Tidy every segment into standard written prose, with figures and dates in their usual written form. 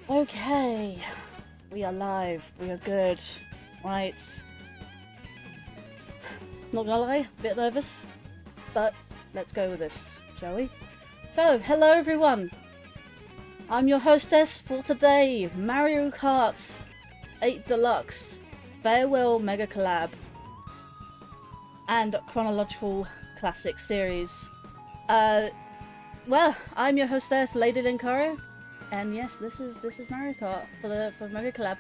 Okay, we are live, we are good, right? Not gonna lie, a bit nervous, but let's go with this, shall we? So, hello everyone! I'm your hostess for today, Mario Kart 8 Deluxe, Farewell Mega Collab, and Chronological Classic Series. Well, I'm your hostess, Lady Linkario. And yes, this is Mario Kart for Mega Collab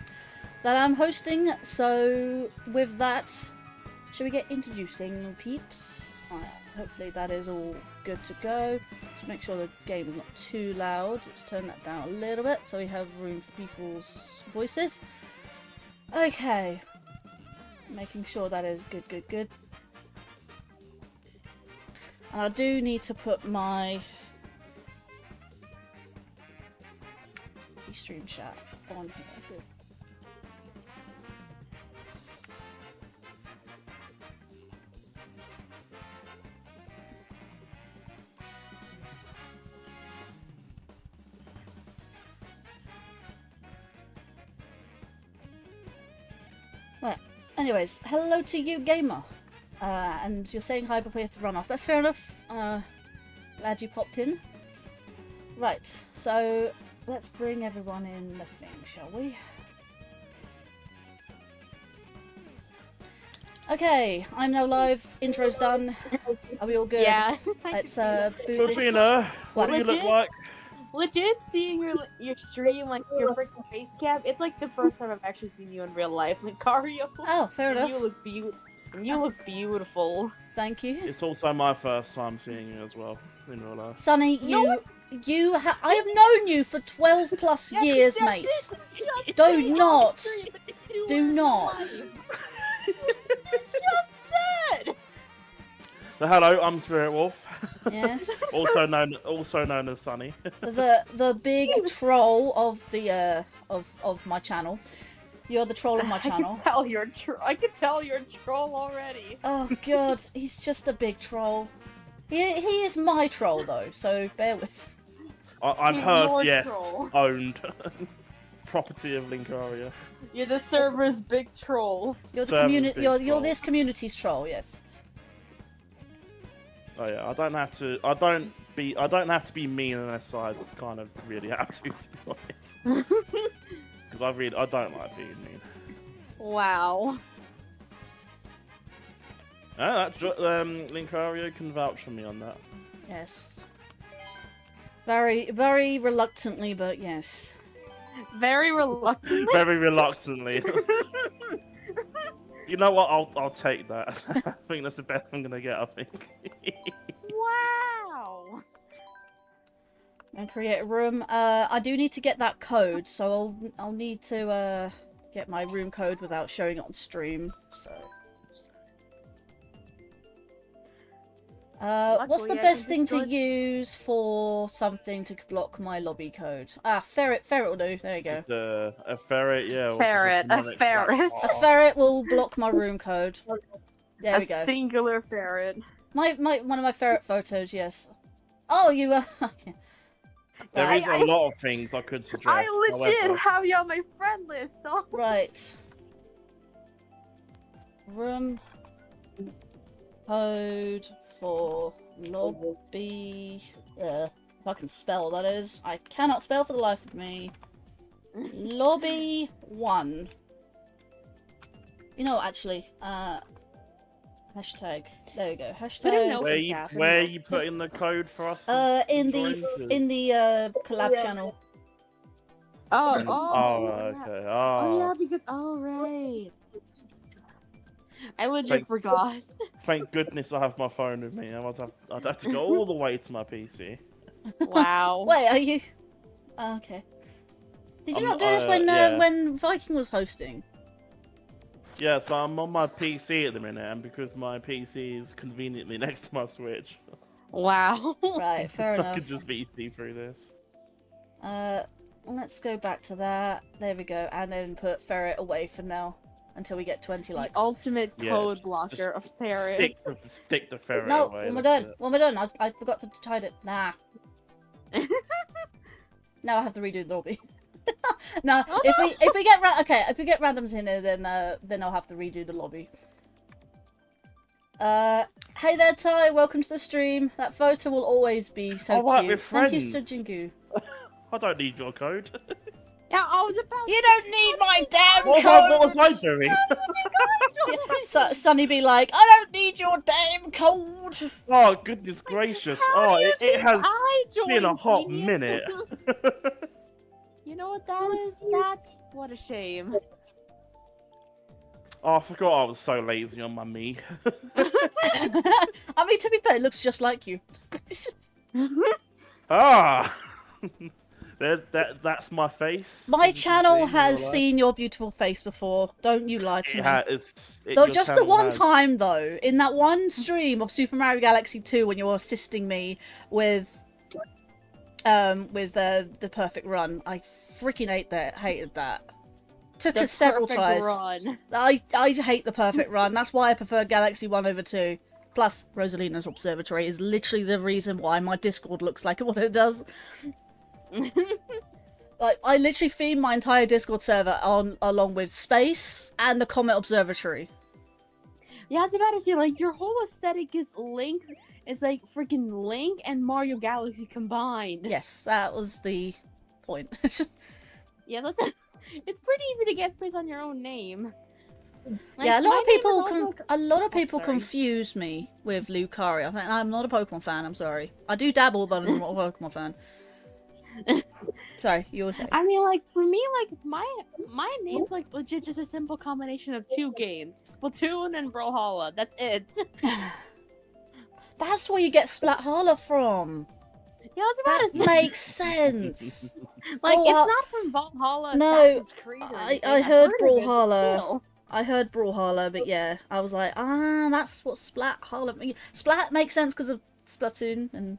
that I'm hosting. So with that, should we get introducing peeps? Hopefully that is all good to go. Just make sure the game is not too loud. Let's turn that down a little bit so we have room for people's voices. Okay, making sure that is good. And I do need to put my stream chat on here. Good. Right. Anyways, hello to you, gamer. And you're saying hi before you have to run off. That's fair enough. Glad you popped in. Right. So let's bring everyone in the thing, shall we? Okay, I'm now live. Intro's done. Are we all good? Yeah. Let's boot this. Christina, what do you look like? Legit seeing your stream, like your freaking face cap. It's like the first time I've actually seen you in real life, Linkario. Oh, fair enough. You look beautiful. Thank you. It's also my first time seeing you as well in real life. Sonny, I have known you for 12 plus years, mate. Do not. Just said. So hello, I'm Spirit Wolf. Yes. also known as Sunny. The big troll of the of my channel. You're the troll of my channel. I can tell you're a troll already. Oh god, he's just a big troll. He is my troll though, so bear with. I've heard, yeah, troll. owned property of Linkario. You're the server's big troll. You're the community. You're this community's troll. Yes. Oh yeah, I don't have to be mean unless I kind of really have to be honest. Because I don't like being mean. Wow. Linkario can vouch for me on that. Yes. Very, very reluctantly, but yes. Very reluctantly. Very reluctantly. You know what? I'll take that. I think that's the best I'm gonna get. I think. Wow. And create a room. I do need to get that code, so I'll need to get my room code without showing it on stream. So. What's the best thing to use for something to block my lobby code? Ah, ferret will do. There you go. A ferret, yeah. A ferret. A ferret will block my room code. There we go. A singular ferret. One of my ferret photos, yes. Oh, you There is a lot of things I could suggest. I legit however... have you on my friend list. So... Right. Room code for lobby. If I can spell, that is. I cannot spell for the life of me. Lobby 1. You know, actually, Hashtag. There we go. Put in Hashtag. no- Where Open you chat, where anyway. you putting the code for us? to In join? the collab channel. Oh, Oh, yeah. okay. Oh yeah, Oh, because right. I legit Thank- forgot. thank goodness I have my phone with me. I'd have to go all the way to my PC. Wow. Wait, are you? Oh, okay. Did you I'm- not do this yeah. when Viking was hosting? Yeah, so I'm on my PC at the minute, and because my PC is conveniently next to my Switch, Wow. Right, fair I enough. could just see through this. Let's go back to that. There we go, and then put ferret away for now until we get 20 likes. The ultimate Yeah, code just blocker of ferret. Stick the ferret No, away. when we're that's done. it. When we're done, I forgot to hide it. Nah. Now I have to redo the lobby. No, if we get if we get randoms in here, then I'll have to redo the lobby. Hey there, Ty. Welcome to the stream. That photo will always be so Oh, right, cute. we're Thank you, friends. Sujingu. I don't need your code. Yeah, I was about. You don't need my damn What code. was I doing? Sunny be like, I don't need your damn code. Oh, goodness gracious. Oh, it has I been a joined hot Genius. minute. You know what that is? That's what a shame. Oh, I forgot I was so lazy on my me. I mean, to be fair, it looks just like you. Ah! That's my face. My as you can channel see, has alright. seen your beautiful face before. Don't you lie to It me. has. Though Your just the channel one has. time though, in that one stream of Super Mario Galaxy 2 when you were assisting me with the perfect run, I freaking hated that. Took The us several perfect tries. run. I hate the perfect run. That's why I prefer Galaxy 1 over 2. Plus, Rosalina's observatory is literally the reason why my Discord looks like what it does. Like, I literally feed my entire Discord server along with space and the Comet Observatory. Yeah, I was about to say, like, your whole aesthetic is Link. It's like freaking Link and Mario Galaxy combined. Yes, that was the point. Yeah, that's it's pretty easy to get space on your own name. Like, yeah, a lot my of name people is also- sorry. confuse me with Lucario. I'm not a Pokemon fan. I'm sorry. I do dabble, but I'm not a Pokemon fan. Sorry, you were saying. I mean, like, for me, like, my name's, like, legit just a simple combination of 2 games. Splatoon and Brawlhalla. That's it. That's where you get Splathala from. Yeah, I was That about to say. makes sense. Like, it's Brawlhalla- not from Valhalla. No, Assassin's Creed or anything. I I've heard of it, but Brawlhalla. still. I heard Brawlhalla, but yeah, I was like, that's what Splathala means. Splat makes sense because of Splatoon, and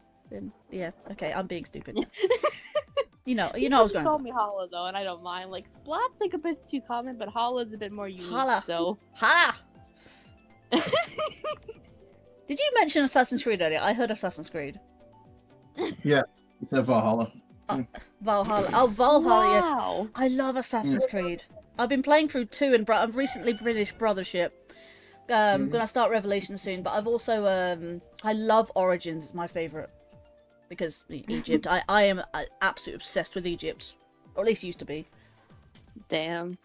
yeah, okay, I'm being stupid. You know, I was Just going. call me Holla though, and I don't mind. Like Splat's like a bit too common, but Holla's a bit more unique. Holla. So Ha! Did you mention Assassin's Creed earlier? I heard Assassin's Creed. It's a Valhalla. Valhalla. Oh, Valhalla, yes. wow. I love Assassin's Creed. I've been playing through 2 and I've recently finished Brothership. I'm gonna start Revelation soon, but I've also I love Origins. It's my favorite because Egypt. I am absolutely obsessed with Egypt, or at least used to be. Damn.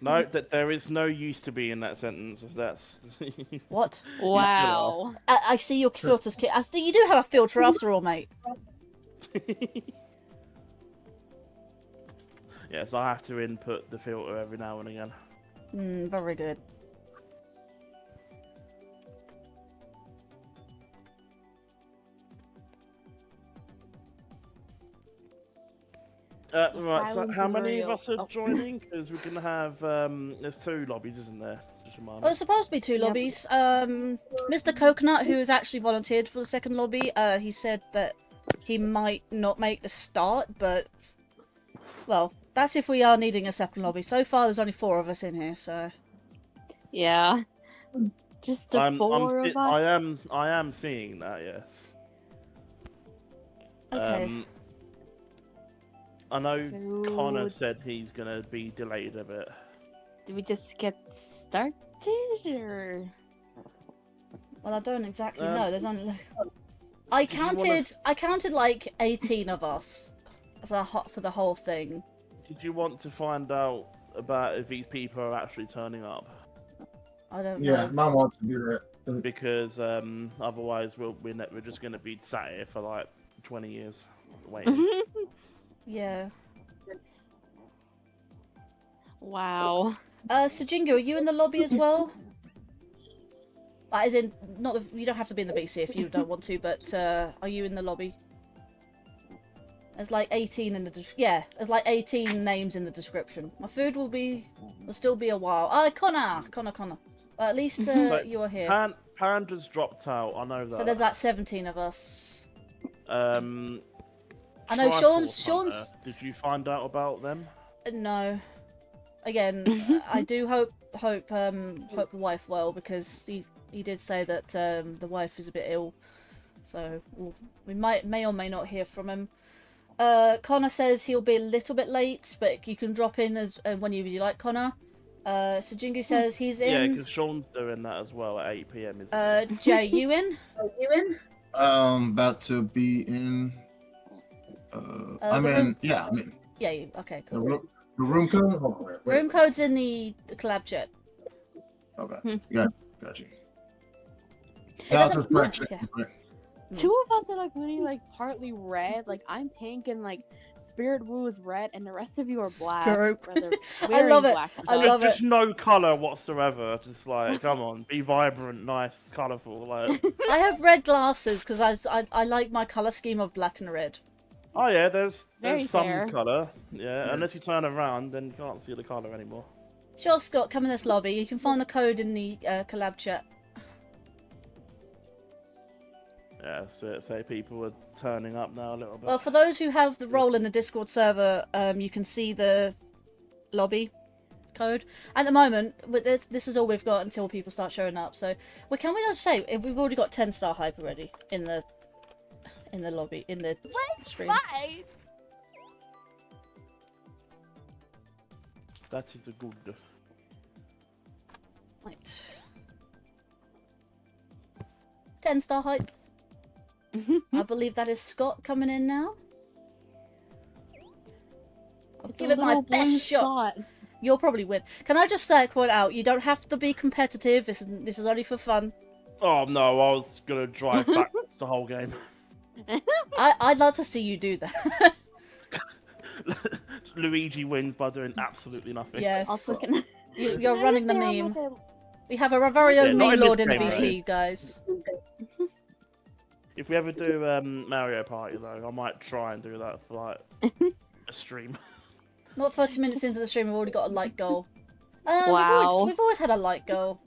No, that there is no used to be in that sentence. That's What? Wow. I see your filters. You do have a filter after all, mate. Yes, I have to input the filter every now and again. Very good. Right, so silence how is many real. of us are Oh. joining? Because we're gonna have there's 2 lobbies, isn't there? Just remind Well, me. it's supposed to be 2 Yep. lobbies. Mr. Coconut, who has actually volunteered for the second lobby, he said that he might not make the start, but well, that's if we are needing a second lobby. So far, there's only 4 of us in here, so Yeah. Just the 4 of us. I am seeing that. Yes. okay. I know So, Connor said he's gonna be delayed a bit. do we just get started or? Well, I don't exactly Um, know. There's only I did you wanna- counted like 18 of us for the whole thing. Did you want to find out about if these people are actually turning up? I don't Yeah, know. Mom wants to do that. because otherwise we're just gonna be sat here for like 20 years waiting. Yeah. Wow. Sajingo, are you in the lobby as well? Like, as in, not the, you don't have to be in the VC if you don't want to, but are you in the lobby? There's like 18 in the yeah. There's like 18 names in the description. My food will still be a while. Connor. At least So, you are here. Panda's dropped out. I know that. So there's like 17 of us. I know Triforce Sean's. Hunter, did you find out about them? No. Again, I do hope the wife well, because he did say that the wife is a bit ill, so we may or may not hear from him. Connor says he'll be a little bit late, but you can drop in as when you like, Connor. Sajingu says he's in. Yeah, because Sean's doing that as well at 8 PM. Jay, you in? About to be in. I'm in. Yeah, I'm in. Yeah. Okay. Cool. The room code. Hold on, wait. Room code's in the collab chat. Okay. Yeah, got you. It Yeah, I was doesn't just matter. practicing. Yeah. Two of us are like really like partly red. Like I'm pink and like Spirit Woo is red, and the rest of you are black. Spirit- Rather, I wearing love it. black I stuff. love Just no colour whatsoever. Just like, come on, be vibrant, nice, colourful. Like, I have red glasses because I like my color scheme of black and red. oh yeah, there's Very some fair. colour. Yeah, unless you turn around, then you can't see the colour anymore. Sure, Scott, come in this lobby. You can find the code in the collab chat. Yeah, so people are turning up now a little bit. Well, for those who have the role in the Discord server, you can see the lobby code. At the moment, with this is all we've got until people start showing up. So, well, can we just say if we've already got 10-star hype already in the lobby in the stream? Why? That is a good. Right. 10-star hype. I believe that is Scott coming in now. I'll give it my best shot. You'll probably win. Can I just point out, you don't have to be competitive. This is only for fun. Oh no, I was gonna drive back the whole game. I'd love to see you do that. Luigi wins by doing absolutely nothing. Yes. Also, can You're I running the just say how meme. much We have our very own not meme in this lord in the game, VC, guys. If we ever do Mario Party though, I might try and do that for like a stream. Not 30 minutes into the stream, we've already got a like goal. Wow. We've always had a like goal.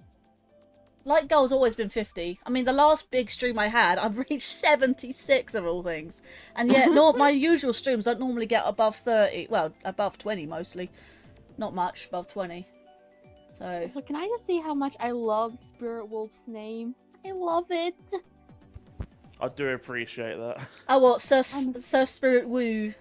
Like goal's always been 50. I mean, the last big stream I had, I've reached 76 of all things. And yet, my usual streams don't normally get above 30. Well, above 20 mostly. Not much, above 20. So can I just say how much I love Spirit Wolf's name? I love it. I do appreciate that. oh, what? Sir Spirit Woo.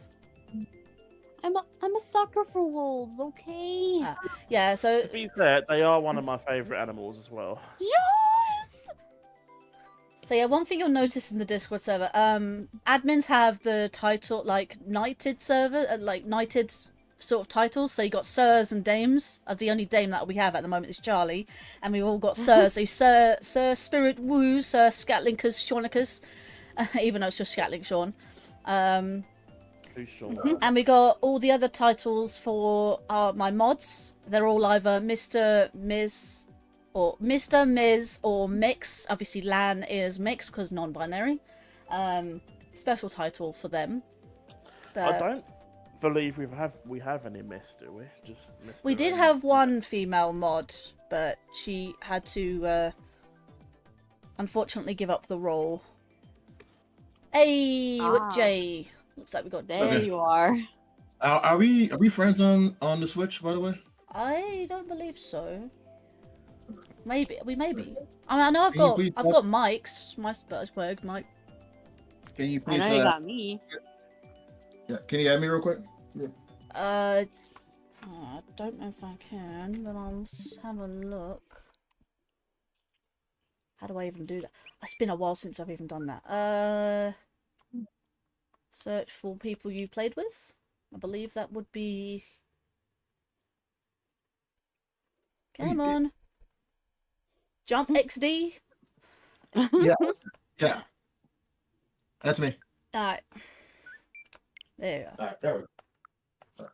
I'm a sucker for wolves, okay? Yeah, so To be fair, they are one of my favourite animals as well. Yes! So yeah, one thing you'll notice in the Discord server, admins have the title, like, knighted server, like, knighted sort of titles. So you got sirs and dames. The only dame that we have at the moment is Charlie. And we've all got sirs. So Sir Spirit Woo, Sir Scatlinkus, Shaunicus, even though it's just Scatling Sean. Who's Sean? And we got all the other titles for my mods. They're all either Mr. Ms. or Mr. Ms. or Mix. Obviously, Lan is Mix because non-binary. Special title for them. But I don't believe we have any Miss, do we? Just Mr. we did have one female mod, but she had to unfortunately give up the role. Hey, what Jay? Looks like we got There Jay. you are. Are we friends on the Switch, by the way? I don't believe so. Maybe we may be. I mean, I know Can you please I've got mics. My Spurgsburg mic. Can you I please? know you got me. Yeah, can you add me real quick? Yeah. I don't know if I can, but I'll have a look. How do I even do that? It's been a while since I've even done that. Search for people you've played with. I believe that would be. Come on. Jump XD. Yeah. Yeah. That's me. Alright. There you go. All right, there we go.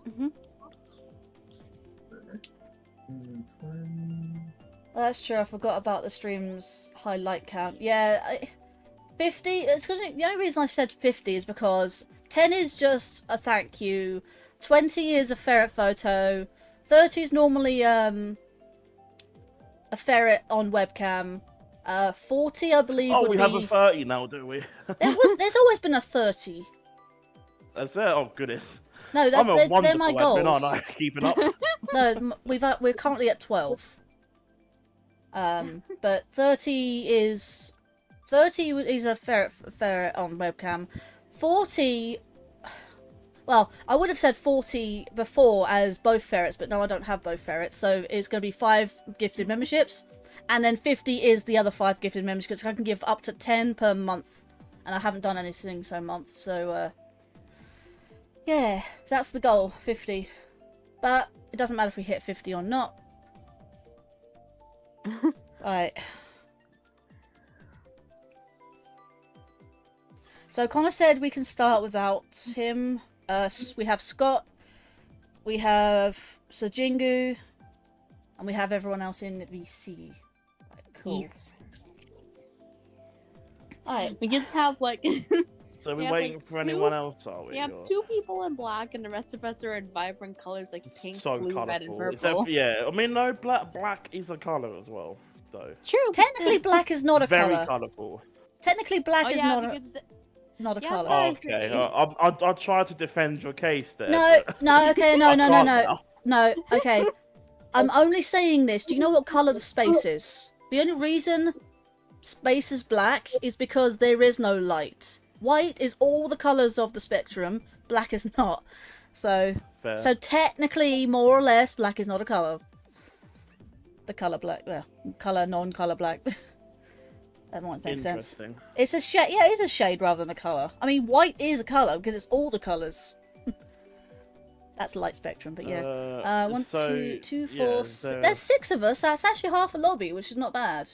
Mhm. Well, that's true. I forgot about the stream's highlight count. Yeah, 50. It's because the only reason I said 50 is because 10 is just a thank you, 20 is a ferret photo, 30 is normally a ferret on webcam. 40, I believe, Oh, would we be. have a 30 now, do we? There's always been a 30. That's it. Oh goodness. No, I'm a they're wonderful my admin, goals. aren't I? Keeping up. No, we're currently at 12. But 30 is a ferret on webcam. 40. Well, I would have said 40 before as both ferrets, but no, I don't have both ferrets, so it's going to be 5 gifted memberships, and then 50 is the other 5 gifted memberships. I can give up to 10 per month, and I haven't done anything so month, so yeah, so that's the goal, 50. But it doesn't matter if we hit 50 or not. Right. So Connor said we can start without him. We have Scott, we have Sojingu, and we have everyone else in VC. Right, cool. Yes. Alright. We just have like So we're We have, waiting like, for two- anyone else, are we? we have or- 2 people in black, and the rest of us are in vibrant colors like pink, So blue, red, and colourful. purple. Except, yeah, I mean, no, black is a colour as well, though. True. Technically black is not a Very colour. colourful. Technically black Oh, is yeah, not a because not a Yeah, colour. it's Okay, see. I'll try to defend your case there. No, but no, okay, no, I no, no, can't no. now. No, okay. I'm only saying this. Do you know what colour the space is? The only reason space is black is because there is no light. White is all the colours of the spectrum. Black is not. So Fair. technically, more or less, black is not a colour. The colour black, well, colour non-colour black. That might make sense. Interesting. It's a shade. Yeah, it is a shade rather than a colour. I mean, white is a colour because it's all the colours. That's light spectrum, but yeah. 1, so, 2, 2, yeah, 4. There's 6 of us. That's actually half a lobby, which is not bad.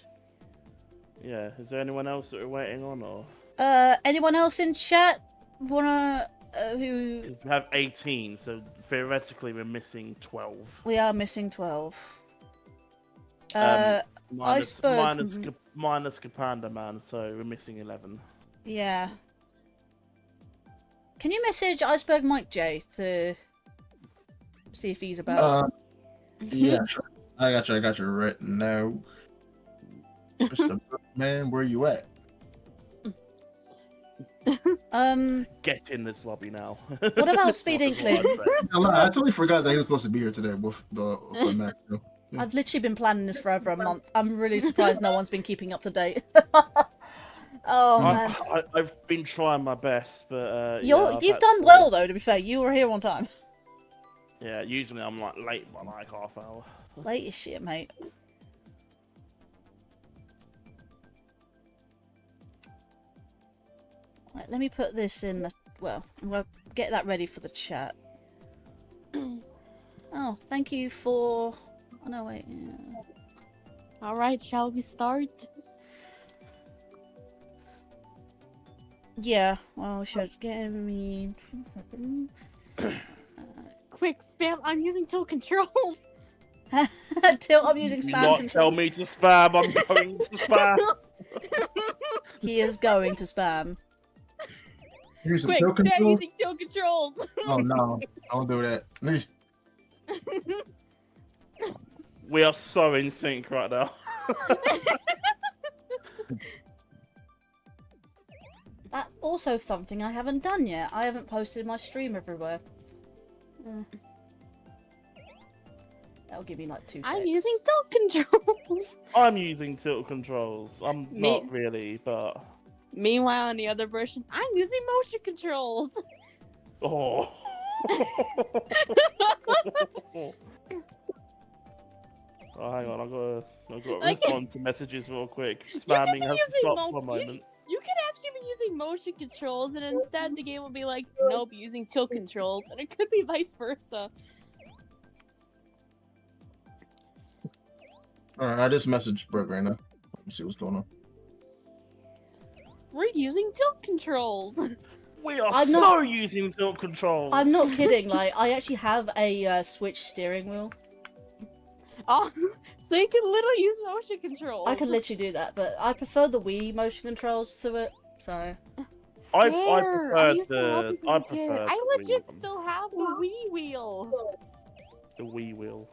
Yeah, is there anyone else that we're waiting on, or? Anyone else in chat wanna who? 'Cause we have 18, so theoretically we're missing 12. We are missing 12. Minus Iceberg. minus Kapanda Man, so we're missing 11. Yeah. Can you message Iceberg Mike J to see if he's about? Yeah, sure. I got you right now. Mr. Man, where you at? Get in this lobby now. What about Speed Inkling? I totally forgot that he was supposed to be here today with the match. I've literally been planning this for over a month. I'm really surprised no one's been keeping up to date. Oh man, I've been trying my best, but you've done well though. To be fair, you were here on time. Yeah, usually I'm like late by like half hour. Late as shit, mate. Right, let me put this in the. Well, I'm gonna get that ready for the chat. Oh, thank you for. Oh no, wait. Yeah. All right, shall we start? Yeah, well, should get me. Quick, spam! I'm using tilt controls. Till I'm using Do spam not control. tell me to spam. I'm going to spam. He is going to spam. Here's some Quick, tilt spam control. using tilt controls. Oh no, don't do that. We are so in sync right now. That's also something I haven't done yet. I haven't posted my stream everywhere. That'll give me like 2 seconds. I'm using tilt controls. I'm using tilt controls. I'm Me- not really, but Meanwhile, on the other version, I'm using motion controls. oh. Oh, hang on, I've got to respond to messages real quick. Spamming be has to using stop for a mo- you- moment. You could actually be using motion controls, and instead the game will be like, nope, using tilt controls, and it could be vice versa. Alright, I just messaged Brooke right now. Let me see what's going on. We're using tilt controls. We are I'm so not- using tilt controls. I'm not kidding. Like, I actually have a Switch steering wheel. Oh, so you can literally use motion controls. I could literally do that, but I prefer the Wii motion controls to it. So I Fair. prefer used to love the this as I a kid. prefer I the legit Wii, still have the Wii wheel. the Wii wheel.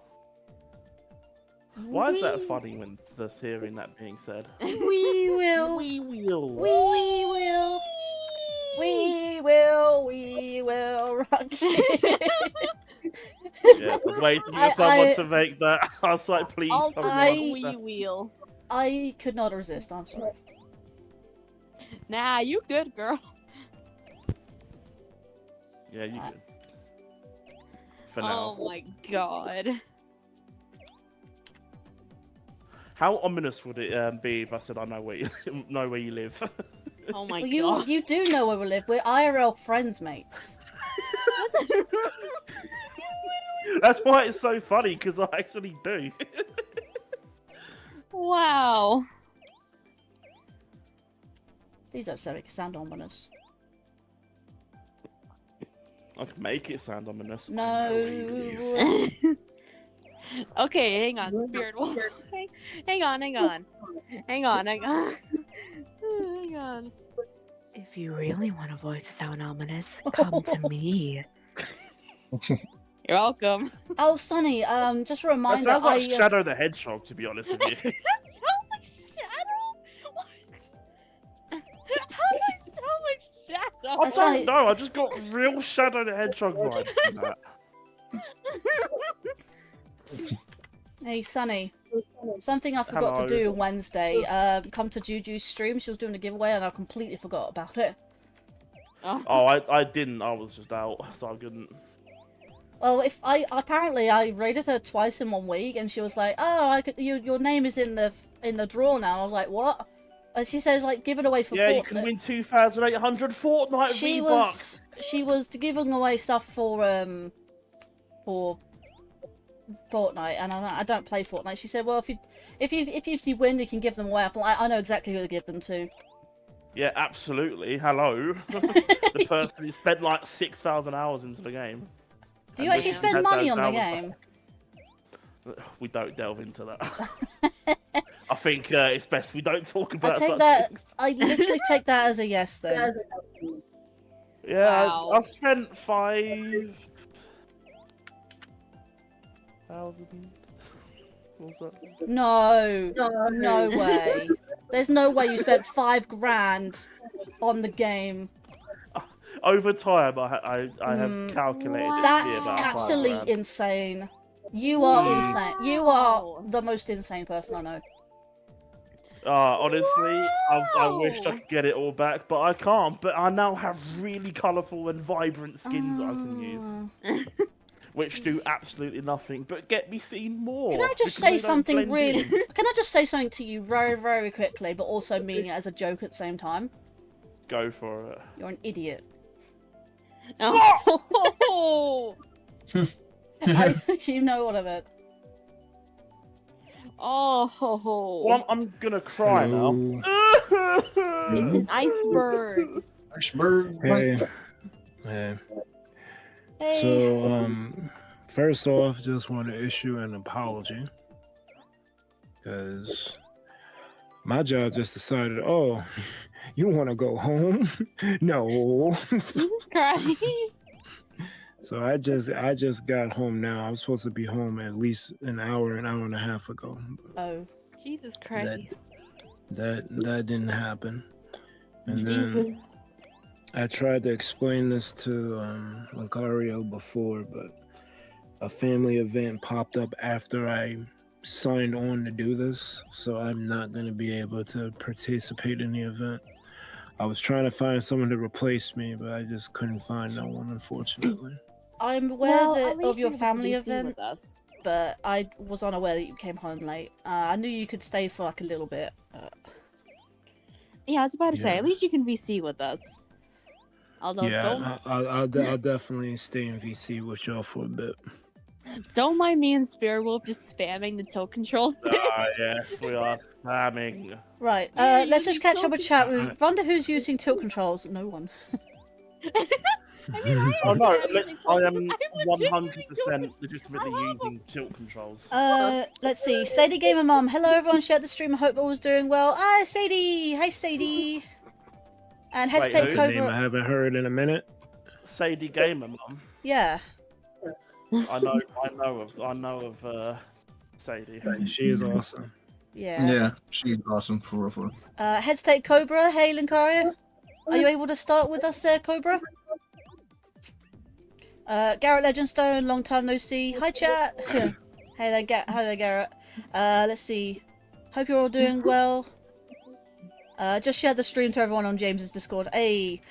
Why is that funny when just hearing that being said? we will, Wii wheel. we will, we will rock you. Yeah, I was waiting for I- someone I- to make that. I was like, please. Ultimate someone make Wii wheel. I could not resist. I'm sorry. Nah, you good, girl. that. Yeah, you could. For now. Oh my god. How ominous would it be if I said I know where you know where you live? Oh my Well, god. you do know where we live. We're IRL friends, mates. That's why it's so funny, because I actually do. Wow. These don't sound ominous. I can make it sound ominous. I No. know where you live. Okay, hang on, Spirit Wolf. Hang on. Hang on. If you really want a voice to sound ominous, come to me. You're welcome. Oh, Sonny. Just a That reminder. sounds like I, Shadow the Hedgehog, to be honest with you. Sounds like Shadow? What? How do I sound like Shadow? I Sonny- don't know, I just got real Shadow the Hedgehog vibes from that. Hey, Sonny. Something I forgot to Hello. do on Wednesday. Come to Juju's stream. She was doing a giveaway, and I completely forgot about it. Oh, I didn't, I was just out, so I couldn't. Well, if I apparently I raided her twice in 1 week, and she was like, "Oh, your name is in the draw now." I was like, "What?" And she says, "Like, give it away for Yeah, you Fortnite." can win 2,800 Fortnite She V-Bucks! was giving away stuff for Fortnite, and I don't play Fortnite. She said, "Well, if you win, you can give them away." I'm like, I know exactly who to give them to. Yeah, absolutely. Hello. The person who spent like 6,000 hours into the game. Do you And actually wishes spend had money those on the hours game? back. We don't delve into that. I think it's best we don't talk I about take such that. things. I literally take that as a yes. Then Yeah, Wow. I spent 5,000. What's that? no way. There's no way you spent $5,000 on the game. Over time, I have calculated it to be That's about actually $5,000. insane. You are Mm. insane. You are the most insane person I know. Honestly, I wished I Wow. could get it all back, but I can't. But I now have really colourful and vibrant skins that I can use, which do absolutely nothing but get me seen more. Can I just because say they don't something blend really? in. Can I just say something to you very, very quickly, but also mean it as a joke at the same time? Go for it. You're an idiot. Oh. You know what I meant. Oh. Well, I'm gonna cry now. It's an iceberg. Iceberg. Hey. Hey. Hey. So, first off, just want to issue an apology. Because my job just decided, oh, you want to go home? No. Jesus Christ. So I just got home now. I was supposed to be home at least an hour and a half ago. Oh. Jesus Christ. That didn't happen. And then Jesus. I tried to explain this to Linkario before, but a family event popped up after I signed on to do this, so I'm not going to be able to participate in the event. I was trying to find someone to replace me, but I just couldn't find no one, unfortunately. I'm aware Well, at that, least of your you have family VC event, with us. but I was unaware that you came home late. I knew you could stay for like a little bit. Yeah, I was about to say, Yeah. at least you can VC with us. Although, don't... Yeah, I'll definitely stay in VC with y'all for a bit. Don't mind me and Spirit Wolf just spamming the tilt controls. Yes, we are spamming. Right, Yeah, let's just using catch up tilt with chat. We controls. wonder who's using tilt controls. No one. I mean, I Oh no, am using tilt I am controls. I'm 100% legitimately I love using tilt controls. Let's see. Sadie Gamer Mom. Hello, everyone. Shared the stream. I hope all was doing well. Ah, Sadie. Hey, Sadie. And Wait, Hesitate That's a name I Cobra. haven't heard in a minute. Sadie Gamer Mum. Yeah. I know of Sadie. She is awesome. Yeah. Yeah, she's awesome for real. Hesitate Cobra. Hey, Linkario. Are you able to start with us there, Cobra? Garrett Legendstone. Long time no see. Hi, chat. Hey there, hi there, Garrett. Let's see. Hope you're all doing well. Just share the stream to everyone on James's Discord. Hey.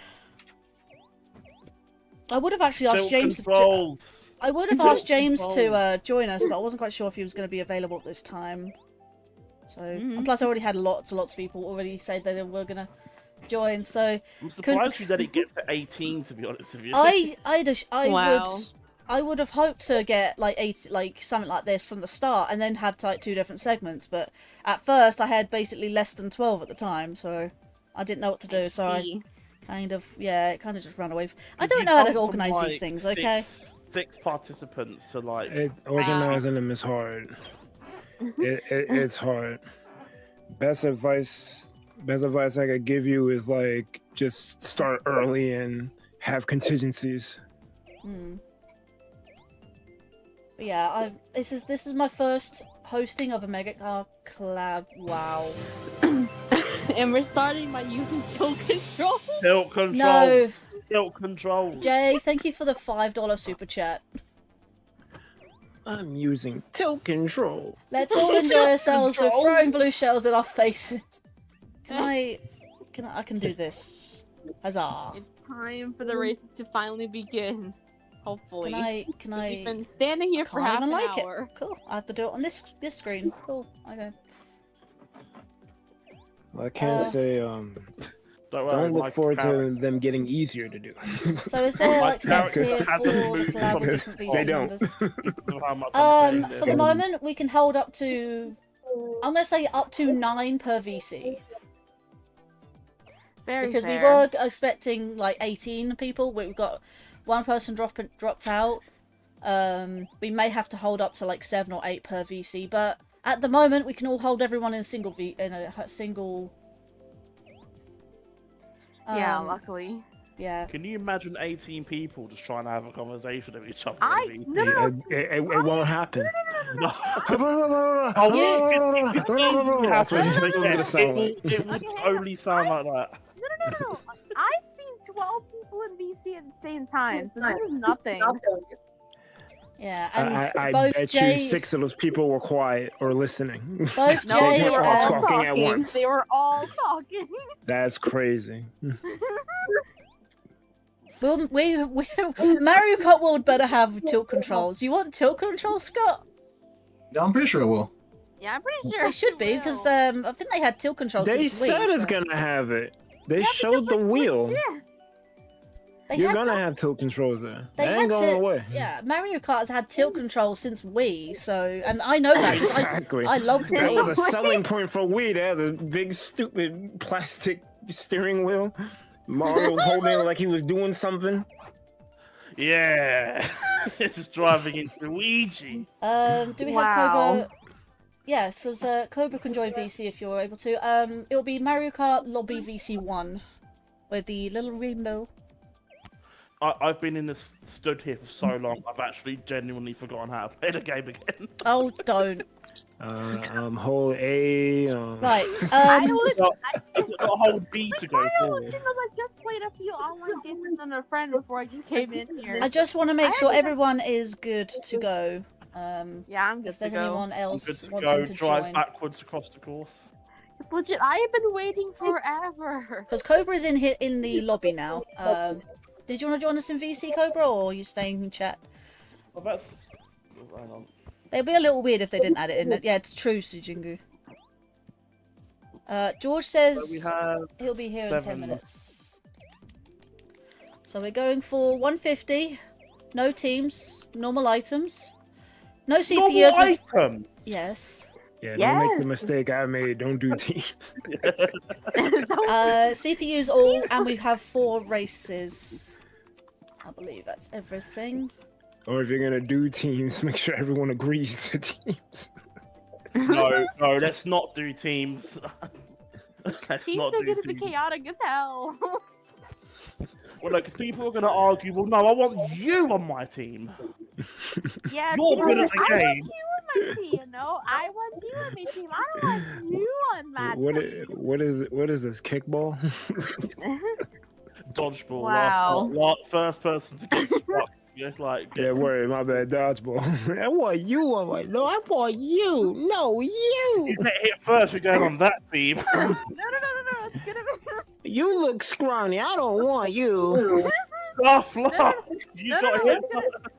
I would have actually asked Tilt James. controls. I would have asked James to join us, but I wasn't quite sure if he was going to be available at this time. So, and plus I already had lots of people already say that they were going to join. So, I'm surprised you let it get to 18. To be honest with you. I would have hoped to get like something like this from the start, and then have like 2 different segments. But at first, I had basically less than 12 at the time, so I didn't know what to do. So I kind of just ran away. I don't know how to organize these things. Okay. 6 participants to like. Organizing them is hard. It's hard. Best advice I could give you is like just start early and have contingencies. But yeah, this is my first hosting of a Mega Collab. Wow. And we're starting by using tilt controls. Tilt controls. No. Tilt controls. Jay, thank you for the $5 super chat. I'm using tilt control. Let's all enjoy ourselves with throwing blue shells in our faces. I can do this. Huzzah. It's time for the races to finally begin. Hopefully. Can We've I been standing here for can't half even an like hour. it. Cool. I have to do it on this screen. Cool. Okay. I can't say don't look forward to them getting easier to do. So is there like sets here for the collab with different VC They don't. members? For the moment, we can hold up to, I'm gonna say up to 9 per VC. Because we were expecting like 18 people. We've got 1 person dropped out. We may have to hold up to like 7 or 8 per VC, but at the moment we can all hold everyone in a single. Yeah, luckily. Yeah. Can you imagine 18 people just trying to have a conversation with each other? It won't happen. No. That's what it's gonna sound like. It would only sound like that. No. I've seen 12 people in VC at the same time, so this is nothing. Yeah, and I both bet Jay, you 6 of those people were quiet or listening. both No, Jay, they were all all talking at talking. once. They were all talking. That's crazy. Mario Kart World better have tilt controls. You want tilt controls, Scott? Yeah, I'm pretty sure it will. Yeah, I'm pretty sure They should be, because I think they had tilt controls They since said Wii, it's so- gonna have it. They showed the wheel. Yeah. They You're had gonna to- have tilt controls there. They They had ain't going to- away. Yeah, Mario Kart has had tilt controls since Wii, so, and I know that, 'cause Exactly. I loved That was Wii. a selling point for Wii. They had the big, stupid plastic steering wheel. Mario was holding it like he was doing something. Yeah. Just driving into Luigi. Do we have Cobra? Yeah, so Cobra can join VC if you're able to. It'll be Mario Kart Lobby VC1 with the little rainbow. I've been in this stood here for so long. I've actually genuinely forgotten how to play the game again. Oh, don't. Whole A. Right. Is it got a whole B to go forward? I just played a few online games with another friend before I just came in here. I just want to make sure everyone is good to go. Yeah, I'm good If there's to go. anyone I'm else good to wanting go. to Drive join. backwards across the course. It's legit. I have been waiting forever. Because Cobra's in here in the lobby now. Did you want to join us in VC, Cobra, or are you staying in chat? Well, that's. Hang on. It'd be a little weird if they didn't add it in. Yeah, it's true, Sujingu. George says So we have he'll be here in 10 7. minutes. So we're going for 150, no teams, normal items. No Normal CPUs. item. Yes. Yeah, don't make the Yes. mistake I made. Don't do teams. CPUs all, and we have 4 races. I believe that's everything. Or if you're gonna do teams, make sure everyone agrees to teams. No, let's not do teams. Let's Teams not are do gonna be teams. chaotic as hell. Well, no, because people are going to argue, well, no, I want you on my team. Yeah, You're people good are at like, the I game. want you on my team. No, I want you on my team. I don't want you on my team. What is this kickball? Dodgeball. Wow. First person to get struck. Yeah, worry, my bad. Dodgeball. I want you on my. No, I want you. No, you. You get hit first, you're going on that team. No. It's gonna be. You look scrawny. I don't want you. Tough luck. You No, got no, hit.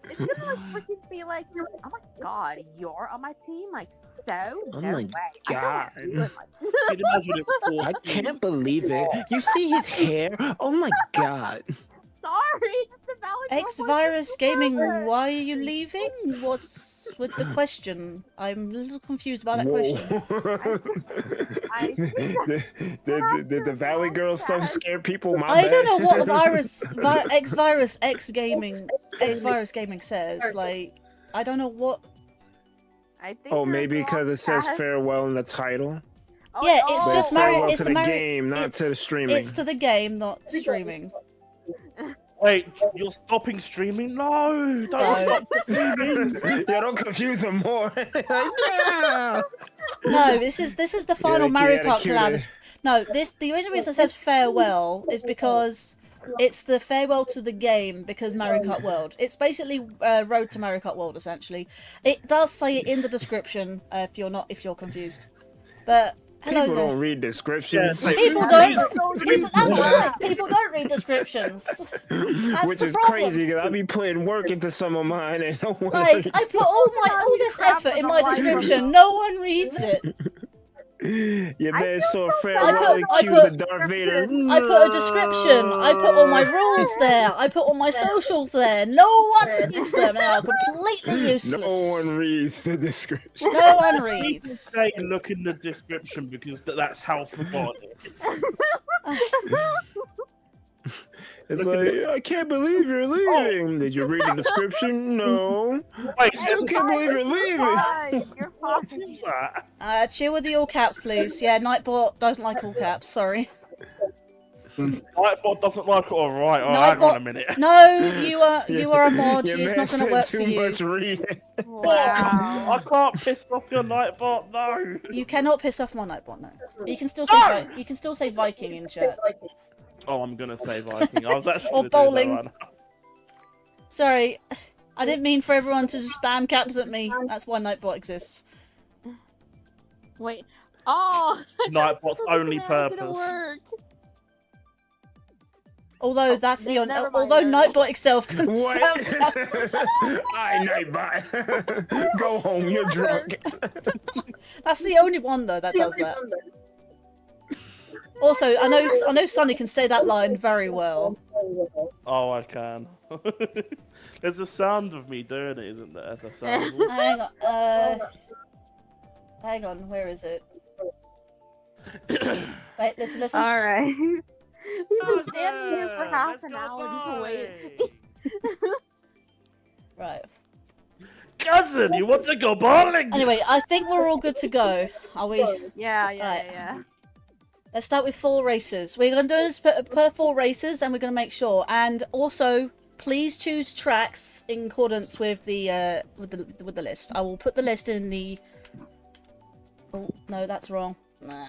it's gonna like freaking be like, oh my god, you're on my team, like so. Oh no my way. God. I don't want you on my You'd imagine it before. I can't believe it. You see his hair? Oh my god. Sorry, just a valid. X-Virus Gaming, why are you leaving? What's with the question? I'm a little confused about that question. Did the Valley Girl stuff scare people? My I bad. don't know what X-Virus Gaming says. Like, I don't know what. I think Oh, you're maybe wrong, because it says Chad. farewell in the title. Oh, Yeah, oh, it's But just farewell Mario. It's to the the Mario game, not to the streaming. It's to the game, not streaming. Wait, you're stopping streaming? No, don't No. stop streaming. Yeah, don't confuse him more. Yeah. No, this is the final they Mario gotta Kart cue collab. it. No, the only reason it says farewell is because it's the farewell to the game because Mario Kart World. It's basically Road to Mario Kart World essentially. It does say it in the description if you're confused. But hello People there. don't read descriptions. Yeah, People don't. That's right. People don't read descriptions. Which the is problem. crazy because I be putting work into some of mine and no one Like reads I put all this effort in my description. No one reads it. Your I man feel saw so farewell and I cue put- the Darth Vader. I put a description. I put all my rules there. I put all my socials there. No one reads them. They are completely useless. No one reads the description. No one People reads. say look in the description because that's how forgotten it is. It's Look at like, I can't believe you're leaving. Did you read the description? No. Wait, Still can't believe you're leaving. Fine, you're what fine. is that? Chill with the all caps, please. Yeah, Nightbot doesn't like all caps. Sorry. Nightbot doesn't like it. All right, hang on a minute. No, you are a mod. Your It's man not going to said work for too you. much reading. Wow. I can't piss off your Nightbot. No. You cannot piss off my Nightbot. No. You can still say you can still say Viking in chat. Oh, I'm gonna say Viking. I was actually Or gonna bowling. do that one. Sorry, I didn't mean for everyone to just spam caps at me. That's why Nightbot exists. Wait. Oh. Nightbot's only It's purpose. gonna work. Although that's the never mind, although never Nightbot itself can What? spam caps. Alright, Nightbot. Go home, you're drunk. That's the only one though that does that. Also, I know Sonny can say that line very well. Oh, I can. There's a sound of me doing it, isn't there? There's a sound. Hang on, where is it? Wait, listen. All right. We've been standing here for half an hour just waiting. Right. Cousin, you want to go bowling? Anyway, I think we're all good to go. Are we? Yeah. Right. Let's start with 4 races. We're going to do this per 4 races, and we're going to make sure. And also, please choose tracks in accordance with the with the list. I will put the list in the. Oh no, that's wrong. Nah.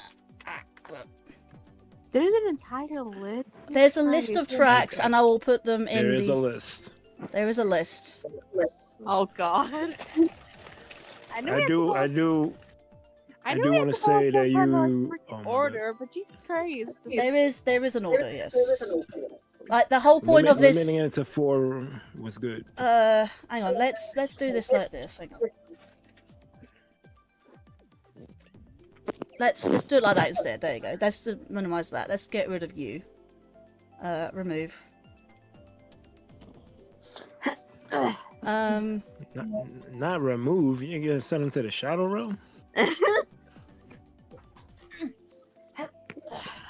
There's an entire list. There's a list of tracks, and I will put them in There is the. a list. There is a list. Oh God. I do I do want to say that you. Oh, my order, but Jesus Christ. There is an order. Yes. Like the whole point of this. Limiting it to 4 was good. Hang on. Let's do this like this. Hang on. Let's do it like that instead. There you go. Let's minimize that. Let's get rid of you. Remove. Not remove. You gonna send them to the shadow realm?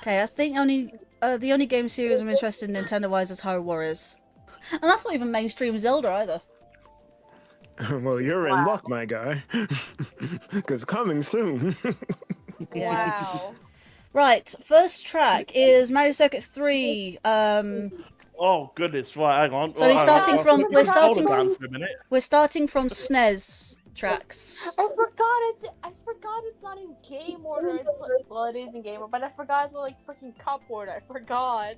Okay, I think the only game series I'm interested in Nintendo-wise is Hyrule Warriors. And that's not even mainstream Zelda either. Well, you're in luck, my guy. Because coming soon. Yeah. Wow. Right, first track is Mario Circuit 3. Oh goodness, right, hang on. So we're Hang starting on. from- we're starting- Hold on for a minute. We're starting from SNES tracks. I forgot it's not in game order. It's like, well, it is in game order, but I forgot it's like freaking cup order. I forgot.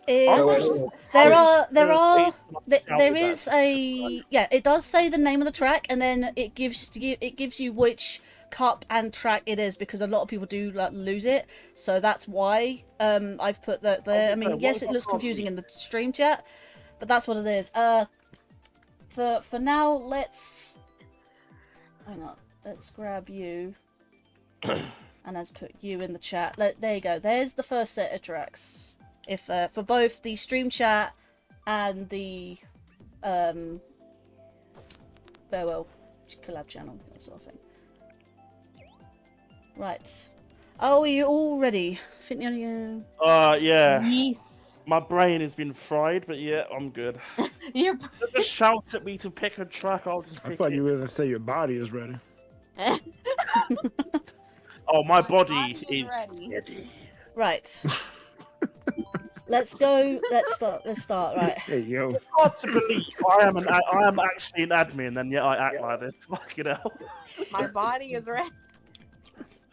It's there is a it does say the name of the track, and then it gives you which cup and track it is, because a lot of people do lose it, so that's why I've put that there. I mean, yes, it looks confusing in the stream chat, but that's what it is. For now, let's grab you and let's put you in the chat. There you go. There's the first set of tracks. If for both the stream chat and the farewell collab channel, that sort of thing. Right. Are you all ready? I think the only Yeah. Yes. My brain has been fried, but yeah, I'm good. You're Just shout at me to pick a track, I'll just I pick thought it. you were gonna say your body is ready. Oh, my body is ready. ready. right. Let's go. Let's start. Right. Hey yo. It's hard to believe I am actually an admin, and yet I act like this. Fucking hell. My body is ready.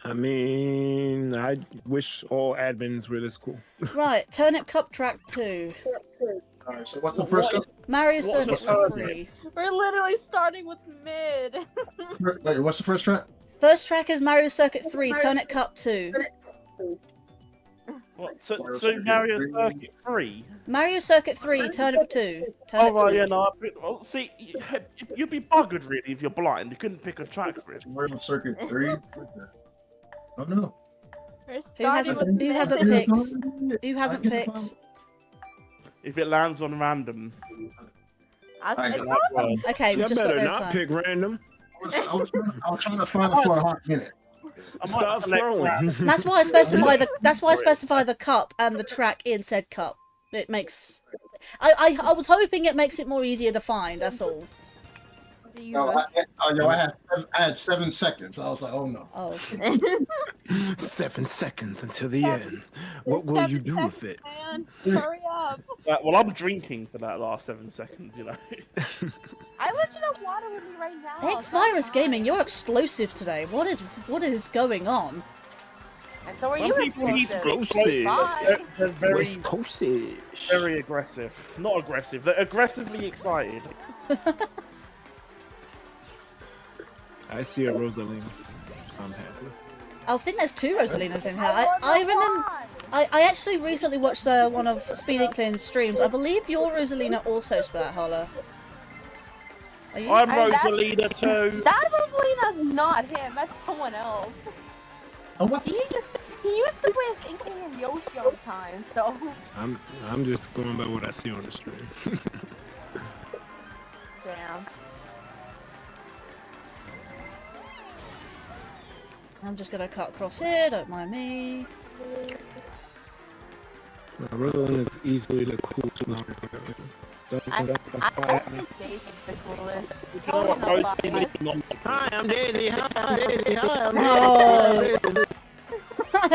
I mean, I wish all admins were this cool. Right. Turnip Cup track 2. Alright, so what's the first cup? Mario What's Circuit the third 3. We're literally starting with mid. Wait, what's the first track? First track is Mario Circuit 3. Turnip Cup 2. What? So Mario Circuit 3? Mario Circuit 3. Turnip 2. Oh, Turnip right, 2. yeah, no. Well, see, you'd be buggered, really, if you're blind. You couldn't pick a track for it. Mario Circuit 3? Oh no. We're Who starting with who mid. hasn't picked? Who hasn't picked? If it lands on random. It's You not Okay, we You just got better there in not time. pick random. I was trying to find it for a hot minute. I might Stop select throwing. that. That's why I specify the cup and the track in said cup. It makes. I was hoping it makes it more easier to find. That's all. No, I had 7 seconds. I was like, oh no. Oh. 7 seconds until the end. What will you do with it? Man, hurry up. Well, I'm drinking for that last 7 seconds, you know. I let you know water with me right now. X-Virus Gaming, you're explosive today. What is going on? And so are Some you people need explosive. Bye. They're very, West Coast-ish. very aggressive. Not aggressive. They're aggressively excited. I see a Rosalina. I'm happy. I think there's 2 Rosalinas in here. I remember. I actually recently watched one of Speed Inkling's streams. I believe your Rosalina also spat, Holla. Are you? I'm And that- Rosalina too. That Rosalina's not him. That's someone else. Oh, what? He used to play with Inkling and Yoshi all the time, so. I'm just going by what I see on the stream. Damn. I'm just gonna cut across here. Don't mind me. Rosalina is easily the coolest one. I think Daisy's the coolest. You know what, Totally Rose not been biased. leaning on Hi, I'm Daisy. Hi, I'm Daisy. Hi, I'm Oh.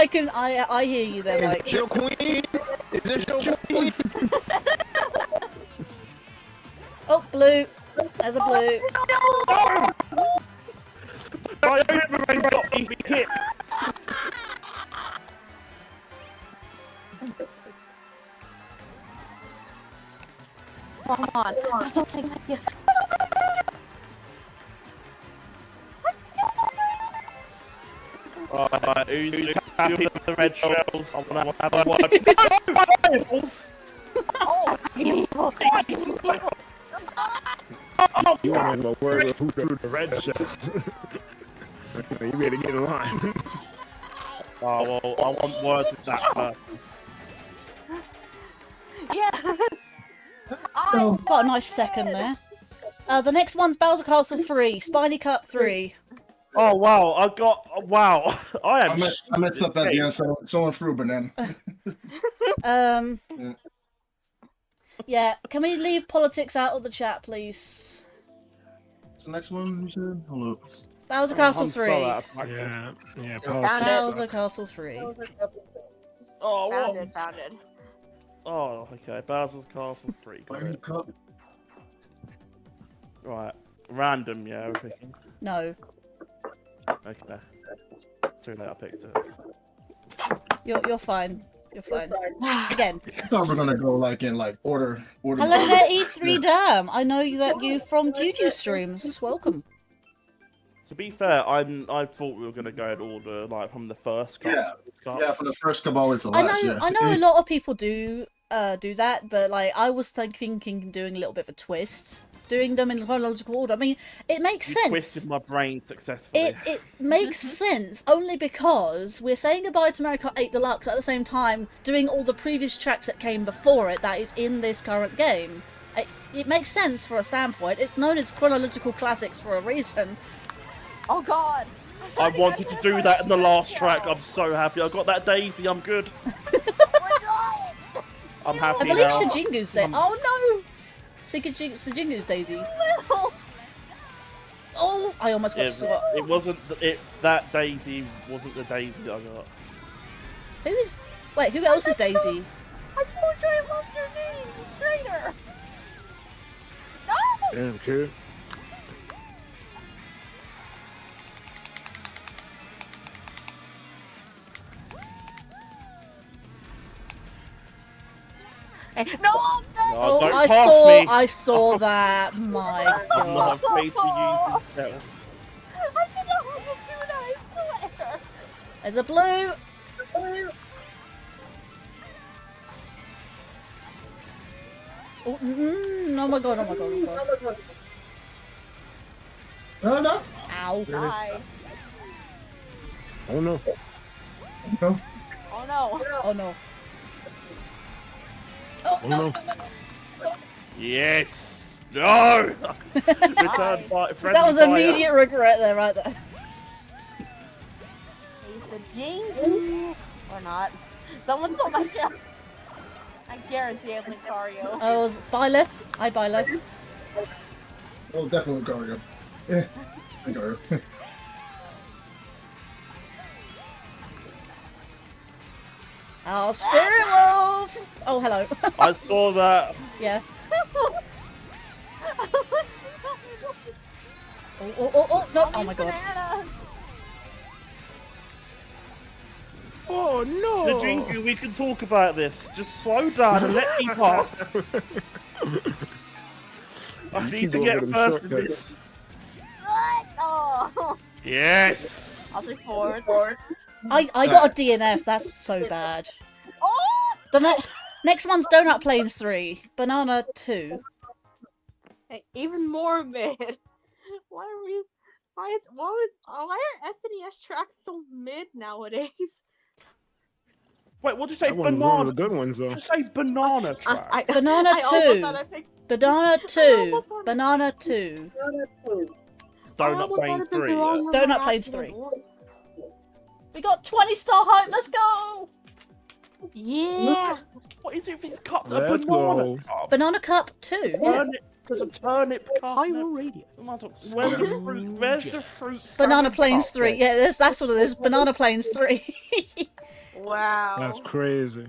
Daisy. I hear you there, Is Mike. this your queen? Is this your queen? Oh, blue. There's a blue. My overbrain got me hit. Come on. I don't think I can. Who's happy with the red shells? I want to have a word. No! Fireballs! Oh, evil. You want to have a word with who threw the red shells? You better get in line. Oh, well, I want words with that first. Yes. Got a nice second there. The next one's Bowser Castle 3, Spiny Cup 3. Oh wow! Wow! I am. I messed up at the end, so someone threw a banana. Yeah. Can we leave politics out of the chat, please? What's the next one you said? Hold up. Bowser Castle I'm so 3. out of practice. Yeah, Found politics. Bowser suck. Castle 3. Oh, what? Found it. Oh, okay. Bowser's Castle 3. Got Fire it. cup. Right. Random, yeah, we're picking. No. Okay. Too late, I picked it. You're fine. You're fine. Again. I thought we were gonna go like in order. Hello there, E3 Dam. I know that you from Juju streams. Welcome. To be fair, I thought we were gonna go in order, like from the first cup. Yeah. to this cup. Yeah, from the first cup always the last. I know a lot of people do that, but like I was thinking doing a little bit of a twist. Doing them in chronological order. I mean, it makes You sense. twisted my brain successfully. It makes sense only because we're saying goodbye to Mario Kart 8 Deluxe at the same time doing all the previous tracks that came before it that is in this current game. It makes sense for a standpoint. It's known as chronological classics for a reason. Oh god! I wanted to do that in the last track. I'm so happy. I got that daisy. I'm good. I'm happy I believe now. Sajingu's Daisy. Oh no! Sajingu's Daisy. Oh, I almost got swat. It wasn't. That daisy wasn't the daisy that I got. Wait, who else is Daisy? I told you I loved your name, you traitor! No! Damn, kid. No! No, Oh, don't I pass saw. me. I saw that. My I'm God. not afraid to use this spell. I did not want to do that, I swear! There's a blue. Oh, oh my God! Oh my God! Oh my God! No, no. Ow! Die. Oh no. No. Oh no. Oh no! Oh no. Yes. No. Return fight. That was immediate regret there, right there. He's the Jingu. Or not. Someone stole my shell. I guarantee I'm Linkario. I was Byleth. Hi, Byleth. Oh, definitely Gario. Yeah. Gario. Our Spirit Wolf. Oh, hello. I saw that. Yeah. Oh, no. Oh my God. Bananas. Oh no. Jingu, we can talk about this. Just slow down and let me pass. I You need keep to going get for them first in shortcuts. this. Oh. Yes. I'll take forward. I got a DNF. That's so bad. Oh! The next one's Donut Plains 3, Banana 2. Hey, even more mid. Why are SNES tracks so mid nowadays? Wait, what did you say? That one was one Banana. of the good ones though. Did you say banana track? Banana I almost 2. thought I picked Banana 2. Banana 2. Donut Plains 3. Yeah. Donut Plains 3. We got 20-star hype. Let's go. Yeah. What is it if it's cup? A Let's banana go. cup? Banana Cup 2. Yeah. Turnip. There's a turnip cup. Hyrule Radio. Where's the fruit? Where's the fruit? Banana salad Plains cup 3. then? Yeah, that's what it is. Banana Plains 3. Wow. That's crazy.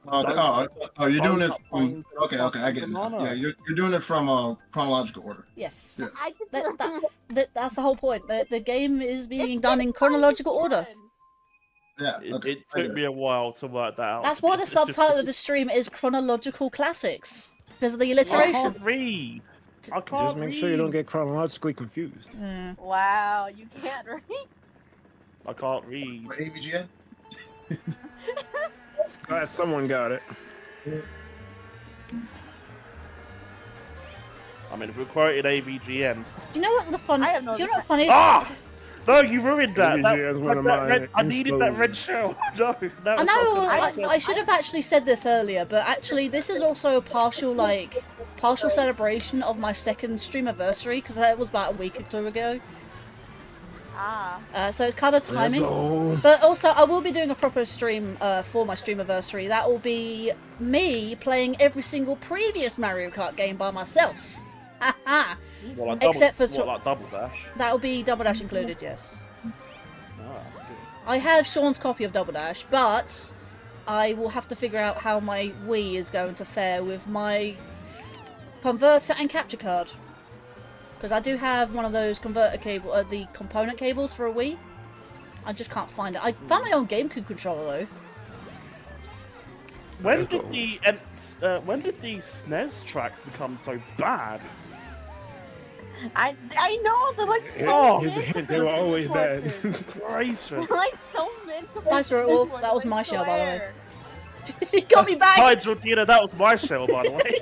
Oh, you're doing it from... Plains. Okay, I get it. Banana. Yeah, you're doing it from chronological order. Yes. Yeah. I did That's the whole point. The game is being done in chronological order. Yeah, It, okay. it took me a while to work that out. That's why the It's just- subtitle of the stream is Chronological Classics. Because of the I alliteration. can't read. I can't Just make sure you don't get chronologically confused. Mm. Wow, you can't read. I can't read. What, AVGN? Glad someone got it. I mean, if we're quoted AVGN. Do you know what's the fun? I have no Do you know what idea. fun is? Ah! No, you ruined that. AVGN is one of my I needed that red instos. shell. No, that I was know. not I, gonna I should have actually said this earlier, but actually, this is also a partial like partial celebration of my second streamiversary, because that was about a week or two ago. Ah. So it's kind of timing. go. But also, I will be doing a proper stream for my streamiversary. That will be me playing every single previous Mario Kart game by myself. Haha. Well, like Except for like Double Dash. that will be Double Dash included, yes. Ah, good. I have Sean's copy of Double Dash, but I will have to figure out how my Wii is going to fare with my converter and capture card. Because I do have one of those converter cable, the component cables for a Wii. I just can't find it. I found my own GameCube controller though. When did the SNES tracks become so bad? I know they're like so Oh. Here's a hint, they were always bad. Gracious. They're like so mid. Nice, Wolf. That was my shell, by the way. He got me back! Hi, Georgina, that was my shell, by the way.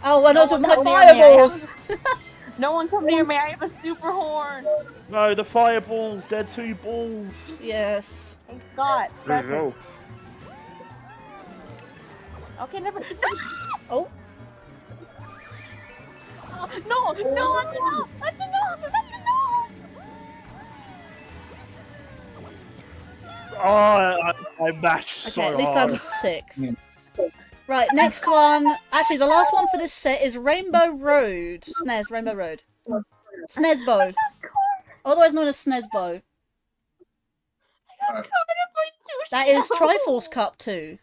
Oh, and those No were one my come near me, I fireballs! No one come near me. I have a super horn. No, the fireballs, they're 2 balls. Yes. Hey Scott. There you go. Okay, never. Oh. No, that's enough. That's enough. Oh, I mashed Okay, so at least hard. I'm 6th. Right, next one. Actually, the last one for this set is Rainbow Road. SNES, Rainbow Road. SNESbo. Otherwise known as SNESbo. That is Triforce Cup 2.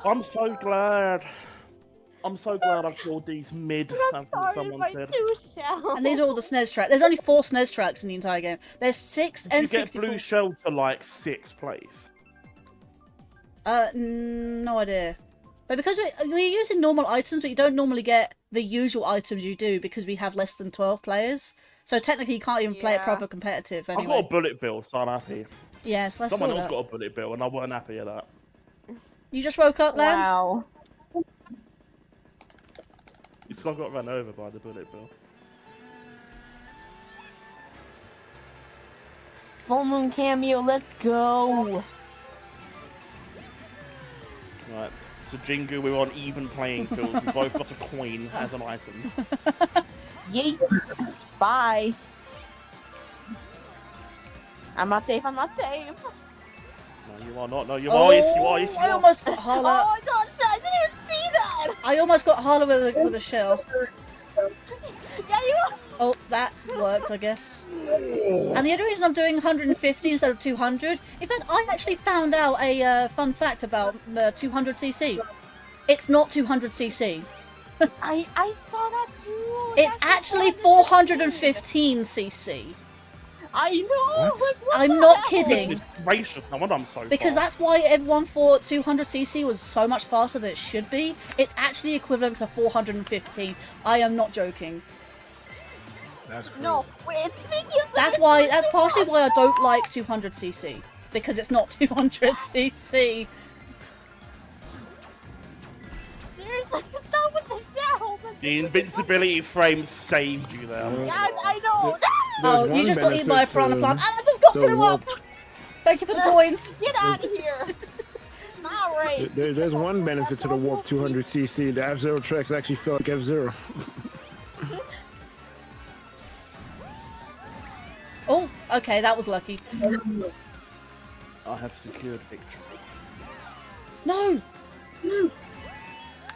I'm so glad. I called these mid. That's what someone said. And these are all the SNES tracks. There's only 4 SNES tracks in the entire game. There's 6 You and get 64. Blue Shell to like 6th place. No idea. But because we're using normal items, but you don't normally get the usual items you do because we have less than 12 players. So technically you can't even play it Yeah. proper competitive I've got a anyway. bullet bill, so I'm happy. Yes, I Someone saw else that. got a bullet bill, and I weren't happy at that. You just woke up, Lamb? Wow. You still got run over by the bullet bill. Full moon cameo. Let's go. Right. So Jingu, we're on even playing field. We both got a coin as an item. Yeet. Bye. I'm not safe. No, you are not. No, you are. Yes, you are. Yes, you I are. almost got Harla. Oh my gosh, I didn't even see that. I almost got Harla with a shell. Yeah, you are. Oh, that worked, I guess. And the other reason I'm doing 150 instead of 200, in fact, I actually found out a fun fact about 200cc. It's not 200cc. I saw that too. It's That's actually so funny. 415cc. I know. What? Like, what I'm the not hell? kidding. Goodness gracious, no wonder I'm so Because far. that's why everyone thought 200cc was so much faster than it should be. It's actually equivalent to 415. I am not joking. That's crazy. No, wait. Speaking of That's partially why I don't like 200cc. Because it's not 200cc. Seriously, stop with the shells. The invincibility frame saved you there. Yeah, I know. Oh, There's you one just got eaten by a benefit piranha to plant, and I just got the blew up! warped- Thank you for the coins! Get out of here. Not right. There's one benefit to the Warp 200cc. The F-Zero tracks actually feel like F-Zero. Oh, okay, that was lucky. I have secured victory. No!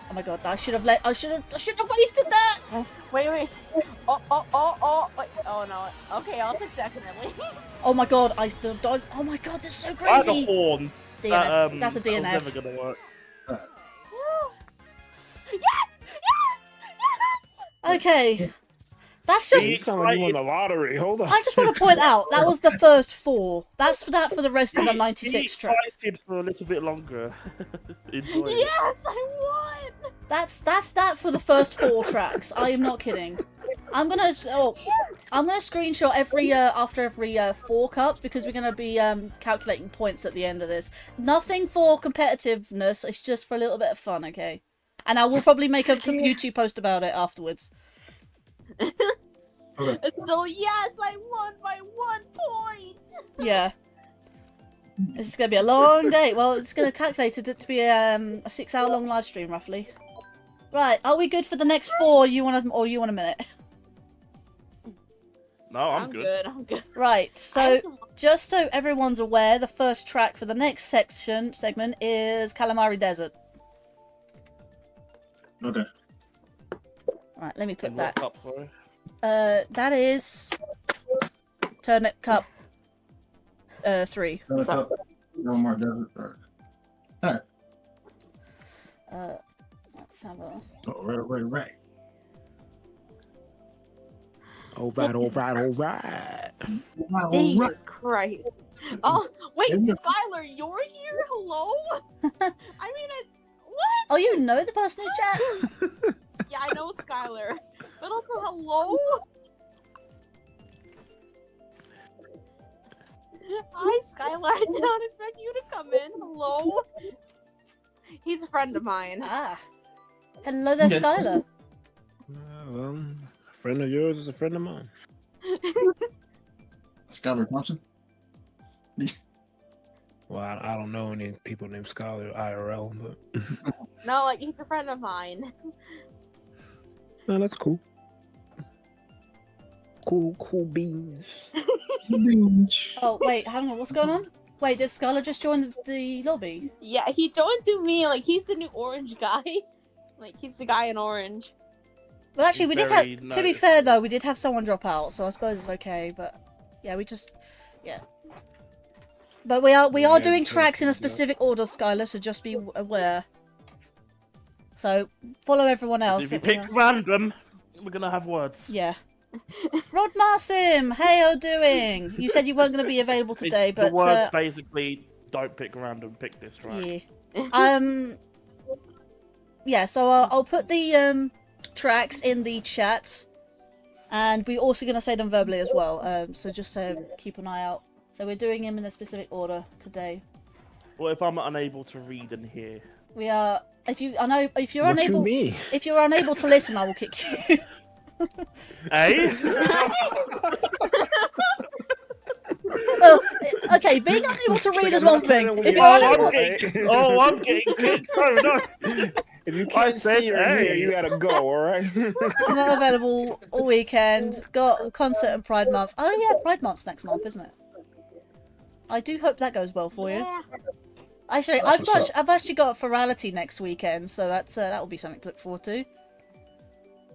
Oh my god, I should have wasted that! Wait. Oh, wait. Oh no. Okay, I'll take second then. Oh my god, I still died. Oh my god, that's so I had a crazy! horn. DNF. That's a that was DNF. never gonna work. Okay. That's just... You sound like you won the lottery. Hold on. I just want to point out, that was the first 4. That's for that for the rest of the 96 Be tracks. excited for a little bit longer. Enjoy it. Yes, I won. That's that for the first 4 tracks. I am not kidding. I'm gonna screenshot every after every 4 cups because we're gonna be calculating points at the end of this. Nothing for competitiveness. It's just for a little bit of fun, okay? And I will probably make a YouTube post about it afterwards. Okay. So yes, I won by 1 point. Yeah. This is going to be a long day. Well, it's going to calculate it to be a 6-hour long live stream, roughly. Right, are we good for the next 4? You want a minute? No, I'm good. I'm good. Right, so just so everyone's aware, the first track for the next segment is Calamari Desert. Okay. Right, let me put In that. what cup, sorry? That is Turnip Cup 3. No more desert. All right. Let's have a... Right. All right. Jesus Christ. Oh, wait, Skylar, you're here? Hello? What? Oh, you know the person in chat? Yeah, I know Skylar. But also, hello? Hi, Skylar. I did not expect you to come in. Hello? He's a friend of mine. Ah. Hello there, Skylar. Well, a friend of yours is a friend of mine. Skylar Thompson. Well, I don't know any people named Skylar IRL, but No, like, he's a friend of mine. no, that's cool. Cool beans. Oh, wait, hang on, what's going on? Wait, did Skylar just join the lobby? Yeah, he joined through me. Like, he's the new orange guy. Like, he's the guy in orange. Well, actually, we did have... Very To be fair, though, we did have someone drop out, so I suppose it's okay, but... Yeah, we just... Yeah. But we are doing tracks in a specific order, Skylar, so just be aware. So, follow everyone else. If you pick random, we're gonna have words. Yeah. Rod Marsim, hey, how doing? You said you weren't going to be available today, but the words basically don't pick random, pick this track. yeah. Yeah. So I'll put the tracks in the chat, and we're also going to say them verbally as well. So just keep an eye out. So we're doing them in a specific order today. Well, if I'm unable to read and hear, We are. If you're What unable, you mean? if you're unable to listen, I will kick you. eh? Well, okay, being unable to read is one thing. If you're unable, I'm getting kicked. No. If you I can't said see or hear, you gotta go, alright? I'm not available all weekend. Got a concert and Pride Month. Oh yeah, Pride Month's next month, isn't it? I do hope that goes well for you. Yeah. Actually, That's I've actually got Ferality next weekend, so that will be something to look forward to.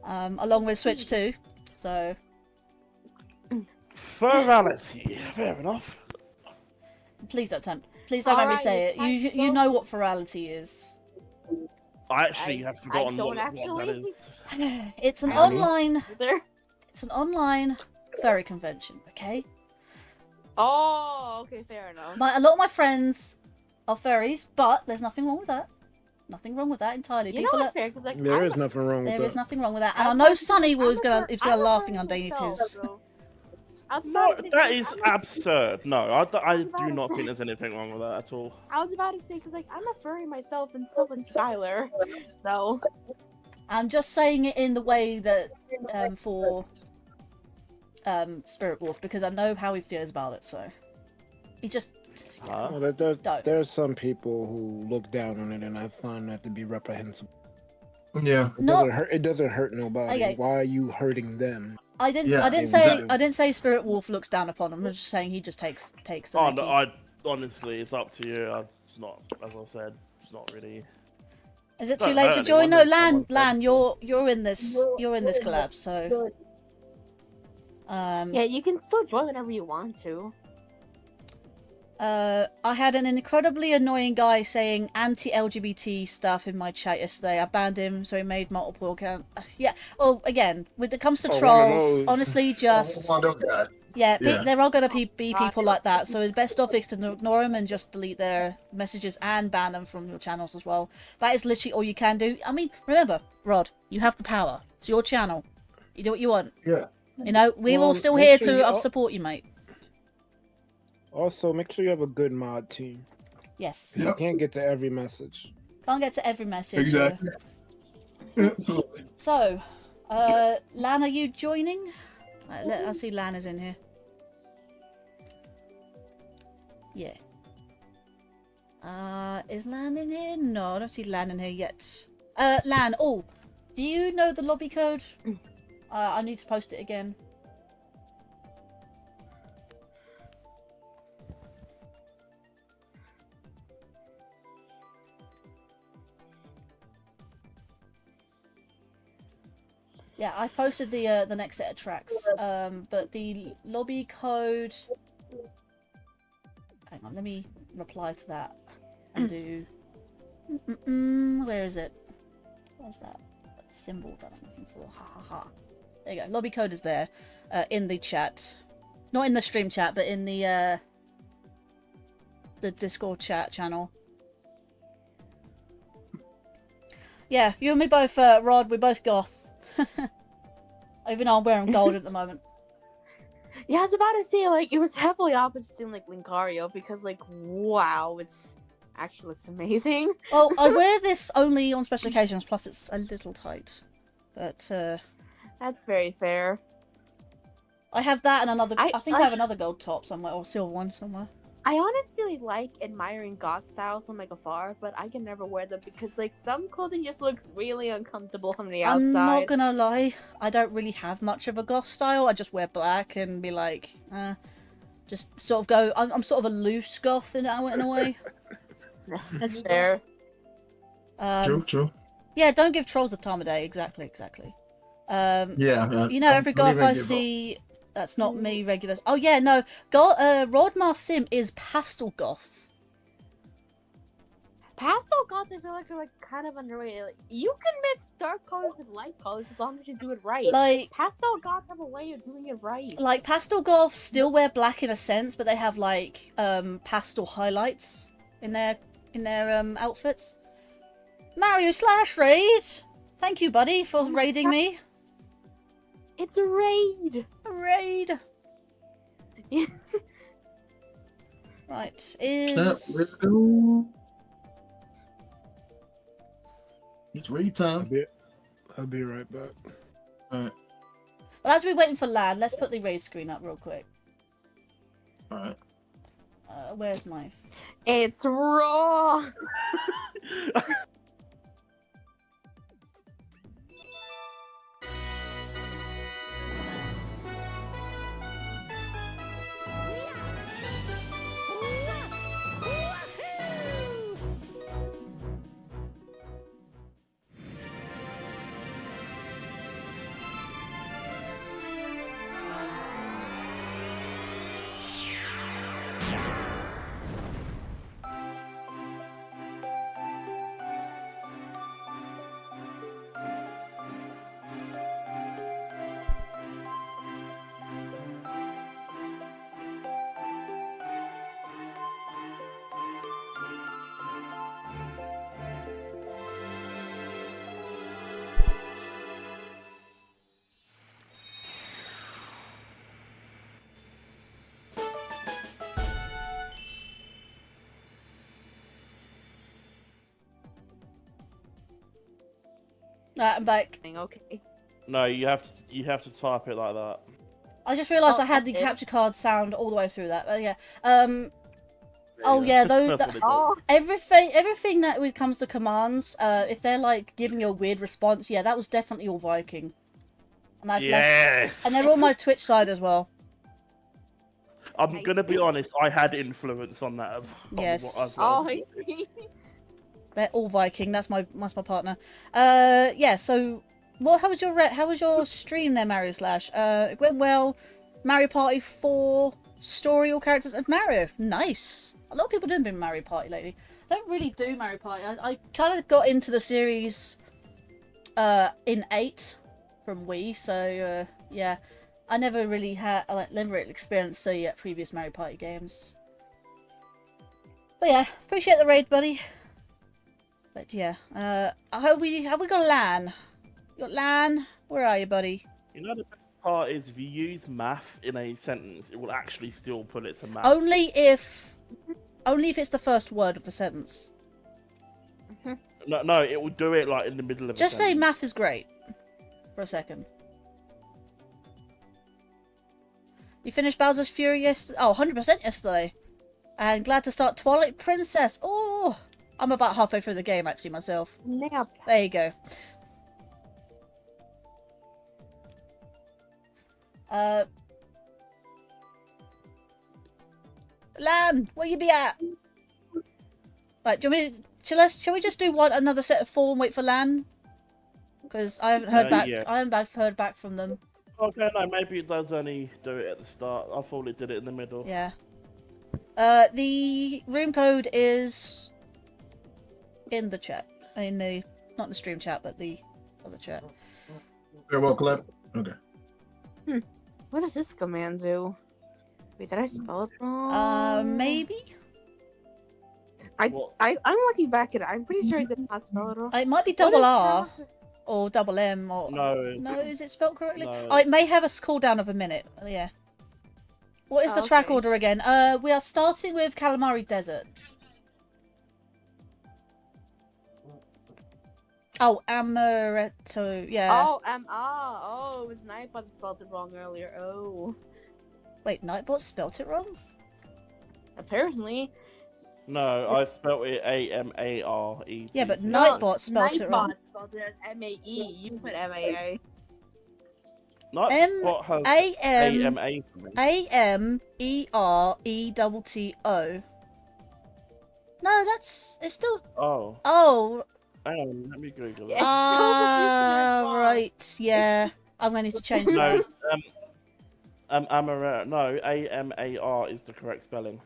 Along with Switch 2, so Ferality. Fair enough. please don't let me Alright, say it. You know what Ferality is. I actually have forgotten don't what that is. It's an I don't online There. it's an online furry convention. Okay, Oh, okay, fair enough. a lot of my friends are furries, but there's nothing wrong with that. Nothing wrong with that entirely. You know People what, are. fair, because like There I'm is nothing wrong with There that. is nothing wrong with that, and I was know about to say, Sonny was I'm a gonna fur- is I'm gonna a laughing furry underneath myself, his. so- I was No, about to say, that because is I'm a- absurd. No, I about do to not say- think there's anything wrong with that at all. I was about to say, because like I'm a furry myself, and so is Skylar. So I'm just saying it in the way that for Spirit Wolf, because I know how he feels about it. So he just Huh? Well, Don't. there's some people who look down on it, and I find that to be reprehensible. Yeah. no. It doesn't hurt nobody. Okay. Why are you hurting them? I didn't. Yeah, I didn't exactly. say Spirit Wolf looks down upon him. I'm just saying he just takes the. Oh, mickey. no, I honestly, it's up to you. It's not, as I said, it's not really. Is it Don't too late hurt to join? anyone, No, then Lan, someone Lan, said- you're in this collab. So yeah, you can still join whenever you want to. I had an incredibly annoying guy saying anti-LGBT stuff in my chat yesterday. I banned him, so he made multiple account. Yeah. Well, again, when it comes to Oh, one of trolls, those. honestly, just One of those guys. yeah, Yeah. there are gonna be people like that. So the best off is to ignore them and just delete their messages and ban them from your channels as well. That is literally all you can do. I mean, remember, Rod, you have the power. It's your channel. You do what you want. Yeah. You know, we're Well, all still make here sure to you- support you, mate. Also, make sure you have a good mod team. Yes. You Yep. can't get to every message. Can't get to every message. Exactly. Absolutely. So, Lan, are you joining? I see Lan is in here. Yeah. Is Lan in here? No, I don't see Lan in here yet. Lan, oh, do you know the lobby code? I need to post it again. Yeah, I posted the next set of tracks. But the lobby code. Hang on, let me reply to that and do. Where is it? Where's that symbol that I'm looking for? Ha ha ha. There you go. Lobby code is there, in the chat, not in the stream chat, but in the Discord chat channel. Yeah, you and me both, Rod. We're both goth. Even though I'm wearing gold at the moment. Yeah, I was about to say, like, it was heavily opposite in, like, Linkario, because, like, wow, it's actually looks amazing. Well, I wear this only on special occasions, plus it's a little tight. But, That's very fair. I have that and another... I think I have I- another gold top somewhere, or silver one somewhere. I honestly like admiring goth styles from, like, afar, but I can never wear them because, like, some clothing just looks really uncomfortable from the outside. I'm not gonna lie, I don't really have much of a goth style. I just wear black and be like, just sort of go... I'm sort of a loose goth in a way. That's fair. True. Yeah, don't give trolls the time of day. Exactly. Yeah. You know, every don't goth even I give up. see... That's not me, regular... Oh, yeah, no. Rodmar Sim is pastel goth. Pastel goths, I feel like, are, like, kind of underrated. Like, you can mix dark colors with light colors as long as you do it right. Like, Pastel goths have a way of doing it right. like pastel goths still wear black in a sense, but they have, like, pastel highlights in their outfits. Mario / raid! Thank you, buddy, for raiding me. It's a raid! A raid! Right, Let's go. It's raid time. I'll be right back. Alright. Well, as we're waiting for Lad, let's put the raid screen up real quick. Alright. Where's my... It's raw! Right, I'm back. Okay. No, you have to type it like that. I just realised Oh, I had the that's it. capture card sound all the way through that. But yeah. Oh yeah, though. That's what it Oh, Everything that when it comes to commands, if they're like giving you a weird response, yeah, that was definitely all Viking. And I've left, Yes. and they're on my Twitch side as well. I'm gonna be honest. I had influence on that as well. Yes. as well. oh, I see. They're all Viking. That's my partner. Yeah. So, how was your stream there, Mario Slash? It went well. Mario Party 4 story, all characters, and Mario. Nice. A lot of people doing Mario Party lately. I don't really do Mario Party. I kind of got into the series in 8 from Wii. So yeah, I never really experienced the previous Mario Party games. But yeah, appreciate the raid, buddy. But yeah, have we got Lan? You got Lan? Where are you, buddy? You know the best part is if you use math in a sentence, it will actually still put it to math. Only if it's the first word of the sentence. No, it will do it like in the middle of. Just a say sentence. math is great. For a second. You finished Bowser's Fury yesterday? Oh, 100% yesterday. And glad to start Twilight Princess. Oh, I'm about halfway through the game actually myself. Nap. There you go. Lan, where you be at? Right, do you want me to, shall we just do another set of 4 and wait for Lan? Because I haven't heard back. Yeah. I haven't heard back from them. Okay, no, maybe it does only do it at the start. I thought it did it in the middle. Yeah. The room code is in the chat. In the not the stream chat, but the other chat. Very well, Collab. Okay. What does this command do? Wait, did I spell it wrong? Maybe. I'm looking back at it. I'm pretty sure I did not spell it wrong. It might be What double is R that? or double M or No. no. Is it spelled correctly? No. Oh, it may have a cooldown of a minute. Yeah. What is the Oh, track okay. order again? We are starting with Calamari Desert. Oh, Amaretto. Yeah. Oh, oh, it was Nightbot that spelled it wrong earlier. Oh. Wait, Nightbot spelt it wrong? Apparently. No, I spelled it A-M-A-R-E. Yeah, but No, Nightbot spelt it wrong. Nightbot spelled it as M-A-E. You put M-A-A. Nightbot has A-M A-M-A for me. A-M-E-R-E-T-T-O. No, it's still. Oh, Oh, hang on, let me Google Yeah. it. right. Yeah, I'm gonna need to change No, that. Amaretto. No, A-M-A-R is the correct spelling.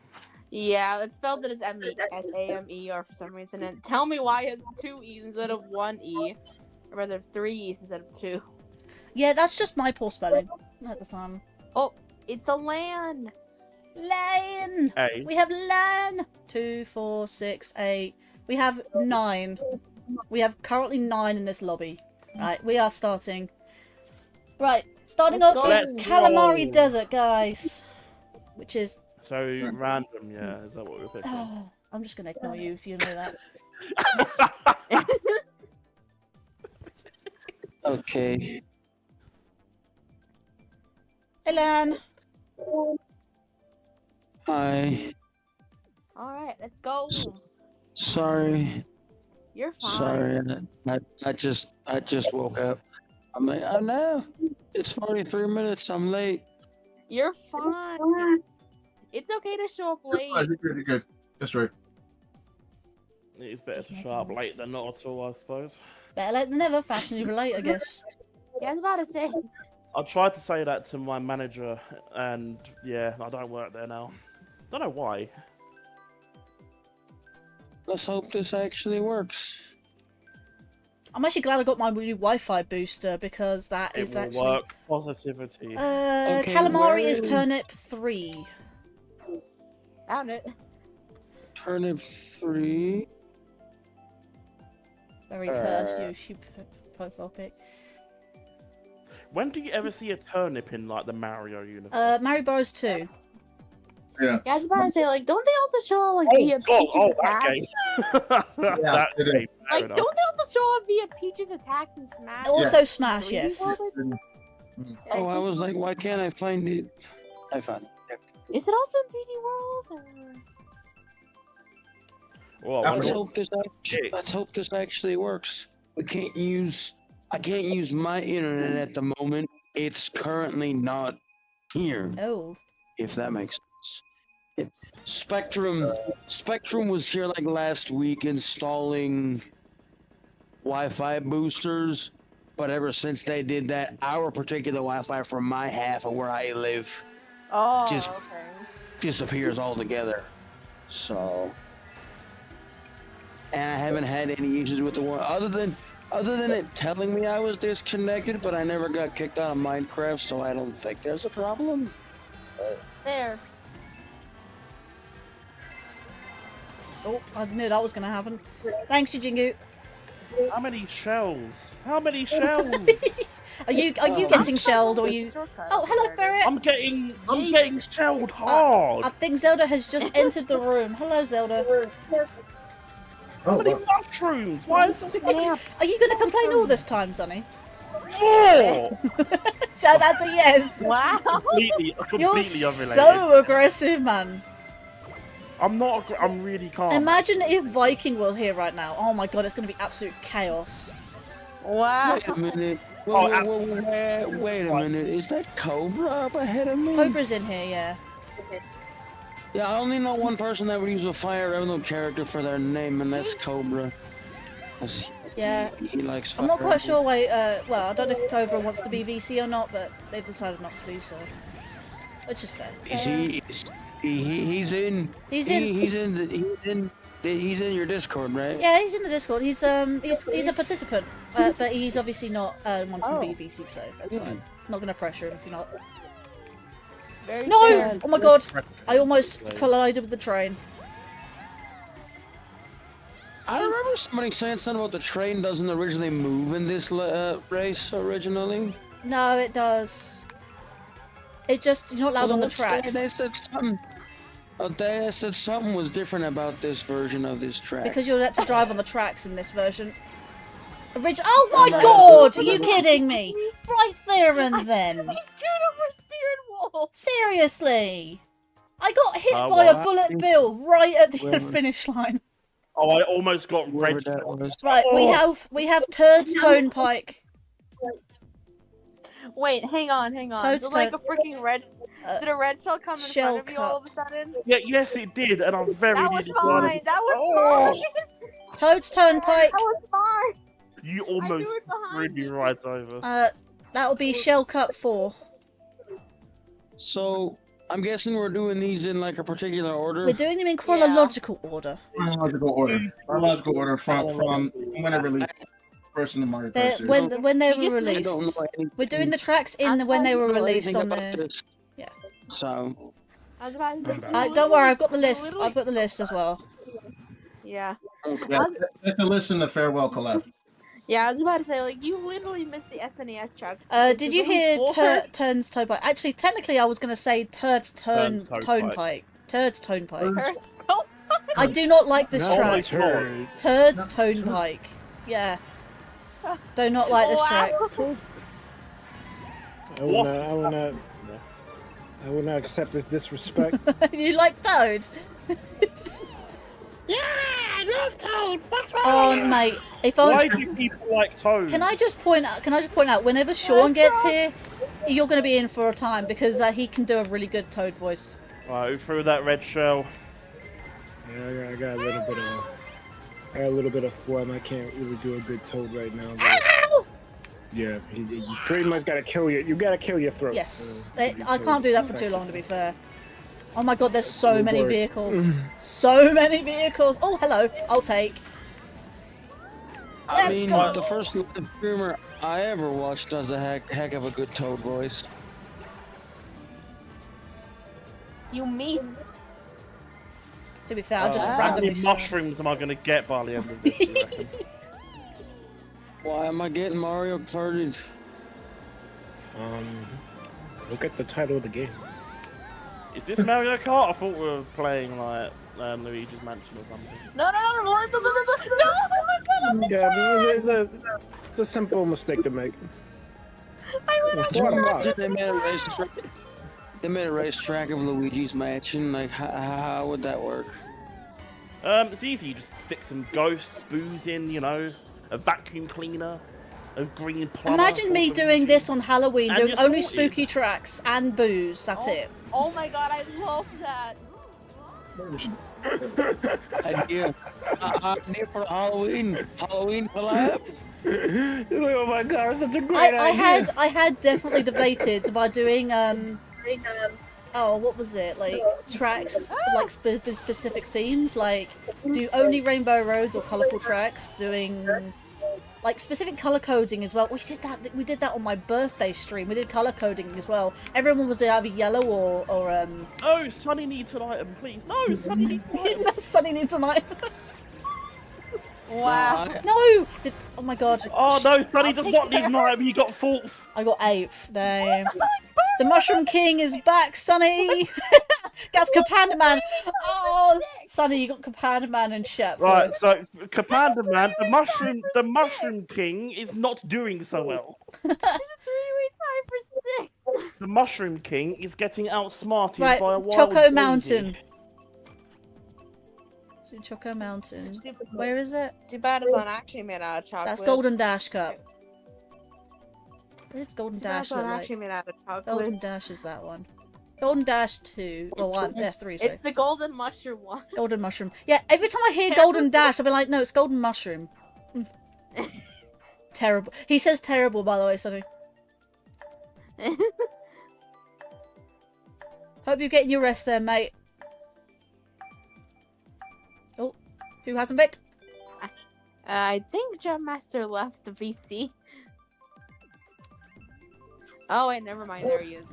Yeah, it spells it as S-A-M-E-R for some reason. And tell me why it has 2 E's instead of 1 E. Or rather, 3 E's instead of 2. Yeah, that's just my poor spelling at the time. Oh, it's a LAN! Lan! A. We have Lan! 2, 4, 6, 8. We have 9. We have currently 9 in this lobby. Right, we are starting. Right, starting Let's off go. with Let's Calamari go. Desert, guys. Which is. So random, yeah. Is that what we're picking? Oh, I'm just gonna ignore you if you know that. Okay. Hey, Lan. Hi. Alright, let's go. Sorry. You're fine. Sorry. I just woke up. I'm like, oh no. It's 43 minutes. I'm late. You're fine. It's okay to show up late. You're good. That's right. It's better to show up late than not at all, I suppose. Better late than never. Fashionably late, I guess. Yeah, I was about to say. I tried to say that to my manager, and yeah, I don't work there now. Don't know why. Let's hope this actually works. I'm actually glad I got my new Wi-Fi booster because that It is will actually. work. Positivity. Okay, Calamari is where- turnip 3. Found it. Turnip 3. Very cursed YouTube profile pic. When do you ever see a turnip in like the Mario universe? Mario Bros 2. Yeah. Yeah, I was about to say, like, don't they also show like via Peach's attacks? That it is. game. Fair Like, enough. don't they also show up via Peach's attacks and Smash? Also Smash, 3D yes. World? Oh, I was like, why can't I find it? I found it. Is it also in 3D World? Or... Well, I Let's wonder- hope this actually works. I can't use my internet at the moment. It's currently not here. Oh. If that makes sense. Spectrum was here like last week installing Wi-Fi boosters, but ever since they did that, our particular Wi-Fi from my half of where I live Oh, Just- okay. disappears altogether. So, and I haven't had any issues with the one other than it telling me I was disconnected, but I never got kicked out of Minecraft, so I don't think there's a problem. There. Oh, I knew that was going to happen. Thanks, Jingu. How many shells? How many shells? Are you getting shelled or you? Oh, hello, Ferret. I'm getting shelled hard. I think Zelda has just entered the room. Hello, Zelda. How many mushrooms? Why is this Are you going to complain all this time, Sonny? more? So that's a yes. Wow. Completely You're unrelated. so aggressive, man. I'm not. I'm really calm. Imagine if Viking was here right now. Oh my god, it's going to be absolute chaos. Wow. Wait a minute. Oh, Wait a minute. Is that Cobra up ahead of me? Cobra's in here, yeah. Yeah, I only know one person that would use a Fire Emblem character for their name, and that's Cobra. 'Cause Yeah. he likes Fire I'm not quite Emblem. sure why, well, I don't know if Cobra wants to be VC or not, but they've decided not to be, so. Which is fair. He's in. He's in. He's in your Discord, right? Yeah, he's in the Discord. He's a participant, but he's obviously not wanting to be VC, so that's fine. Not gonna pressure him if you're not. Very No! sad. Oh my god! I almost collided with the train. I remember somebody saying something about the train doesn't originally move in this race originally. No, it does. It's just you're not allowed on the tracks They said something. They said something was different about this version of this track. because you're let to drive on the tracks in this version. Oh my god! Are you kidding me? Right there and then. He screwed over Spirit Wolf. Seriously, I got hit by what? a bullet bill right at the Whoever- finish line. Oh, I almost got Whoever red. that was. Right, we have Turd's Turnpike. Wait, hang on. Toad's Did like a turn. freaking red... Did a red shell come in Shell front of you all of a sudden? Yeah, yes, it did, and I'm very. That was nearly blinded. mine! That was mine! Toad's Turnpike. That was mine! You I almost knew it behind screwed me you. right over. That'll be Shell Cut 4. So I'm guessing we're doing these in like a particular order. We're doing them in chronological order. Chronological order. Chronological order from when it released. First in the Mario They're, Kart series. when they were You just- I released. don't know anything. We're doing the tracks in the when they were I don't know released anything on about the. this. Yeah. So I was about to say... Don't worry, I've got the list. I've got the list as well. Yeah. Yeah, that's a listen to Farewell Collab. Yeah, I was about to say, like, you literally missed the SNES tracks. Did you hear Turn's Turnpike? Actually, technically, I was going to say Turd's Turn's Turnpike. Turd's Turnpike. Oh, I do not like this No, track. it's her. Turd's Turnpike. Yeah. Do not like this track. I will not accept this disrespect. You like Toad? Yeah, I love Toad. That's right. Oh, mate. If Why I do people like Toad? can I just point out? Whenever Sean gets here, you're going to be in for a time because he can do a really good Toad voice. Right, who threw that red shell? Yeah, I got a little bit of form. I can't really do a good Toad right now. But yeah, you pretty much gotta kill you gotta kill your throat. Yes, to be I Toad can't do that for too effective. long. To be fair. Oh my god, there's so Oh, many boy. vehicles. So many vehicles. Oh, hello. I'll take. I Let's mean, go. the first streamer I ever watched does a heck of a good Toad voice. you missed. To be fair, I just How randomly. many mushrooms am I going to get by the end of this, you reckon? Why am I getting Mario Karted? Look at the title of the game. Is this Mario Kart? I thought we were playing like Luigi's Mansion or something. No, oh my god, Yeah, it's a simple mistake to make. I went Before I'm Imagine not. they made a racetrack. They made a racetrack of Luigi's Mansion. Like, how would that work? It's easy. You just stick some ghosts, booze in, you know, a vacuum cleaner, a green plumber. Imagine me or some doing shit. this on Halloween, And doing you're only sorted. spooky tracks and booze. That's it. Oh my god, I love that. Idea. Idea for Halloween collab. Oh my god, such a great idea. I had definitely debated about doing oh, what was it, like tracks like specific themes, like do only rainbow roads or colorful tracks, doing like specific color coding as well. We did that on my birthday stream. We did color coding as well. Everyone was either yellow or Oh, Sunny needs an item, please. No, Sunny needs an item. Sunny needs a night. Wow. No! Oh my god. Oh no, Sunny does not need an item. He got fourth. I got 8th. Damn. The Mushroom King is back, Sonny! That's Capanda Man! Oh! Sonny, you got Capanda Man and Shep. Right, so Capanda Man, the Mushroom King is not doing so well. There's a 3-way tie for 6. The Mushroom King is getting outsmarted Right, by a wild Choco daisy. Mountain. Choco Mountain. Too, Where is it? too bad it's not actually made out of chocolate. That's Golden Dash Cup. What does Golden Too bad Dash it's look not like? actually made out of chocolate. Golden Dash is that one. Golden Dash 2. Or 1. Yeah, 3. Sorry. It's the golden mushroom one. Golden Mushroom. Yeah, every time I hear Golden Dash, I'll be like, no, it's Golden Mushroom. Terrible. He says terrible, by the way, Sonny. Hope you're getting your rest there, mate. Oh, who hasn't picked? I think Jump Master left the VC. Oh wait, never mind. There he is.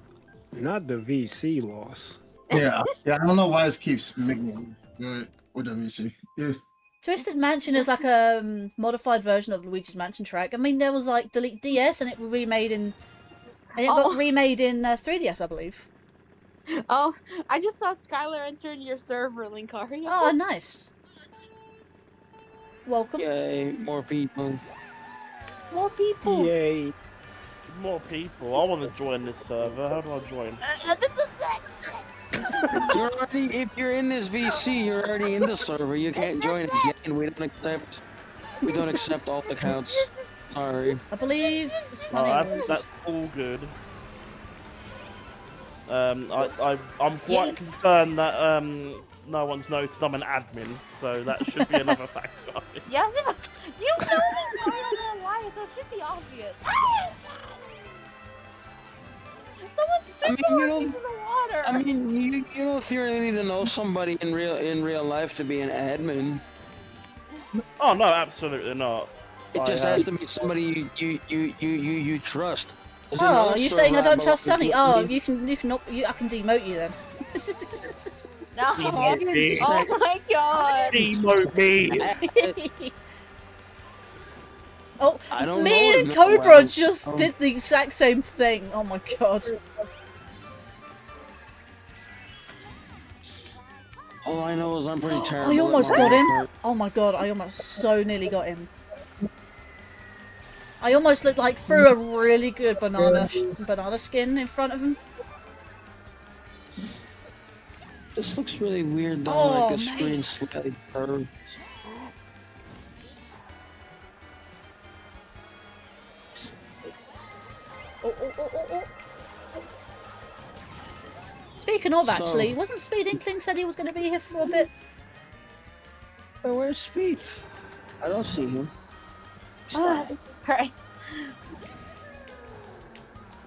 Not the VC loss. Yeah, I don't know why it keeps making with the VC. Yeah. Twisted Mansion is like a modified version of Luigi's Mansion track. I mean, there was like Delete DS, and it was remade in, and it got remade in 3DS, I believe. Oh, I just saw Skylar entering your server, Linkario. Oh, nice. Welcome. Yay, more people. More people. Yay. More people. I want to join this server. How do I join? You're already, if you're in this VC, you're already in the server. You can't join again. We don't accept all accounts. Sorry. I believe No, Sonny was... that's all good. I'm quite concerned that no one's noticed I'm an admin, so that should be another factor. Yes, you know me in real life, so it should be obvious. Someone's super into the water. I mean, you don't really need to know somebody in real life to be an admin. Oh no, absolutely not. It just has to be somebody you trust. There's Oh, another you're saying I server don't I trust belong Sonny? to. Oh, you can not. I can demote you then. No. Demote Oh my god. me. Oh, I don't me know and if Cobra no just did the exact same thing. Oh my god. All I know is I'm pretty terrible. I almost at got Mario him. Kart. Oh my god, I almost so nearly got him. I almost looked like threw a really good banana skin in front of him. This looks really weird though, Oh, like the man. screen slightly curved. Oh. Speaking of, actually, So- wasn't Speed Inkling said he was going to be here for a bit? But where's Speed? I don't see him. Oh, this is great.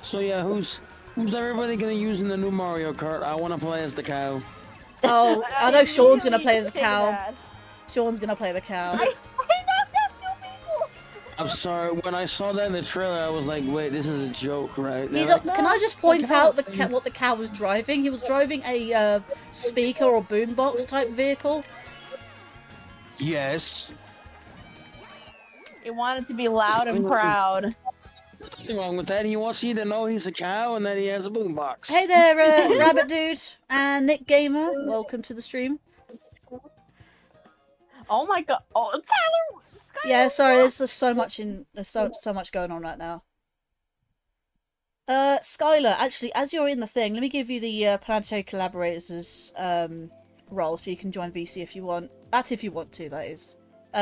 So yeah, who's everybody gonna use in the new Mario Kart? I want to play as the cow. Oh, I know Sean's going to play as a Take cow. that. Sean's going to play the cow. I knocked out 2 people. I'm sorry, when I saw that in the trailer, I was like, wait, this is a joke, right? He's They're a, like, can "No, I just it's point the out cow." what the cow was driving? He was driving a speaker or boombox type vehicle. Yes. It wanted to be loud and proud. There's nothing wrong with that. He wants you to know he's a cow and that he has a boombox. Hey there, Rabbit Dude and Nick Gamer. Welcome to the stream. Oh my god. Oh, Tyler. Skylar, Yeah, sorry, there's just so much there's so much going on right now. Skylar, actually, as you're in the thing, let me give you the Planetary Collaborators role so you can join VC if you want. That's if you want to, that is.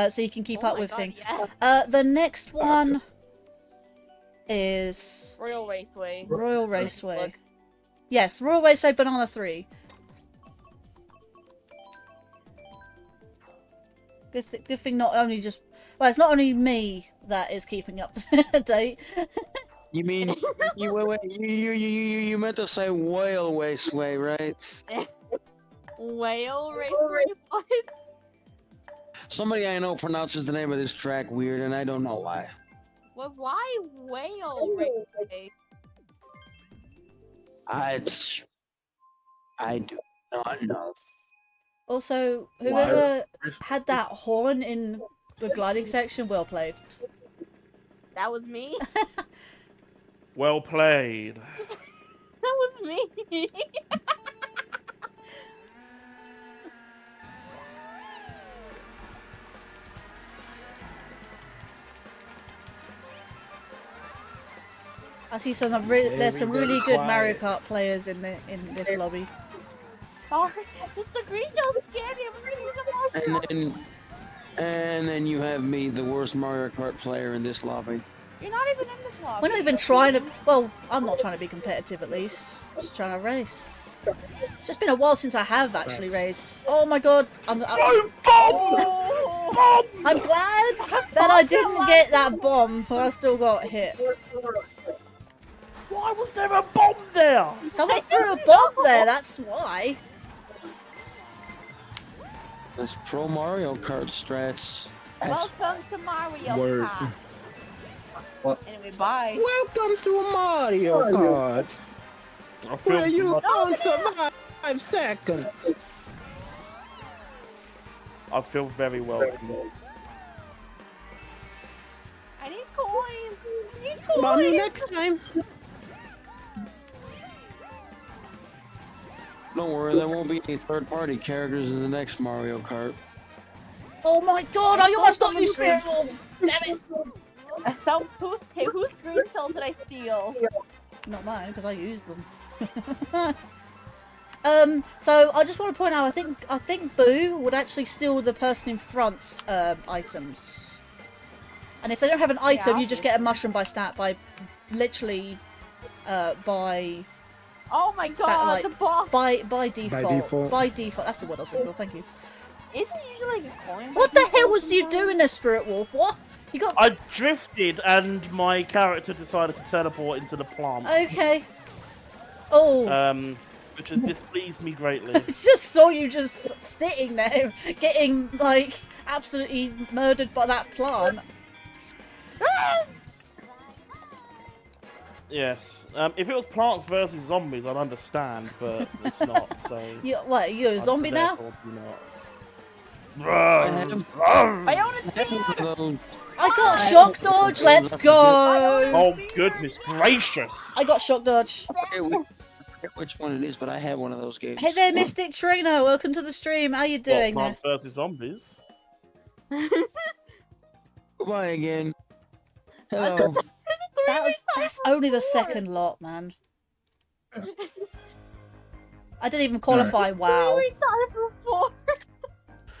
So you can keep Oh up my with god, things. yes. The next one is Royal Raceway. Royal Raceway. Looked. Yes, Royal Raceway Banana 3. Good thing not only just... Well, it's not only me that is keeping up to date. You mean you meant to say whale raceway, right? Whale Raceway. What? Somebody I know pronounces the name of this track weird, and I don't know why. Well, why Whale Raceway? I do not know. Also, whoever had that horn in the gliding section, well played. That was me. Well played. That was me. I see there's some really good Very Mario quiet. Kart players in this lobby. Sorry, just the green shell scared me. I was gonna use a mushroom. And then you have me, the worst Mario Kart player in this lobby. You're not even in this lobby. We're not even trying to. Well, I'm not trying to be competitive at least. Just trying to race. It's just been a while since I have actually raced. Oh my god, I'm glad that I didn't get that bomb, but I still got hit. Why was there a bomb there? Someone threw a bomb there, that's why. That's pro Mario Kart strats. Welcome to Mario Word. Kart. What? Anyway, bye. Welcome to Mario Kart, I feel where you much- don't survive 5 seconds. I feel very welcome. I need coins. I need coins. Mommy, next time. Don't worry, there won't be any third-party characters in the next Mario Kart. Oh my god, I almost got you, Spirit Wolf! Damn it! So, whose green shell did I steal? Not mine, because I used them. So I just want to point out, I think Boo would actually steal the person in front's items. And if they don't have an item, you just get a mushroom by literally by Oh my god, Stat, like, the boss! by default. default. By default. That's the word I was looking for. Thank you. Isn't it usually like a coin? What the hell was you doing there, Spirit Wolf? What? You got I drifted and my character decided to teleport into the plant. okay. Oh. Which has displeased me greatly. I just saw you just sitting there, getting like absolutely murdered by that plant. Yes. If it was Plants versus Zombies, I'd understand, but it's not, so... What, you a zombie now? therefore do not. I got shock dodge, let's go! Oh, goodness gracious! I got shock dodge. I forget which one it is, but I have one of those games. Hey there, Mystic Trainer, welcome to the stream, how you doing there? Plants versus Zombies? Goodbye again. Hello. That's only the second lot, man. I didn't even qualify, wow. We started for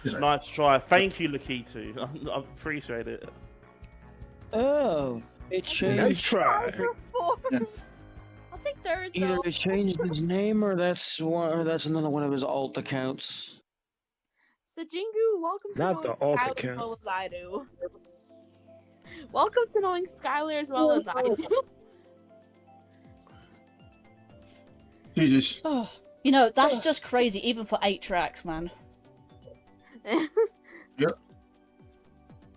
4. Nice try. Thank you, Lakitu. I appreciate it. Oh, it changed. Nice try. For 4. I'll take third Either though. it changed his name, or that's another one of his alt accounts. So Jingu, welcome to Not the knowing alt Skylar account. as well as I do. Welcome to knowing Skylar as well as I do. Jesus. Oh, you know, that's just crazy, even for 8 tracks, man.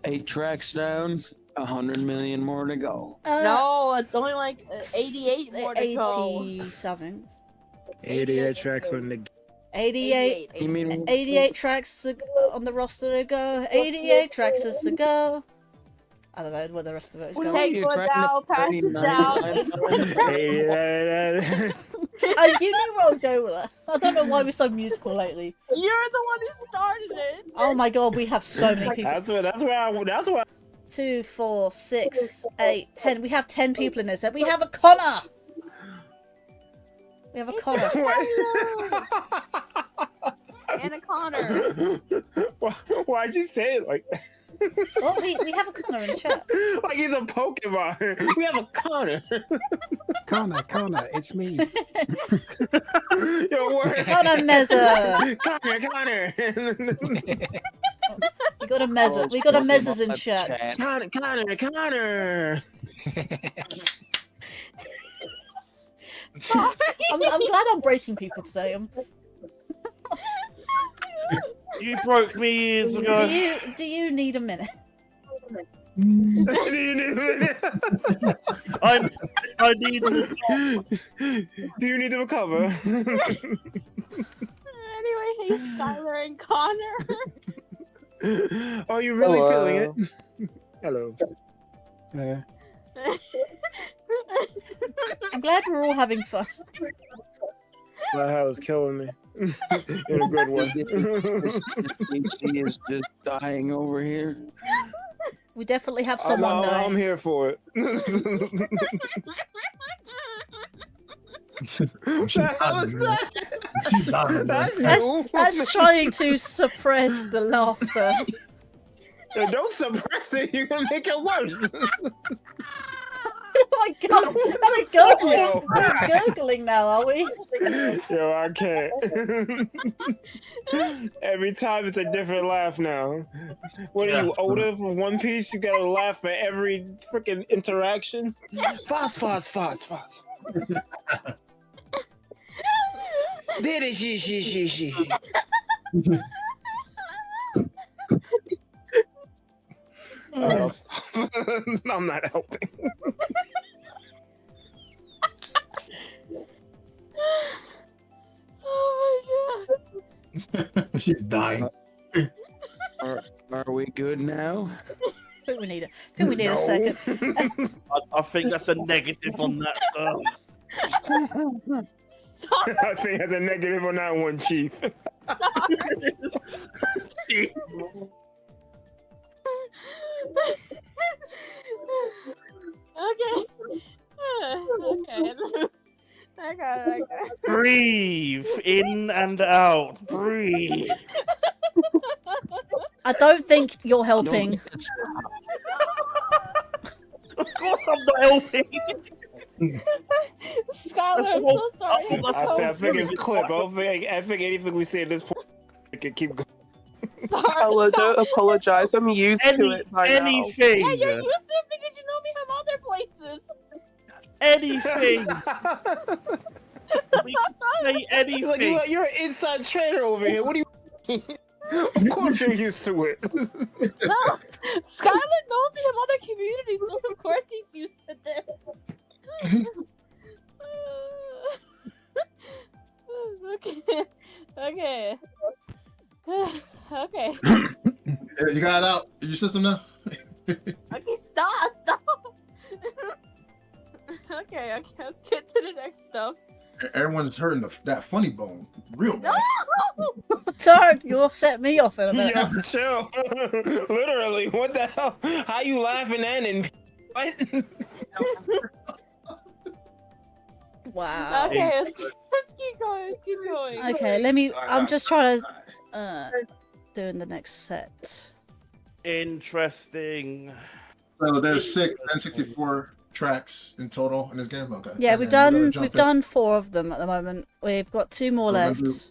8 tracks down, 100 million more to go. No, it's only like 88 more to go. 87. 88 tracks on the 88. You mean 88 tracks on the roster to go. 88 tracks is to go. I don't know where the rest of it is going. Take you're one trying to down, pass it 39? down. You knew where I was going with that. I don't know why we're so musical lately. You're the one who started it. Oh my god, we have so many people. That's why 2, 4, 6, 8, 10. We have 10 people in this set. We have a Connor! We have a Connor. And a Connor. Why'd you say it like that? Oh, we have a Connor in chat. Like he's a Pokemon. We have a Connor. Connor, it's me. Yo, word. Connor Mezza! Connor. We got a Mezza. We got a Mezzas in chat. Connor. Sorry. I'm glad I'm breaking people today. You broke me years ago. Do you need a minute? I need to Do you need to recover? Anyway, hey Skylar and Connor. Are you really Hello. feeling it? Hello. I'm glad we're all having fun. That house killing me. In a good way. PC is just dying over here. We definitely have someone I'm dying. here for it. What the hell is that? That's trying to suppress the laughter. Don't suppress it. You're gonna make it worse. Oh my god, we're gurgling. We're gurgling now, are we? Yo, I can't. Every time it's a different laugh now. What are you, older for One Piece? You gotta laugh for every freaking interaction? Fast. Did it, she. I'm not helping. Oh my god. She's dying. Are we good now? I think we need a second. I think that's a negative on that stuff. I think that's a negative on that one, Chief. Okay. Okay. I got it. Breathe in and out. Breathe. I don't think you're helping. Of course, I'm not helping. Skylar, I'm so sorry. I think it's clip. I think anything we say at this point, I can keep going. Hello, don't apologize. I'm used to it by now. Anything. Yeah, you're used to it because you know me from other places. Anything. We can say anything. Like you're an inside trader over here. What do you? Of course you're used to it. No, Skylar knows me from other communities, so of course he's used to this. Okay. Okay. You got it out in your system now? Okay, stop. Okay, let's get to the next stuff. Everyone's hurting that funny bone real bad. Don't, you set me off in a minute. Yo, chill. Literally, what the hell? How you laughing and what? Wow. Okay, let's keep going. Okay, I'm just trying to doing the next set. Interesting. So there's 6 N64 tracks in total in this game. Okay. Yeah, And we've then done 4 of them at the moment. We've got 2 more left.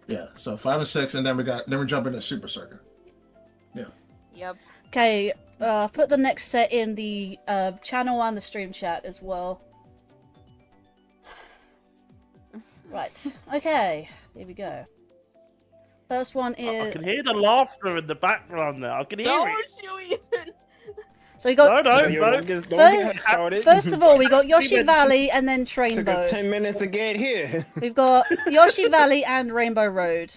Yeah, so 5 and 6, and then we're jumping to Super Circuit. Yeah. Yep. Okay, I've put the next set in the channel and the stream chat as well. Right. Okay. Here we go. First one I is. can hear the laughter in the background there. I can hear Don't it. you even. So we got. No. Don't get started. First of all, we got Yoshi Valley and then Took Trainbow. us 10 minutes to get here. We've got Yoshi Valley and Rainbow Road.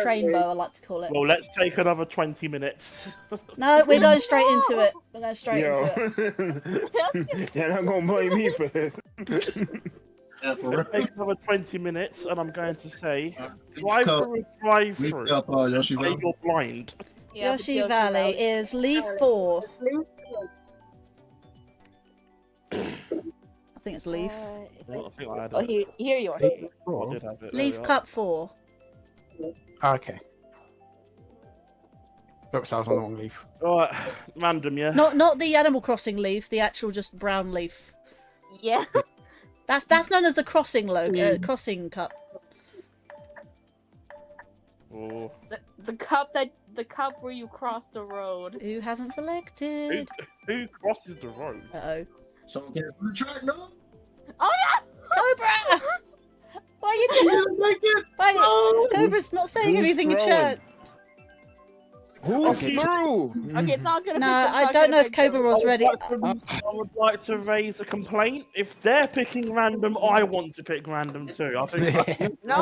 Trainbow, I like to call it. Well, let's take another 20 minutes. No, we're going straight into it. We're going straight Yo. into it. You're not gonna blame me for this. Yeah, for Let's real. take another 20 minutes, and I'm going to say, Leaf cup. drive Leaf through. cup, Yoshi Say Valley. you're blind. Yep, Yoshi Valley is Leaf 4. I think it's Leaf. Well, I think I had Oh, it. here you are. I did have it. There Leaf we are. Cup 4. Okay. Oops, I was on the wrong leaf. Alright, random, yeah? Not the Animal Crossing leaf, the actual just brown leaf. Yeah. That's known as the crossing crossing cup. Oh. The cup where you cross the road. Who hasn't selected? Who crosses the road? Uh-oh. Someone get on the track, no? Oh Cobra! Why are you doing? Why? Cobra's not saying Who's anything in throwing? chat. Who's through? no! Okay, it's not gonna. No, pick- it's I not don't know gonna if pick Cobra them. was ready. I would like to raise a complaint. If they're picking random, I want to pick random too. I think No.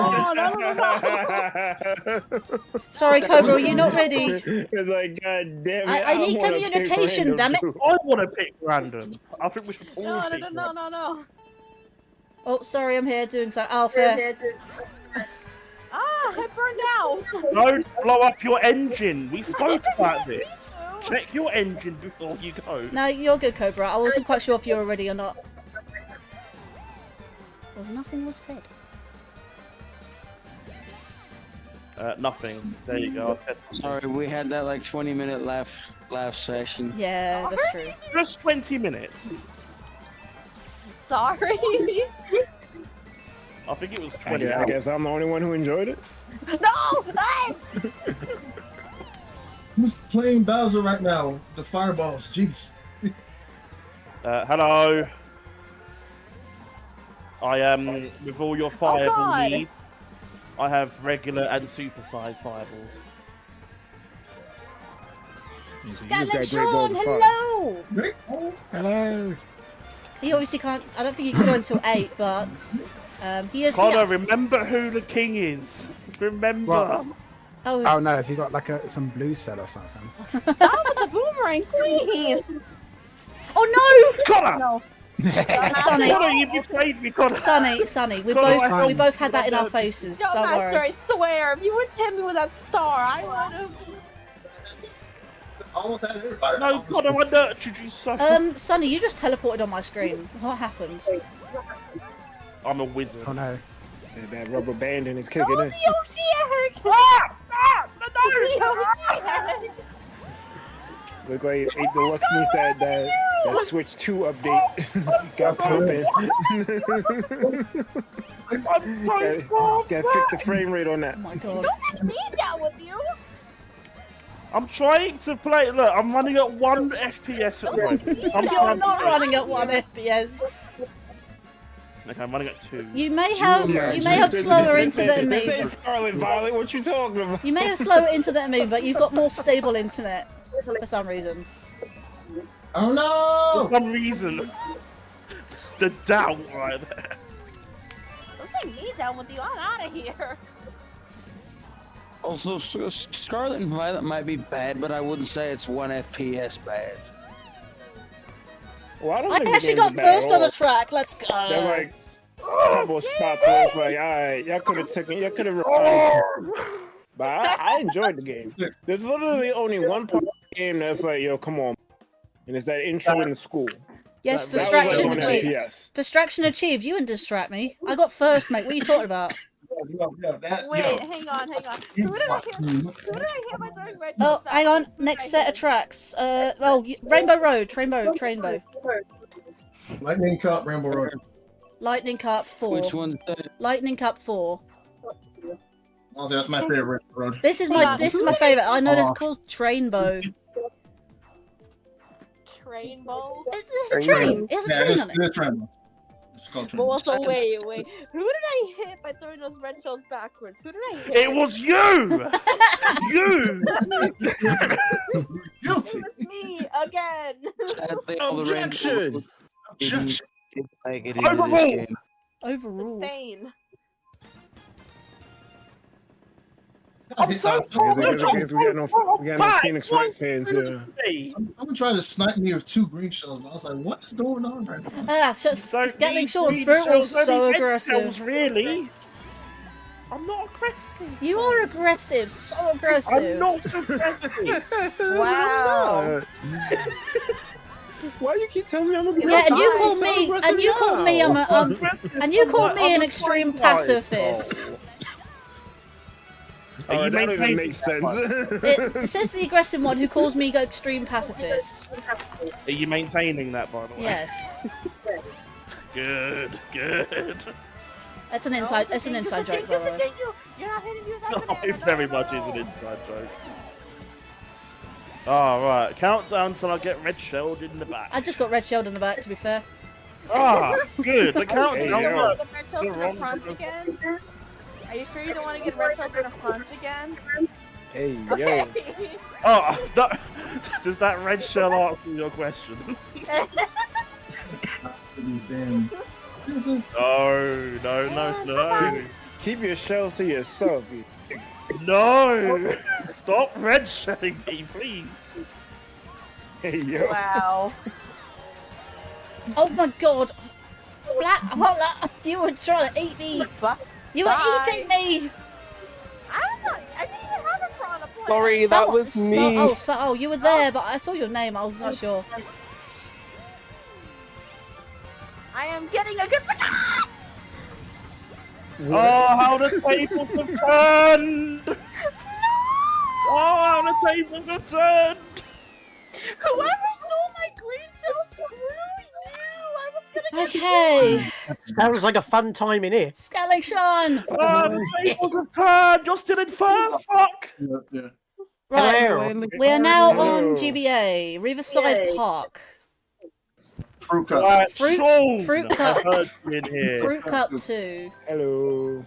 Sorry, Cobra, you're not ready. It's like, god damn it. I need wanna pick communication, damn random it. too. I want to pick random. I think we should all No. pick random. No. Oh, sorry, I'm here doing so. Oh, fair. Ah, I burned out. Don't blow up your engine. We spoke about this. Check your engine before you go. No, you're good, Cobra. I wasn't quite sure if you were ready or not. Because nothing was said. Nothing. There you go. Sorry, we had that like 20-minute laugh session. Yeah, that's true. Just 20 minutes. Sorry. I think it was 20 I hours. guess I'm the only one who enjoyed it. No! Hey! Who's playing Bowser right now? The fireballs, jeez. Hello. I am with all your fireball God. needs. I have regular and supersized fireballs. Scarlet Sean, hello! Hello. He obviously can't. I don't think he can go until 8, but he is Connor, here. remember who the king is. Remember. What? Oh, Oh no, if you got like some blue cell or something. Stop with the boomerang, please! oh Connor! No. no! Sonny, Connor, you betrayed me, Connor. Sonny, we Connor, both I- had that in our faces. No, Don't Master, worry. I swear, if you would hit me with that star, I would have. Almost had everybody. No, Connor, I nurtured you so. Sonny, you just teleported on my screen. What happened? I'm a wizard. Oh no. That rubber banding is kicking Oh, in. the Yoshi egg! The Yoshi egg! Look like 8 Deluxe needs that Switch 2 update. Got pumping. I'm so Gotta fix the frame rate on that. Oh my god. Don't take me down with you! I'm trying to play. Look, I'm running at 1 FPS at the moment. I'm You're trying not to- running at 1 FPS. Okay, I'm running at 2. You may have slower internet than This me. ain't Scarlet Violet. What you talking about? You may have slower internet than me, but you've got more stable internet for some reason. Oh For no! some reason. The doubt right there. Don't take me down with you, I'm out of here! Also, Scarlet and Violet might be bad, but I wouldn't say it's 1 FPS bad. Well, I don't I think the actually game got is bad at first on all. a track. Let's go. There's like a couple of spots where it's like, alright, y'all could have revised. But I enjoyed the game. There's literally only one part of the game that's like, yo, come on. And it's that intro in the school. Yes, That was distraction like 1 achieved. FPS. Distraction achieved. You didn't distract me. I got first, mate. What are you talking about? Wait, hang on. Who did I hit by throwing red Oh, shells hang on. backwards? Who Next did I set of hit? tracks. Rainbow Road. Trainbow. Lightning Cup, Rainbow Road. Lightning Cup 4. Which one's that? Lightning Cup 4. Oh, that's my favorite road. This is Hang my on. favorite. I know that's Oh. called Trainbow. Train bowl? It's a train. It's a Yeah, train it's, on it. it is Tremble. It's called But Tremble. also, wait. Who did I hit by throwing those red shells backwards? Who did I hit? It was you! You! Guilty. It was me again. Sadly, all the red Objection! shells didn't Objection. make it into this Overruled. game. Overruled. Stain. I'm so I guess we got no Phoenix Wright fans here. I'm Someone tried to snipe me with 2 green shells. I was like, what is going on right now? Gatling Sean, Spirit was so aggressive. Really? I'm not aggressive. You are aggressive. So I'm aggressive. not aggressive. Wow. Why you keep telling me I'm aggressive? Yeah, and you I'm called so me, aggressive and you called me, now. and you called me I'm an a extreme fine guy. pacifist. Oh, Are you that don't even maintaining make sense. It says the aggressive one who calls me an extreme pacifist. Are you maintaining that, by the way? Yes, Good. that's an inside. That's an inside joke, by the way. You're not hitting me with that No, banana. it very much is an inside joke. Oh, right. Countdown till I get red shelled in the back. I just got red shelled in the back. To be fair. Ah, good. The Hey, countdown. yo. Look. The red shells in the front again? Are you sure you don't want to get red shells in the front again? Hey, yo. Okay. Oh, no. Does that red shell answer your question? Damn. No. Keep your shells to yourself. You. No! Stop red shelling me, please. Hey, yo. Wow. Oh my god! Splat! Holla! You were trying to eat me. You were Bye. eating me. I didn't even have a piranha plant. Sorry, that was me. Oh, you were there, but I saw your name. I was not sure. I am getting a good. Oh, how the tables have turned! Oh, how the tables have turned! Whoever stole my green shell, screw you! I was gonna get Okay. Sounds like a fun time in here. Scaling Sean. Oh, the tables have turned! You're still in first, fuck! Yeah. Right. Hello. We are now on Hello. GBA, Riverside Park. Fruit cup. Right, Fruit- Sean, fruit I cup. heard you in here. Fruit Cup 2. Hello.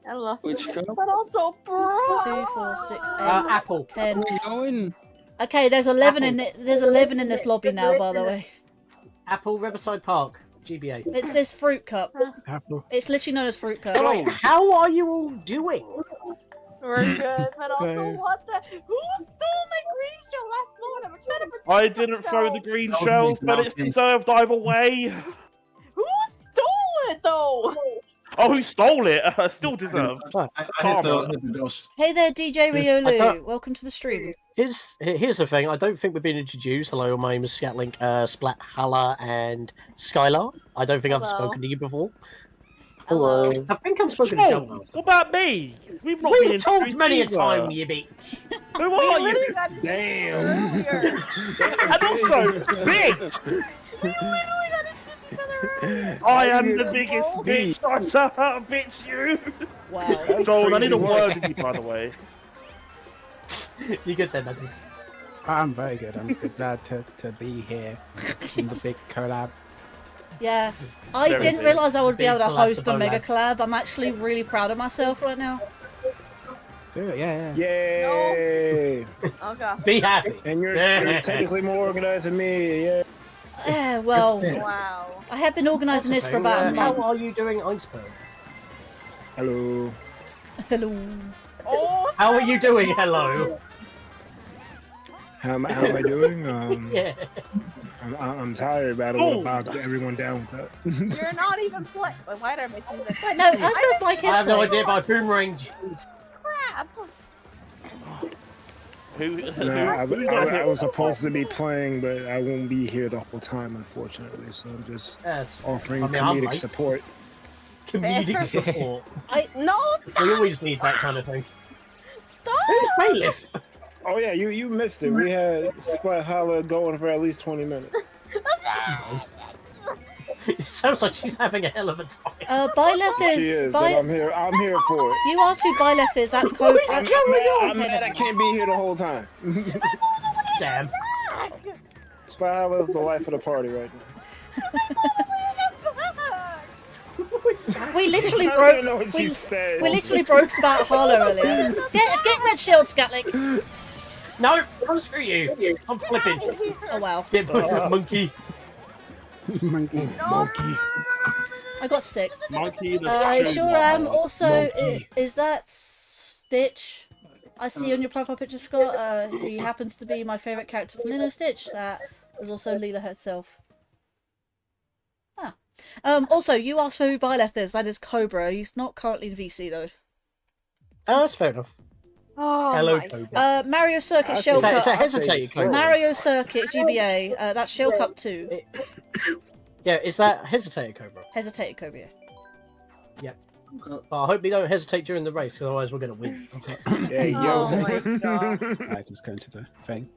Hello. Which cup? But also, bro. 2, 4, 6, 8, Apple. 10. Where we going? Okay, there's 11 in it. There's 11 in this lobby now, by the way. Apple Riverside Park, GBA. It says Fruit Cup. Apple. It's literally known as Fruit Cup. Right, how are you all doing? We're good, but also, Okay. what the? Who stole my green shell last morning? I'm trying to protect I didn't throw the myself. green Oh, shells, but no. it's deserved either way. Who stole it though? Oh, who stole it? Still deserved. I hit the ghost. Hey there, DJ I Riolu. don't- Welcome to the stream. Here's the thing. I don't think we've been introduced. Hello, my name is Scatlink, Splat, Hala, and Skylar. I don't think I've Hello. spoken to you before. Hello. I think I've spoken to John Oh, last what time. about me? We've not been We've talked introduced many a either. time, you bitch. Who We are literally you? got introduced Damn. earlier. And also, big! We literally got introduced each other earlier. I am the biggest bitch. I shut up, bitch, you! Wow. So I need a crazy word with you, by the way. You good then, Nazis? I'm very good. I'm glad to be here in the big collab. Yeah. I Very didn't big. realise I would be Big able to collab host to a Mega collab. Collab. I'm actually really proud of myself right now. Do it, yeah. Yay! Okay. Be happy. And you're technically more organized than me. Yeah. Yeah, well, Wow. I have been organising this for about a How month. are you doing, Iceberg? Hello. Hello. Oh, How are you doing? Hello. How am I doing? Yeah. I'm tired, but I don't want to bog everyone down with that. you're not even playing. Why did I miss this? Wait, no, Asper's mic I is have no playing. idea by boom range. Crap. No, I was supposed to be playing, but I won't be here the whole time, unfortunately. So I'm just Yes. offering I mean, I'm comedic late. support. Comedic Fair. support. No, We always need that kind of thing. stop. Who's bailiff? Oh yeah, you missed it. We had Splat Holla going for at least 20 minutes. It sounds like she's having a hell of a time. Byleth She is. is, and I'm here for it. You asked who Byleth is. That's Code. I'm mad I can't be here the whole time. Damn. Splat Holla is the life of the party right now. We literally I don't even know broke. what she said. We literally broke Spat Harlow earlier. Get red shield, Scatlick. No, screw you. I'm flipping. Oh wow. Get monkey. Monkey. Monkey. I got 6. Monkey the I Show sure am. Mama. Also, Monkey. is that Stitch? I see on your profile picture, Scott. He happens to be my favourite character from Lilo Stitch. That is also Leela herself. Ah. Also, you asked for who Byleth is. That is Cobra. He's not currently in VC though. Oh, that's fair enough. Oh Hello, my Cobra. Mario Circuit I Shell think- It's a Cup. hesitating Cobra. Mario Circuit GBA. That's Shell Cup 2. Yeah, is that hesitating Cobra? Hesitated Cobra. But I hope we don't hesitate during the race, 'cause otherwise we're going to win. Yeah, Oh my god. I was going to the thing.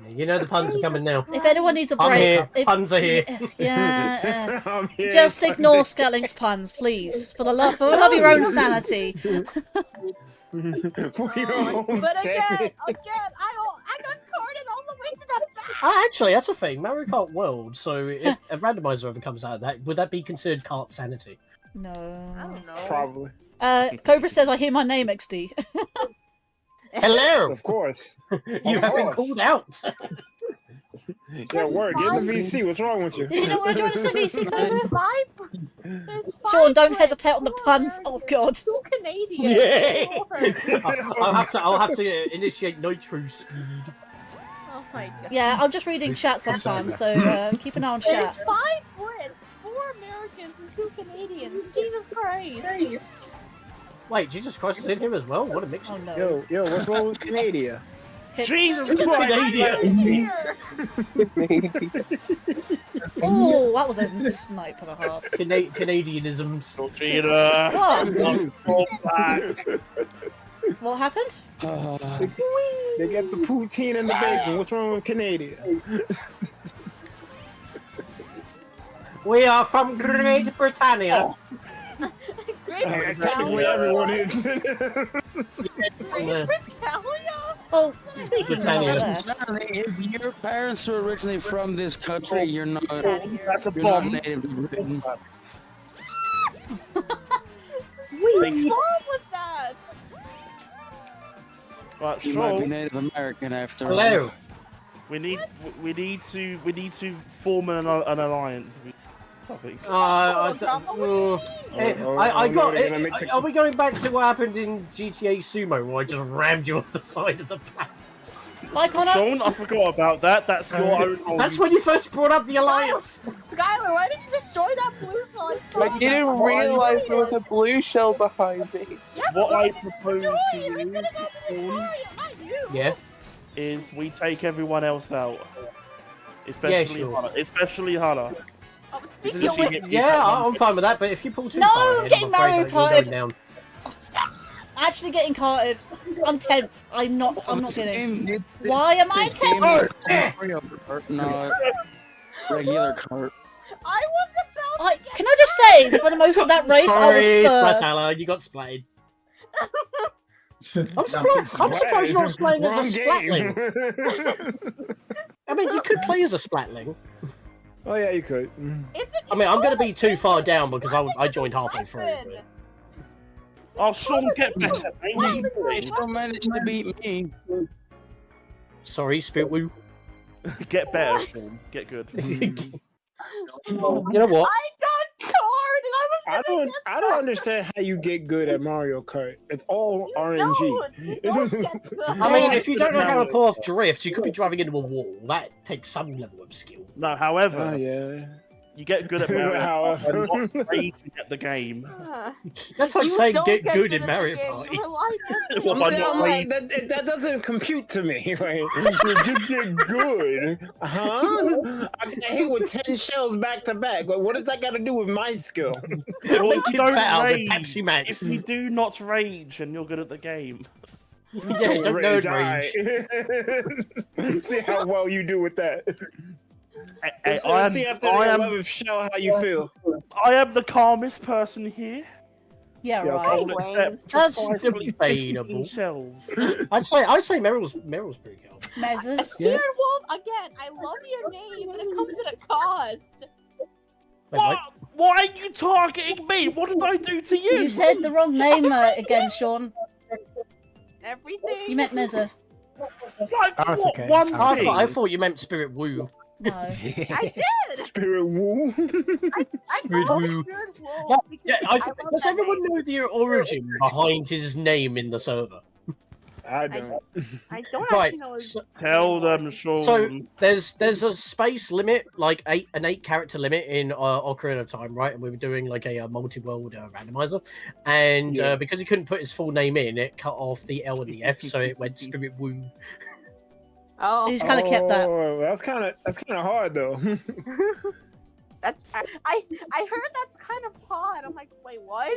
You know the puns are coming now. If anyone needs a I'm break, here. if- Puns are here. yeah, I'm here. just ignore Scatlink's puns, please, for the love of your own sanity. For your own But again, sake. I got carded all the way to the back. Ah, actually, that's a thing. Mario Kart World. So if a randomizer ever comes out of that, would that be considered kart sanity? No. I don't know. Probably. Cobra says, "I hear my name, XD." Hello. Of course. You have been course. called out. Yeah, word. Get in the VC. What's wrong with you? Did you not want to join us in VC, There's Cobra? 5. There's 5 Sean, don't Brits, hesitate on the 4 puns. Oh God. 2 Canadians. Yeah. 4. I'll have to initiate nitro speed. Oh my god. Yeah, I'm just reading This- chat sometimes, so keep an eye on There's chat. 5 Brits, 4 Americans, and 2 Canadians. Jesus Christ. Wait, Jesus Christ is in here as well? What a mixture. Oh no. Yo, what's wrong with Canada? Jesus Christ! Oh, that was a snipe and a half. Canadianisms. Gina. What? What happened? They get the poutine and the bacon. What's wrong with Canadian? We are from Great Britannia. Technically, everyone is. Oh, speaking of Britannia. this, If your parents were originally from this country, you're not. That's a You're not bomb. native to Britain. What was that? Right, You might be so Native American after all. Hello. we need to form an alliance. I got it. Are we going back to what happened in GTA Sumo where I just rammed you off the side of the planet? like on a Sean, I forgot about that. That's your own. That's when you first brought up the alliance. Skylar, why did you destroy that blue shell? I didn't realize there was a blue shell behind me. What I propose to you, Sean, Yeah. is we take everyone else out, especially sure. Hannah. Especially Hannah. Oh, Because speaking of she which, gets Yeah, I'm fine with that. But if you pull too No, far ahead, getting I'm afraid Mario that you're Karted. going down. actually getting carted. I'm 10th. I'm not This kidding. game- Why am I this game 10th? is Mario Kart, not regular kart. I was about to get Can I just say that for the most of that race, Sorry, I was first. Splatala, you got splatted. I'm surprised you're not playing as a Wrong splatling. I mean, you could play as a splatling. Oh yeah, you could. I mean, I'm going to be too far down because I joined halfway through. But... Oh, Sean, get better. They still managed to beat me. Sorry, Spitwoo. Get better, Sean. Get good. You know what? I got card and I was I don't understand how you get good at Mario Kart. It's all RNG. You don't get good. I mean, if you don't know how to pull off drifts, you could be driving into a wall. That takes some level of skill. No, however, Oh yeah. you get good at Mario How- Kart and not raging at the game. That's like You saying don't get get good in at Mario the game. Party. You rely on Well, me. I'm not I'm like, raging. that doesn't compute to me. Like, you just get good, huh? I get hit with 10 shells back to back. Like, what does that got to do with my skill? Well, Make if it you don't better with rage, Pepsi Max. if you do not rage, and you're good at the game. Yeah, don't nerd rage. Alright. See how well you do with that. Hey, See after the 11th shell how you feel. I am the calmest person here. Yeah, Yeah, right. I will accept That's 5 debatable. shells. I'd say Meryl's pretty cool. Mezzes. Yeah. Weird Wolf, again, I love your name, but it comes at a cost. What? Why are you targeting me? What did I do to you? You said the wrong name again, Sean. Everything. You meant Mezza. Like, Oh, it's what okay. one Oh, thing? I thought you meant Spirit Woo. No. I did. Spirit woo. I Spirit called Woo. Weird Wolf Yeah, because yeah, I does love that everyone name. know the origin behind his name in the server? I don't. I don't Right. actually know. His Tell them, name. Sean. So there's a space limit, like an 8-character limit in Ocarina of Time, right? And we were doing like a multi-world randomizer, and Yeah. because he couldn't put his full name in, it cut off the L and the F, so it went Spirit Woo. Oh, He's kind of kept that. Oh, that's kind of hard though. that's I heard that's kind of hot. I'm like, wait, what?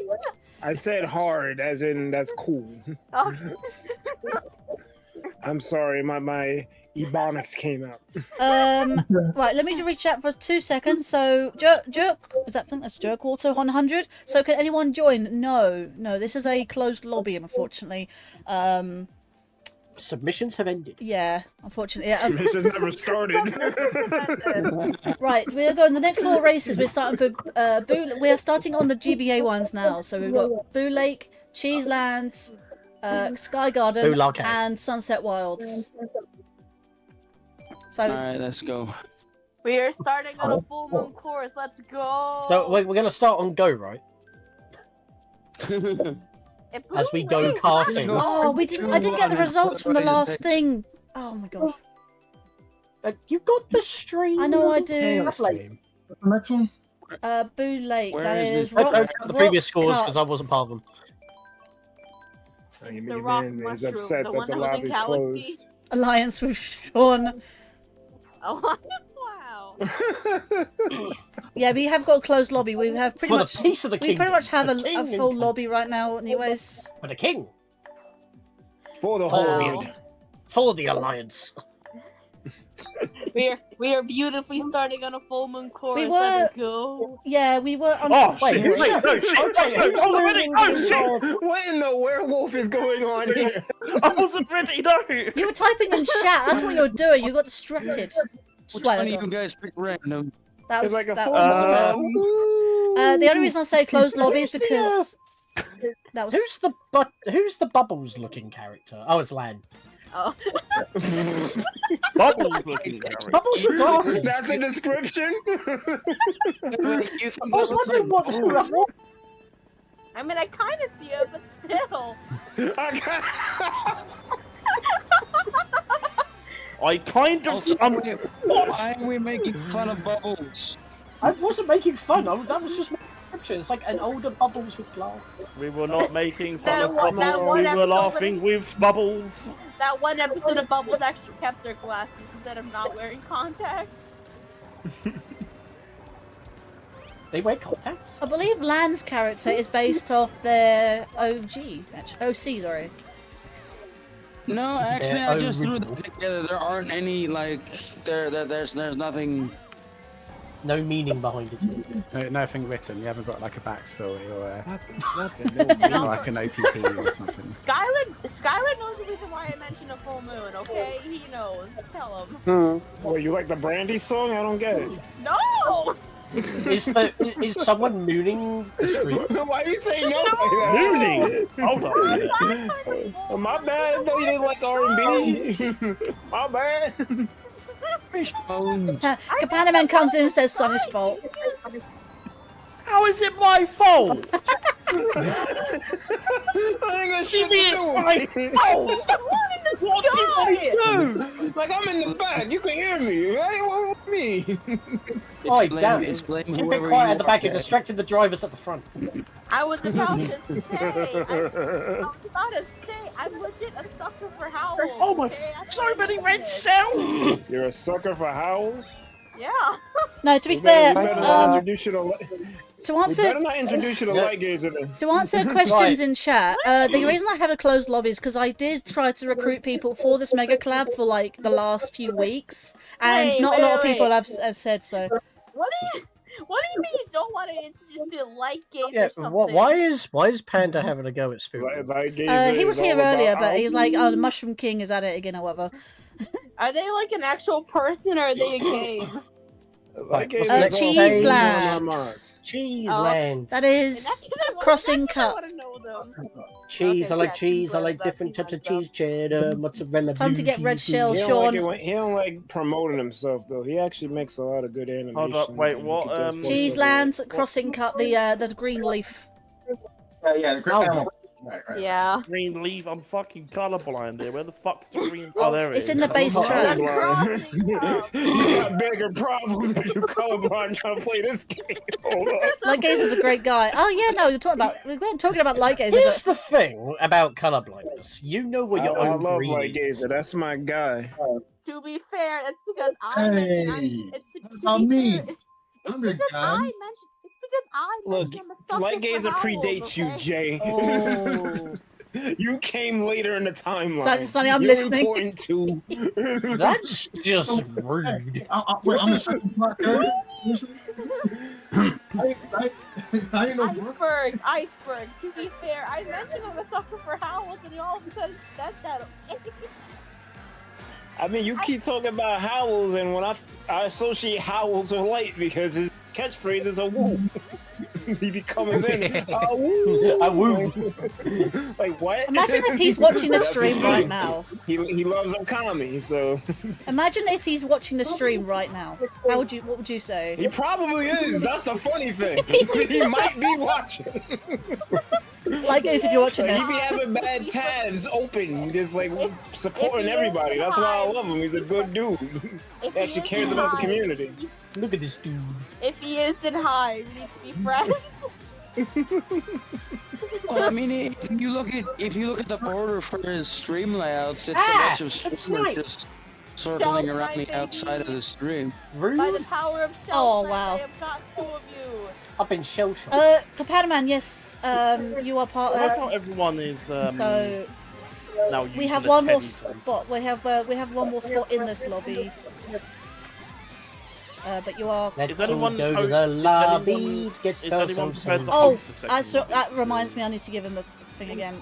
I said hard, as in that's cool. Oh, I'm sorry, my ebonics came out. Right, let me just reach out for 2 seconds. So, Jerk, is that, I think that's Jerk Water 100. So, can anyone join? No, this is a closed lobby, unfortunately. Submissions have ended. Yeah, unfortunately. Yeah, This has never started. right, we are going the next 4 races. We're starting. We are starting on the GBA ones now. So we've got Boo Lake, Cheeseland, Sky Garden, Boo Lake. and Sunset Wilds. So, Alright, let's go. we are starting on a full moon course. Let's go. So we're gonna start on Go, right? It As we go blew me. karting. oh, I didn't get the results from the last thing. Oh my god. You got the stream. I know I do. That's like What's the next one? Boo Lake. Where That is is this? rock. I got the previous scores Rock because I wasn't part of them. It's the rock Is mushroom, upset the that one the that was in lobby's Galaxy. closed. alliance with Sean. Oh, wow. Yeah, we have got a closed lobby. We have pretty For much. the peace of the We kingdom. pretty much have The a king full and- lobby right now, anyways. For the king. For the Wow. whole world. For the alliance. We are beautifully starting on a full moon chorus. We Let it go. Yeah, we were on. Oh Wait, shit! who's Wait, that? no shit! Okay, No, who's hold on a minute! Oh moving shit! these, What in the werewolf is going on here? I wasn't ready. No. You were typing in chat. That's what you were doing. You got distracted. Which one of you Swear. guys picked random? That was. It's like a that full was- moon. the only reason I say closed lobby is Who's the, because that was. Who's the bubbles looking character? Oh, it's Lan. Oh. Bubbles looking. Gary. Bubbles with glasses. That's a description. You think I that was looks wondering like what bubbles? I mean, I kind of see it, but still. I kind of. Also, why are we making fun of bubbles? I wasn't making fun. That was just my description. It's like an older bubbles with glasses. We were not making fun That of one- that bubbles. one We were episode laughing with bubbles. That one episode of Bubbles actually kept their glasses instead of not wearing contacts. They wear contacts. I believe Lan's character is based off their OG, actually. OC, sorry. No, actually, Yeah, I just threw original. them together. There aren't any like there's nothing. No meaning behind it. No, nothing written. You haven't got like a backstory or No. like an OTP or something. Skylar knows the reason why I mentioned a full moon, okay? He knows. Tell him. Well, you like the Brandy song? I don't get it. No! Is someone mooning the stream? Why you say no? Like Mooning. Hold on. that? My bad. No, you didn't like R&B. My bad. Kapanaman comes in and says Sonny's fault. How is it my fault? I ain't got shit Give me to do my with it. fault. What did I do? Like, I'm in the back. You can hear me. Hey, what with me? Oh, damn it. Explain Keep it whoever quiet you at the back. are. It distracted the drivers at the front. I was about to say, I'm legit a sucker for howls. Oh my! okay? That's So what many I red did. shells. You're a sucker for howls? Yeah. No, to be We fair, better not introduce you to to we answer better not introduce you to light gazer then. to answer questions Right. in chat, the reason I have a closed lobby is because I did try to recruit people for this Mega Collab for like the last few weeks, and Wait, not a lot of wait, people wait. have said so. What do you mean you don't want to introduce it like games Yeah. or something? Why is Panda having a go at Spirit? Light gazer He was is here all about earlier, but he was like, owls. "Oh, the Mushroom King is at it again," or whatever. Are they like an actual person or are they a game? Light gazer What's is the all next about Cheeseland. our mods. Cheeseland. That In is that case, crossing I cut. want to know them. Cheese. Okay, I like yeah, cheese. I like cheeseburgers, different types of cheeseburgers. cheese. Cheddar, mozzarella. Time to blue get red cheese, shell, He cheese. don't, like Sean. it when, he don't like promoting himself though. He actually makes a lot of good animations. Hold up, wait, and he what, can do voiceover. Cheeseland, crossing cut, the green leaf. Yeah, the Oh. right. Yeah. Green leaf. I'm fucking colorblind here. Where the fuck's the green? Oh, there it It's is. in the bass I'm track. colorblind. You got bigger problems if you colorblind trying to play this game. Hold up. Light Gazer's a great guy. Oh yeah, no, we weren't talking about Light Gazer, Here's but the thing about colorblindness. You know what your I own love green Light is. Gazer. That's my guy. To be fair, that's because I Hey, mentioned. It's what to about be me? fair, it's I'm the because guy. I mentioned. It's because I Look, mentioned I'm a sucker Light for Gazer howls, predates you, okay? Jay. oh, You came later in the timeline. Sonny, I'm You're listening. important too. That's just rude. Wait, I'm the second part. I ain't no bro. Iceberg. To be fair, I mentioned I'm a sucker for howls, and you all of a sudden said that. I mean, you keep talking about howls, and when I associate howls with light because his catchphrase is a woo. He be coming in. A woo. A woo. Like what? imagine if he's watching the That's stream his right name. now. He loves Okami, so Imagine if he's watching the stream right now. What would you say? he probably is. That's the funny thing. He might be watching. Light Gazer, if you're watching Like, he this. be having bad tabs open, just like supporting everybody. That's why I love him. He's a good dude. He actually cares about the community. Look at this dude. If he is, then hi. We need to be friends. Well, I mean, if you look at the border for his stream layouts, it's a bunch of streamers just circling around the outside of the stream. By the power of Oh, Shell, wow. I have got 2 of you. I've been shell shocked. Kapadaman, yes, you are part of Not this. everyone is. So now we have using one the more pennies then. spot. We have one more spot in this lobby. But you are. Let's all anyone go to host- the is lobby. anyone- Get is ourselves anyone prepared some- to Oh, host the second that lobby? reminds me. I need to give him the thing again.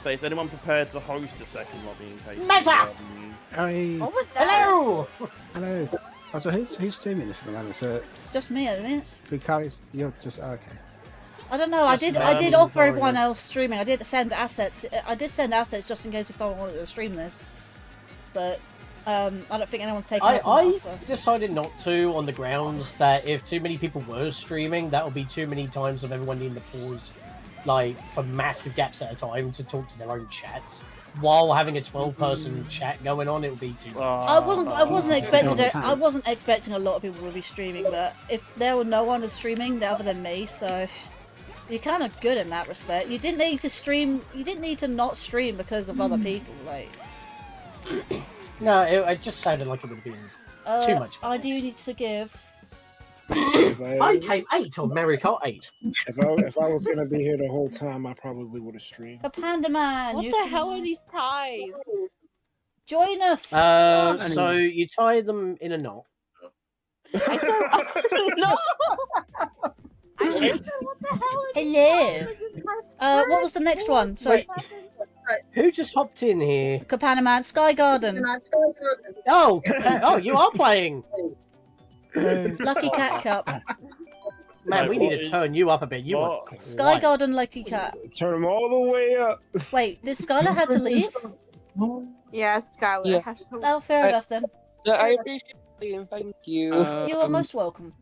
So is anyone prepared to host a second lobby in case? Meta! Hey, What was that? Hello! hello. Oh, so who's streaming this at the moment? So, Just me, isn't it? because you're just okay. I don't know. I did Just offer sorry. everyone else streaming. I did send assets. I did send assets just in case if anyone wanted to stream this. But I don't think anyone's taken it. I decided not to on the grounds that if too many people were streaming, that would be too many times of everyone needing to pause, like, for massive gaps at a time to talk to their own chats. While having a 12-person chat going on, it would be too much. I wasn't expecting Yeah. it. I wasn't expecting a lot of people would be streaming, but if there were no one streaming other than me, so you're kind of good in that respect. You didn't need to stream. You didn't need to not stream because of other people. Like, No, it just sounded like it would have been too much. I do need to give. I came 8 on Mario Kart 8. If I was gonna be here the whole time, I probably would have streamed. A Panda Man. What the hell are these ties? Join us. So you tie them in a knot. No! I don't know what the hell are these Hello. ties? What was the next one? Sorry. Who just hopped in here? Kapana Man, Sky Garden. Oh, oh, you are playing. Lucky Cat Cup. Man, we need to turn you up a bit. You are Sky Garden Lucky Cat. Turn them all the way up. Wait, did Skylar have to leave? Yeah, Skylar has to. Oh, fair enough then. No, I appreciate it and thank you. You are most welcome.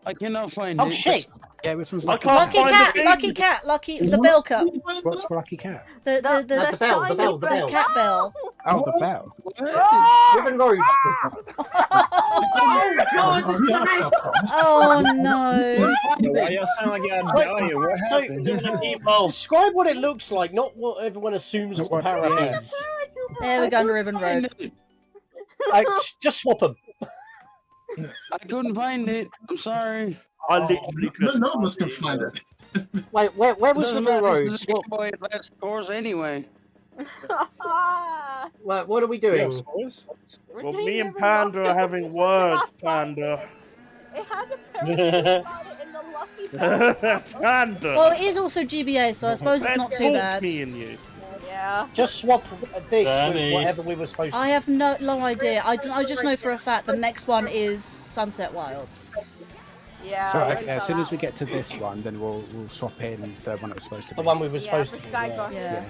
I cannot find Oh it. shit! Yeah, which one's I lucky? can't Lucky find Cat, the thing. Lucky Cat, Lucky the bell cup. What's for lucky cat? The The bell, the bell, the the bell. cat bell. Oh, the bell. Ribbon Road. Oh no. Why y'all sound like y'all dying? What happened? So, describe what it looks like, not what everyone assumes what the power up is. There we go on the Ribbon Road. Just swap them. I couldn't find it. I'm sorry. I literally couldn't. None of us can find it. Wait, where was Doesn't Ribbon matter, Road? this is a Game Boy Advance course anyway. What are we doing? Well, me and Panda are having words, Panda. It has a parody about it in the Lucky Bell. Panda. Well, it is also GBA, so I suppose it's not too Talk, bad. Me and you. Yeah. Just swap this Danny. with whatever we were supposed to. I have no idea. I just know for a fact the next one is Sunset Wilds. Yeah. So I okay, as saw soon as that we get to this one, then we'll swap in the one that was supposed to be. The one we were Yeah, supposed for to do. Sky Yeah. Garden. Yeah.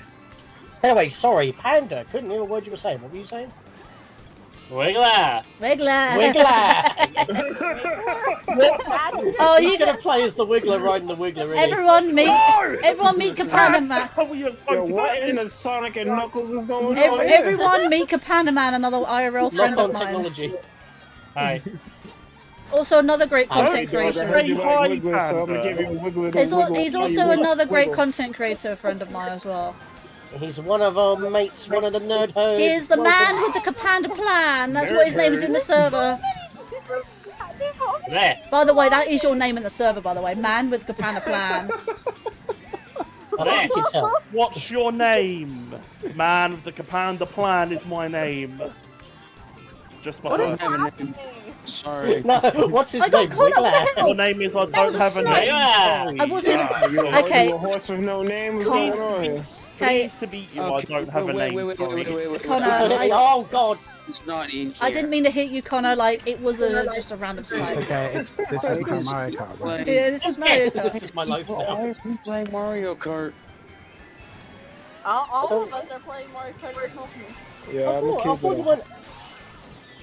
Anyway, sorry, Panda. Couldn't hear a word you were saying. What were you saying? Wiggler! Wiggler. Wiggler! Oh, He's you gonna play as the Wiggler riding the Wiggler. Isn't everyone meet Kapana Man. How are you Yo, what in the Sonic and Knuckles is going on? here? Everyone meet Kapana Man, another IRL he? friend Lock of on mine. technology. Hi. Also another great content I creator. heard you Say like hi, Wiggler, so I'm gonna Panda. give you a Wiggler. He's also another great content creator friend of mine as well. He's one of our mates, one of the nerd hoes. He is the man with the Kapanda plan. That's what his name is in the server. There. By the way, that is your name in the server, by the way. Man with Kapanda plan. I think you can tell. What's your name? Man with the Kapanda plan is my name. Just my I don't first. have a name. Sorry. No, what's his I got name? caught up Wiggler. with him. Your name is I was don't a have a snipe. name. I wasn't. Okay. Okay. You a horse with no name? What's going on here? Okay, Pleased to meet you. I don't have a name. sorry. Connor, Oh god. It's not in here. I didn't mean to hit you, Connor. Like it was just a random It's snipe. okay. This is become Mario Kart, right? Yeah, this is Mario This Kart. is my life Why now. are we playing Mario Kart? All So- of us are playing Mario Kart with Pokemon. Yeah, I'm I gonna thought keep you it. weren't.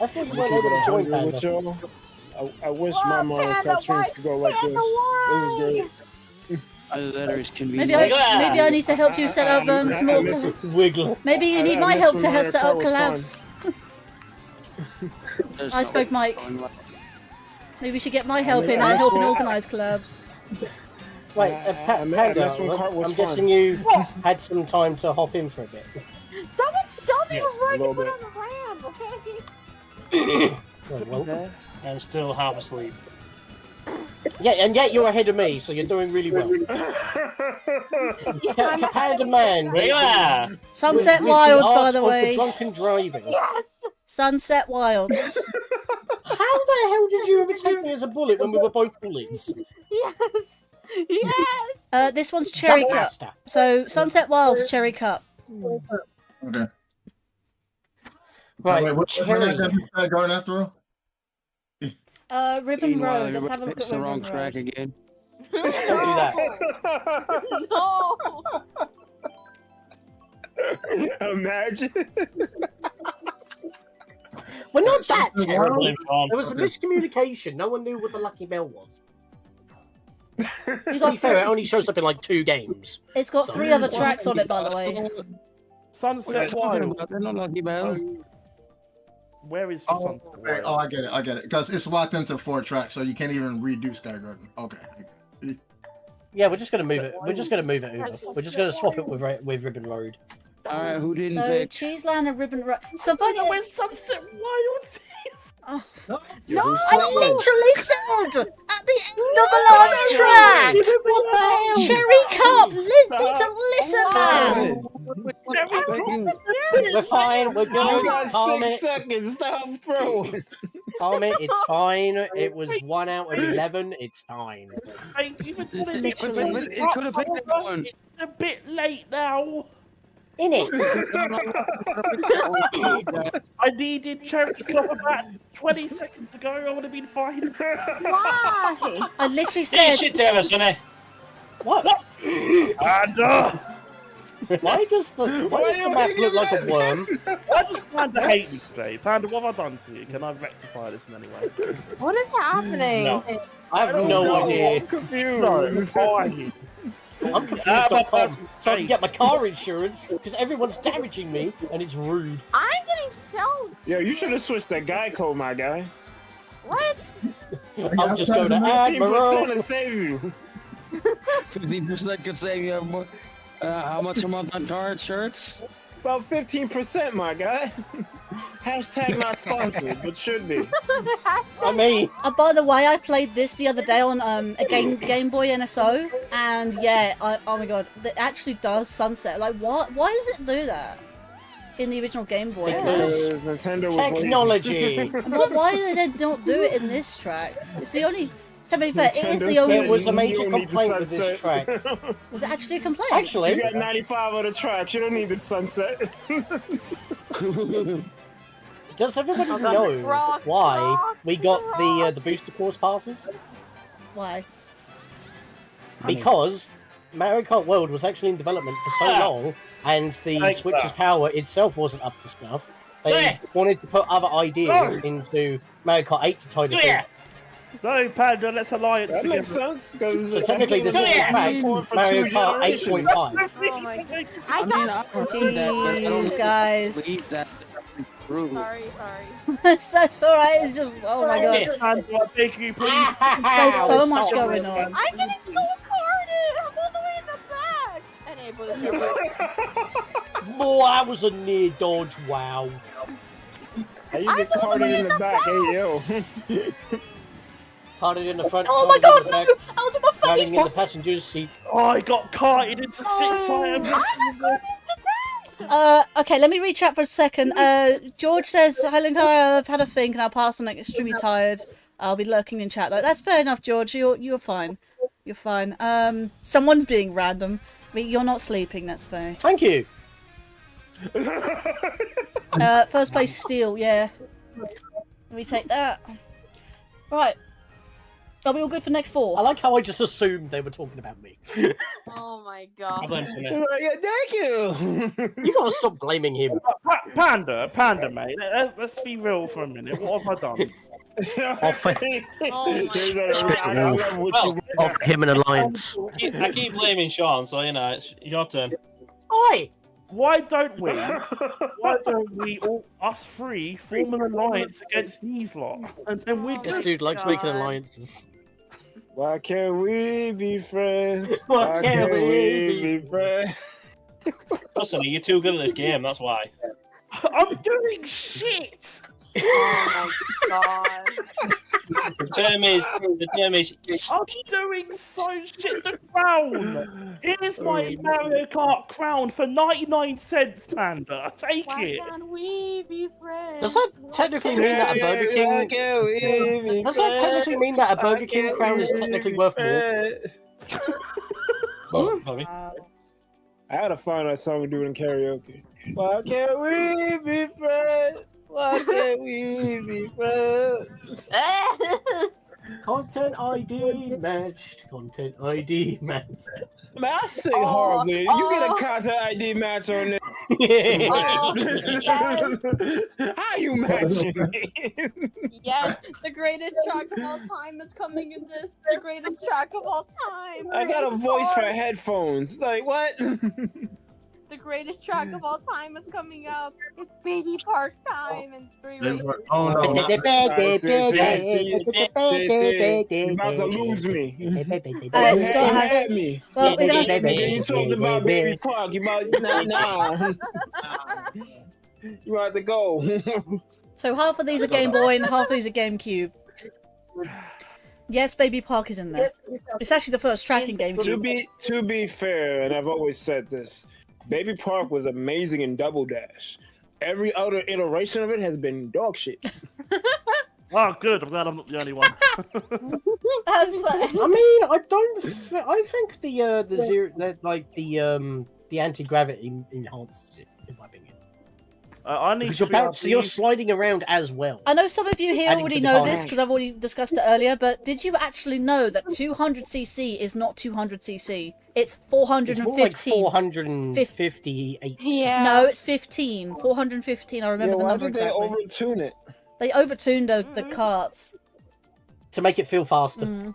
I thought you I'm weren't gonna keep able it to join 100 with Panda. y'all. I wish Whoa, my Mario Panda, Kart streams why? could go like this. Panda, This is great. Either that or it's Maybe convenient. maybe I need to help you set up some more. Wiggler. Maybe you need my I help miss to when Mario set up Kart was fun. collabs. There's I spoke nobody Mike. going left. Maybe we should get my help in. I help in organise collabs. Wait, Panda, that's when Cart was I'm guessing you had some time to hop in for a bit. Someone showed me Yes, before I a little could put bit. on the ramp, okay? Well, welcome. I'm still half asleep. Yeah, and yet you're ahead of me, so you're doing really well. Panda Man. Regular! Sunset with Wilds, by arts the of way. drunken driving. Yes! Sunset Wilds. How the hell did you overtake me as a bullet when we were both bullets? Yes! Yes! This one's Cherry Cup. Master. So, Sunset Wilds, Cherry Cup. Okay. Right, Wait, what Cherry. going after all? Ribbon Meanwhile, Road. Let's have a look picks at the Ribbon wrong Road. track again. Don't do that. No! Imagine. We're not that terrible. Blame Sean. There was a miscommunication. No one knew what the Lucky Bell was. You To be got fair, it only shows up in like 2 games. It's got 3 other tracks on it, by the way. What are you Sunset talking Wild. about? They're not Lucky Bells. Where is Oh, Sunset Wild? I get it. Because it's locked into 4 tracks, so you can't even redo Sky Garden. Okay. Yeah, we're just gonna move it. We're just gonna move it over. We're just gonna swap it with Ribbon Road. Alright, who didn't So, pick? Cheeseland and Ribbon Road. So, I don't know where Sunset Wild is. Oh. No, I literally said at the end of the last track. What the hell? Cherry Cup. Need to listen, man. We're fine. We're You good. got Calm 6 it. seconds. Stop, bro. Calm it. It's fine. It was 1 out of 11. It's fine. Thank you for telling me. Literally. But it could have picked that one. It's a bit late now. In it. I needed Cherry Cup about 20 seconds ago. I would have been fine. Why? I literally Eat said. shit, Taylor, sonny. What? And Why does the map look like a worm? I just Panda hate me today. Panda, what have I done to you? Can I rectify this in any way? What is happening? No. I have no idea. Confused. No, fine. I'm confused.com, so I can get my car insurance because everyone's damaging me and it's rude. I'm getting shelled. Yo, you should have switched that Geico, my guy. What? I'm just going to 15% Admiral. to save you. 50% could save you more. How much a month on car insurance? About 15%, my guy. Hashtag not sponsored, but should be. I mean, By the way, I played this the other day on a Game Boy NSO, and yeah, oh my god, it actually does sunset. Like, what? Why does it do that in the original Game Boy? Because Nintendo was technology. Why did they not do it in this track? It's the only. To be fair, it is the Nintendo only. It was a You major don't need the complaint with this sunset. track. Was it actually a complaint? Actually, You got 95 of the tracks. You don't need the sunset. does everybody Rock, know rock, why rock, we got rock. the booster course passes? Why? Because Mario Kart World was actually in development for so long, and the Like Switch's that. power itself wasn't up to snuff. They Yeah. wanted to put other ideas No. into Mario Kart 8 to tie this Yeah. in. No, Panda, let's alliance That makes together. sense. Because So technically, this is in fact Mario Kart 8.5. Oh my god. I I got. heard that, but I don't Jeez, guys. believe that. True. Sorry. It's alright. It's just oh my god. Panda, I beg you, please. There's so much Stop. going on. I'm getting so carded. I'm all the way in the back. Enable the Boy, that was a near dodge. Wow. How you get carded in the back? Hey, yo. Parted in the front. Oh my parted in god, the no! back, That was in my riding in the face! passenger seat. Oh, I got carted into 6 items. Okay, let me reach out for a second. George says, hi Linkario, I've had a think and I'll pass on, like, extremely tired. I'll be lurking in chat. Like, that's fair enough, George. You're fine. You're fine. Someone's being random. I mean, you're not sleeping, that's fair. Thank you. First place steal, yeah. Let me take that. Right. Are we all good for next 4? I like how I just assumed they were talking about me. Oh my I god. blame Sonny. Yeah, thank you. You gotta stop blaming him. Panda, mate. Let's be real for a minute. What have I done? Offer Oh my him an alliance. I keep blaming Sean, so you know it's your turn. Oi! Why don't we all, us three, form an alliance against these lot? And then we This dude likes making alliances. Why can't we be friends? Why can't we be friends? Listen, you're too good at this game, that's why. I'm doing shit! Oh my god. The term is I'm doing so shit. The crown! Here's my Mario Kart crown for 99 cents, Panda. Take Why it. can't we be friends? Does that technically mean that a Burger King? Does that technically mean that a Burger King crown is technically worth more? Bobby. I had to find that song to do it in karaoke. Why can't we be friends? Why can't we be friends? Content ID matched. Content ID matched. Man, I sing horribly. You get a content ID match on this. Oh, yes. How you matching me? Yes, the greatest track of all time is coming in this. The greatest track of all time. I got a voice for headphones. Like, what? The greatest track of all time is coming up. It's Baby Park time in 3 weeks. Oh no! You're about to lose me. Scott had me. Well, we're gonna You talked about Baby Park. You about nah. You about to go. So half of these are Game Boy and half of these are GameCube. Yes, Baby Park is in there. It's actually the first track in GameCube. To be fair, and I've always said this, Baby Park was amazing in Double Dash. Every other iteration of it has been dog shit. Oh, good. I'm glad I'm not the only one. I mean, I think the anti-gravity enhances it, in my opinion. I need Because you're sliding around as well. I know some of you here Adding already to the know cost. this because I've already discussed it earlier, but did you actually know that 200cc is not 200cc? It's 415. It's more like 458. Yeah. No, it's 15. 415. I remember the why number did they exactly. overtune it? They overtuned the carts. To make it feel faster. Mm.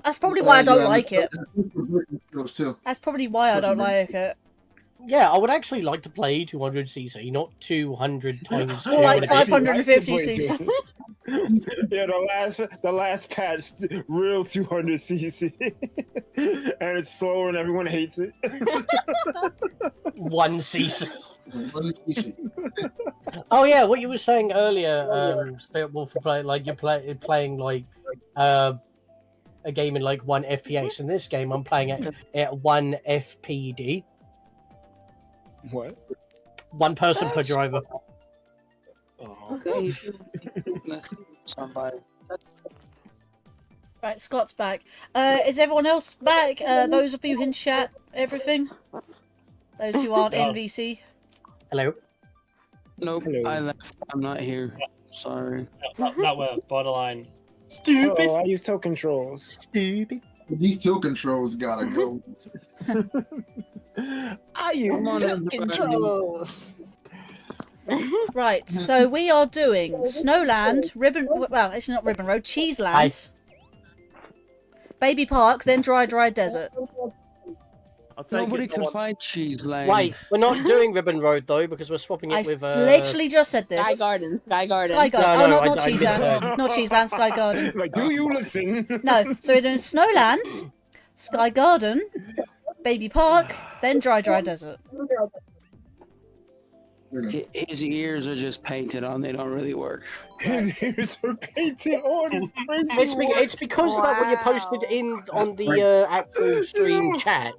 That's probably why I don't like it. Those two. That's probably why I don't like it. Yeah, I would actually like to play 200cc, not 200 times 2. More like 550cc. Yeah, the last patch, real 200cc, and it's slower and everyone hates it. 1cc. Oh yeah, what you were saying earlier, Spiritwolf, like you're playing like a game in like 1 FPS. In this game, I'm playing it at 1 FPD. What? 1 person per driver. Okay. Somebody. Right, Scott's back. Is everyone else back? Those of you in chat, everything? Those who aren't in VC? Hello. Nope. Hello. I left. I'm not here. Sorry. That way, borderline. Stupid. Oh, I use toe controls. Stupid. These two controls gotta go. I use toe controls. Right, so we are doing Snowland, well, actually not Ribbon Road, Cheeseland, Baby Park, then Dry Desert. Nobody can find cheese land. Wait, we're not doing Ribbon Road though because we're swapping it with. Literally just said this. Sky Garden. Sky Garden. No, not I Cheeseland. Not Cheeseland, Sky Garden. Like, do you listen? No, so we're doing Snowland, Sky Garden, Baby Park, then Dry Desert. His ears are just painted on. They don't really work. His ears are painted on. It's crazy. It's because that when you posted in on the actual stream chat,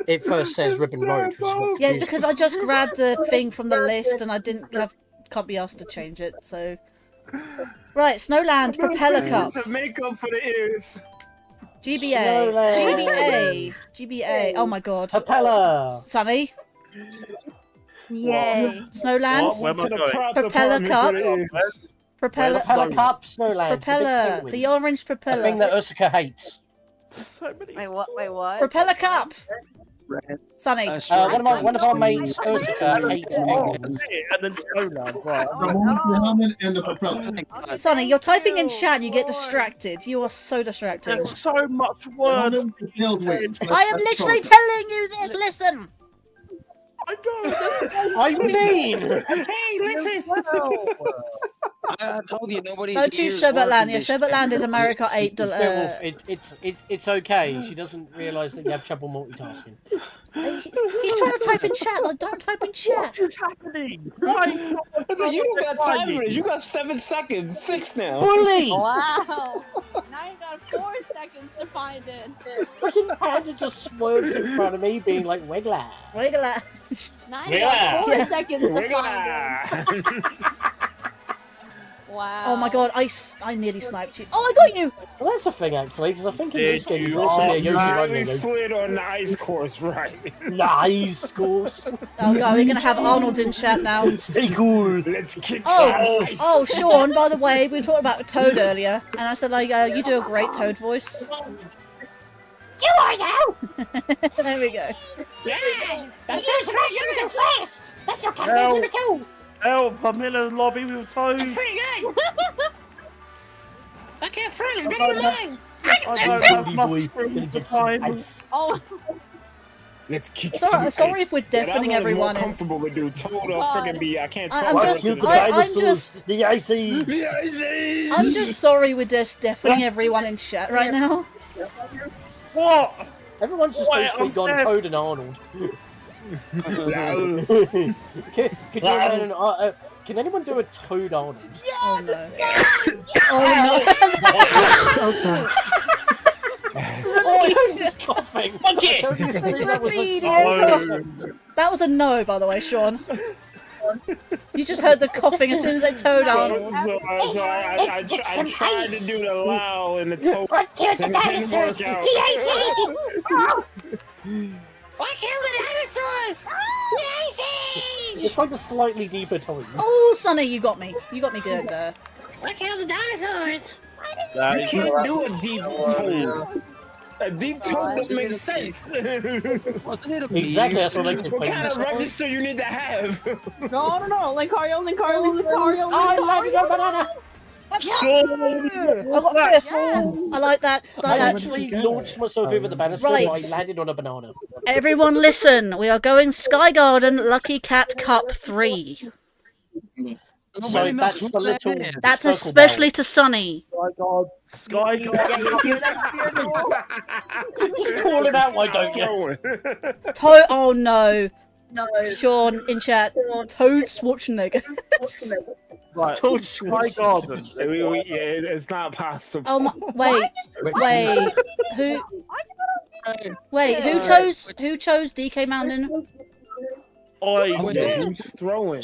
it first says Ribbon Road. Yeah, it's because I just grabbed a thing from the list and I can't be asked to change it, so... Right, Snowland, Propeller Cup. It's a makeup for the ears. GBA. Oh my god. Propeller. Sunny. Yay. Snowland. Where am I going? Propeller Cup. Propeller Cup, Snowland. Propeller. The orange propeller. The thing that Ursula hates. So many. Wait, what? Propeller Cup. Sunny. One of our mates, Ursula, hates penguins. And then Snowland, right. The helmet and the propeller. Sonny, you're typing in chat, you get distracted. You are so distracting. There's so much words. I am literally telling you this, listen! I know. I mean, Hey, listen. I told you nobody's Go to ears Sherbert work Land. in Yeah, this Sherbert Land is a Mario Kart 8. it's okay. She doesn't realise that you have trouble multitasking. He's trying to type in chat. Like, don't type in chat. What is happening? Why? You don't got time for this. You got 7 seconds. 6 now. Bully! Wow. Now you got 4 seconds to find it. Freaking Panda just swerves in front of me, being like, Wiggler. Wiggler. Now you got 4 Yeah. seconds to find it. Wow. Oh my god, I nearly sniped you. Oh, I got you! So that's a thing, actually, because I think in this game you Oh, also be a Yoshi I running. slid on the ice course, right? Nice course. Oh god, we're gonna have Arnold in chat now. Stay cool. Let's kick Oh, some ice. oh, Sean, by the way, we were talking about Toad earlier, and I said, like, you do a great Toad voice. Do I now? There we go. Yeah! That's so smash you go fast! That's your campaign number 2! Help! I'm in a lobby with Toad. That's pretty good! I can't front, it's better than mine! I don't have much room for time. Oh. Let's kick Sorry- some sorry ice. if we're deafening That one is everyone more in- comfortable to do. Toad or God. friggin' be. I can't talk. I'm the just- rest of the I'm day. just- The icy! The ices. I'm just sorry we're just deafening everyone in chat right now. What? Everyone's just Wait, basically I'm gone deaf. Toad and Arnold. Could you can anyone do a Toad Arnold? Oh no. Oh no. Oh, he's just coughing. Monkey! That was a no, by the way, Sean. You just heard the coughing as soon as I Toad Arnold. So I tried to do the loud and the Toad. Here's the and it didn't dinosaurs! work out. The icy! I killed the dinosaurs! The icy! It's like a slightly deeper tone. Oh, Sonny, you got me. You got me good there. I killed the dinosaurs! You can't do a deep Toad. A deep Toad doesn't make sense. Exactly, that's what makes it What kind of funny. register you need to have? No. Linkario. I landed on banana! I got fifth. I like that. I actually launched myself over the banister Right. and I landed on a banana. Everyone listen. We are going Sky Garden Lucky Cat Cup 3. So that's the little. That's circle especially to Sonny. Sky God. Sky God. Just call it out, why don't you? Toad. Oh no. Sean in chat. Toad Schwarzenegger. Right. Toad Sky Garden. It's not possible. Oh my. Wait. Who? Wait. Who chose DK Mountain? Who's throwing?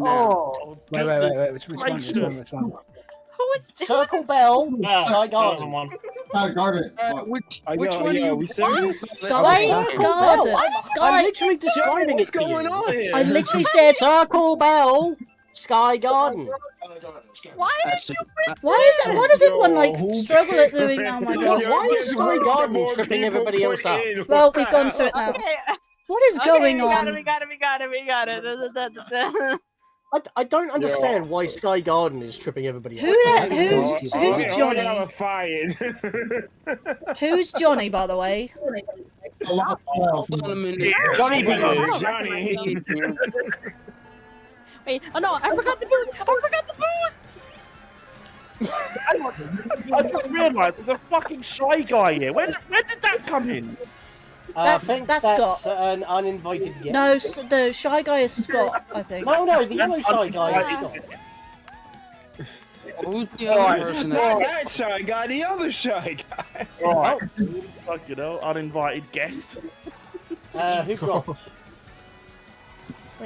Oh, Wait. Which one? Who is Circle Bell, Ah, Sky that Garden. one. Sky Garden. Which Yo, one are you? we serious? Sky Garden. I'm Sky. literally describing What's it to going you. on here? I literally said. Circle Bell, Sky Garden. Why did Actually, Why does everyone like struggle at doing? Oh my god. Why is Sky Garden tripping everybody else up? Well, we've gone to it now. What is going on? We got it. I don't understand why Sky Garden is tripping everybody Who up. who's Johnny? Fired. Who's Johnny, by the way? hold on a minute. Johnny B. Johnny. Wait, oh no, I forgot to boost. I just realised there's a fucking Shy Guy here. When did that come in? I think That's that's Scott. an uninvited guest. No, the shy guy is Scott, I think. No, the yellow Shy Guy is Scott. Who's the other person? Not that shy guy, the other shy guy. Right. Fuck, you know, uninvited guest. Who dropped? Wait,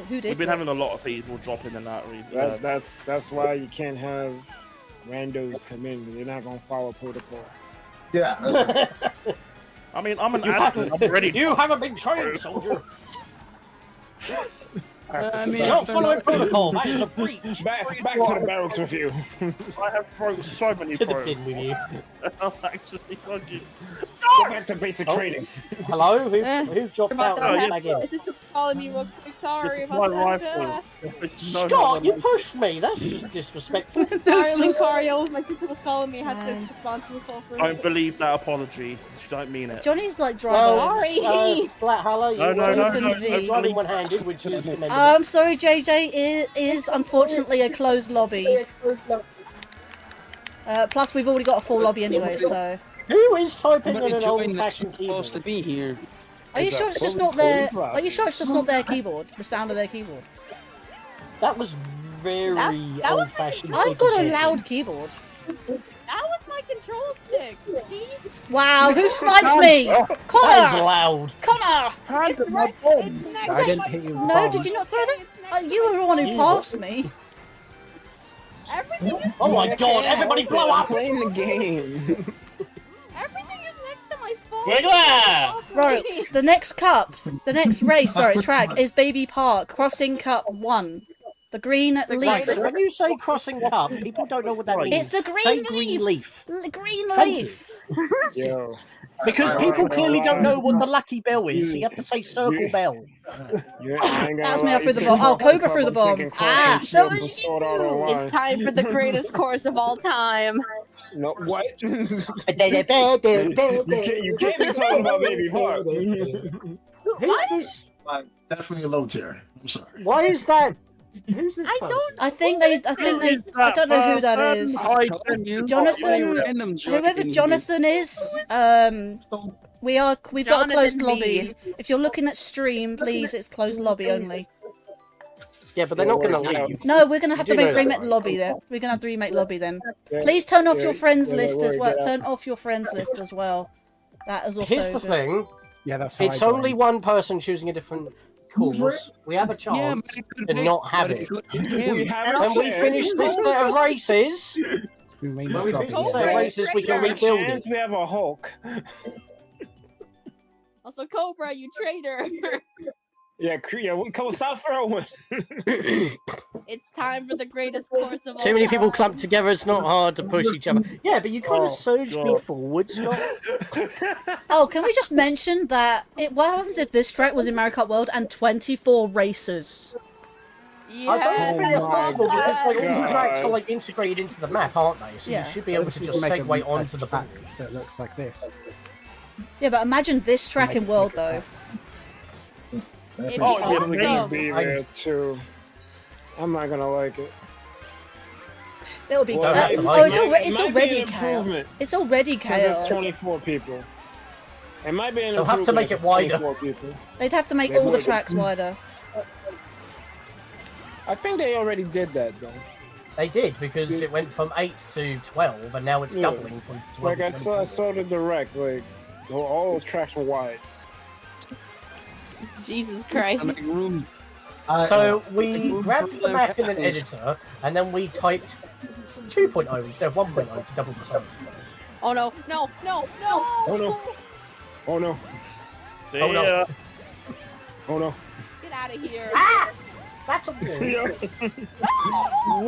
who We've did? been having a lot of people drop in and out recently. That's why you can't have randos come in. They're not gonna follow protocol. Yeah. I mean, I'm an admin. I'm ready. You haven't been trained, soldier. I mean, You're not following protocol. That is a breach. Back to the barracks with you. I have broke so many To the pros. pin with you. I'm actually fucking. Go back to basic training. Hello? Who dropped out Oh, and yeah. back in? Is this calling me real quick? sorry It's about my that. rifle. It's no Scott, longer you my- pushed me. That's just disrespectful. Sorry, Linkario. My sister was calling me. I had to respond to the call first. Don't believe that apology. You don't mean it. Johnny's like Well, driving. Flat Hallow, you No, no, no, you're driving one-handed, which is commendable. I'm sorry, JJ. It is unfortunately a closed lobby. Plus, we've already got a full lobby anyway, so. Who is typing Somebody on an joined that's old-fashioned keyboard? supposed to be here. Are you sure it's just not their? Are you sure it's just not their keyboard? The sound of their keyboard. That was very that was old-fashioned. I've got a loud keyboard. That was my control stick. See? Wow, who sniped me? That is Connor! loud. Connor! It's next I didn't hit you. No, did you not throw that? You were the one who passed me. Everything is, Oh my god, everybody blow up! Playing the game. everything is next to my phone. Wiggler! Right, the next track is Baby Park, Crossing Cup 1. The green Right, leaf. so when you say crossing cup, people don't know what that means. It's the green Say leaf. green leaf. Green Thank leaf. Yo. Because people clearly don't know what the lucky bell is, so you have to say circle bell. That was me. I threw the bomb. Oh, Cobra threw the bomb. Ah, so is you. It's time for the greatest course of all time. No, what? Who's You can't be talking about Baby Park. this? Definitely a low tier. I'm sorry. Why is that? Who's this? I person? don't. I don't know who that is. Jonathan, whoever Jonathan is, we've got a closed Jonathan lobby. If you're looking at stream, please, it's closed lobby only. Yeah, but they're not going to leave. No, we're gonna have to You do know remake that, the lobby then. We're gonna have to remake lobby then. Please turn off your friends list as well. Turn off your friends list as well. That is also Here's the good. thing. Yeah, that's how It's I only one person choosing a different course. We have a chance to not have it. When we finish this set of races, when we finish this set of races, we can rebuild it. We have a Hulk. Also, Cobra, you traitor. Yeah, come stop throwing. It's time for the greatest course of all Too many people time. clumped together, it's not hard to push each other. Yeah, but you kind of surged me forwards, not... Oh, can we just mention that what happens if this track was in Mario Kart World and 24 races? I don't think that's possible because like, all the tracks are God. like integrated into the map, aren't they? So Yeah. you should be able to just segue onto the back. that looks like this. Yeah, but imagine this track in World though. It'd be Oh, yeah, awesome. we Gonna be there too. I'm not gonna like it. It would be. Well, have to oh, like it's it. already. It's It might be already an chaos. improvement. It's already Since chaos. it's 24 people. It might be an They'll have to make improvement if it wider. it's 24 people. They'd have to make They all the would. tracks wider. I think they already did that though. They did because it went from 8 to 12, and now it's Yeah. doubling from 12 Like to I 24. saw the direct. Like all those tracks were wide. Jesus Christ. So we grabbed the map in an editor, and then we typed 2.0 instead of 1.0 to double the size. Oh no, no, no, no! Oh no! Oh no! See Oh, no. ya. Oh no! Get out of here! That's a wall.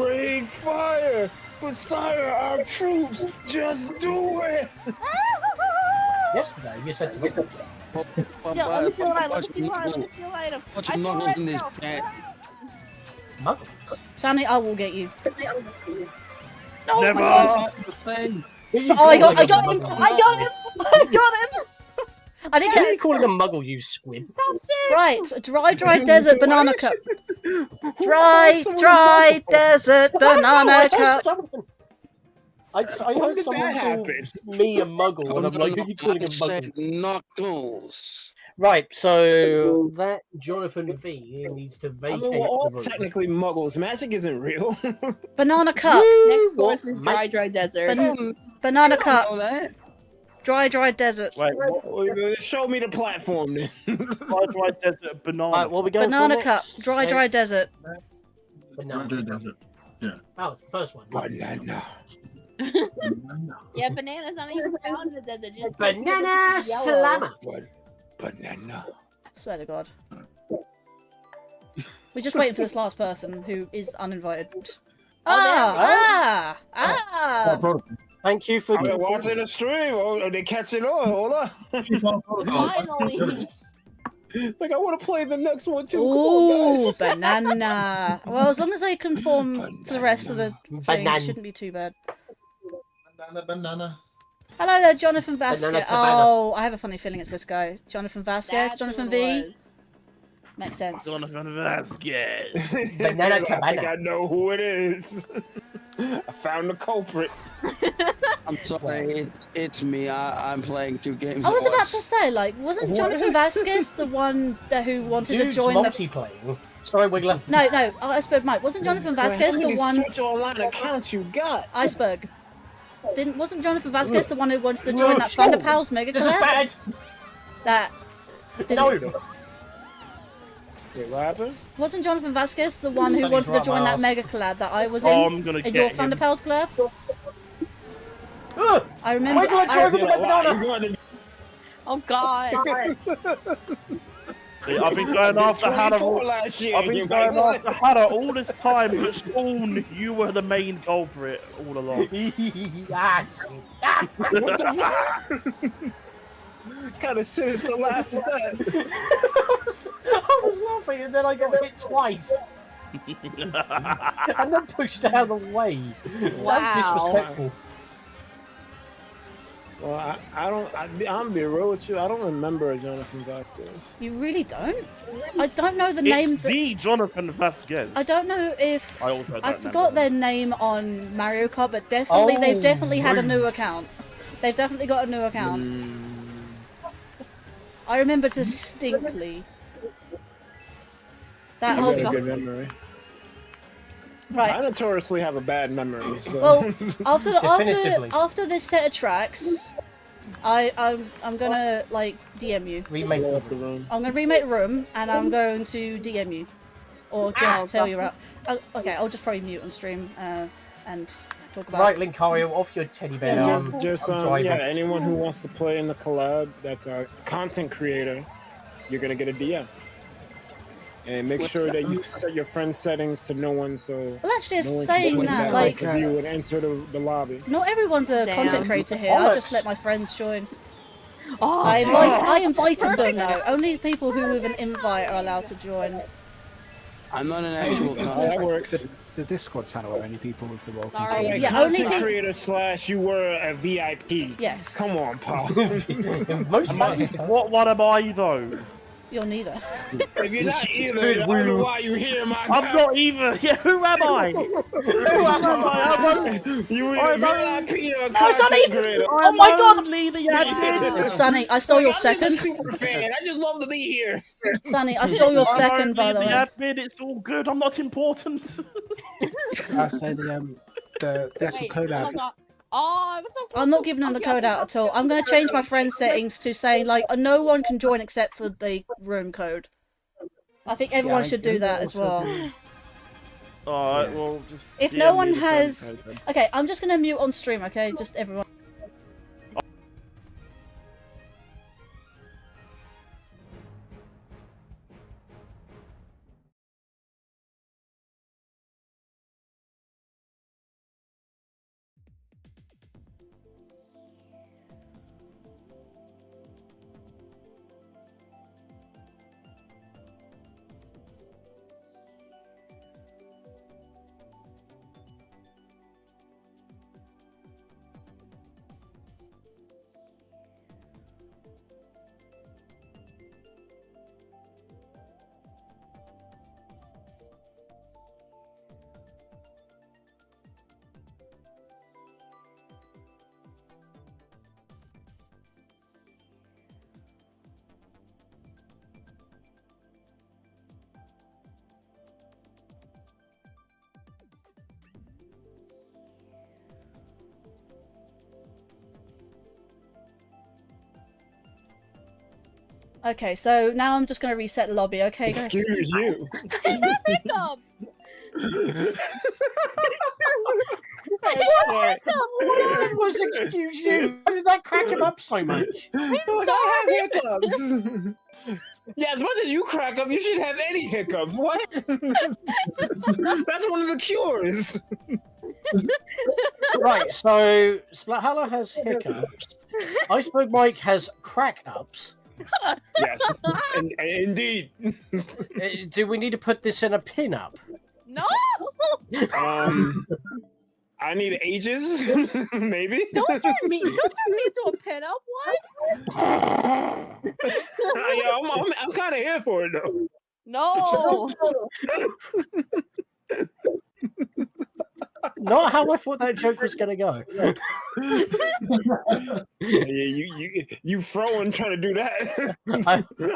Rain fire! Messiah, our troops! Just do it! Yesterday, you said to me. Yeah, let me see what item. Let me see what item. Let me see what item. Bunch I of feel muggles right in this now. chat. Muggle. Sammy, I will get you. No, Never. my God. So, I got him! I got him! I got him! I didn't Why are get you calling a muggle, you squib? right. Dry desert banana cup. Dry desert banana cup. I heard did someone that call happen? me a muggle, and I'm like, who are you calling a I said muggle? Knuckles. Right, so that Jonathan V needs to I vacate mean, we're all the room. technically muggles. Magic isn't real. Banana cup. Next course is dry desert. Banana cup. Know that? Dry desert. Wait, what? Show me the platform then. Dry desert banana. Right, what are we going Banana for cup. next? Dry desert. Banana. Desert. Oh, it's the first one. Banana. Yeah, banana's not even found in the desert. Just Banana it's yellow. slammer. Banana. Swear to God. We're just waiting for this last person who is uninvited. Ah! Thank you for. I'm watching the stream. Oh, they catching on. Hold on. Finally! Like, I want to play the next one too. Ooh, Come on, guys. banana. Well, as long as they conform to the rest of the thing, Banana. it shouldn't be too bad. Banana. Hello there, Jonathan Vasquez. Banana cabana. Oh, I have a funny feeling it's this guy. Jonathan Vasquez, That's Jonathan who it V. was. Makes sense. Jonathan Vasquez. Banana I think cabana. I know who it is. I found the culprit. I'm sorry, it's me. I'm playing 2 games. I was at about once. to say, like, wasn't What? Jonathan Vasquez the one who wanted to Dude's join the... multiplayer. Sorry, Wiggler. No, Iceberg Mike. Wasn't Jonathan Vasquez How the many one... Switch online accounts you got? Iceberg. Wasn't Jonathan Vasquez the one who wanted to join that Thunder Pals Mega This is Collab? bad. That... Didn't... No. Wait, what happened? Wasn't Jonathan Vasquez the one who Sonny's wanted to right join my that ass. Mega Collab that I was in? Oh, I'm gonna in your get Thunder him. Pals collab? Ugh. I remember... Wiggler, try to get the banana. Oh God. I've been going after Hannah. 24 last year. I've been going after Hannah all this time, but Sean, you were the main culprit all along. Ah, What the fuck? kind of sinister laugh is that? I was laughing and then I got hit twice. And then pushed out of the way. Wow. That's disrespectful. Well, I'm be real with you. I don't remember a Jonathan Vasquez. You really don't? I don't know the name... It's the Jonathan Vasquez. I don't know if... I also don't I forgot remember. their name on Mario Kart, but definitely they've Oh, definitely had a rude. new account. They've definitely got a new account. I remember distinctly. That I've was... got a good memory. I Right. notoriously have a bad memory. So. Well, Definitively. after this set of tracks, I'm gonna like DM you. Remake Blow the up the room. I'm gonna remake room and I'm going to DM you, or just tell you out. Oh, okay, I'll just probably mute on stream and talk about. Right, Linkario, off your teddy bear. Just I'm driving. yeah, anyone who wants to play in the collab that's a content creator, you're gonna get a DM. And make sure that you set your friend settings to no one, so Well, actually, no one it's can saying join that off like of you and enter the lobby. not everyone's a Damn. content creator here. I just let my friends join. Oh, I invited them though. Only people who with an invite are allowed to join. I'm not an actual That works. The Discord channel where only people with the role can Sorry. see. Like Yeah, only content pe- creator / you were a VIP. Yes. Come on, Paul. Most What one am I though? You're neither. If you're not either, I don't know why you're here, my I'm guy. not even. Yeah, who am I? Who am I? You I'm either VIP or No, Sonny! content creator. Oh my God! Only the admin. Sonny, I stole your I'm just a second. super fan. I just love to be here. Sonny, I stole your I'm second, by the only way. admin. It's all good. I'm not important. I say the actual Wait, code out. hold on. Oh, I was so I'm not giving them the code out at all. I'm going to change my friend settings to saying, like, no one can join except for the room code. I think everyone should do that as well. Alright, well, just. If DM no me one the friend has... code then. Okay, I'm just going to mute on stream, okay? Just everyone. Okay, so now I'm just going to reset the lobby, okay, guys? Excuse you. hiccups. What I said was excuse you. Why did that crack him up so much? Look, I have hiccups. Yeah, as much as you crack up, you should have any hiccups. What? That's one of the cures. Right, so Splathala has hiccups. Iceberg Mike has crack ups. Yes, indeed. Do we need to put this in a pin-up? No. I need ages, maybe. Don't turn me into a pinup. What? I'm kind of here for it though. No. Not how I thought that joke was gonna go. You throwing trying to do that?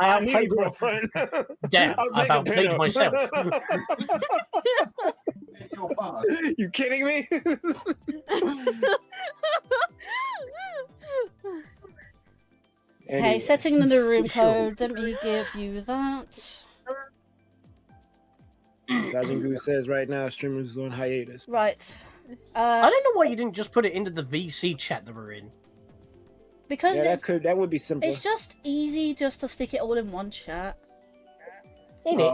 I need a girlfriend. Damn, I'll I've take a outplayed pinup. myself. You kidding me? Okay, setting the new room code. Let me give you that. Sergeant Goose says right now streamers is on hiatus. Right. I don't know why you didn't just put it into the VC chat that we're in. Because Yeah, that would be simple. it's just easy just to stick it all in one chat.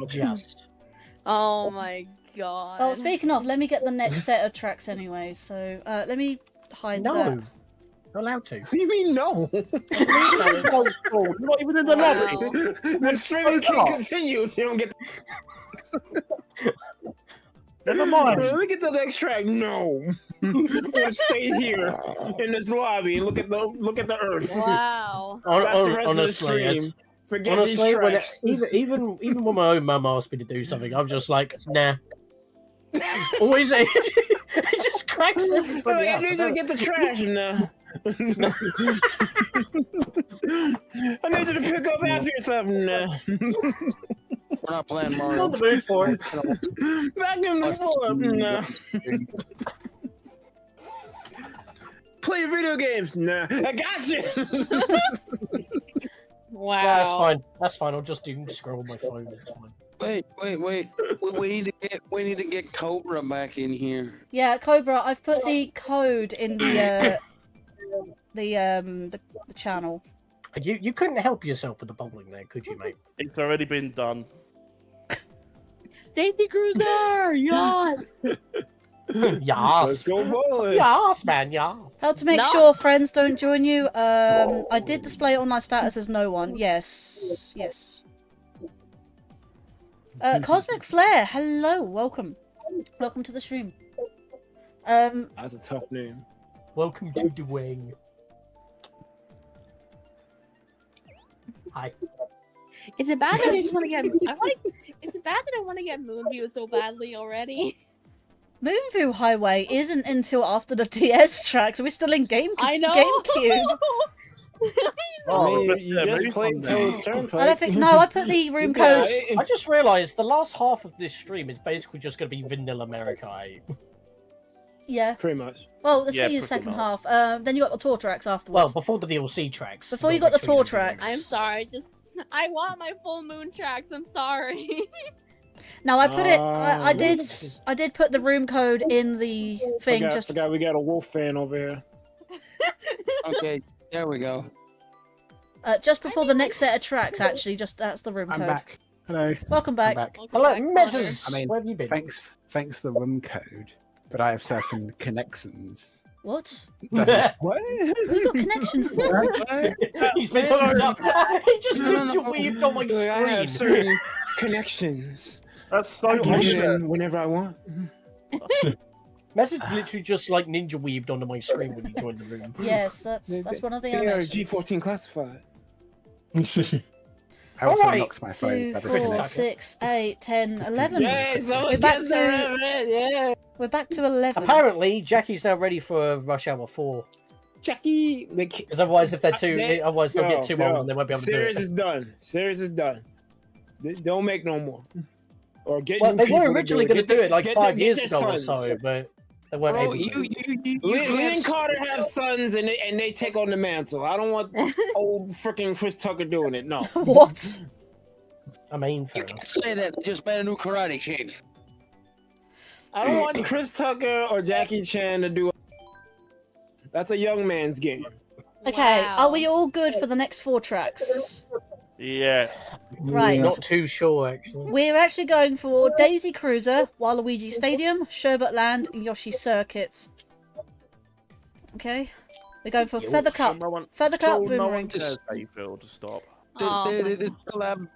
Just. Oh my god. Oh, speaking of, let me get the next set of tracks anyway. So let me hide No. that. You're allowed to. What do you mean no? You're not even in the lobby. The streaming can't continue if you don't get. Never mind. Let me get the next track. No, I'm gonna stay here in this lobby and look at the earth. Wow. That's the rest of the Honestly, stream. Forget honestly, these when tracks. even when my own mum asked me to do something, I'm just like, nah. Always, it just cracks everybody I up. need you to get the trash now. I need you to pick up after yourself now. We're not playing Mario. On the mood for it. Vacuum the floor now. Play video games. Nah, I got you. Wow. Yeah, that's fine. That's fine. I'll just do scroll on my phone. It's fine. Wait. We need to get Cobra back in here. Yeah, Cobra, I've put the code in the channel. You couldn't help yourself with the bubbling there, could you, mate? It's already been done. Daisy Cruiser! Yes! Yes. Let's go, boys. Yes, man, yes. How to make sure friends don't join you? I did display online status as no one. Yes. Cosmic Flare, hello, welcome. Welcome to the stream. That's a tough name. Welcome to the wing. Hi. Is it bad that I just want to get? Is it bad that I want to get Moonview so badly already? Moonview Highway isn't until after the DS tracks. We're still in I know. GameCube. I mean, you just played Toad's Turnpike. I don't think. No, I put the room code. I just realised the last half of this stream is basically just going to be Vanilla America. Yeah. Pretty much. Well, let's Yeah, see the pretty second much. half. Then you got the tour tracks Well, afterwards. before the DLC tracks. Before you got the tour tracks. I'm sorry. I want my full moon tracks. I'm sorry. No, I put it. I did put the room code in the thing. Forgot we got a wolf fan over here. Okay, there we go. Just before the next set of tracks. Actually, just that's the room I'm code. back. Hello. Welcome back. I'm back. Hello, Mrs. I mean, Where have you been? Thanks the room code, but I have certain connections. What? What? You got connection for? He's been hooked up. He just ninja weaved on my I have screen. certain connections. That's so I can get awesome. in whenever I want. Message literally just like ninja weaved onto my screen when you joined the room. Yes, that's one of the They are animations. G14 classified. I also Alright. knocked my phone. 2, 4, 6, 8, 10, 11. Yes, We're back to. We're back to 11. Apparently, Jackie's now ready for Rush Hour 4. Jackie, because otherwise, if they're too, otherwise they'll get too old and they won't be able to do Series it. is done. Series is done. Don't make no more. Or get. Well, new they people were to originally do going to do it like Get 5 their years ago or sons. so, but they weren't Bro, able to. Lee and Carter have sons and they take on the mantle. I don't want old freaking Chris Tucker doing it. No. What? I mean, You fair can't enough. say that. They just made a new Karate Kid. I don't want Chris Tucker or Jackie Chan to do it. That's a young man's game. Okay, Wow. are we all good for the next 4 tracks? Yeah. Right. Not too sure, actually. We're actually going for Daisy Cruiser, Waluigi Stadium, Sherbet Land, and Yoshi Circuit. Okay. We're going for Feather Cup. No one, Feather Cup, no one Boomerang. cares how you feel. Just stop. This collab.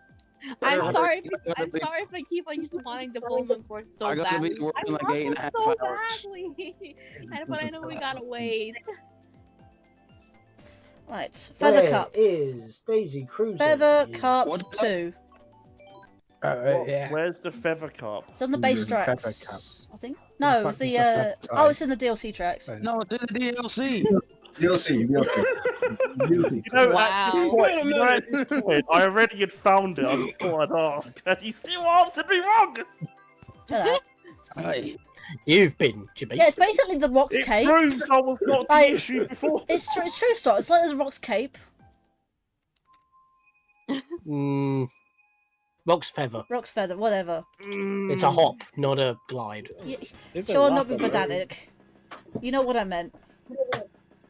I'm sorry if I keep like just wanting to pull them for so I gotta badly. be working like want 8.5 them so hours. badly. But I know we gotta wait. Right, Feather Where Cup. is Daisy Cruiser? Feather Cup 2. Yeah. Where's the feather cup? It's on the base Feather tracks. Cup. I think. No, it was the. Oh, it's in the DLC tracks. No, it's in the DLC. DLC. You know, Wow. wait a minute. I already had found it. I just thought I'd ask. And you still answered me wrong. Shut up. Hey. You've been Jimmy. Yeah, it's basically the Rock's It cape. proves I was not the Like, issue before. It's true stuff. It's like the Rock's cape. Rock's feather. Rock's feather, whatever. It's a hop, not a glide. Sure, not be pedantic. You know what I meant.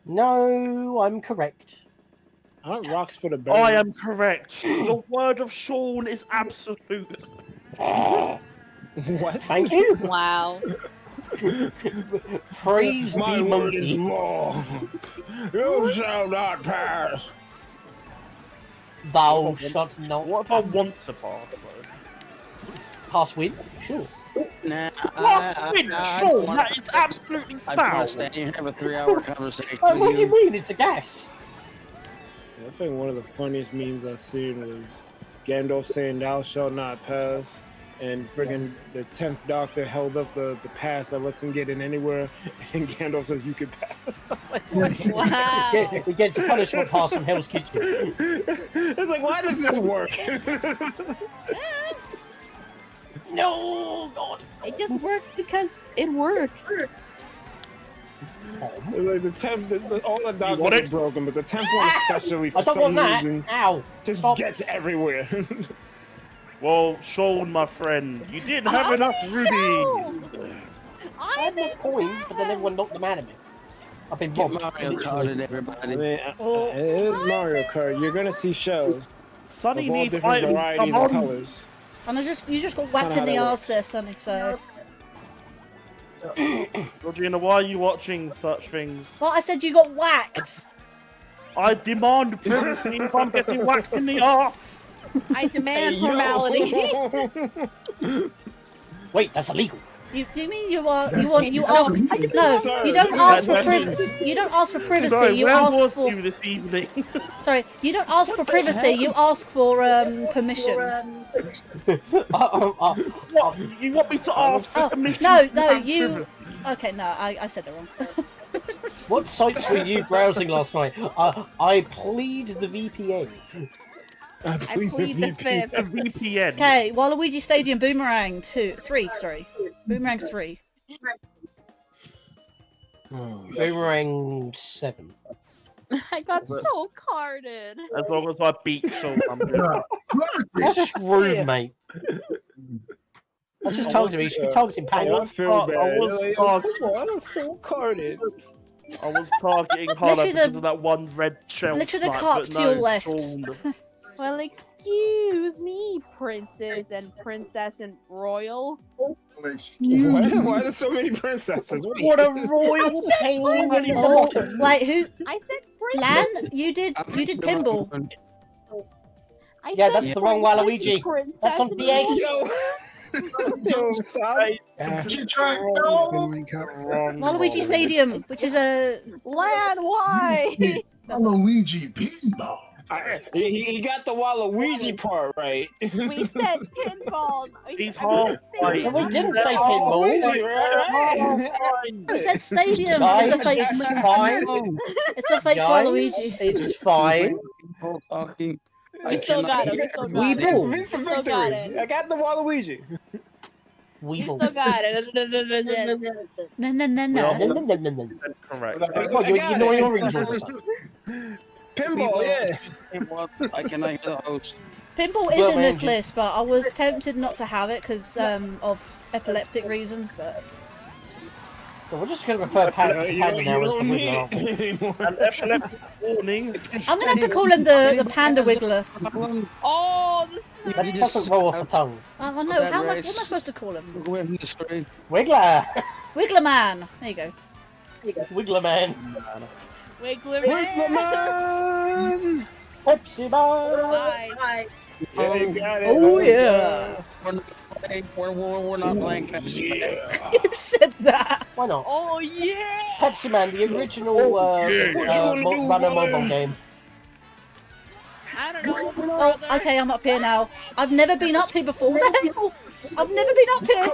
No, I'm correct. Aren't rocks for the birds? I am correct. The word of Sean is absolute. What? Thank you. Wow. Praise My be word is monkey. law. You shall not pass. Thou shalt not What if I want to pass though? pass win. Sure. Nah, Pass win, Sean. That is absolutely I foul. want to stay here and have a 3-hour conversation Oh, with what do you you. mean? It's a gas. I think one of the funniest memes I've seen was Gandalf saying, "Thou shalt not pass," and friggin' the 10th Doctor held up the pass that lets him get in anywhere, and Gandalf says, "You can pass." I'm like, what? Wow. He gets a punishment pass from Hell's Kitchen. It's like, why does this work? No, God. It just works because it works. It's like the 10th, all the want doctors it? are broken, but the 10th one especially I for don't some want that. reason Ow. just Stop. gets everywhere. Well, Sean, my friend, you didn't have enough rubies. I had enough coins, but then everyone knocked them out of me. I've been Get robbed. Mario Kart, everybody. I mean, it is Mario Kart. You're gonna see shells Sonny of all needs different items. varieties Come and on. colors. And you just got whacked Kinda in the how that arse works. there, Sonny. So, Georgina, why are you watching such things? well, I said you got whacked. I demand privacy if I'm getting whacked in the arse. I demand Hey, yo. formality. Wait, that's illegal. Do you mean you ask? No, Sir, you don't this ask is for not privacy. You don't ask for privacy. Sorry, You where ask was for. you this evening? Sorry, you don't ask for privacy. You ask for permission. What? You want me to ask for Oh permission? no, to no, have you. privacy? Okay, no, I said it wrong. What sites were you browsing last night? I plead the VPN. I plead the fifth. A VPN. Okay, Waluigi Stadium Boomerang 3. Sorry, Boomerang 3. Boomerang 7. I got so carded. As long as I beat Sean, I'm good. That's just rude, mate. That's just targeting me. You should be targeting I Panda. feel bad. I was Like, targeting- come on, I'm so carded. I was targeting Harlow Literally because the- of that one red shell. literally the snipe, cup but to your no, left. Sean. Well, excuse me, princess and princess and royal. Why are there so many princesses? What a royal pain in the Oh, bottom. wait, who? I said princess. Lan, you did pinball. I Yeah, said that's the wrong princess Waluigi. and princess That's on and DX. royal. Yo, stop. Waluigi Stadium, which is a. Lan, why? Luigi pinball. He got the Waluigi part right. We said pinball. He's I meant half stadium. We didn't say Waluigi, pinball. right? You said stadium. Guys, It's a fake. it's fine. It's a fake Guys, Waluigi. it's fine. People talking. I We still cannot got it. We hear. still We got it. will. V for Still got victory. it. I got the Waluigi. We Weevil. still got it. No, no, no, We are no. correct. What, you're ignoring orange all the time? Pinball, yeah. I cannot hear the host. Pinball is in this Engine. list, but I was tempted not to have it because of epileptic reasons. But We're just going to refer Panda to Panda now as the Wiggler. An epileptic warning. I'm gonna have to call him the Panda Wiggler. Oh, the That doesn't roll off the tongue. Oh no, what am I supposed to call him? Look away from the screen. Wiggler! Wiggler Man. There you go. Wiggler man. Wiggler Wiggler Man! Pepsi Man. Bye. Yeah, you got it. Oh yeah. We're not playing Pepsi. You said that. Why not? Oh yeah. Pepsi Man, the original runner mobile game. I don't know. Oh, okay, I'm up here now. I've never been up here before. What the hell? I've never been up here.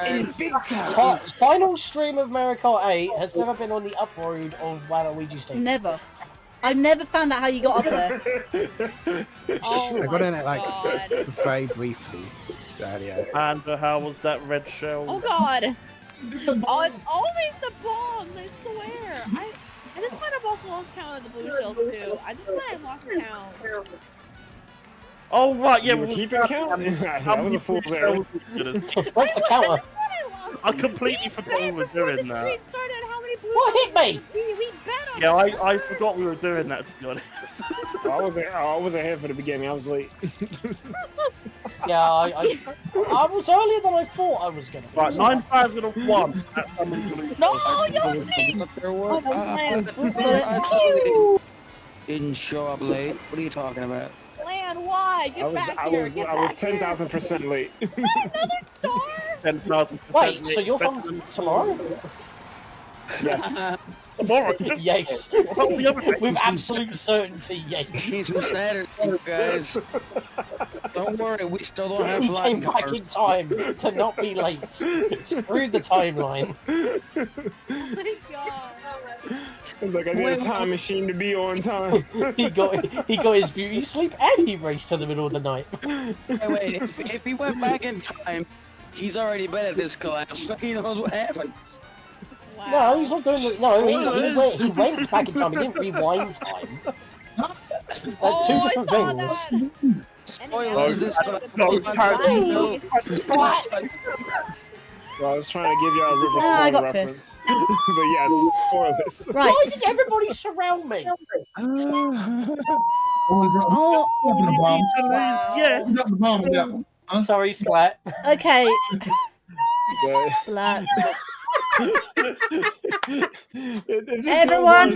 In big time. Final stream of Mario Kart 8 has never been on the upload of Waluigi Station. Never. I've never found out how you got up there. Oh I got in it my like God. very briefly earlier. And how was that red shell? Oh God. Oh, it's always the bombs. I swear. I just might have also lost count of the blue shells too. I just might have lost count. Oh right, yeah. You were keeping count? That was a fool's errand. Where's the counter? I completely forgot we were doing that. What hit me? We bet on Yeah, I forgot we were doing that, to be honest. I wasn't here for the beginning. I was late. Yeah, I was earlier than I thought I was gonna be. Right, 9,001. No, Yoshi! Didn't show up late. What are you talking about? Lan, why? Get back here. Get I was back here. 10,000% late. Another star? 10,000%. Wait, so you're from tomorrow? Yes. Tomorrow? Yikes. With absolute certainty, yikes. Need some Saturday, guys. Don't worry, we still don't have He flying came back cars. in time to not be late. Screw the timeline. Oh my God. It's like I need a time machine to be on time. he got his beauty sleep and he raced to the middle of the night. Wait, if he went back in time, he's already been at this collapse, so he knows what happens. Wow. No, he's not doing this. No, he went back in time. He didn't rewind time. They're two different things. Spoilers, this collapse. Well, I was trying to give y'all a River I Song got reference. fist. But yes, spoilers. Right. Why did everybody surround me? Oh, Yeah. You got the bomb on that one. Huh? Sorry, Splat. okay. Splat. Everyone,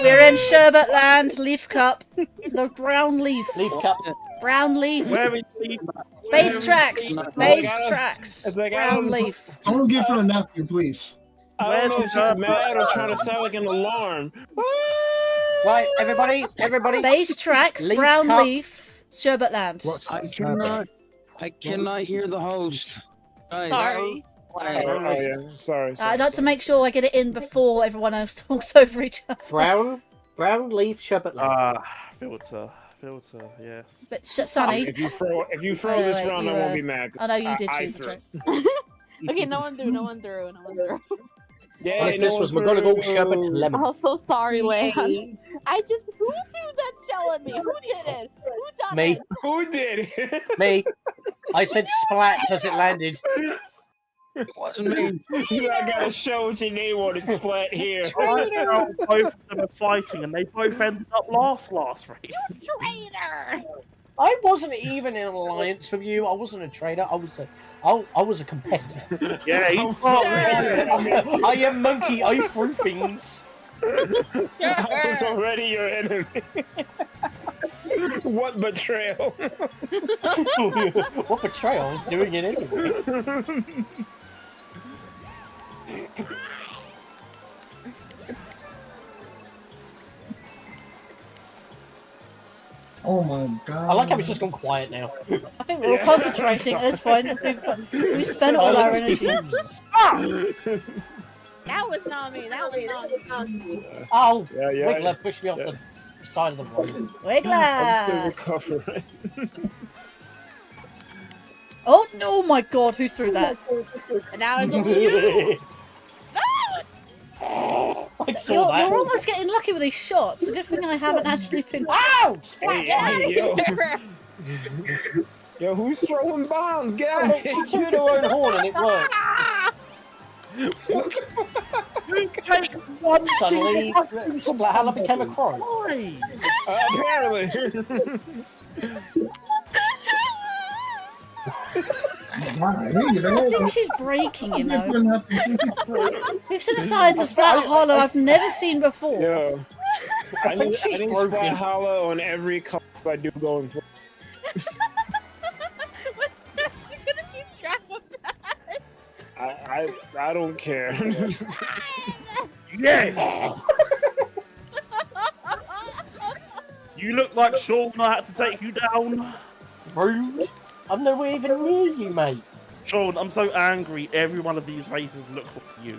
we're in Sherbet Land. Leaf Cup. The brown leaf. Leaf Cup. Brown leaf. Where is he? Base tracks. Base tracks. Brown leaf. Someone give her a napkin, please. I don't know if she's mad or trying to sound like an alarm. Right, everybody. Base tracks. Leaf Brown Cup. leaf. Sherbet Land. I cannot hear the host. Guys, Sorry. Oh, yeah. Sorry. I'd like to make sure I get it in before everyone else talks over each other. Brown leaf sherbet land. Filter, yes. But Sonny. If you throw this round, I won't be mad. I know you did I choose the threw trick. Okay, no one threw. Yeah, Well, if this was McGonagall sherbet lemon. I'm so sorry, Lan. Who threw that shell at me? Who did it? Who done Me. it? Who did it? Me. I said splat as it landed. It wasn't me. I gotta show what your name on it. Splat here. Both of them are fighting, and they both ended up last race. Traitor! I wasn't even in an alliance with you. I wasn't a trader. I was a competitor. Yeah, he's I am monkey. I threw things. I was already your enemy. What betrayal? What betrayal? I was doing it anyway. Oh my god. I like how it's just gone quiet now. I think we're all concentrating at this point. We've spent all our energy. That was not me. Oh, Yeah. Wiggler pushed me off the side of the road. I'm still Wiggler! recovering. Oh my god, who threw that? And now it's only you. I saw that. You're almost getting lucky with these shots. A good thing I haven't actually been. Ow! Yo, who's throwing bombs? Get out of She here! tooted her own horn and it worked. Take one Suddenly, Splathala became a crow. Apparently. I think she's breaking, you know. We've seen a science of Splat Hollow I've never seen before. Yo. I think need she's Splat broken. Hollow on every collab I do going for. gonna keep track of that. I don't care. Yes! You look like Sean. I had to take you down. Rude. I'm nowhere even near you, mate. Sean, I'm so angry. Every one of these races look like you.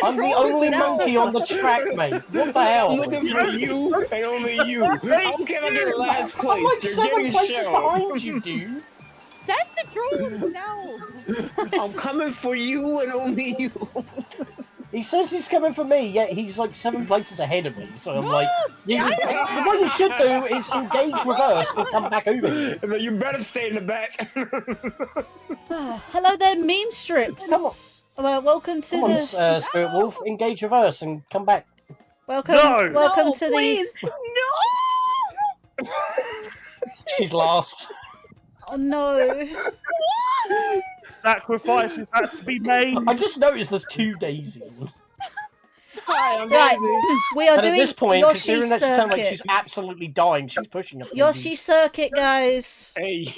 I'm the only monkey on the track, mate. What the hell? I'm looking for you and only you. I don't care if I get last place. I'm like You're 7 getting places shelled. behind you, dude. Says the truth. No. I'm coming for you and only you. He says he's coming for me, yet he's like 7 places ahead of me. So I'm like, what you should do is engage reverse and come back over here. And then you better stay in the back. Hello there, meme strips. Come on. Well, welcome to Come on, the Spirit Wolf, engage reverse and come back. welcome No! welcome No, to please. No. She's last. the. Oh no! Sacrifices had to be made. I just noticed there's 2 daisies. Hi, I'm Right, Daisy. we are And at doing this point, considering Yoshi's that she sounds like circuit. she's absolutely dying, she's pushing up. Yoshi circuit, guys. Hey.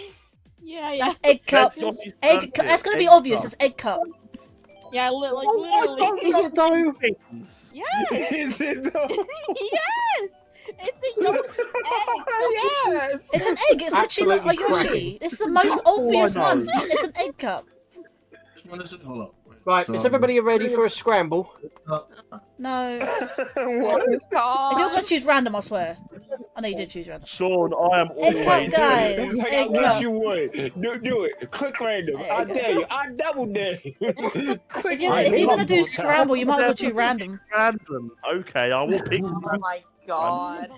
Yeah. That's egg cup. That's Yoshi's Egg. circuit. That's gonna be Egg obvious. cup. It's egg cup. Yeah. Like literally. Is it though? Yes. Is it though? Yes. It's a Yoshi egg. Yes. It's an egg. It's literally not a Absolutely Yoshi. cracking. It's the most obvious know. one. It's an egg cup. Which one is it? Hold up. Wait. Right, So, is everybody ready for a scramble? No. What? If you're gonna choose random, I swear. I know you did choose random. Sean, I am Egg cup, always. guys. It's like, I Egg wish cup. you would. Do it. Click random. I dare you. I double dare you. Click If you're random. gonna do scramble, you might as well choose random. Random. Okay, I will pick. Oh my god.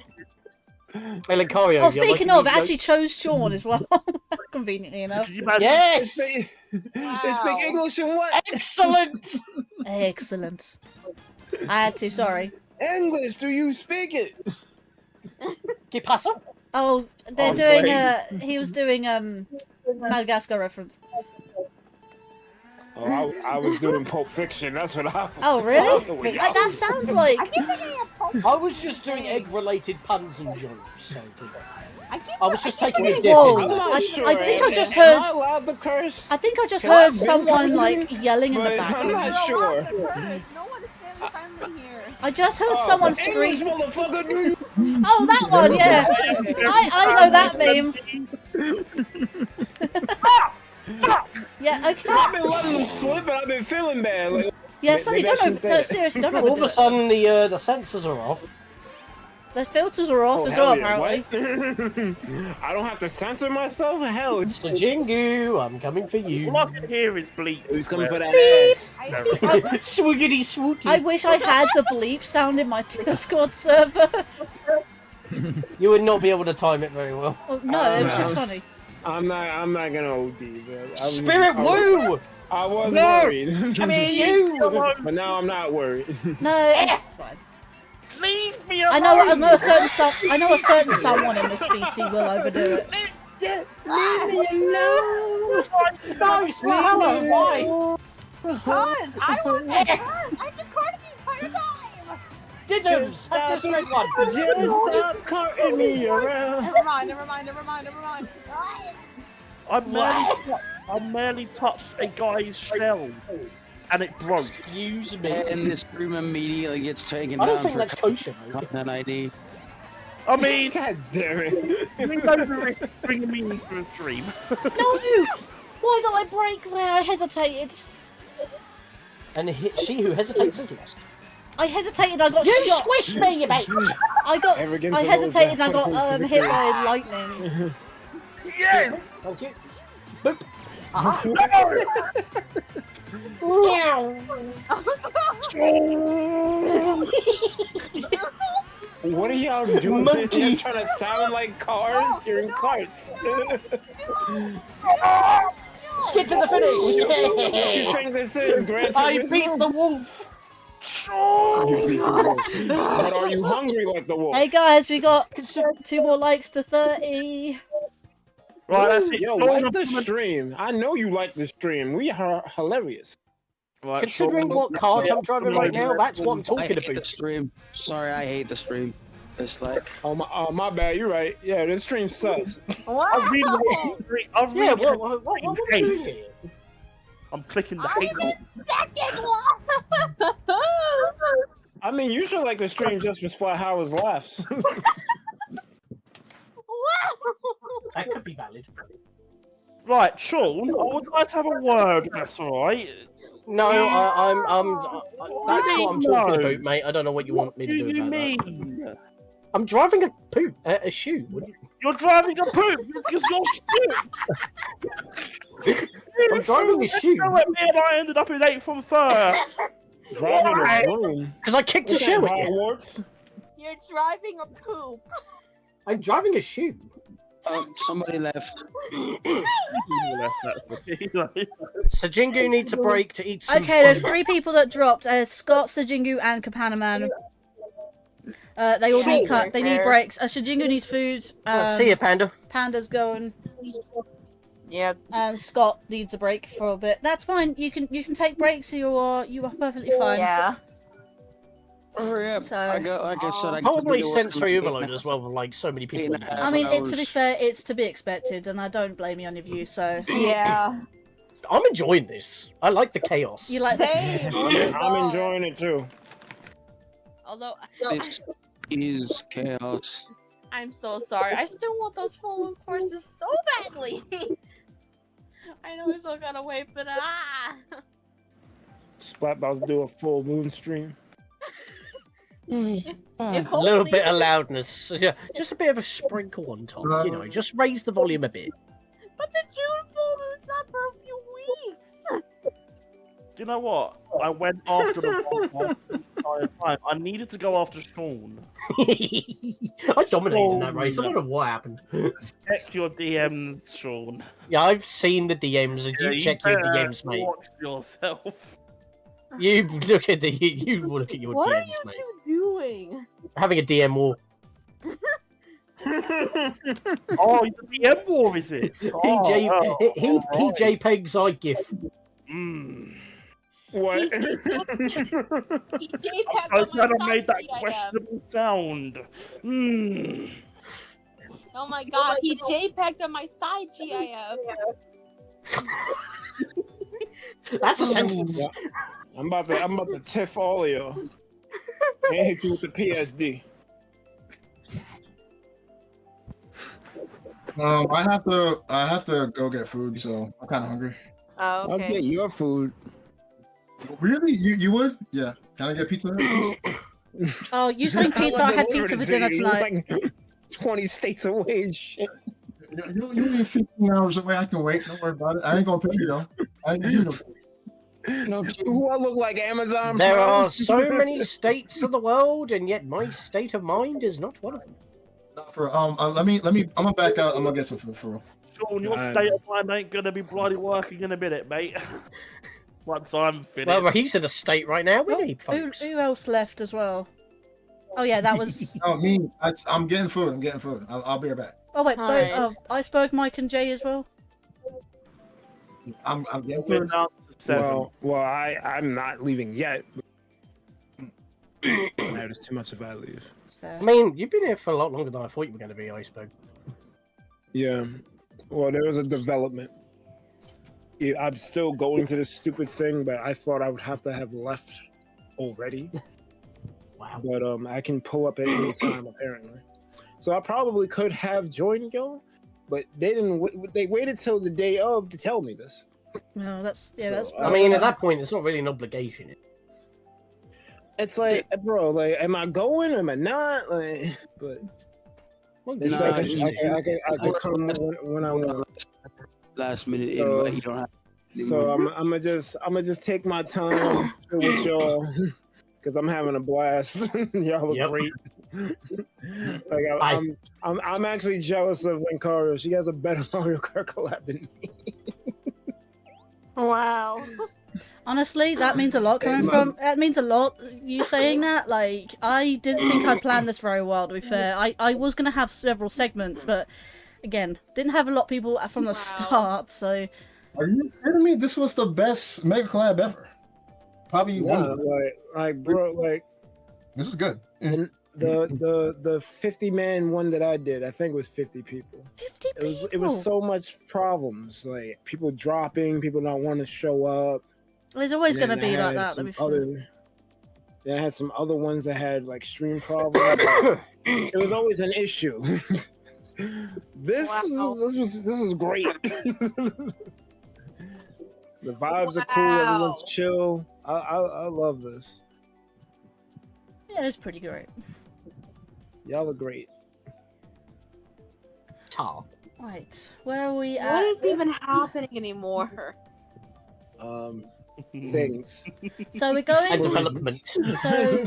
Hey, Linkario, Oh, you're speaking like- of, it actually chose Sean as well. Conveniently enough. Can you imagine? Yes! They Wow. speak English and what? Excellent! Excellent. I had to. Sorry. English. Do you speak it? ¿Qué pasa? Oh, they're Oh, doing. great. He was doing Madagascar reference. Oh, I was doing Pulp Fiction. That's what I was. Oh, really? doing. Like, that sounds like. I was just doing egg-related puns and jokes. So I was just taking a dip Whoa. in I'm that. not sure. I think I just Am heard. I allowed to curse? I think I just Can I heard be someone cursing? like yelling in the But I'm background. not sure. No one is family friendly here. I just heard Oh, someone English, scream. motherfucker, do you? Oh, that one, yeah. I know that meme. Yeah, okay. I've been letting them slip, and I've been feeling bad. Like, Yeah, so you maybe I don't know. shouldn't say that. Seriously, don't All of know. a sudden, the sensors are off. The filters are off oh, as hell well, yeah, apparently. what? I don't have to censor myself? Hell, So Jingu, I'm coming for you. All I can hear is bleep. who's coming for that ass? Swoogity swooky. I wish I had the bleep sound in my Discord server. You would not be able to time it very well. Oh, no, it was just funny. I'm not gonna OD, man. Spirit Woo! I was No! worried. Come here, you! But now I'm not worried. No, it's fine. Leave me I alone. know a certain someone in this VC will overdo it. Leave me alone. No, Swallow, why? Because I want that card. I have the card the entire time. Diddums, have this red one. Just stop carting me around. Never mind. I merely touched a guy's shell, and it broke. Excuse me. And the stream immediately gets taken I don't down think for that's kosher. content ID. I mean, God damn it. you know bringing me into a stream. No! Why did I break there? I hesitated. And she who hesitates is lost. I hesitated, I got You shot. squished me, you bitch! Arrogance I alone hesitated is and I got that hit victory. by lightning. Yes. Thank you. Boop. What are y'all doing? Monkey. You're trying to sound like cars? You're in carts. Skip to the finish! What you Yeah. think this is, Gran I Turismo? beat the wolf! You beat the wolf. But are you hungry like the wolf? Hey guys, we got 2 more likes to 30. Right, that's it. Yo, Sean, like I'm the coming- stream. I know you like the stream. We are hilarious. Right, Considering Sean, what cart I'm driving right now, that's what I'm I talking hate the about. stream. Sorry, I hate the stream. It's like, Oh my bad. You're right. Yeah, this stream sucks. I really Yeah, hate what are we hate. doing here? I'm clicking the hate. Second one. I mean, you should like the stream just for Splat Howard's laughs. That could be valid. Right, Sean, I would like to have a word, if that's alright. No, that's what I'm talking about, mate. I don't know what you want me to do What do you about mean? that. I'm driving a shoe. What do you... You're driving a poop because you're stupid. I'm driving a shoe. Me and I ended up in 8th from 3rd. Driving a broom. Because I kicked a shoe at you. Hogwarts? You're driving a poop. I'm driving a shoe. somebody left. Sajingu needs a break to eat some Okay, there's 3 people that dropped. Scott, Sajingu, and Kapanaman. They all need they need breaks. Sajingu needs food. See ya, Panda. Panda's going. Yep. And Scott needs a break for a bit. That's fine. You can take breaks. You are perfectly fine. Yeah. Oh yeah. So, like I said, I Probably sensory overload as well, with like so many people. I mean, to be fair, it's to be expected, and I don't blame you on your view. So Yeah. I'm enjoying this. I like the chaos. you like Same. I'm enjoying it too. Although This is chaos. I'm so sorry. I still want those fallen courses so badly. I know we still gotta wait, but Splat about to do a full moon stream. If A little only- bit of loudness. Yeah, just a bit of a sprinkle on top. You know, just raise the volume a bit. But the June full moon's not for a few weeks. Do you know what? I went after the entire time. I needed to go after Sean. I dominated in that race. I don't know what happened. Check your DMs, Sean. Yeah, I've seen the DMs, and you check your better DMs, mate. Watch yourself. You look at you look at your What are DMs, you mate. two doing? Having a DM war. Oh, the DM war, is it? He Oh, JPEG's iGif. Mm. What? He I'm glad I made that questionable sound. Mm. Oh my god, he JPEG'd on my side GIF. That's a sentence. I'm about to tiff all of y'all. And hit you with the PSD. I have to go get food, so I'm kind of hungry. Oh, I'll okay. get your food. Really? You would? Yeah. Can I get pizza? Oh, you saying pizza? I had pizza for dinner tonight. Like 20 states away and shit. You need 15 hours away. I can wait. Don't worry about it. I ain't gonna pay you though. I ain't gonna pay you. No, who I look like Amazon? There Prime? are so many states of the world, and yet my state of mind is not one of them. Not for let me. I'm gonna back out. I'm gonna get some food for real. Sean, your state of mind ain't gonna be bloody working in a minute, mate. Once I'm finished. Well, he's in a state right now. We need folks. Who else left as well? Oh yeah, that was. Oh, me. I'm getting food. I'm getting food. I'll be right back. Oh wait, Alright. Iceberg, Mike, and Jay as well. I'm getting We're food. down to 7. Well, I'm not leaving yet. There's too much if I leave. Fair. I mean, you've been here for a lot longer than I thought you were going to be, Iceberg. Yeah. Well, there was a development. Yeah, I'm still going to this stupid thing, but I thought I would have to have left already. Wow. But I can pull up at any time apparently. So I probably could have joined y'all, but they didn't. They waited till the day of to tell me this. No, that's So, that's. I mean, at that point, it's not really an obligation. It's like, bro, like, am I going? Am I not? Like, but it's Nah, like I can come when I want. Last minute So- invite, you don't have. So I'm gonna just take my time with y'all because I'm having a blast. Y'all look Yep. great. Like I'm actually jealous of Linkario. She has a better Mario Kart collab than me. Wow. Honestly, that means a lot coming from. That means a lot. You saying that, like, I didn't think I'd planned this very well. To be fair, I was gonna have several segments, but again, didn't have a lot of people from the start. So Are you kidding me? This was the best Mega Collab ever. Probably Yeah, one. like bro, like This is good. the 50-man one that I did, I think it was 50 people. 50 people. It was so much problems, like people dropping, people not want to show up. There's always And going to then be I like had that. some To be fair. Then I had some other ones that had like stream problems. It was always an issue. This is great. The vibes are cool. Everyone's chill. I love this. Yeah, it's pretty great. Y'all are great. Tar. Right, where are we at? What is even happening anymore? Things. So we're going. And development. So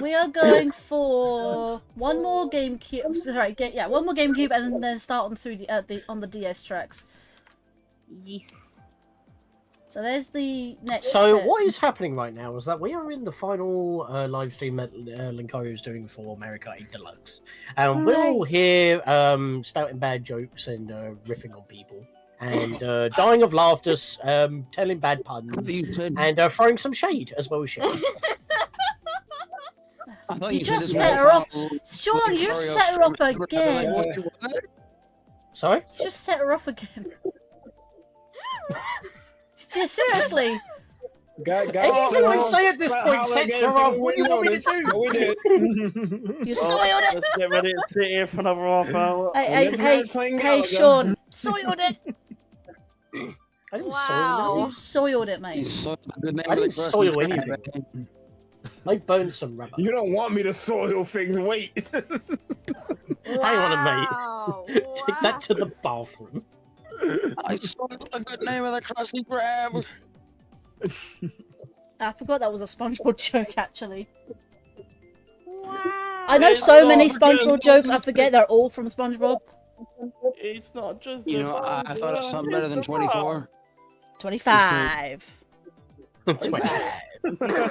we are going for one more GameCube. Sorry, one more GameCube, and then start on through on the DS tracks. Yes. So there's the next. So set. what is happening right now is that we are in the final live stream that Linkario is doing for Mario Kart 8 Deluxe. And we're all here spouting bad jokes and riffing on people. And dying of laughter, telling bad puns, and throwing some shade as well as shade. You just set her off. Sean, you just set her off again. Sorry? You just set her off again. Seriously. Anything I say at this point sets her off. What do you want me to do? You soiled it. Let's get ready to sit here for another half hour. Hey, Sean, soiled it. I didn't Wow. You soiled it, mate. I didn't soil anything. I burned some rubber. You don't want me to soil things. Wait. Hang on a mate. Take that to the bathroom. I soiled the good name of the Krusty Krab. I forgot that was a SpongeBob joke, actually. Wow. I know so many SpongeBob jokes, I forget they're all from SpongeBob. It's not just. You know, I thought of something better than 24. 25. 25. I don't know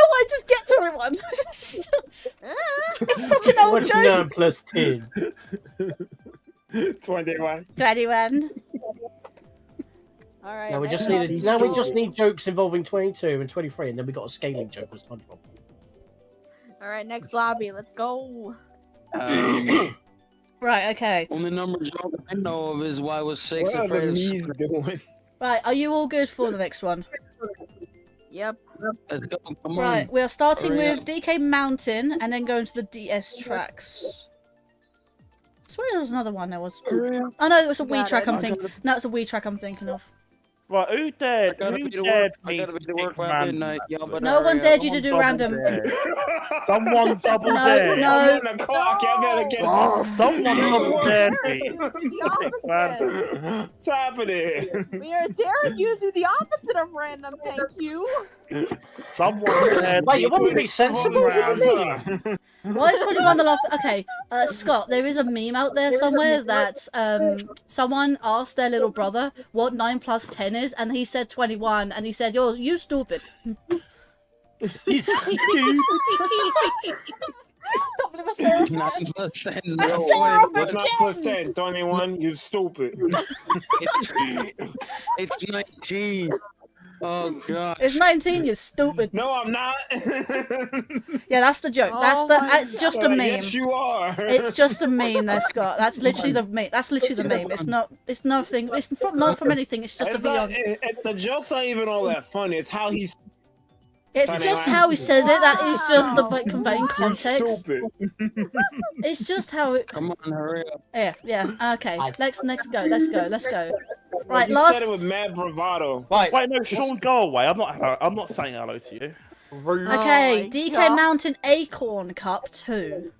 why I just get to everyone. It's such an old What's joke. 9 plus 10? 21. 21. All right. Now we just next need jokes involving 22 and 23, and then we got a scaling joke with SpongeBob. All right, next lobby. Let's go. Right, okay. Only number joke I know of is why was 6 What are afraid the of knees doing? Right, are you all good for the next one? Yep. Let's go. Come Right, on. we are starting Hurry with DK Mountain and then going to the DS tracks. I swear there was another one there was. Oh no, it was a Wii Got track it. I'm thinking. No, it's a Wii track I'm thinking of. Right, who dared? I gotta Who be to dared work. I me gotta to be to work pick by random? midnight. Y'all better No one hurry dared up. you to do Someone random. double dared. Someone double No, dared. no. I'm on the clock. Y'all better get Oh, someone double dared me. The to pick opposite. random. What's happening? We are daring you to do the opposite of random. Thank you. Someone dared Wait, me you want me to to be sensible? Why is 21 the last? Okay, Scott, there is a meme out there somewhere that someone asked their little brother what 9 plus 10 is, and he said 21, and he said, you stupid. He's stupid. 9 plus 10. I saw him What's not plus 10? 21? You stupid. It's 19. Oh god. It's 19, you stupid. No, I'm not. Yeah, that's the joke. Oh my It's just a meme. Yes, you are. It's just a meme there, Scott. That's literally the meme. That's literally the meme. It's nothing. It's not from anything. It's just a It's not, video. the joke's not even all that funny. It's how he's It's just how he says it. That is just the like, conveying you context. stupid. It's just how it. Come on, hurry up. Yeah. Okay. Let's go. Let's go. Right, You last. said it with mad bravado. Right. Wait, no, Sean, go away. I'm not saying hello to you. Okay, my DK God. Mountain Acorn Cup 2.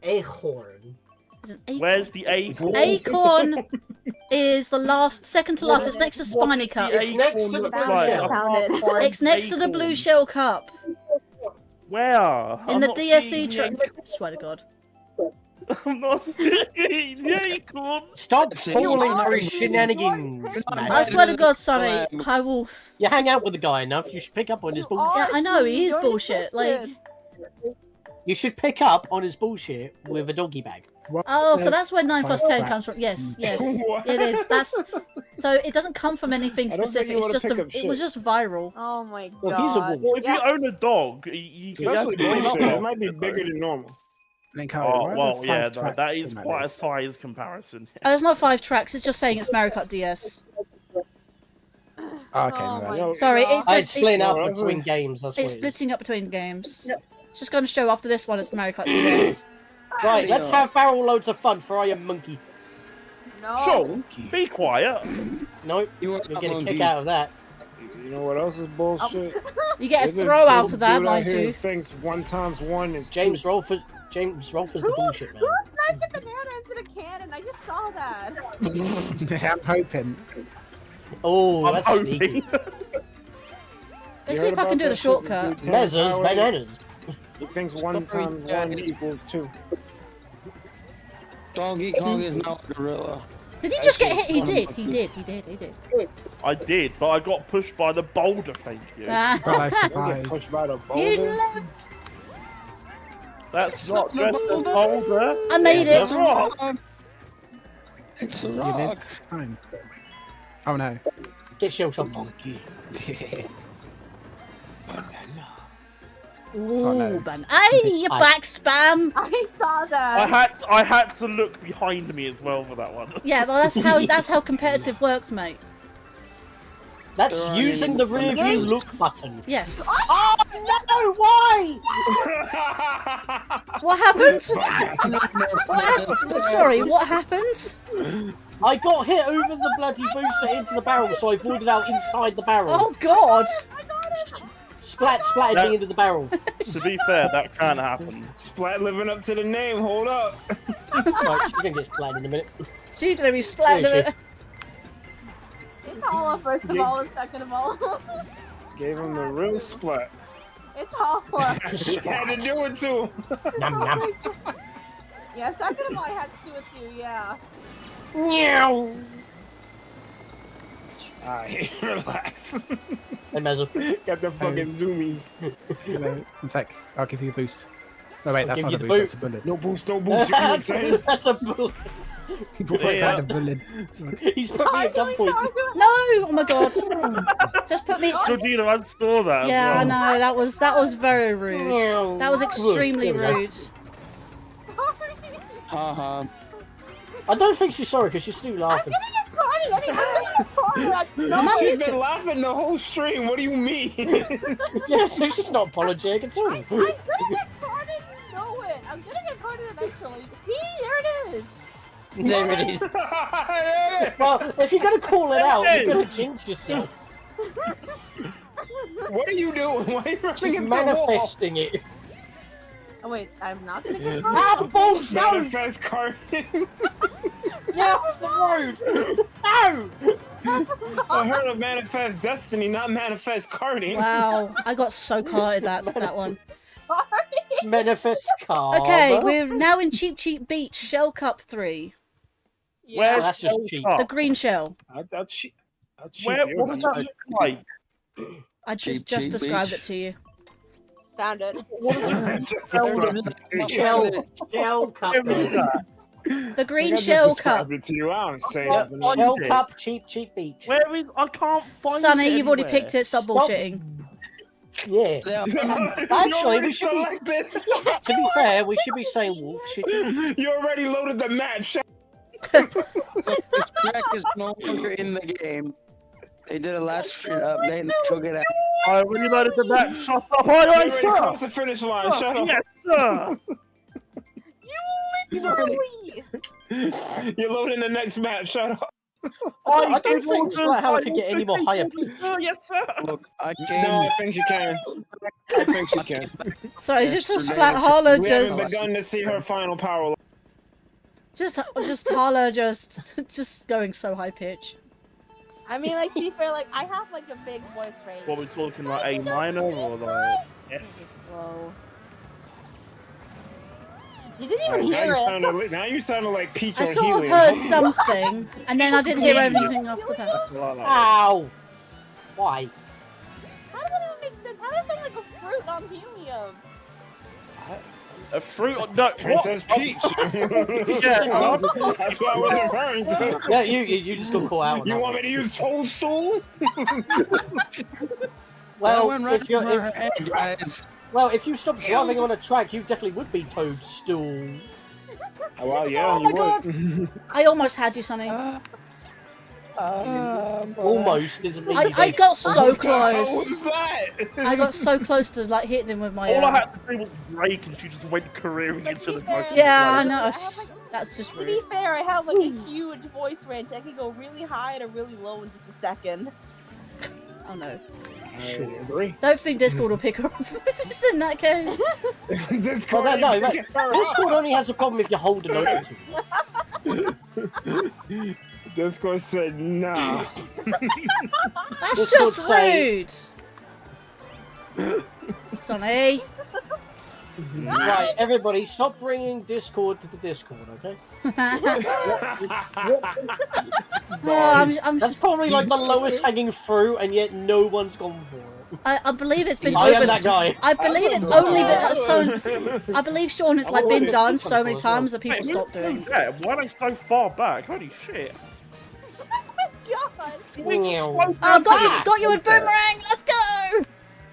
Acorn. It's an acorn. Where's the acorn? Acorn is the second to last. It's next to Spiny Cup. It's next to the blue Right, shell. Found it. It's next to the Blue Shell Cup. Where? In the DSE track. Swear to God. I'm not seeing the acorn. Stop That's it. falling for You're his shenanigans, man. I swear to God, Sonny, I will. You hang out with the guy enough, you should pick up on his bullshit. Yeah, I know, he is bullshit. Like, You should pick up on his bullshit with a doggy bag. Oh, so that's where 9 plus 10 tracks. comes from. Yes, yes, What? it is. That's so it doesn't come from anything I don't think specific. you It's wanna just pick up it was shit. just viral. Oh my Well, he's a god. wolf. Well, if Yeah. you own a dog, you have Especially to leave bullshit. it It might be bigger than normal. Linkario, Oh, why are well, there yeah, 5 no, tracks that is on that quite a list? size comparison. There's not 5 tracks. It's just saying it's Mario Kart DS. Oh, okay, Oh no, my No, Sorry, God. it's It's just splitting up No, that's between what- games. That's what it's it is. splitting up between games. It's just going to show after this one it's Mario Kart DS. Right, let's have barrel loads of fun for I Am Monkey. No. Sean, be quiet. Nope, You are you'll a get a monkey. kick out of that. You know what else is bullshit? You get a There's throw out there's of that, dude out mind here you. who thinks 1 times 1 is James 2. Rolfe is the bullshit man. Who sniped a banana into the cannon? I just saw that. I'm hoping. Oh, I'm that's hoping. sneaky. Let's You see heard if I can about do the that shit? shortcut. Dude, Measures, power, bananas. He thinks 1 times 1 equals 2. Donkey Kong is now a gorilla. Did he just get hit? He did. He did. He did. He did. I did, but I got pushed by the boulder, thank you. But I Don't get survived. pushed by the You boulder. left. That's not just a boulder. I made It's it. a rock. It's a You rock. lived time. Oh no. Get shell shocked. Ooh, no. man. Hey, you back spam. I saw that. I had to look behind me as well for that one. Yeah, well, that's how competitive works, mate. That's There are using any- the rear view look button. Yes. Oh no! Why? What happened? What happened? Sorry, what happened? I got hit over the bloody booster into the barrel, so I avoided out inside the barrel. Oh God! Splatted me into the barrel. To be fair, that can happen. Splat living up to the name. Hold up. Right, she's gonna get splatted in a minute. She's gonna be splattered. Where is she? It's Holla first of all and second of all. Gave him the real splat. It's Holla. Had to do it to him. Nom nom. Yeah, second of all I had to do it too, yeah. Meow. Alright, relax. Hey, Mezzo. Got the fucking zoomies. Hello. One sec. I'll give you a boost. No wait, that's give not you a the boost. boot. That's a bullet. No boost, no boost. You know what I'm saying? That's a bullet. People quite Yeah. kind of bullet. He's put me at gunpoint. No! Oh my God! Just put me. Georgina, I saw that. as Yeah, I well. know. That was very rude. That was extremely There we go. rude. Haha. I don't think she's sorry because she's still laughing. She's been laughing the whole stream. What do you mean? Yeah, so she's not apologetic at all. I'm gonna get carded, you know it. I'm gonna get carded eventually. See, there it is. There it is. Well, if you're gonna call it out, you're gonna jinx yourself. What are you doing? Why are you running She's into the wall? manifesting it. Oh wait, I'm not gonna get Ah, carded. balls, no! Manifest card. Get off the road! No! I heard of manifest destiny, not manifest carding. Wow, I got so carded that one. Sorry. Manifest card. Okay, we're now in Cheap Cheap Beach Shell Cup 3. Where's Oh, that's just Shell cheap. Cup? The green shell. I'll cheat. What does that look like? I just described it to you. Found it. What does it Shell cup. Where is that? The green shell cup. It to you. I don't say Shell, nothing. shell cup, cheap beach. Where is? I can't find it. Sonny, you've already anywhere. picked it. Stop bullshitting. Yeah. You Actually, already we should be, selected. to be fair, we should be saying wolf shit. You already loaded the map. This track is no longer in the game. They did a last update and they took it out. I already loaded the map. Shut up! You Aye, already aye, sir. crossed the finish line. Shut up. Yes, sir. Literally. You're loading the next map. Shut up. I don't think Splathammer could get any more higher. Oh, yes, sir. Look, I No, came. I think she can. I think she can. Sorry, Yes, just to Renee, splat Harlow We haven't just begun to see her final power. just Harlow just going so high pitch. I mean, like, to be fair, like, I have, like, a big voice range. What are we talking like A minor or like F? Slow. You didn't even Now hear you it. now you sounded like Peach I on sort of helium. heard something, and then I didn't hear anything after that. Ow! Why? How does that even make sense? How does it sound like a fruit on helium? A fruit? No, Princess what? Peach. Yeah, That's what I was referring to. Yeah, you just got caught out. On You that want one. me to use Toadstool? Well, right if you're, over her head, guys. well, if you stopped driving on a track, you definitely would be Toadstool. Oh, well, yeah. Oh you my would. god! I almost had you, Sonny. Almost doesn't mean you I did. got so What close. was that? I got so close to like hitting him with my. all I had to do was brake, and she just went careering into the broken Yeah, I place. know. That's just To be rude. fair, I have like a huge voice range. I can go really high and really low in just a second. Oh no! I agree. Don't think Discord will pick her up. Just in that case. Discord, Well, no, Discord only has a problem if you hold it open to it. Discord said nah. That's Discord just say- rude. Sonny. Right, everybody, stop bringing Discord to the Discord, okay? I'm That's probably like the lowest hanging fruit, and yet no one's gone for it. I believe it's been. I am over- that guy. I believe it's only been so. I believe Sean, it's like been done so many times that people Wait, stop doing. Yeah, why are they so far back? Holy shit. God. Oh, got you with boomerang. Let's go.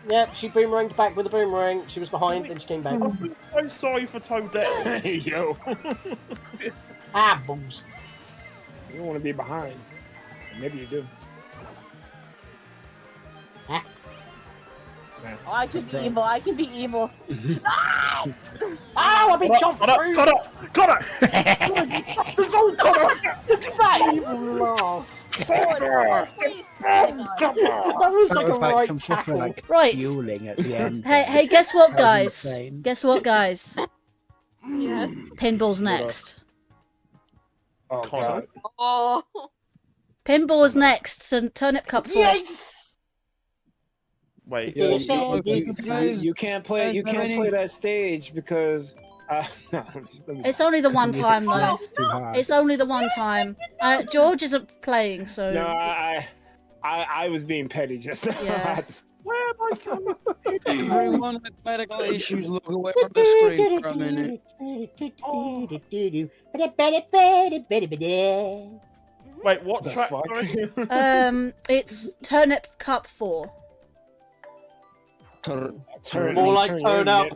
Yep, she boomeranged back with a boomerang. She was behind, then she came back. I'm so sorry for Toadette. Hey, yo. Ah, balls. You don't want to be behind. Maybe you do. Ah. Oh, I can be evil. I can be evil. Oh, I've been chopped through! Got it! Got it! There's only That evil laugh. That was like That was a like right some proper cackle. like Right. fueling at the end. Hey, guess what, That was guys? insane. Guess what, guys? Yes. Pinball's next. Oh, God. Oh. Pinball's next. So Turnip Cup 4. Yes! Wait. Yo, you can't play. You can't play that stage because. No, It's only the one time though. It's too hard. It's only the one time. George isn't playing, so. No, I was being petty just now. Yeah. Where am I coming? Everyone with medical issues, look away from the screen for a minute. Wait, what The track? fuck? Sorry? It's Turnip Cup 4. More like turn up.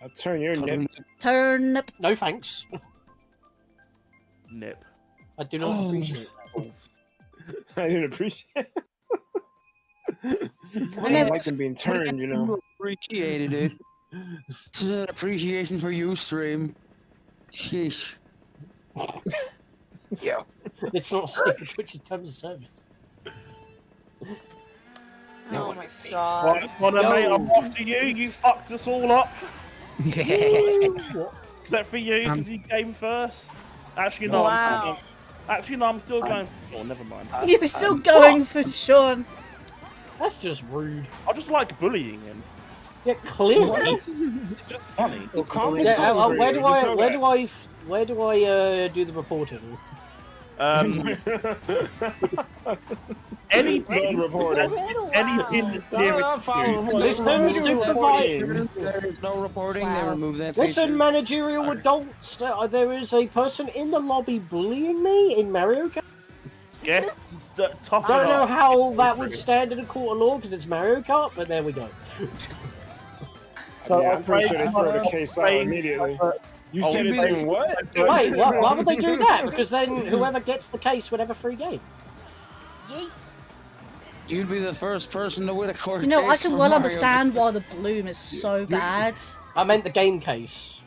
I'll turn your nip. Turnip. No thanks. Nip. I do not appreciate that. I didn't appreciate it. I And don't then- like them being turned, you know. Appreciated it. This is an appreciation for you, stream. Sheesh. Yeah. It's not safe for Twitch's terms of service. No Oh one my is safe. god. Right, Connor, mate, I'm after you. You fucked us all up. Except for you, because you came first. Actually, no. Wow. I'm still going. Oh, never mind. You were still going for Sean. That's just rude. I just like bullying him. Yeah, clearly. It's just funny. Well, calm it Yeah, down, where do Just I know that. do the reporting? Any Blood pin, reporter. any pin that's near No, it. follow you. Listen, There is no reporting. They Wow. removed that. Listen, feature. managerial adults. There is a person in the lobby bullying me in Mario Kart. Get tough I don't know up. how that would stand in a court of law because it's Mario Kart, but there we go. So I'm pretty sure they throw the case out immediately. You said it's in what? Wait, why would they do that? Because then whoever gets the case would have a free game. Yeet. You'd be the first person to win a court You know, I case can for well Mario understand why the bloom is so bad. I meant the game case.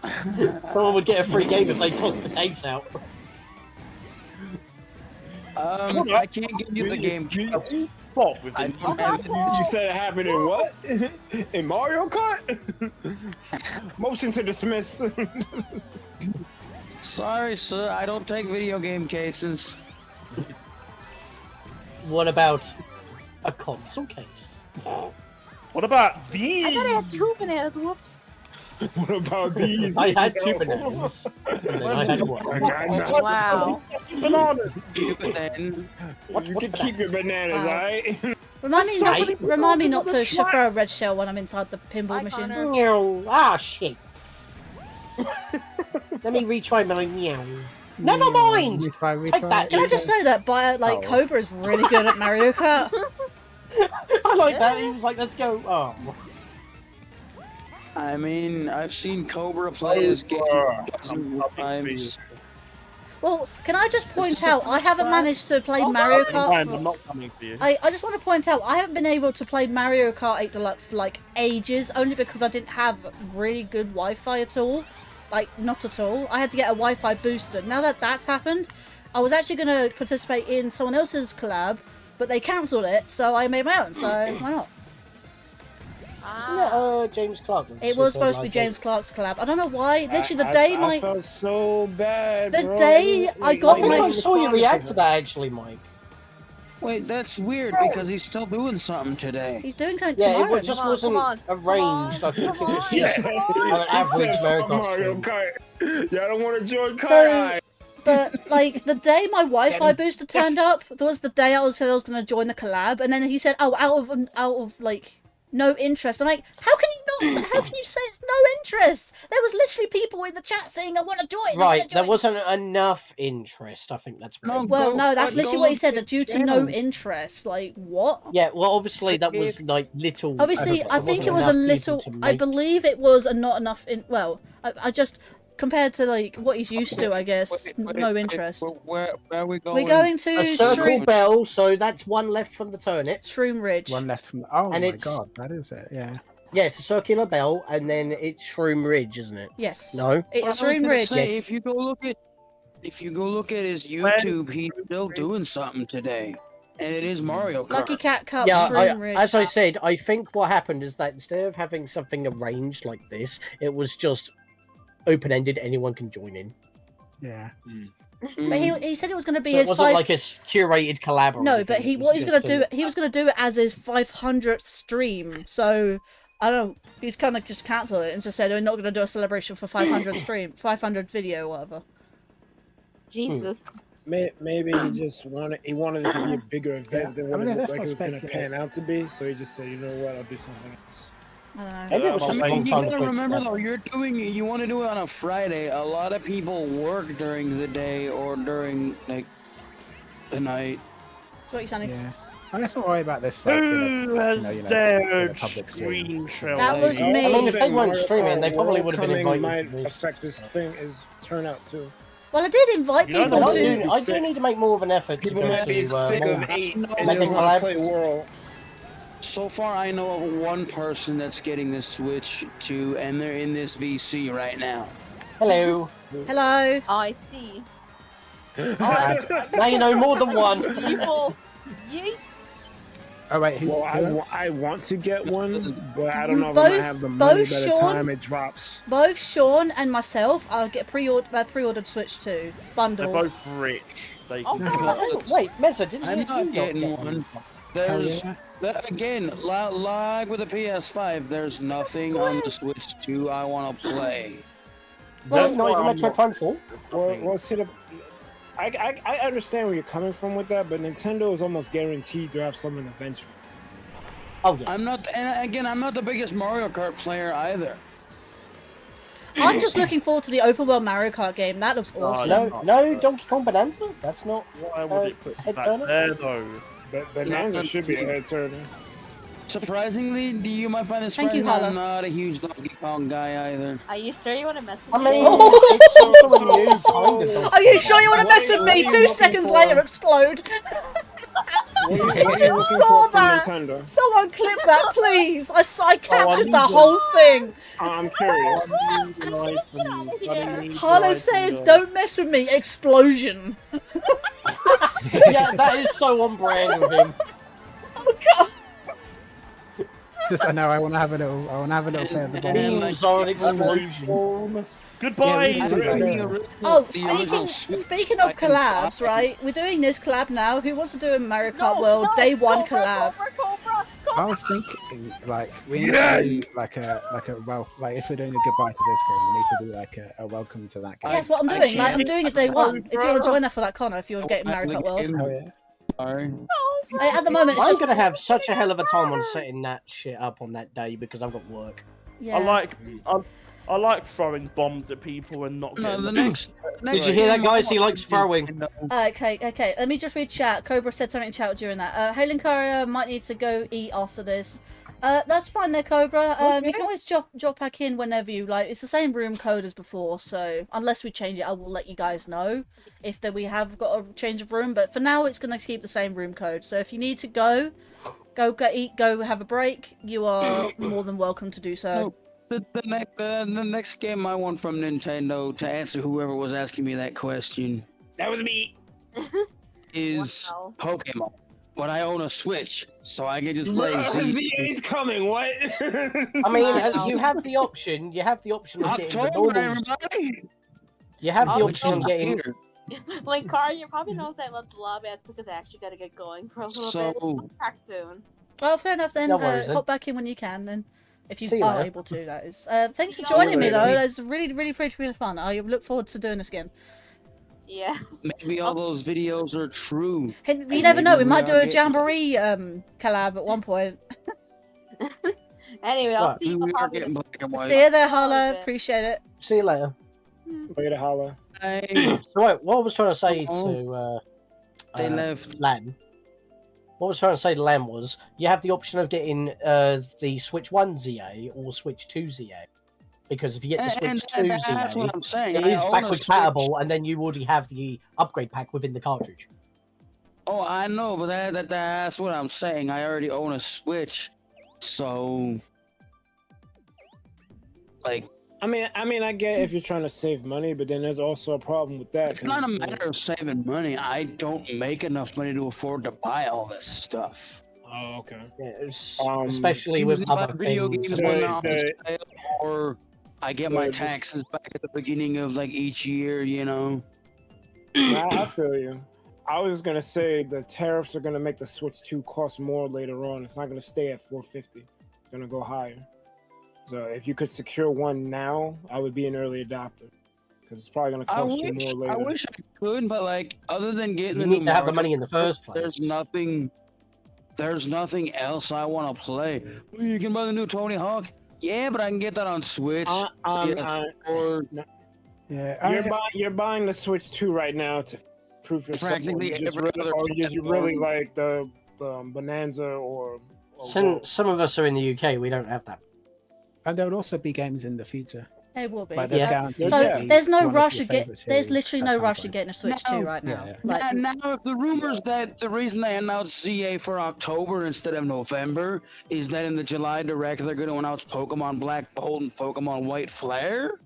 Someone would get a free game if they tossed the case out. I can't give you the game. Stop with I it. don't have it. You said it happened in what? In Mario Kart? Motion to dismiss. Sorry, sir. I don't take video game cases. What about a console case? What about I these? thought I had 2 bananas. Whoops. What about these? I had 2 bananas. And then I had 1. Wow. Bananas. Then You can keep your bananas, Wow. alright? Remind me not to throw a red shell when I'm inside the pinball machine. Connor. Meow. Ah, shit. Let me retry my meow. Never mind! Take that. Can I just say that Cobra is really good at Mario Kart? I like that. He was like, let's go. Oh. I mean, I've seen Cobra play this game dozens of times. Well, can I just point out, I haven't managed to play Mario Kart I'm not coming for you. I just want to point out, I haven't been able to play Mario Kart 8 Deluxe for like ages, only because I didn't have really good Wi-Fi at all. Like, not at all. I had to get a Wi-Fi booster. Now that that's happened, I was actually going to participate in someone else's collab, but they cancelled it, so I made my own, so why not? Isn't it James Clark? It was supposed to be James Clark's collab. I don't know why. Literally, the day I felt so bad. The bro. day I got my... I saw you react to that, actually, Mike. Wait, that's weird because he's still doing something today. He's doing something Yeah, tomorrow. it just wasn't arranged. I think it was just an average Mario Kart. Y'all don't want to join Kart? So, but like the day my Wi-Fi booster turned up, that was the day I was going to join the collab, and then he said, "Oh, out of like no interest." I'm like, how can you not? How can you say it's no interest? There was literally people in the chat saying, "I want to join." Right, there wasn't enough interest. I think that's no, that's literally what he said. Due to no interest, like what? Yeah, well, obviously that was like little. Obviously, I think it was a little. I believe it was not enough. Well, I just. Compared to like what he's used to, I guess, no interest. Where are we going? We're going to a circle bell, so that's one left from the turnip. Shroom Ridge. One left from. Oh and my it's, god, that is it. Yeah. Yeah, it's a circular bell, and then it's Shroom Ridge, isn't it? Yes. No. It's Shroom Ridge. Say, if you go look at his YouTube, he's still doing something today, and it is Mario Kart. Lucky Cat Cup. Yeah, Shroom Ridge. as I said, I think what happened is that instead of having something arranged like this, it was just open-ended. Anyone can join in. Yeah. But he said it was going to be So his it wasn't like a curated collab. No, but he was going to do. He was going to do it as his 500th stream. So I don't know. He's kind of just cancelled it and just said we're not going to do a celebration for 500 stream, 500 video, whatever. Jesus. Maybe he just wanted it to be a bigger event than what it looked like it was going to pan out to be. So he just said, you know what, I'll do something else. I mean, you gotta remember though, you want to do it on a Friday. A lot of people work during the day or during like the night. What are you saying? Yeah. I guess not worry about this. Like, Who has dared stream? That was me. I mean, if they weren't streaming, they probably would have been invited might to this. affect this thing is turnout too. Well, I did invite people to. I do need to make more of an effort to People go might be to sick of 8 and Mega just want Collab. to play World. So far, I know of one person that's getting this Switch to, and they're in this VC right now. Hello. Hello. I see. Now you know more than one. People. Yeet. Oh wait, who's I want to get one, but I don't know if I'm gonna have the money by the time it drops. Both Sean and myself, I'll get pre-ordered Switch 2 bundle. They're both rich. They can Wait, Meza, didn't I'm you not getting one. There's yeah. again, like with the PS5, there's nothing on the Switch 2 I want to play. Well, not even Metroid Prime 4? Well, see, I understand where you're coming from with that, but Nintendo is almost guaranteed to have something eventually. Oh yeah. I'm not, and again, I'm not the biggest Mario Kart player either. I'm just looking forward to the open world Mario Kart game. That looks awesome. No Donkey Kong Bonanza? That's not Why would it put head that turner? there though? But Bonanza should be a head turner. Surprisingly, you might find it Thank you, surprising, Hala. I'm not a huge Donkey Kong guy either. Are you sure you want to message I me? mean, it's also a new kind of Donkey Are you Kong. sure you want to mess with me? 2 seconds later, explode. What are I you just looking saw for from that. Nintendo? Someone clip that, please. I captured need the to- whole thing. I'm curious. Harlow said, "Don't mess with me." Explosion. Yeah, that is so on brand with him. Oh god. Just I know I want to have a little. I want to have a little play of the ball. Memes are an explosion. Goodbye. Oh, speaking of collabs, right? We're doing this collab now. Who wants to do a Mario Kart World Day 1 collab? I was thinking, like, we need to do like if we're doing a goodbye to this game, we need to do like a welcome to that game. Yeah, that's what I'm doing. Like, I'm doing it day one. If you want to join that for that, Connor, if you want to get in Mario Kart World. Oh, yeah. Sorry. At the moment, it's I'm just... gonna have such a hell of a time on setting that shit up on that day because I've got work. Yeah. I like throwing bombs at people and not No, getting the them. next. Did you hear that, guys? He likes throwing. Okay. Let me just read chat. Cobra said something in chat during that. Hey, Linkario, might need to go eat after this. That's fine there, Cobra. You can always drop back in whenever you like. It's the same room code as before, so unless we change it, I will let you guys know if we have got a change of room. But for now, it's going to keep the same room code. So if you need to go eat, go have a break, you are more than welcome to do so. The next game I want from Nintendo, to answer whoever was asking me that question, That was me. is Pokemon. But I own a Switch, so I can just play. He's coming. What? I mean, you have the option. You have the option of getting the October, normal. everybody. You have the option of getting. Linkario probably knows I love the lobby. That's because I actually got to get going for a little bit. I'll be back soon. Oh, fair enough then. No worries, then. Hop back in when you can then. If you See you are later. able to, that is. Thanks for joining me, though. That's really fun. I look forward to doing this again. Yeah. Maybe all those videos are true. Hey, you never know. We might do a get- jamboree collab at one point. Anyway, I'll see you We are probably. getting black and white. See you there, Harlow. Appreciate it. See you later. Later, holla. Hey, Right, what I was trying to say to they left. Lan. What I was trying to say to Lan was, you have the option of getting the Switch 1 ZA or Switch 2 ZA. Because if you get the Switch 2 That's ZA, what I'm saying. it I is own a backward Switch. compatible, and then you already have the upgrade pack within the cartridge. Oh, I know, but that's what I'm saying. I already own a Switch, so like. I mean, I get if you're trying to save money, but then there's also a problem with that. It's not a matter of saving money. I don't make enough money to afford to buy all this stuff. Oh, okay. Yeah, especially with Usually buy other video things. games when they're on sale, or I get my taxes back at the beginning of like each year. You know. I feel you. I was gonna say the tariffs are gonna make the Switch 2 cost more later on. It's not gonna stay at $450. It's gonna go higher. So if you could secure one now, I would be an early adopter because it's probably gonna cost you more later. I wish I could, but like other than getting You the need new to have the Mario money in the first Kart, place. There's nothing else I want to play. You can buy the new Tony Hawk. Yeah, but I can get that on Switch. You're buying the Switch 2 right now to prove yourself. Practically every other you really like the Bonanza or Some of us are in the UK, we don't have that. And there will also be games in the future. It will be. Like, there's Yeah. guaranteed So to be there's no one of rush your to get. favourite There's series literally at no some rush to point. getting a Switch 2 right now. Yeah. Like, Now, if the rumors that the reason they announced ZA for October instead of November is that in the July Direct they're going to announce Pokemon Black Bolt and Pokemon White Flare?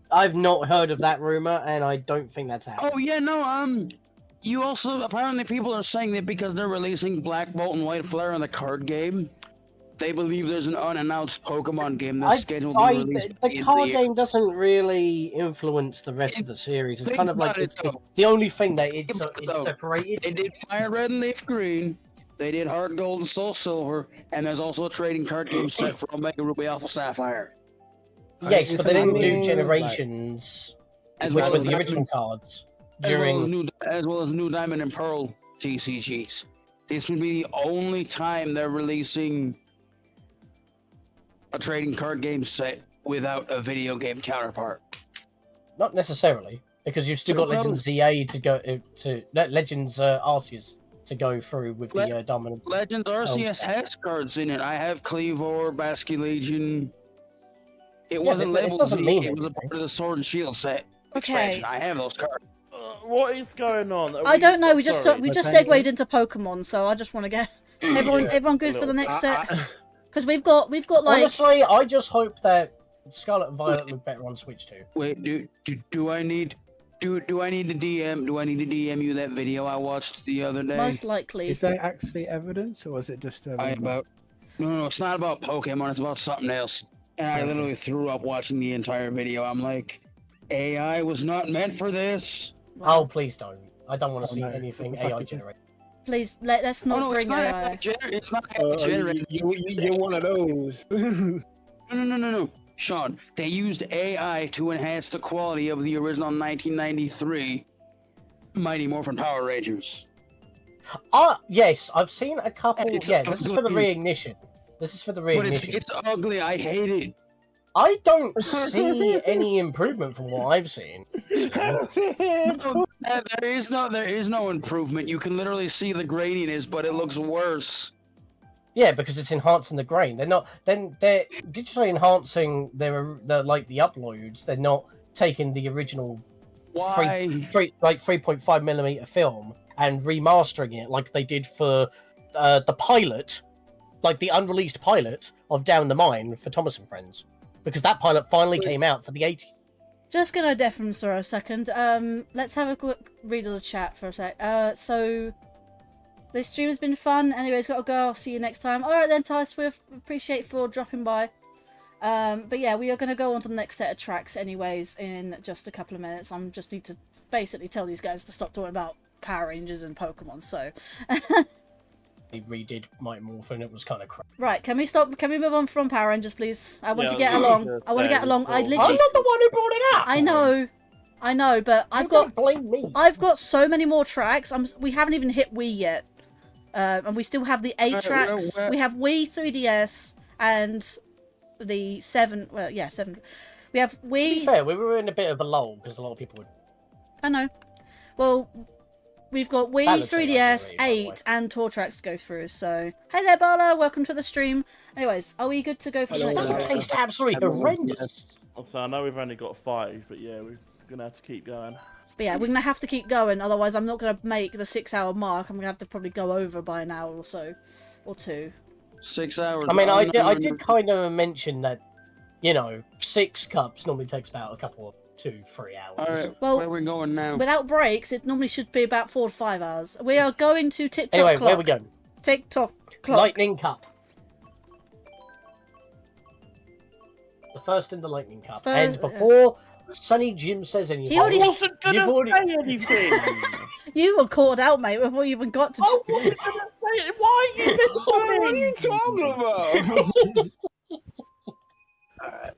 I've not heard of that rumor, and I don't think that's happening. Oh yeah, no. You also apparently people are saying that because they're releasing Black Bolt and White Flare on the card game, they believe there's an unannounced Pokemon game that's scheduled to be released. The card game doesn't really influence the rest of the series. It's kind of like it's the only thing that it's separated. They did Fire Red and Leaf Green. They did Heart Gold and Soul Silver, and there's also a trading card game set for Omega Ruby Alpha Sapphire. Yes, but they didn't do Generations, which were the original cards. As well as New Diamond and Pearl TCGs. This would be the only time they're releasing a trading card game set without a video game counterpart. Not necessarily, because you've still got Legends ZA to go to Legends Arceus to go through with the dominant. Legends Arceus has cards in it. I have Cleavor, Basculegion. It wasn't labeled Z. It was a part of the Sword and Shield set. Okay. I have those cards. What is going on? I don't know. We just segued into Pokemon, so I just want to get everyone good for the next set because we've got like. Honestly, I just hope that Scarlet and Violet look better on Switch 2. Wait, do I need to DM you that video I watched the other day? Most likely. Is there actually evidence, or is it just No, it's not about Pokemon. It's about something else. And I literally threw up watching the entire video. I'm like, AI was not meant for this. Oh, please don't. I don't want to see anything AI generated. Please, let's not no, bring AI. It's not generated. You're one of those. No. Sean, they used AI to enhance the quality of the original 1993 Mighty Morphin Power Rangers. Yes, I've seen a couple. This is for the reignition. This is for the reignition. But it's ugly. I hate it. I don't see any improvement from what I've seen. No, there is no improvement. You can literally see the graininess, but it looks worse. Yeah, because it's enhancing the grain. They're digitally enhancing their like the uploads. They're not taking the original 3.5mm film and remastering it like they did for the pilot, like the unreleased pilot of Down the Mine for Thomas and Friends, because that pilot finally came out for the 80s. Just gonna deaf him for a second. Let's have a quick read of the chat for a sec. So this stream has been fun. Anyways, gotta go. I'll see you next time. Alright then, Ty Swift. Appreciate for dropping by. But yeah, we are gonna go on to the next set of tracks anyways in just a couple of minutes. I just need to basically tell these guys to stop talking about Power Rangers and Pokemon, so They redid Mighty Morphin. It was kind of crap. right, can we move on from Power Rangers, please? I want to get along. I want to get along. I literally... I'm not the one who brought it up. I know, but I've got so many more tracks. We haven't even hit Wii yet. And we still have the 8 tracks. We have Wii, 3DS, and the 7. Well, yeah, 7. We have Wii. To be fair, we were in a bit of a lull because a lot of people would. I know. Well, we've got Wii, That looks 3DS, 8, and tour tracks to go through. So, hey there, Bala. Welcome to the stream. Anyways, are we good to go for the next That tastes absolutely horrendous. Also, I know we've only got 5, but yeah, we're gonna have to keep going. But yeah, we're gonna have to keep going. Otherwise, I'm not gonna make the 6-hour mark. I'm gonna have to probably go over by an hour or so, or 2. 6 hours. I mean, I did kind of mention that, 6 cups normally takes about a couple of 2-3 hours. Alright, Well, where are we going now? Without breaks, it normally should be about 4 to 5 hours. We are going to TikTok Anyway, clock. where we going? TikTok clock. Lightning Cup. The first in the Lightning Cup. And before Sonny Jim says anything, He already wasn't gonna say anything. You were caught out, mate, before you even got to. I wasn't gonna say it. Why are you been What are you talking about?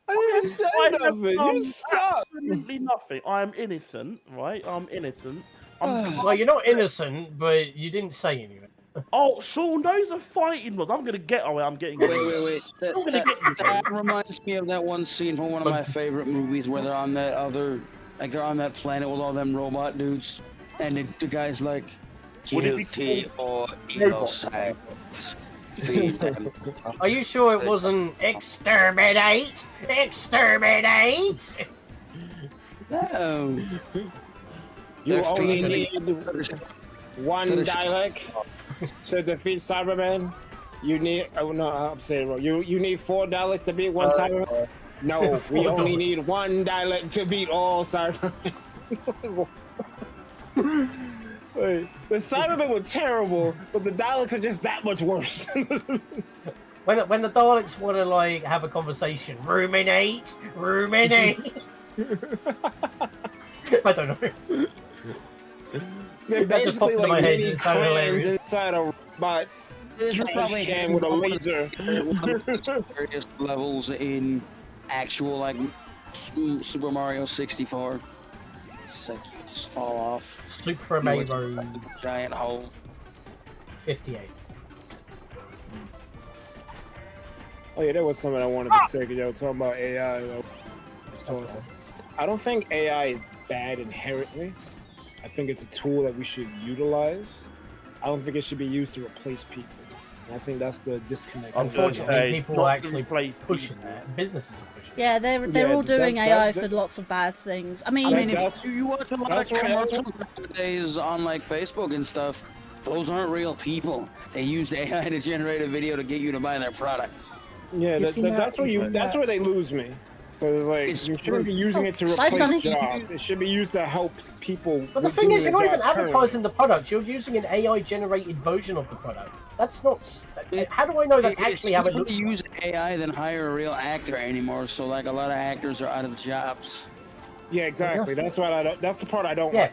I didn't say nothing. You suck. Absolutely nothing. I am innocent, right? I'm innocent. Well, you're not innocent, but you didn't say anything. Oh, Sean knows a fighting was. I'm gonna get. I'm getting. Wait. That reminds me of that one scene from one of my favorite movies where they're on that they're on that planet with all them robot dudes, and the guy's like, guilty or innocent. Are you sure it wasn't exterminate? Exterminate! No. You only need one dialect to defeat Cyberman. You need. Oh no, I'm saying wrong. You need 4 dialects to beat one Cyberman. No, we only need 1 dialect to beat all Cybermen. Wait, the Cybermen were terrible, but the Daleks are just that much worse. When the Daleks want to have a conversation, ruminate. I don't know. They're That just popped basically into my head. mini It sounded clans hilarious. inside a robot trash can with a laser. One of the scariest levels in actual Super Mario 64. It's like you just fall off. Super Mario Giant hole. 58. Oh yeah, that was something I wanted to say. Y'all talking about AI. I don't think AI is bad inherently. I think it's a tool that we should utilize. I don't think it should be used to replace people. And I think that's the disconnect. Unfortunately, people are actually pushing that. Businesses are pushing. Yeah, they're all doing AI for lots of bad things. I mean, if you watch a lot of commercials nowadays on Facebook and stuff, those aren't real people. They used AI to generate a video to get you to buy their product. Yeah, that's where they lose me. Because you shouldn't be using it to replace jobs. It should be used to help people. But the thing is, you're not even advertising the product. You're using an AI-generated version of the product. That's not. How do I know that's actually how it looks? Use AI than hire a real actor anymore. So a lot of actors are out of jobs. Yeah, exactly. That's what I don't. That's the part I don't Yeah.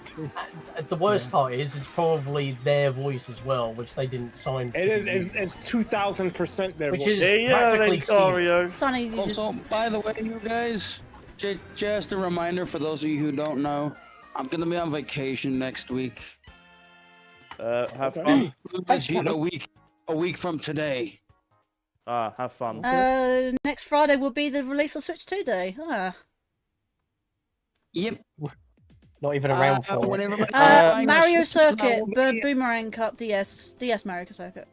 like. The worst part is it's probably their voice as well, which they didn't sign. It is. It's 2000% their Which voice. is practically stealing. Sonny, you Also, by the way, you guys, just a reminder for those of you who don't know, I'm gonna be on vacation next week. Have fun. A week from today. Have fun. next Friday will be the release of Switch 2 day. Yep. Not even around for it. Mario Circuit, Boomerang Cup DS Mario Circuit.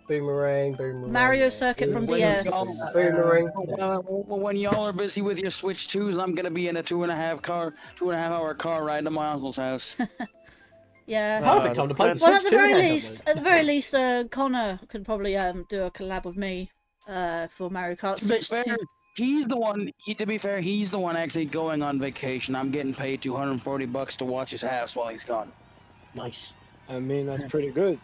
Boomerang. Mario Circuit from DS. Boomerang. Well, when y'all are busy with your Switch 2s, I'm gonna be in a 2.5 hour car ride to my uncle's house. Yeah. Perfect time to play Well, at the very least, Connor could probably do a collab with me for Mario Kart Switch 2. He's the one. To be fair, he's the one actually going on vacation. I'm getting paid $240 to watch his house while he's gone. Nice. I mean, that's pretty good.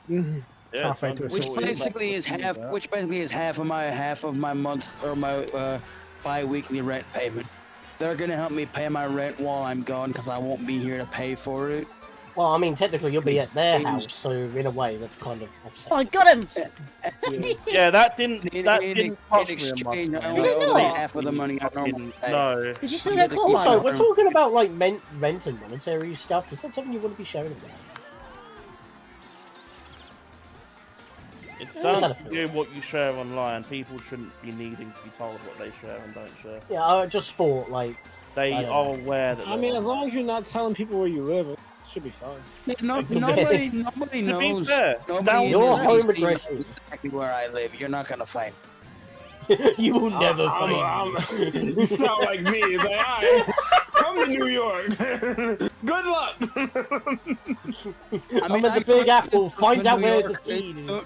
Yeah, which basically is half. Which basically is half of my month or my bi-weekly rent payment. They're gonna help me pay my rent while I'm gone because I won't be here to pay for it. Well, I mean, technically you'll be at their house, so in a way that's kind of offset. Oh, I got him! Yeah, that didn't In cost me a exchange, I month. only owe half of the money I normally pay. No. Did you still get caught? Also, we're talking about like rent and monetary stuff. Is that something you want to be sharing about? It's down to you what you share online. People shouldn't be needing to be told what they share and don't share. Yeah, I just thought like they are aware that. I mean, as long as you're not telling people where you live, it should be fine. Nobody knows. Nobody your home knows address exactly where I live. You're not gonna find. You will never find me. You sound like me. It's like, all right, come to New York. Good luck. I'm at the Big Apple. Find out where the seed is.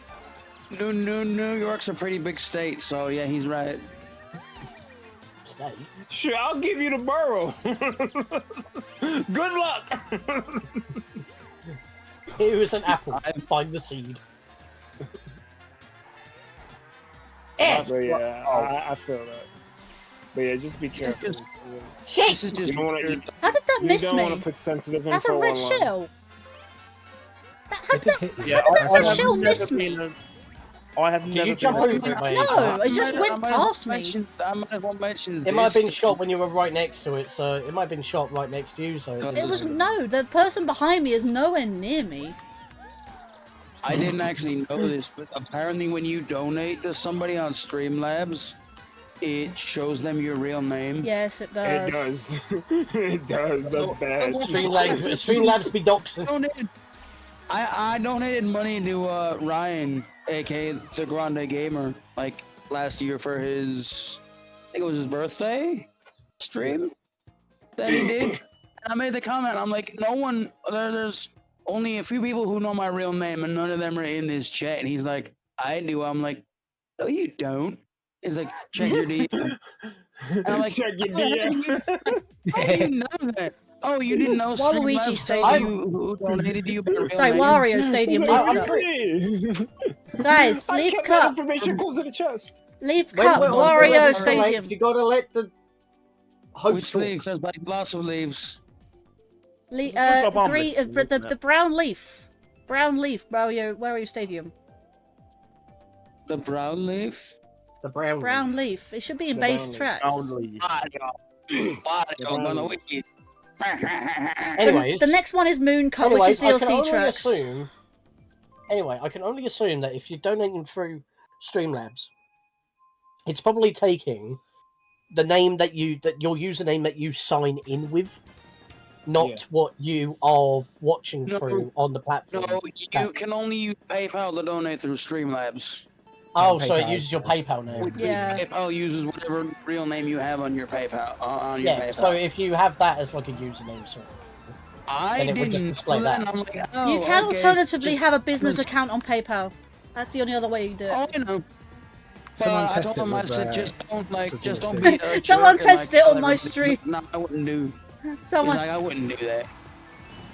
New York's a pretty big state, so yeah, he's right. State? Sure, I'll give you the borough. Good luck. Here is an apple. Find the seed. But yeah, I feel that. But yeah, just be careful. Shit! How did that miss You don't me? want to put sensitive info That's a red online. shell. How did that red shell miss me? I have Did never you jump been over it, mate? No, it just went past me. I might as well mention It might have been shot when you were right next to it, so it might have been shot right next to you. So It was no. The person behind me is nowhere near me. I didn't actually know this, but apparently when you donate to somebody on Streamlabs, it shows them your real name. Yes, it does. It does. It does. That's bad. Streamlabs be doxing. I donated money to Ryan, aka the Grande Gamer, like last year for his, I think it was his birthday stream that he did. And I made the comment, I'm like, there's only a few people who know my real name and none of them are in this chat. And he's like, I do. I'm like, no, you don't. He's like, check your DM. And I'm like, check your DM. How do you know that? Oh, you didn't know Waluigi Stadium. who donated to you by real Sorry, name? Wario Stadium. Leave cup. Guys, I leave kept cup. that information close to the chest. Leave cup. Wario Stadium. You gotta let the Which leaves? There's like lots of leaves. The brown leaf. Brown leaf. Wario Stadium. The brown leaf? The brown leaf. It should be in base tracks. Anyways, the next one is Moon Cup, which is DLC tracks. I can only assume that if you're donating through Streamlabs, it's probably taking the name your username that you sign in with, not what you are watching through on the platform. No, you can only use PayPal to donate through Streamlabs. Oh, so it uses your PayPal name. Yeah. PayPal uses whatever real name you have on your PayPal. PayPal. So if you have that as like a username, sort of, then it would just display that. I'm like, You can alternatively have a business account on PayPal. That's the only other way you do it. Oh, I know. Someone I told him, I said, just don't be a Someone jerk test and, it on like, my stream. No, I wouldn't do. Someone. He's like, I wouldn't do that.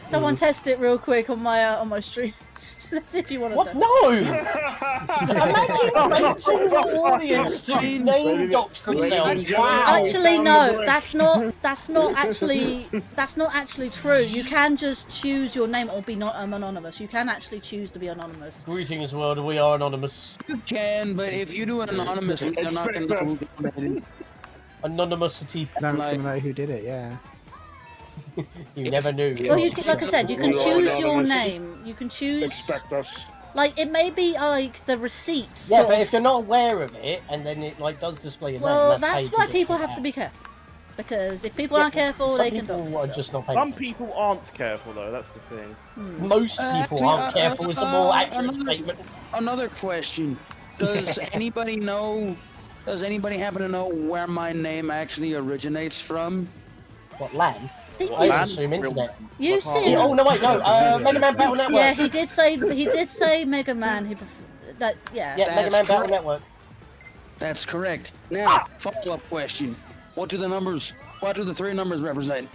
Someone test it real quick on my stream. Let's see if you want to. What? No! Imagine renting your audience to name dox themselves. Wow. Actually, no. That's not actually true. You can just choose your name or be not anonymous. You can actually choose to be anonymous. Greetings, world. We are anonymous. You can, but if you do it anonymously, they're not going to know who did it. Anonymity. No one's gonna know who did it. Yeah. You never knew. Well, like I said, you can choose your name. You can choose. Expect us. Like it may be like the receipts. Yeah, sort but of- if you're not aware of it, and then it like does display your Well, name, that's why people have to be careful. Because if people aren't careful, they can dox themselves. Some people aren't careful though. That's the thing. Most people aren't careful. It's a more accurate statement. Another question: Does anybody know? Does anybody happen to know where my name actually originates from? What land? I assume internet. You see? Oh no, wait, no. Mega Man Battle Network. Yeah, he did say Mega Man. Yeah. Yeah, Mega Man Battle Network. That's correct. Now, follow-up question: What do the three numbers represent?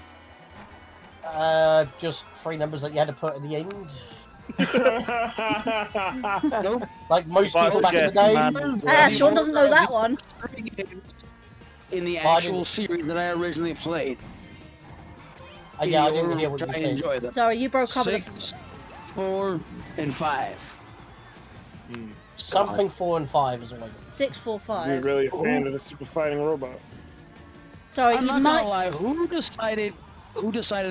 Just three numbers that you had to put at the end. Nope. Like most people back in the day. Sean doesn't know that one. In the actual series that I originally played. Yeah, I didn't hear what you I said. enjoy them. Sorry, you broke up. 6, 4, and 5. Something 4 and 5 is always. 6, 4, 5. You're really a fan of the super fighting robot. Sorry, I'm you not might. gonna lie. Who decided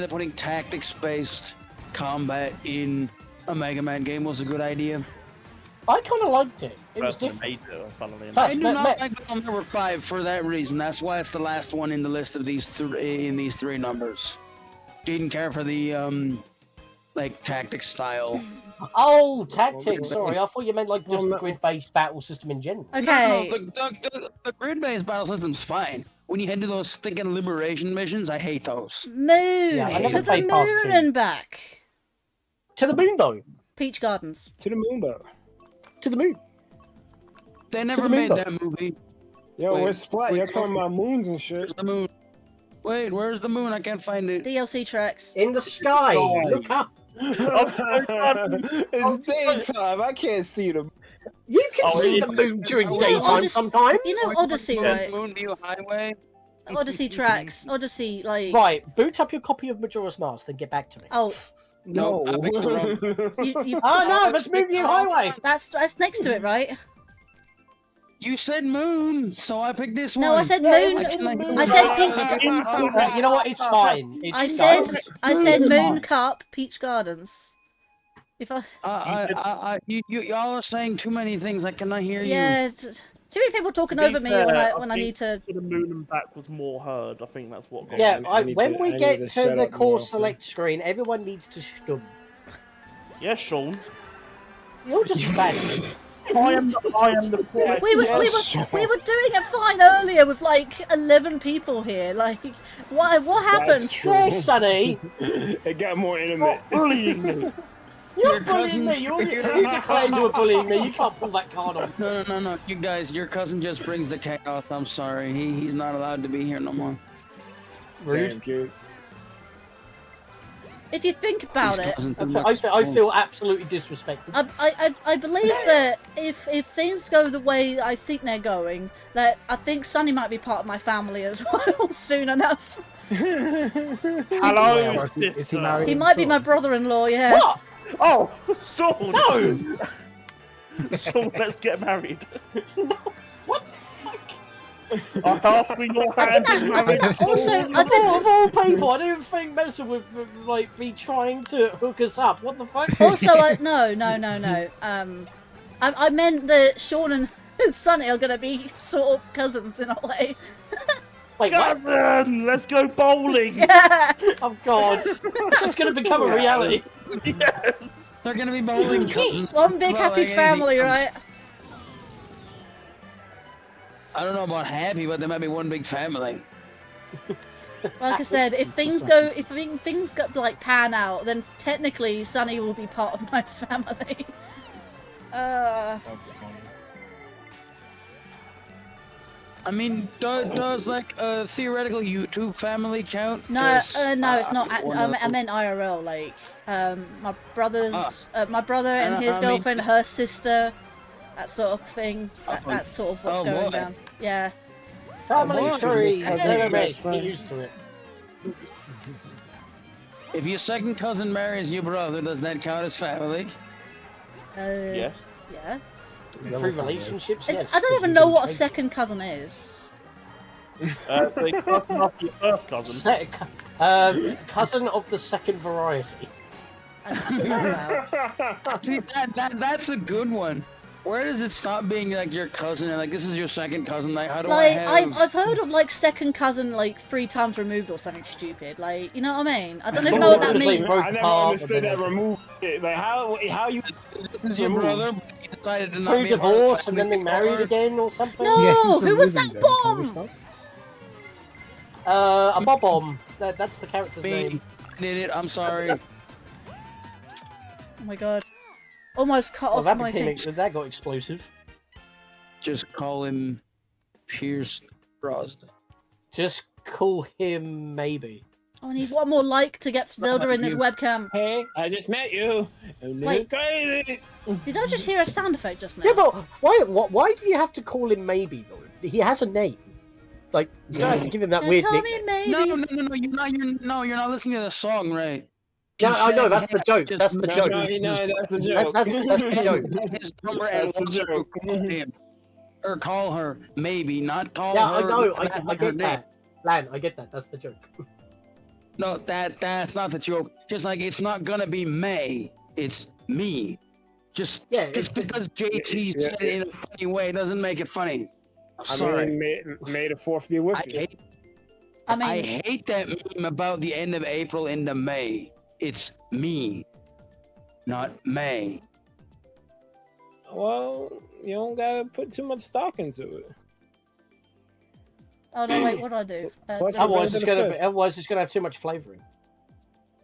that putting tactics-based combat in a Mega Man game was a good idea? I kind of liked it. It was Personally different. made it, funnily enough. Plus, I do not like Battle Network 5 for that reason. That's why it's the last one in the list of these three numbers. Didn't care for the like tactics style. Oh, tactics. Sorry, I thought you meant like just the grid-based battle system in general. Okay. No, the grid-based battle system's fine. When you head to those stinking liberation missions, I hate those. Moon Yeah, I never to the played past moon 2. and back. To the moon, though. Peach Gardens. To the moon, though. To the moon. They never the moon, made though. that movie. Yo, Wait, where's Splat? You're talking about moons and shit. Where's the moon? Wait, where's the moon? I can't find it. DLC tracks. In the sky. Look up. It's daytime. I can't see them. You can see the moon during daytime Odyssey- sometimes. You know Odyssey, right? Moonview Highway. Odyssey tracks. Odyssey, like. Right, boot up your copy of Majora's Mask, then get back to me. Oh. No. I picked the wrong- You, Oh no, that's Moonview Highway. That's next to it, right? You said moon, so I picked this one. No, I said moon. I said peach. Right, you know what? It's fine. It's I said moon cup, peach gardens. If I. Y'all are saying too many things. I cannot hear you. Yeah. Too many people talking To be over me fair, when I need to. The moon and back was more heard. I think that's what. Yeah, need when to- we I need get to to shut the up core more, select screen, everyone needs to stub. Yes, Sean. You're just bad. I am the quiet. We were doing it fine earlier with like 11 people here. Like, what happened? That's true. Yes, Sonny. It got more intimate. Bullying me. You're bullying me. You declared you were bullying me. You can't pull that card on. No. You guys, your cousin just brings the chaos. I'm sorry. He's not allowed to be here no more. Rude. Damn, kid. If you think about it, I feel absolutely disrespected. I believe that if things go the way I think they're going, that I think Sonny might be part of my family as well soon enough. Hello, Is he married? He might be my brother-in-law, yeah. What? Oh, Sean. No. Sean, let's get married. What? I'm asking your hand in marriage. Also, Of all people, I didn't think Mesa would like be trying to hook us up. What the fuck? Also, no. I meant that Sean and Sonny are gonna be sort of cousins in a way. Wait, what? Kevin, let's go bowling. Yeah. Oh God, it's gonna become a reality. Yes. They're gonna be bowling cousins. One big happy family, right? I don't know about happy, but there might be one big family. Like I said, if things go like pan out, then technically Sonny will be part of my family. That's funny. I mean, does like a theoretical YouTube family count? No, 'Cause no, it's not. I wanna- I meant IRL. Like, my brother's, my brother and And his I mean- girlfriend, her sister, that sort of thing. That's sort of what's Oh, going boy. down. Yeah. Family boy. tree. Hey. Get used to it. If your second cousin marries your brother, does that count as family? Yes. Yeah. Through relationships, It's, yes. I don't even know what a second cousin is. The cousin of your first cousin. Cousin of the second variety. See, that's a good one. Where does it stop being like your cousin and like this is your second cousin? Like, how do Like, I have? I've heard of like second cousin like 3 times removed or something stupid. Like, you know what I mean? I don't even know what that means. I never understood that remove it. Like how you This is your brother. But he decided to not Through be a part of divorce the and then they family married anymore. again or something? No, who was that bomb? A Bob-Omb. That's the character's name. I did it. I'm sorry. Oh my god. Almost cut Oh, off that my thing. that got explosive. Just call him Pierce Brosnan. Just call him maybe. I need one more like to get Zelda in this webcam. Hey, I just met you. Wait. Crazy. Did I just hear a sound effect just now? Yeah, but why do you have to call him maybe though? He has a name. Like you don't have to give him that weird Call nickname. me maybe. No, you're not listening to the song, right? Yeah, I know that's the joke. Just- That's the no, joke. No, that's the joke. That's the joke. His number and That's the wants you to joke. call him. Or call her, maybe, not call Yeah, her. I know. by I her get name. that. Lan, I get that. That's the joke. No, that's not the joke. Just like it's not gonna be May, it's me. Just because JT said it in a funny way doesn't make it funny. I'm I sorry. mean, may the fourth be with you. I hate that meme about the end of April into May. It's me, not May. Well, you don't gotta put too much stock into it. Oh no, wait, what do I do? Otherwise, it's gonna have too much flavoring.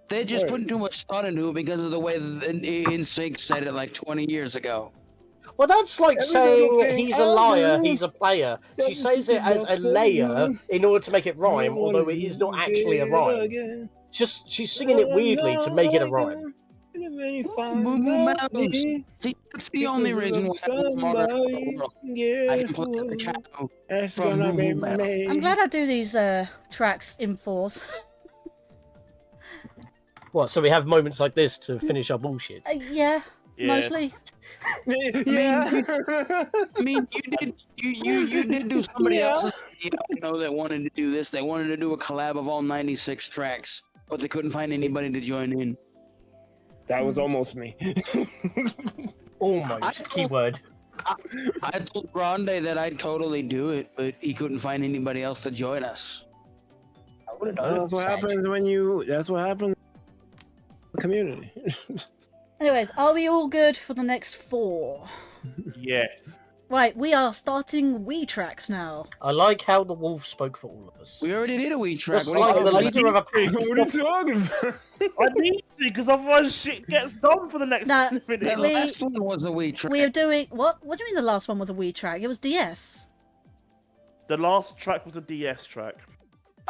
They're just putting too much thought into it because of the way NSYNC said it like 20 years ago. Well, that's like Every little saying thing he's a I liar, do, he's a player. She says it as a layer in order to make it rhyme, although it is not actually a rhyme. Just she's singing it weirdly to make it a rhyme. Moo Moo Mouse. See, that's the only reason why I love Mario Kart World. I can play the cow from Moo Moo Mouse. I'm glad I do these tracks in 4s. What? So we have moments like this to finish our bullshit. Yeah, Yeah. mostly. I mean, you did do somebody else's video, you know, that wanted to do this. They wanted to do a collab of all 96 tracks, but they couldn't find anybody to join in. That was almost me. Almost. Keyword. I told Grande that I'd totally do it, but he couldn't find anybody else to join us. I would have done it. That's what happens when you. That's what happens. In the community. Anyways, are we all good for the next 4? Yes. Right, we are starting Wii tracks now. I like how the wolf spoke for all of us. We already did a Wii track. Just like the leader of a pack. What are you talking about? I need to, because otherwise shit gets done for the next No, 10 minutes. The last one was a Wii track. We are doing what? What do you mean the last one was a Wii track? It was DS. The last track was a DS track.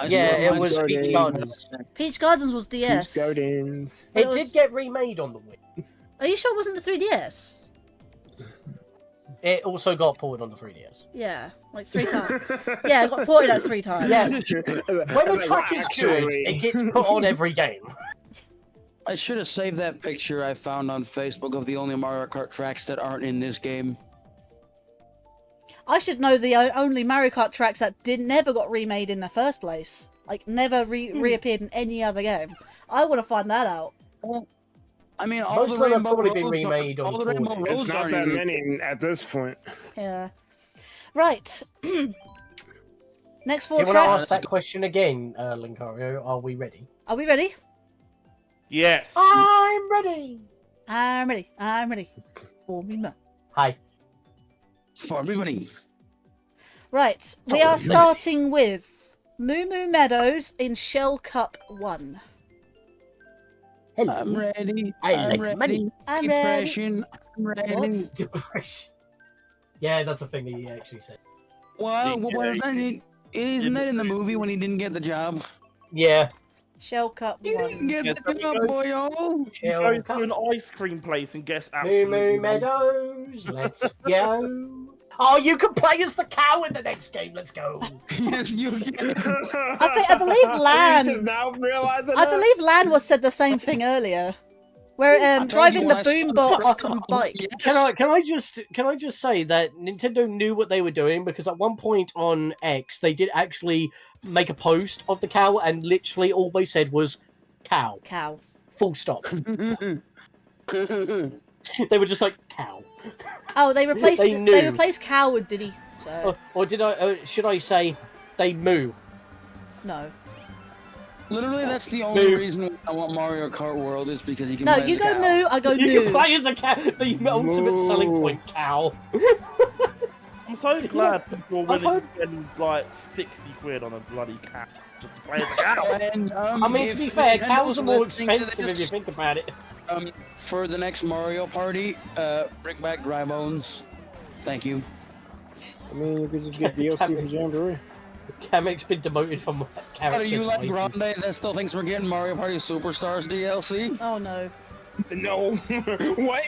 Yeah, it was Peach Gardens. Peach Gardens was DS. Peach Gardens. It did get remade on the Wii. Are you sure it wasn't the 3DS? It also got ported on the 3DS. Yeah, like 3 times. Yeah, it got ported out 3 times. Yeah. When a track is good, it gets put on every game. I should have saved that picture I found on Facebook of the only Mario Kart tracks that aren't in this game. I should know the only Mario Kart tracks that never got remade in the first place. Like, never reappeared in any other game. I want to find that out. Well, I mean, all Most the of them have Rainbow probably been Roads remade on all the Rainbow tour. Roads It's not aren't that in it. many at this point. Yeah. Right. Next 4 Do you want to tracks. ask that question again, Linkario? Are we ready? Are we ready? Yes. I'm ready. I'm ready. I'm ready. For me, man. Hi. For everybody. Right. We are starting with Moo Moo Meadows in Shell Cup 1. Hello. I'm ready. I I'm like ready. money. I'm ready. Depression. I'm ready. What? Depression. Yeah, that's a thing that he actually said. Well, isn't that in the movie when he didn't get the job? Yeah. Shell Cup He 1. didn't get the job, boyo. Go to an ice cream place and guess Moo absolutely. Moo Meadows, let's go. Oh, you can play as the cow in the next game. Let's go. Yes, you can. I believe Lan. Just now realizing I that? believe Lan was said the same thing earlier. Where driving the boombox bike. Can I just say that Nintendo knew what they were doing, because at one point on X they did actually make a post of the cow and literally all they said was cow. Cow. Full stop. They were just like cow. Oh, they replaced They knew. replaced cow with Diddy. So Or did I? Should I say they moo? no. Literally, that's the only reason I want Mario Kart World is because you can. No, play as you a go cow. moo, I go You moo. can play as a cow. The ultimate selling point, cow. I'm so glad people are willing to spend like 60 quid on a bloody cat just to play as a cow. And, I mean, to if be fair, Nintendo's cows are more listening to expensive if you this, think about it. For the next Mario Party, bring back Dry Bones. Thank you. I mean, you could just get DLC for Jamboree. Kamek's been demoted from character. Are you to like waifu. Grande that still thinks we're getting Mario Party Superstars DLC? Oh no. No. What?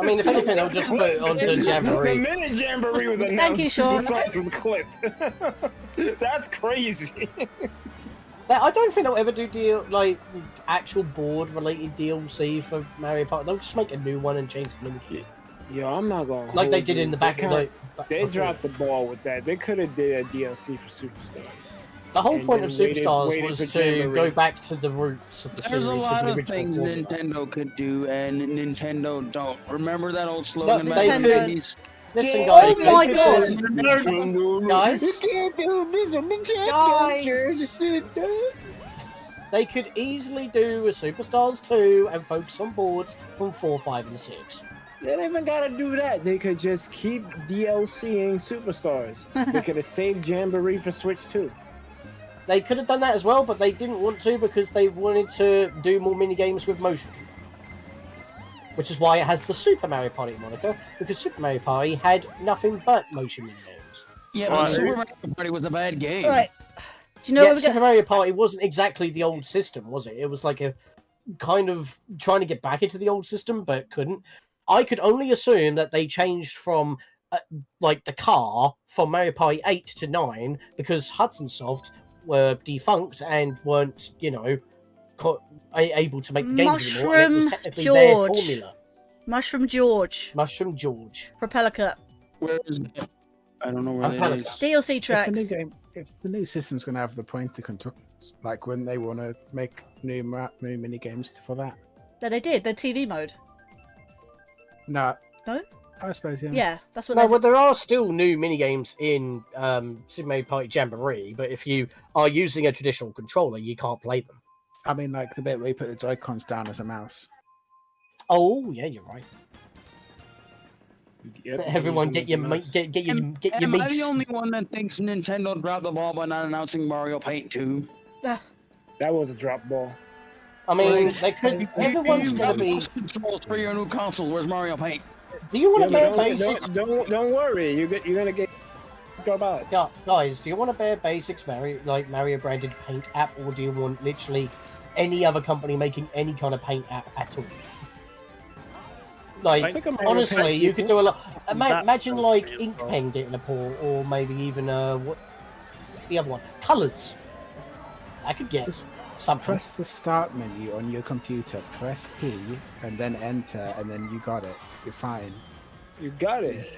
I mean, if anything, I'll just put it onto The Jamboree. minute Jamboree was announced, Thank you, Sean. Superstars was clipped. That's crazy. I don't think they'll ever do actual board-related DLC for Mario Party. They'll just make a new one and change the minigames. Yo, I'm not gonna. Like they hold did you. in the back of the. They before. dropped the ball with that. They could have did a DLC for Superstars. The whole and point of then waited Superstars was for to Jamboree. go back to the roots of the series. There's a with lot the of original things formula. Nintendo could do, and Nintendo don't. Remember that old slogan No, back in the Nintendo- 80s? Listen, Oh guys. my they god! could- Guys, You can't do this on Nintendo. they could easily do a Superstars 2 and focus on boards from 4, 5, and 6. They don't even gotta do that. They could just keep DLCing Superstars. They could have saved Jamboree for Switch 2. They could have done that as well, but they didn't want to because they wanted to do more minigames with motion. Which is why it has the Super Mario Party moniker, because Super Mario Party had nothing but motion minigames. Yeah, but Super Mario Party was a bad game. Right. Do you know Yeah, what we Super got? Mario Party wasn't exactly the old system, was it? It was like a kind of trying to get back into the old system, but couldn't. I could only assume that they changed from like the car from Mario Party 8 to 9 because Hudson Soft were defunct and weren't, able to make the games anymore. And it was Mushroom technically their George. formula. Mushroom George. Mushroom George. Propeller Cup. Where is it? I don't know where Propeller that is. Cup. DLC tracks. If the new system's going to have the point to control, like when they want to make new mini games for that. No, they did. They're TV mode. No. No? I suppose, yeah. Yeah, that's what No, they well, there are still new minigames in Super Mario Party Jamboree, but if you are using a traditional controller, you can't play them. I mean, like the bit where you put the Joy-Cons down as a mouse. Oh, yeah, you're right. Yep, Everyone, get your Am I the mace. only one that thinks Nintendo dropped the ball by not announcing Mario Paint 2? That was a drop ball. I mean, Like, they could. Everyone's you gonna got be. mouse controls for your new console. Where's Mario Paint? Do you want to bear but basics? don't worry. You're gonna get garbage. Guys, do you want to bear basics Mario branded paint app, or do you want literally any other company making any kind of paint app at all? Like, Take a Mario honestly, Paint you could sequel. do a lot. Imagine sounds like pretty ink as well. pen getting a pour, or maybe even what's the other one? Colors. I could get Just something. Press the start menu on your computer, press P, and then enter, and then you got it. You're fine. You got it.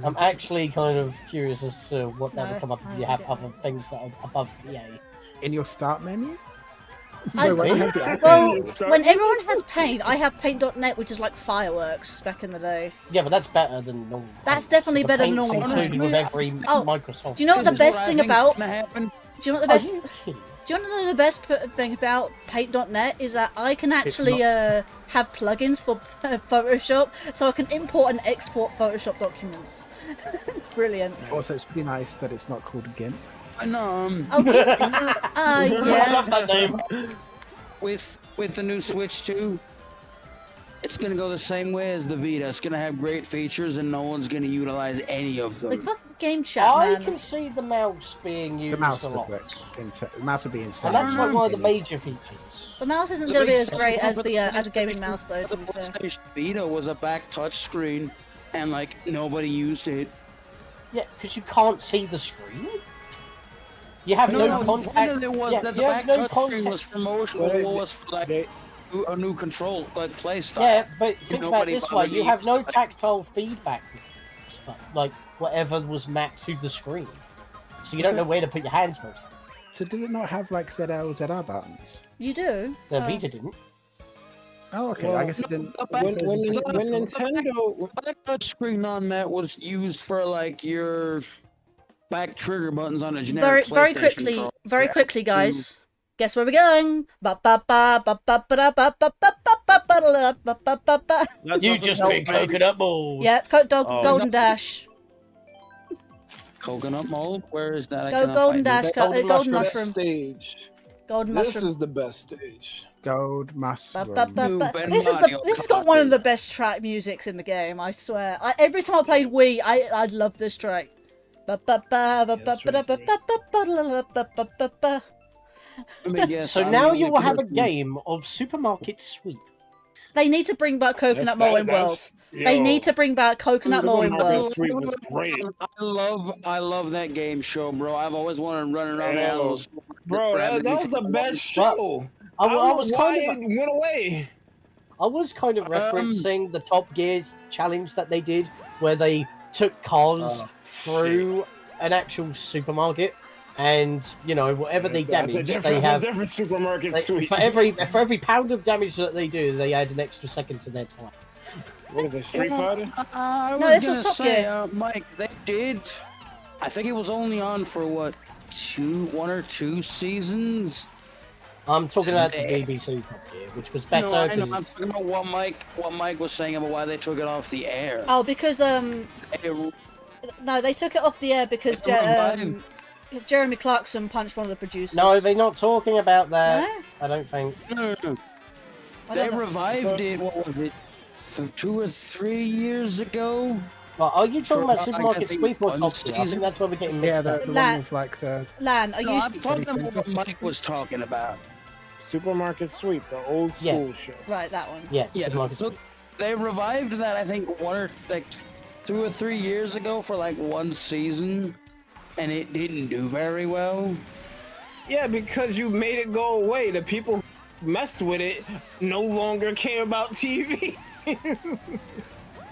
I'm actually kind of curious as to what that No, would come up I if you don't have get other things that are above EA. In your start menu? I- Wait, you have the app Well, in your when everyone has Paint, I have Paint.net, which is like fireworks back in the day. Yeah, but that's better than normal. That's Paint. definitely the better than Paint's normal included Paint. with every Oh, Microsoft. Do you know what the best thing about? Do you know what the Oh, best? Do you want to know the best thing about Paint.net is that I can actually have plugins for Photoshop, so I can import and export Photoshop documents. It's brilliant. Also, it's pretty nice that it's not called GIMP. No. Oh, yeah. I love that name. With the new Switch 2, It's gonna go the same way as the Vita. It's gonna have great features, and no one's gonna utilize any of them. Like, fuck game chat, I man. can see the mouse being used The mouse a would lot. work. The mouse would be insane. And that's like one of the major features. The mouse isn't The going to be big as great as thing- the as a gaming mouse, though. To The be fair. PlayStation Vita was a back touch screen, and like nobody used it. Yeah, because you can't see the screen. You have no The contact. point of it was Yeah, that the you back have no touch screen contact. was promotional, was for like a new control, like play style. Yeah, but think about it Nobody this way: bothered you to have use no it. tactile feedback, like whatever was mapped to the screen, so you don't know where to put your hands most. So did it not have like ZL, ZR buttons? You do. The Vita didn't. Oh, okay. Well, I guess it didn't. When Nintendo, the back touch screen on that was used for like your back trigger buttons on a generic Very PlayStation quickly, controller. very quickly, guys. Guess where we're going? Ba ba ba ba ba ba ba ba ba ba ba ba ba ba ba ba. You just been coconut ball. Yep, Golden Dash. Coconut mold? Where is that? I Go cannot Golden find Dash, it. Golden Mushroom. stage. Golden This Mushroom. is the best stage. Gold mushroom. This has got one of the best track musics in the game. I swear. Every time I played Wii, I loved this track. Ba ba ba ba ba ba ba ba ba ba ba ba ba. So now you will have a game of Supermarket Sweep. They need to bring back Coconut Mowing World. They need to bring back Coconut Mowing World. I love that game show, bro. I've always wanted to run around animals. Bro, that was the best show. I don't know was why kind of it went away. I was kind of referencing the Top Gear challenge that they did, where they took cars through an actual supermarket, and you know whatever they damage, they have different supermarket suite. for every pound of damage that they do, they add an extra second to their time. What is it, Street Fighter? No, this was Top Gear. Mike, they did. I think it was only on for what, 1 or 2 seasons. I'm talking about the BBC Top Gear, which was better. No, I know. 'cause- I'm talking about what Mike was saying about why they took it off the air. Oh, because no, they took it off the air because Jeremy Clarkson punched one of the producers. No, they're not talking about that. No? I don't think. No. They revived it. What was it? 2 or 3 years ago. Well, are you talking about For, Supermarket I think, Sweep or one Top Gear? I think season. that's where we're getting mixed up. the Lan- one with like the. Lan, are No, you? I'm talking about what Mike was talking about. Supermarket Sweep, the old school show. Right, that one. Yeah, Yeah, Supermarket so Sweep. they revived that. I think 2 or 3 years ago for like 1 season, and it didn't do very well. Yeah, because you made it go away. The people who messed with it no longer care about TV.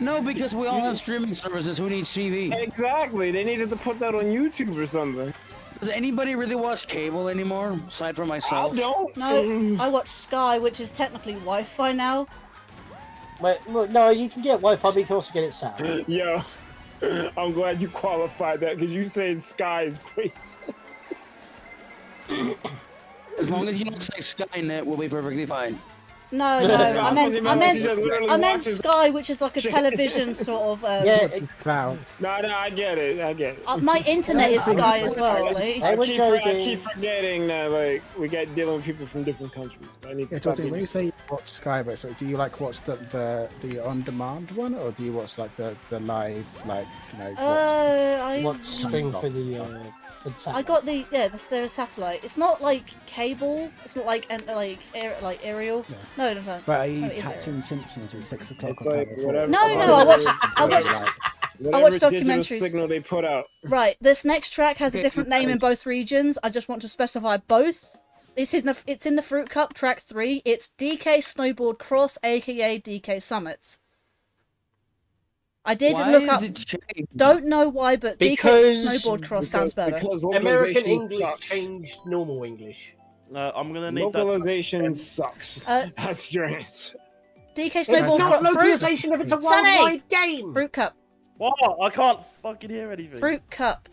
No, because we all have streaming services. Who needs TV? Exactly. They needed to put that on YouTube or something. Does anybody really watch cable anymore, aside from myself? I don't. No, I watch Sky, which is technically Wi-Fi now. But look, no, you can get Wi-Fi, but you can also get it set. Yo, I'm glad you qualified that because you said Sky is crazy. As long as you don't say Skynet, we'll be perfectly fine. No, I meant watches- Sky, which is like a television sort of. It's clouds. No, I get it. My internet is Sky as well. Like. I keep forgetting that like we got dealing with people from different countries. I need to Yeah, stop. Jordan, when you say you watch Sky, but so do you like watch the on-demand one, or do you watch like the live, like I What stream for the I satellite? got there's a satellite. It's not like cable. It's not like aerial. Yeah. No, I don't know. But are you Oh, is it? catching Simpsons at 6 o'clock It's on like Channel 4? whatever. No, I watched Whatever digital documentaries. signal they put out. Right, this next track has a different name in both regions. I just want to specify both. It's in the Fruit Cup track 3. It's DK Snowboard Cross, aka DK Summit. I did Why look is up. it changed? Don't know why, but Because- DK Snowboard Cross sounds better. Because American localization English sucks. changed normal English. I'm gonna need Localization sucks. Uh, That's your answer. DK It's Snowboard not Cross. localization if it's a Sunny! worldwide game. Fruit Cup. What? I can't fucking hear anything. Fruit Cup.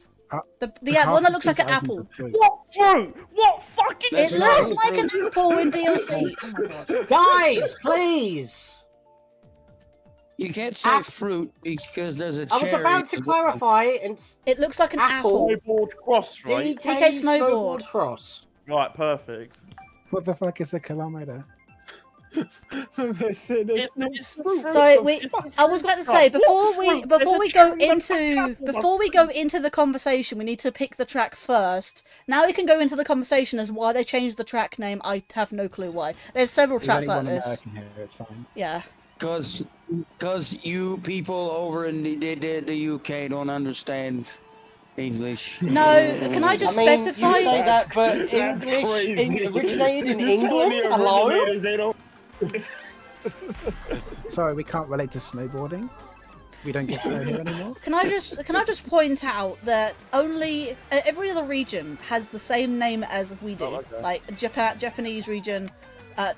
The half one that of looks like an 2000 apple. are fruit. What fruit? What fucking? It looks like an apple in DLC. Oh my god. Guys, please. You can't say fruit because there's a I was cherry. about to clarify, and It looks like an apple. Snowboard cross, right? DK Snowboard. Cross. Right, perfect. What the fuck is a kilometer? They said there's no fruit. Sorry, What the fuck? I was about to say before we go into the conversation, we need to pick the track first. Now we can go into the conversation as why they changed the track name. I have no clue why. There's several tracks like this. Here, it's fine. Yeah. Because you people over in the UK don't understand English. No, can I just specify? You say that, but English originated in England. Hello. They don't. Sorry, we can't relate to snowboarding. We don't get snow here anymore. Can I just point out that only every other region has the same name as we do. Like Japanese region.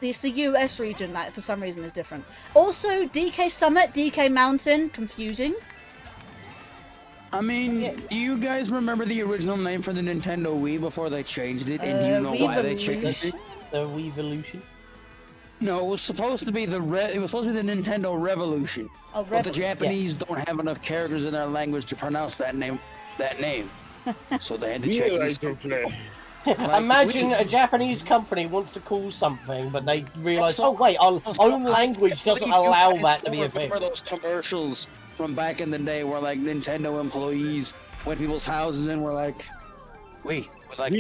It's the US region that for some reason is different. Also, DK Summit, DK Mountain, confusing. I mean, do you guys remember the original name for the Nintendo Wii before they changed it? And do you know why they changed it? The Weevolution? No, it was supposed to be the Nintendo Revolution. Oh, but the Japanese don't have enough characters in their language to pronounce that name. So they had to change it. Imagine a Japanese company wants to call something, but they realise, oh wait, our own language doesn't allow that to be a thing. Remember those commercials from back in the day where like Nintendo employees went to people's houses and were like, we would like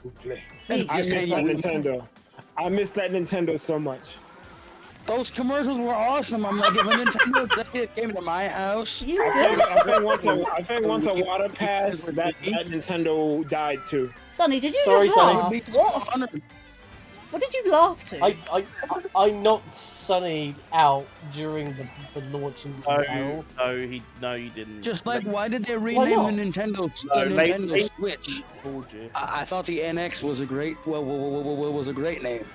to play. I miss that Nintendo. I miss that Nintendo so much. Those commercials were awesome. I'm like, if a Nintendo executive came to my house, I think once a water passed, that Nintendo died too. Sonny, did you just laugh? What did you laugh to? I knocked Sonny out during the launch in No, you didn't. just like, why did they rename the Nintendo Switch? I thought the NX was a great name.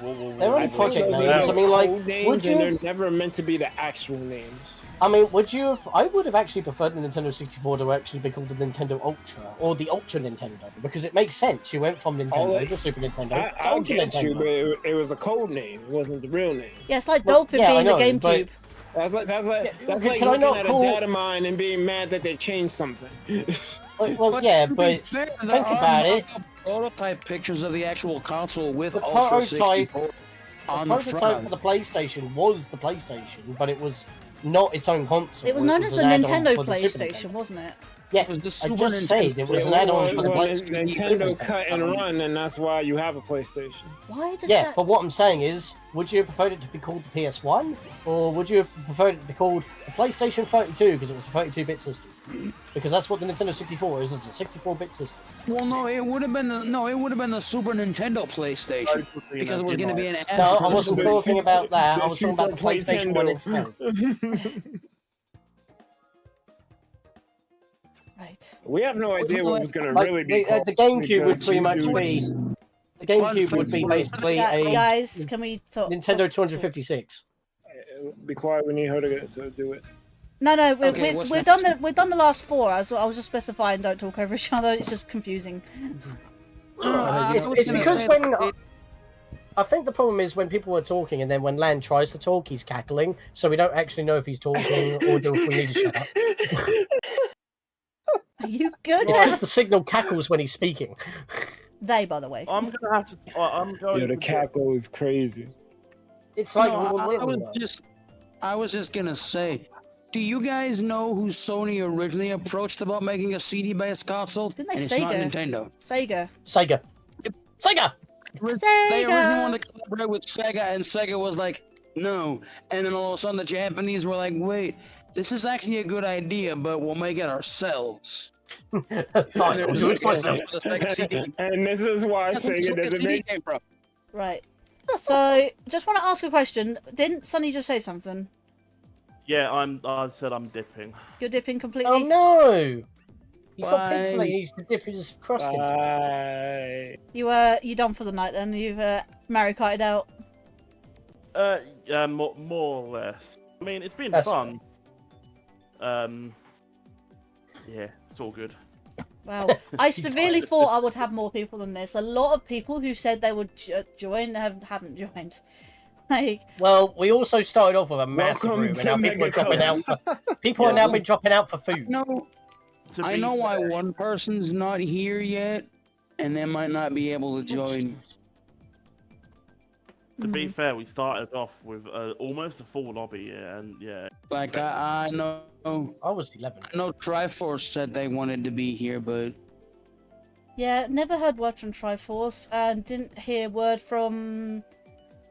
They're only project names. I mean, like, would you? They're never meant to be the actual names. I mean, would you have? I would have actually preferred the Nintendo 64 to actually be called the Nintendo Ultra or the Ultra Nintendo because it makes sense. You went from Nintendo to Super Nintendo to I'll Ultra get Nintendo. you, but it was a code name. It wasn't the real name. Yeah, it's like Dolphin being the GameCube. That's like can I looking not at call- a data mine and being mad that they changed something. Well, yeah, but think about it. Prototype pictures of the actual console with The Ultra prototype, 64 the on the prototype front. for the PlayStation was the PlayStation, but it was not its own console. It was known as the an add-on Nintendo for the Super PlayStation, wasn't it? Yeah, It was the I Super just said it was an add-on for the PlayStation. Nintendo cut and run, and that's why you have a PlayStation. Why does Yeah, that? but what I'm saying is, would you have preferred it to be called the PS1, or would you have preferred it to be called the PlayStation 32 because it was a 32-bit system? Because that's what the Nintendo 64 is. It's a 64-bit system. Well, no, it would have been the Super Nintendo PlayStation because it was going to be an add-on. No, for I the wasn't Super talking about that. I was talking about the Super PlayStation 1 Nintendo. itself. Right. We have no idea what was going to Like, really be the called. GameCube would because pretty much you- be. The GameCube would be basically Yeah, a guys, can we talk? Nintendo 256. Be quiet. We need her to do it. No, Okay, we've done the last four. I was just specifying don't talk over each other. It's just confusing. It's because when I think the problem is when people are talking and then when Lan tries to talk, he's cackling, so we don't actually know if he's talking or if we need to shut up. Are you good? It's because the signal cackles when he's speaking. They, by the way. I'm gonna have to. I'm going. Yeah, the cackle is crazy. It's like I was just gonna say, do you guys know who Sony originally approached about making a CD-based console? Didn't they and it's not Sega? Nintendo. Sega. Sega. Sega. They originally wanted to collaborate with Sega, and Sega was like, no. And then all of a sudden, the Japanese were like, wait, this is actually a good idea, but we'll make it ourselves. Fine, I'll do it myself. And this is why Sega doesn't make. Right. So, just want to ask a question. Didn't Sonny just say something? Yeah, I said I'm dipping. You're dipping completely? Oh no! He's not Bye. pixelating, he's dipping his crusted. You done for the night then? You've Mario Karted out? Yeah, more or less. I mean, it's been That's fun. Yeah, it's all good. Wow. I severely thought I would have more people than this. A lot of people who said they would join haven't joined. Like, well, we also started off with a massive Welcome room, and to now people are Mega dropping out. Collab. People are now been dropping out for food. I know why one person's not here yet, and they might not be able to join. To be fair, we started off with almost a full lobby, and yeah. Like I know. I was 11. I know Triforce said they wanted to be here, but Yeah, never heard word from Triforce, and didn't hear word from...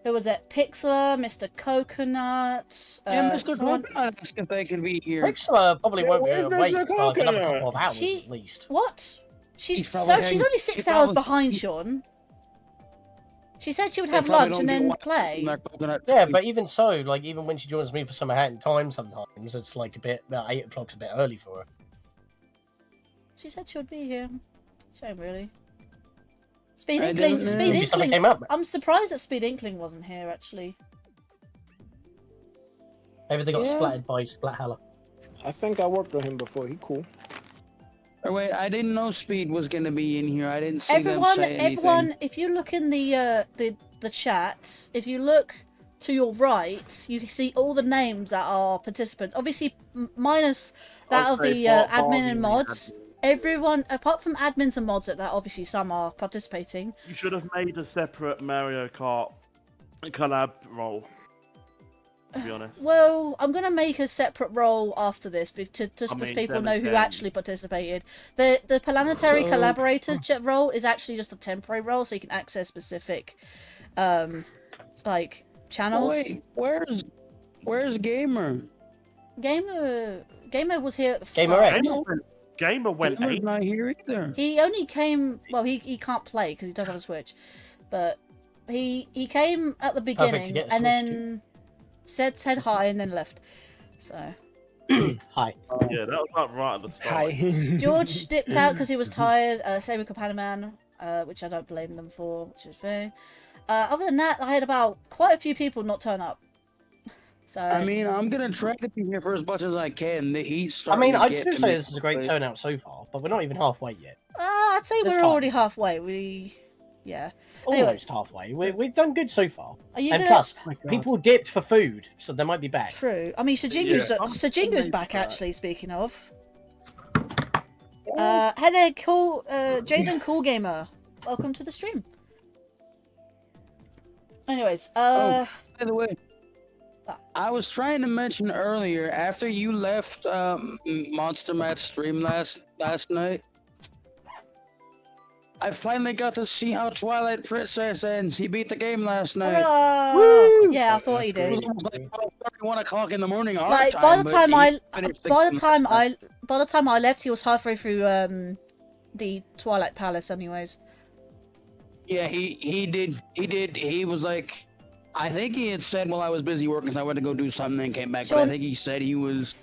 Who was it? Pixlr, Mr. Coconut... yeah, Mr. someone... Coconut asked if they could be here. Pixlr probably won't be where's awake Mr. for like another Coconut? couple of hours She- at least. What? She's probably so she's hanging- only she 6 hours probably- behind Sean. She said she would They have probably lunch don't and be then watching play. their Coconut Yeah, Tree. but even so, like even when she joins me for Summer Hat in time, sometimes it's like a bit about 8 o'clock's a bit early for her. She said she would be here. Shame, really. Speed I Inkling. don't know. Speed Maybe something Inkling. came up. I'm surprised that Speed Inkling wasn't here. Actually, Maybe they got Yeah. splattered by Splathaller. I think I worked with him before. He cool. Oh, wait, I didn't know Speed was gonna be in here. I didn't see them everyone, say anything. everyone. If you look in the chat, if you look to your right, you can see all the names that are participants. Obviously, minus that of the admin and mods. Everyone, apart from admins and mods, that obviously some are participating. You should have made a separate Mario Kart collab role. To be honest. Well, I'm gonna make a separate role after this, just I as mean, people then know who again- actually participated. The planetary So- collaborator role is actually just a temporary role, so you can access specific, like channels. Wait, where's Gamer? Gamer was here at the Gamer start. X. Gamer went Gamer's 8. not here either. He only came. Well, he can't play because he doesn't have a Switch, but he came at the Perfect to beginning get a and Switch then said hi and then left. So Hi. Yeah, that was like right at the start. Hi. George dipped out because he was tired. Same with Kapanaman, which I don't blame them for, which is fair. Other than that, I had about quite a few people not turn up. So I mean, I'm gonna try to be here for as much as I can. The heat's I starting mean, to I'd get still to say me. this is a great turnout so far, but we're not even halfway yet. I'd say This we're time. already halfway. Yeah. Anyway. Almost halfway. We've done good so far. Are you And gonna- plus, people dipped for food, so they might be back. True. I mean, Sajingu's Yeah. Sajingu's back actually. Speaking of. Hey there, cool, Jaden, cool gamer. Welcome to the stream. Anyways, By the way, I was trying to mention earlier, after you left Monster Match stream last night, I finally got to see how Twilight Princess ends. He beat the game last night. Woo! Yeah, I thought he It did. was almost like 1 o'clock in the morning our Like time. by the but time he I finished the by the game time last night. I by the time I left, he was halfway through the Twilight Palace. Anyways. Yeah, he did. He was like, I think he had said while I was busy working, so I went to go do something and came back. But I Sean- think he said he was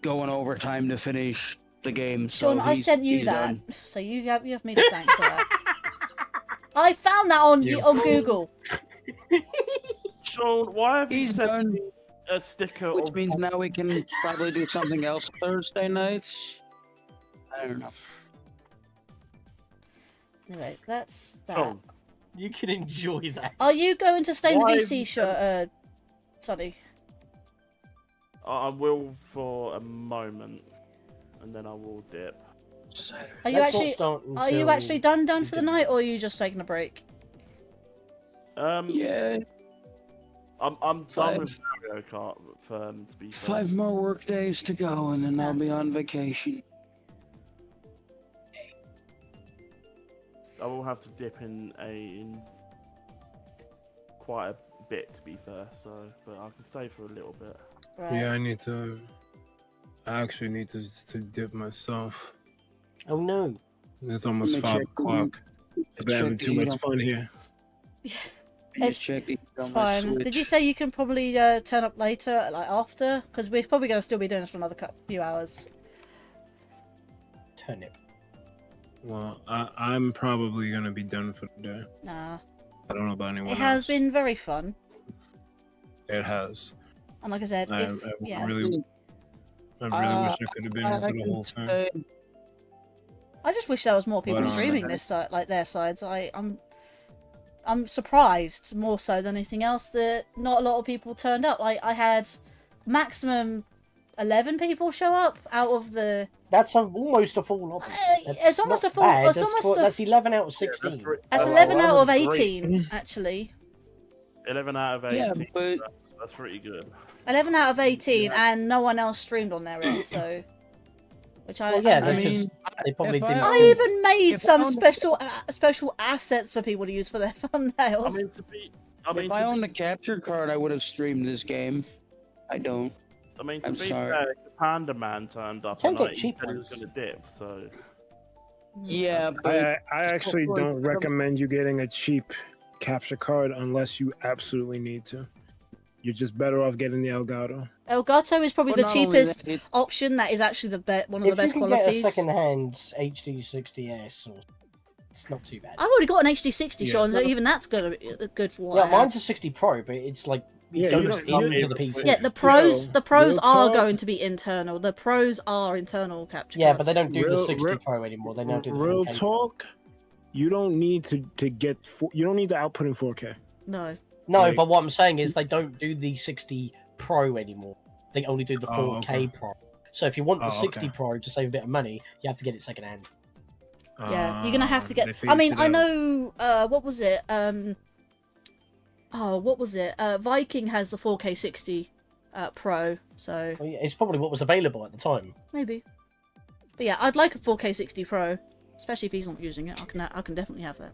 going overtime to finish the game. So Sean, I he's- sent you he's that, done. so you have me to thank for that. I found that on on Google. Sean, why have you He's sent done. me a sticker Which of means now we can probably do something else Thursday nights. I don't know. Anyway, that's that. Sean, You can enjoy that. Are you going to stay in the Why VC have shirt, Sonny? I will for a moment, and then I will dip. Are you Let's not actually start are you until actually done we for the do night, that. or are you just taking a break? Yeah, I'm done Five. with Mario Kart. To be fair. 5 more work days to go, and then I'll be on vacation. I will have to dip in quite a bit, to be fair. So, but I can stay for a little bit. Right. Yeah, I actually need to dip myself. Oh no. It's almost Let me 5 check. o'clock. I've been having Check too the much heat fun here. Just check the heat It's on my fine. Switch. Did you say you can probably turn up later, like after? Because we're probably going to still be doing this for another few hours. Turnip. Well, I'm probably gonna be done for the day. Nah. I don't know about anyone It has else. been very fun. It has. And like I said, I yeah. really wish I could have been here for the whole thing. I just wish there was more people Well, streaming this side, like their sides. I'm surprised more so than anything else that not a lot of people turned up. Like I had maximum 11 people show up out of the. That's almost a full lobby. It's almost not a full. bad. It's almost a. That's 11 out of 16. That's Oh, 11 well, out of that was 18, actually. 11 out of 18. Yeah, but That's pretty good. 11 out of 18, and no one else streamed on there yet, so. Which I they probably if I didn't. I owned- even made if some I owned- special assets for people to use for their thumbnails. I mean, to be, if I owned a capture card, I would have streamed this game. I don't. I mean, to I'm be sorry. fair, the Panda Man turned up Can and get he cheap said he was ones. going to dip, so. Yeah, but I actually don't recommend you getting a cheap capture card unless you absolutely need to. You're just better off getting the Elgato. Elgato is probably But the not only cheapest that, option. That is actually one of the best if you can qualities. get a second-hand HD60S, it's not too bad. I've already got an HD60, Yeah. Sean, so even that's good for what Yeah, I have. mine's a 60 Pro, but it's like Yeah, it you goes don't- into the PC. Yeah, the pros Yo, the pros real are talk. going to be internal. The pros are internal capture Yeah, cards. but they don't do the Real- 60 real- Pro anymore. They now do the Real 4K. talk. You don't need to get you don't need to output in 4K. No. No, Like- but what I'm saying is they don't do the 60 Pro anymore. They only do the 4K Oh, okay. Pro. So if you want the Oh, 60 okay. Pro to save a bit of money, you have to get it second hand. Yeah, you're gonna have to get. They I mean, phased it I out. know. What was it? What was it? Viking has the 4K 60 Pro, so Well, yeah, it's probably what was available at the time. maybe. But yeah, I'd like a 4K 60 Pro, especially if he's not using it. I can definitely have that.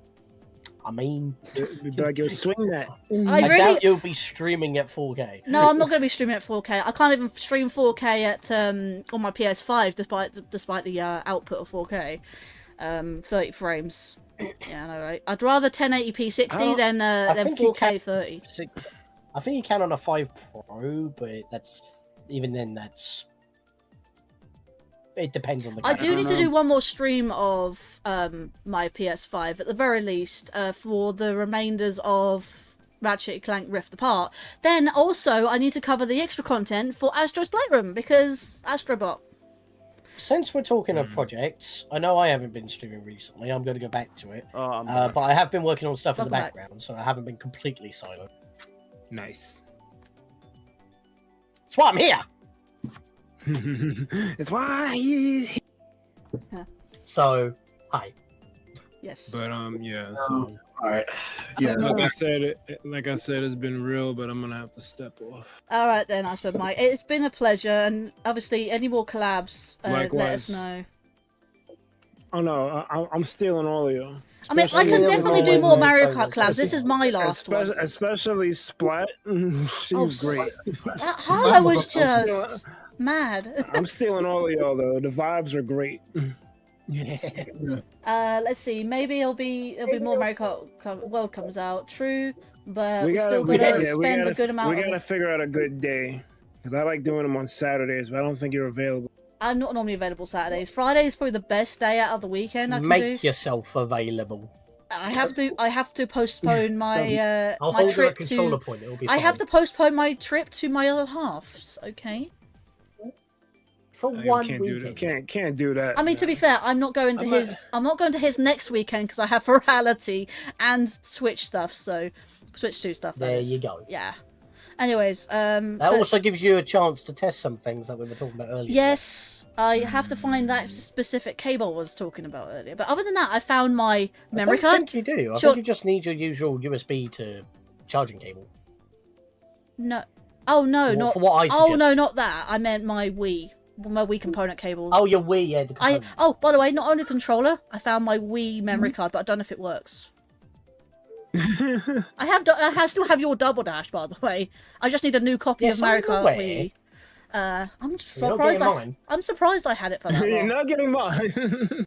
I mean, You'd be like, yo, swing that. I really. doubt you'll be streaming at 4K. No, I'm not going to be streaming at 4K. I can't even stream 4K at on my PS5, despite the output of 4K, 30 frames. Yeah, I know, right? I'd rather 1080p 60 than think you 4K can- 30. I think you can on a 5 Pro, but even then that's it depends on the. I camera. do need to do one more stream of my PS5 at the very least for the remainders of Ratchet & Clank Rift Apart. Then also I need to cover the extra content for Astro's Playroom because Astrobot. Since we're talking of projects, I know I haven't been streaming recently. I'm going to go back to it. Oh, I'm back. But I have been working on stuff in the Welcome back. background, so I haven't been completely silent. Nice. That's why I'm here. It's why he. So, hi. Yes. But yeah. So All right. Yeah. like I said, it's been real, but I'm gonna have to step off. All right then, Asper Mike. It's been a pleasure, and obviously any more collabs, let us Likewise. know. Oh no, I'm stealing all of you. I mean, I can definitely do more Mario Kart collabs. This is my last one. Especially Splat. She Oh, was great. That Harlow was just mad. I'm stealing all of y'all though. The vibes are great. Let's see. Maybe it'll be more Mario Kart World comes out. True, but we still we gotta gotta- spend a good amount. We gotta figure out a good day. Cause I like doing them on Saturdays, but I don't think you're available. I'm not normally available Saturdays. Friday is probably the best day out of the weekend I can Make do. yourself available. I have to postpone my I'll my hold you at trip controller to. point. It'll be I have fine. to postpone my trip to my other half. Okay. For You one can't do weekend. that. Can't do that. I mean, to be fair, I'm not going to I'm not- his. I'm not going to his next weekend because I have Virality and Switch stuff. So, Switch 2 stuff. that There is. you go. Yeah. Anyways, That but- also gives you a chance to test some things that we were talking about earlier. yes, I have to find that specific cable I was talking about earlier. But other than that, I found my memory I don't card. think you do. I Sure. think you just need your usual USB to charging cable. No. Oh no, For what- not. for what I oh suggest. no, not that. I meant my Wii component cable. Oh, your Wii, yeah. The Oh, by the way, not only the controller, I found my Wii memory card, but I don't know if it works. I still have your Double Dash, by the way. I just need a new copy Yeah, of Mario so Kart where? Wii. I'm You're not surprised. getting mine. I'm surprised I had it for that You're long. not getting mine.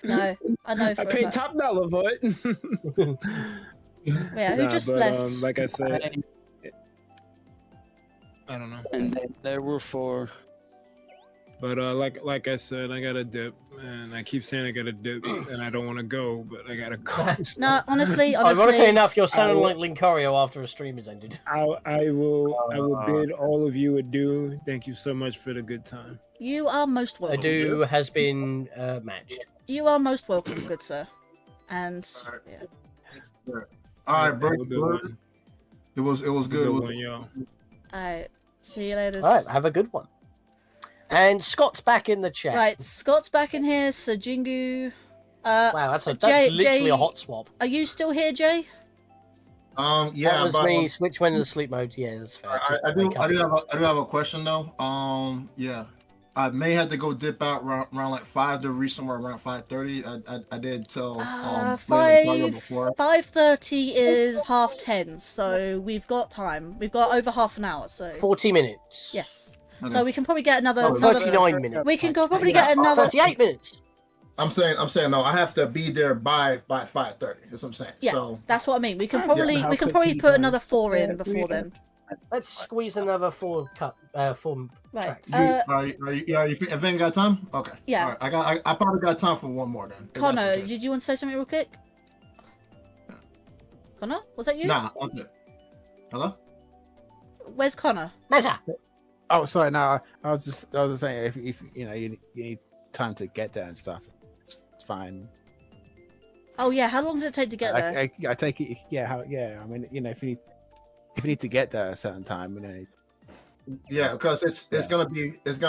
No, I know. For I a paid fact. top dollar for it. Yeah, who just but, left? like I said, I don't know. And then there were 4. But like I said, I gotta dip, and I keep saying I gotta dip, and I don't want to go, but I gotta go. No, honestly, Ironically enough, you're I sounding will- like Linkario after a stream has ended. I will bid all of you adieu. Thank you so much for the good time. You are most welcome. Adieu has been matched. You are most welcome, good sir. And yeah. All right, bro. Have a good one. It was good. It was, y'all. Alright, see you later. All right, have a good one. And Scott's back in the chat. Right, Scott's back in here. Sajingu. Wow, that's Jay, literally Jay, a hot swap. Are you still here, Jay? Yeah, that was but, me. Switch went into sleep mode. Yeah, that's fair. I do have a question though. Yeah, I may have to go dip out around like 5 to reach somewhere around 5:30. I did tell Linkario before. 5:30 is 10:30, so we've got time. We've got over half an hour, so 40 minutes. yes. Okay. So we can probably get another 39 minutes. We can probably get another 38 minutes. I'm saying no. I have to be there by 5:30. That's what I'm saying. Yeah, So that's what I mean. We can probably Yeah. put another 4 in before then. Let's squeeze another 4 Right. tracks. you ain't got time? Okay. Yeah. All right. I probably got time for one more then. if that's the Connor, case. did you want to say something real quick? Connor, was that you? Nah. I'm good. Hello. Where's Connor? Mesa. Oh, sorry. No, I was just saying if you need time to get there and stuff, it's fine. Oh yeah, how long does it take to get there? I take it. Yeah. I mean, if you need to get there at a certain time, Yeah, because it's gonna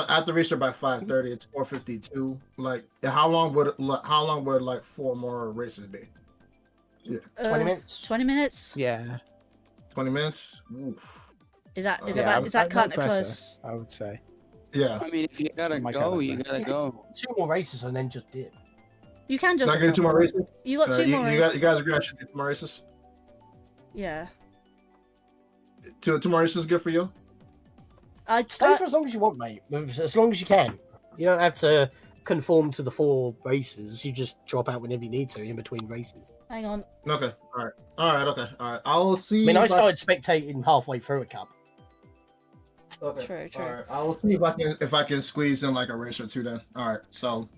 I have to reach there by 5:30. It's 4:52. Like how long would like 4 more races be? Yeah. 20 minutes. 20 minutes? Yeah. 20 minutes. Oof. Is that I'd kind of press close? I would say. Yeah. I mean, if you gotta go, you gotta go. 2 more races and then just dip. You can just. Can I get 2 more races? You got 2 more races. You guys agree I should do 2 more races? Yeah. 2 more races is good for you? Stay for as long as you want, mate. As long as you can. You don't have to conform to the 4 races. You just drop out whenever you need to in between races. Hang on. Okay. All right. Okay. All right. I'll see. I mean, I started spectating halfway through a cup. Okay. True. All right. I will see if I can squeeze in like a race or 2 then. All right. So.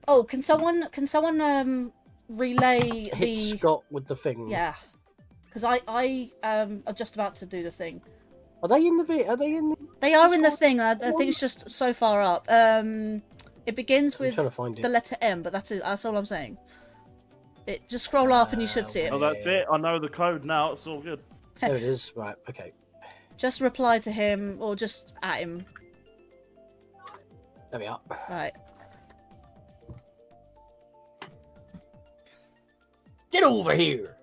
Oh, can someone relay Hit the Scott with the thing. Yeah. Because I am just about to do the thing. Are they in the? Are they in the? They are in the thing. I think it's just so far up. It begins with trying to find it. the letter M, but that's it. That's all I'm saying. Just scroll up and you should see it. Oh, that's it. I know the code now. It's all good. There it is. Right. Okay. Just reply to him or just at him. There we are. Right. Get over here.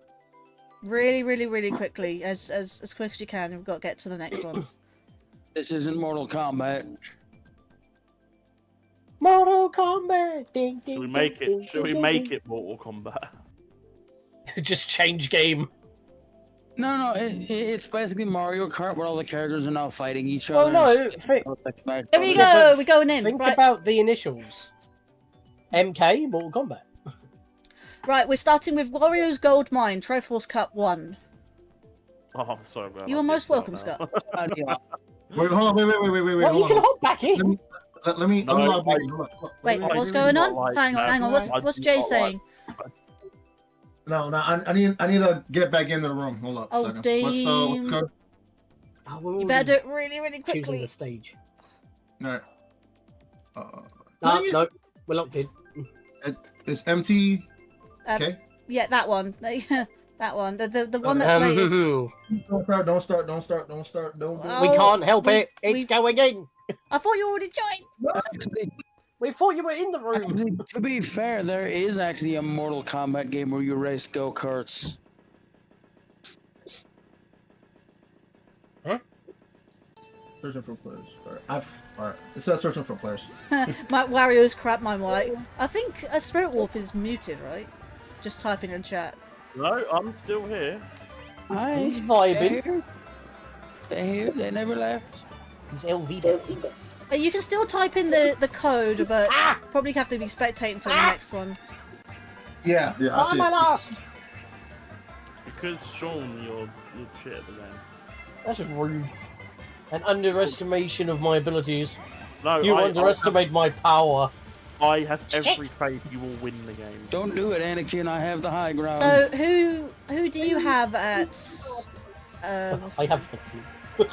Really, really, really quickly, as quick as you can. We've got to get to the next ones. This isn't Mortal Kombat. Mortal Kombat. Ding, ding, Should we make ding, it? Should we ding, make ding. it Mortal Kombat? Just change game. No, it's basically Mario Kart where all the characters are now fighting each other. Oh no! Here we go. We're going in. Think Right. about the initials. MK Mortal Kombat. Right, we're starting with Wario's Gold Mine, Triforce Cup 1. Oh, sorry about that. You are most welcome, Scott. Wait, hold on. Wait. Well, you hold can on. hop back in. Let me No, unlock. wait. Wait, Like, what's really going not on? like Hang that. on. What's I Jay do not saying? No. I need to get back into the room. Hold up. Oh, a second. damn. What's the code? You better do it really, really Choosing quickly. the stage. All No, right. we're locked in. It's MT. Okay. Yeah, that one. That one. The one that's latest. Don't start. Oh, We can't help we- it. It's going in. I thought you already joined. Actually, We thought you were in the room. actually, to be fair, there is actually a Mortal Kombat game where you race go-karts. Searching for players. All right. It says searching for players. My Wario's crap my wallet. I think a Spirit Wolf is muted, right? Just typing in chat. No, I'm still here. Hi, He's vibing. they're here. They never left. He's LV. You can still type in the code, but probably have to be spectating until the next one. Yeah. Why I see am I it. last? Because Sean, you're shit at the game. That's rude. An underestimation of my abilities. No, You underestimate my power. I have every Shit. faith you will win the game. Don't do it, Anakin. I have the high ground. So who do you have at? What's I his have the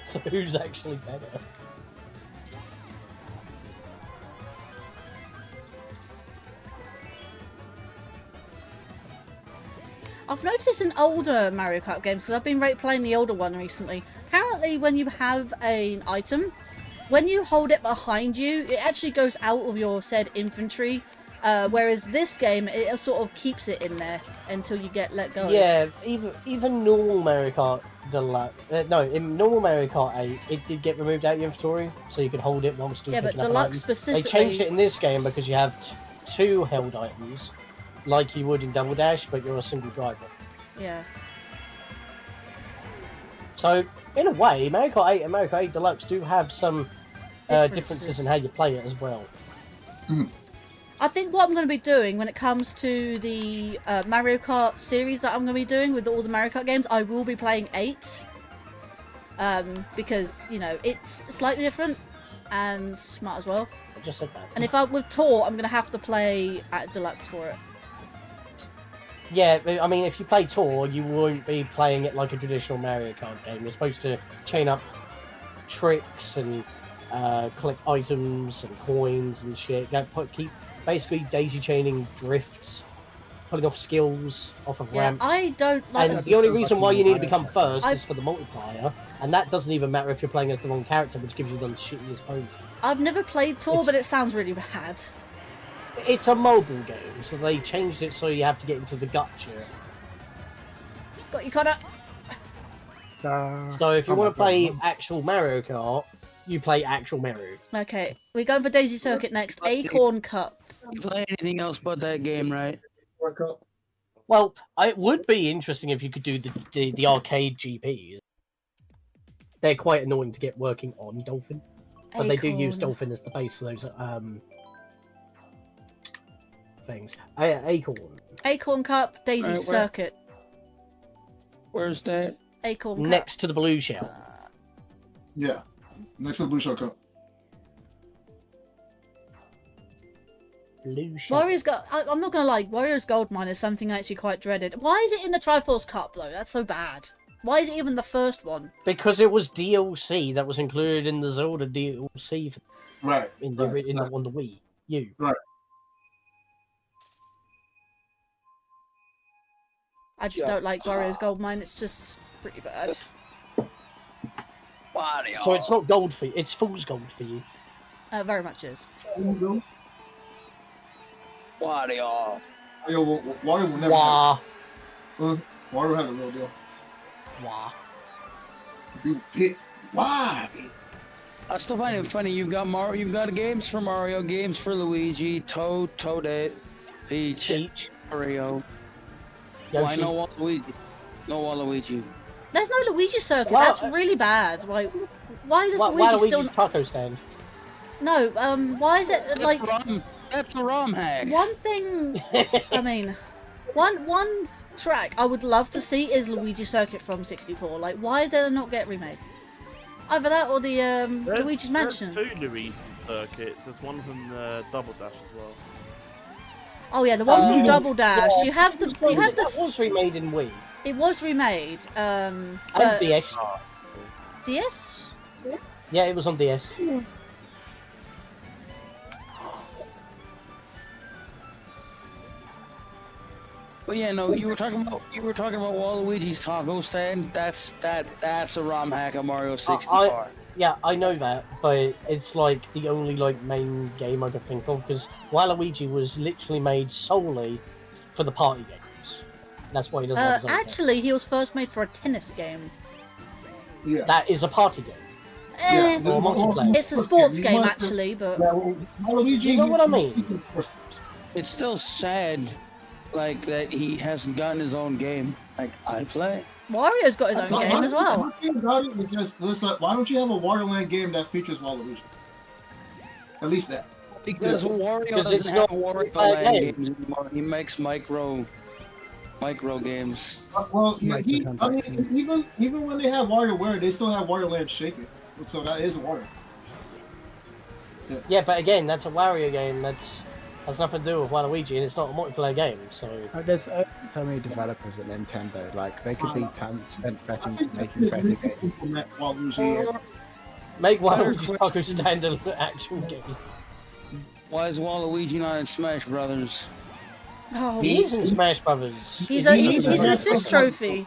So who's actually better? I've noticed in older Mario Kart games, because I've been playing the older one recently, apparently when you have an item, when you hold it behind you, it actually goes out of your said inventory Whereas this game, it sort of keeps it in there until you get let go. Yeah, even normal Mario Kart Deluxe. No, in normal Mario Kart 8, it did get removed out of your inventory, so you could hold it while still Yeah, but picking up Deluxe items. specifically. They changed it in this game because you have two held items, like you would in Double Dash, but you're a single driver. Yeah. So, in a way, Mario Kart 8 and Mario Kart 8 Deluxe do have some differences in how you play it as well. I think what I'm going to be doing when it comes to the Mario Kart series that I'm going to be doing with all the Mario Kart games, I will be playing 8. Because, you know, it's slightly different, and might as well. I just said that. And if I with Tour, I'm going to have to play at Deluxe for it. Yeah, I mean, if you play Tour, you won't be playing it like a traditional Mario Kart game. You're supposed to chain up tricks and collect items and coins and shit. Keep basically daisy chaining drifts, pulling off skills off of ramps. I don't like. And the only reason why you need to become first is for the multiplier, and that doesn't even matter if you're playing as the wrong character, which gives you the shittiest points. I've never played Tour, but it sounds really bad. It's a mobile game, so they changed it so you have to get into the gacha. Got you, Connor. So if you want to play actual Mario Kart, you play actual Mario. Okay, we're going for Daisy Circuit next. Acorn Cup. You play anything else but that game, right? Well, it would be interesting if you could do the arcade GPs. They're quite annoying to get working on Dolphin, but they do use Dolphin as the base for those things. Acorn. Acorn Cup, Daisy Circuit. Where's that? Acorn Cup. Next to the blue shell. Yeah, next to the blue shell cup. Blue shell. Warriors I'm not gonna lie, Warriors Gold Mine is something I actually quite dreaded. Why is it in the Triforce Cup though? That's so bad. Why is it even the first one? Because it was DLC that was included in the Zelda DLC. Right. On the Wii U. Right. I just don't like Warriors Gold Mine. It's just pretty bad. So it's not gold for you. It's fool's gold for you. Very much is. Wario. Wario will never. Wah. Wario has a real deal. Wah. You pick. Why? I still find it funny. You've got Mario. You've got games for Mario, games for Luigi, Toadette, Peach, Mario. Why no Waluigi? No Waluigi. There's no Luigi Circuit. That's really bad. Like, why does Luigi still? Taco stand. No. Why is it like? That's the ROM hack. One thing. I mean, one track I would love to see is Luigi Circuit from 64. Like, why did it not get remade? Either that or the Luigi's Mansion. There's 2 Luigi circuits. There's one from Double Dash as well. Oh yeah, the one from Double Dash. You have the. That was remade in Wii. It was remade. And But DS. DS? Yeah, it was on DS. But yeah, no, you were talking about Waluigi's taco stand. That's a ROM hack of Mario 64. Yeah, I know that, but it's like the only main game I can think of because Waluigi was literally made solely for the party games. That's why he doesn't have his own Actually, he was first made for a tennis game. Yeah. That is a party game. Or multiplayer. It's a sports game, actually, but... You know what I mean? It's still sad, that he hasn't gotten his own game. I play. Wario's got his own game as well. Why don't you have a Wario Land game that features Waluigi? At least that. Because Wario doesn't have Wario Land games anymore. He makes micro games. Well, even when they have WarioWare, they still have Wario Land Shaking. So that is Wario. Yeah, but again, that's a Wario game. That's has nothing to do with Waluigi, and it's not a multiplayer game. So there's so many developers at Nintendo. They could be spent better making better games. Make Waluigi's Taco Stand an actual game. Why is Waluigi not in Smash Brothers? Oh, He is in Smash Brothers. He's an assist trophy.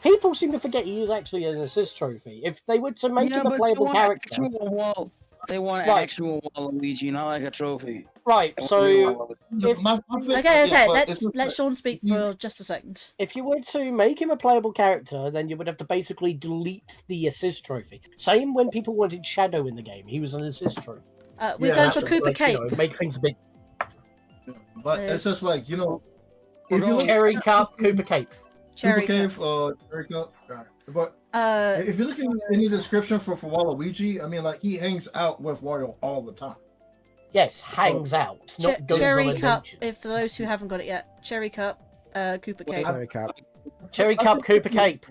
People seem to forget he is actually an assist trophy. If they were to make him a playable character, They want an actual Waluigi, not like a trophy. Right, They want so a real Waluigi. Okay. Let's Sean speak for just a second. if you were to make him a playable character, then you would have to basically delete the assist trophy. Same when people wanted Shadow in the game, he was an assist trophy. We're going for Cooper Cape. Make things a bit. But it's just like, you know, If you Cherry Cup, Cooper Cape. Cherry Cave, Cherry Cup. Alright. But if you look at any description for Waluigi, I mean, like, he hangs out with Wario all the time. Yes, hangs out. Not goes Cherry on Cup. adventures. If for those who haven't got it yet, Cherry Cup, Cooper Cape. Cherry Cup. Cherry Cup, Cooper Cape.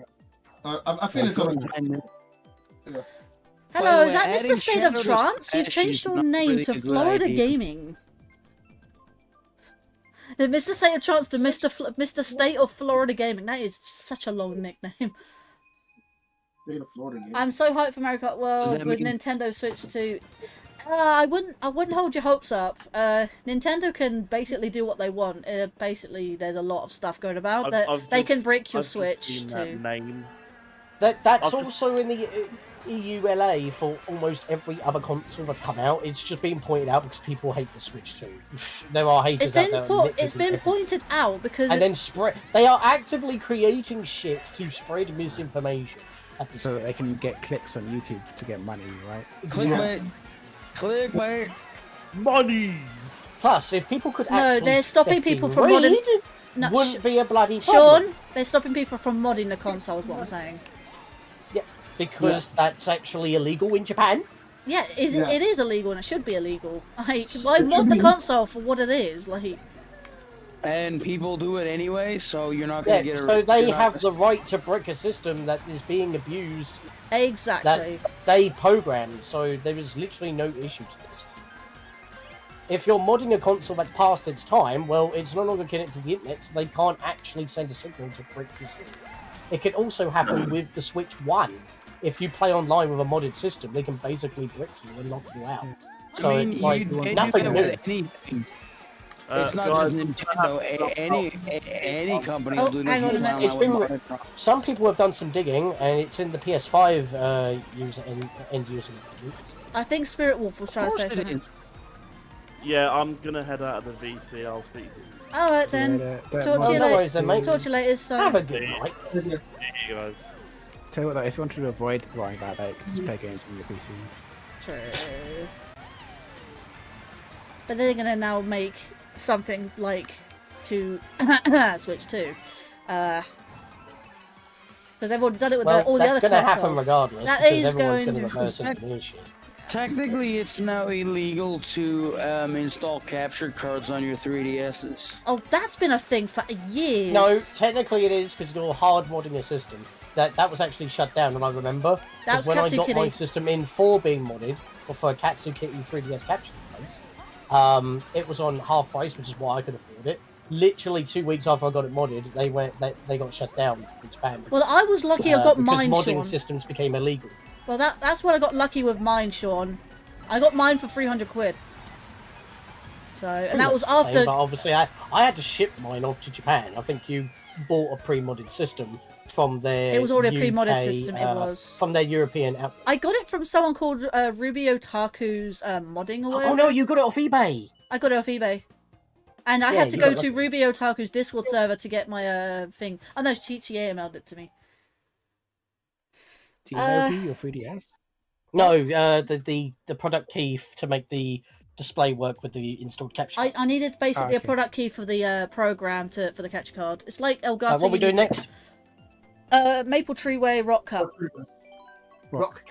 I think it's going to. Hello, is By that the Mr. way, State adding of Shadow Trance? You've Splash changed is your not name really to a good Florida idea. Gaming. Mr. State of Trance to Mr. State of Florida Gaming. That is such a long nickname. State of Florida Gaming. I'm so hyped for Mario Kart World that with mean- Nintendo Switch 2. I wouldn't hold your hopes up. Nintendo can basically do what they want. Basically, there's a lot of stuff going about that they can break your Switch too. That's also in the EULA for almost every other console that's come out. It's just being pointed out because people hate the Switch too. There are haters out there. It's been pointed out because and then spread. They are actively creating shit to spread misinformation. So that they can get clicks on YouTube to get money, right? Clickbait. Clickbait. Money. Plus, if people could No, actually they're stopping people from read, modding. No, wouldn't be a bloody problem. Sean, they're stopping people from modding the console. Is what I'm saying. Yeah, because that's actually illegal in Japan. Yeah, it is illegal and it should be illegal. Like, why mod the console for what it is? Like, And people do it anyway, so you're not gonna Yeah, get a. so they you're not- have the right to brick a system that is being abused. exactly. That they programmed, so there is literally no issue to this. If you're modding a console that's past its time, well, it's no longer connected to the internet, so they can't actually send a signal to brick your system. It can also happen with the Switch 1. If you play online with a modded system, they can basically brick you and lock you out. So I mean, it's like you do nothing that new. with anything. It's not just Nintendo. Any company will do hang on a this. minute. It's been, some people have done some digging, and it's in the PS5 user end user. I think Spirit Wolf was trying to say something. Yeah, I'm gonna head out of the VC. I'll speak to you. All right then. Talk to you no later. worries then, mate. Talk to you later. So Have a good night. See you guys. Tell you what though, if you wanted to avoid worrying about that, you can just play games on your PC. True. But they're gonna now make something like to Switch 2. Because they've already done it with all the other consoles. That's going to happen regardless. That because is everyone's going to to reverse engineer. Technically, it's now illegal to install capture cards on your 3DSs. Oh, that's been a thing for years. No, technically it is because you're hard modding a system. That was actually shut down, and I remember. That's when I Katsu got my Kitty. system in for being modded, or for Katsu Kitty 3DS capture device, it was on half price, which is why I could afford it. Literally 2 weeks after I got it modded, they got shut down in Japan. Well, I was lucky I got because mine, modding Sean. systems became illegal. Well, that's what I got lucky with mine, Sean. I got mine for 300 quid. So, and that was Pretty much the after. same, but obviously, I had to ship mine off to Japan. I think you bought a pre-modded system from their. It was already a pre-modded UK, system. It was from their European outlet. I got it from someone called Ruby Otaku's modding or whatever. Oh no, you got it off eBay. I got it off eBay. And I Yeah, had to you go got it to off- Ruby Otaku's Discord server to get my thing. Oh no, she emailed it to me. Do you know your 3DS? No, the product key to make the display work with the installed capture. I needed basically a okay. product key for the program for the capture card. It's like Elgato. What are we doing next? Maple Tree Way Rock Cup. Rock.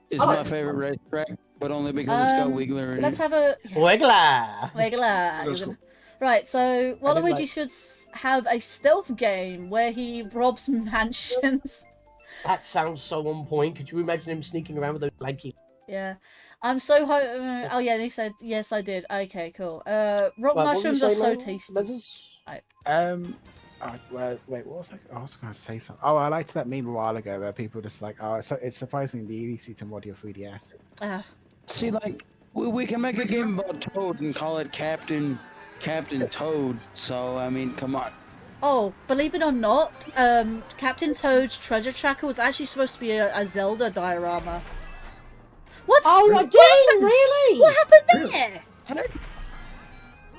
It's my favorite racetrack, but only because it's got Wiggler in Let's it. have a Wiggler. Wiggler. Right, so Waluigi should have a stealth game where he robs mansions. That sounds so on point. Could you imagine him sneaking around with those blankies? Yeah. I'm so oh yeah, he said yes I did. Okay, cool. Rock Right, what were you mushrooms are saying, so Mel? tasty. Mezes? Wait, what was I was going to say something. Oh, I liked that meme a while ago where people just like, oh, so it's surprisingly easy to mod your 3DS. See, like, we can make a game about Toad and call it Captain Toad. So, I mean, come on. Oh, believe it or not, Captain Toad's Treasure Tracker was actually supposed to be a Zelda diorama. Oh, again? Really? What happened there?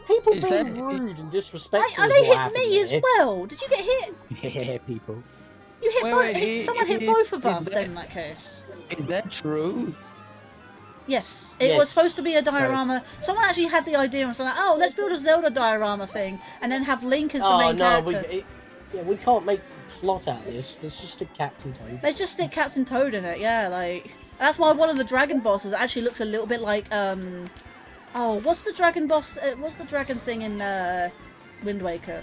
People Is being that- rude and disrespectful. Are is they what hit happened me as there. well? Did you get hit? Yeah, people. You hit Wait, someone hit is- both of is us that- then in that case. Is that true? Yes, it Yes. was supposed to be a diorama. Someone actually had the idea and was like, oh, let's build a Zelda diorama thing and then have Link as the main character. We can't make plot out of this. Let's just stick Captain Toad. Let's just stick Captain Toad in it, yeah, like... That's why one of the dragon bosses actually looks a little bit like, oh, what's the dragon boss... what's the dragon thing in, Wind Waker?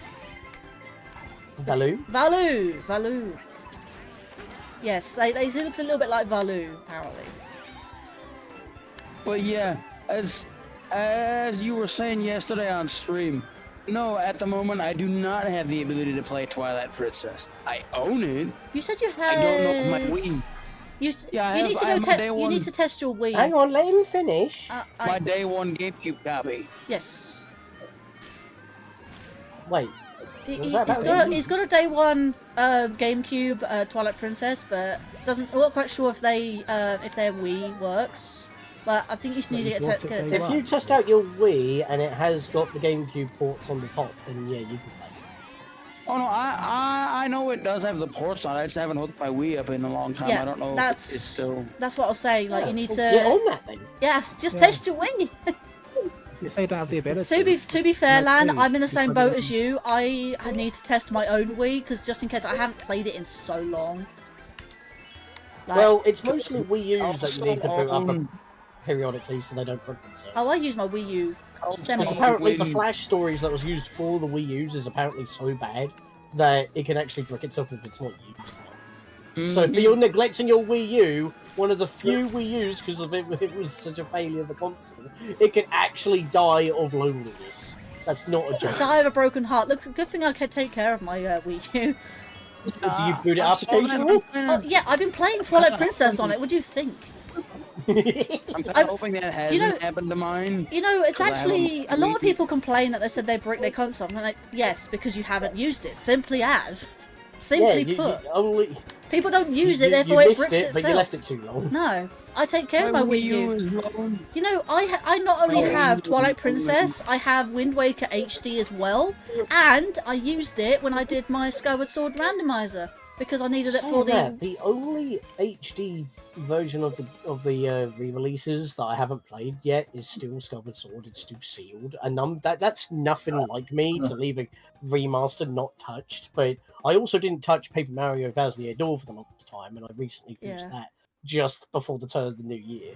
Valoo? Valoo. Yes, he looks a little bit like Valoo, apparently. But yeah, as you were saying yesterday on stream, no, at the moment I do not have the ability to play Twilight Princess. I own it. You said you had... I don't know if my Wii. You I need to have go my day you one- need to test your Wii. Hang on, let him finish. My day one GameCube copy. Yes. Wait. He's got a day one GameCube Twilight Princess, but we're not quite sure if their Wii works. But I think you just need to get it. If you test out your Wii and it has got the GameCube ports on the top, then yeah, you can play. Oh no, I know it does have the ports on it. I just haven't hooked my Wii up in a long time. Yeah, I don't know that's if it's still... That's what I was saying. Like, you need to get on that then. Yes, just test your Wii. You say you don't have the ability. To be fair, Lan, please, I'm in the same put boat it as you. I need to test my own Wii because just in case I haven't played it in so long. Like, Well, it's mostly Wii U's that you need to boot up periodically so they don't break themselves. oh, I use my Wii U. Because apparently the flash storage that was used for the Wii U's is apparently so bad that it can actually brick itself if it's not used. So if you're neglecting your Wii U, one of the few Wii U's, because it was such a failure of the console, it can actually die of loneliness. That's not a joke. Die of a broken heart. Look, good thing I can take care of my Wii U. Do you boot it up occasionally? Oh, yeah, I've been playing Twilight Princess on it. What do you think? I'm kind of hoping that hasn't happened to mine. You know, it's 'cause I have actually a lot of people complain that they said they brick their console. I'm like, yes, because you haven't used it. Simply as. Simply put. People don't use it, therefore it missed bricks it, itself. but you left it too long. No, I take care of my Wii U. You know, I not only have Twilight Princess, I have Wind Waker HD as well, and I used it when I did my Skyward Sword randomizer because I needed it for the only HD version of the re-releases that I haven't played yet is still Skyward Sword. It's still sealed, and that's nothing like me to leave a remaster not touched. But I also didn't touch Paper Mario Thousand Year Door for the longest time, and I recently finished that just before the turn of the new year.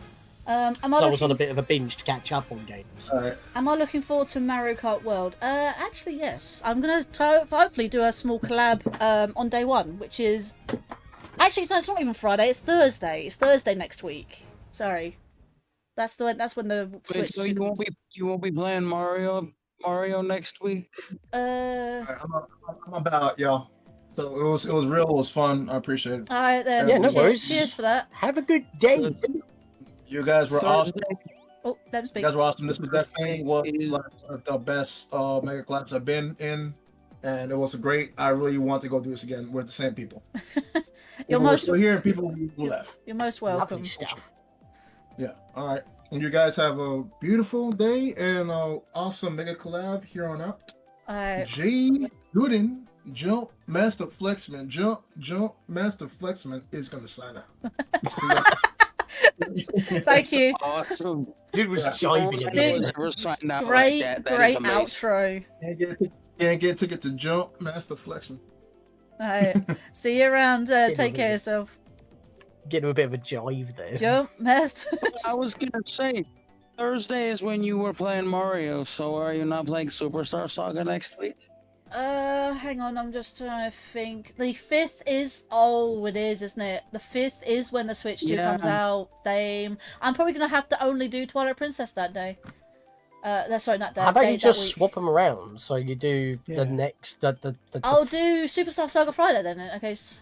I was on a bit of a binge to catch up on games. Am I looking forward to Mario Kart World? Actually, yes. I'm going to hopefully do a small collab on day one, which is... Actually, no, it's not even Friday. It's Thursday. It's Thursday next week. Sorry. That's when the Switch... So you won't be playing Mario next week? I'm about, y'all. So it was real. It was fun. I appreciate it. All right, then. Yeah, no worries. Cheers for that. Have a good day. You guys were awesome. Oh, let me speak. You guys were awesome. This was definitely like one of the best Mega Collabs I've been in, and it was great. I really want to go do this again with the same people. We're still here, and people who left. You're most welcome. Yeah. All right. And you guys have a beautiful day and an awesome Mega Collab here on out. All right. G. Gooden, Jump Master Flexman, Jump Master Flexman is gonna sign out. Thank you. Awesome. Dude was jiving. Dude, great outro. Can't get a ticket to Jump Master Flexman. Alright. See you around. Take care of yourself. Getting a bit of a jive there. Jump Master. I was gonna say Thursday is when you were playing Mario, so are you not playing Superstar Saga next week? Hang on, I'm just trying to think. The 5th is... Oh, it is, isn't it? The 5th is when the Switch 2 comes out. Damn. I'm probably going to have to only do Twilight Princess that day. Sorry, not that day. How about you just week. swap them around? So you do the next... I'll do Superstar Saga Friday then, in case...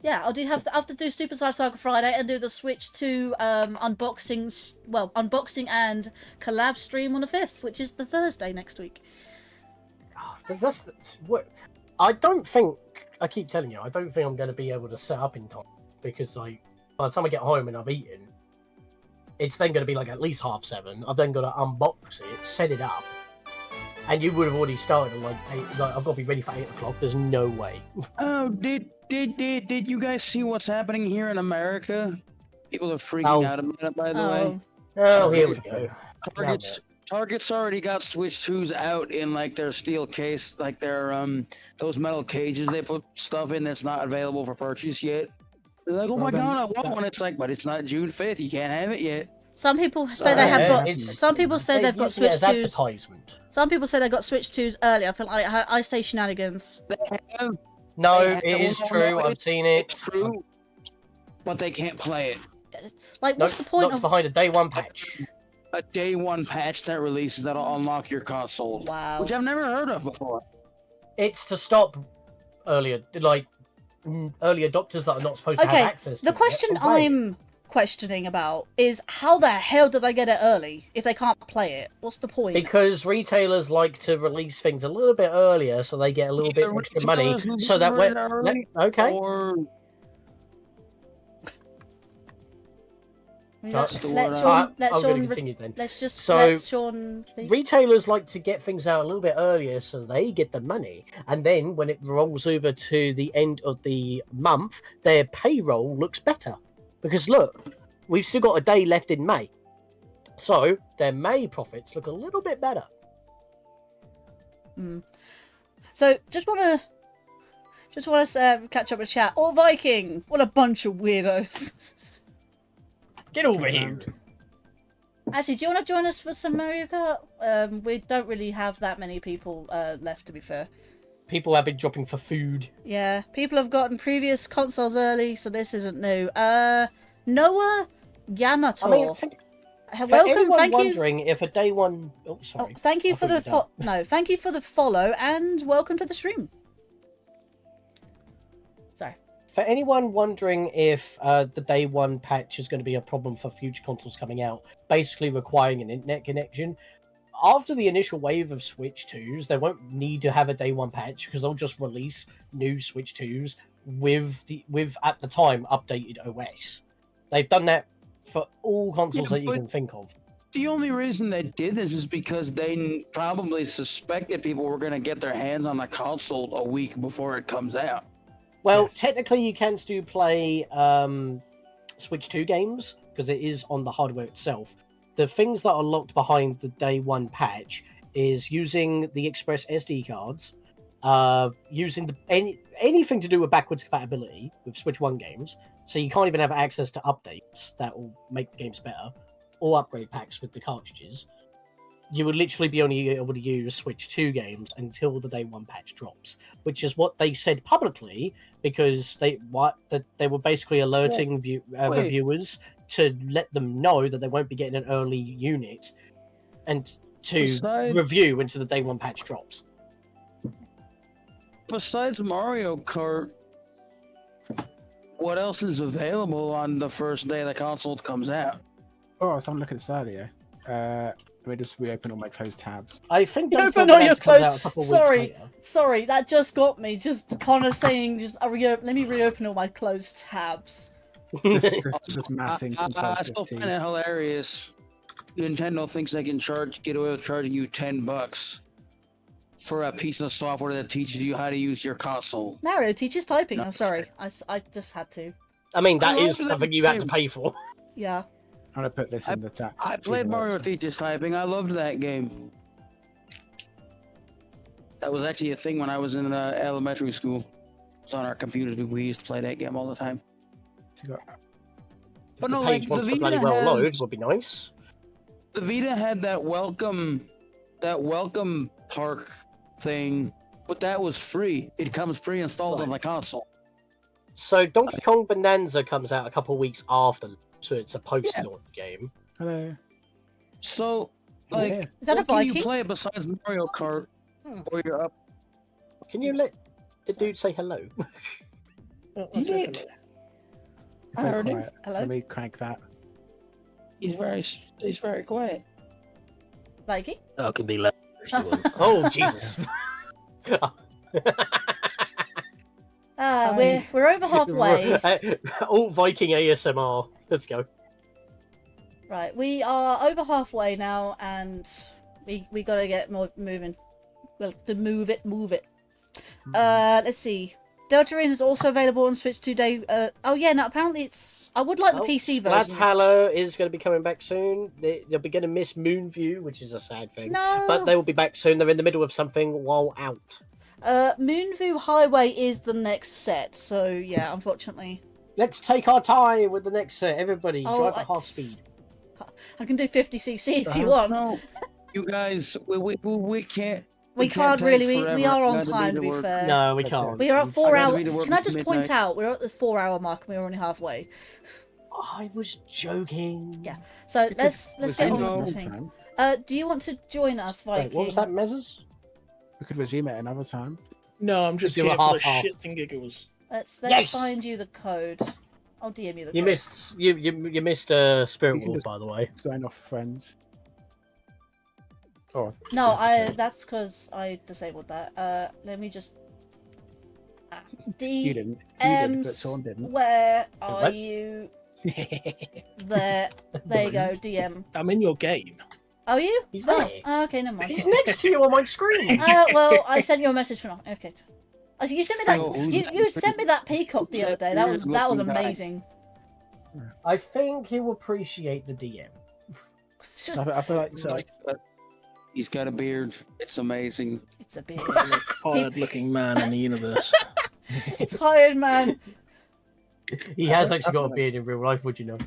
Yeah, I'll have to do Superstar Saga Friday and do the Switch 2 unboxing and collab stream on the 5th, which is the Thursday next week. That's what I don't think. I keep telling you, I don't think I'm going to be able to set up in time because, like, by the time I get home and I've eaten, it's then going to be like at least 7:30. I've then got to unbox it, set it up, and you would have already started at like 8. Like, I've got to be ready for 8:00. There's no way. Oh, did you guys see what's happening here in America? People are freaking out about it, by the way. Oh, here we go. Target's already got Switch 2s out in like their steel case, like their those metal cages they put stuff in that's not available for purchase yet. They're like, oh my god, I want one. It's like, but it's not June 5th. You can't have it yet. Some people say they have got. Some people say they've got Switch 2s. Some people say they've got Switch 2s early. I feel like I say shenanigans. No, it is true. I've seen it. It's true, but they can't play it. Like, what's the point of behind a day one patch? A day one patch that releases that'll unlock your console. Wow. Which I've never heard of before. It's to stop early adopters that are not supposed to have access to the question I'm questioning about is how the hell did I get it early if they can't play it? What's the point? Because retailers like to release things a little bit earlier so they get a little bit extra money. So that when Let's Sean. Retailers like to get things out a little bit earlier so they get the money, and then when it rolls over to the end of the month, their payroll looks better. Because look, we've still got a day left in May, so their May profits look a little bit better. So just want to catch up with chat. Or Viking, what a bunch of weirdos. Get over here. Actually, do you want to join us for some Mario Kart? We don't really have that many people left, to be fair. People have been dropping for food. Yeah, people have gotten previous consoles early, so this isn't new. Noah Yamato. I mean, welcome. Thank you. Wondering if a day one. Oh, sorry. Thank you for the thank you for the follow and welcome to the stream. Sorry. For anyone wondering if the day one patch is going to be a problem for future consoles coming out, basically requiring an internet connection, after the initial wave of Switch 2s, they won't need to have a day one patch because they'll just release new Switch 2s with at the time updated OS. They've done that for all consoles that you can think of. The only reason they did this is because they probably suspected people were going to get their hands on the console a week before it comes out. Well, technically you can still play Switch 2 games because it is on the hardware itself. The things that are locked behind the day one patch is using the Express SD cards, using anything to do with backwards compatibility with Switch 1 games, so you can't even have access to updates that will make the games better, or upgrade packs with the cartridges. You would literally be only able to use Switch 2 games until the day one patch drops, which is what they said publicly, because they were basically alerting reviewers to let them know that they won't be getting an early unit and to review until the day one patch drops. Besides Mario Kart, what else is available on the first day the console comes out? Oh, I was having a look at this earlier. Let me just reopen all my closed tabs. I think you open all your closed. Sorry, that just got me. Just Connor saying, let me reopen all my closed tabs. Just massing. I still find it hilarious. Nintendo thinks they can get away with charging you $10 for a piece of software that teaches you how to use your console. Mario teaches typing. I'm sorry, I just had to. I mean, that is something you had to pay for. Yeah. I'm gonna put this in the chat. I played Mario Teaches Typing. I loved that game. That was actually a thing when I was in elementary school. It was on our computers. We used to play that game all the time. But no, like the Vita load would be nice. The Vita had that welcome park thing, but that was free. It comes pre-installed on the console. So Donkey Kong Bonanza comes out a couple of weeks after. So it's a post-launch game. Hello. So, like, is that what can you play besides Mario Kart? Or you're up? Can you let the dude say hello? He did. I heard him. Hello. Let me crank that. He's very quiet. Viking? I can be loud. Oh Jesus. We're over halfway. All Viking ASMR. Let's go. Right, we are over halfway now, and we gotta get more moving. Well, to move it. Let's see. Deltarune is also available on Switch today. Oh yeah, no, apparently it's. I would like the PC version. Halo is going to be coming back soon. They'll be going to miss Moonview, which is a sad thing. No. But they will be back soon. They're in the middle of something while out. Moonview Highway is the next set, so yeah, unfortunately. Let's take our time with the next set. Everybody, drive at half speed. I can do 50cc if you want. No, you guys, we can't. We can't really. We are on time, to be fair. No, we can't. We are at 4 hours. Can I just point out, we're at the 4 hour mark and we're only halfway. I was joking. Yeah. So let's get on to the thing. Do you want to join us, Viking? Wait, what was that, Mezzers? We could resume it another time. No, I'm just here for the shits and giggles. Let's Yes! find you the code. I'll DM you the code. You missed Spirit World, by the way. Sign off friends. Oh. No, that's because I disabled that. Let me just. You didn't. You did, but someone didn't. Where are you? There you go. DM. I'm in your game. Are you? He's there. Oh, okay, never mind. He's next to you on my screen. Well, I sent you a message for now. Okay. You sent me that. You sent me that peacock the other day. That was amazing. I think he'll appreciate the DM. I feel like he's got a beard. It's amazing. It's a beard. He's the most hard-looking man in the universe. It's hired, man. He has actually got a beard in real life. Would you know?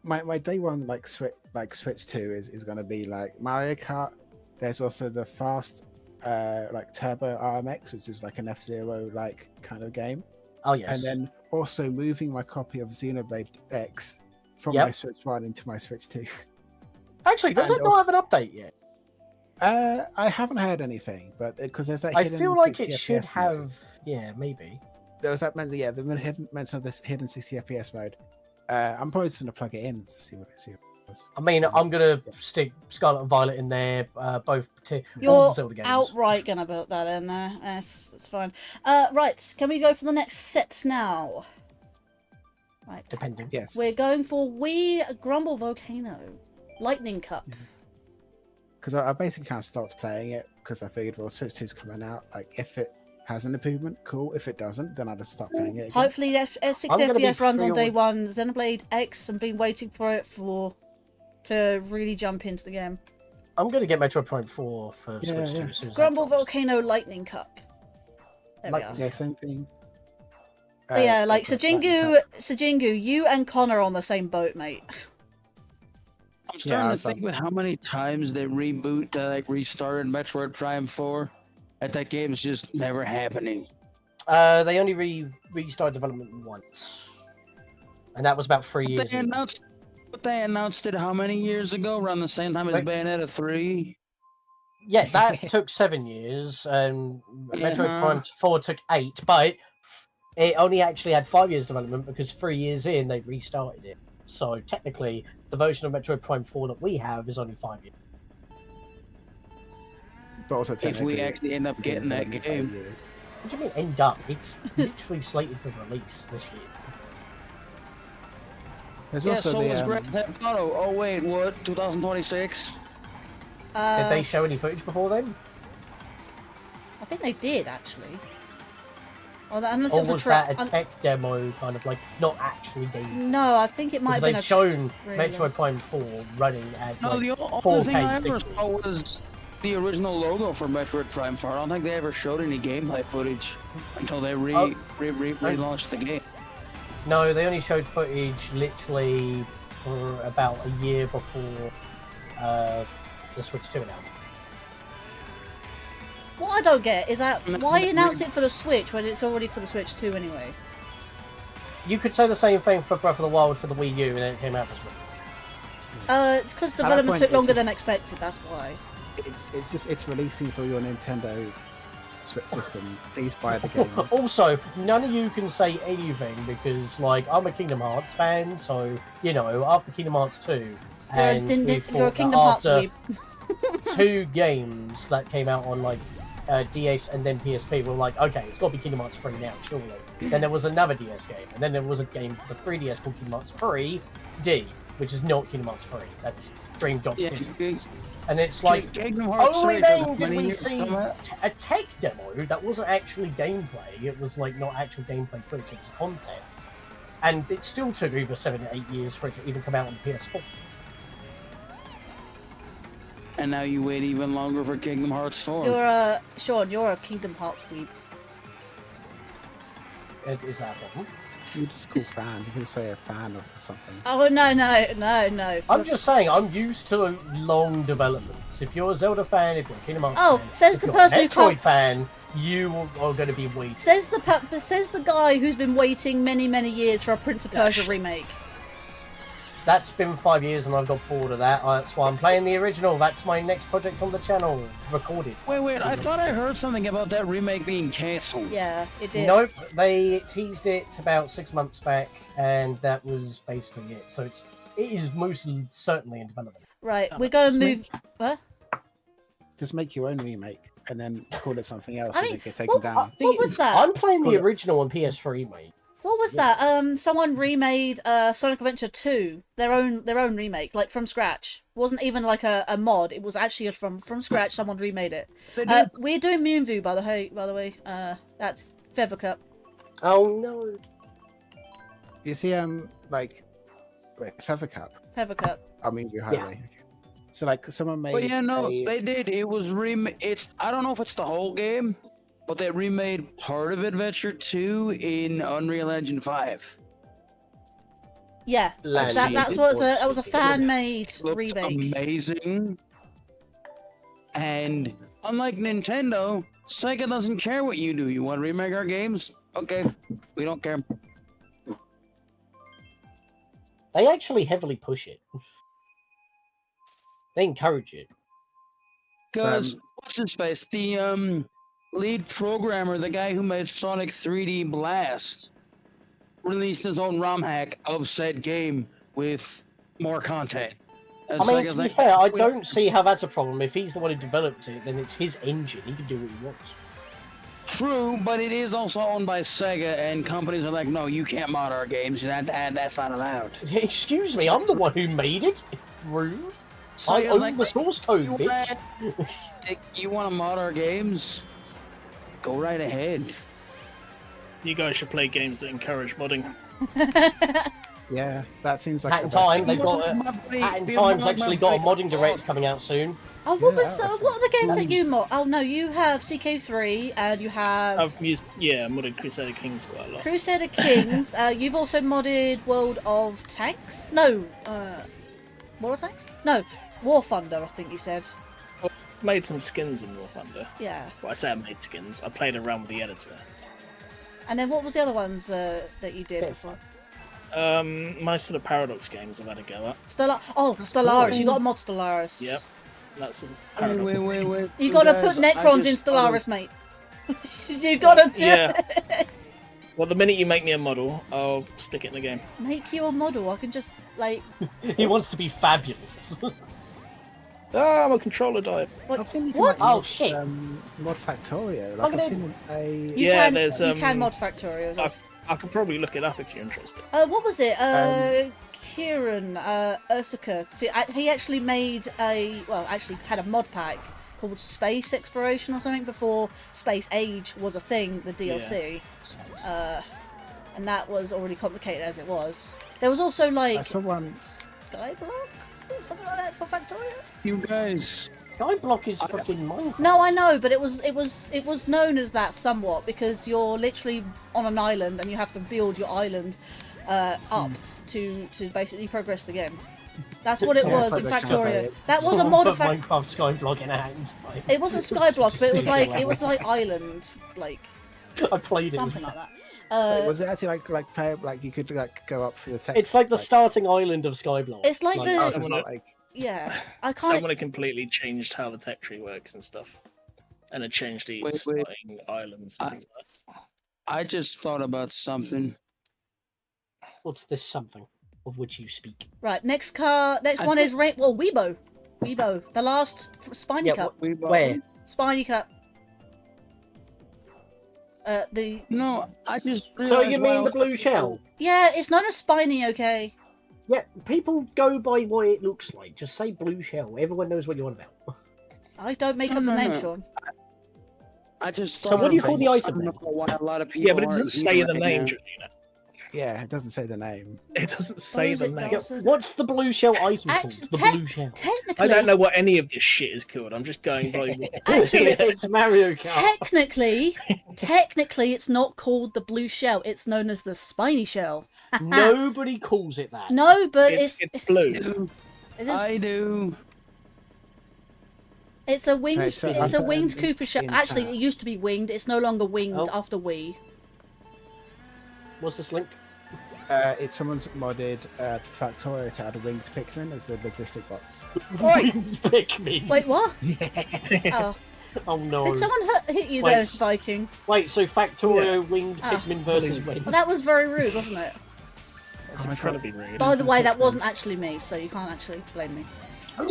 My day one Switch 2 is gonna be like Mario Kart. There's also the fast Turbo RMX, which is like an F-Zero like kind of game. Oh yes. And then also moving my copy of Xenoblade X from my Switch 1 into my Switch 2. Actually, does it not have an update yet? I haven't heard anything, but because there's that. I feel like it should have. Yeah, maybe. There was that the hidden mention of this hidden 60 FPS mode. I'm probably just gonna plug it in to see what it does. I mean, I'm gonna stick Scarlet and Violet in there. Both. You're Zelda games. outright gonna put that in there. Yes, that's fine. Right, can we go for the next set now? Right. Depending. Yes. We're going for Wii Grumble Volcano Lightning Cup. Because I basically kind of stopped playing it because I figured, well, Switch 2's coming out. Like, if it has an improvement, cool. If it doesn't, then I'll just stop playing it again. Hopefully, 60 FPS runs on day one. Xenoblade X, and been waiting for it to really jump into the game. I'm gonna get Metroid Prime 4 for Switch 2 as soon as Grumble Volcano Lightning Cup. There we are. Yeah, same thing. But yeah, like Sajingu, you and Connor are on the same boat, mate. I'm starting to think with how many times they restarted Metroid Prime 4, that game's just never happening. They only restarted development once, and that was about 3 years ago. But they announced it how many years ago? Around the same time as Bayonetta 3? Yeah, that took 7 years, and Metroid Prime 4 took 8, but it only actually had 5 years development because 3 years in, they restarted it. So technically, the version of Metroid Prime 4 that we have is only 5 years. But also if we actually end up getting that game. What do you mean end up? It's literally slated for release this year. There's also so was Grand Theft Auto. Oh wait, what? 2026? Did they show any footage before then? I think they did actually. Or was that a tech demo, kind of like not actually game? No, I think it might have been. They've shown Metroid Prime 4 running at the only 4K thing I ever saw was the original logo for Metroid Prime 4. I don't think they ever showed any gameplay footage until they relaunched the game. No, they only showed footage literally for about a year before the Switch 2 announcement. What I don't get is that why announce it for the Switch when it's already for the Switch 2 anyway? You could say the same thing for Breath of the Wild for the Wii U and then it came out for Switch. It's because development took longer than expected, that's why. It's releasing for your Nintendo Switch system. Please buy the game. Also, none of you can say anything because, like, I'm a Kingdom Hearts fan, so, you know, after Kingdom Hearts 2, and you're a Kingdom Hearts weeb. 2 games that came out on, like, DS and then PSP, we're like, okay, it's got to be Kingdom Hearts 3 now, surely. Then there was another DS game, and then there was a game for the 3DS called Kingdom Hearts 3D. which is not Kingdom Hearts 3. That's Dream Drop Yeah, Distance. And it's like, Kingdom Hearts only 3 then took did many we years to see come out. a tech demo that wasn't actually gameplay. It was like not actual gameplay footage, it was a concept. And it still took over 7 to 8 years for it to even come out on the PS4. And now you wait even longer for Kingdom Hearts 4. Sean, you're a Kingdom Hearts weeb. Is that a problem? You just call fan. You can say a fan of something. Oh, no. I'm just saying, I'm used to long developments. If you're a Zelda fan, if you're a Kingdom Hearts fan, says if the you're person a who Metroid can't... fan, you are going to be waiting. Says the guy who's been waiting many years for a Prince of Persia remake. That's been 5 years and I've got bored of that. That's why I'm playing the original. That's my next project on the channel. Recorded. Wait, I thought I heard something about that remake being cancelled. Yeah, it did. Nope, they teased it about 6 months back and that was basically it. So it is mostly certainly in development. Right, we're going to Just move... What? Just make your own remake and then call it something else I and mean, it get taken down. What was that? I'm playing the original on PS3, mate. What was that? Someone remade Sonic Adventure 2, their own remake, like from scratch. It wasn't even like a mod. It was actually from scratch. Someone remade it. We're doing Moonview, by the way. That's Feather Cup. Oh no. You see, Feather Cup. Feather Cup. I mean, you highway. So like someone made. But yeah, no, they did. It was I don't know if it's the whole game, but they remade part of Adventure 2 in Unreal Engine 5. Yeah, that was a fan-made remake. Amazing. And unlike Nintendo, Sega doesn't care what you do. You want to remake our games? Okay, we don't care. They actually heavily push it. They encourage it. Because what's his face? The lead programmer, the guy who made Sonic 3D Blast, released his own ROM hack of said game with more content. And I mean, Sega's to be like, fair, I don't see how that's a problem. If he's the one who developed it, then it's his engine. He can do what he wants. True, but it is also owned by Sega, and companies are like, no, you can't mod our games. That's not allowed. Excuse me, I'm the one who made it. Rude. So I own like, the source code, bitch. You want to mod our games? Go right ahead. You guys should play games that encourage modding. Yeah, that seems like. Hat in Time, they've got Hat in Time's actually got a modding direct coming out soon. Oh, what are the games that you mod? Oh no, you have CK3 and you have. I've used modded Crusader Kings quite a lot. Crusader Kings. You've also modded World of Tanks. No, World of Tanks? No, War Thunder. I think you said. Well, made some skins in War Thunder. Yeah. Well, I say I made skins. I played around with the editor. And then what was the other ones that you did? Most of the Paradox games I've had a go at. Stellaris. You got to mod Stellaris. Yep. That's a Paradox. Wait. You got to put Necrons in Stellaris, mate. You got to do it. Well, the minute you make me a model, I'll stick it in the game. Make you a model. I can just like. He wants to be fabulous. I'm a controller type. I've seen you What? Mod Factorio. Like I've seen You can mod Factorio. I can probably look it up if you're interested. What was it? Kieran Ursica. See, he actually made had a mod pack called Space Exploration or something before Space Age was a thing, the DLC. And that was already complicated as it was. There was also like Skyblock, something like that for Factorio. You guys. Skyblock is freaking Minecraft. No, I know, but it was known as that somewhat because you're literally on an island and you have to build your island up to basically progress the game. That's what it was in Factorio. That was a mod of Minecraft Skyblock in a Hat in Time. It wasn't Skyblock, but it was like island, like I played something like that. was it actually like you could like go up through the text? It's like the starting island of Skyblock. It's like the I can't. Someone had completely changed how the tech tree works and stuff, and had changed the starting islands. And things like that. I just thought about something. What's this something of which you speak? Right, next one is Weibo. Weibo, the last Spiny Cup. Where? Spiny Cup. No, I just. So you mean the blue shell? Yeah, it's known as Spiny, okay? Yeah, people go by what it looks like. Just say blue shell. Everyone knows what you're on about. I don't make up the name, Sean. I just So what do you call the I item? don't know why a lot of people Yeah, but it doesn't aren't say here the right name, now. Georgina. Yeah, it doesn't say the name. It doesn't say is the it name. not? Yeah, what's the blue shell item Actu- called? The te- blue shell. Technically, I don't know what any of this shit is called. I'm just going by what. Actually, It's Mario Kart. technically, it's not called the blue shell. It's known as the spiny shell. Nobody calls it that. No, but It's blue. it is. I do. It's a winged. Right, so it's I a put winged in- Cooper shell. in Actually, chat. it used to be winged. It's no longer winged Oh. after Wii. What's this link? It's someone's modded Factorio to add winged Pikmin as the logistic bots. Winged Pikmin. Wait, what? Yeah. Oh, Oh no. did someone hit you Wait. there, Viking? Wait, so Factorio winged Ah. Pikmin versus Wing. Well, that was very rude, wasn't it? That's incredibly rude. By the way, that wasn't actually me, so you can't actually blame me. I'm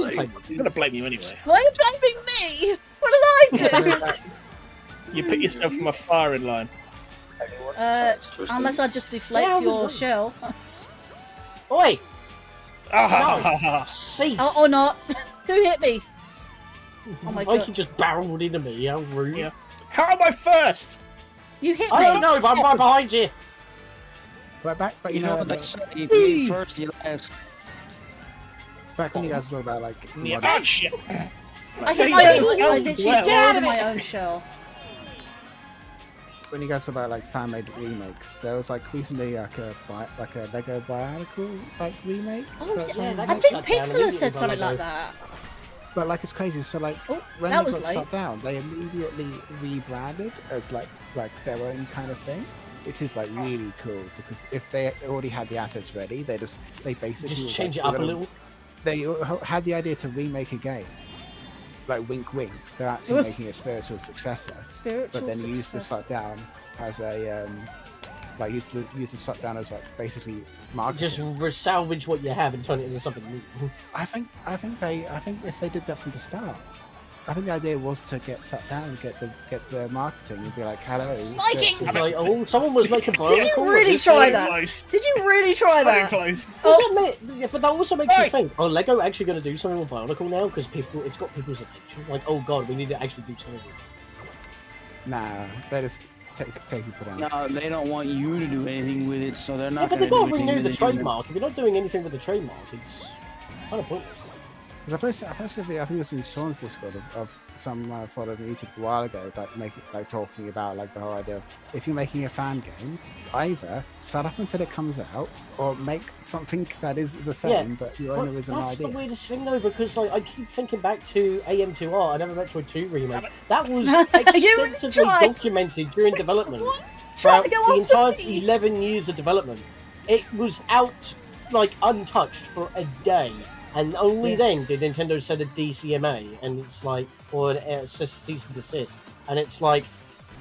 gonna blame you anyway. Why are you blaming me? What did I do? You put yourself in my firing line. Unless I just deflate your shell. Oi! Ah, Cease! Oh, or not. Who hit me? Oh my Viking god. just barreled into me, how rude. Yeah. How am I first? You hit I me. don't know, but I'm right behind you. But You know what they back say, if you eat first, you last. when you guys were talking about like Yeah. modded- Oh shit! I hit Yeah, my it's own. I guns literally as well. rolled my own shell. when you guys were about like fan-made remakes, there was like recently like a Lego Bionicle like remake. Oh, that's yeah, on- I got think shut down Pixel immediately said by something Lego. like that. But like it's crazy. So like Oh, when that they was got late. shut down, they immediately rebranded as like their own kind of thing, which is like really cool because if they already had the assets ready, they basically Just was change like, it up a we're gonna- little. They had the idea to remake a game, like wink wink. They're actually making a spiritual successor, Spiritual but then used the successor. shutdown as a used the shutdown as like basically marketing. Just salvage what you have and turn it into something new. I think if they did that from the start, I think the idea was to get shut down, get the marketing, and be like, hello. Viking! It's like, oh, someone was making Did Bionicle. you really It's try so that? Close. Did you really try So that? close. Oh, Yeah, but that also makes you think, oh, Lego actually going to do something with Bionicle now? Because it's got people's attention. Like, oh god, we need to actually do something. Nah, they just take people down. No, they don't want you to do anything with it, so they're Yeah, not but going they've to do got to anything renew with the it either. trademark. If you're not doing anything with the trademark, it's kind of pointless. Because I think it was in Sean's Discord of some followed me a while ago, talking about like the whole idea of if you're making a fan game, either shut up until it comes out, or make something that is the same but your own original That's idea. the weirdest thing though, because like I keep thinking back to AM2R, Another Metroid 2 remake. That was You extensively tried. documented during development. Try Throughout to go the after entire me. 11 years of development. It was out like untouched for a day. And only then did Nintendo send a DCMA, and it's like, or a cease and desist, and it's like,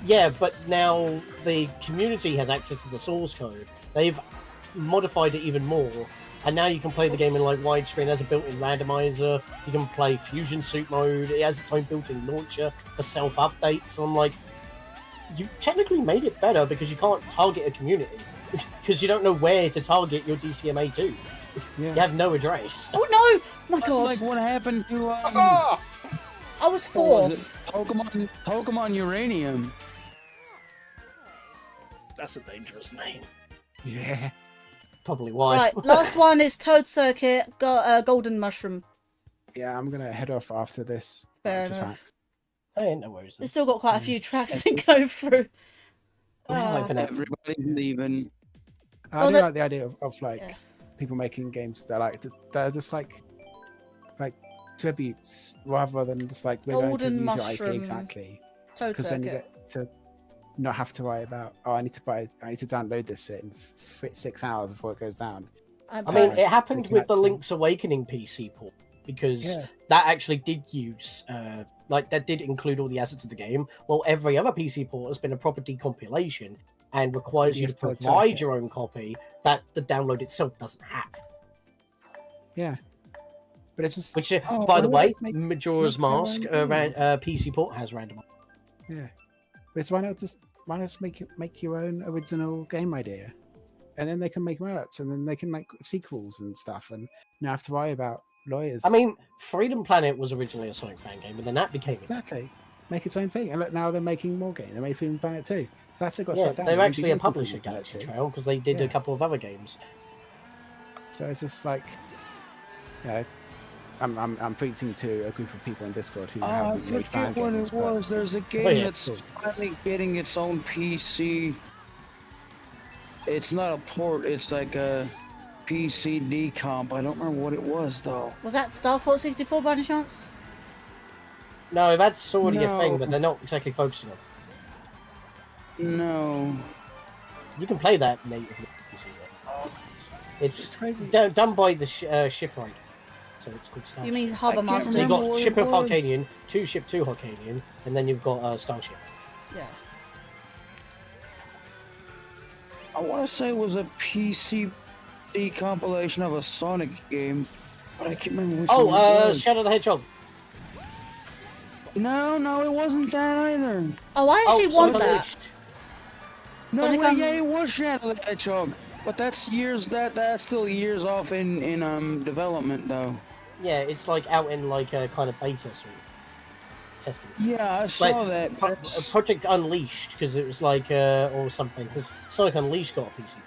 yeah, but now the community has access to the source code. They've modified it even more, and now you can play the game in like widescreen. It has a built-in randomizer. You can play Fusion Suit mode. It has its own built-in launcher for self-updates. I'm like, you technically made it better because you can't target a community because you don't know where to target your DCMA to. Yeah. You have no address. Oh no! My That's god. like what happened to I was what was it? fourth. Pokemon Uranium. That's a dangerous name. Yeah. Probably why. Right, last one is Toad Circuit, Golden Mushroom. Yeah, I'm gonna head off after this. Fair to enough. tracks. Hey, no worries. We've still got quite a few tracks to go through. Everybody's leaving. I Well, do the- like the idea of like Yeah. people making games they're just like tributes rather than just like we're Golden going to use your Mushroom, IP exactly. Toad Because then you Circuit. get to not have to worry about I need to download this in 6 hours before it goes down. I mean, it happened Looking with at the some- Link's Awakening PC port because Yeah. that actually did use, that did include all the assets of the game. Well, every other PC port has been a proper decompilation and requires you Yes, to Toad provide Circuit. your own copy that the download itself doesn't have. Yeah. But it's just Which, oh, by the why way, not make Majora's your own Mask game? PC port has random. Yeah. But it's why not just make your own original game idea? and then they can make merch, and then they can make sequels and stuff, and not have to worry about lawyers. I mean, Freedom Planet was originally a Sonic fan game, but then that became its exactly make its own thing. And look, now they're making more games. They made Freedom Planet 2. If that's got yeah, shut down, they're they'd be actually a making publisher, Freedom Planet Galaxy 2. Trail, because they did Yeah. a couple of other games. So it's just like, I'm preaching to a group of people on Discord who I haven't made fan forget what games. it was. There's a game that's finally getting its own PC. It's not a port. It's like a PC decomp. I don't remember what it was though. Was that Star Fox 64 by any chance? No, that's already a thing, No. but they're not exactly focusing on it. No. You can play that natively. It's done by the shipwright, so it's called Starship. You mean Harbour So Masters? you've got Ship of Harkanian, Ship 2 Harkanian, and then you've got Starship. Yeah. I want to say it was a PC compilation of a Sonic game, but I can't remember which one it was. Shadow the Hedgehog. No, it wasn't that either. Oh, I actually want Sonic that. No, Sonic wait, yeah, it was Shadow the Hedgehog, but that's still years off in development though. Yeah, it's like out in like a kind of beta sort of testing. Yeah, I saw that. Project Unleashed, because it was like or something. Because Sonic Unleashed got a PC port.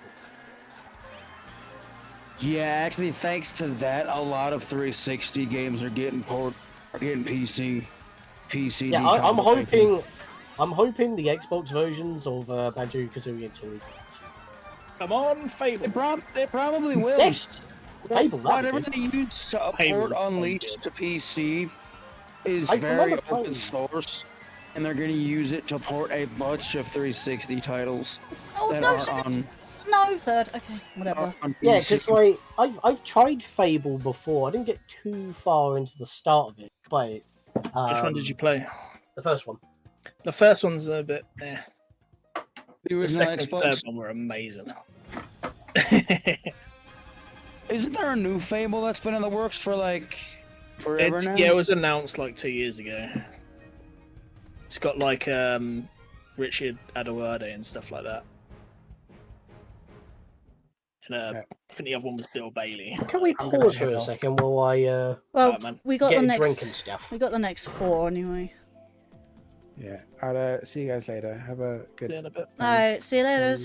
Yeah, actually, thanks to that, a lot of 360 games are getting PC. Yeah, I'm hoping the Xbox versions of Banjo-Kazooie and Tooie. Come on, Fable. They probably will. Next, Fable. Whatever they use to port Unleashed to PC is very open source, and they're going to use it to port a bunch of 360 titles that are on. No, third. Okay, whatever. Yeah, because like I've tried Fable before. I didn't get too far into the start of it, but Which one did you play? The first one. The first one's a bit. The original second and Xbox third one were amazing. Isn't there a new Fable that's been in the works for like forever now? Yeah, it was announced like 2 years ago. It's got like Richard Adewale and stuff like that. And I think the other one was Bill Bailey. Can we pause for a second while I Well, Alright, man. we got get the a drink next. and stuff? We got the next 4 anyway. Yeah, I'll see you guys later. Have a good. See you in a bit. All right, see you later.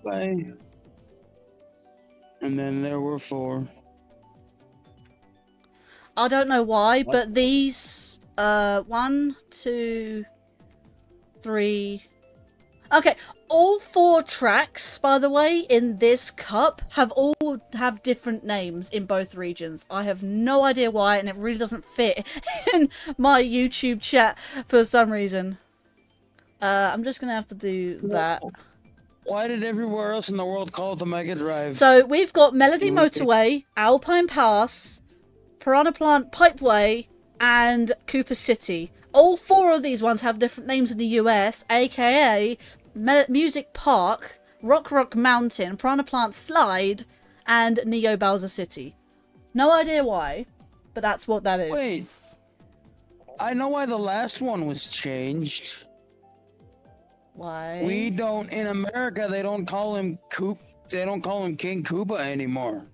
Bye. And then there were 4. I don't know why, but these 1, 2, 3. Okay, all 4 tracks, by the way, in this cup all have different names in both regions. I have no idea why, and it really doesn't fit in my YouTube chat for some reason. I'm just gonna have to do that. Why did everywhere else in the world call it the Mega Drive? So we've got Melody Motorway, Alpine Pass, Piranha Plant Pipeway, and Cooper City. All 4 of these ones have different names in the US, aka Music Park, Rock Mountain, Piranha Plant Slide, and Neo Bowser City. No idea why, but that's what that is. Wait, I know why the last one was changed. Why? We don't in America. They don't call him They don't call him King Koopa anymore.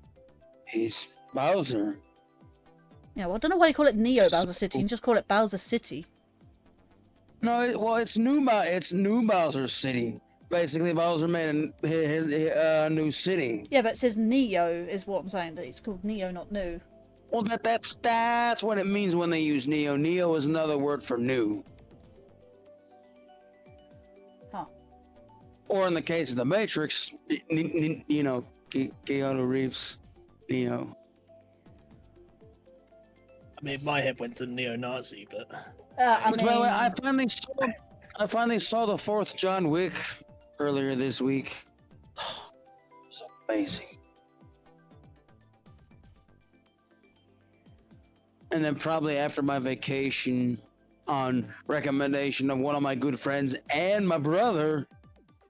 He's Bowser. Yeah, well, I don't know why you call it Neo Bowser City and just call it Bowser City. No, it's New Bowser City. Basically, Bowser made his new city. Yeah, but it says Neo is what I'm saying. That it's called Neo, not New. Well, that's what it means when they use Neo. Neo is another word for new. Huh. Or in the case of the Matrix, you know, Keanu Reeves, Neo. I mean, my head went to neo-Nazi, but. I Which, by the way, I finally saw the 4th John Wick earlier this week. It's amazing. And then probably after my vacation, on recommendation of one of my good friends and my brother,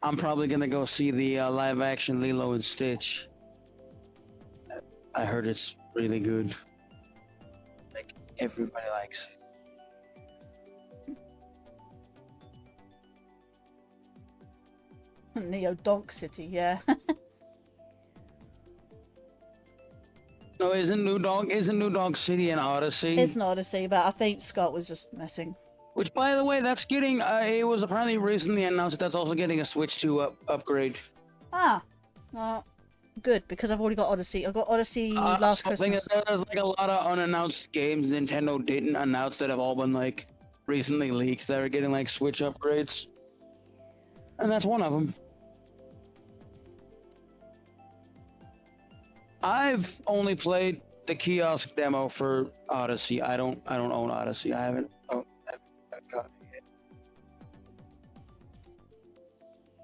I'm probably gonna go see the live-action Lilo and Stitch. I heard it's really good. Like everybody likes it. Neo Dog City, yeah. No, isn't New Dog City an Odyssey? It's an Odyssey, but I think Scott was just messing. Which, by the way, that's getting. It was apparently recently announced that's also getting a Switch 2 upgrade. Ah, good, because I've already got Odyssey. I got Odyssey last Christmas. There's like a lot of unannounced games Nintendo didn't announce that have all been like recently leaked that are getting like Switch upgrades, and that's one of them. I've only played the kiosk demo for Odyssey. I don't own Odyssey. I haven't gotten it yet.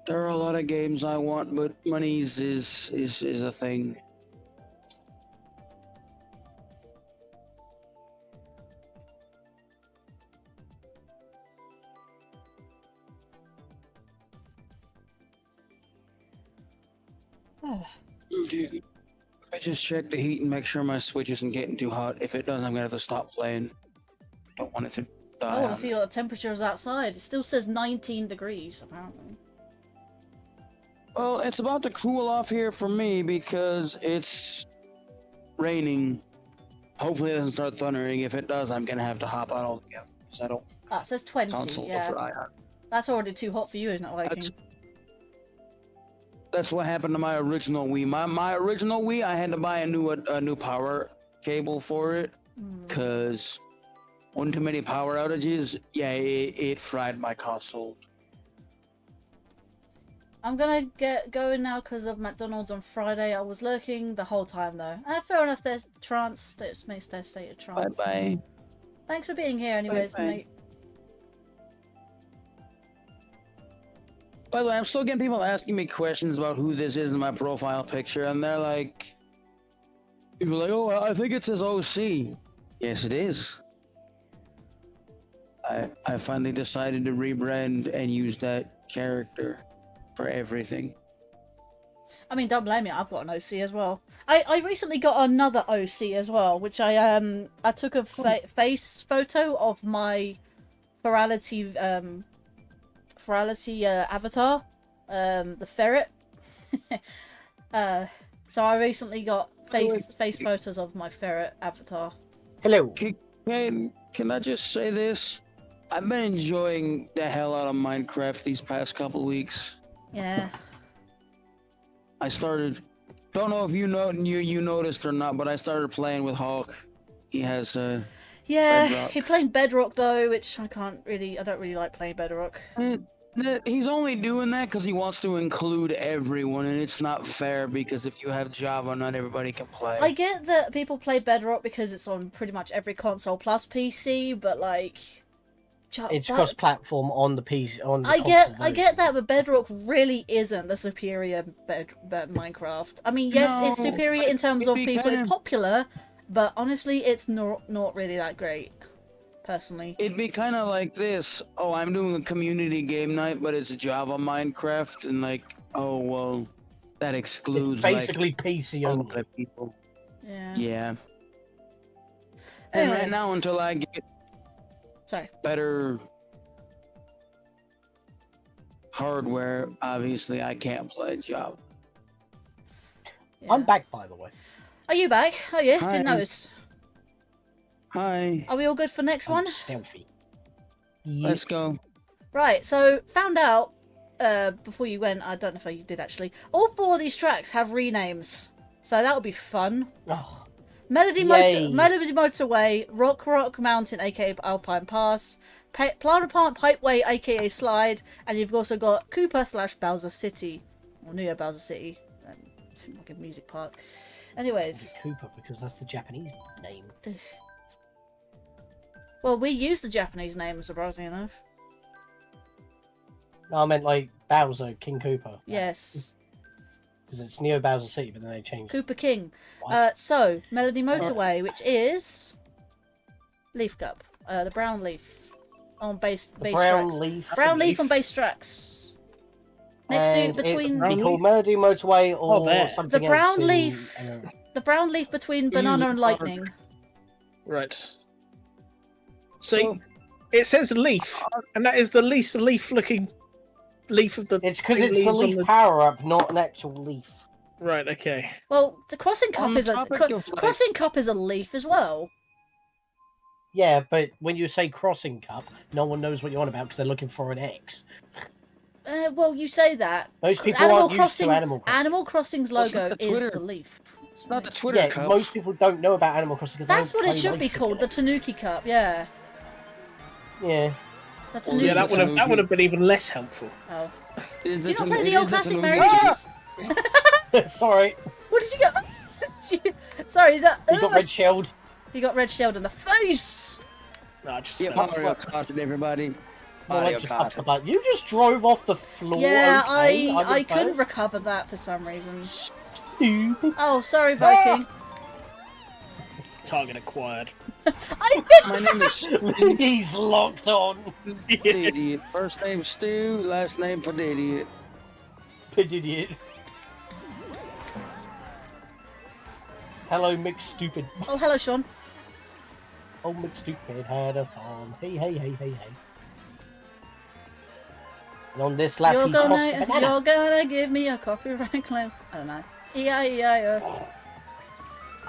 There are a lot of games I want, but money's is a thing. I just check the heat and make sure my Switch isn't getting too hot. If it does, I'm gonna have to stop playing. Don't want it to die. I want to see what the temperature is outside. It still says 19 degrees, apparently. Well, it's about to cool off here for me because it's raining. Hopefully it doesn't start thundering. If it does, I'm gonna have to hop out altogether because I don't. Ah, it says 20, console yeah. for IR. That's already too hot for you, isn't it, Viking? That's what happened to my original Wii. My original Wii, I had to buy a new power cable for it because one too many power outages. Yeah, it fried my console. I'm gonna get going now because of McDonald's on Friday. I was lurking the whole time though. Fair enough, there's trance, state of trance. Bye-bye. Thanks for being here anyways, Bye-bye. mate. By the way, I'm still getting people asking me questions about who this is in my profile picture, and they're like, people are like, oh, I think it says OC. Yes, it is. I finally decided to rebrand and use that character for everything. I mean, don't blame me. I've got an OC as well. I recently got another OC as well, which I took a face photo of my Ferality avatar, the ferret. So I recently got face photos of my ferret avatar. Hello. Can I just say this? I've been enjoying the hell out of Minecraft these past couple weeks. Yeah. I started. Don't know if you noticed or not, but I started playing with Hawk. He has Yeah, Bedrock. he playing Bedrock though, which I don't really like playing Bedrock. He's only doing that because he wants to include everyone, and it's not fair because if you have Java, not everybody can play. I get that people play Bedrock because it's on pretty much every console plus PC, but like, It's cross-platform on the PC. On the I console get that, but Bedrock really isn't the superior Minecraft. I mean, yes, it's No, superior in terms of it'd be people. It's kinda- popular, but honestly, it's not really that great. Personally, It'd be kind of like this. Oh, I'm doing a community game night, but it's Java Minecraft, and like, oh well, that excludes It's basically like, PC all only. the people. Yeah. Yeah. And right Anyways. now, until I get better hardware, obviously I can't play Java. I'm back, by the way. Are you back? Oh yeah, Hi. didn't notice. Hi. Are we all good for next one? Stealthy. Let's go. Right, so found out before you went, I don't know if you did actually, all 4 of these tracks have renames. So that would be fun. Oh, Melody yay. Motorway, Rock Mountain aka Alpine Pass, Plana Plant Pipeway aka Slide, and you've also got Cooper / Bowser City. Or Neo Bowser City. Seems like a music park. Anyways. Cooper, because that's the Japanese name. Well, we use the Japanese name, surprisingly enough. No, I meant like Bowser, King Cooper. Yes. Because it's Neo Bowser City, but then they changed. Cooper King. What? So, Melody Motorway, which is Leaf Cup, the brown leaf on bass brown tracks. leaf. Brown leaf on bass tracks. Next And to between it's called Melody Motorway or something the brown else in- leaf. The brown leaf between banana and lightning. Right. So it says leaf, and that is the least leaf-looking leaf of the. It's because big it's the leaves on leaf power-up, not an actual leaf. Right. Okay. Well, the crossing cup On is a topic of, like- crossing cup is a leaf as well. Yeah, but when you say crossing cup, no one knows what you're on about because they're looking for an X. Well, you say that. Most people aren't used to Animal Crossing. Animal Crossing's Well, it's logo not the is Twitter- the leaf. It's not the Twitter Yeah, cup. most people don't know about Animal Crossing because That's what it should be called, the Tanuki Cup. Yeah. Yeah. That's Well, yeah, that would have been even less helpful. Oh. Is Do you the not play Tanuki- the old is the classic Tanuki- Mario? Sorry. What did you get? Sorry, You got red shelled. He got red shelled in the face. No, I just Yeah, Mario Kart, everybody. Well, I Mario just Kart. about you just drove off the floor. Yeah, okay, I couldn't impressed. recover that for some reason. Stupid. Oh, sorry, Viking. Target acquired. I did. My name is He's locked on. Idiot. First name Stu, last name Idiot. Idiot. Hello, Mick Stupid. Oh, hello, Sean. Oh, Mick Stupid had a farm. Hey, hey, hey, hey, hey. And on this lap, You're he tossed a gonna banana. give me a copyright claim. I don't know. E-I-E-I-O.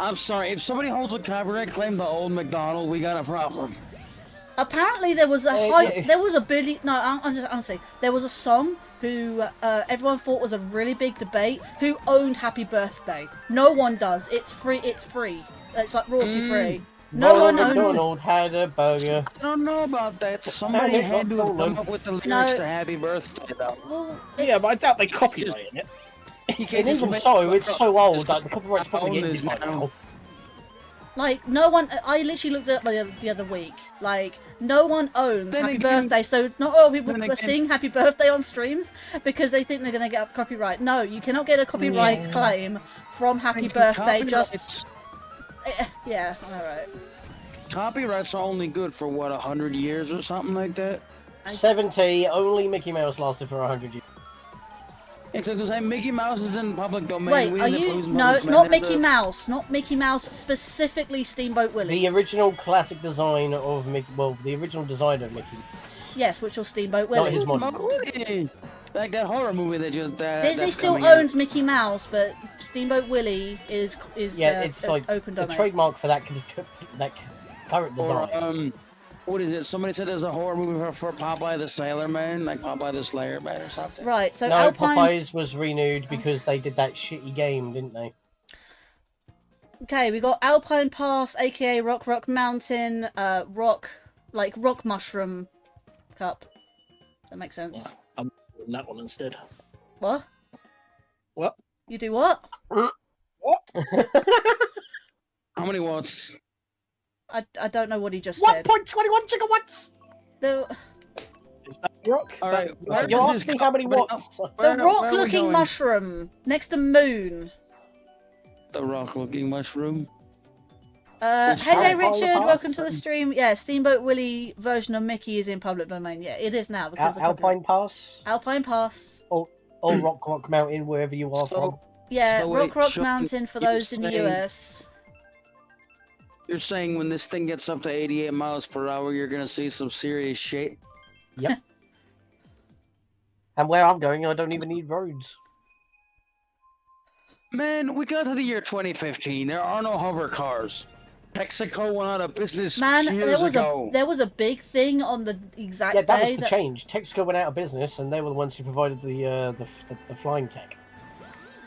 I'm sorry, if somebody holds a copyright claim to Old McDonald, we got a problem. Apparently there was a yeah. there was a Billy. No, I'm just honestly, there was a song who everyone thought was a really big debate. Who owned Happy Birthday? No one does. It's free. It's free. It's like royalty free. No one owns it. McDonald had a burger. I don't know about that. Somebody it had got to have come stolen. up with the lyrics No. to Happy Birthday, though. Well, Yeah, but I doubt they copyrighted it. You And even so, it's so old that the copyright's probably own ended this by now. now. like no one. I literally looked at it the other week. Like no one owns Then Happy again- Birthday, so not all people then are again- singing Happy Birthday on streams because they think they're gonna get a copyright. No, you cannot get a copyright claim from Happy Birthday. Just yeah, all right. Copyrights are only good for what, 100 years or something like that. 70, only Mickey Mouse lasted for 100 years. Except because Mickey Mouse is in public domain. Wait, we are in the you? police No, public it's domain. not Mickey Mouse. Not Mickey Mouse. Specifically, Steamboat Willie. The original classic design of Mickey, well, the original design of Mickey Mouse. Yes, which was Steamboat Not Willie. his model. Really? Like that horror movie that just Disney that's still coming out. owns Mickey Mouse, but Steamboat Willie is Yeah, it's like open the domain. trademark for that current Or design. what is it? Somebody said there's a horror movie for Popeye the Sailor Man, like Popeye the Slayer Man or something. Right, so No, Alpine. Popeyes was renewed because they did that shitty game, didn't they? Okay, we got Alpine Pass, aka Rock Mountain, Rock Mushroom Cup. That makes sense. I'm doing that one instead. What? What? You do what? How many watts? I don't know what he just said. 1.21 gigawatts! The Is that rock? All right, where You're does this asking go- how many where- watts? the where are we rock-looking going? mushroom next to Moon. The rock-looking mushroom. Which Hey there, Alpine Richard. Pass? Welcome to the stream. Yeah, Steamboat Willie version of Mickey is in public domain. Yeah, it is now because of Alpine Pass? Alpine Pass. Or Rock Mountain, wherever you are from. Yeah, So Rock wait, Sean, Mountain for you're those in the saying- US. You're saying when this thing gets up to 88 miles per hour, you're gonna see some serious shit? Yep. And where I'm going, I don't even need roads. Man, we got to the year 2015. There are no hover cars. Texaco went out of business Man, years ago. there was a big thing on the exact Yeah, that day was the change. Texaco went out of business, and they were the ones who provided the flying tech.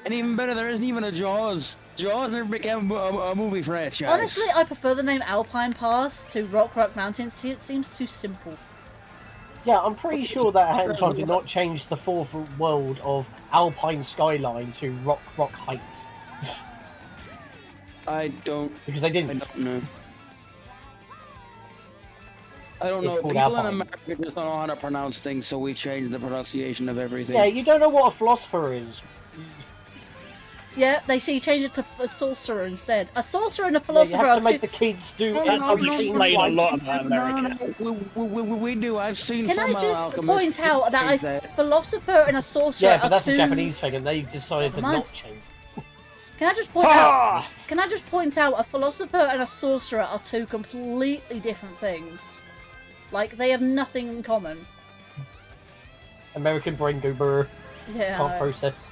And even better, there isn't even a Jaws. Jaws never became a movie franchise. Honestly, I prefer the name Alpine Pass to Rock Mountain. See, it seems too simple. Yeah, I'm pretty sure that Hat in Time did not change the fourth world of Alpine Skyline to Rock Heights. I don't. Because they didn't. I don't know. I don't It's know. called People in Alpine. America just don't know how to pronounce things, so we change the pronunciation of everything. Yeah, you don't know what a philosopher is. Yeah, they see change it to a sorcerer instead. A sorcerer and a Yeah, you philosopher have are to make two. the kids do No, it. no, as no, a scene explain a twice. lot about America. We do. I've seen. Can I some just alchemists point out that change a philosopher and a sorcerer Yeah, but are that's two... a Japanese thing, and they decided to Mind. not change. Can I just point out? Can I just point out a philosopher and a sorcerer are two completely different things. Like they have nothing in common. American brain go brr. Yeah. I Can't know. process.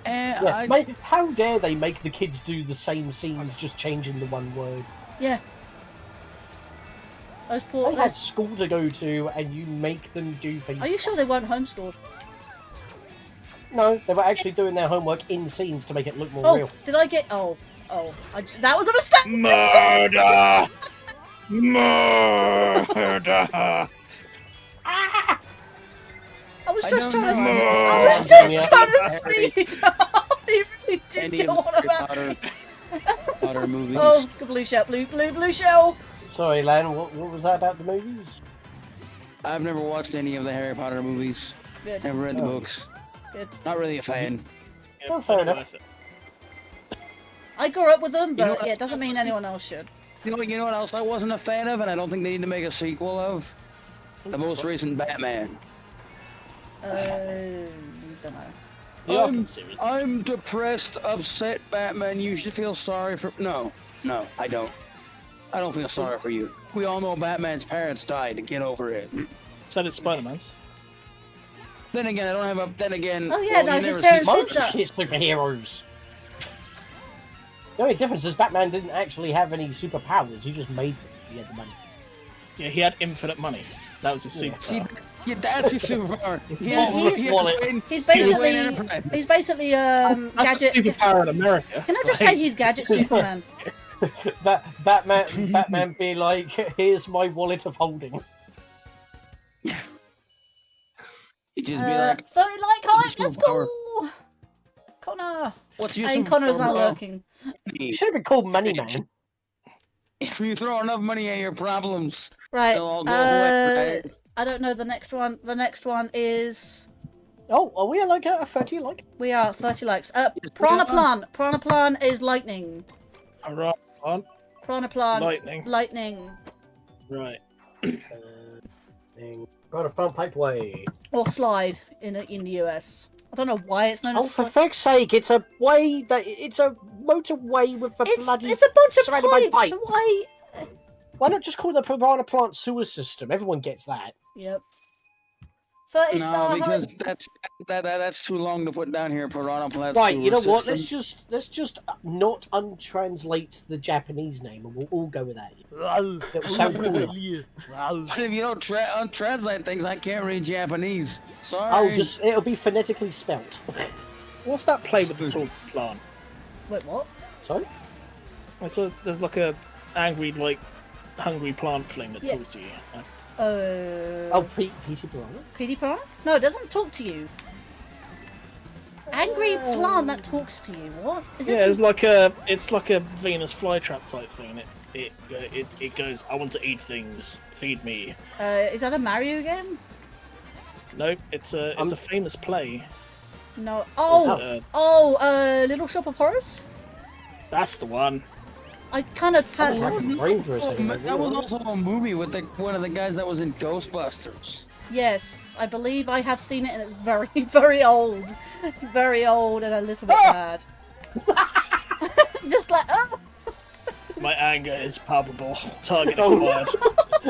Yeah, how dare they make the kids do the same scenes, just changing the one word? Yeah. Those poor. They had school to go to, and you make them do things. Are you sure they weren't homeschooled? No, they were actually doing their homework in scenes to make it look more real. Did I get? That was a mistake. Murder! Murder! I was just trying to speed up. He really did get one about me. Potter movies. Oh, blue shell, blue shell. Sorry, Lan. What was that about the movies? I've never watched any of the Harry Potter movies. Good. Never read the books. Good. Not really a fan. Oh, fair enough. I grew up with them, but yeah, it doesn't mean anyone else should. You know what else I wasn't a fan of, and I don't think they need to make a sequel of? The most recent Batman. Don't know. I'm depressed, upset, Batman. You should feel sorry for. No, I don't. I don't feel sorry for you. We all know Batman's parents died. Get over it. So did Spider-Man's. Then again, I don't have a. Then again. Oh yeah, no, his parents did that. Superheroes. The only difference is Batman didn't actually have any superpowers. He just made them to get the money. Yeah, he had infinite money. That was his superpower. See, yeah, that's his superpower. He's basically gadget. Superpower in America. Can I just say he's gadget Superman? Batman be like, here's my wallet of holding. He'd just be like, 30 like height, let's go! Connor! What's your Connor's not lurking. You should have been called Money Man. If you throw enough money at your problems, right. they'll all go away, right? I don't know the next one. The next one is... Oh, are we at like a 30 like? We are 30 likes. Piranha Plant is lightning. Alright. Piranha Plant. Lightning. Right. Piranha Plant Pipeway. Or slide in the US. I don't know why it's known as for fuck's sake, it's a way that it's a motorway with a bloody it's a bunch of surrounded by pipes. pipes. Why not just call the Piranha Plant sewer system? Everyone gets that. Yep. 30 star. No, because that's too long to put down here. Piranha Plant. Right, you know sewer what? system. Let's just not untranslate the Japanese name, and we'll all go with that. That will sound cooler. But if you don't untranslate things, I can't read Japanese. Sorry. Oh, it'll be phonetically spelt. What's that play with the talking plant? Wait, what? Sorry? There's like a angry, like, hungry plant thing that talks to you. Oh, Petey Piranha? Petey Piranha? No, it doesn't talk to you. Angry plant that talks to you. What? Is it? Yeah, it's like a Venus flytrap type thing. It goes, I want to eat things. Feed me. Is that a Mario game? No, it's a famous play. No. Little Shop of Horrors? That's the one. I kind of had. That was also a movie with one of the guys that was in Ghostbusters. Yes, I believe I have seen it, and it's very, very old. Very old and a little bit bad. Just like, My anger is palpable. Target acquired.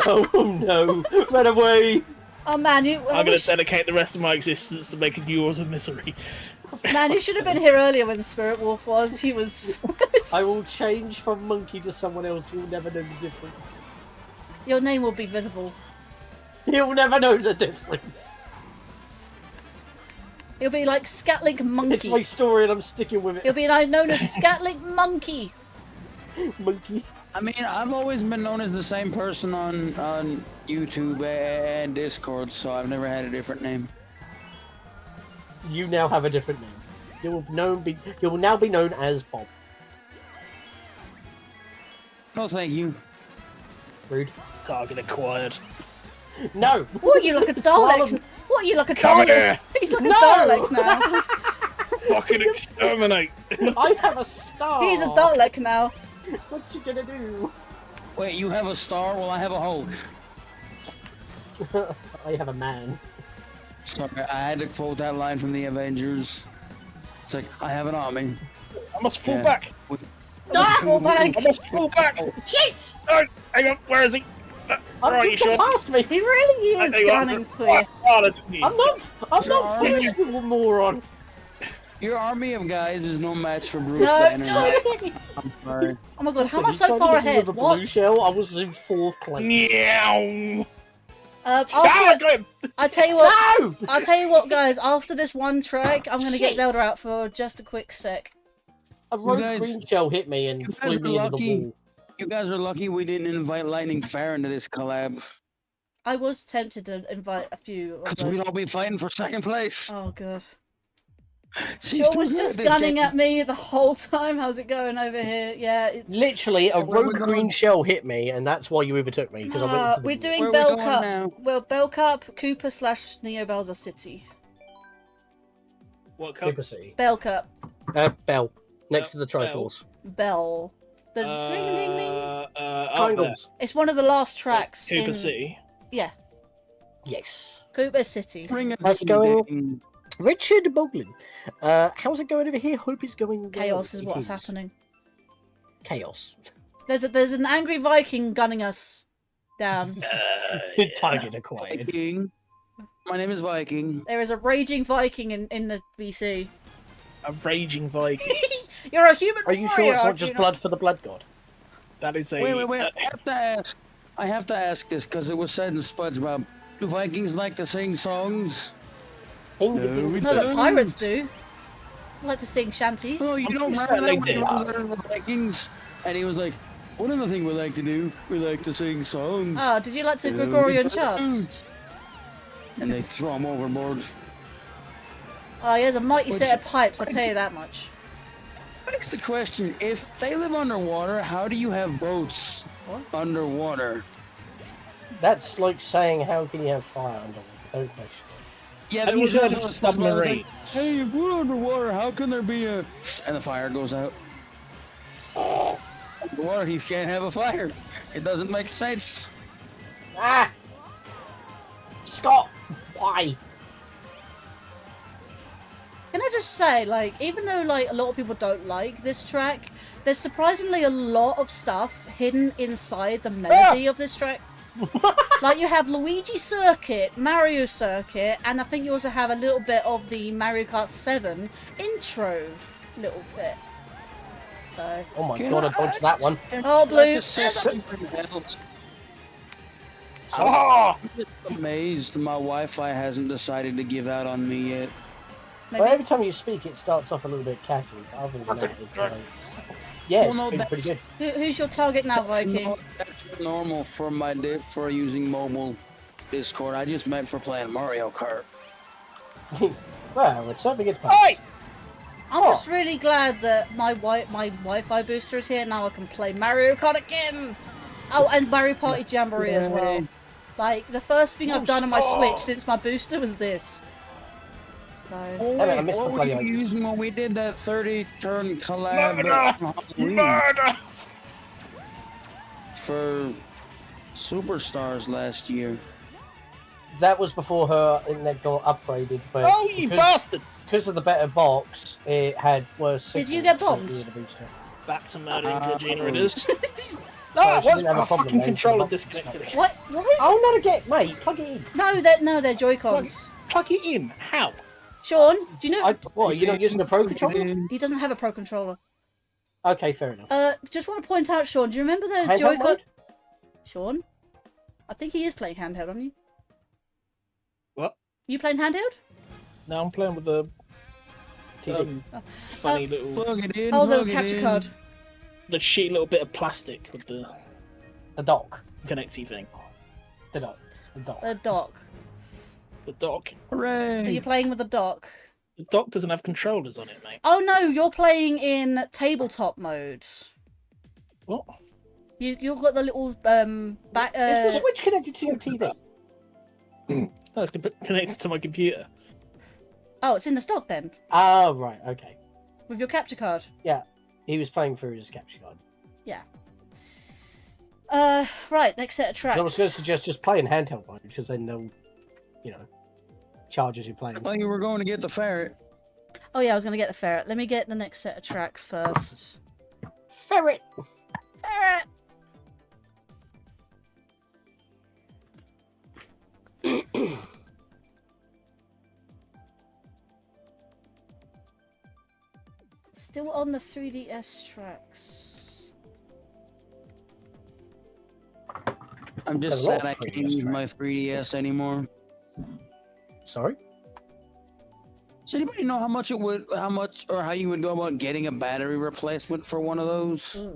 Oh no! Run away! Oh man, I'm going to dedicate the rest of my existence to making yours a misery. Man, you should have been here earlier when Spirit Wolf was. He was. I will change from monkey to someone else. You'll never know the difference. Your name will be visible. You'll never know the difference. You'll be like Scatlink Monkey. It's my story, and I'm sticking with it. You'll be known as Scatlink Monkey. Monkey. I mean, I've always been known as the same person on YouTube and Discord, so I've never had a different name. You now have a different name. You will now be known as Bob. No, thank you. Rude. Target acquired. No. What, you look a Dalek? What, you look a Come Dalek? here. He's like a Dalek now. Fucking exterminate. I have a star. He's a Dalek now. What you gonna do? Wait, you have a star? Well, I have a Hulk. I have a man. Sorry, I had to quote that line from the Avengers. It's like, I have an army. I must fall back. Fall back. I must fall back. Shit! Oh, hang on, where is he? Right, you sure? Past me. He really is gunning for you. I'm not finished, you moron. Your army of guys is no match for Bruce No, Banner. don't. I'm sorry. Oh my god, how am I Listen, so you far tried to hit me ahead? with a What? blue shell, I was in 4th place. Meow. After, I tell you what. No! I'll tell you what, guys. After this one track, I'm gonna get Shit. Zelda out for just a quick sec. A rogue guys- green shell hit me and You flew guys are me into the lucky. wall. You guys are lucky we didn't invite Lightning Fair into this collab. I was tempted to invite a few of Because we'd those. all be fighting for 2nd place. Oh god. She's Sean too was good just this gunning game. at me the whole time. How's it going over here? Yeah, it's. Literally, a Where we rogue going? green shell hit me, and that's why you overtook me, because I went into the We're wall. doing Where we Bell going Cup. now? Well, Bell Cup, Cooper / Neo Bowser City. What cup? Cooper City. Bell Cup. Bell. Next to the Bell. Triforce. Bell. The ring ding ding. Triangles. It's one of the last tracks Cooper in. City. Yeah, Yes. Cooper City. Ring a How's it ding going? ding. Richard Boglin. How's it going over here? Hope it's going well. Chaos is It what's happening. Chaos. There's an angry Viking gunning us down. Target acquired. Viking. My name is Viking. There is a raging Viking in the VC. A raging Viking. You're a human Are you warrior, sure it's not aren't just you? blood for the blood god? That is a. Wait. I have to ask this because it was said in SpongeBob. Do Vikings like to sing songs? No, but pirates do. I like to sing shanties. Oh, you don't remember that when we were the Vikings? And he was like, one other thing we like to do, we like to sing songs. Oh, did you like to Hello, Gregorian we chant? And they throw him overboard. Oh, he has a mighty set of pipes, I'll tell you that much. Begs the question, if they live underwater, how do you have boats underwater? That's like saying, how can you have fire underwater? Don't question. Yeah, Have there you was heard another of stuff about, like, submarines? hey, if we're underwater, how can there be a... And the fire goes out. Underwater, you can't have a fire. It doesn't make sense. Ah! Scott! Why? Can I just say, like, even though like a lot of people don't like this track, there's surprisingly a lot of stuff hidden inside the melody of this track. Like you have Luigi Circuit, Mario Circuit, and I think you also have a little bit of the Mario Kart 7 intro little bit. So. Oh my god, I dodged that one. Oh, blue. I'm just amazed my Wi-Fi hasn't decided to give out on me yet. Well, every time you speak, it starts off a little bit catchy. Other than that, it's like... Yeah, Well, no, it's been pretty good. Who's your target now, Viking? That's normal for my for using mobile Discord. I just meant for playing Mario Kart. Well, it's something it's past. I'm just really glad that my Wi-Fi booster is here. Now I can play Mario Kart again. Oh, and Mario Party Jamboree as well. Like, the first thing I've done on my Switch since my booster was this. So... Oh, I wait, missed the what were bloody you items. using when we did that 30-turn collab for Superstars last year? That was before her internet got upgraded, but Oh, you bastard! Because of the better box, it had worse. Did you signals, get so bombs? it would have Back to murdering Georgina it is. Sorry, No, she didn't have a my problem fucking then, controller so- disconnected. What? What? Oh, not again, mate. Plug it in. No, they're Joy-Cons. Plug it in. How? Sean, do you know? What, you're not using the Pro Controller? He doesn't have a Pro Controller. Okay, fair enough. Just want to point out, Sean, do you remember the Handheld Joy-Con? mode? Sean? I think he is playing handheld, aren't you? What? You playing handheld? No, I'm playing with the funny little. Plug it in. Oh, the plug it capture in. card. The shitty little bit of plastic with the dock. connecty thing. The dock. The dock. The dock. The dock. Are you playing with the dock? The dock doesn't have controllers on it, mate. Oh no, you're playing in tabletop mode. What? You've got the little back. Is the Switch connected to your TV? No, it's connected to my computer. Oh, it's in the stock then, Oh, right, okay. with your capture card. Yeah, he was playing through his capture card. Yeah. Right, next set of tracks. I was going to suggest just playing handheld mode, because then they'll, charge as you're playing. Well, you were going to get the ferret. Oh yeah, I was gonna get the ferret. Let me get the next set of tracks first. Ferret! Ferret! still on the 3DS tracks. I'm just sad I can't use my 3DS anymore. Sorry? Does anybody know how much it would, or how you would go about getting a battery replacement for one of those?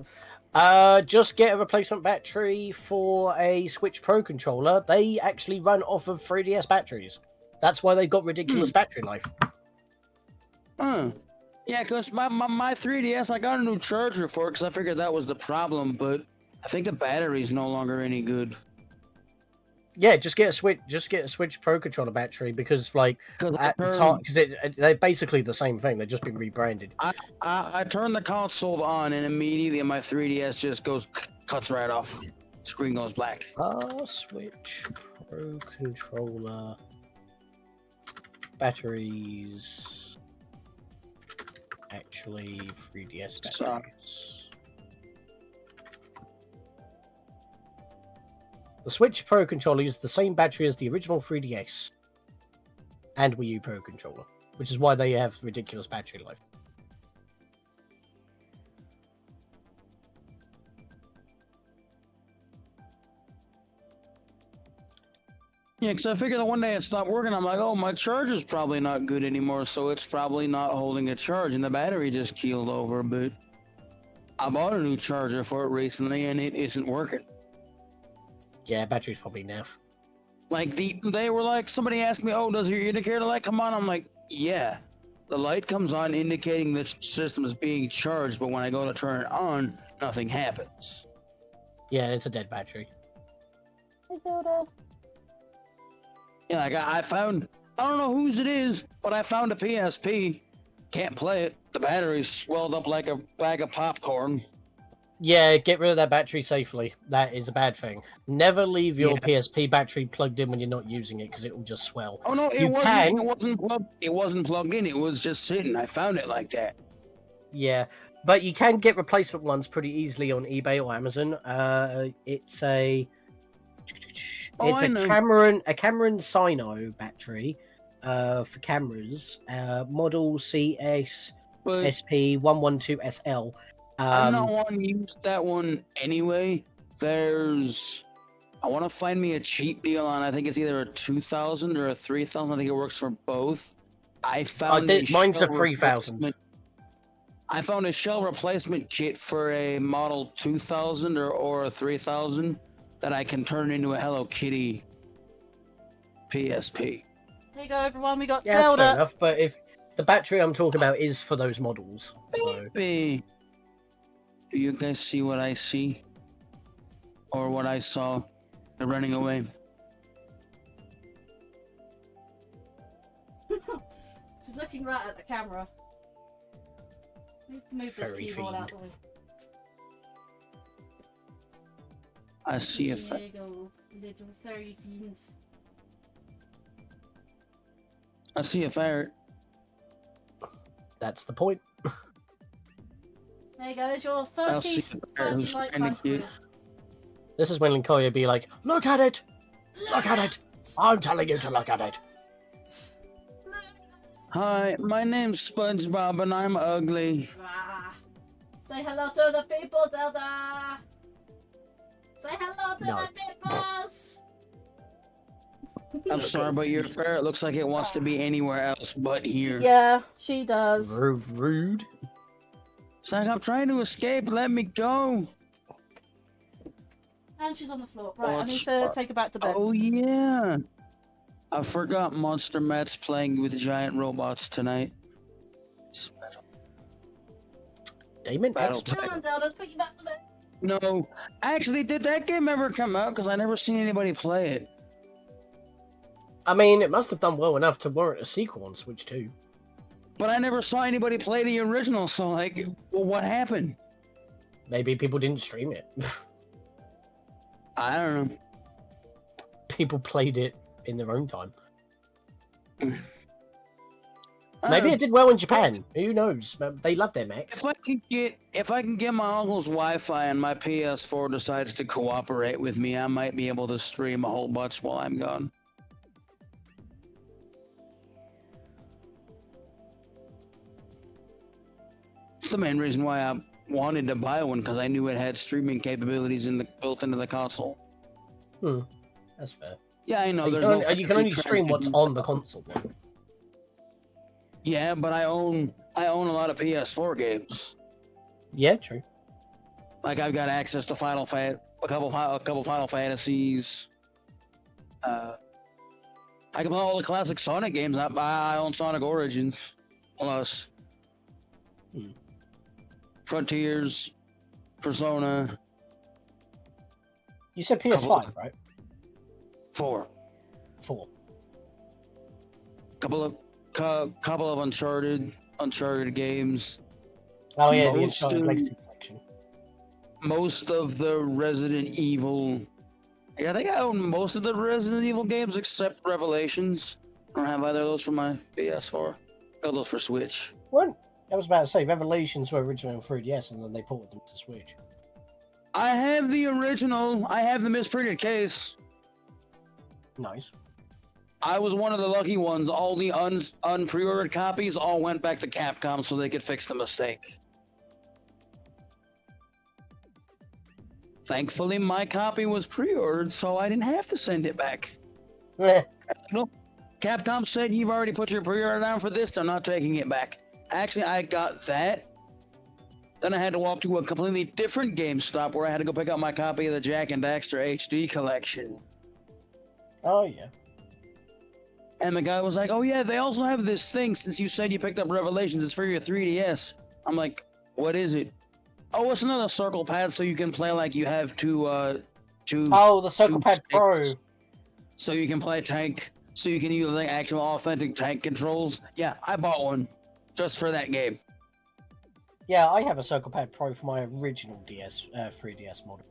Just get a replacement battery for a Switch Pro controller. They actually run off of 3DS batteries. That's why they've got ridiculous battery life. Yeah, because my 3DS, I got a new charger for it because I figured that was the problem, but I think the battery's no longer any good. Yeah, just get a Switch Pro controller battery because, like, they're basically the same thing. They've just been rebranded. I turned the console on and immediately my 3DS just cuts right off. Screen goes black. Switch Pro controller batteries. Actually, 3DS batteries. The Switch Pro controller uses the same battery as the original 3DS and Wii U Pro controller, which is why they have ridiculous battery life. Yeah, because I figured that one day it stopped working. I'm like, oh, my charger's probably not good anymore, so it's probably not holding a charge, and the battery just keeled over. But I bought a new charger for it recently, and it isn't working. Yeah, battery's probably naff. Like, they were like, somebody asked me, oh, does your indicator light come on? I'm like, yeah. The light comes on indicating the system is being charged, but when I go to turn it on, nothing happens. Yeah, it's a dead battery. Hey, Zelda. Yeah, like I found, I don't know whose it is, but I found a PSP. Can't play it. The battery's swelled up like a bag of popcorn. Yeah, get rid of that battery safely. That is a bad thing. Never leave your PSP battery plugged in when you're not using it because it will just swell. Oh no, it wasn't plugged in. It was just sitting. I found it like that. Yeah, but you can get replacement ones pretty easily on eBay or Amazon. It's a Cameron Sino battery for cameras. Model CS SP112SL. I'm not wanting to use that one anyway. I want to find me a cheap deal on, I think it's either a 2,000 or a 3,000. I think it works for both. I found mine's a 3,000. I found a shell replacement kit for a model 2,000 or a 3,000 that I can turn into a Hello Kitty PSP. There you go, everyone. We got Yeah, Zelda. that's fair enough, but if the battery I'm talking about is for those models. So. Baby. Do you guys see what I see? Or what I saw? They're running away. She's looking right at the camera. Move this keyboard out of the way. I see a There you go, little fairy fiend. I see a ferret. That's the point. There you go, there's your 30 like country. This is when Linkario be like, look at it! Look at it! I'm telling you to look at it! Hi, my name's SpongeBob and I'm ugly. Say hello to the people, Zelda! Say hello to the peoples! I'm sorry, but your ferret looks like it wants to be anywhere else but here. Yeah, she does. Rude. It's like, I'm trying to escape, let me go. And she's on the floor. Right, I need to take her back to bed. Oh, yeah. I forgot Monster Matt's playing with giant robots tonight. Damon, Battle Come on, Zelda, let's put you back to bed. No. Actually, did that game ever come out? Because I never seen anybody play it. I mean, it must have done well enough to warrant a sequel on Switch 2. But I never saw anybody play the original, so like, well, what happened? Maybe people didn't stream it. I don't know. People played it in their own time. Maybe it did well in Japan. Who knows? They love their mech. If I can get my uncle's Wi-Fi and my PS4 decides to cooperate with me, I might be able to stream a whole bunch while I'm gone. It's the main reason why I wanted to buy one, because I knew it had streaming capabilities built into the console. That's fair. Yeah, I know. You can only stream what's on the console. Though. Yeah, but I own a lot of PS4 games. Yeah, true. Like I've got access to a couple Final Fantasies. I can play all the classic Sonic games. I own Sonic Origins, plus Frontiers, Persona. You said PS5, right? 4. Couple of Uncharted games. Oh yeah, the Uncharted Legacy Collection. Most of the Resident Evil. Yeah, I think I own most of the Resident Evil games except Revelations. I don't have either of those for my PS4. I got those for Switch. What? I was about to say Revelations were originally on 3DS and then they ported them to Switch. I have the original. I have the misprinted case. Nice. I was one of the lucky ones. All the unpre-ordered copies all went back to Capcom so they could fix the mistake. Thankfully, my copy was pre-ordered, so I didn't have to send it back. No, Capcom said, you've already put your pre-order down for this, I'm not taking it back. Actually, I got that. Then I had to walk to a completely different GameStop where I had to go pick up my copy of the Jack and Daxter HD collection. Oh, yeah. And the guy was like, oh yeah, they also have this thing, since you said you picked up Revelations, it's for your 3DS. I'm like, what is it? Oh, it's another circle pad so you can play like you have two Oh, the Circle Pad Pro. So you can play tank, so you can use like actual authentic tank controls. Yeah, I bought one just for that game. Yeah, I have a Circle Pad Pro for my original 3DS model.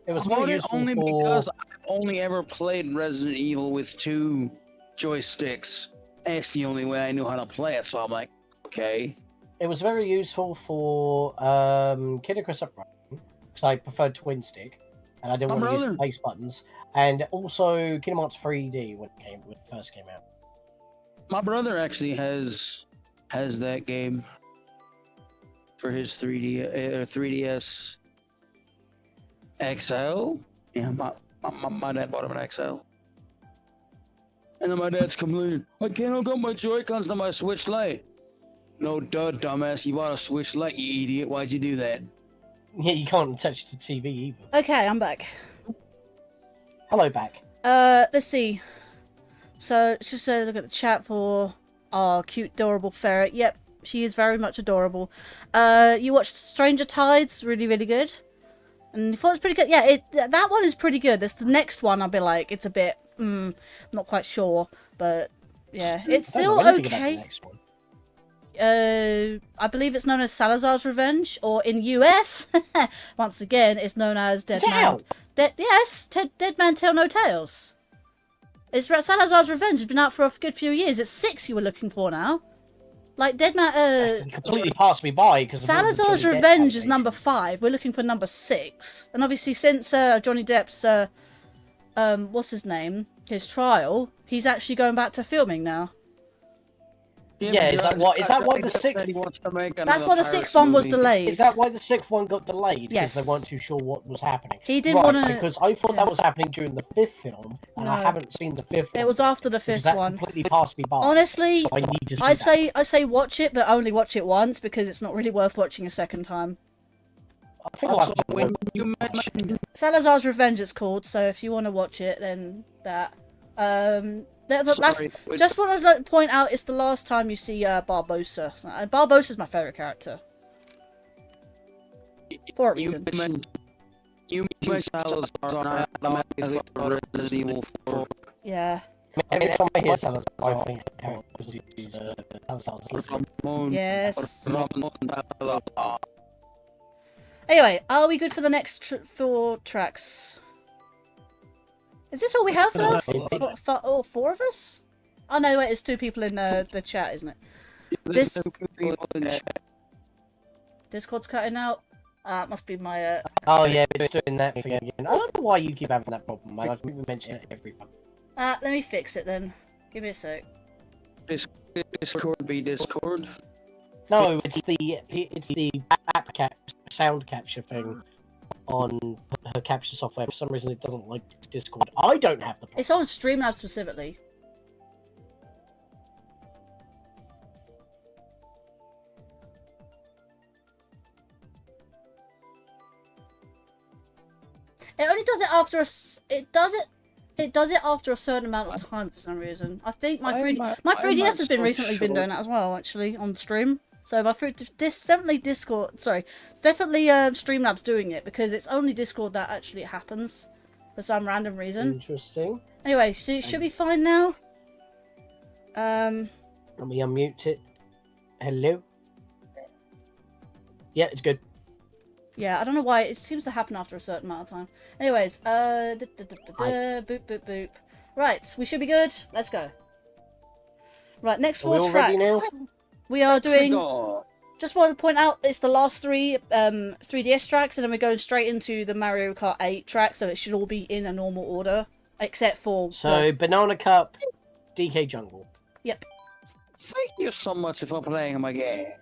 It was very useful only because I've only ever played Resident Evil with 2 joysticks. That's the only way I knew how to play it, so I'm like, okay. It was very useful for Kid Icarus Uprising, because I preferred twin stick, and I didn't want to use the base buttons. And also Kingdom Hearts 3D when it first came out. My brother actually has that game for his 3DS XL. Yeah, my dad bought him an XL. And then my dad's complaining, I can't hook up my Joy-Cons to my Switch Lite. No, duh, dumbass. You bought a Switch Lite, you idiot. Why'd you do that? Yeah, you can't attach it to TV either. Okay, I'm back. Hello, back. Let's see. So, let's just look at the chat for our cute, adorable ferret. Yep, she is very much adorable. You watched Stranger Tides, really, really good. And you thought it was pretty good. Yeah, that one is pretty good. This the next one, I'll be like, it's a bit, I'm not quite sure. But, yeah, it's still okay. I believe it's known as Salazar's Revenge, or in US, once again, it's known as Dead Man. Dead Man Tell No Tales. It's Salazar's Revenge. It's been out for a good few years. It's 6 you were looking for now. Like Dead Man. You completely passed me by because Salazar's Revenge is number 5. We're looking for number 6, and obviously since Johnny Depp's what's his name? His trial, he's actually going back to filming now. Yeah, is that why the 6th? That's why the 6th one was delayed. Is that why the 6th one got delayed? Yes. Because they weren't too sure what was happening. He didn't want to. Because I thought that was happening during the 5th film, and I haven't seen the 5th one. It was after the 5th one. That completely passed me by. Honestly, so I need to see I say watch it, but only watch it once because it's not really worth watching a second time. I think also, when you mentioned Salazar's Revenge, it's called. So if you want to watch it, then that. Just what I was like to point out is the last time you see Barbossa. Barbossa's my favourite character. For a reason. You mentioned Salazar Resident Evil 4. Yeah. Every time I hear Salazar, I think Salazar's Yes. Anyway, are we good for the next 4 tracks? Is this all we have for all 4 of us? Oh no, wait, it's 2 people in the chat, isn't it? This Discord's cutting out. It must be my. Oh yeah, it's doing that thing again. I don't know why you keep having that problem, man. I've mentioned it every time. Let me fix it then. Give me a sec. Discord be Discord. No, it's the app sound capture thing on her capture software. For some reason, it doesn't like Discord. I don't have the problem. It's on Streamlabs specifically. It only does it after it does it after a certain amount of time for some reason. I think my 3DS has been recently been doing that as well, actually, on stream. So my definitely Discord. Sorry, it's definitely Streamlabs doing it because it's only Discord that actually happens for some random reason. Interesting. Anyway, so it should be fine now. Let me unmute it. Hello. Yeah, it's good. Yeah, I don't know why. It seems to happen after a certain amount of time. Anyways, boop, boop, boop. Right, we should be good. Let's go. Right, next 4 tracks. We are doing... Just want to point out, it's the last 3 3DS tracks, and then we're going straight into the Mario Kart 8 track, so it should all be in a normal order, except for... So, Banana Cup, DK Jungle. Yep. Thank you so much for playing my game.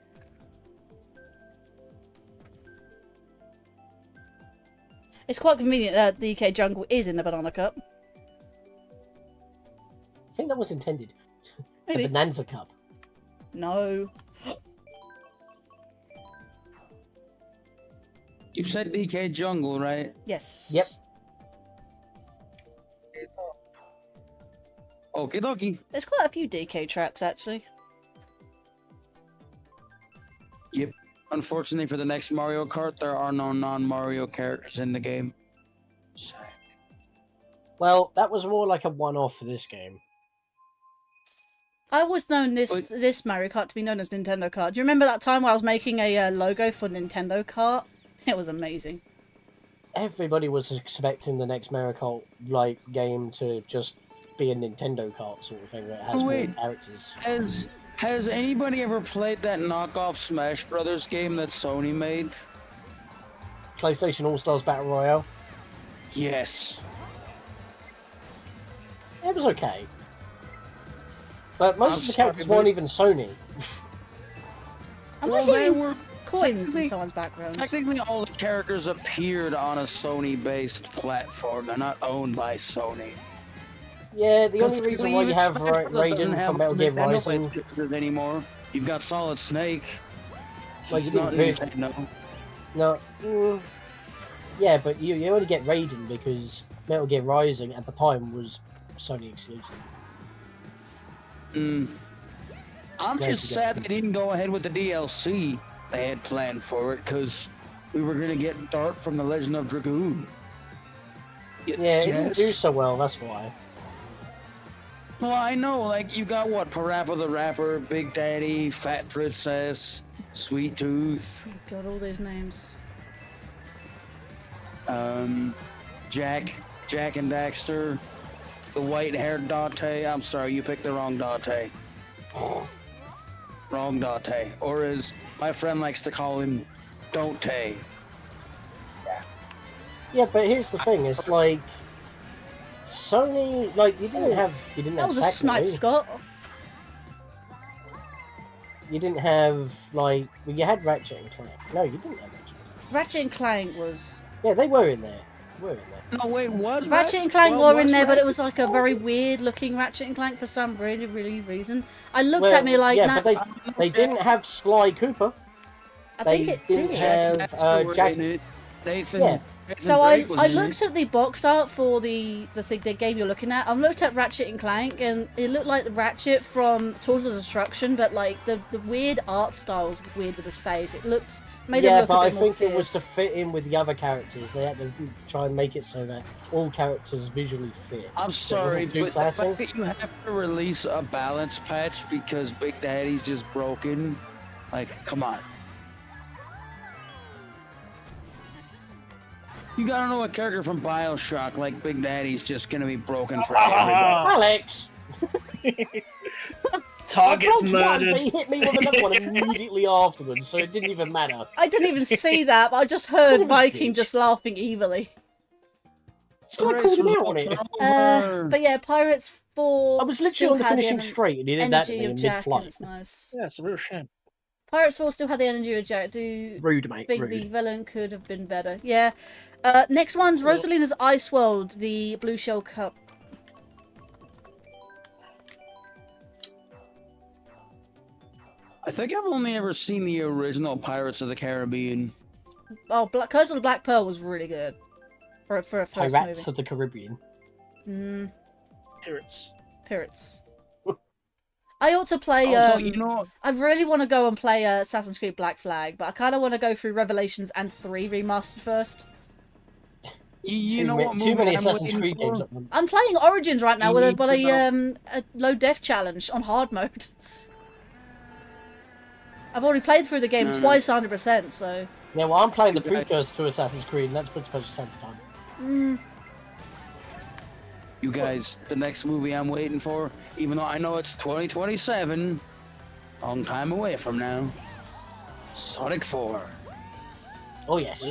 It's quite convenient that DK Jungle is in the Banana Cup. I think that was intended. Maybe. The Bonanza Cup. No. You said DK Jungle, right? Yes. Yep. Okie dokie. There's quite a few DK tracks, actually. Yep. Unfortunately for the next Mario Kart, there are no non-Mario characters in the game. Well, that was more like a one-off for this game. I always known this Mario Kart to be known as Nintendo Kart. Do you remember that time where I was making a logo for Nintendo Kart? It was amazing. Everybody was expecting the next Mario Kart game to just be a Nintendo Kart sort of thing where it has more characters. Has anybody ever played that knockoff Smash Brothers game that Sony made? PlayStation All-Stars Battle Royale? Yes. It was okay. But most of the characters weren't even Sony. I'm Well, not they getting were coins in someone's background. Technically, all the characters appeared on a Sony-based platform. They're not owned by Sony. Yeah, the only reason why you have Raiden from Metal Gear Rising anymore. You've got Solid Snake. Well, you He's not didn't Nintendo. No. Yeah, but you only get Raiden because Metal Gear Rising at the time was Sony exclusive. I'm just sad they didn't go ahead with the DLC they had planned for it, because we were going to get Dart from the Legend of Dragoon. Yeah, it didn't do so well, that's why. Well, I know, like, you got what? Parappa the Rapper, Big Daddy, Fat Princess, Sweet Tooth. Oh God, all those names. Jack and Daxter, the white-haired Dante. I'm sorry, you picked the wrong Dante. Wrong Dante. Or as my friend likes to call him, Don't-tay. Yeah, but here's the thing, it's like... Sony, like, you didn't have That was a snipe, Scott. You didn't have, like... Well, you had Ratchet and Clank. No, you didn't have Ratchet and Clank was... Yeah, they were in there. No, wait, was Ratchet and Clank were in there, but it was like a very weird looking Ratchet and Clank for some really reason. I looked at me like, yeah, but they didn't have Sly Cooper. I think it did. Have Jack. Nathan. Yeah. So I looked at the box art for the game you're looking at. I looked at Ratchet and Clank, and it looked like Ratchet from Tools of Destruction, but like the weird art style was weird with his face. It made him look a bit more I think fierce. it was to fit in with the other characters. They had to try and make it so that all characters visually fit. I'm sorry, but the classic. fact that you have to release a balance patch because Big Daddy's just broken, like, come on. You gotta know a character from BioShock, like Big Daddy's just gonna be broken for everybody. Alex! Target's murdered. murdered. He hit me with another one immediately afterwards, so it didn't even matter. I didn't even see that, but I just heard Viking just laughing evilly. It's quite cool to hear on it. But yeah, Pirates 4. I was literally on the finishing straight, and he did that to me in Jack, mid-flight. and it's nice. Yeah, it's a real shame. Pirates 4 still had the energy of Jarrett. Do Rude, mate. think Rude. the villain could have been better. Yeah. Next one's Rosalina's Ice World, the Blue Shell Cup. I think I've only ever seen the original Pirates of the Caribbean. Oh, Curse of the Black Pearl was really good for a first Pirates movie. of the Caribbean. Pirates. I ought to play. Also, you know, I really want to go and play Assassin's Creed Black Flag, but I kind of want to go through Revelations and 3 remastered first. You know what? Too many I'm Assassin's waiting Creed for? games at once. I'm playing Origins right now You with need to a low def challenge on hard mode. I've already played through the game twice, 100%. So. Yeah, well, I'm playing the precursor to Assassin's Creed, and that's Prince of Persia: Sands of Time. You guys, the next movie I'm waiting for, even though I know it's 2027, long time away from now, Sonic 4. Oh, yes.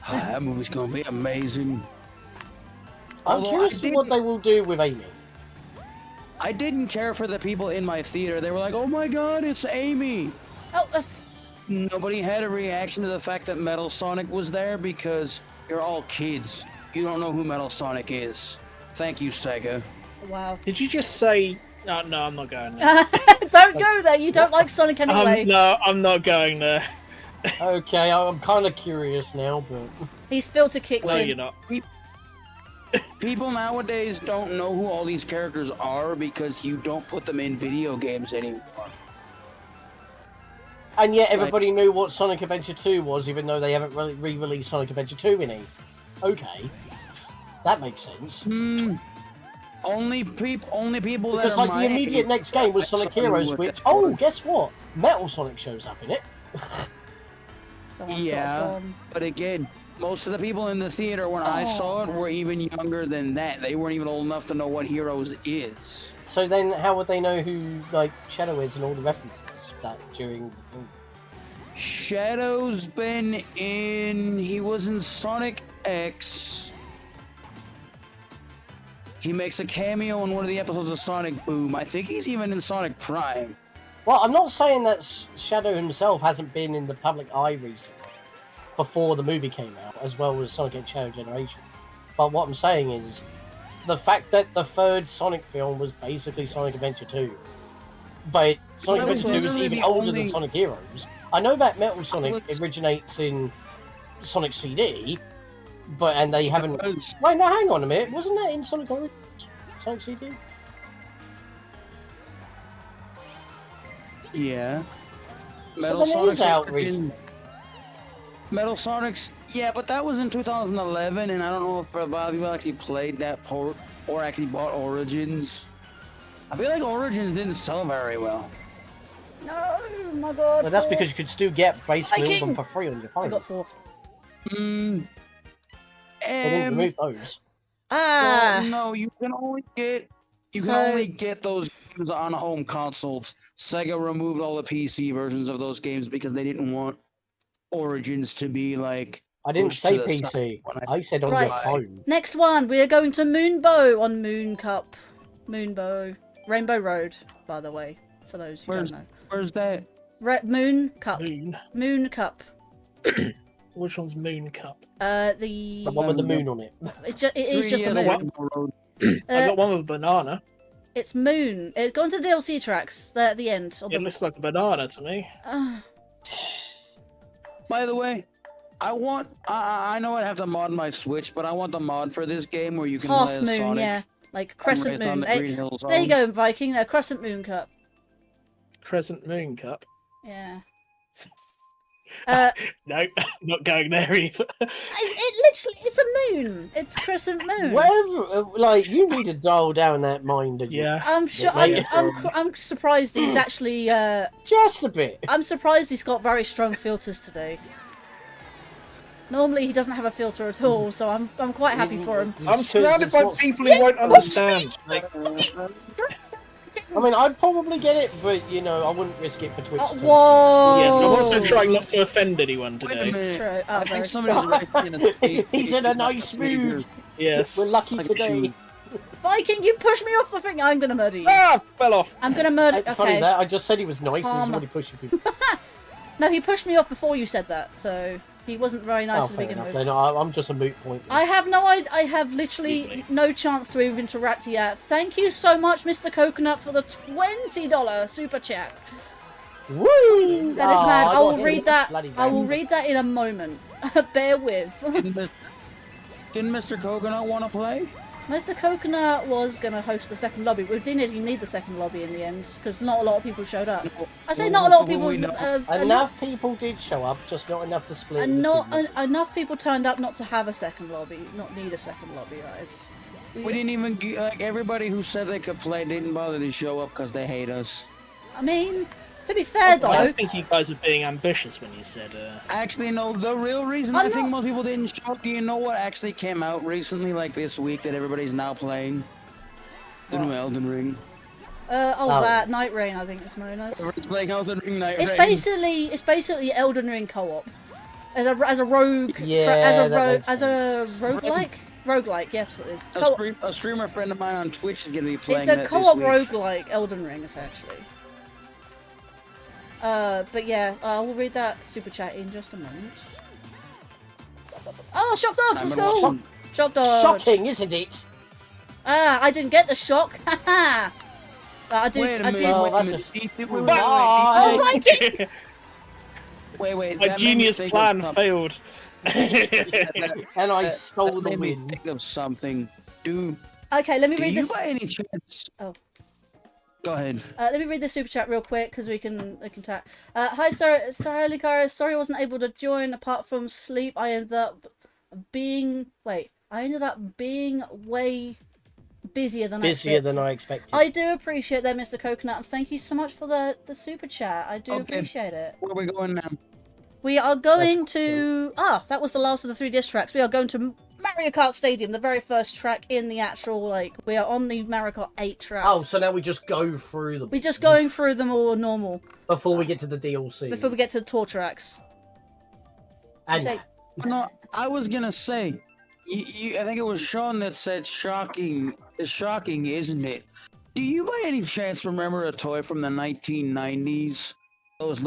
That movie's gonna be amazing. I'm Although curious to what they will do with Amy. I didn't care for the people in my theater. They were like, oh my god, it's Amy. Oh, Nobody had a reaction to the fact that Metal Sonic was there because you're all kids. You don't know who Metal Sonic is. Thank you, Sega. Wow. Did you just say... No, I'm not going there. Don't go there. You don't like Sonic anyway. No, I'm not going there. Okay, I'm kind of curious now, but... He's filter kicked No, in. you're not. People nowadays don't know who all these characters are because you don't put them in video games anymore. And yet everybody knew what Sonic Adventure 2 was, even though they haven't really re-released Sonic Adventure 2 in it. Okay. That makes sense. Only people that Because, are like, my the immediate age next game was Sonic Heroes, what which... that Oh, was. guess what? Metal Sonic shows up in it. Someone's got a Yeah, bomb. but again, most of the people in the theater when I saw it were even younger than that. They weren't even old enough to know what Heroes is. So then how would they know who, like, Shadow is and all the references that during the film? Shadow's been in... He was in Sonic X. He makes a cameo in one of the episodes of Sonic Boom. I think he's even in Sonic Prime. Well, I'm not saying that Shadow himself hasn't been in the public eye recently, before the movie came out, as well as Sonic X Shadow Generation. But what I'm saying is, the fact that the third Sonic film was basically Sonic Adventure 2, but Sonic That was Adventure 2 is literally even the older only- than Sonic Heroes. I know that Metal Sonic originates in Sonic CD, and they haven't... Wait, no, hang on a minute. Wasn't that in Sonic Origins? Sonic CD? Yeah. So then it is out recently. Metal Sonic's... Yeah, but that was in 2011, and I don't know if a lot of people actually played that port or actually bought Origins. I feel like Origins didn't sell very well. No, my god. But that's because you could still get basically all of Viking! them for free on your phone. I got fourth. They didn't remove those. Ah! Well, no, you can only get... You So- can only get those games on home consoles. Sega removed all the PC versions of those games because they didn't want Origins to be like... I didn't pushed say to the PC. side when I said on Right. your phone. Next one, we are going to Moonbow on Moon Cup. Moonbow. Rainbow Road, by the way, for those who don't know. Where's that? Moon Cup. Moon. Moon Cup. Which one's Moon Cup? The one with the moon on it. It is just a 3DS moon. I got one with a banana. It's Moon. Go into the DLC tracks there at the end. It looks like a banana to me. By the way, I know I'd have to mod my Switch, but I want the mod for this game where you can Half play as moon, Sonic. yeah. Like Crescent Right on Moon. the Green Hill There you Zone. go, Viking. Crescent Moon Cup. Crescent Moon Cup. Yeah. No, not going there either. It literally, it's a moon. It's Crescent Moon. Whatever, like, you need to dial down that mind. Yeah. I'm sure. I'm surprised he's actually. Just a bit. I'm surprised he's got very strong filters today. Normally he doesn't have a filter at all, so I'm quite happy for him. I'm surrounded by people who won't understand. I mean, I'd probably get it, but, you know, I wouldn't risk it for Twitch. Whoa! Yes, I'm also trying not to offend anyone Wait a today. minute. True. I think somebody's right in a state. He's in a nice mood. Yes. We're lucky today. Viking, you pushed me off the thing. I'm gonna murder you. Ah, fell off. I'm gonna murder. It's funny Okay. that I just said he was nice and he's already pushing people. No, he pushed me off before you said that, so he wasn't very nice Oh, to fair begin enough. with. Then I'm just a moot point. I have literally no chance to even interact yet. Thank you so much, Mr. Coconut, for the $20 super chat. Woo! That is mad. I will read that. Bloody I will read that in a moment. Bear with. Didn't Mr. Coconut want to play? Mr. Coconut was gonna host the second lobby. We didn't even need the second lobby in the end because not a lot of people showed up. I say not a lot of people. Enough people did show up, just not enough to split. And into not two. enough people turned up not to have a second lobby, not need a second lobby, guys. We didn't even like everybody who said they could play didn't bother to show up because they hate us. I mean, to be fair though, I think you guys are being ambitious when you said. Actually, no. The real reason I think most people didn't show up. Do you know what actually came out recently, like this week, that everybody's now playing? The new Elden Ring. that Night Rain, I think it's known as. Everyone's playing Elden Ring Night It's Rain. basically Elden Ring co-op, as a rogue, Yeah, as a roguelike. Roguelike, yes, what it is. A streamer friend of mine on Twitch is going to be playing It's a that co-op this week. roguelike Elden Ring, essentially. But yeah, I will read that super chat in just a moment. Oh, shock dodge! Let's go! Shock dodge! Shocking, isn't it? Ah, I didn't get the shock. Haha. I did. Wait a I minute. did. Oh, Viking! Wait. My that made me genius think of plan something. failed. And I stole the made me win. think of something, dude. Okay, let me Do read you this. by any chance? Oh. Go ahead. Let me read the super chat real quick because we can talk. Hi, sorry, Linkario. Sorry, I wasn't able to join. Apart from sleep, I ended up being way busier than I expected. I do appreciate that, Mr. Coconut, and thank you so much for the super chat. I do appreciate it. Where are we going now? We are going to... that was the last of the 3 diss tracks. We are going to Mario Kart Stadium, the very first track in the actual, we are on the Mario Kart 8 tracks. Oh, so now we just go through them. We're just going through them all normal. Before we get to the DLC. Before we get to the tour tracks. And No, I was gonna say, I think it was Sean that said shocking. It's shocking, isn't it? Do you by any chance remember a toy from the 1990s? Those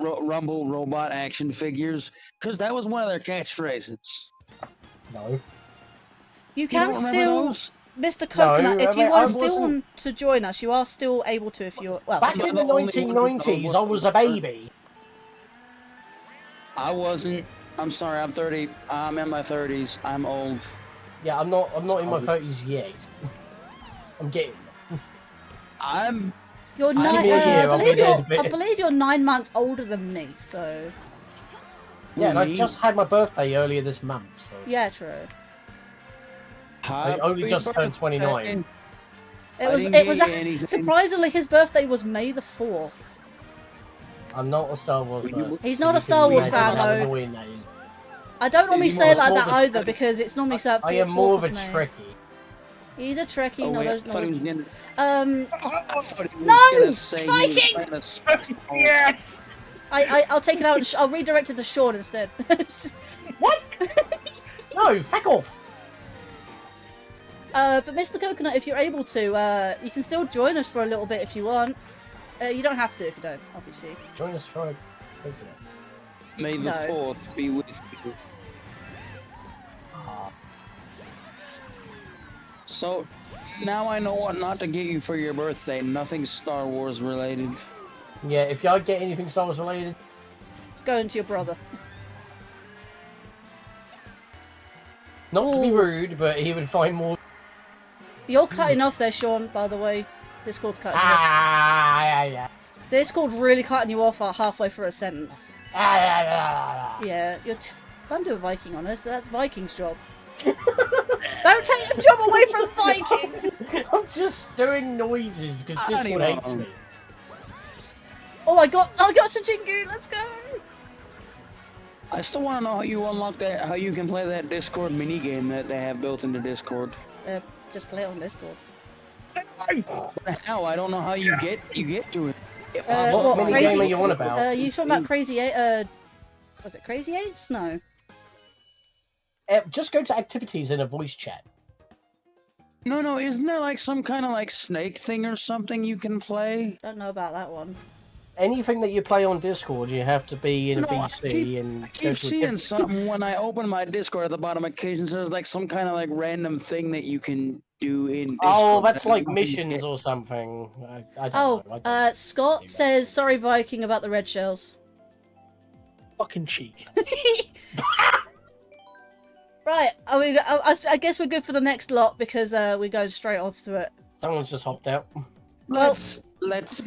Rumble robot action figures? Because that was one of their catchphrases. No. You can don't remember still... those? Mr. Coconut, if you I want to still wasn't- want to join us, you are still able to if you're... Well, Back if in the 1990s, I was a baby. I wasn't. I'm sorry, I'm 30. I'm in my 30s. I'm old. Yeah, I'm not in my 30s yet. I'm getting... I'm... You're Give nine, me a year, I'll be there in a bit. I believe you're 9 months older than me, so... Yeah, and I just had my birthday earlier this month, so... Yeah, true. I only just turned 29. It was surprisingly, his birthday was May the 4th. I'm not a Star Wars person. He's not a Star Wars fan, though. Annoying that is. I don't normally He's say it more like that of a- either, because it's normally set I am more of a Trekkie. He's a Trekkie, Oh, not wait, a... I thought he was gonna- No! Viking! Yes! I'll take it out and I'll redirect it to Sean instead. What? No, fuck off! But Mr. Coconut, if you're able to, you can still join us for a little bit if you want. You don't have to if you don't, obviously. Join us for a... May the No. 4th be with you. So, now I know what not to get you for your birthday. Nothing Star Wars related. Yeah, if y'all get anything Star Wars related... It's going to your brother. Not to be rude, but he would find more... You're cutting off there, Sean, by the way. Discord's cutting you off. Yeah. Discord really cutting you off halfway through a sentence. Yeah, don't do a Viking on us. That's Viking's job. Don't take the job away from Viking! I'm just doing noises because Discord hates me. Oh, I got Sajingu. Let's go. I still want to know how you unlock that, how you can play that Discord minigame that they have built into Discord. Just play it on Discord. How? I don't know how you get to it. What mini crazy? game are you on about? You talking about Crazy Eight? Was it Crazy Eights? No. Just go to activities in a voice chat. No, isn't there like some kind of like snake thing or something you can play? Don't know about that one. Anything that you play on Discord, you have to be in a No, VC and I keep seeing something when I open my Discord at the bottom. Occasionally, there's like some kind of like random thing that you can do in Discord. Oh, that's like missions or something. I don't know. Scott says, sorry, Viking, about the red shells. Fucking cheek. Right, I guess we're good for the next lot because we're going straight off to it. Someone's just hopped out. Let's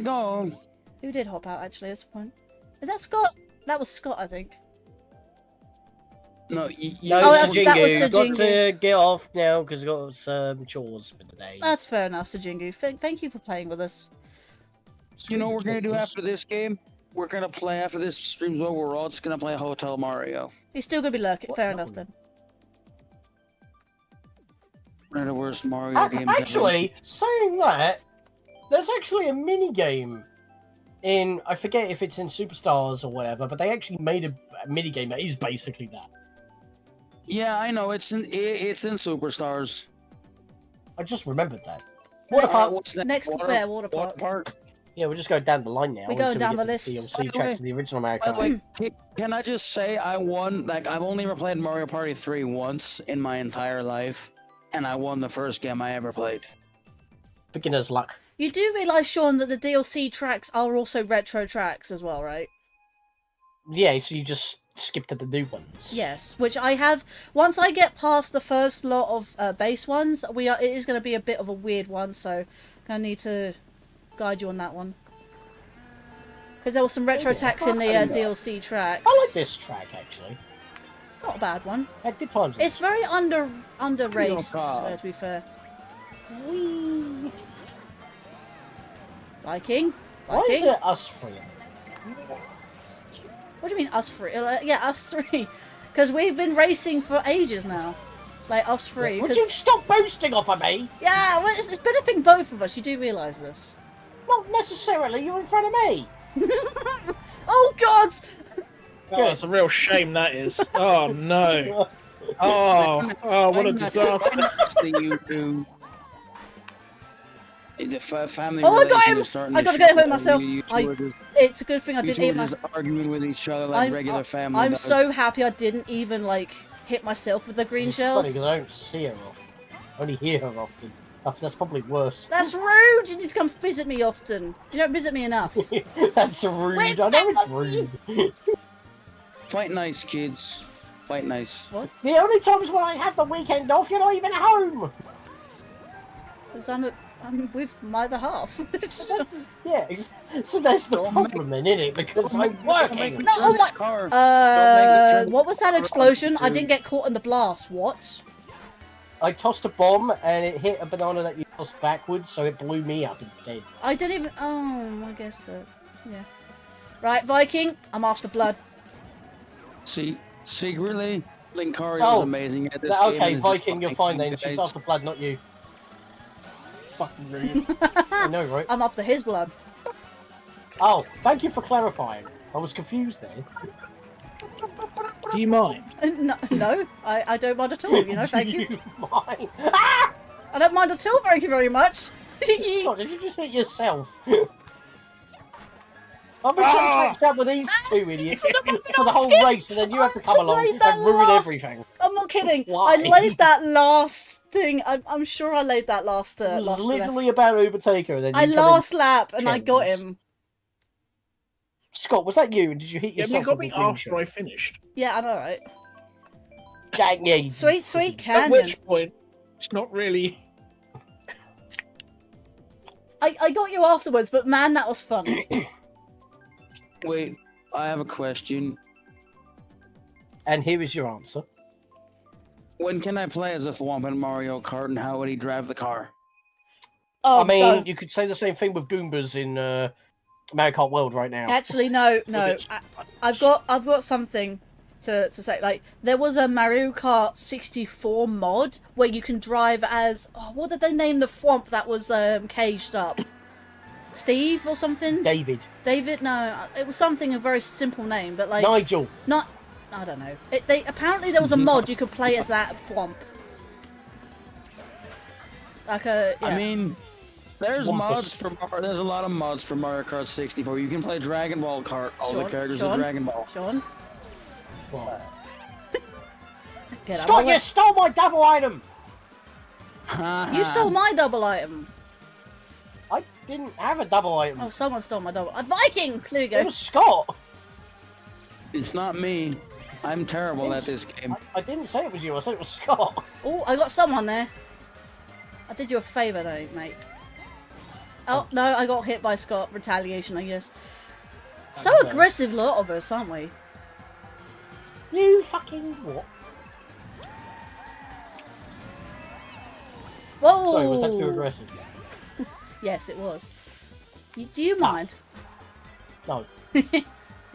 go. Who did hop out, actually, at this point? Is that Scott? That was Scott, I think. No, that was I've got Sajingu. to get off now because I've got some chores for the day. That's fair enough, Sajingu. Thank you for playing with us. You know what we're going to do after this game? We're going to play after this stream's over. We're all just going to play Hotel Mario. He's still going to be lurking. Fair enough, then. One of the worst Mario games Actually, saying that, there's actually a mini game in, I forget if it's in Superstars or whatever, but they actually made a mini game that is basically that. Yeah, I know. It's in Superstars. I just remembered that. Water park. Water park. Yeah, we'll just go down the line now. We're going down the get list. to DLC tracks of the original Mario Kart. By the way, can I just say I won? Like, I've only ever played Mario Party 3 once in my entire life, and I won the first game I ever played. Beginner's luck. You do realise, Sean, that the DLC tracks are also retro tracks as well, right? Yeah, so you just skip to the new ones. Yes, which I have. Once I get past the first lot of base ones, it is going to be a bit of a weird one, so I need to guide you on that one. Because there were some retro tracks in the DLC tracks. I like this track, actually. Not a bad one. Had good times. It's very under-raced, to be fair. Whee! Viking? Why is it us three? What do you mean, us three? Yeah, us three. Because we've been racing for ages now. Like, us three. Would you stop boasting off of me? Yeah, well, it's benefiting both of us. You do realise this. Not necessarily. You're in front of me. Oh, God! Oh, it's a real shame, that is. Oh, no. Oh, what a disaster. You two. The family I got him! I gotta get him myself. It's a good thing I didn't even. Just arguing with each other like regular family. I'm so happy I didn't even like hit myself with the green shells. Funny because I don't see her often. I only hear her often. That's probably worse. That's rude. You need to come visit me often. You don't visit me enough. That's rude. I know it's rude. Fight nice, kids. Fight nice. What? The only times when I have the weekend off, you're not even home. Because I'm with my other half. Yeah, so that's the problem then, isn't it? Because I'm working. No, oh my... what was that explosion? I didn't get caught in the blast. What? I tossed a bomb and it hit a banana that you tossed backwards, so it blew me up instead. I didn't even... Oh, I guess that... Yeah. Right, Viking, I'm after blood. See, secretly, Linkario is amazing at this game. Okay, Viking, you're fine then. She's after blood, not you. Fucking rude. I know, right? I'm after his blood. Oh, thank you for clarifying. I was confused there. Do you mind? No, I don't mind at all, you know, thank you. Mind? I don't mind at all, thank you very much. Scott, did you just hit yourself? I've been trying to catch up with these two idiots for the whole race, and then you have to come along and ruin everything. I'm not kidding. Why? I laid that last thing. I'm sure I laid that last. It was last literally about to overtake her. Then I last lap and I got him. Scott, was that you? Did you hit yourself? Yeah, you got with me the after green I finished. Yeah, I know, right? Dang, yeah. Sweet canyon. At which point, it's not really. I got you afterwards, but man, that was fun. Wait, I have a question. And here is your answer. When can I play as a Thwomp in Mario Kart, and how would he drive the car? Oh, I mean, you could say the same thing with Goombas in Mario Kart World right now. Actually, no. I've got something to say. Like, there was a Mario Kart 64 mod where you can drive as what did they name the Thwomp that was caged up? Steve or something? David. No, it was something a very simple name, but like Nigel. I don't know. Apparently there was a mod you could play as that Thwomp. Like a. Yeah. I mean, there's One mods plus- for there's a lot of mods for Mario Kart 64. You can play Dragon Ball Kart, all the characters of Dragon Ball. Sean. What? Get out of Scott, my way. you stole my double item! You stole my double item. I didn't have a double item. Oh, someone stole my double. A Viking. There we go. It was Scott. It's not me. I'm terrible at this game. I didn't say it was you. I said it was Scott. Oh, I got someone there. I did you a favour, though, mate. Oh no, I got hit by Scott. Retaliation, I guess. So aggressive, lot of us, aren't we? You fucking what? Whoa! Sorry, was that too aggressive? Yes, it was. Do you mind? No.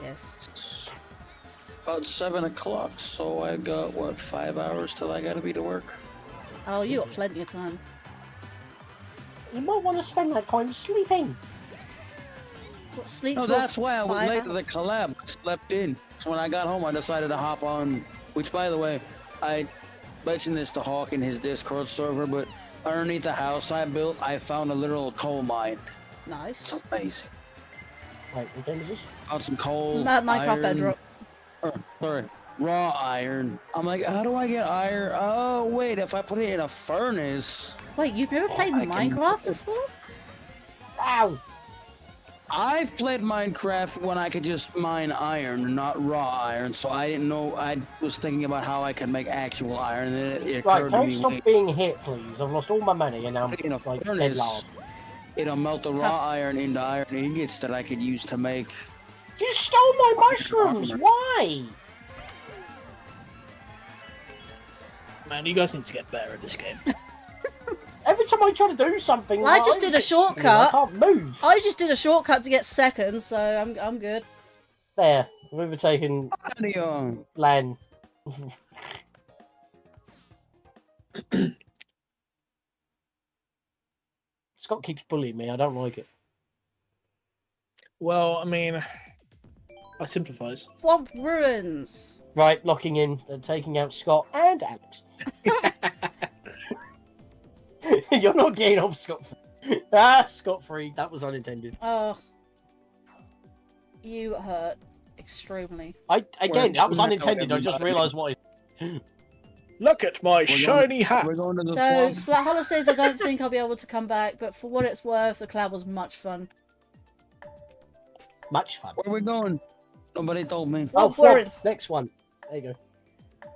Yes. About 7 o'clock, so I got, what, 5 hours till I gotta be to work? Oh, you got plenty of time. You might want to spend that time sleeping. What, sleep No, for that's why I was 5 late to the hours? collab. I slept in. So when I got home, I decided to hop on, which, by the way, I mentioned this to Hawk in his Discord server, but underneath the house I built, I found a literal coal mine. Nice. It's amazing. Wait, what game is this? Found some coal, Minecraft iron, bedrock. sorry, raw iron. I'm like, how do I get iron? Oh, wait, if I put it in a furnace. Wait, you've never played I can- Minecraft before? Ow! I've played Minecraft when I could just mine iron, not raw iron, so I didn't know. I was thinking about how I could make actual iron, and then it Right, occurred can to you me, stop wait, being hit, please? I've lost all my money and now I'm in a like dead furnace, last. it'll melt the Tough. raw iron into iron ingots that I could use to make. You stole my mushrooms! armor. Why? Man, you guys need to get better at this game. Every time I try to do something, Well, I just did a shortcut. I can't move. I just did a shortcut to get second, so I'm good. There, we've overtaken Audio. Lan. Scott keeps bullying me. I don't like it. Well, I mean, I sympathise. Swamp ruins. Right, locking in and taking out Scott and Alex. You're not getting off scot-free. Scot-free. That was unintended. Oh, you hurt extremely. Again, that was unintended. I just realised what I... Look at my shiny hat. We're going to the So, swamp. Splathollow says I don't think I'll be able to come back, but for what it's worth, the collab was much fun. Much fun. Where are we going? Nobody told me. Oh, Swamp Florence. ruins. Next one. There you go.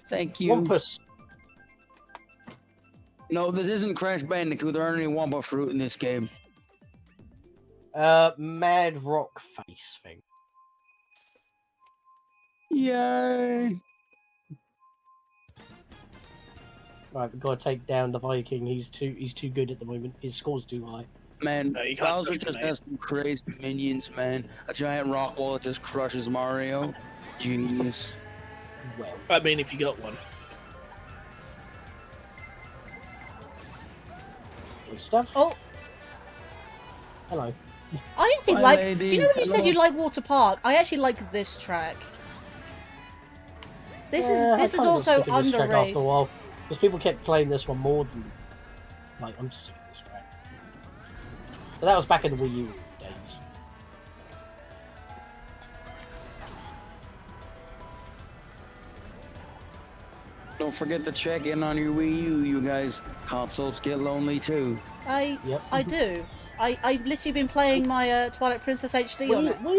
Thank you. Wampus. No, this isn't Crash Bandicoot. There aren't any Wampa fruit in this game. Mad Rock face thing. Yay! Right, we've got to take down the Viking. He's too good at the moment. His score's too high. Man, No, you can't Bowser push just me, mate. has some crazy minions, man. A giant rock wall that just crushes Mario. Genius. Well, I mean, if you got one. good stuff. Oh, Hello. I actually Hi, like. lady. Do you know when you said Hello. you like Water Park? I actually like this track. This Yeah, is I kinda got also sick of this track after a underraced. while, because people kept playing this one more than like I'm sick of this track. But that was back in the Wii U days. Don't forget to check in on your Wii U, you guys. Consoles get lonely too. Yep. I do. I've literally been playing my Twilight Princess HD on it. We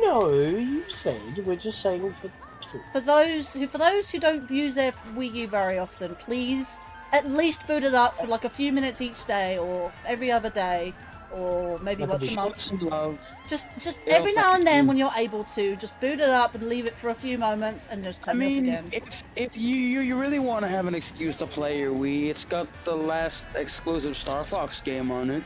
know you said. We're just saying for truth. For those who don't use their Wii U very often, please at least boot it up for like a few minutes each day, or every other day, or maybe Like a once a month. Some love. Just Yeah, every now and then fucking- when you're able to, just boot it up and leave it for a few moments and just I turn it off mean, again. if you really want to have an excuse to play your Wii, it's got the last exclusive Star Fox game on it.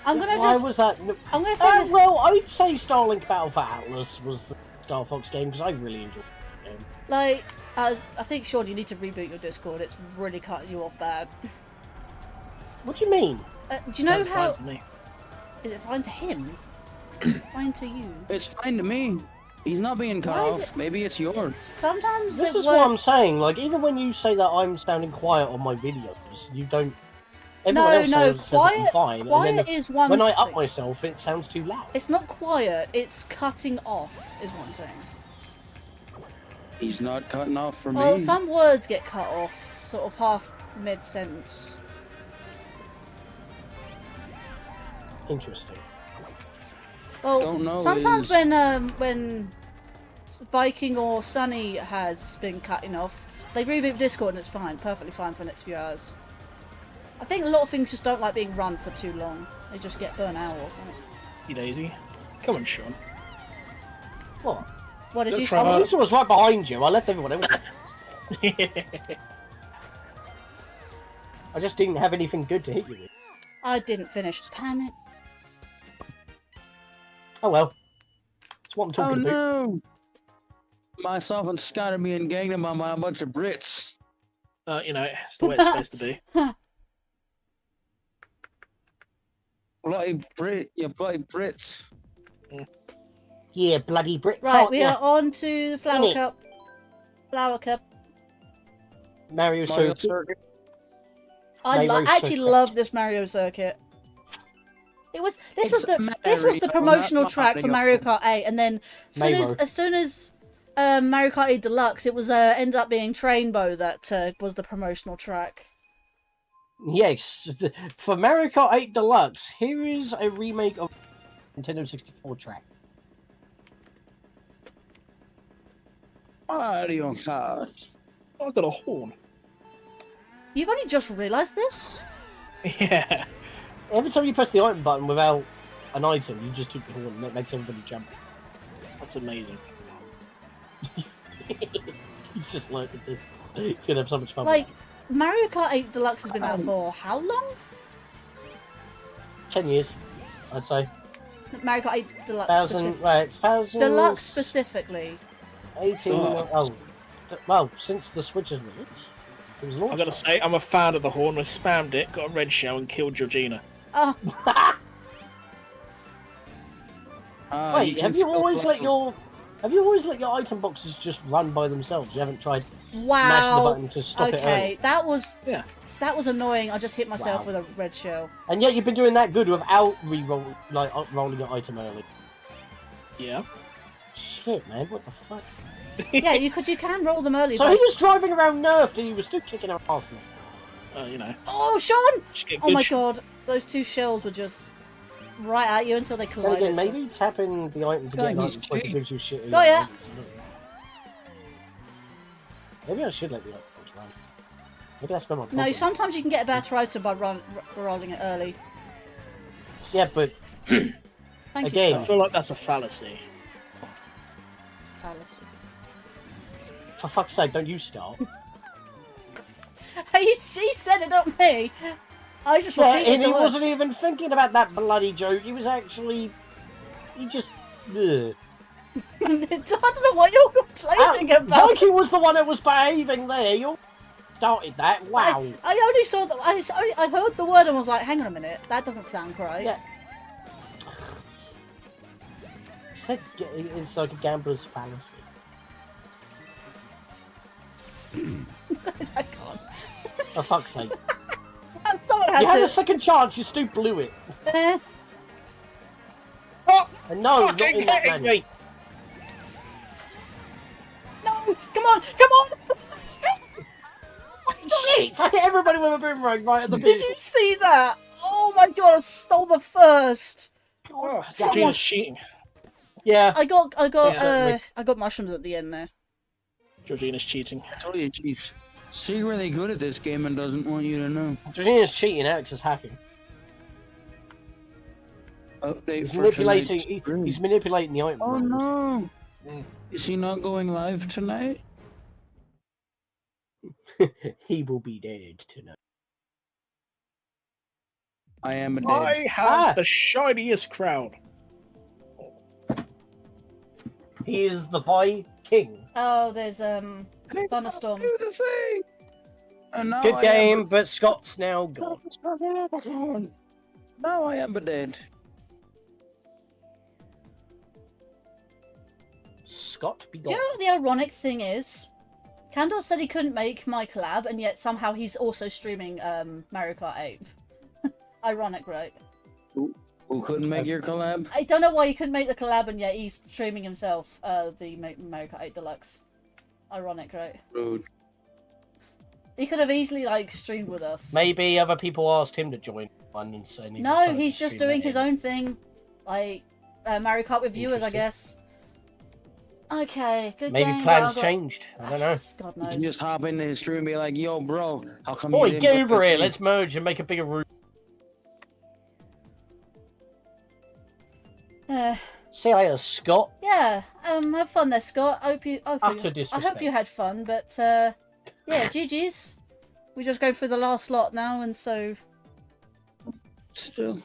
I'm gonna Why just. was that? I'm gonna say. Well, I'd say Starlink Battle for Atlas was the Star Fox game because I really enjoyed the game. Like, I think, Sean, you need to reboot your Discord. It's really cutting you off bad. What do you mean? Do you know That's how? fine to me. Is it fine to him? Fine to you? It's fine to me. He's not being cut Why is off. it- Maybe it's yours. Sometimes This the is what I'm words- saying. Like, even when you say that I'm sounding quiet on my videos, you don't Everyone else says I'm quiet. fine. Quiet and then is one when I thing. up myself, it sounds too loud. It's not quiet. It's cutting off, is what I'm saying. He's not cutting off for me. Well, some words get cut off, sort of half mid-sentence. Interesting. Well, Don't know sometimes is- when Viking or Sunny has been cutting off, they reboot Discord and it's fine, perfectly fine for the next few hours. I think a lot of things just don't like being run for too long. They just get burnt out or something. You Daisy. Come on, Sean. What? What did you I say? was right behind you. I left everyone else. I just didn't have anything good to hit you with. I didn't finish. Damn it. Oh well. That's what I'm Oh talking about. no! Myself and Scott are being ganged up on by a bunch of Brits. You know, it's the way it's supposed to be. Bloody Brit, you bloody Brits. Yeah, bloody Brits. Right, we are on to the Flower Innit? Cup. Flower Cup. Mario Mario Circuit. I Mario actually Circuit. love this Mario Circuit. This It's was the Mario, promotional not track for Mario. Mario Kart 8, and then as soon as Mario Kart 8 Deluxe, it was ended up being Trainbow that was the promotional track. Yes, for Mario Kart 8 Deluxe, here is a remake of Nintendo 64 track. Mario Kart. I got a horn. You've only just realised this? Yeah. Every time you press the item button without an item, you just took the horn, and that makes everybody jump. That's amazing. He's just learned this. He's gonna have so much fun. Like, Mario Kart 8 Deluxe has been out for how long? 10 years, I'd say. Mario Kart 8 Deluxe. Thousand. Deluxe specifically. 18. Well, since the Switch is released, it was launched. I gotta say, I'm a fan of the horn. I spammed it, got a red shell, and killed Georgina. Oh. Wait, have you always let your item boxes just run by themselves? You haven't tried mashing the Wow. button to stop it early? Okay, that was annoying. I just hit myself with a red shell. And yet you've been doing that good without rolling your item early. Yeah. Shit, man, what the fuck? Yeah, because you can roll them early. So but- he was driving around nerfed and he was still kicking our asses. You know. Oh, Sean! Just get Oh good my god, those two shells were just right at you until they Then collided. again, maybe tapping the item to get an item quicker gives you shit. Oh yeah. Maybe I should let the items run. Maybe that's my problem. No, sometimes you can get a better item by rolling it early. Yeah, but Thank again, you, I feel like that's a fallacy. Fallacy. For fuck's sake, don't you start. He said it, not me. I just Yeah, repeated and the he word. wasn't even thinking about that bloody joke. He was actually... He just... Ugh. I don't know what you're complaining about. Viking was the one that was behaving there. You started that. Wow. I only saw that. I heard the word and was like, hang on a minute, that doesn't sound right. Yeah. Said it's like a gambler's fallacy. I can't. For fuck's sake. Someone had You had to. a second chance, you still blew it. Oh, And no, not Fucking in that hitting manner. me! no! Come on! Come on! Shit! I hit everybody with a boomerang right at the Did beginning. you see that? Oh my god! I stole the first. Oh, Someone- Georgina's cheating. Yeah. I got Yeah. I got mushrooms at the end there. Georgina's cheating. I told you she's secretly good at this game and doesn't want you to know. Georgina's cheating, Alex is hacking. Update He's for manipulating. tonight's stream. He's manipulating the item. Oh rolls. no! Is he not going live tonight? He will be dead tonight. I am a dead. I have the shiniest crown. He is the Viking. Oh, there's thunderstorm. Do the thing. And now Good I game, but Scott's now gone. Now I am a dead. Scott be Do gone. you know what the ironic thing is? Candor said he couldn't make my collab, and yet somehow he's also streaming Mario Kart 8. Ironic, right? Who couldn't make your collab? I don't know why he couldn't make the collab, and yet he's streaming himself. The Mario Kart 8 Deluxe. Ironic, right? Rude. He could have easily like streamed with us. Maybe other people asked him to join one, and so no, he's just doing his own thing, like Mario Kart with viewers, I guess. Okay, good Maybe game. plans changed. I don't know. God knows. You just hop in the stream and be like, "Yo, bro, how come Boy, you didn't get put over the here. thing?" Let's merge and make a bigger room. See you later, Scott. Yeah, have fun there, Scott. I hope you had fun, but yeah, GG's. We just go through the last lot now, and so still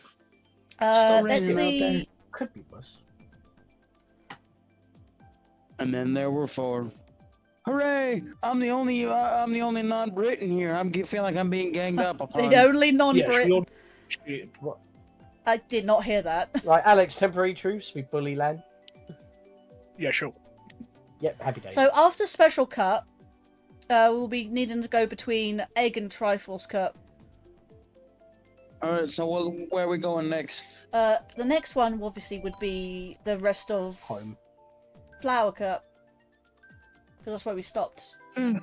let's see. Could be worse. And then there were 4. Hooray! I'm the only non-Brit in here. I feel like I'm being ganged up upon. The only non-Brit. What? I did not hear that. Right, Alex, temporary truce. We bully land. Yeah, sure. Yep, happy days. So after Special Cup, we'll be needing to go between Egg and Triforce Cup. Alright, so where are we going next? The next one obviously would be the rest of Home. Flower Cup. Because that's where we stopped. Linkario.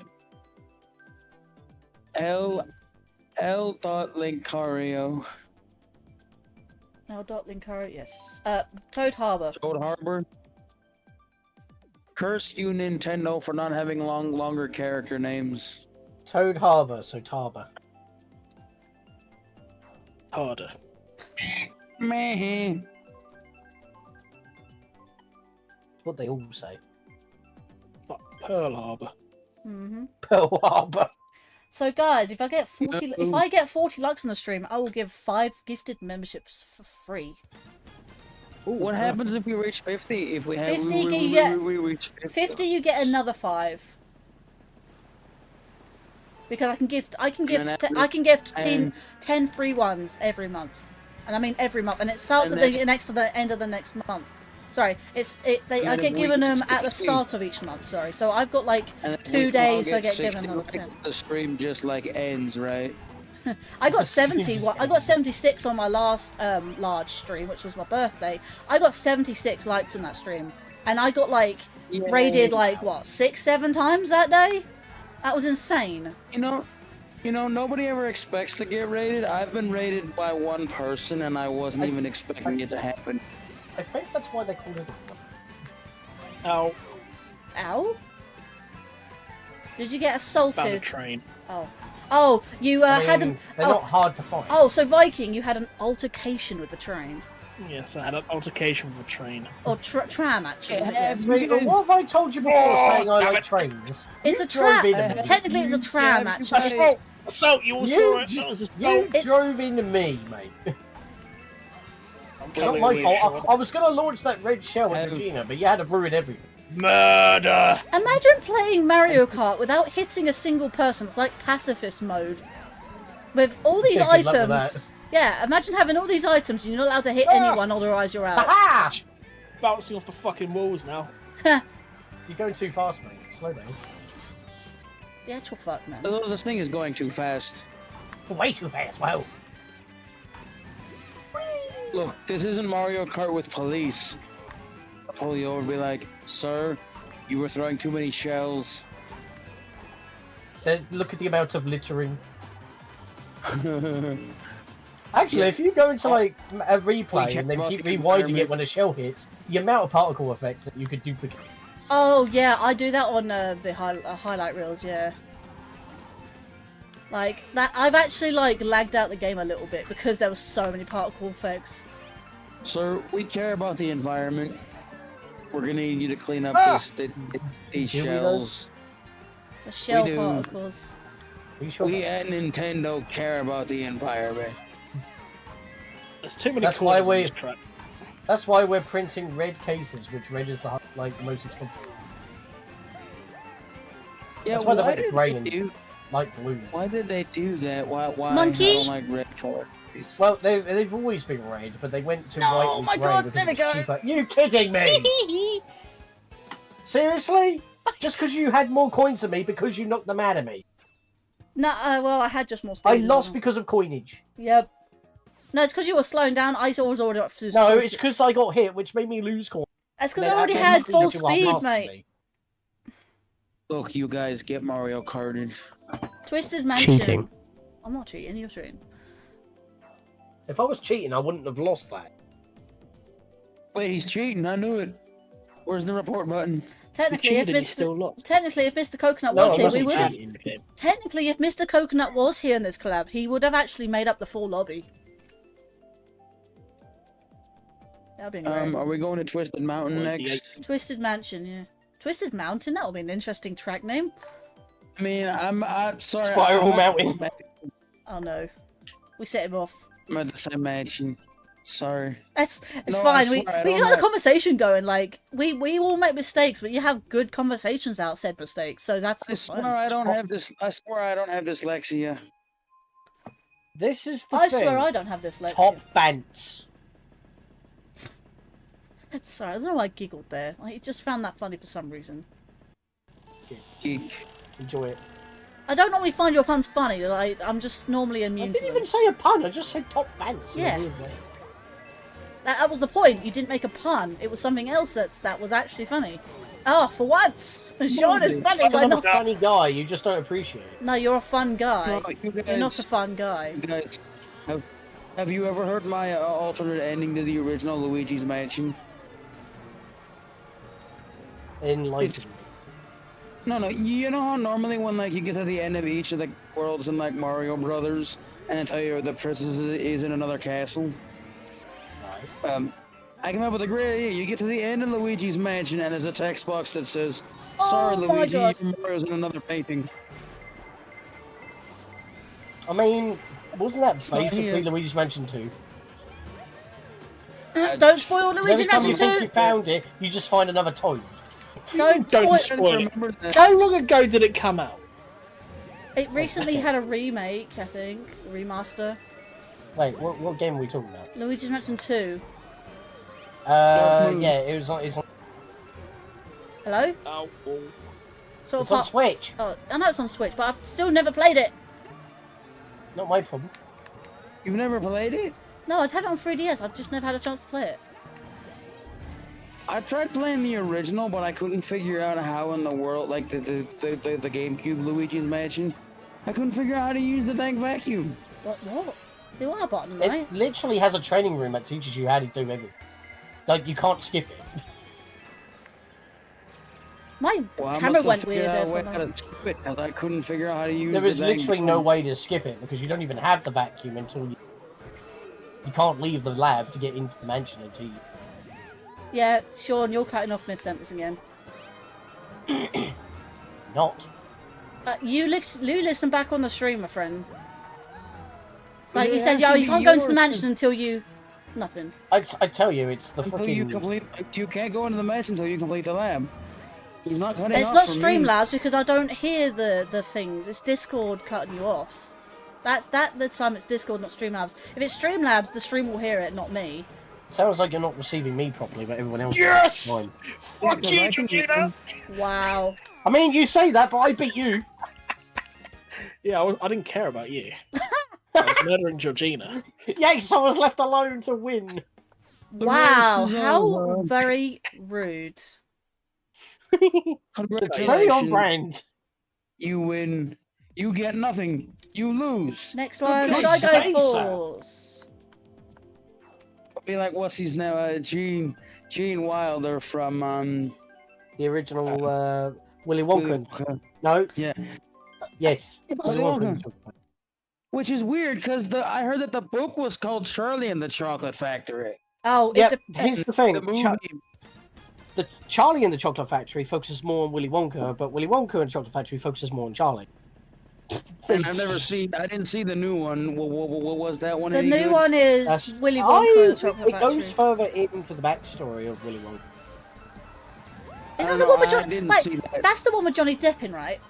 Linkario, yes. Toad Harbor. Toad Harbor. Curse you, Nintendo, for not having longer character names. Toad Harbor, so Tarber. Harder. Meh. What they all say. Pearl Harbor. Pearl Harbor. So guys, if I get 40 likes on the stream, I will give 5 gifted memberships for free. What happens if we reach 50? If we have 50, we reach 50, you get another 5. Because I can gift 10 free ones every month. And I mean every month, and it starts at the end of the next month. Sorry, I get given them at the start of each month. Sorry, so I've got like 2 days. I get given another 10. The stream just like ends, right? I got 70. I got 76 on my last large stream, which was my birthday. I got 76 likes on that stream, and I got like raided like what 6-7 times that day. That was insane. You know, nobody ever expects to get raided. I've been raided by one person, and I wasn't even expecting it to happen. I think that's why they called it. Ow. Ow? Did you get assaulted? Found a train. Oh. Oh, you had an. They're not hard to find. Oh, so Viking, you had an altercation with the train. Yes, I had an altercation with a train. Or tram, actually. What have I told you before saying I like trains? It's a tram. Technically, it's a tram, actually. Assault, you all saw it. That was assault. You drove into me, mate. Not my fault. I was going to launch that red shell at Regina, but you had to ruin everything. Murder! Imagine playing Mario Kart without hitting a single person. It's like pacifist mode. With all these items. Yeah, imagine having all these items and you're not allowed to hit anyone, otherwise you're out. Bouncing off the fucking walls now. You're going too fast, mate. Slow down. The actual fuck, man. This thing is going too fast. Way too fast, wow. Look, this isn't Mario Kart with police. I'll pull you over and be like, sir, you were throwing too many shells. Look at the amount of littering. Actually, if you go into like a replay and then keep rewinding it when a shell hits, the amount of particle effects that you could duplicate. Oh yeah, I do that on the highlight reels. Yeah, like that. I've actually like lagged out the game a little bit because there was so many particle effects. Sir, we care about the environment. We're gonna need you to clean up these shells. The shell particles. We at Nintendo care about the environment. There's too many. That's why we're printing red cases, which red is the most expensive. Yeah, that's why they made it grey and light blue. Why did they do that? Why? Monkey? I don't like red color. Well, they've always been red, but they went to white and my grey god, because there we it's go. cheaper. You kidding me? Seriously? Just because you had more coins than me because you knocked them out of me? No, well, I had just more speed. I lost because of coinage. Yep. No, it's because you were slowing down. I was already up to. No, it's because I got hit, which made me lose coin. It's because I already had full speed, mate. Look, you guys get Mario Karted. Twisted Mansion. Cheating. I'm not cheating. You're cheating. If I was cheating, I wouldn't have lost that. Wait, he's cheating. I knew it. Where's the report button? Technically, if Mr. Coconut No, was I here, we wasn't would have. cheating. Technically, if Mr. Coconut was here in this collab, he would have actually made up the full lobby. That'd be great. Are we going to Twisted Mountain next? Twisted Mansion, yeah. Twisted Mountain. That would be an interesting track name. I mean, I'm sorry. Spiral Mountain. Oh no, we set him off. I'm at the same mansion. Sorry. It's No, fine. I We swear, I we don't got a have- conversation going. Like we all make mistakes, but you have good conversations out said mistakes. So that's I fine. swear I don't have this. I swear I don't have dyslexia. This is the I thing. swear I don't have this. Top Bants. Sorry, I don't know why I giggled there. I just found that funny for some reason. Geek. Enjoy it. I don't normally find your puns funny. Like I'm just normally I immune to didn't them. even say a pun. I just said Top Bants. Yeah. That was the point. You didn't make a pun. It was something else that was actually funny. Oh, for once, Sean is funny. Because But I'm a not funny guy. You just don't appreciate it. No, you're a fun guy. No, you You're not a guys- fun guy. You guys, have you ever heard my alternate ending to the original Luigi's Mansion? Enlightened. No, you know how normally when like you get to the end of each of the worlds in like Mario Brothers, and they tell you the princess is in another castle? Right. I came up with a great idea. You get to the end of Luigi's Mansion, and there's a text box that says, "Sorry, Oh my Luigi, God. your Mario's in another painting." I mean, wasn't that It's not basically here. Luigi's Mansion 2? Don't spoil Every Luigi's time you Mansion think you 2. found it, you just find another toy. Don't Don't spoil. spoil it. Remember that? How long ago did it come out? It recently had a remake, I think, remaster. Wait, what game are we talking about? Luigi's Mansion 2. Yeah, it's on Hello? Oh, Sort it's of. on Switch. Oh, I know it's on Switch, but I've still never played it. Not my problem. You've never played it? No, I'd have it on 3DS. I've just never had a chance to play it. I tried playing the original, but I couldn't figure out how in the world, like the GameCube Luigi's Mansion, I couldn't figure out how to use the dang vacuum. What? The Y button, It right? literally has a training room that teaches you how to do everything. Like, you can't skip it. My Well, I camera must have went figured weird out there a for way a how to moment. skip it, because I couldn't figure out how to use There the is dang literally no way to skip it, because you don't even have the vacuum until you... You can't leave the lab to get into the mansion until you... Yeah, Sean, you're cutting off mid-sentence again. Not. You listen back on the stream, my friend. It's like It you said, has yo, to you be can't go into the yours. mansion until you... Nothing. I tell you, it's the Until fucking... you complete, you can't go into the mansion until you complete the lab. He's not cutting It's off not for me. Streamlabs because I don't hear the things. It's Discord cutting you off. That's the time it's Discord, not Streamlabs. If it's Streamlabs, the stream will hear it, not me. Sounds like you're not receiving me properly, but everyone else Yes! is fine. Fuck you, Georgina! Wow. I mean, you say that, but I beat you. Yeah, I didn't care about you. I was murdering Georgina. Yes, I was left alone to win. Wow, race is how over. very rude. It's very on brand. You win. You get nothing. You lose. Next one, Good Shy day, Go sir. Falls. Be like, what's his name? Gene Wilder from The original Willy Wonka. Willy- No. Yeah. Yes. Willy Willy Wonka. Wonka. Which is weird because I heard that the book was called Charlie and the Chocolate Factory. Oh, Yep, it depends. here's the thing. The movie. The Charlie and the Chocolate Factory focuses more on Willy Wonka, but Willy Wonka and Chocolate Factory focuses more on Charlie. And I didn't see the new one. What was that one? The any new good? one is That's- Willy Wonka and the Chocolate It Factory. goes further into the backstory of Willy Wonka. Is I that don't the one with know, I Johnny? didn't Wait, see that. that's the one with Johnny Depp in, right?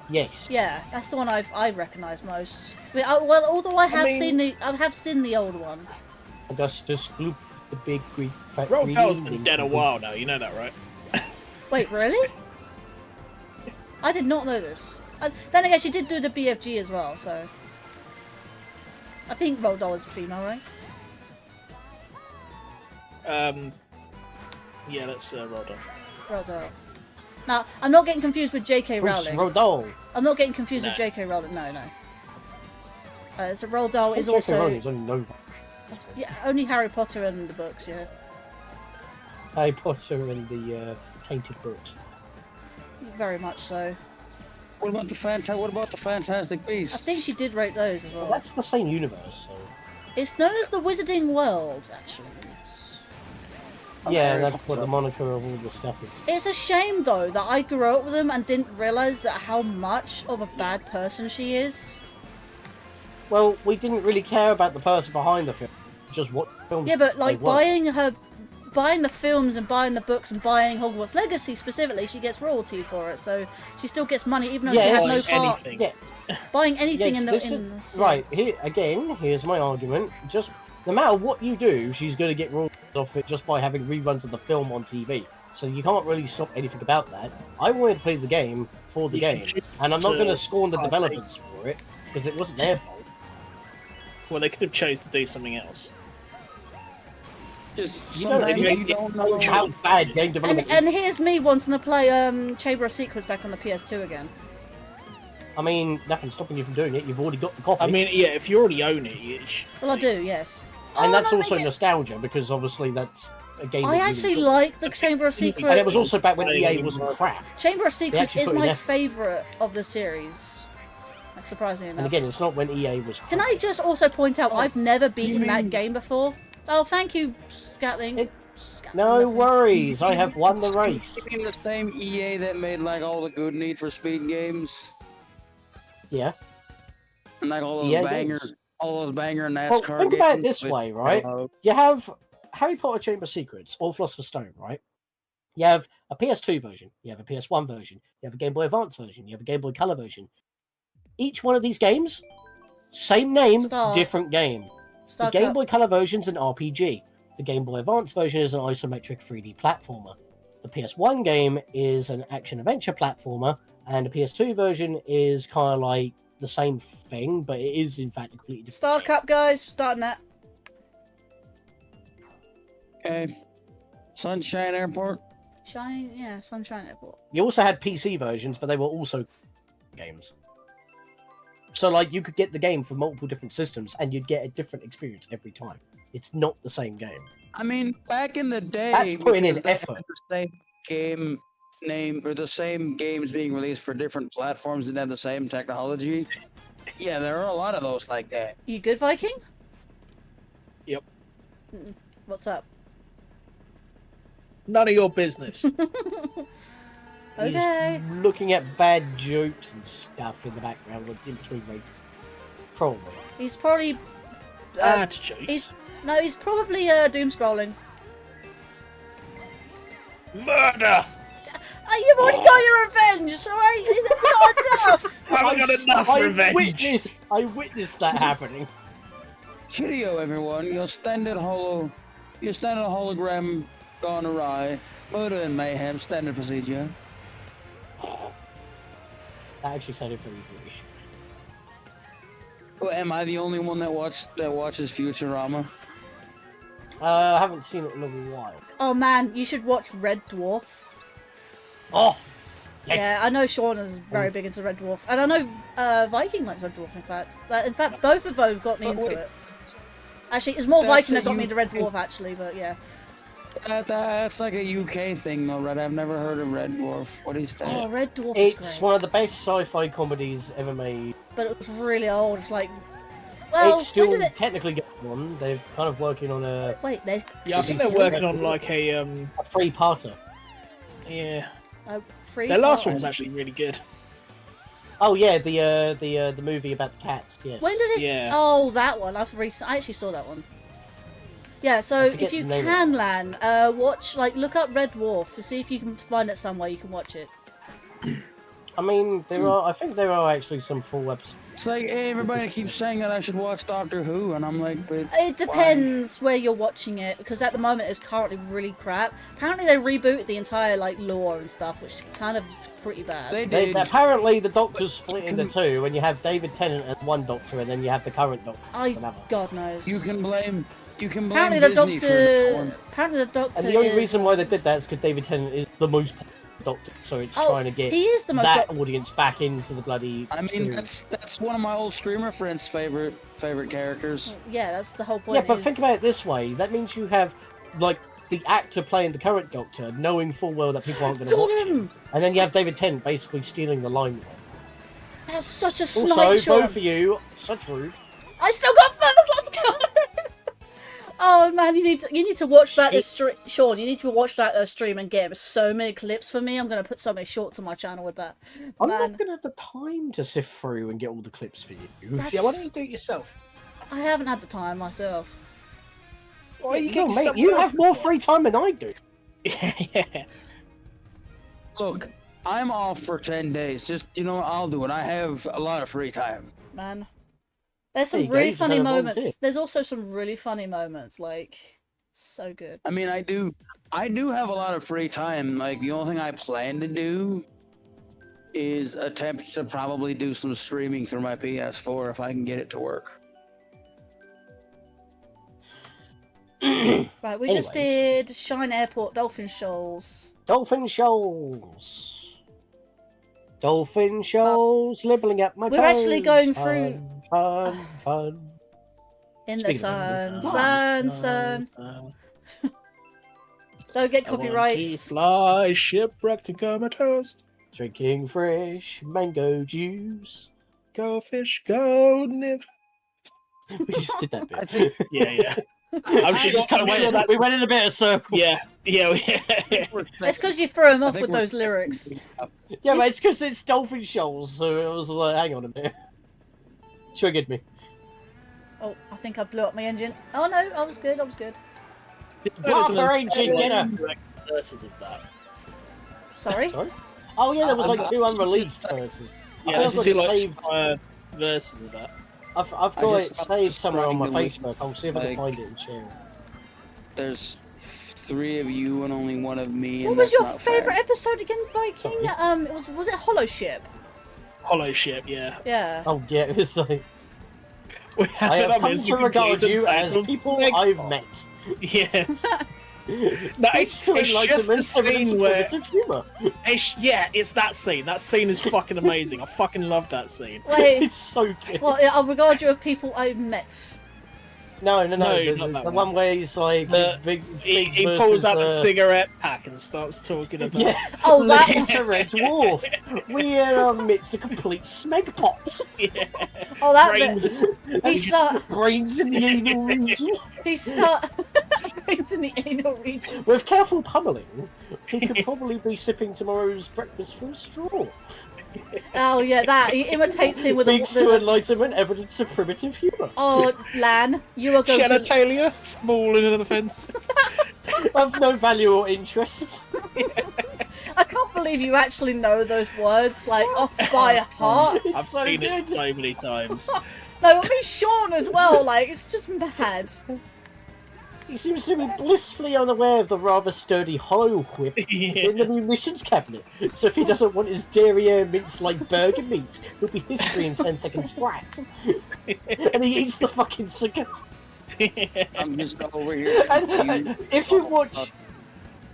Yes. Yeah, that's the one I recognise most. Well, although I have mean- seen the old one. Augustus Gloop, the big Greek factory. Roald Dahl's been dead a while now, you know that, right? Wait, really? I did not know this. Then again, she did do the BFG as well, so I think Roald Dahl was a female, right? Yeah, let's roll down. Roald Dahl. Now, I'm not getting confused with J.K. Bruce Rowling. Roald Dahl. I'm not getting confused No. with J.K. Rowling. No, no. So Roald Dahl is J.K. also Rowling's only known yeah, only Harry Potter and the books. Yeah, Harry Potter and the Tainted Books. very much so. What about the Fantastic Beasts? I think she did write those as well. Well, that's the same universe, so... It's known as the Wizarding World, actually. Yes. Yeah, that's what the moniker of all the stuff is. It's a shame though that I grew up with them and didn't realise that how much of a bad person she is. Well, we didn't really care about the person behind the film, just what film. Yeah, but like they were. buying the films and buying the books and buying Hogwarts Legacy specifically, she gets royalty for it, so she still gets money even though she had no part. Yeah. Buying anything Yes, in the this is- right here again. Here's my argument. Just no matter what you do, she's going to get royalties off it just by having reruns of the film on TV. So you can't really stop anything about that. I wanted to play the game for the game, and I'm not going to scorn the developers for it because it wasn't their fault. Well, they could have chose to do something else. Just You don't know how bad game development And here's me wanting to play Chamber of Secrets back on the PS2 again. I mean, nothing's stopping you from doing it. You've already got the copy. I mean, yeah, if you already own it, you Well, I do, yes. and that's also nostalgia because obviously that's a game. I that actually really like the Chamber of Secrets. And it was also back when EA wasn't crap. Chamber of Secrets actually is put in my effort. favourite of the series. That's surprising enough. And again, it's not when EA was crap. Can I just also point out I've never beaten that game before? Oh, thank you, Scatling. No worries, I have won the race. You mean the same EA that made like all the good Need for Speed games? Yeah. And like all those EA banger, games. all those banger NASCAR Well, games. think about it this with- way, right? You have Harry Potter Chamber of Secrets or Philosopher's Stone, right? You have a PS2 version, you have a PS1 version, you have a Game Boy Advance version, you have a Game Boy Color version. Each one of these games, same name, Stop. different game. Stop The Game up. Boy Color version is an RPG. The Game Boy Advance version is an isometric 3D platformer. The PS1 game is an action-adventure platformer, and the PS2 version is kind of like the same thing, but it is in fact a completely different. Star Cup, guys, starting that. Okay. Sunshine Airport. Sunshine Airport. You also had PC versions, but they were also games. So, like, you could get the game from multiple different systems, and you'd get a different experience every time. It's not the same game. I mean, back in the day, That's putting in because they effort. had the same game name or the same games being released for different platforms that have the same technology. Yeah, there are a lot of those like that. You good, Viking? Yep. What's up? None of your business. Okay. He's looking at bad jokes and stuff in the background, like, in between, like, probably. He's probably. Bad jokes? He's probably doom scrolling. Murder! You've already got your revenge, so it's not enough. I haven't got enough revenge. I witnessed that happening. Cheerio, everyone. Your standard hologram gone awry. Murder and mayhem, standard procedure. That actually sounded very British. Well, am I the only one that watches Futurama? I haven't seen it in a while. Oh man, you should watch Red Dwarf. Oh! Yes. Yeah, I know Sean is very big into Red Dwarf, and I know Viking likes Red Dwarf. In fact, both of those got me into it. Actually, it's more That's Viking a that got me into Red Dwarf, actually, but yeah. That's like a UK thing, though, right? I've never heard of Red Dwarf. What is that? Oh, Red Dwarf is It's great. one of the best sci-fi comedies ever made. But it was really old. It's like, well, It's still when did it? technically going on. They're kind of working on a Wait, they. Yeah, I think they're working on like a three-parter. Yeah. Free. Their last part. one was actually really good. Oh yeah, the movie about the cats. Yes. When did it? Yeah. Oh, that one. I actually saw that one. Yeah, so forget if you the name of can, Lan, look up Red Dwarf to see if you can find it somewhere you can watch it. I mean, I think there are actually some full episodes It's like, hey, everybody keeps saying that I should watch Doctor Who, and I'm like, but It depends where you're watching it, because at the moment it's currently really crap. Apparently they rebooted the entire like lore and stuff, which kind of is pretty bad. They did. Apparently the Doctor's split into two, and you have David Tennant as one Doctor, and then you have the current Doctor as another. God knows. You can blame. Apparently the Disney Doctor. Apparently the Doctor. And the only reason why they did that is because David Tennant is the most popular Doctor, so it's trying to get he is the most that audience back into the bloody. I mean, series. that's one of my old streamer friends' favorite characters. Yeah, that's the whole point. Yeah, but think about it this way: that means you have like the actor playing the current Doctor, knowing full well that people aren't going to watch him, and then you have David Tennant basically stealing the limelight. That's such a snipe. Also, both of you, such rude. I still got first. Let's go. Oh man, you need to watch back this stream, Sean. You need to watch that stream and get so many clips for me. I'm gonna put so many shorts on my channel with that. I'm not gonna have the time to sift through and get all the clips for you. Yeah, why don't you do it yourself? I haven't had the time myself. Why you no, mate, you have more free time than I do. Yeah. Look, I'm off for 10 days. Just I'll do it. I have a lot of free time. Man. There's some There you really go, funny you deserve a moments. volunteer. There's also some really funny moments, like so good. I mean, I do have a lot of free time. Like the only thing I plan to do is attempt to probably do some streaming through my PS4 if I can get it to work. Right, we just did Shine Airport, Dolphin Shoals. Dolphin Shoals. Dolphin Shoals, nibbling at my toes. We're actually going through fun. in the sun. Don't get I want to copyrights. fly shipwreck to comatose. Drinking fresh mango juice. Go fish, go nip. We just did that bit. Yeah. I'm sure just kind of went. We went in a bit of circle. Yeah. It's because you threw him off with those lyrics. Yeah, but it's because it's Dolphin Shoals, so it was like, hang on a minute. Triggered me. Oh, I think I blew up my engine. Oh no, I was good. Blow up her engine, get her. Verses of that. Sorry? Oh yeah, there was like 2 unreleased verses. Yeah, there's 2 like verses of that. I've got it saved somewhere on my Facebook. I'll see if I can find it and share it. There's 3 of you and only 1 of me. What was your favourite episode again, Viking? Was it Hollow Ship? Hollow Ship, yeah. Yeah. Oh yeah, it was like I have come to regard you as people I've met. Yeah. No, it's just the scene where it's that scene. That scene is fucking amazing. I fucking love that scene. Wait, it's so good. Well, I'll regard you as people I met. No, not the one where he's like he pulls out a cigarette pack and starts talking about. Yeah. Oh, that Listen to Red Dwarf. We are amidst a complete smeg pot. Yeah. Oh, that Brains. bit. Brains in the anal region. Brains in the anal region. With careful pummeling, he could probably be sipping tomorrow's breakfast from a straw. Oh yeah, that he imitates him with Thanks to enlightenment, evidence of primitive humour. Oh, Lan, you are going Genitalia, small and inoffensive. Of no value or interest. I can't believe you actually know those words, like, off by heart. I've seen it so many times. No, I mean Sean as well, like, it's just mad. He seems to be blissfully unaware of the rather sturdy hollow whip in the munitions cabinet. So if he doesn't want his derriere minced like burger meat, it'll be history in 10 seconds flat. And he eats the fucking cigar. I'm just over here. And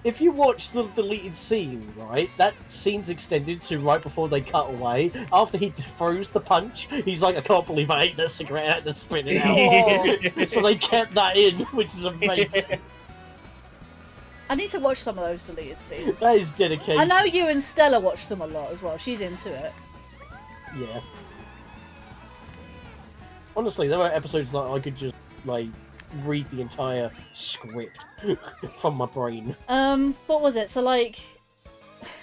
if you watch the deleted scene, right, that scene's extended to right before they cut away. After he throws the punch, he's like, I can't believe I ate that cigarette, I had to spit it out. So they kept that in, which is amazing. I need to watch some of those deleted scenes. That is dedication. I know you and Stella watch them a lot as well. She's into it. Yeah. Honestly, there were episodes that I could just, like, read the entire script from my brain. What was it? So, like,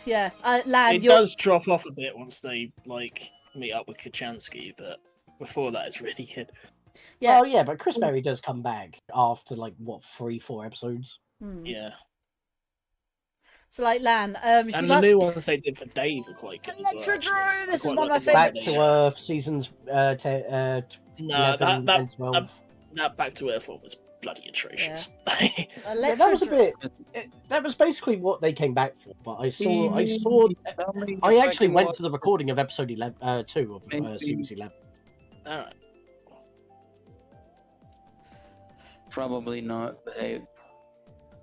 yeah, Lan, it does drop off a bit once they, like, meet up with Kachansky, but before that, it's really good. Yeah. Oh, yeah, but Chris Berry does come back after, like, what, 3-4 episodes? Yeah. So like Lan, if And you the like new ones they did for Dave were quite good as well. Electric actually. Drone, I this is quite one like of the my Back favourites. to Earth seasons No, 11 and 12. that Back to Earth one was bloody atrocious. Yeah, that was a bit. That was basically what they came back for. But I actually went to the recording of episode 2 of series 11. All right. Probably not.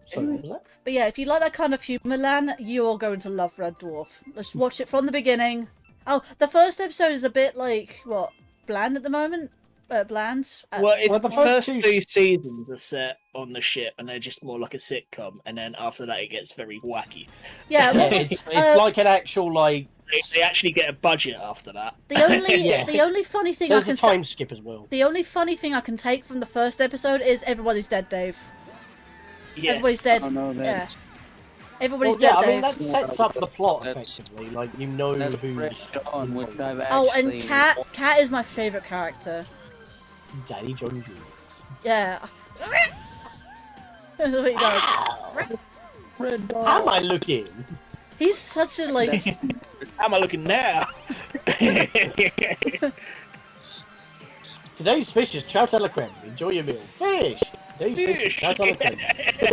Sorry, what was that? But yeah, if you like that kind of humour, Lan, you are going to love Red Dwarf. Let's watch it from the beginning. Oh, the first episode is a bit like, what, bland at the moment? Bland? Well, it's the first 2 seasons are set on the ship, and they're just more like a sitcom. And then after that, it gets very wacky. Yeah, it's like an actual like. They actually get a budget after that. The only funny thing There's I can a time skip as well. The only funny thing I can take from the first episode is everybody's dead, Dave. Yes. Everybody's dead. Oh, no, yeah. Everybody's yeah, dead, I mean, Dave. that sets up the plot effectively. Like you know who's on, which I've Oh, actually... and Cat is my favourite character. Daddy John Jones. Yeah. That's what he does. Red dog. How am I looking? He's such a like. How am I looking now? Today's fish is trout a la creme. Enjoy your meal. Fish. Today's fish is trout a la creme.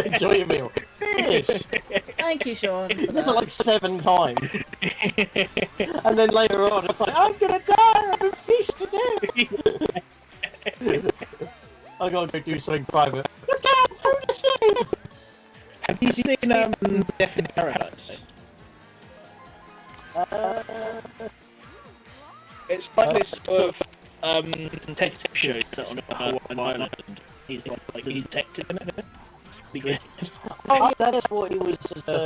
Enjoy your meal. Fish. Thank you, Sean. He does it like 7 times. And then later on, it's like, I'm gonna die. I'm a fish to death. I gotta go do something private. Look out! Food escape! Have you seen Death in Paradise? It's like this sort of detective show set on a Hawaiian island. He's like a detective in it. It's pretty good. Oh, that's what he was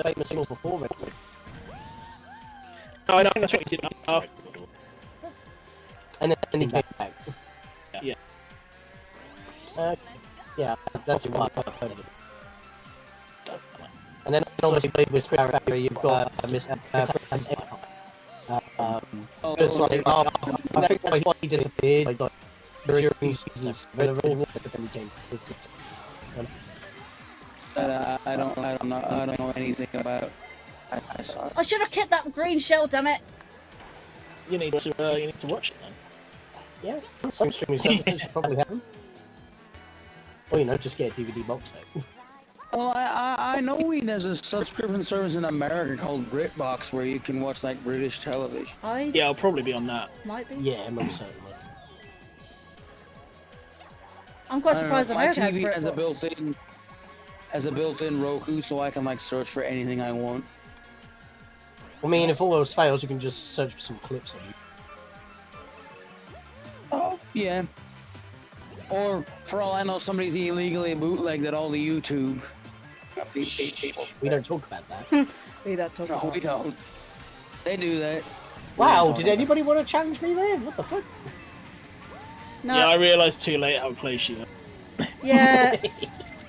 famous for before, Red. No, I think that's what he did after. And then he came back. Yeah. Yeah, that's why I've heard of it. And then obviously with Square you've got Miss because like I think that's why he disappeared like during seasons but then he came. I don't know anything about. I saw it. I should have kept that green shell, damn it. You need to watch it then. Yeah, some streaming services should probably have them. Or just get a DVD box set. Well, I know there's a subscription service in America called BritBox where you can watch like British television. Yeah, I'll probably be on that. Might be. Yeah, most certainly. I'm quite surprised my America has TV BritBox. has a built-in Roku, so I can like search for anything I want. I mean, if all else fails, you can just search for some clips on it. Oh, yeah. Or, for all I know, somebody's illegally bootlegged all the YouTube. We don't talk about that. We don't talk No, about we don't. They do that. Wow, did anybody want to challenge me there? What the fuck? No. Yeah, I realised too late how close you were. Yeah.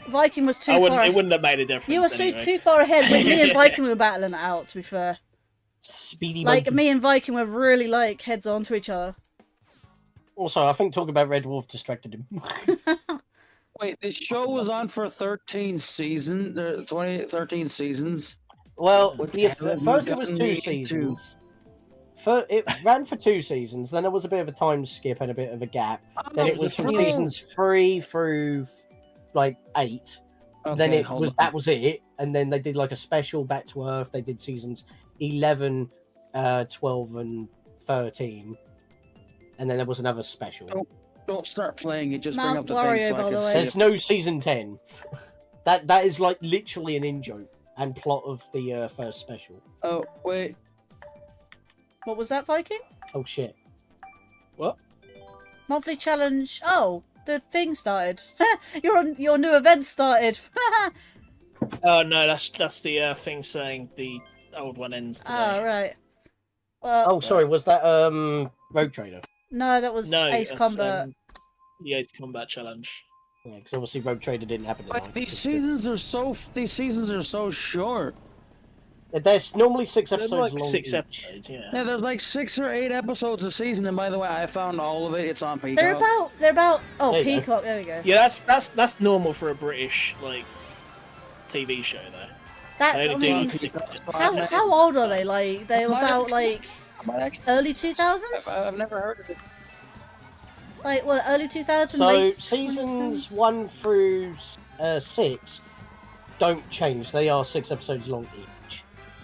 Viking was too far. It wouldn't have made a difference. You were anyway. too far ahead. But me and Viking were battling it out, to be fair. Speedy Like, monkey. me and Viking were really, like, heads on to each other. Also, I think talking about Red Dwarf distracted him. Wait, this show was on for 13 seasons. 13 seasons. Well, What the, the hell have first you it was gotten 2 me into? seasons. It ran for 2 seasons, then there was a bit of a time skip and a bit of a gap. Then it was from seasons 3 through like 8. Then Okay, it hold was on. that was it, and then they did like a special Back to Earth. They did seasons 11, 12, and 13, and then there was another special. Don't start playing it. Just Mount bring up the thing Wario, so by I the can way. see There's it. no season 10. That is like literally an in-joke and plot of the first special. Oh wait. What was that, Viking? Oh shit. What? Monthly challenge. Oh, the thing started. Your new event started. Oh no, that's the thing saying the old one ends today. Oh, right. Well, Oh, sorry, was that Road Trader? no, that was No, Ace that's, Combat. the Ace Combat challenge. Yeah, because obviously Road Trader didn't happen. But these seasons are so short. There's normally 6 They're episodes like long. 6 each. episodes, yeah. Yeah, there's like 6 or 8 episodes a season, and by the way, I found all of it. It's on Peacock. They're about. Oh, There you go. Peacock. There we go. Yeah, that's normal for a British like TV show though. That They I only do mean, six. how old are they? Like they're about like early 2000s. I've never heard of it. Like well, early 2000s. So late seasons 2010s? 1 through 6 don't change. They are 6 episodes long each,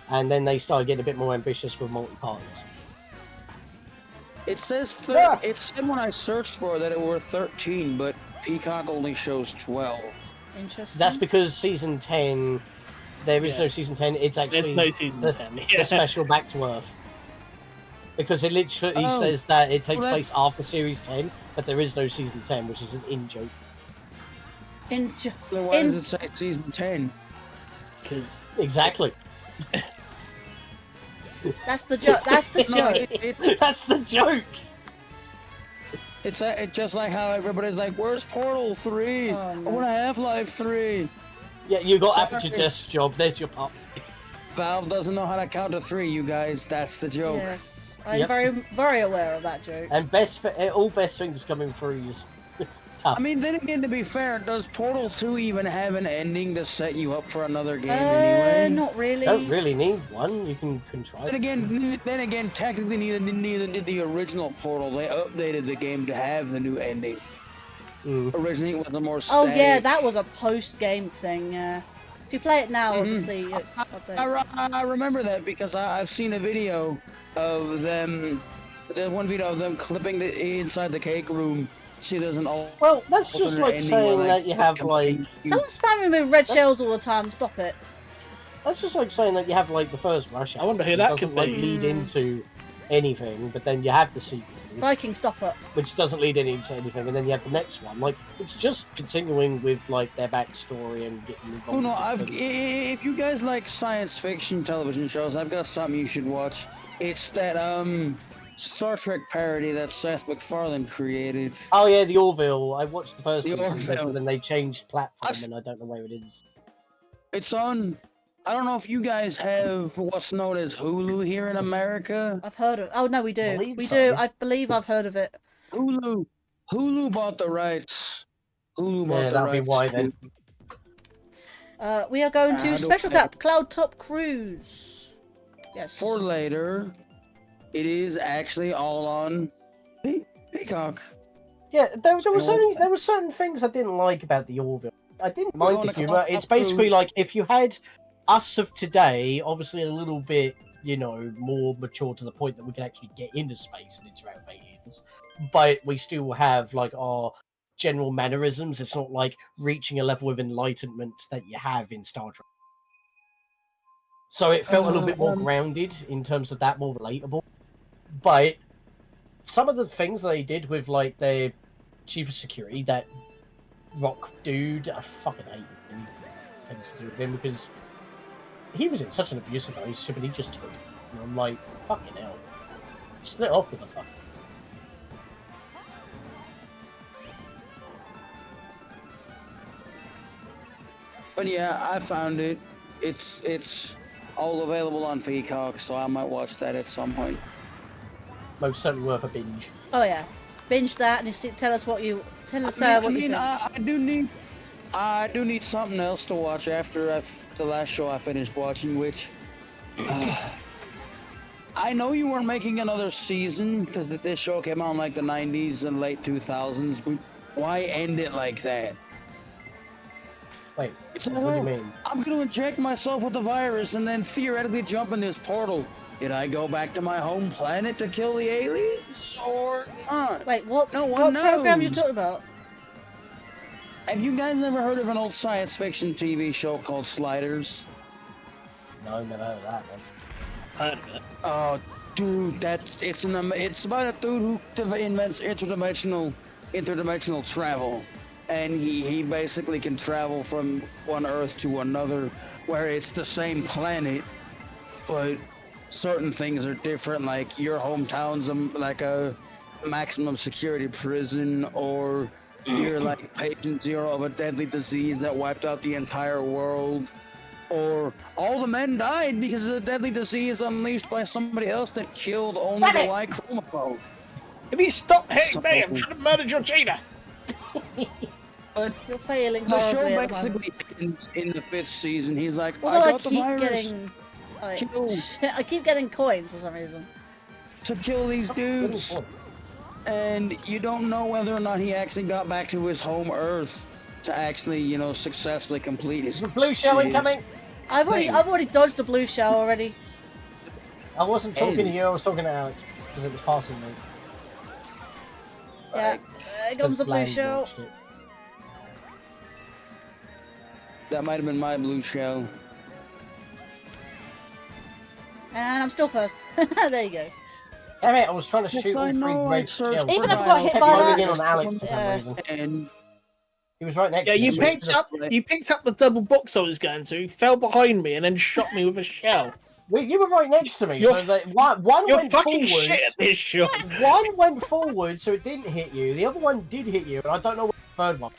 and then they start getting a bit more ambitious with multi-parts. It says it said when I searched for it that it were 13, but Peacock only shows 12. Interesting. That's because season 10, there is no Yes. season 10. It's actually There's no season 10. the Yeah. special Back to Earth. Because it literally Oh. says that it takes Well, that- place after series 10, but there is no season 10, which is an in-joke. Then why does it say season 10? Because Exactly. That's the joke. That's the joke. That's the joke. It's just like how everybody's like, "Where's Portal 3? Oh, I no. want Half-Life 3." Yeah, you got Sorry. Aperture Desk Job. There's your pop. Valve doesn't know how to count to 3, you guys. That's the joke. Yes, I'm Yep. very aware of that joke. And all best things come in threes. Tough. I mean, then again, to be fair, does Portal 2 even have an ending to set you up for another game anyway? Not really. Don't really need one. You can contrive. Then again, technically neither did the original Portal. They updated the game to have the new ending. Originally, it was a more Oh static. yeah, that was a post-game thing. Yeah. If you play it now, obviously it's updated. I remember that because I've seen a video of them. There's one video of them clipping inside the cake room. See, there's an Well, that's just like saying that you have like. Someone's spamming me with red shells all the time. Stop it. That's just like saying that you have like the first Rush Hour. I wonder who It that doesn't could like be. lead into anything, but then you have the sequel, Viking, stop it. which doesn't lead into anything, and then you have the next one. Like it's just continuing with like their backstory and getting involved. Oh no! with things. If you guys like science fiction television shows, I've got something you should watch. It's that Star Trek parody that Seth MacFarlane created. Oh yeah, the Orville. I watched the first The two seasons, Orville. and then they changed platform, and I don't know where it is. It's on. I don't know if you guys have what's known as Hulu here in America. I've heard of. Oh no, we do. Believe We so. do. I believe I've heard of it. Hulu bought the rights. Hulu bought Yeah, the that'll be rights. why then. We are going to I Special don't- Cup Cloud Top Cruise. Yes. For later, it is actually all on Peacock. Yeah, there were certain things I didn't like about the Orville. I didn't We're mind on the a humor. cloud It's through- basically like if you had us of today, obviously a little bit, more mature to the point that we can actually get into space and interact with aliens, but we still have like our general mannerisms. It's not like reaching a level of enlightenment that you have in Star Trek. So it felt a little bit more grounded in terms of that, more relatable. But some of the things they did with like their chief of security, that rock dude, I fucking hate him. Things to do with him because he was in such an abusive relationship and he just took it. And I'm like, fucking hell. Split off with the fuck. But yeah, I found it. It's all available on Peacock, so I might watch that at some point. Most certainly worth a binge. Oh yeah. Binge that and tell us what you tell us I what you mean, think. I do need something else to watch after the last show I finished watching, which I know you weren't making another season because this show came out in like the 90s and late 2000s. But why end it like that? Wait, It's what do you mean? I'm gonna inject myself with the virus and then theoretically jump in this portal. Did I go back to my home planet to kill the aliens or not? Wait, what? No What one program are you knows. talking about? Have you guys ever heard of an old science fiction TV show called Sliders? No, never heard of that one. Heard of it. Oh, dude, it's about a dude who invents interdimensional travel, and he basically can travel from one Earth to another, where it's the same planet, but certain things are different. Like your hometown's like a maximum security prison, or you're like patient zero of a deadly disease that wiped out the entire world. Or all the men died because of the deadly disease unleashed by somebody else that killed only the Y chromosome. If you stop hitting me, I'm trying to murder Georgina. But You're failing the show horribly at the moment. basically in the 5th season. He's like, Although I got the virus getting, I keep getting coins for some reason. to kill these dudes, and you don't know whether or not he actually got back to his home Earth to actually, you know, successfully complete his. Blue shell incoming. I've already dodged a blue shell already. I wasn't talking to you. I was talking to Alex because it was passing me. Yeah, here comes the blue shell. That might have been my blue shell. And I'm still first. There you go. Damn it, I was trying to shoot all 3 red shells. Even if I got hit by that. In on Alex for some reason. And he was right next to me. You picked up the double box I was going to, fell behind me, and then shot me with a shell. Well, you were right next to me. You're so one went fucking forward. shit at this shot. One went forward, so it didn't hit you. The other one did hit you, and I don't know what the third one.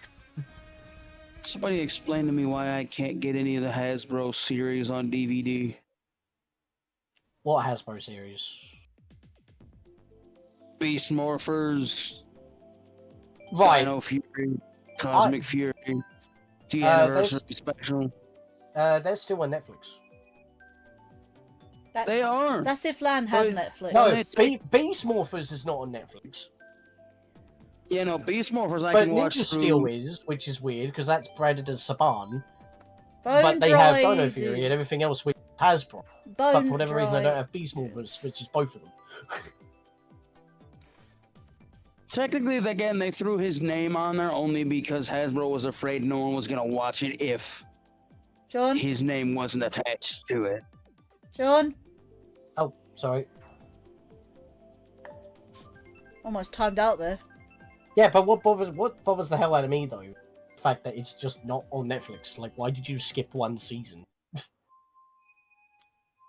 Somebody explain to me why I can't get any of the Hasbro series on DVD. What Hasbro series? Beast Morphers. Right. Dino Fury. Cosmic Fury. The Anniversary Special. They're still on Netflix. They are. That's if Lan has Netflix. No, Beast Morphers is not on Netflix. Yeah, no, Beast Morphers I but can watch Ninja through. Steel is, which is weird because that's branded as Saban. Bone But they have Dino Droid Fury is- and everything else with Hasbro. But Bone for whatever reason, I Droid. don't have Beast Morphers, which is both of them. Technically, again, they threw his name on there only because Hasbro was afraid no one was gonna watch it if John? his name wasn't attached to it. John? Oh, sorry. Almost timed out there. Yeah, but what bothers the hell out of me though? The fact that it's just not on Netflix. Like, why did you skip one season?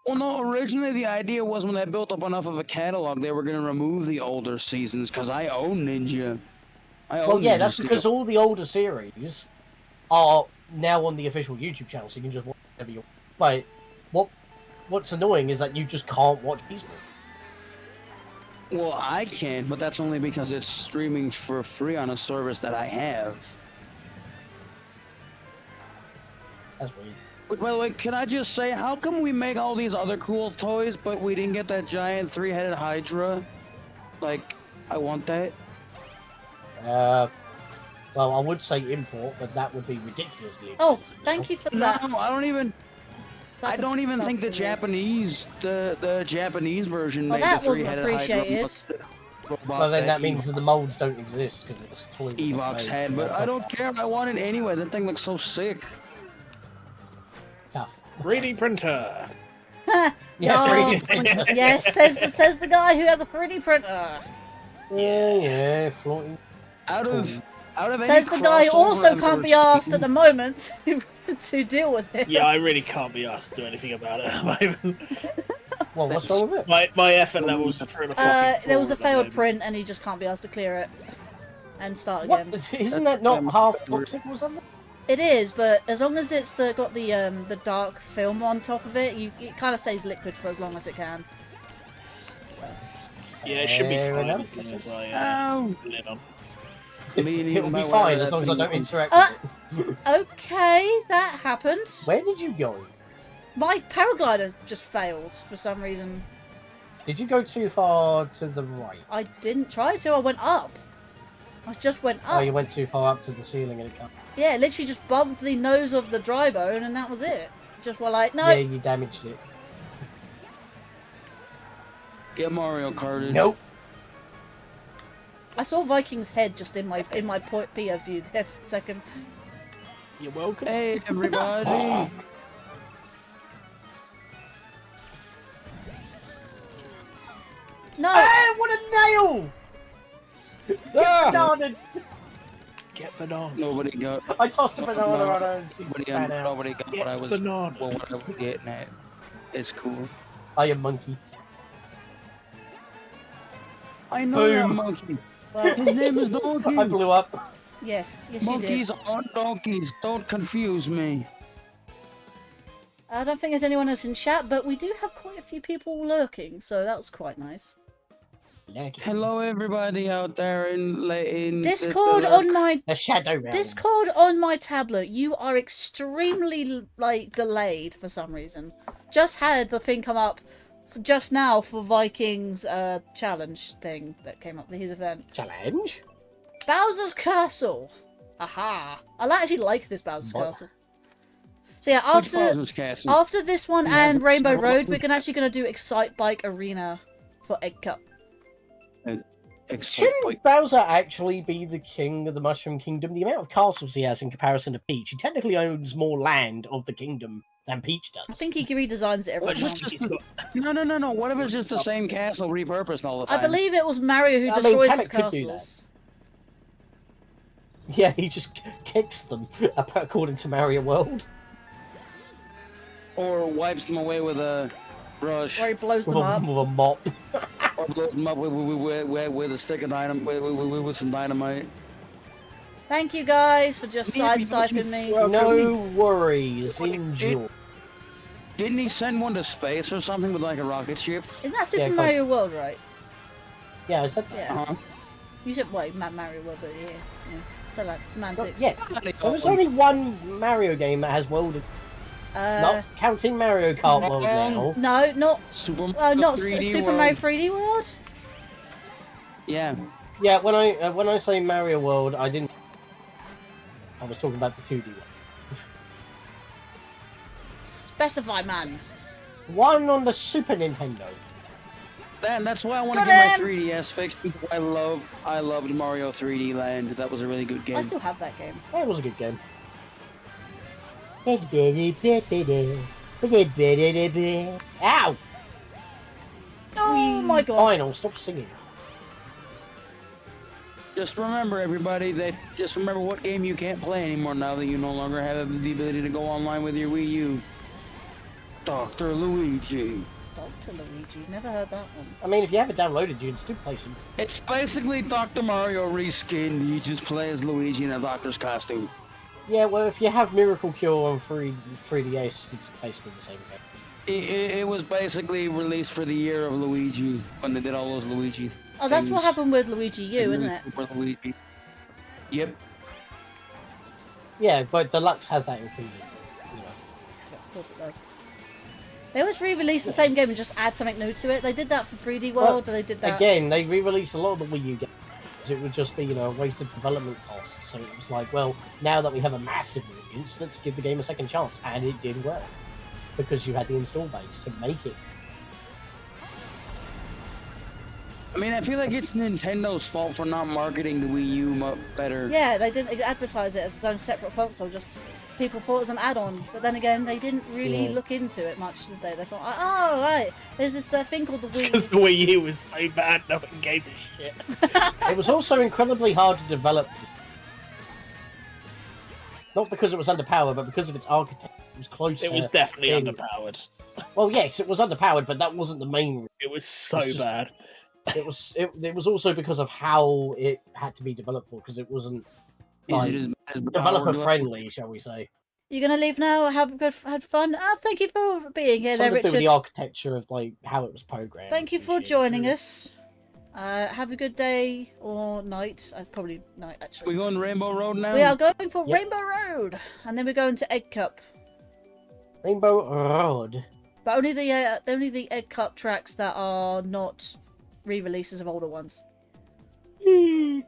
Well, no, originally the idea was when they built up enough of a catalog, they were going to remove the older seasons, because I own Ninja. Well, yeah, that's because all the older series are now on the official YouTube channel, so you can just watch whatever you want. But what's annoying is that you just can't watch these ones. Well, I can, but that's only because it's streaming for free on a service that I have. That's weird. But by the way, can I just say, how come we make all these other cool toys, but we didn't get that giant 3-headed Hydra? Like, I want that. Well, I would say import, but that would be ridiculously. Oh, thank you for that. No, I don't even. That's I don't even think the Japanese, the Japanese version made the 3-headed Hydra. Well, then that means that the molds don't exist because it's toy. Evox had, but I don't care. I want it anyway. That thing looks so sick. Tough. 3D printer. Yeah, Oh, 3D printer. yes, says the guy who has a 3D printer. Yeah, floating. Out of Says the guy who also can't be asked at the moment to deal with it. Yeah, I really can't be asked to do anything about it at the moment. Well, what's wrong with it? My effort levels are through the fucking There was a floor at the failed moment. print and he just can't be asked to clear it and start What? again. Isn't that not half toxic or something? It is, but as long as it's got the dark film on top of it, it kind of stays liquid for as long as it can. Yeah, it should be Fair fine enough. as long as I lid on. It'll be fine as long as I don't interact with it. Okay, that happened. Where did you go? My paraglider just failed for some reason. Did you go too far to the right? I didn't try to, I went up. I just went up. Oh, you went too far up to the ceiling and it can't. Yeah, literally just bumped the nose of the dry bone and that was it. Just were like, no. Yeah, you damaged it. Get Mario Kart. Nope. I saw Viking's head just in my POV there for a second. You're welcome. Hey, everybody. No! Hey, what a nail! Banana. Get banana. Nobody got. I tossed a banana on her and she spat out. Nobody got what I was. Banana. Well, what I was getting at. It's cool. I am monkey. I know you're a Boom. monkey. Well, His name is Donkey. I blew up. yes, you Monkeys did. aren't donkeys. Don't confuse me. I don't think there's anyone else in chat, but we do have quite a few people lurking, so that was quite nice. Hello, everybody out there in Discord on my the Shadow Realm. Discord on my tablet. You are extremely like delayed for some reason. Just had the thing come up just now for Vikings challenge thing that came up, his event. Challenge? Bowser's Castle. Aha! I actually like this Bowser's What? Castle. So yeah, after this one and Rainbow Road, we're actually gonna do Excite Bike Arena for Egg Cup. Shouldn't Bowser actually be the king of the Mushroom Kingdom? The amount of castles he has in comparison to Peach, he technically owns more land of the kingdom than Peach does. I think he redesigns it every time. No. What if it's just the same castle repurposed all the time? I believe it was Mario who destroys his castles. Yeah, he just kicks them, according to Mario World. Or wipes them away with a brush. Or he blows them up. With a mop. Or blows them up with a stick of dynamite, with some dynamite. Thank you guys for just sideswiping me. No worries, enjoy. Didn't he send one to space or something with like a rocket ship? Isn't that Super Mario World, right? Yeah, I said that. Yeah. You said, wait, Mario World, but yeah. So like, semantics. Yeah, there was only one Mario game that has world. Not counting Mario Kart World now. No, not Super not 3D Super World. Mario 3D World. Yeah. Yeah, when I say Mario World, I didn't. I was talking about the 2D one. Specify, man. One on the Super Nintendo. That's why I want to get my 3DS fixed. Because I loved Mario 3D Land. That was a really good game. I still have that game. That was a good game. Ow! Oh my god! Final, stop singing. Just remember, everybody, just remember what game you can't play anymore now that you no longer have the ability to go online with your Wii U. Dr. Luigi. Dr. Luigi, never heard that one. I mean, if you have it downloaded, you can still play some. It's basically Dr. Mario reskinned. You just play as Luigi in a doctor's costume. Yeah, well, if you have Miracle Cure on 3DS, it's basically the same game. It was basically released for the year of Luigi when they did all those Luigi. Oh, that's what happened with Luigi U, isn't it? Super Luigi. Yep. Yeah, but Deluxe has that included. You know. Of course it does. They always re-release the same game and just add something new to it. They did that for 3D World, and they did that... Again, they re-released a lot of the Wii U games. It would just be, a waste of development costs. So it was like, well, now that we have a massive audience, let's give the game a second chance. And it did work. Because you had the install base to make it. I mean, I feel like it's Nintendo's fault for not marketing the Wii U better. Yeah, they didn't advertise it as its own separate console, just people thought it was an add-on. But then again, they didn't really look into it much, did they? They thought, oh, right, there's this thing called the Wii. Because the Wii U was so bad, no one gave a shit. It was also incredibly hard to develop. Not because it was underpowered, but because of its architecture. It was close to... It was definitely underpowered. Well, yes, it was underpowered, but that wasn't the main reason. It was so bad. It was also because of how it had to be developed for, because it wasn't developer friendly, shall we say. You gonna leave now? Had fun? Thank you for being here, there, Richard. To do with the architecture of how it was programmed. Thank you for joining us. Have a good day or night. Probably night, actually. We going Rainbow Road now? We are going for Rainbow Road, and then we're going to Egg Cup. Rainbow Road. But only the Egg Cup tracks that are not re-releases of older ones. We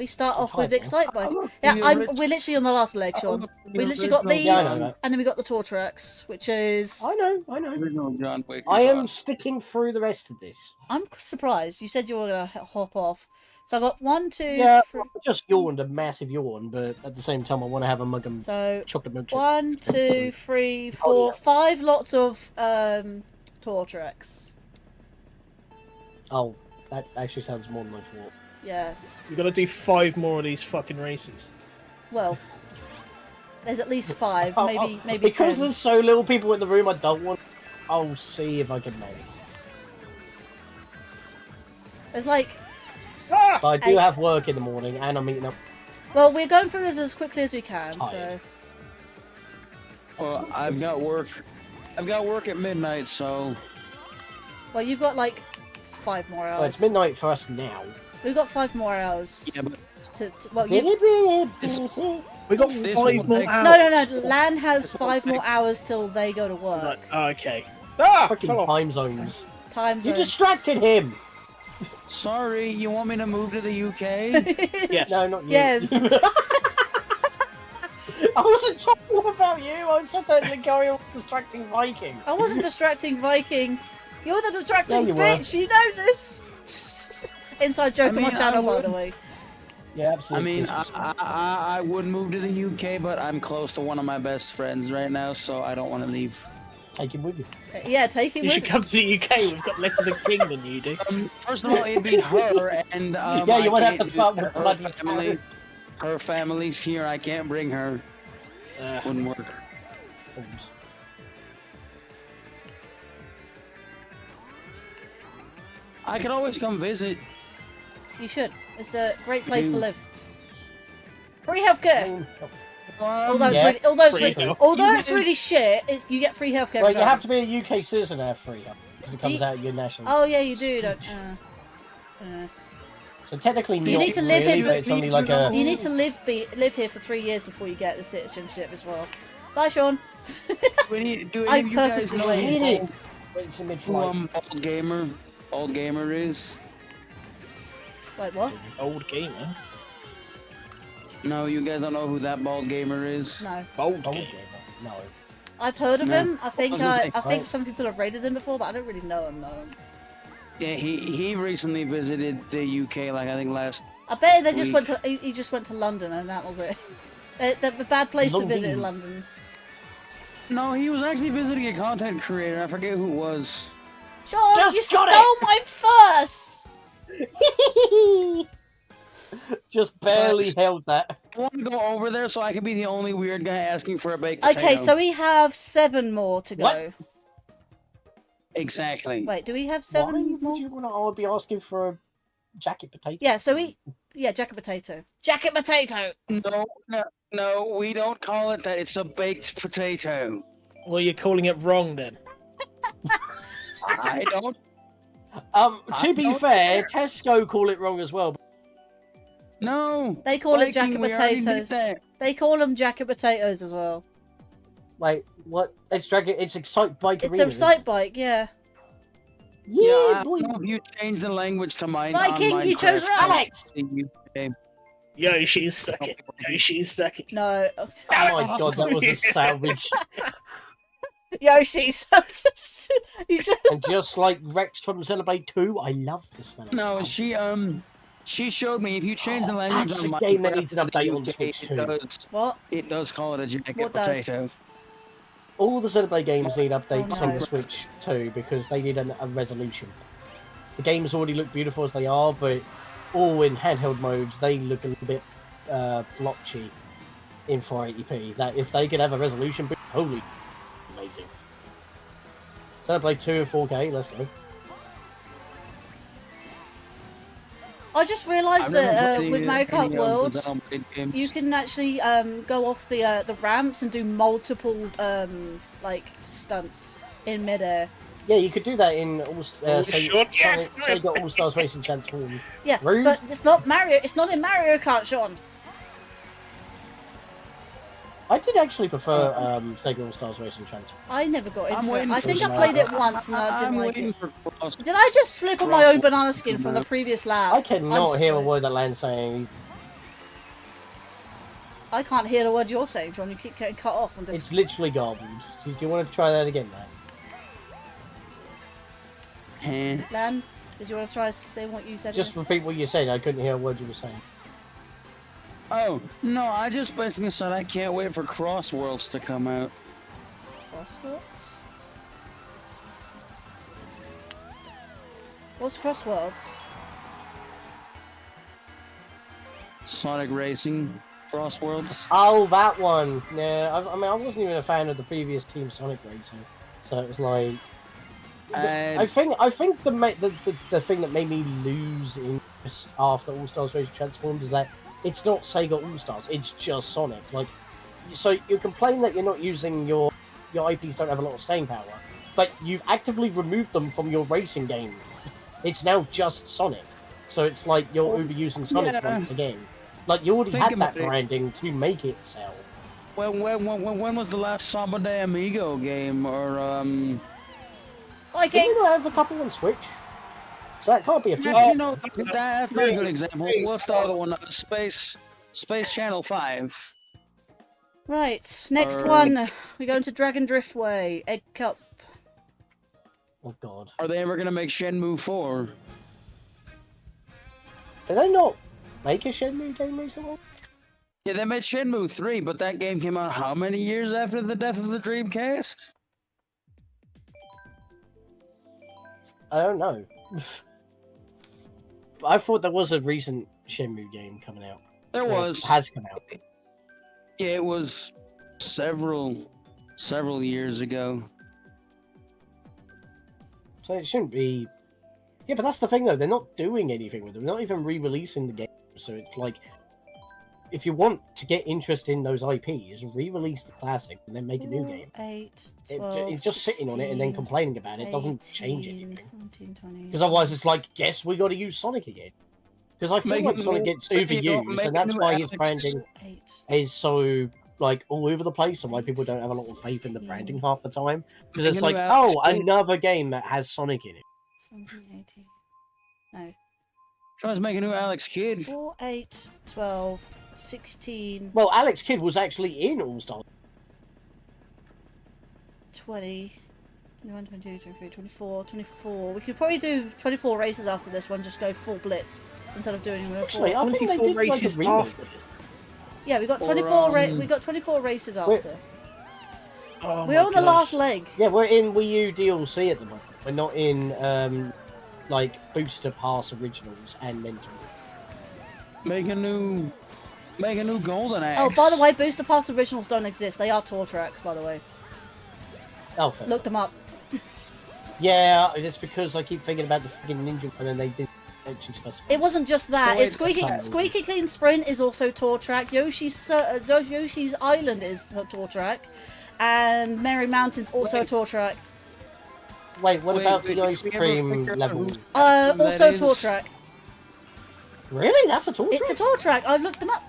start off with Excite Bike. Yeah, we're literally on the last leg, Sean. We literally got these, and then we got the tour tracks, which is... I know. I am sticking through the rest of this. I'm surprised. You said you were going to hop off. So I got 1, 2, yeah, 3... I just yawned a massive yawn, but at the same time I want to have a mug of chocolate milk. 1, 2, 3, 4, 5 lots of tour tracks. Oh, that actually sounds more than I thought. Yeah. We've got to do 5 more of these fucking races. Well, there's at least 5, maybe because 10. Because there's so little people in the room, I don't want... I'll see if I can manage. There's like... But I do have work in the morning, and I'm meeting up. Well, we're going through this as quickly as we can, so... Well, I've got work at midnight, so... Well, you've got like 5 more hours. Well, it's midnight for us now. We've got 5 more hours. Yeah, but well, you... We got 5 more hours. No. Lan has 5 more hours till they go to work. Okay. Ah, fucking fell off. time zones. Time You zones. distracted him. Sorry, you want me to move to the UK? Yes. No, not you. Yes. I wasn't talking about you. I said that Linkario was distracting Viking. I wasn't distracting Viking. You're the distracting Yeah, you bitch. You know this. Inside joke on my channel, by the way. Yeah, I absolutely. mean, I would move to the UK, but I'm close to one of my best friends right now, so I don't want to leave. Take him with you. Yeah, take him You with should come to the UK. We've got less of a king than you do. First of all, it'd be her, and Yeah, you I would have can't to fuck do- with her bloody family. Tarot. Her family's here. I can't bring her. Wouldn't work. Oops. I could always come visit. You should. It's a great place to live. Free healthcare. Although yeah. it's really shit, you get free healthcare. Well, you have to regardless. be a UK citizen to have free health, because it comes out of your national. Oh yeah, you do. Don't. So technically, You not need to live really, here. but it's only like a. You need to live here for 3 years before you get the citizenship as well. Bye, Sean. Do any of I you guys purposely know waited. who It's a who mid-flight. old gamer is? Wait, what? Old gamer. No, you guys don't know who that bald gamer is? No. Old Old gamer. gamer. No. I've heard of No. him. I think I think Right. some people have rated him before, but I don't really know him. Yeah, he recently visited the UK, like I think last. I bet they just week. went to he just went to London and that was it. The bad place to visit in London. No, he was actually visiting a content creator. I forget who it was. Sean, Just you got stole my first. Just barely held that. I want to go over there so I can be the only weird guy asking for a baked potato. Okay, so we have 7 more to go. What? Exactly. Wait, do we have Why 7 more? would you want to? I would be asking for a jacket potato. Yeah, so jacket potato. Jacket potato. No, we don't call it that. It's a baked potato. Well, you're calling it wrong then. I don't. To be fair, Tesco call it wrong as well. No. They call it Viking, jacket we already did potatoes. that. They call them jacket potatoes as well. Wait, what? It's Excite Bike It's Arena. a sight bike, yeah. Yeah, I boy. don't know if you change the language to mine. Viking, on you chose Minecraft, Alex. Yoshi's second. Yoshi's second. No. Oh my god, that was a savage. Yoshi's. And just like Rex from Xenoblade 2, I love this fella. No, she showed me if you change the language That's on a game that Minecraft needs an update on UK, Switch it 2. does- What? It does call it a jacket What does? potato. All the Xenoblade games need updates Oh, on no. the Switch 2 because they need a resolution. The games already look beautiful as they are, but all in handheld modes, they look a little bit blotchy in 480p. That if they could have a resolution boost, holy amazing. Xenoblade 2 in 4K, let's go. I just realised that with Mario Kart World, Xenoblade you can actually go off the ramps and do multiple like stunts in midair. Yeah, you could do that in yes, Sega All Stars Racing Transformed. Yeah, Rude. but it's not Mario. It's not in Mario Kart, Sean. I did actually prefer Sega All Stars Racing Transformed. I never got I'm into it. waiting I for think I some- played it once and I didn't I'm like waiting it. for cross. Did I just slip on my own banana skin from the previous lab? I cannot I'm hear a sorry. word that Lan's saying. I can't hear the word you're saying, John. You keep getting cut off on this. It's literally garbled. Do you want to try that again, man? Lan, did you want to try saying what you said? Just again? repeat what you said. I couldn't hear a word you were saying. Oh, no, I just basically said I can't wait for Crossworlds to come out. Crossworlds? What's Crossworlds? Sonic Racing Crossworlds. Oh, that one. Yeah, I mean, I wasn't even a fan of the previous Team Sonic Racing, so it was like. I think the thing that made me lose interest after All Stars Racing Transformed is that it's not Sega All Stars, it's just Sonic. Like, so you complain that you're not using your IPs don't have a lot of staying power, but you've actively removed them from your racing game. It's now just Sonic. So it's like you're overusing Sonic once again. Like, you already Think had that about it. branding to make it sell. When was the last Samba de Amigo game? Or Like Didn't they have a couple on Switch? So that can't be a future. you know, that's not a good example. What's the other one? Space Channel 5. Right, next one. We're going to Dragon Driftway, Egg Cup. Oh god. Are they ever gonna make Shenmue 4? Did they not make a Shenmue game recently? Yeah, they made Shenmue 3, but that game came out how many years after the death of the Dreamcast? I don't know. I thought there was a recent Shenmue game coming out. There was. Has come out. Yeah, it was several years ago. So it shouldn't be... Yeah, but that's the thing though, they're not doing anything with them. They're not even re-releasing the game. So it's like, if you want to get interest in those IPs, re-release the classic and then make a new game. 8, 12, It's just sitting on it and then 16, complaining about it 18, doesn't change anything. 19, 20. Because otherwise it's like, guess we got to use Sonic again. Because I feel like Sonic gets overused, and that's why his branding is so, like, all over the place, and why people don't have a lot of faith in the branding half the time. Because it's like, oh, another game that has Sonic in it. 17, 18. No. Trying to make a new Alex Kidd. 4, 8, 12, 16. Well, Alex Kidd was actually in All-Star. 20. 21, 22, 23, 24, 24. We could probably do 24 races after this one, just go full blitz instead of doing them. Actually, I think they did races after this. Yeah, we got 24. We got 24 races after. Oh We're on the last leg. Yeah, we're in Wii U DLC at the moment. We're not in like Booster Pass Originals and Mental. Make a new Golden Axe. Oh, by the way, Booster Pass Originals don't exist. They are tour tracks, by the way. Oh, fair. Look them up. Yeah, it's because I keep thinking about the freaking Ninja and then they didn't actually specify. It wasn't just that. It's Squeaky Clean Sprint is also tour track. Yoshi's Island is a tour track, and Merry Mountain's also a tour track. Wait, what about the ice cream level? Also tour track. Really? That's a tour track? It's a tour track. I've looked them up.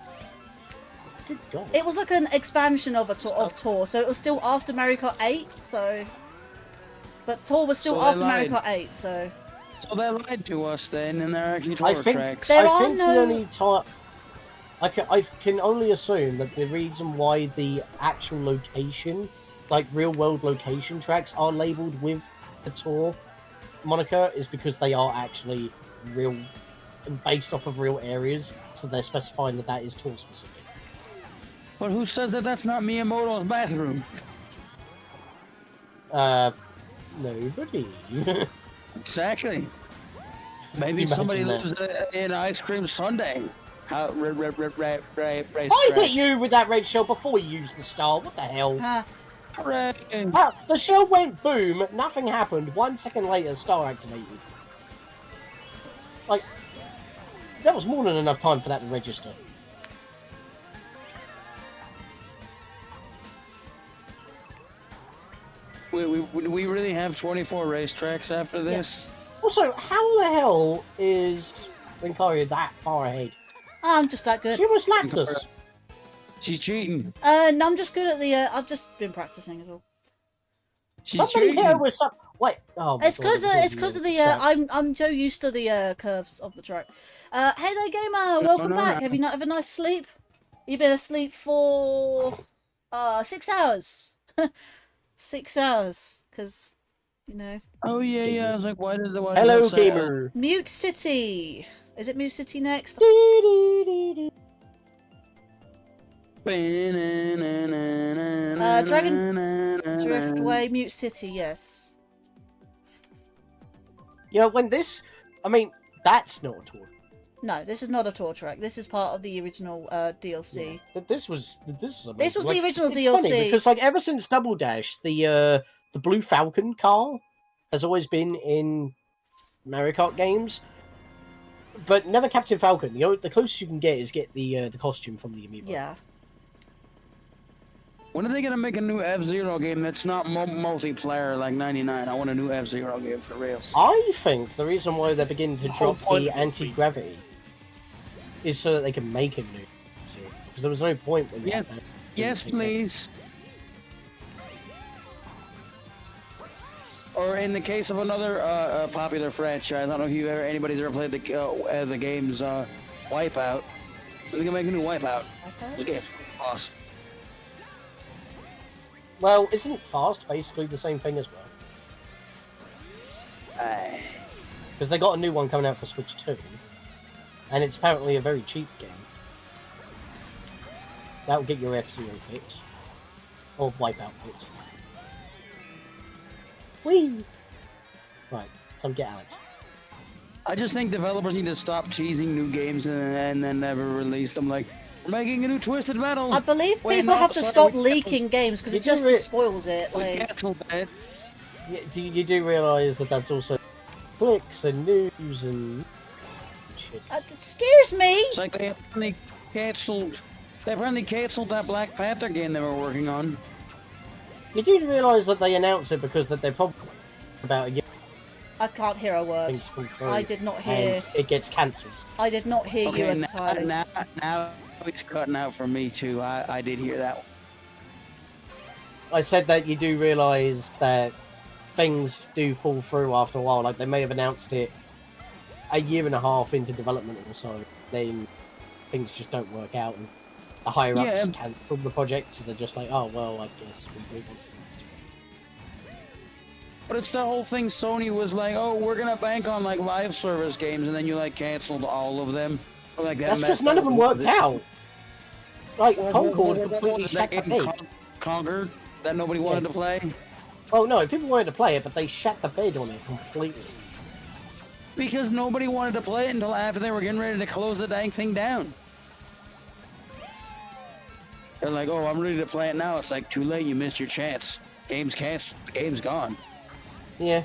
Good God. It was like an expansion of tour, so it was still after Mario Kart 8. But tour was still after Mario Kart 8. So they lied to us then, and they're actually tour tracks. I think the only time I can only assume that the reason why the actual location, like real world location tracks, are labeled with the tour moniker is because they are actually real, based off of real areas. So they're specifying that is tour specific. But who says that that's not Miyamoto's bathroom? Nobody. Exactly. Maybe somebody lives in Ice Cream Sundae. I hit you with that red shell before you used the star. What the hell? Hooray! The shell went boom, nothing happened. 1 second later, star activated. Like, that was more than enough time for that to register. We really have 24 racetracks after this? Yes. Also, how the hell is Linkario that far ahead? I'm just that good. She almost lapped us. She's cheating. No, I'm just good at the. I've just been practicing as well. Somebody here was some. Wait. Oh. It's because of the. I'm Joe used to the curves of the track. Hey there, gamer. Welcome back. Have you not have a nice sleep? You've been asleep for 6 hours. 6 hours, because you know. Oh yeah. I was like, why did the Hello, gamer. Mute City. Is it Mute City next? Dragon Driftway, Mute City, yes. You know, when this, I mean, that's not a tour. No, this is not a tour track. This is part of the original DLC. Yeah. But this was the like, original it's DLC. Funny because like ever since Double Dash, the Blue Falcon car has always been in Mario Kart games, but never Captain Falcon. The closest you can get is the costume from the amiibo. Yeah. When are they gonna make a new F-Zero game that's not multiplayer like 99? I want a new F-Zero game for real. I think the reason why they're beginning to drop the anti-gravity is so that they can make a new F-Zero. Because there was no point when Yes, yes, please. Or in the case of another popular franchise, I don't know if anybody's ever played the games Wipeout. We can make a new Wipeout. This game's awesome. Well, isn't Fast basically the same thing as well? Because they got a new one coming out for Switch 2, and it's apparently a very cheap game. That'll get your F-Zero fix. Or Wipeout fix. Whee! Right, time to get Alex. I just think developers need to stop teasing new games and then never release them. Like, we're making a new Twisted Metal. I believe people have to stop leaking games because it just spoils it. Like, You do realise that that's also clicks and news and shit. Excuse me? It's like they apparently cancelled that Black Panther game they were working on. You do realise that they announced it because that they're probably about a year. I can't hear a word. Things fall through, I did not hear. and it gets cancelled. I did not hear you entirely. Now it's cutting out for me too. I did hear that one. I said that you do realise that things do fall through after a while. Like, they may have announced it a year and a half into development or so, then things just don't work out, and the higher-ups cancel the project, so they're just like, oh, well, I guess we move on. But it's the whole thing. Sony was like, "Oh, we're gonna bank on like live service games," and then you like canceled all of them. Like That's because none of them worked out. Like Concord completely shut the bed. Conquered that nobody wanted to play. Oh no, people wanted to play it, but they shut the bed on it completely. Because nobody wanted to play it until after they were getting ready to close the dang thing down. They're like, "Oh, I'm ready to play it now." It's like, too late. You missed your chance. Game's canceled. The game's gone. Yeah.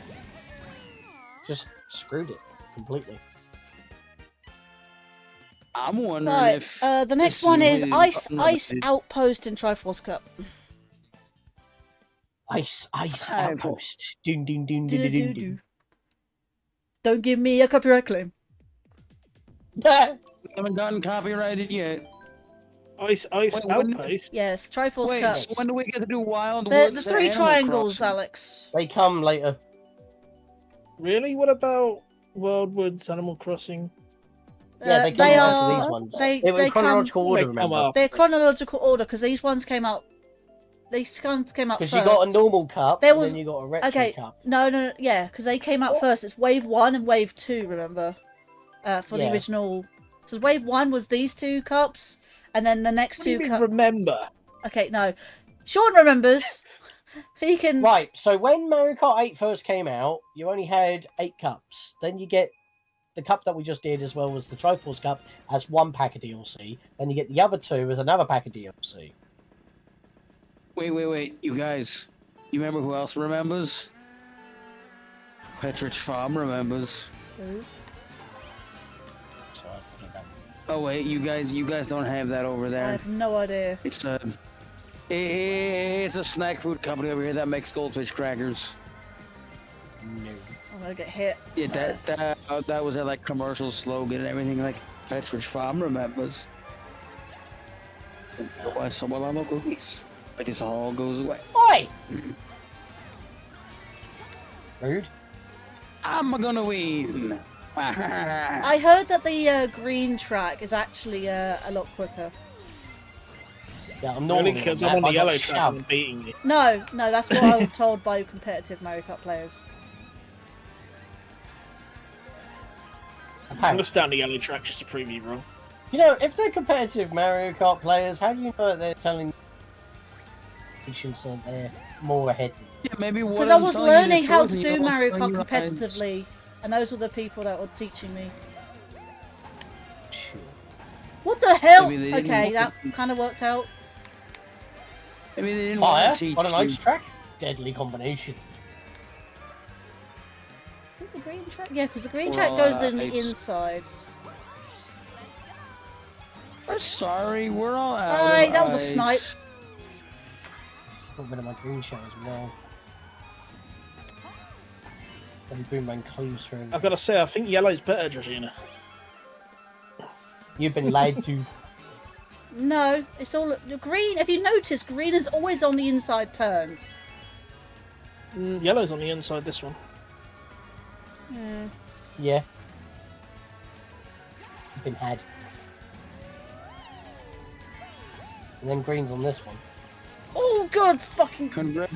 Just screwed it completely. I'm wondering Right, if the next one is Ice Outpost in Triforce Cup. Ice Outpost. Dun, dun, dun, dun, dun, dun. Don't give me a copyright claim. We haven't gotten copyrighted yet. Ice Outpost? Yes, Triforce Cup. So when do we get to do Wild The Woods three Animal triangles, Crossing? Alex. They come later. Really? What about Wild Woods Animal Crossing? Yeah, they come after these ones. They were in chronological order, they come remember? after. They're chronological order because these ones came out. These ones came out first. Because you got a normal cup, There and was then you got a retro cup. No, yeah, because they came out first. It's Wave 1 and Wave 2, remember? For the original. So Wave 1 was these two cups, and then the next What do you two mean cups. remember? Okay, no. Sean remembers. He can. Right, so when Mario Kart 8 first came out, you only had 8 cups. Then you get the cup that we just did, as well as the Triforce Cup, as one pack of DLC. Then you get the other two as another pack of DLC. Wait, you guys. You remember who else remembers? Petridge Farm remembers. Who? Oh wait, you guys don't have that over I there. have no idea. It's a snack food company over here that makes goldfish crackers. No. I'm gonna get hit. Yeah, that was their like commercial slogan and everything. Like Petridge Farm remembers. Why someone on the cookies? But this all goes away. Oi! Rude. I'm gonna win. I heard that the green track is actually a lot quicker. Yeah, I'm normally because on I'm on that, the but I got yellow track shoved. and beating you. No, that's what I was told by competitive Mario Kart players. I'm Apparently. gonna stay on the yellow track just to prove you wrong. You know, if they're competitive Mario Kart players, how do you know that they're telling that they're more ahead? Yeah, maybe Because I was learning how to do Mario Kart competitively, and those were the people that were teaching me. Sure. What the hell? Maybe they didn't Okay, want that kind of worked out. Maybe they didn't Fire want to teach on an you. ice track? Deadly combination. I think the green track? Yeah, because the green track goes in the insides. We're sorry, we're all out. Alright, of that was a ice. snipe. Got rid of my green shell as well. Let me boomerang close through. I've got to say, I think yellow's better, Georgina. You've been lied to. No, it's all green. Have you noticed green is always on the inside turns? Yellow's on the inside, this one. Yeah. You've been had. And then green's on this one. Oh, God, fucking...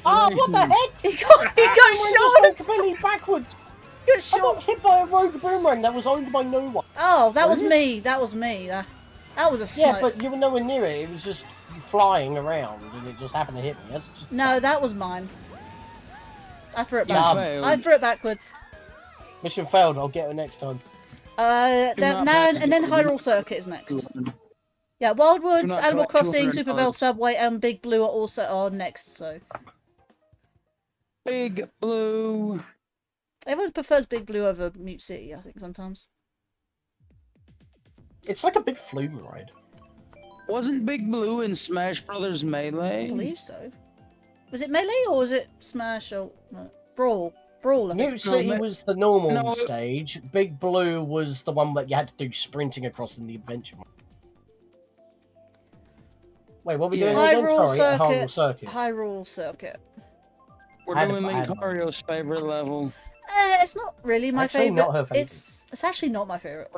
Oh, what the heck? He got shot! Completely backwards. He got I shot! got hit by a rogue boomerang that was owned by no one. Oh, that was me. That was me. That was a Yeah, snipe. but you were nowhere near it. It was just flying around, and it just happened to hit me. That's just... No, that was mine. I threw it Yeah, back. I threw it backwards. Mission failed. I'll get her next time. Now and then Hyrule Circuit is next. Yeah, Wildwoods, Animal Crossing, Super Bell Subway, and Big Blue are also on next. So Big Blue. everyone prefers Big Blue over Mute City, I think sometimes. It's like a big flume ride. Wasn't Big Blue in Smash Brothers Melee? I believe so. Was it Melee or was it Smash or Brawl? Brawl. I think. Mute City was the normal stage. Big Blue was the one that you had to do sprinting across in the adventure. Wait, what are we doing again? Sorry, Hyrule Circuit. Hyrule Circuit. We're doing Linkario's favorite level. It's not really my Actually, favorite. not her favorite. It's actually not my favorite.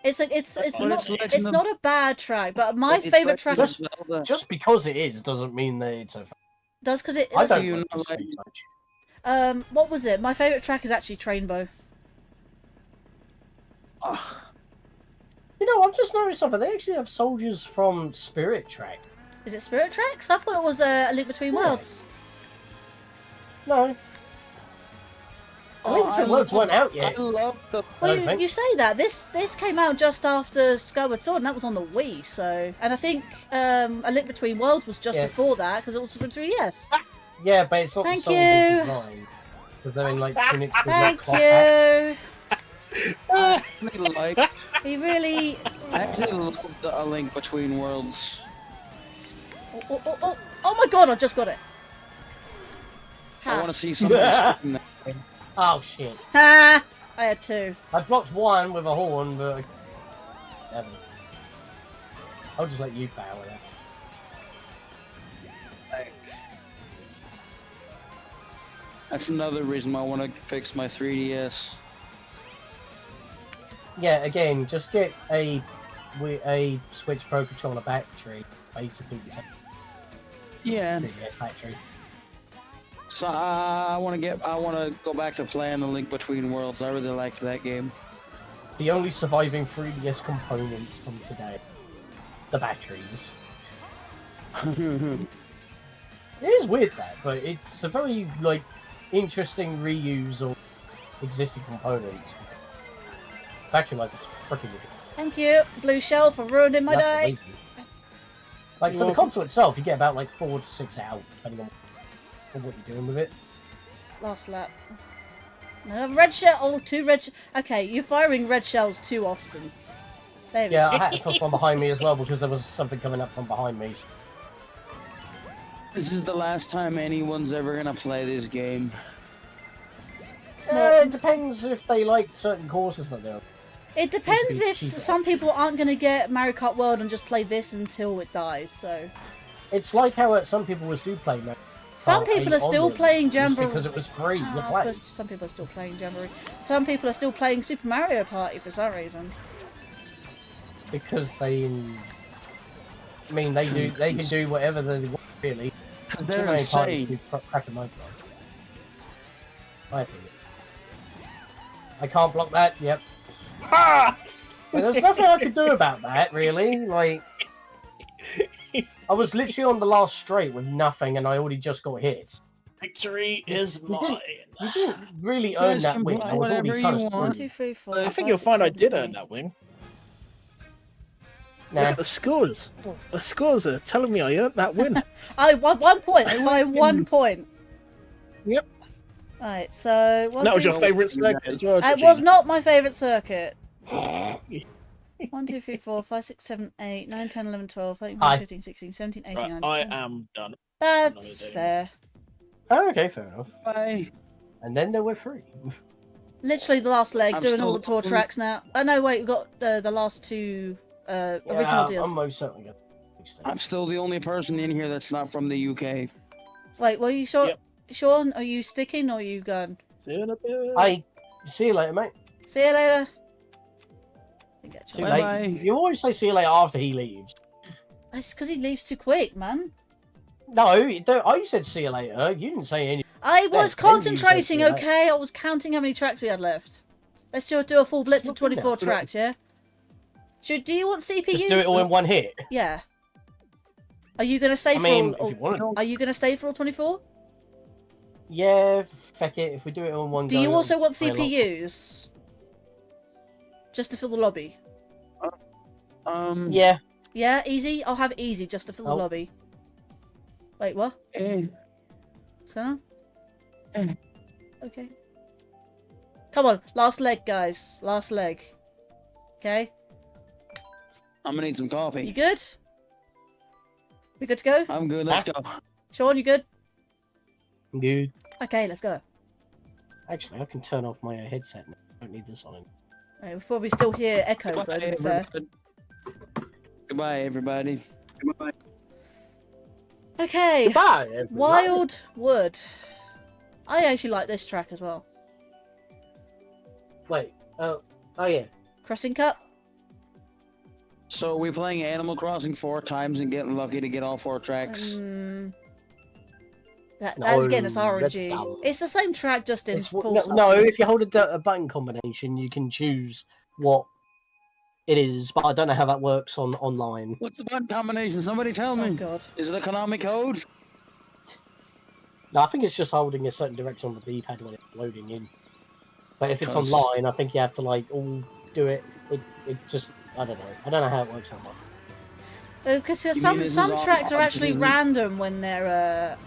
It's not a bad track, but my favorite track is just because it is doesn't mean that it's a. Does because it. I don't like much. What was it? My favorite track is actually Trainbow. You know, I've just noticed something. They actually have soldiers from Spirit Track. Is it Spirit Tracks? I thought it was A Link Between Worlds. No. A Link Between Worlds weren't out yet. I love the. Well, you say that this came out just after Skyward Sword, and that was on the Wii. So, and I think A Link Between Worlds was just before that because it was for 3DS. Yeah, but it's not Thank the you. design because they're in like tunics with Thank like cloth you. He really. I actually love A Link Between Worlds. Oh my God! I just got it. I want to see somebody shooting that thing. Oh shit! Ha! I had two. I blocked one with a horn, but never. I'll just let you power that. That's another reason why I want to fix my 3DS. Yeah, again, just get a Switch Pro Controller battery, basically the same. Yeah. 3DS battery. So I want to go back to playing The Link Between Worlds. I really liked that game. The only surviving 3DS component from today, the batteries. It is weird that, but it's a very interesting reuse of existing components. Battery life is freaking good. Thank you, Blue Shell, for ruining my day. Like for the console itself, you get about 4 to 6 hours, depending on what you're doing with it. Last lap. No, red shell. Oh, two red. Okay, you're firing red shells too often. There we go. I had to toss one behind me as well because there was something coming up from behind me. This is the last time anyone's ever gonna play this game. It depends if they like certain courses that they're. It depends if some people aren't going to get Mario Kart World and just play this until it dies, so... It's like how some people do play Mario Some people are still playing Jamboree. Because it was free. I suppose some people are still playing Jamboree. Some people are still playing Super Mario Party for some reason. Because they... I mean, they can do whatever they want, really. Too many parties do crack a Minecraft. My opinion. I can't block that, yep. Ah! Well, there's nothing I could do about that, really. I was literally on the last straight with nothing, and I already just got hit. Victory is mine. You didn't really earn that win. I was already kind of 1, 2, 3, 4. I think you'll find I did earn that win. Nah. Look at the scores. The scores are telling me I earned that win. I won 1 point. By 1 point. Yep. Alright, so... That was your favourite circuit as well, It was not my favourite circuit. 1, 2, 3, 4, 5, 6, 7, 8, 9, 10, 11, 12, 13, 14, 15, 16, 17, 18, 19, I am done. That's fair. Oh, okay, fair enough. Bye. And then there were 3. Literally the last leg, I'm doing all the still- tour tracks now. Oh no, wait, we've got the last 2 original deals. I'm most certainly gonna. I'm still the only person in here that's not from the UK. Wait, well, you sure? Yep. Sean, are you sticking or are you going? See you in a bit. I see you later, mate. See you later. Too Bye-bye. late. You always say see you later after he leaves. That's because he leaves too quick, man. No, you don't. I said see you later. You didn't say anything. I was Then you said concentrating, see you later. okay? I was counting how many tracks we had left. Let's just do a full blitz of 24 tracks, yeah? Do you want CPUs? Just do it all in one hit. Yeah. Are you gonna stay I mean, for all? if you want. Are you gonna stay for all 24? Yeah, feck it. If we do it all in one Do go, you also want it'll be a lot. CPUs? Just to fill the lobby. Yeah. Yeah, easy. I'll have easy just to fill the Oh. lobby. Wait, what? What's going on? Okay. Come on, last leg, guys. Last leg. Okay. I'm gonna need some coffee. You good? We good to go? I'm good. Let's go. Sean, you good? I'm good. Okay, let's go. Actually, I can turn off my headset now. I don't need this on. Right, we'll probably still hear echoes though, to be fair. Goodbye, everybody. Goodbye. Okay. Goodbye, everybody. Wild Wood. I actually like this track as well. Wait. Oh yeah. Crossing Cup. So we playing Animal Crossing 4 times and getting lucky to get all 4 tracks. That's No, again, it's that's RNG. dumb. It's the same track, just in It's, full no, if you hold a button combination, you can choose what it is, but I don't know how that works online. What's the button combination? Somebody tell me. Oh god. Is it a Konami code? No, I think it's just holding a certain direction on the D-pad when it's loading in. But if it's Cause- online, I think you have to like all do it. It just I don't know. I don't know how it works online. Because some tracks are actually random when they're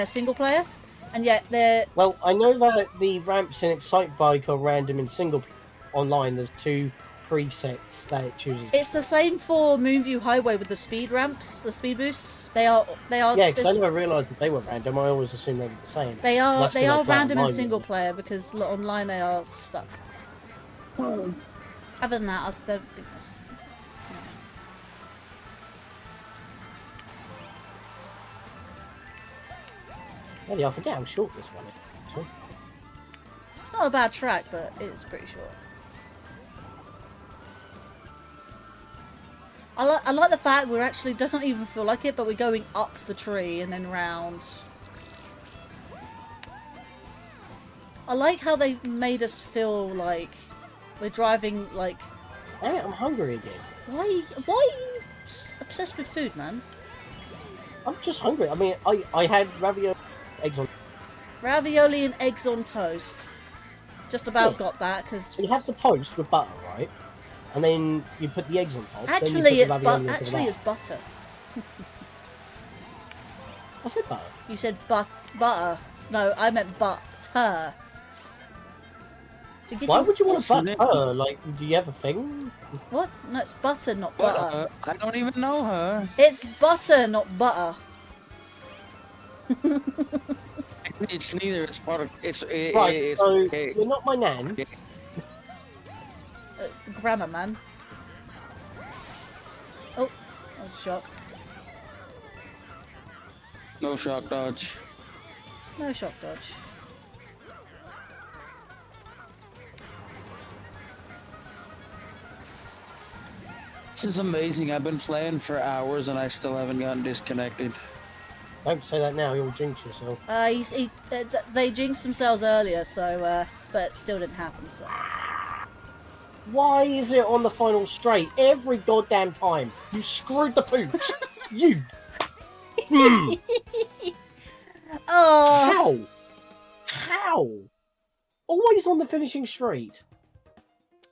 single player, and yet they're Well, I know that the ramps in Excite Bike are random in single. Online, there's 2 presets that it chooses. It's the same for Moonview Highway with the speed ramps, the speed boosts. They are. Yeah, because I never realised that they were random. I always assumed they were the same. They are. Must be They like are that random in online, single then. player because online they are stuck. Other than that, I don't think that's. Yeah, I forget how short this one is. Actually. It's not a bad track, but it's pretty short. I like the fact we're actually doesn't even feel like it, but we're going up the tree and then round. I like how they've made us feel like we're driving like. Hey, I'm hungry again. Why are you obsessed with food, man? I'm just hungry. I mean, I had ravioli, eggs on. Ravioli and eggs on toast. Just about Yeah. got that because. So you have the toast with butter, right? And then you put the eggs on top. Actually, then you put the ravioli on top of that. it's butter. I said butter. You said butter. No, I meant butter. Why would you want butter? Like, do you have a thing? What? No, it's butter, not butter. I don't even know her. It's butter, not butter. It's neither. It's part of. Right, It's, so you're not my nan. Grammar, man. Oh, that was a shock. No shock dodge. No shock dodge. This is amazing. I've been playing for hours and I still haven't gotten disconnected. Don't say that now. You'll jinx yourself. They jinxed themselves earlier, so but it still didn't happen. So. Why is it on the final straight every goddamn time? You screwed the pooch. You. Oh. How? Always on the finishing straight.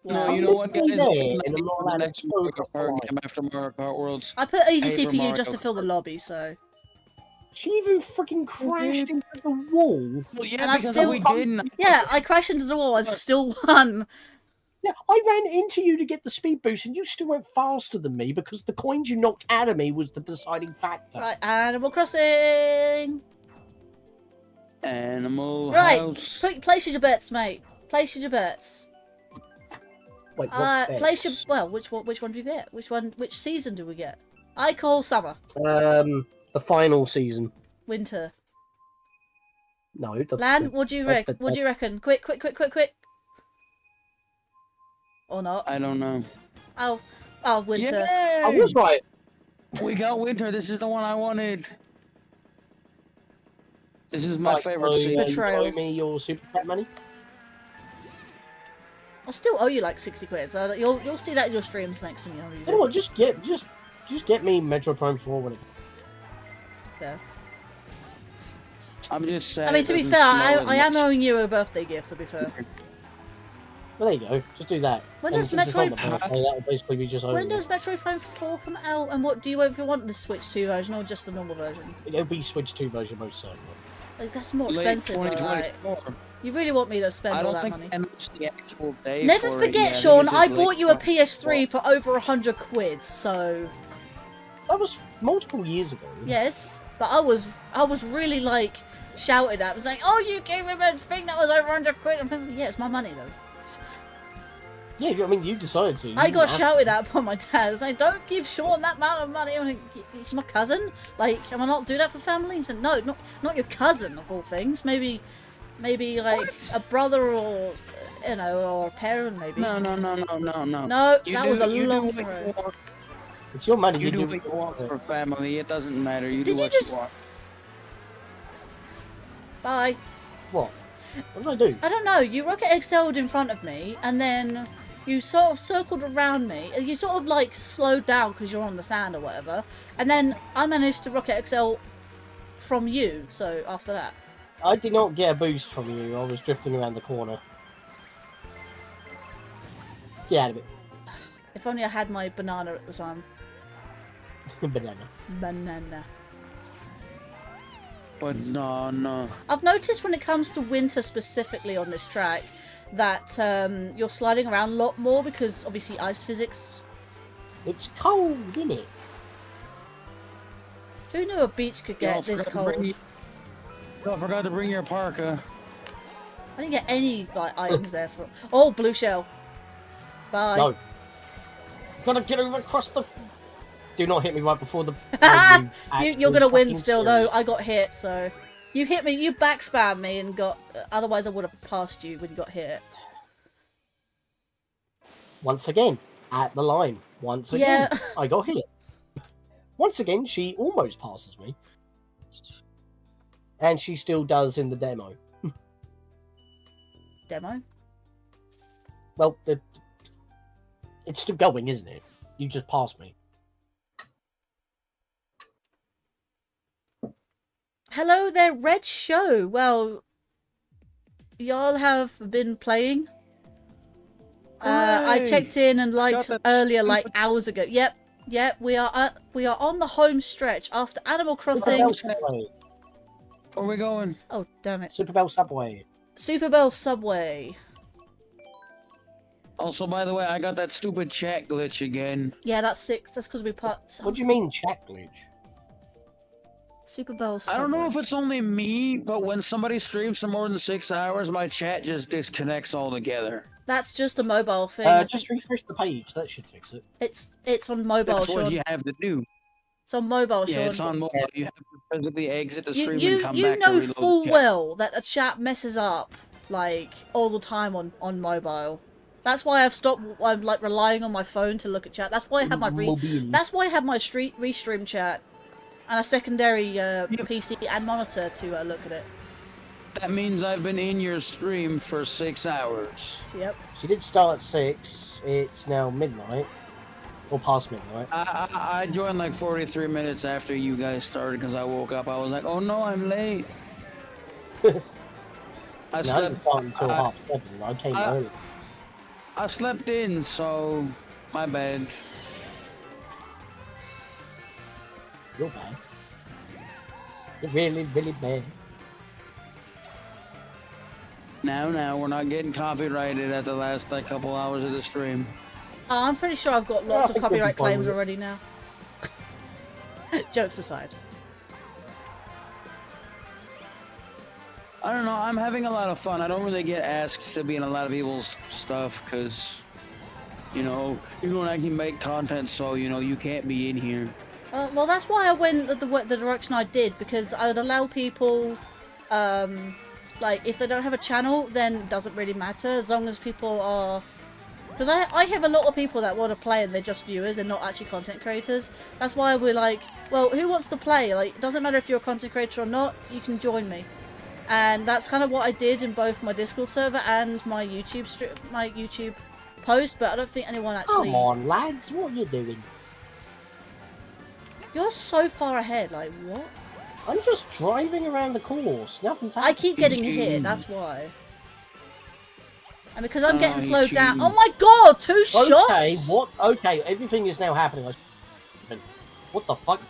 No, you know what, guys? There, and I'm not allowed to Next Mario Kart game after Mario Kart Worlds. I put easy Hey, for CPU Mario just to fill the Kart. lobby, so. She even freaking crashed into the wall. Well, yeah, And I because still, we didn't. yeah, I crashed into the wall and still won. Yeah, I ran into you to get the speed boost, and you still went faster than me because the coins you knocked out of me was the deciding factor. Right, Animal Crossing. Animal Right, House. place your bets, mate. Place your bets. Wait, what Place bets? your which one do you get? Which season do we get? I call summer. The final season. Winter. No, Land. What do you reckon? What do you reckon? Quick! Or not? I don't know. Oh, winter. Yay! I was right. We got winter. This is the one I wanted. This is my favorite season. Betrayals. You owe me your super cat money. I still owe you like 60 quid. So you'll see that in your streams next time. You know what? Just get me Metro Prime 4 when it. Yeah. I'm just saying. I mean, to be fair, I am owing you a birthday gift. To be fair. Well, there you go. Just do that. When and does since it's Metroid? not my birthday, that will basically be just over. When does Metroid Prime 4 come out? And what do you if you want the Switch 2 version or just the normal version? It'll be Switch 2 version most certainly. Like, that's more expensive. Though, like, you really want me to spend all that money? I don't think the actual day. Never forget, Sean. I bought you a PS3 for over 100 quid. So that was multiple years ago. Yes, but I was really like shouted at. I was like, "Oh, you gave him a thing that was over 100 quid." I'm thinking, yeah, it's my money though. Yeah, I mean, you decided to. I got shouted at by my dad. I was like, "Don't give Sean that amount of money." I'm like, "He's my cousin. Like, am I not do that for family?" He said, "No, not your cousin of all things. Maybe like a brother or or a parent maybe." No. No, that was a long throw. It's your money. You do what you want for family. It doesn't matter. You do what you want. Bye. What? What did I do? I don't know. You rocket excelled in front of me, and then you sort of circled around me. You sort of like slowed down because you're on the sand or whatever, and then I managed to rocket excel from you. So after that, I did not get a boost from you. I was drifting around the corner. Get out of it. If only I had my banana at the time. Banana. Banana. I've noticed when it comes to winter specifically on this track that you're sliding around a lot more because obviously ice physics. It's cold, isn't it? Who knew a beach could get this cold? I forgot to bring your parka. I didn't get any like items there for. Oh, blue shell. Bye. No. Gotta get over across the. Do not hit me right before the. You're gonna win still, though. I got hit, so you hit me. You backspammed me and got. Otherwise, I would have passed you when you got hit. Once again, at the line. Once again, yeah. I got hit. Once again, she almost passes me, and she still does in the demo. Demo? Well, it's still going, isn't it? You just passed me. Hello there, Red Show. Well, y'all have been playing. I checked in and liked earlier, like hours ago. Yep, we are on the home stretch after Animal Crossing. Where are we going? Oh, damn it! Super Bell Subway. Super Bell Subway. Also, by the way, I got that stupid chat glitch again. Yeah, that's 6. That's because we put. What do you mean chat glitch? Super Bowl Subway. I don't know if it's only me, but when somebody streams for more than 6 hours, my chat just disconnects altogether. That's just a mobile thing. Just refresh the page. That should fix it. It's on mobile, That's Sean. what you have to do. It's on mobile, Sean. Yeah, it's on mobile. You have to physically exit the stream you and come back to know reload full the chat. well that the chat messes up like all the time on mobile. That's why I've stopped. I'm like relying on my phone to look at chat. That's why I have my That's why I have my restream chat and a secondary PC and monitor to look at it. That means I've been in your stream for 6 hours. Yep. She did start at 6. It's now midnight. Or past midnight. I joined like 43 minutes after you guys started because I woke up. I was like, oh no, I'm late. I didn't start until 7:30. I came early. I slept in, so my bad. You're bad. You're really, really bad. Now, we're not getting copyrighted at the last couple hours of the stream. I'm pretty sure I've got lots of copyright claims already now. Jokes aside. I don't know, I'm having a lot of fun. I don't really get asked to be in a lot of people's stuff because, you know, you don't actually make content, so, you know, you can't be in here. Well, that's why I went the direction I did, because I would allow people, like, if they don't have a channel, then it doesn't really matter, as long as people are... Because I have a lot of people that want to play and they're just viewers and not actually content creators. That's why we're like, well, who wants to play? Like, it doesn't matter if you're a content creator or not, you can join me. And that's kind of what I did in both my Discord server and my YouTube post, but I don't think anyone actually... Come on, lads, what are you doing? You're so far ahead, like, what? I'm just driving around the course, nothing's happening. I keep getting hit, that's why. And because I'm getting slowed down... Oh my god, 2 shots! Okay, what? Okay, everything is now happening. What the fuck?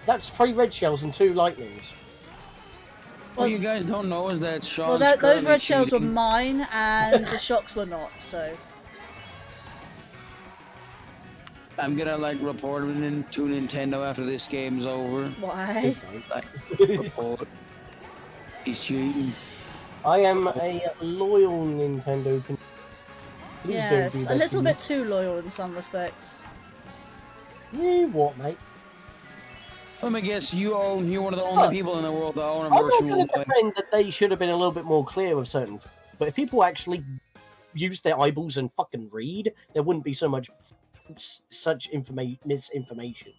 That's 3 red shells and 2 lightnings. What you guys don't know is that Sean's well, those red shells were cheating. mine, and the shocks were not, so... I'm gonna, like, report him to Nintendo after this game's over. Why? Report. He's cheating. I am a loyal Nintendo. Please Yes, don't do a that little to bit too loyal in some respects. me. You what, mate? Let me guess, you're one of the only people in the world that own a I'm not virtual going to life. defend that they should have been a little bit more clear with certain things, but if people actually use their eyeballs and fucking read, there wouldn't be so much such misinformation.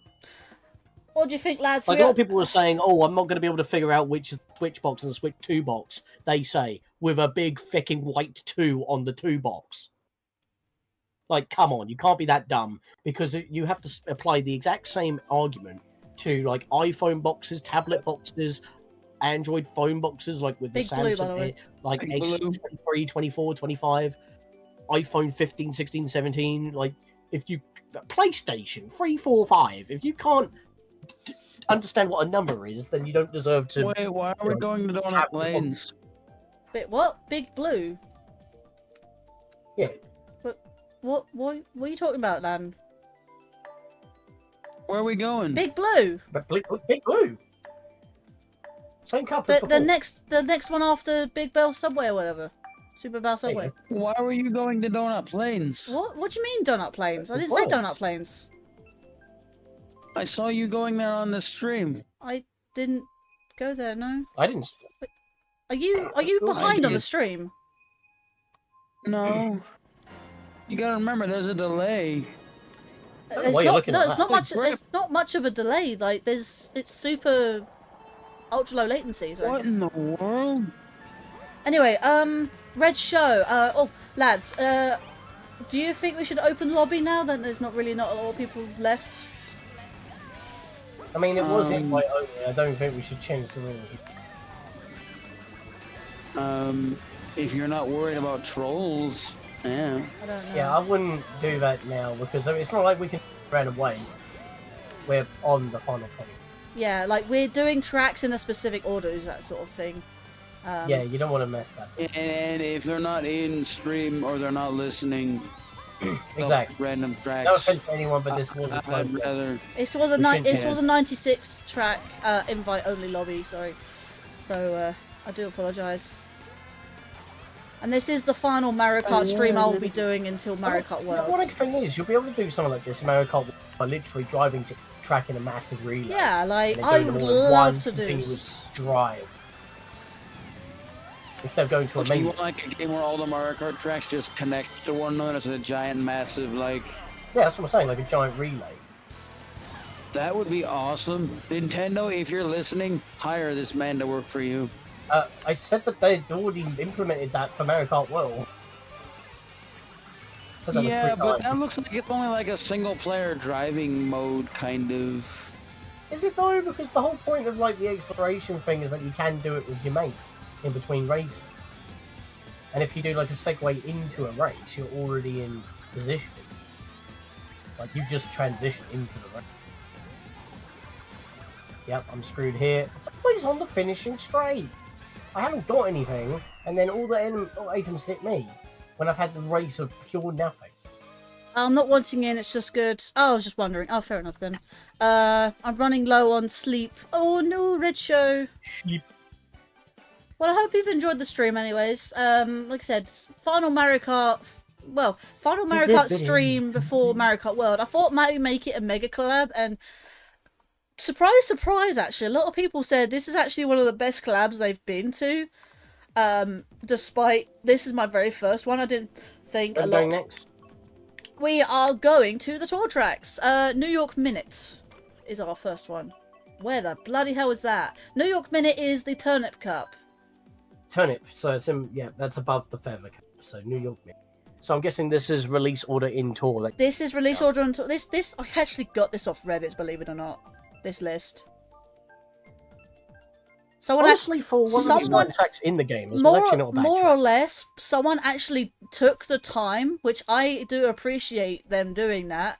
What do you think, lads? Like a lot of people were saying, "Oh, I'm not going to be able to figure out which is Switch box and the Switch 2 box." They say with a big fucking white 2 on the 2 box. Like, come on, you can't be that dumb, because you have to apply the exact same argument to like iPhone boxes, tablet boxes, Android phone boxes, like with Big the Blue, by the Samsung, way. like Big Blue. 23, 24, 25, iPhone 15, 16, 17. Like, if you PlayStation 3, 4, 5, if you can't understand what a number is, then you don't deserve to. Wait, why are we going to Donut Lanes? Bit what? Big Blue? Yeah. But what are you talking about, Lan? Where are we going? Big Blue. But Big Blue. Same cup as The next one after Big Bell Subway or whatever. Super Bell Subway. Why were you going to Donut Plains? What do you mean Donut Plains? I didn't say Donut Plains. I saw you going there on the stream. I didn't go there, no. I didn't. Are you behind on the stream? No. You gotta remember, there's a delay. It's not much of a delay. Like it's super ultra low latency. So. What in the world? Anyway, Red Show. Lads, do you think we should open the lobby now? Then there's not a lot of people left. I mean, it was invite only. I don't think we should change the rules. If you're not worried about trolls, yeah. I don't know. Yeah, I wouldn't do that now, because it's not like we can run away. We're on the final 20. Yeah, like we're doing tracks in a specific order, that sort of thing. Yeah, you don't want to mess that. And if they're not in stream or they're not listening, Exactly. Random tracks. No offense to anyone, but this was I'd rather. This was a 96 track invite only lobby. Sorry, so I do apologise. And this is the final Mario Kart stream I will be doing until Mario Kart World. What the thing is, you'll be able to do something like this in Mario Kart World by literally driving to track in a massive relay. Yeah, like and then I doing would them all in love one to do. continuous drive. Instead of going to a Do main. you want like a game where all the Mario Kart tracks just connect to one another as a giant, massive, like... Yeah, that's what I'm saying, like a giant relay. That would be awesome. Nintendo, if you're listening, hire this man to work for you. I said that they'd already implemented that for Mario Kart World. Yeah, but that looks like it's only like a single-player driving mode, kind of. Is it though? Because the whole point of like the exploration thing is that you can do it with your mate in between races. And if you do like a segue into a race, you're already in position. Like you just transition into the race. Yep, I'm screwed here. It's always on the finishing straight. I haven't got anything, and then all the items hit me when I've had the race of pure nothing. I'm not wanting in, it's just good. Oh, I was just wondering. Oh, fair enough then. I'm running low on sleep. Oh no, Red Show. Sleep. Well, I hope you've enjoyed the stream anyways. Like I said, final Mario Kart stream before Mario Kart World. I thought might make it a Mega Collab, and surprise, surprise, actually, a lot of people said this is actually one of the best collabs they've been to. Despite this is my very first one, I didn't think a lot. Going next? We are going to the tour tracks. New York Minute is our first one. Where the bloody hell is that? New York Minute is the Turnip Cup. Turnip, so it's that's above the Feather Cup, so New York Minute. So I'm guessing this is release order in tour. This is release order in tour. This I actually got this off Reddit, believe it or not. This list. Honestly, for one of the tracks in the game, it's actually not a bad more track. or less, someone actually took the time, which I do appreciate them doing that,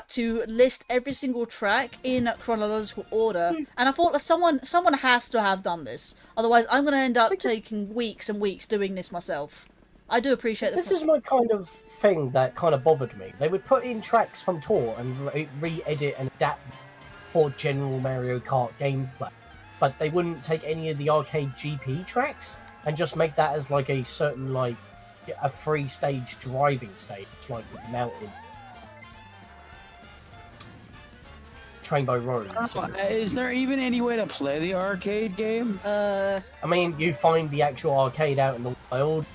to list every single track in chronological order. And I thought someone has to have done this. Otherwise, I'm going to end up taking weeks and weeks doing this myself. I do appreciate This is my kind of thing that kind of bothered me. They would put in tracks from tour and re-edit and adapt for general Mario Kart gameplay. But they wouldn't take any of the arcade GP tracks and just make that as like a certain a 3-stage driving stage, like with mountain. Train by Road. Is there even any way to play the arcade game? I mean, you find the actual arcade out in the wild.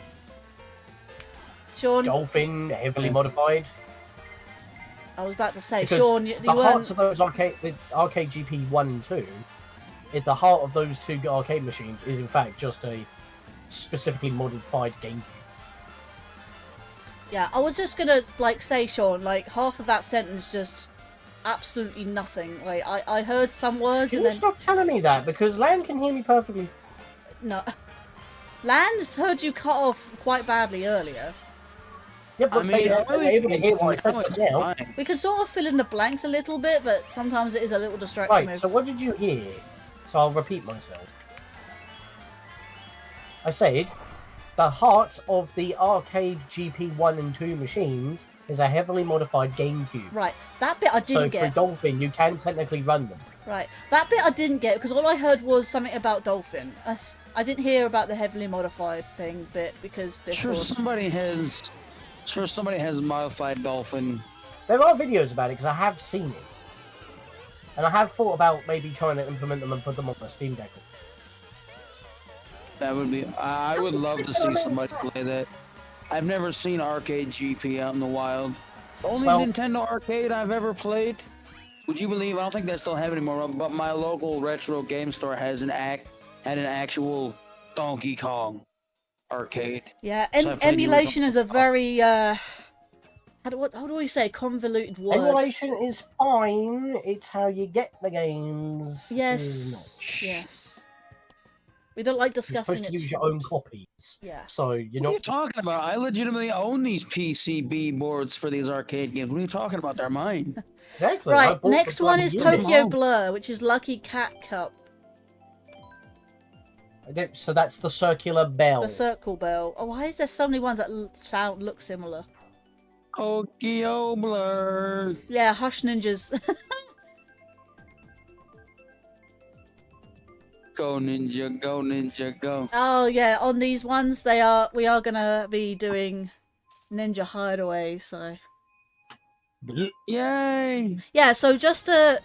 Sean? Dolphin, heavily modified. I was about to say, Because Sean, you the weren't... hearts of those arcade GP 1 and 2, at the heart of those two arcade machines is in fact just a specifically modified GameCube. Yeah, I was just gonna say, Sean, half of that sentence just absolutely nothing. I heard some words Can and you then stop telling me that? Because Lan can hear me perfectly. no. Lan's heard you cut off quite badly earlier. Yeah, but we can sort of fill in the blanks a little bit, but sometimes it is a little distracting. Right, with... so what did you hear? So I'll repeat myself. I said, the heart of the arcade GP 1 and 2 machines is a heavily modified GameCube. Right, that bit I didn't get. So for Dolphin, you can technically run them. Right, that bit I didn't get, because all I heard was something about Dolphin. I didn't hear about the heavily modified bit, because... Sure somebody has modified Dolphin. There are videos about it, because I have seen it. And I have thought about maybe trying to implement them and put them on my Steam Deck. That would be... I would love to see somebody play that. I've never seen Arcade GP out in the wild. The only Nintendo arcade I've ever played, would you believe, I don't think they still have it anymore, but my local retro game store has had an actual Donkey Kong arcade. Yeah, emulation is a very... How do we say convoluted word? Emulation is fine. It's how you get the games. Yes. Yes. We don't like discussing You're supposed it. to use your own copies. Yeah. So you're What are not. you talking about? I legitimately own these PCB boards for these arcade games. What are you talking about? They're mine. Exactly. Right. Next one is Tokyo Blur, which is Lucky Cat Cup. So that's the circular bell. The circle bell. Oh, why is there so many ones that look similar? Tokyo Blur. Yeah, Hush Ninjas. Go Ninja, go Ninja, go. Oh yeah, on these ones we are gonna be doing Ninja Hideaway, so. Yay! Yeah, so just to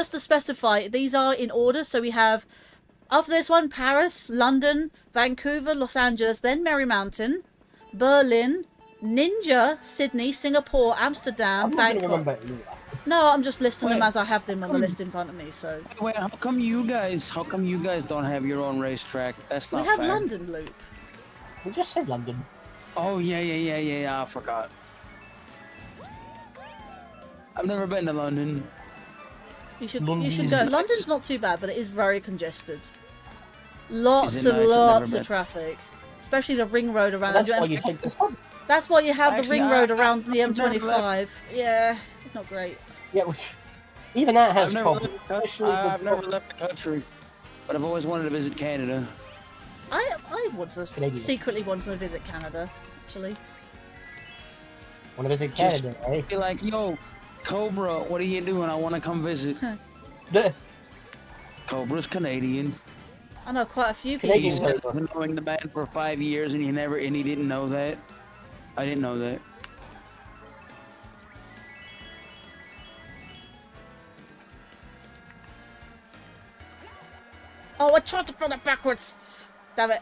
specify, these are in order. So we have after this one, Paris, London, Vancouver, Los Angeles, then Merry Mountain, Berlin, Ninja, Sydney, Singapore, Amsterdam, Bangkok. No, I'm just listing them as I have them on the list in front of me. So. Wait, how come you guys don't have your own racetrack? That's not fair. We have fair. London, Luke. We just said London. Oh yeah. I forgot. I've never been to London. You should go. London's not too bad, but it is very congested. Lots and lots of traffic, especially the ring road around. That's why you take this one. That's why you have the ring road around the M25. Yeah, not great. Yeah, even that has problems. I've never left the country, but I've always wanted to visit Canada. I secretly wants to visit Canada, actually. Want to visit Canada, eh? Be like, yo, Cobra, what are you doing? I want to come visit. Cobra's Canadian. I know quite a few people. He's been knowing the band for 5 years, and he didn't know that. I didn't know that. Oh, I tried to throw that backwards. Damn it.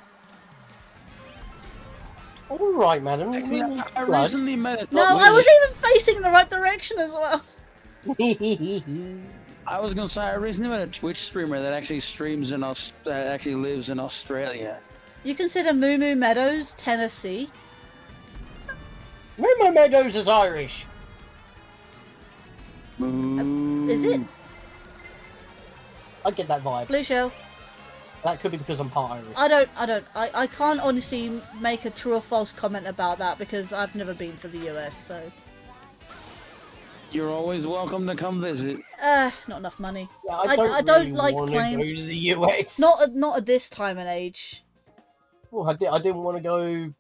All right, madam. Actually, I recently met a... No, I was even facing in the right direction as well. I was gonna say I recently met a Twitch streamer that actually streams in that actually lives in Australia. You consider Moo Moo Meadows, Tennessee? Moo Moo Meadows is Irish. Is it? I get that vibe. Blue Shell. That could be because I'm part Irish. I can't honestly make a true or false comment about that because I've never been to the US, so. You're always welcome to come visit. Not enough money. Yeah, I don't really like want playing. to go to the US. Not at this time and age. Well, I didn't want to go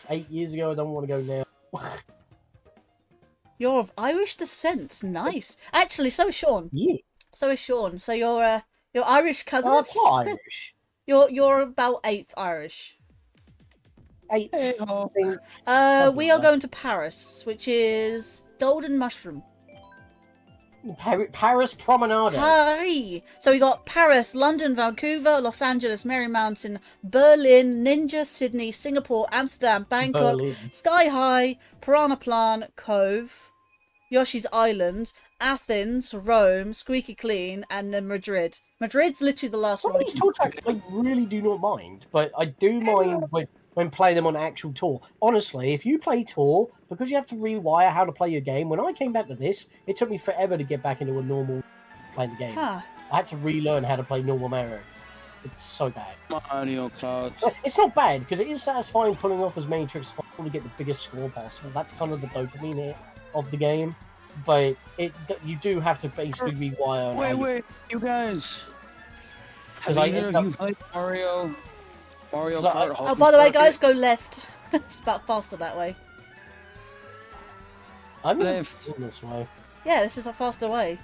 8 years ago. I don't want to go now. You're of Irish descent. Nice. Actually, so is Sean. Yeah. So is Sean. So you're Irish cousins. Irish. You're about 8th Irish. 8th. We are going to Paris, which is Golden Mushroom. Paris Promenade. Paris. So we got Paris, London, Vancouver, Los Angeles, Marymount, Berlin, Ninja, Sydney, Singapore, Amsterdam, Bangkok, Berlin. Sky High, Piranha Plant, Cove, Yoshi's Island, Athens, Rome, Squeaky Clean, and then Madrid. Madrid's literally the last Some one. of these tour tracks I really do not mind, but I do mind when playing them on actual tour. Honestly, if you play tour, because you have to rewire how to play your game, when I came back to this, it took me forever to get back into a normal playing the game. Huh. I had to relearn how to play normal Mario. It's so bad. Mario Kart. It's not bad, because it is satisfying pulling off as many tricks as possible to get the biggest score possible. That's kind of the dopamine hit of the game. But you do have to basically rewire. Wait, you guys. Because Have either of you played Mario Kart? Oh, by the way, guys, go left. It's about faster that way. I'm left this way. Yeah, this is a faster way.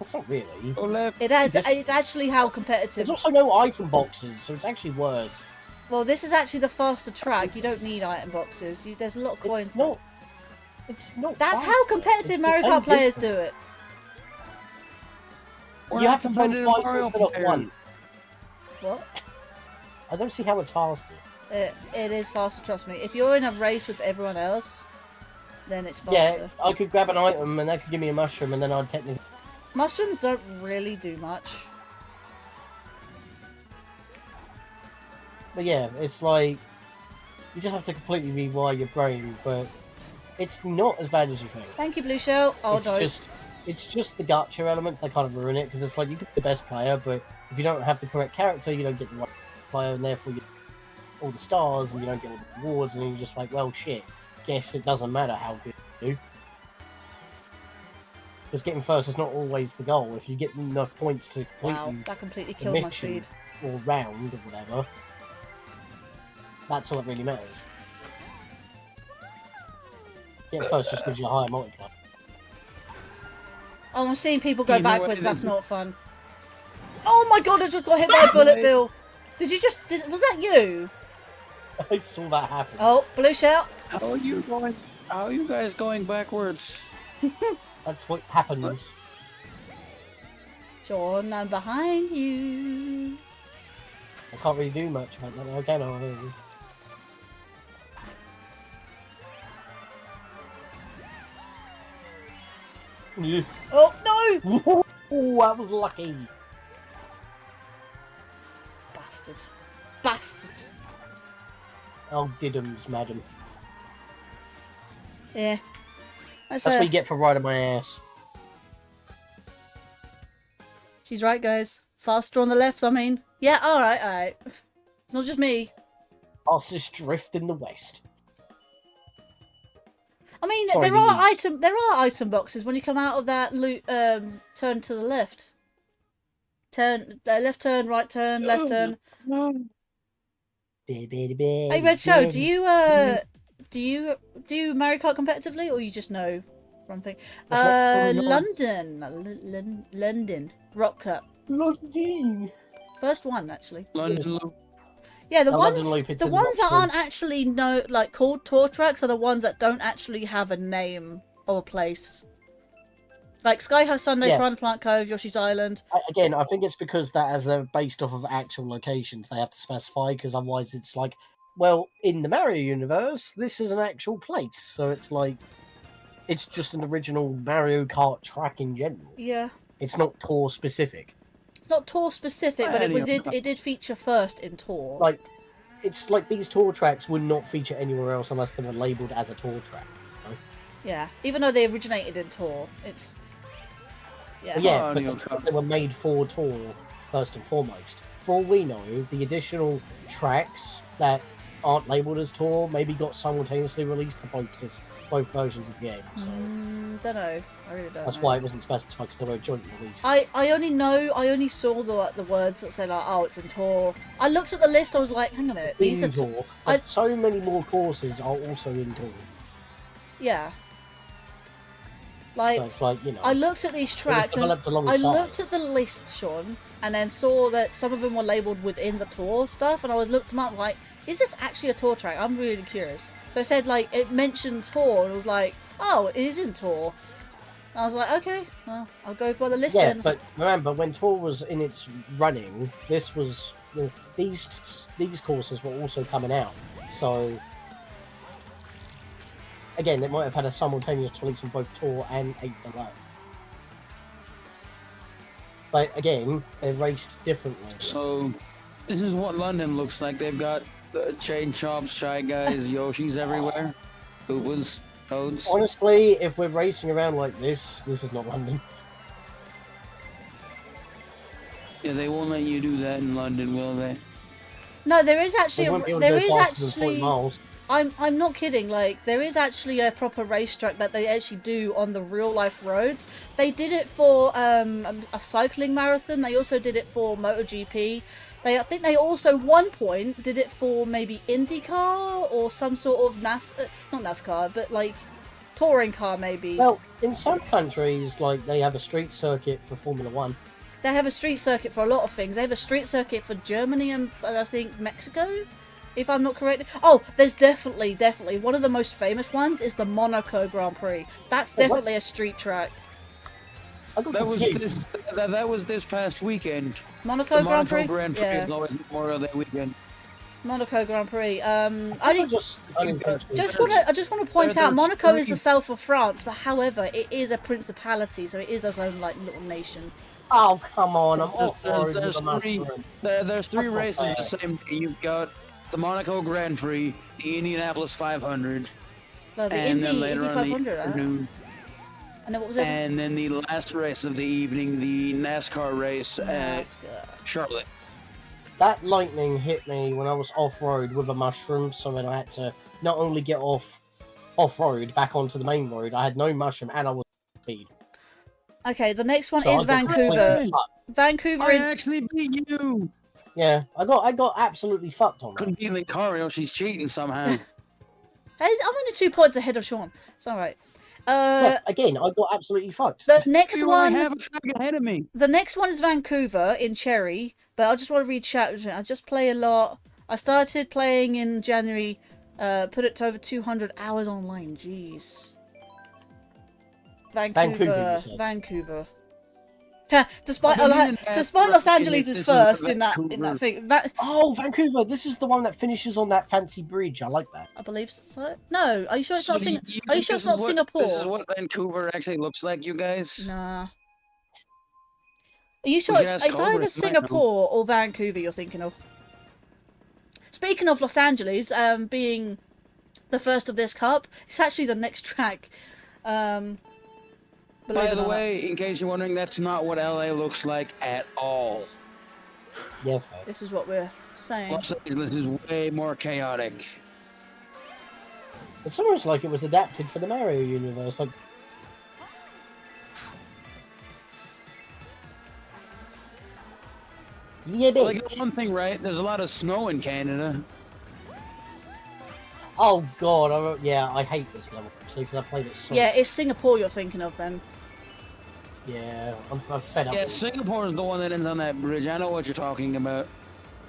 It's not really. Go left. It's actually how competitive. There's also no item boxes, so it's actually worse. Well, this is actually the faster track. You don't need item boxes. There's a lot of coins. It's not. That's faster. how competitive It's Mario the Kart same players distance. do it. You have to turn twice instead of players. once. What? I don't see how it's faster. It is faster, trust me. If you're in a race with everyone else, then it's faster. Yeah, I could grab an item and that could give me a mushroom, and then I'd technically. Mushrooms don't really do much. But yeah, it's like you just have to completely rewire your brain, but it's not as bad as you think. Thank you, Blue Shell. Oh, no. It's just the gacha elements that kind of ruin it, because it's like you can be the best player, but if you don't have the correct character, you don't get the right player, and therefore you get all the stars, and you don't get all the rewards, and you're just like, well, shit. Guess it doesn't matter how good you do. Because getting first is not always the goal. If you get enough points to complete Wow, that completely the killed my mission speed. or round or whatever, that's all that really matters. Getting first just gives you a higher multiplier. Oh, I'm seeing people go You know what backwards. it That's is? not fun. Oh my god, I just got hit by a bullet, Bill. Did you just... was that you? I saw that happen. Oh, Blue Shell. How are you going? How are you guys going backwards? That's what happens. John, I'm behind you. I can't really do much about that now, can I? Yeah. Oh, no! Oh, that was lucky. Bastard. Bastard. Oh, diddums, madam. Yeah. That's what you get for riding my ass. She's right, guys. Faster on the left, I mean. Yeah, alright, alright. It's not just me. Fastest drift in the west. I mean, Sorry, there are item boxes when you come out of that loot, turn to the left. Turn, left turn, right turn, left turn. Hey, Red Show, do you Mario Kart competitively, or you just know from thing? London Rock Cup. London. First one actually. London. Yeah, the London ones Loop, it's the in ones that Oxford. aren't actually called tour tracks are the ones that don't actually have a name or a place. Like Sky High Sunday, Yeah. Piranha Plant Cove, Yoshi's Island. Again, I think it's because that as they're based off of actual locations, they have to specify, because otherwise it's like, well, in the Mario universe, this is an actual place. So it's like, it's just an original Mario Kart track in general. Yeah. It's not tour specific. It's not tour specific, but it did feature first in tour. Like, it's like these tour tracks would not feature anywhere else unless they were labelled as a tour track. You know? Yeah, even though they originated in tour, it's... Yeah, Yeah, because they were made for tour, first and foremost. For all we know, the additional tracks that aren't labelled as tour maybe got simultaneously released for both versions of the game. So don't know. I really don't that's know. why it wasn't specified, because they were jointly released. I only saw the words that say like, oh, it's in tour. I looked at the list, I was like, hang on a minute, these are tour. So many more courses are also in tour. Yeah. Like, So it's like, you know, I looked at these tracks and developed I alongside. looked at the list, Sean, and then saw that some of them were labelled within the tour stuff, and I looked them up like, is this actually a tour track? I'm really curious. So I said, like, it mentioned tour, and I was like, oh, it is in tour. And I was like, okay, well, I'll go by the list Yeah, then. but remember, when tour was in its running, this was these courses were also coming out. So again, they might have had a simultaneous release on both tour and 8 Deluxe. But again, they're raced differently. So this is what London looks like. They've got chain chops, Shy Guys, Yoshis everywhere, Koopas, Toads. Honestly, if we're racing around like this is not London. Yeah, they won't let you do that in London, will they? No, there is actually They won't be able to there go is faster than 40 actually miles. I'm not kidding, like, there is actually a proper racetrack that they actually do on the real life roads. They did it for a cycling marathon, they also did it for MotoGP. I think they also, one point, did it for maybe IndyCar or some sort of not NASCAR, but like touring car maybe. Well, in some countries, like, they have a street circuit for Formula 1. They have a street circuit for a lot of things. They have a street circuit for Germany and I think Mexico, if I'm not correct. Oh, there's definitely one of the most famous ones is the Monaco Grand Prix. That's definitely a street track. That was this past weekend. Monaco the Grand Prix? Grand Prix Yeah. is always Memorial Day weekend. Monaco Grand Prix. I just want to point out Monaco is the south of France, but however, it is a principality, so it is its own like little nation. Oh, come on, I'm off-road with There's a three, mushroom. there's three That's not races fair. the same day. You've got the Monaco Grand Prix, the Indianapolis 500, No, the and then Indy later on 500, the afternoon. And then what was it? And then the last race of the evening, the NASCAR race at Charlotte. That lightning hit me when I was off-road with a mushroom, so then I had to not only get off-road back onto the main road, I had no mushroom and I was speed. Okay, the next one So is I got Vancouver. completely fucked. Vancouver. I actually beat you. Yeah, I got absolutely fucked on that. Couldn't beat Linkario. She's cheating somehow. I'm only 2 points ahead of Sean. It's all right. Yeah, again, I got absolutely fucked. The next You one. have a track ahead of me. The next one is Vancouver in Cherry, but I just want to read chat. I just play a lot. I started playing in January. Put it to over 200 hours online. Jeez. Vancouver. Despite Los Angeles is first in that thing. Oh, Vancouver! This is the one that finishes on that fancy bridge. I like that. I believe so. No, are you sure it's not Are you sure it's not This Singapore? is what Vancouver actually looks like, you guys. Nah. Are you sure We it's can ask Cobra, either he might know. Singapore or Vancouver you're thinking of? Speaking of Los Angeles, being the first of this cup, it's actually the next track. By the way, in case you're wondering, that's not what LA looks like at all. Yeah. This is what we're saying. Los Angeles is way more chaotic. It's almost like it was adapted for the Mario universe. Like, Yeah, well, they got one thing right. There's a lot of snow in Canada. Oh god, yeah, I hate this level actually because I played it so. Yeah, it's Singapore you're thinking of then. Yeah, I'm fed up. Yeah, with Singapore is the one that ends on that bridge. I know what you're talking about.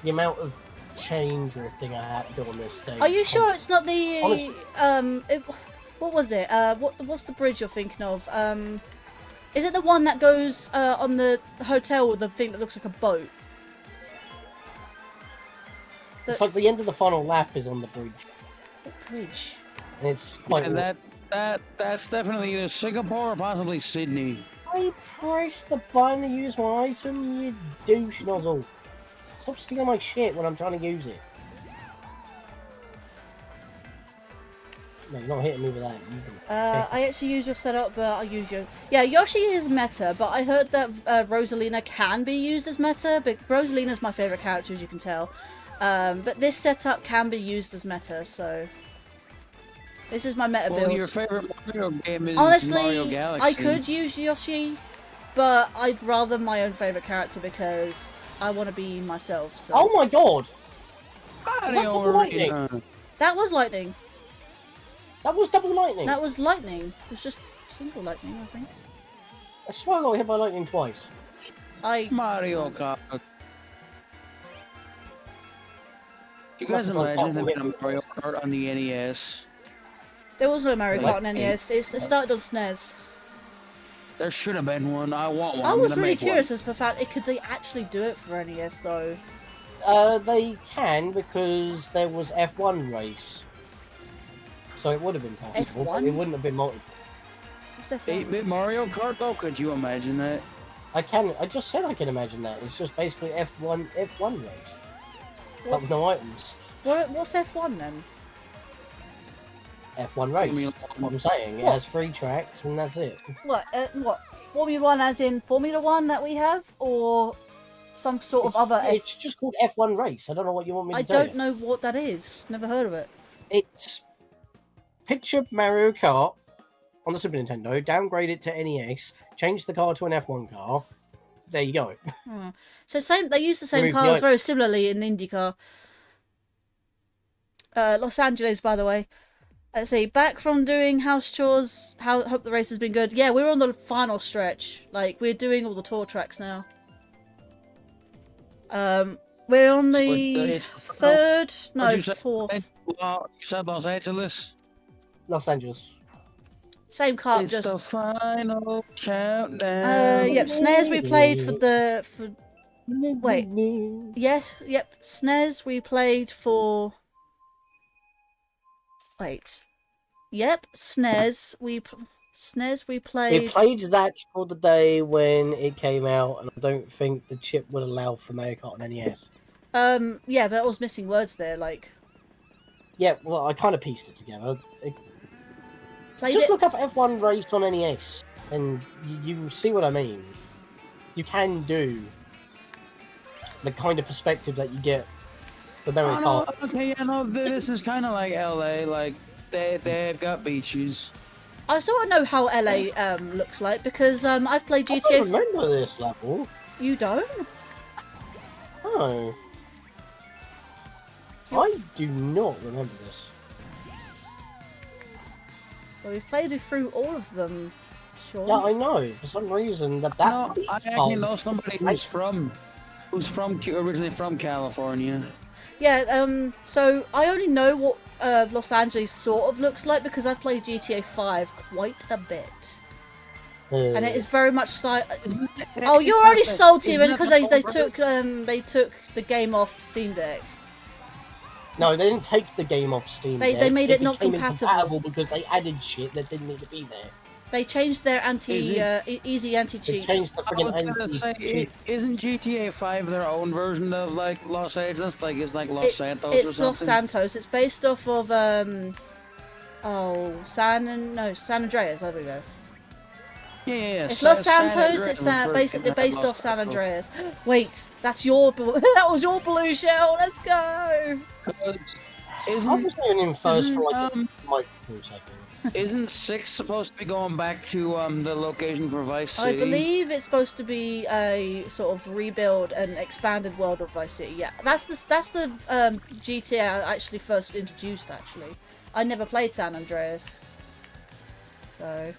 the amount of chain drifting I had to do on this stage. Are you sure it's not the Honestly. what was it? What's the bridge you're thinking of? Is it the one that goes on the hotel with the thing that looks like a boat? It's like the end of the final lap is on the bridge. What bridge? And it's quite. And that's definitely either Singapore or possibly Sydney. I pressed the button to use my item, you douche nozzle. Stop stealing my shit when I'm trying to use it. No, you're not hitting me with that. You can... I actually use your setup, but I'll use your... Yeah, Yoshi is meta, but I heard that Rosalina can be used as meta, but Rosalina's my favourite character, as you can tell. But this setup can be used as meta, so... This is my meta build. Well, your favorite Mario game is Honestly, Mario Galaxy. I could use Yoshi, but I'd rather my own favourite character because I want to be myself, so... Oh my god! Mario lightning? That was lightning. That was double lightning. That was lightning. It was just single lightning, I think. I swear I got hit by lightning twice. Mario Kart. You guys imagine having a Mario Kart on the NES? There was no Mario Kart on NES. It started on SNES. There should have been one. I want one. I was really curious as to the fact could they actually do it for NES though. They can because there was F1 race, so it would have been possible. But it wouldn't have been multiple. What's F1? 8-bit Mario Kart though? Could you imagine that? I can. I just said I can imagine that. It's just basically F1 race, but with no items. What's F1 then? F1 race. What I'm saying, it has 3 tracks and that's it. What? What? Formula 1 as in Formula 1 that we have, or some sort of other? It's just called F1 race. I don't know what you want me to tell you. I don't know what that is. Never heard of it. It's picture Mario Kart on the Super Nintendo, downgrade it to NES, change the car to an F1 car. There you go. So they use the same Remove the cars item. very similarly in IndyCar. Los Angeles, by the way. Let's see, back from doing house chores, hope the race has been good. Yeah, we're on the final stretch. Like, we're doing all the tour tracks now. We're on the third, no, fourth. You said Los Angeles? Los Angeles. Same car, It's just... the final countdown. Yep, SNES we played for Wait. Yes, yep, SNES we played for... Wait. Yep, SNES we played. We played that for the day when it came out, and I don't think the chip would allow for Mario Kart on NES. Yeah, but I was missing words there, like. Yeah, well, I kind of pieced it together. Played Just it? look up F1 race on NES, and you see what I mean. You can do the kind of perspective that you get for Mario Kart. Okay, yeah, no, this is kind of like LA. Like they've got beaches. I sort of know how LA looks like because I've played GTA. I don't remember this level. You don't? No. I do not remember this. Well, we've played it through all of them, sure. Yeah, I know. For some reason that No, I actually know somebody who's originally from California. Yeah, so I only know what Los Angeles sort of looks like because I've played GTA 5 quite a bit. And it is very much Oh, you're already salty because they took the game off Steam Deck. No, they didn't take the game off Steam Deck. They made it not became compatible incompatible because they added shit that didn't need to be there. They changed their easy anti-cheat. They changed the friggin' anti-cheat. Isn't GTA 5 their own version of like Los Angeles? Like it's like Los Santos or something? It's Los Santos. It's based off of San Andreas. There we go. Yeah. It's Los Santos. It's basically based off San Andreas. Wait, that was your blue shell. Let's go. I was going in first for like a micro second. Isn't 6 supposed to be going back to the location for Vice City? I believe it's supposed to be a sort of rebuild and expanded world of Vice City. Yeah, that's the GTA I actually first introduced. Actually, I never played San Andreas, so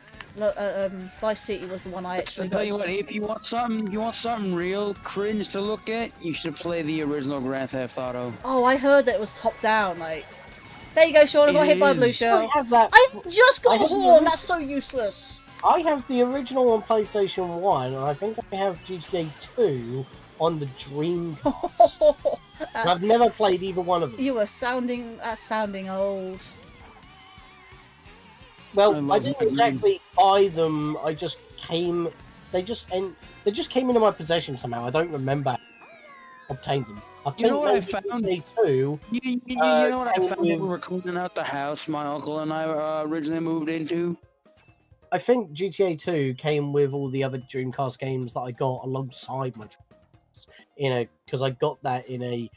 Vice City was the one I actually got. Tell you what, if you want something real cringe to look at, you should play the original Grand Theft Auto. Oh, I heard that it was top down. Like, there you go, Sean. I got hit by a blue shell. I just got a horn. That's so useless. I have the original on PlayStation 1, and I think I have GTA 2 on the Dreamcast. I've never played either one of them. You were sounding old. Well, I didn't exactly buy them. I just came. They just came into my possession somehow. I don't remember how I obtained them. You know what I found? Too, you know what I found when we were cleaning out the house my uncle and I originally moved into? I think GTA 2 came with all the other Dreamcast games that I got alongside my Dreamcast. Because I got that in a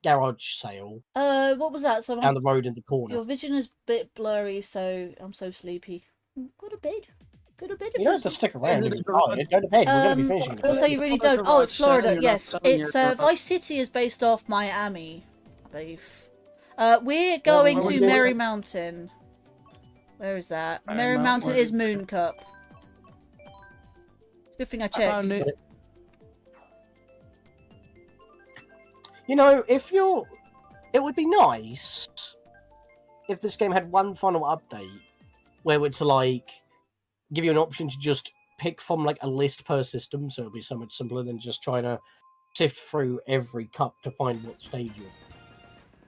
garage sale. What was that? So down the road in the corner. Your vision is a bit blurry, so I'm so sleepy. Go to bed. Go to bed. You don't have to stick around. Go to bed. We're going to be finishing. Also, you really don't. Oh, it's Florida. Yes, it's Vice City is based off Miami, I believe. We're going to Merry Mountain. Where is that? Merry Mountain is Moon Cup. Good thing I checked. You know, it would be nice if this game had one final update where it's like give you an option to just pick from like a list per system, so it'll be so much simpler than just trying to sift through every cup to find what stage you're in.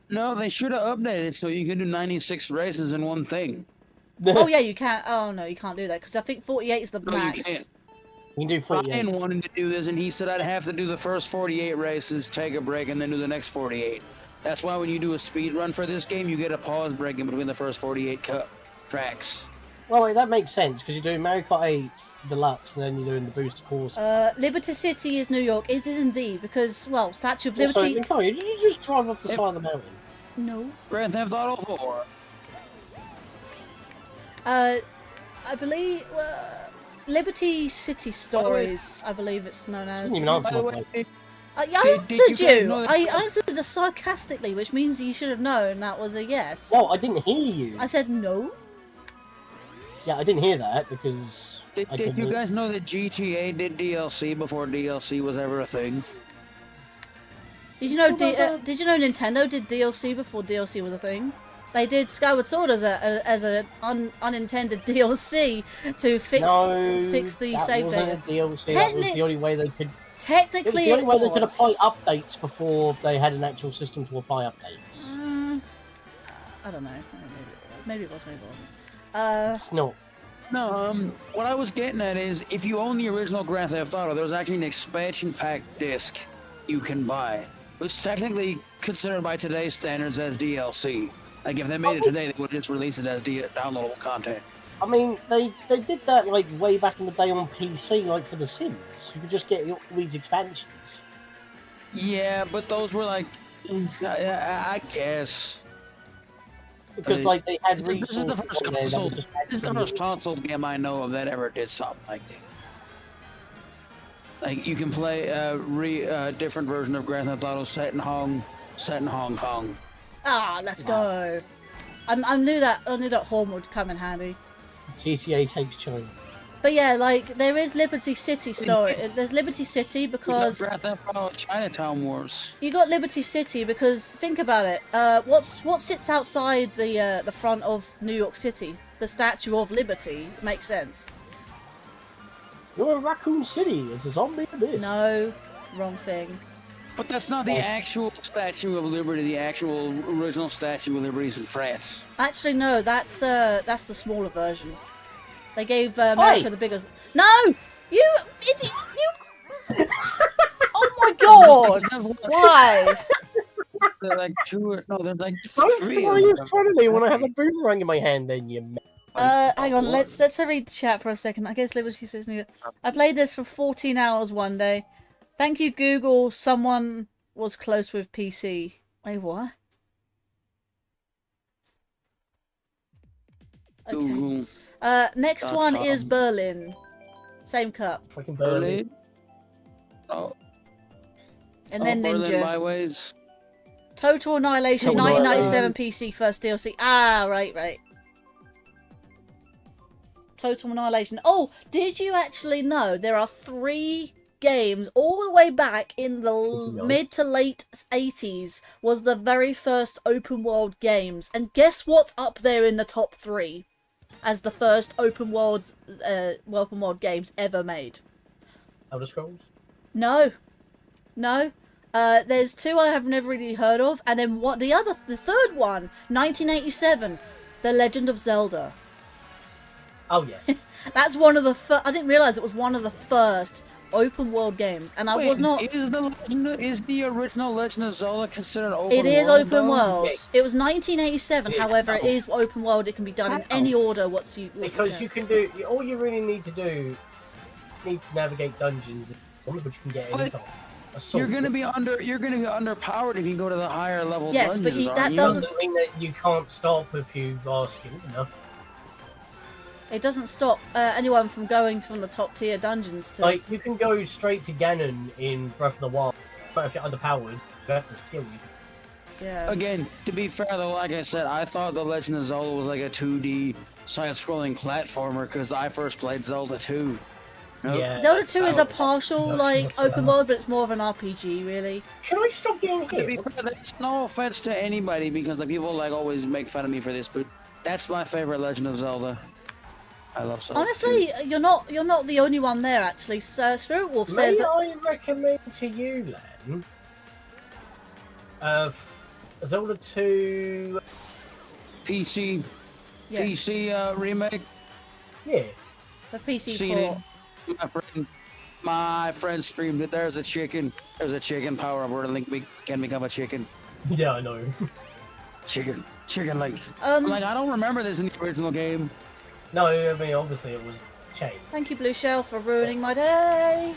No, they should have updated it so you can do 96 races in one thing. Oh yeah, you can't. Oh no, you can't do that because I think 48 is the max. You can't. You can do 48. Ryan wanted to do this, and he said I'd have to do the first 48 races, take a break, and then do the next 48. That's why when you do a speed run for this game, you get a pause break in between the first 48 tracks. Well, wait, that makes sense because you're doing Mario Kart 8 Deluxe, and then you're doing the booster course. Liberty City is New York. Is it indeed? Because well, Statue of Liberty. Also, did you just drive off the side of the mountain? No. Grand Theft Auto 4. I believe Liberty City Stories. I believe it's known as. You didn't even answer my question. I answered you. I answered it sarcastically, which means you should have known that was a yes. No, I didn't hear you. I said no. Yeah, I didn't hear that because. Did you guys know that GTA did DLC before DLC was ever a thing? Did you know? Did you know Nintendo did DLC before DLC was a thing? They did Skyward Sword as an unintended DLC to fix the save data. DLC. That was the only way they could. Technically, it was the only way they could apply updates before they had an actual system to apply updates. I don't know. Maybe it was. Maybe it wasn't. It's not. No, what I was getting at is, if you own the original Grand Theft Auto, there's actually an expansion pack disc you can buy, which is technically considered by today's standards as DLC. Like, if they made it today, they would just release it as downloadable content. I mean, they did that, like, way back in the day on PC, like, for The Sims. You could just get all these expansions. Yeah, but those were, like, I guess. Because, like, they had This is the first console game I know of that ever did something like that. Like, you can play a different version of Grand Theft Auto set in Hong Kong. Ah, let's go. I knew that horn would come in handy. GTA takes China. But yeah, like there is Liberty City story. There's Liberty City because Chinatown Wars. You got Liberty City because think about it. What sits outside the front of New York City? The Statue of Liberty. Makes sense. You're in Raccoon City. It's a zombie abyss. No, wrong thing. But that's not the actual Statue of Liberty. The actual original Statue of Liberty is in France. Actually, no. That's the smaller version. They gave America the bigger. No, you idiot! You. Oh my God! Why? They're like two. No, they're like Don't three. throw you in front of me when I have a boomerang in my hand. Then you. Hang on. Let's read the chat for a second. I guess Liberty says I played this for 14 hours one day. Thank you, Google. Someone was close with PC. Wait, what? Okay. Next one is Berlin. Same cup. Fucking Berlin. Oh. And then Berlin Ninja. Byways. Total Annihilation, Total 1997 PC, first DLC. Ah, right. Total Annihilation. Oh, did you actually know there are 3 games all the way back in the mid to late 80s was the very first open world games, and guess what's up there in the top 3 as the first open world games ever made? Elder Scrolls? No. There's 2 I have never really heard of, and then the third one, 1987, The Legend of Zelda. Oh yeah. That's one of the I didn't realise it was one of the first open world games, and I was not. Is the original Legend of Zelda considered open world? It is open though? world. It was 1987. However, it is open world. It can be done in any order. Because you can do all you really need to do. Need to navigate dungeons, which you can get anytime. You're gonna be underpowered if you go to the higher level yes, dungeons. But that doesn't mean that you can't stop if you are skilled enough. It doesn't stop anyone from going from the top tier dungeons to. Like you can go straight to Ganon in Breath of the Wild, but if you're underpowered, you have to skill you. Yeah. Again, to be fair though, like I said, I thought The Legend of Zelda was like a 2D side-scrolling platformer because I first played Zelda 2. Nope. Yeah, Zelda 2 is a partial open world, but it's more of an RPG, really. Can I stop being here? To be fair, that's no offense to anybody because like people like always make fun of me for this, but that's my favorite Legend of Zelda. I love Zelda. Honestly, you're not the only one there. Actually, Spirit Wolf says. May I recommend to you, Len, Zelda 2 PC remake? Yeah. The PC port. My friend streamed it. There's a chicken power up where Link can become a chicken. Yeah, I know. Chicken like. Like I don't remember this in the original game. No, I mean obviously it was changed. Thank you, Blue Shell, for ruining my day.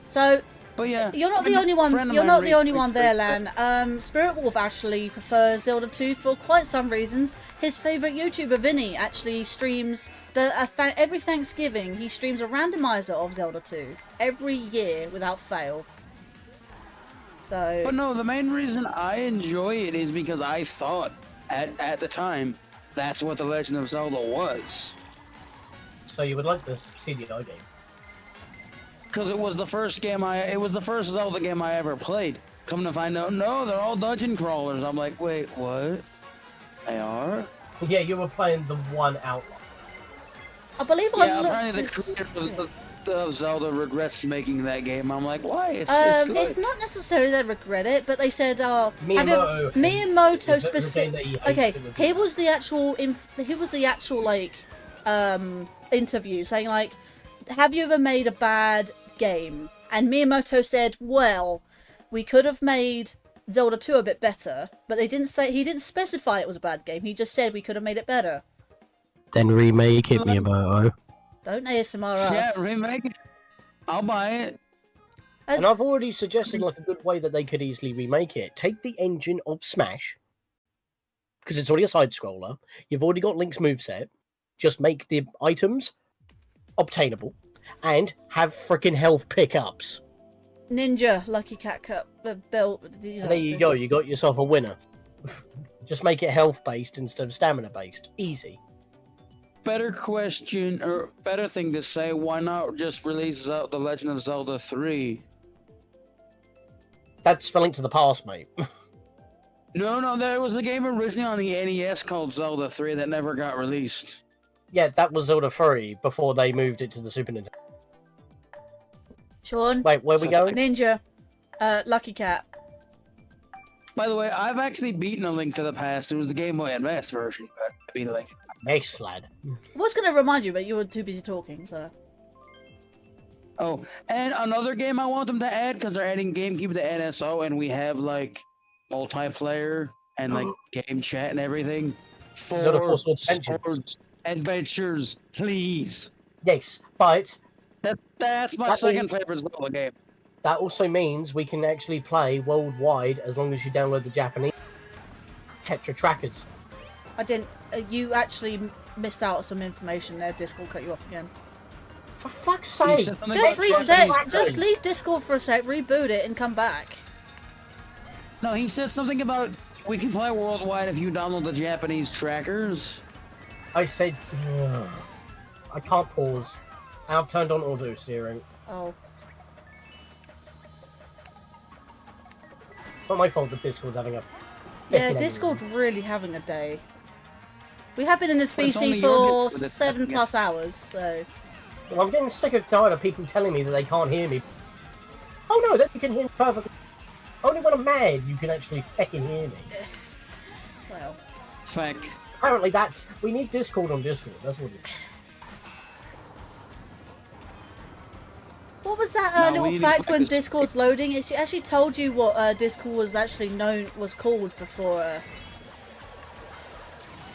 So. But yeah, you're not the only one. You're not the only one there, Lan. Spirit Wolf actually prefers Zelda 2 for quite some reasons. His favorite YouTuber, Vinny, actually streams every Thanksgiving. He streams a randomizer of Zelda 2 every year without fail. So. But no, the main reason I enjoy it is because I thought at the time that's what The Legend of Zelda was. So you would like this CDI game? Because it was the first Zelda game I ever played. Come to find out, no, they're all dungeon crawlers. I'm like, wait, what? They are? Yeah, you were playing the one outline. I believe apparently the creator of Zelda regrets making that game. I'm like, why? It's good. It's not necessarily they regret it, but they said, Miyamoto specific. Okay, here was the actual interview saying like, have you ever made a bad game? And Miyamoto said, well, we could have made Zelda 2 a bit better, but he didn't specify it was a bad game. He just said we could have made it better. Then remake it, Miyamoto. Don't ASMR us. Yeah, remake it. I'll buy it. And I've already suggested like a good way that they could easily remake it. Take the engine of Smash, because it's already a side scroller. You've already got Link's moveset. Just make the items obtainable and have freaking health pickups. Ninja Lucky Cat Cup belt. There you go. You got yourself a winner. Just make it health based instead of stamina based. Easy. Better question or better thing to say. Why not just release The Legend of Zelda 3? That's a Link to the Past, mate. No, there was a game originally on the NES called Zelda 3 that never got released. Yeah, that was Zelda 3 before they moved it to the Super Nintendo. Sean. Wait, where are we going? Ninja. Lucky Cat. By the way, I've actually beaten A Link to the Past. It was the Game Boy Advance version, but I beat A Link. Nice, lad. I was going to remind you, but you were too busy talking, so. Oh, and another game I want them to add, because they're adding GameCube to NSO, and we have, like, multiplayer and, like, game chat and everything. Zelda Swords Adventures, please. Yes, but that's my second favorite Zelda game. That also means we can actually play worldwide as long as you download the Japanese Tetra trackers. I didn't. you actually missed out on some information there. Discord cut you off again. For fuck's sake! Just reset. Just leave Discord for a sec, reboot it, and come back. No, he said something about we can play worldwide if you download the Japanese trackers. I said, I can't pause. I've turned on auto steering. Oh. It's not my fault that Discord's having a... Yeah, Discord's really having a day. We have been in this VC for 7+ hours, so... Well, I'm getting sick and tired of people telling me that they can't hear me. Oh no, that you can hear me perfectly. Only when I'm mad you can actually fucking hear me. Well... Feck. Apparently that's... We need Discord on Discord, that's what it is. What was that little fact when Discord's loading? It actually told you what Discord was actually was called before.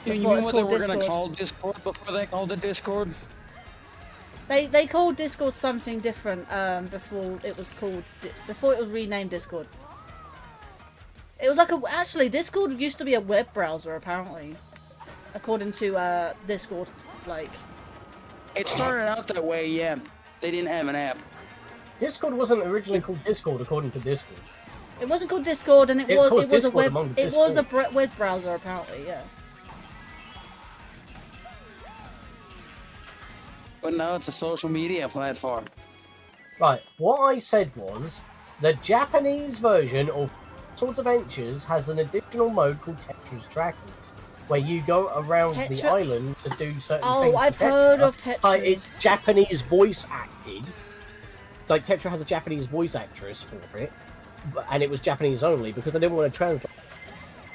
You mean what they were going to call Discord before they called it Discord? They called Discord something different before it was renamed Discord. It was like actually Discord used to be a web browser apparently, according to Discord. Like it started out that way, yeah. They didn't have an app. Discord wasn't originally called Discord, according to Discord. It wasn't called Discord, and it was a web browser apparently, yeah. But now it's a social media platform. Right, what I said was the Japanese version of Swords of Adventures has an additional mode called Tetra's Tracking, where you go around the island to do certain things. Oh, I've heard of Tetra. It's Japanese voice acted. Like, Tetra has a Japanese voice actress for it, and it was Japanese only because they didn't want to translate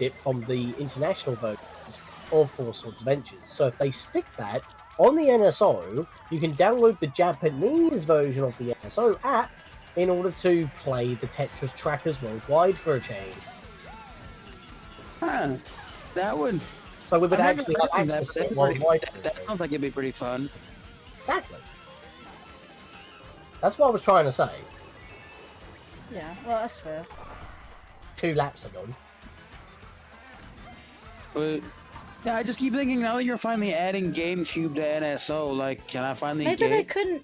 it from the international versions of Four Swords Adventures. So if they stick that on the NSO, you can download the Japanese version of the NSO app in order to play the Tetris trackers worldwide for a change. Huh. That would... So we would actually have access to it worldwide. That sounds like it'd be pretty fun. Exactly. That's what I was trying to say. Yeah, well, that's fair. 2 laps ago. But yeah, I just keep thinking now that you're finally adding GameCube to NSO, like, can I finally maybe they couldn't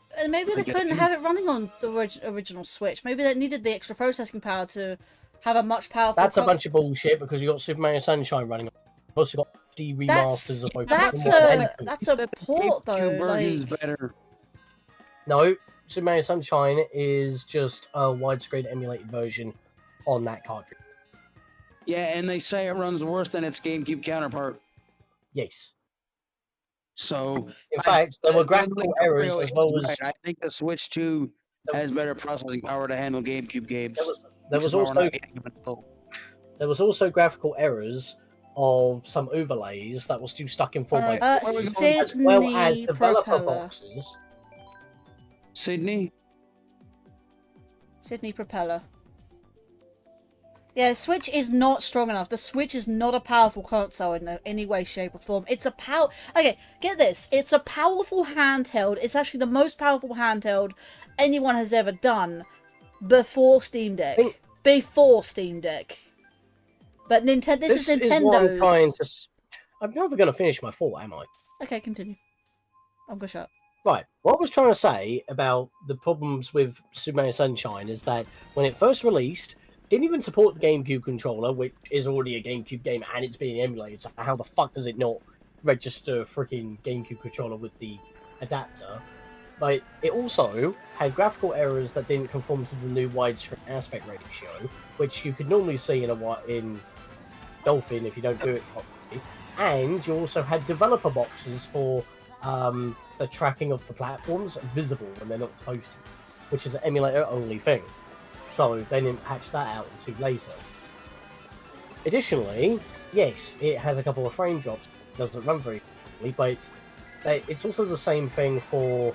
have it running on the original Switch. Maybe they needed the extra processing power to have a much powerful. That's a bunch of bullshit because you got Super Mario Sunshine running on. You've also got remasters of both. That's a port though. Like... better. No. Super Mario Sunshine is just a widescreen emulated version on that cartridge. Yeah, and they say it runs worse than its GameCube counterpart. Yes. So, in fact, there were graphical errors as well as... I think the Switch 2 has better processing power to handle GameCube games. There was also graphical errors of some overlays that were still stuck in 4x4, as well as developer boxes. Sydney Propeller. Yeah, Switch is not strong enough. The Switch is not a powerful console in any way, shape, or form. It's a Okay, get this. It's a powerful handheld. It's actually the most powerful handheld anyone has ever done before Steam Deck. Before Steam Deck. But Nintendo. This is Nintendo's. I'm never going to finish my thought, am I? Okay, continue. I'm going to shut up. Right, what I was trying to say about the problems with Super Mario Sunshine is that when it first released, it didn't even support the GameCube controller, which is already a GameCube game and it's being emulated, so how the fuck does it not register a freaking GameCube controller with the adapter? But it also had graphical errors that didn't conform to the new widescreen aspect ratio, which you could normally see in Dolphin if you don't do it properly, and you also had developer boxes for the tracking of the platforms visible when they're not supposed to, which is an emulator-only thing. So they didn't patch that out until later. Additionally, yes, it has a couple of frame drops. It doesn't run very quickly, but it's also the same thing for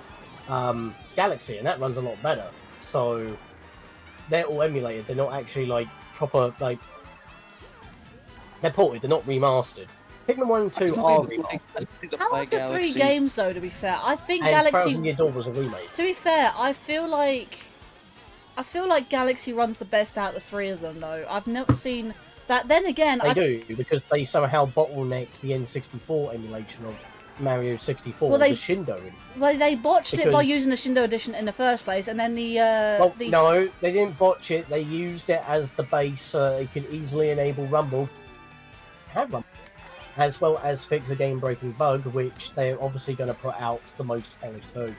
Galaxy, and that runs a lot better. So they're all emulated. They're not actually like proper like. They're ported. They're not remastered. Pikmin 1 and 2 are remastered. How of the 3 games, though, to be fair? I think Galaxy... Thousand Year Door was a remake. To be fair, I feel like Galaxy runs the best out of the 3 of them, though. I've not seen But then again, They do, because they somehow bottlenecked the N64 emulation of Mario 64, Well, they- the Shindo. Well, they botched it by Because- using the Shindo edition in the first place, and then Well, the no, they didn't botch it. They used it as the base so they could easily enable Rumble, have Rumble, as well as fix a game-breaking bug, which they're obviously going to put out the most polished version.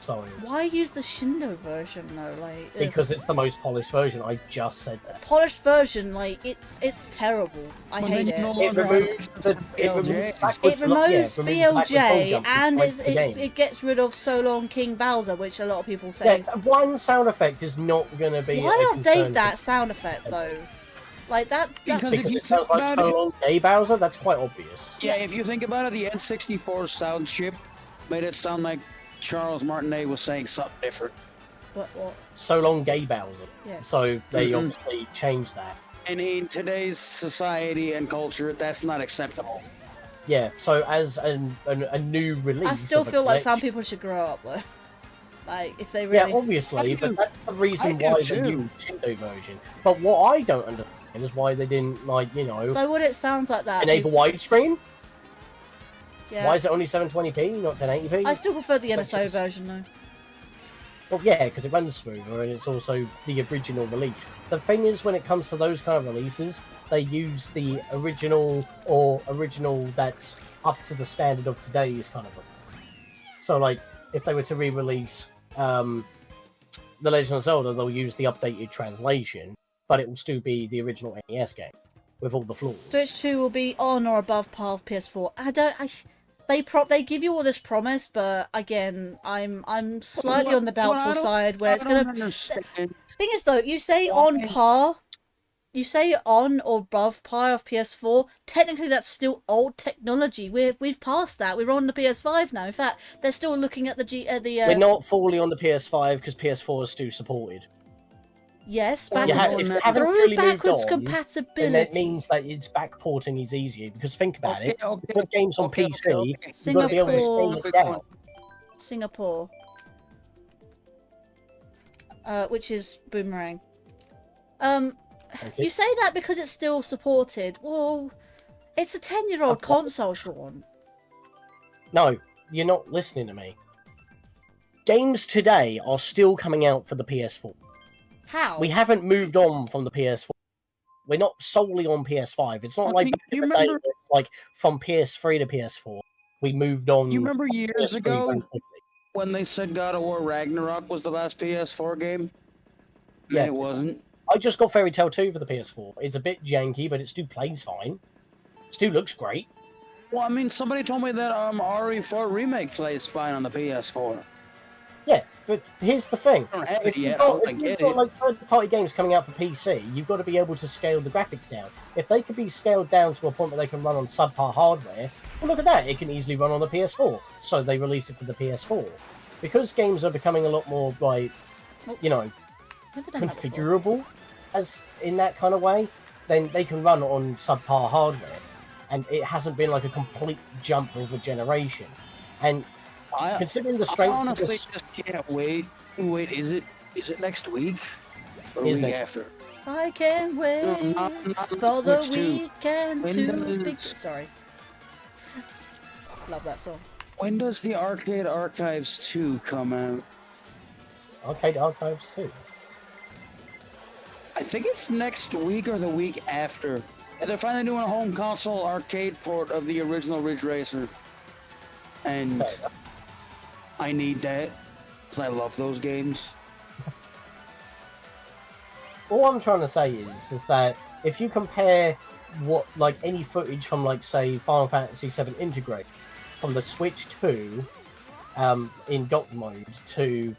So, Why use the Shindo version though? Like because it's the most polished version, I just said that. polished version, like it's terrible. I Well, hate then it. you no It longer have removes access the to it removes BLJ. backwards It lo- yeah, removes removes backwards ball BLJ jump and breaks the game. it gets rid of So Long King Bowser, which a lot of people say. Yeah, one sound effect is not going to be. Why a concern update that sound effect though? Like that. Because Because if you it sounds like think about so long gay Bowser. That's quite obvious. Yeah, if you think about it, the N64 sound chip made it sound like Charles Martinet was saying something different. What? So long gay Bowser. Yes. So they Mhm. obviously changed that. And in today's society and culture, that's not acceptable. Yeah, so as a new release, I still of a feel like some collection- people should grow up though. Like if they Yeah, really. obviously, but that's the reason I do why they too. used the Shindo version. But what I don't understand is why they didn't, like, you know, So what it sounds like that. enable people- widescreen. Yeah. Why is it only 720p, not 1080p? I still prefer the Like, NSO it's- version though. Well, yeah, because it runs smoother and it's also the original release. The thing is, when it comes to those kind of releases, they use the original or original that's up to the standard of today's kind of release. So, like, if they were to re-release The Legend of Zelda, they'll use the updated translation, but it will still be the original NES game with all the flaws. Switch 2 will be on or above par of PS4. They give you all this promise, but again, I'm slightly on the doubtful side where it's gonna. Understand. Thing is though, you say on par, you say on or above par of PS4. Technically, that's still old technology. We've passed that. We're on the PS5 now. In fact, they're still looking at the We're not fully on the PS5 because PS4 is still supported. Yes, Well, backwards, if you haven't through truly moved backwards on, compatibility. then that means that it's backporting is easier. Because think about it, Okay, with games on PC, okay. you've got to be able to Singapore. scale it down. Singapore. Which is Boomerang. Okay. You say that because it's still supported. Well, it's a 10-year-old console, Sean. No, you're not listening to me. Games today are still coming out for the PS4. How? We haven't moved on from the PS4. We're not solely on PS5. It's not Well, like you back in the day, remember- where it's like from PS3 to PS4. We moved on. You remember from years PS3 ago very quickly. when they said God of War Ragnarok was the last PS4 game? Yeah. It wasn't. I just got Fairy Tail 2 for the PS4. It's a bit janky, but it still plays fine. Still looks great. Well, I mean, somebody told me that RE4 Remake plays fine on the PS4. Yeah, but here's the thing. I don't have If it yet. if I you've get got it. like third-party games coming out for PC, you've got to be able to scale the graphics down. If they could be scaled down to a point where they can run on subpar hardware, well, look at that. It can easily run on the PS4. So they release it for the PS4. Because games are becoming a lot more, like, you know, Never done that before. configurable as in that kind of way, then they can run on subpar hardware. And it hasn't been like a complete jump of a generation. And considering the I strength of honestly this... just can't wait. Wait, is it next week? Or Is week next after? I can't wait not for the Switch 2. weekend When to be... does- Sorry. Love that song. When does the Arcade Archives 2 come out? Arcade Archives 2. I think it's next week or the week after. And they're finally doing a home console arcade port of the original Ridge Racer. And I need that, because I love those games. All I'm trying to say is that if you compare what, like, any footage from, like, say, Final Fantasy VII Integrate from the Switch 2 in dock mode to,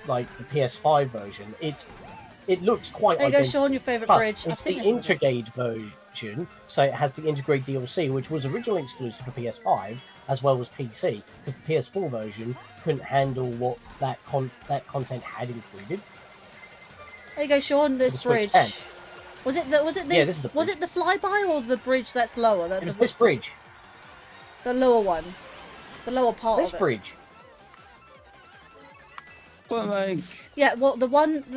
like, the PS5 version, it looks quite There you go, identical. Sean, your favourite Plus, bridge. I it's the think it's the bridge. Integrate version, so it has the Integrate DLC, which was originally exclusive for PS5 as well as PC, because the PS4 version couldn't handle what that content had included. There you go, Sean. This The Switch bridge. 10. Was it the Yeah, this is the was it the flyby or the bridge that's lower? It was this bridge. The lower one. The lower part This of it. bridge. But like, yeah, well, the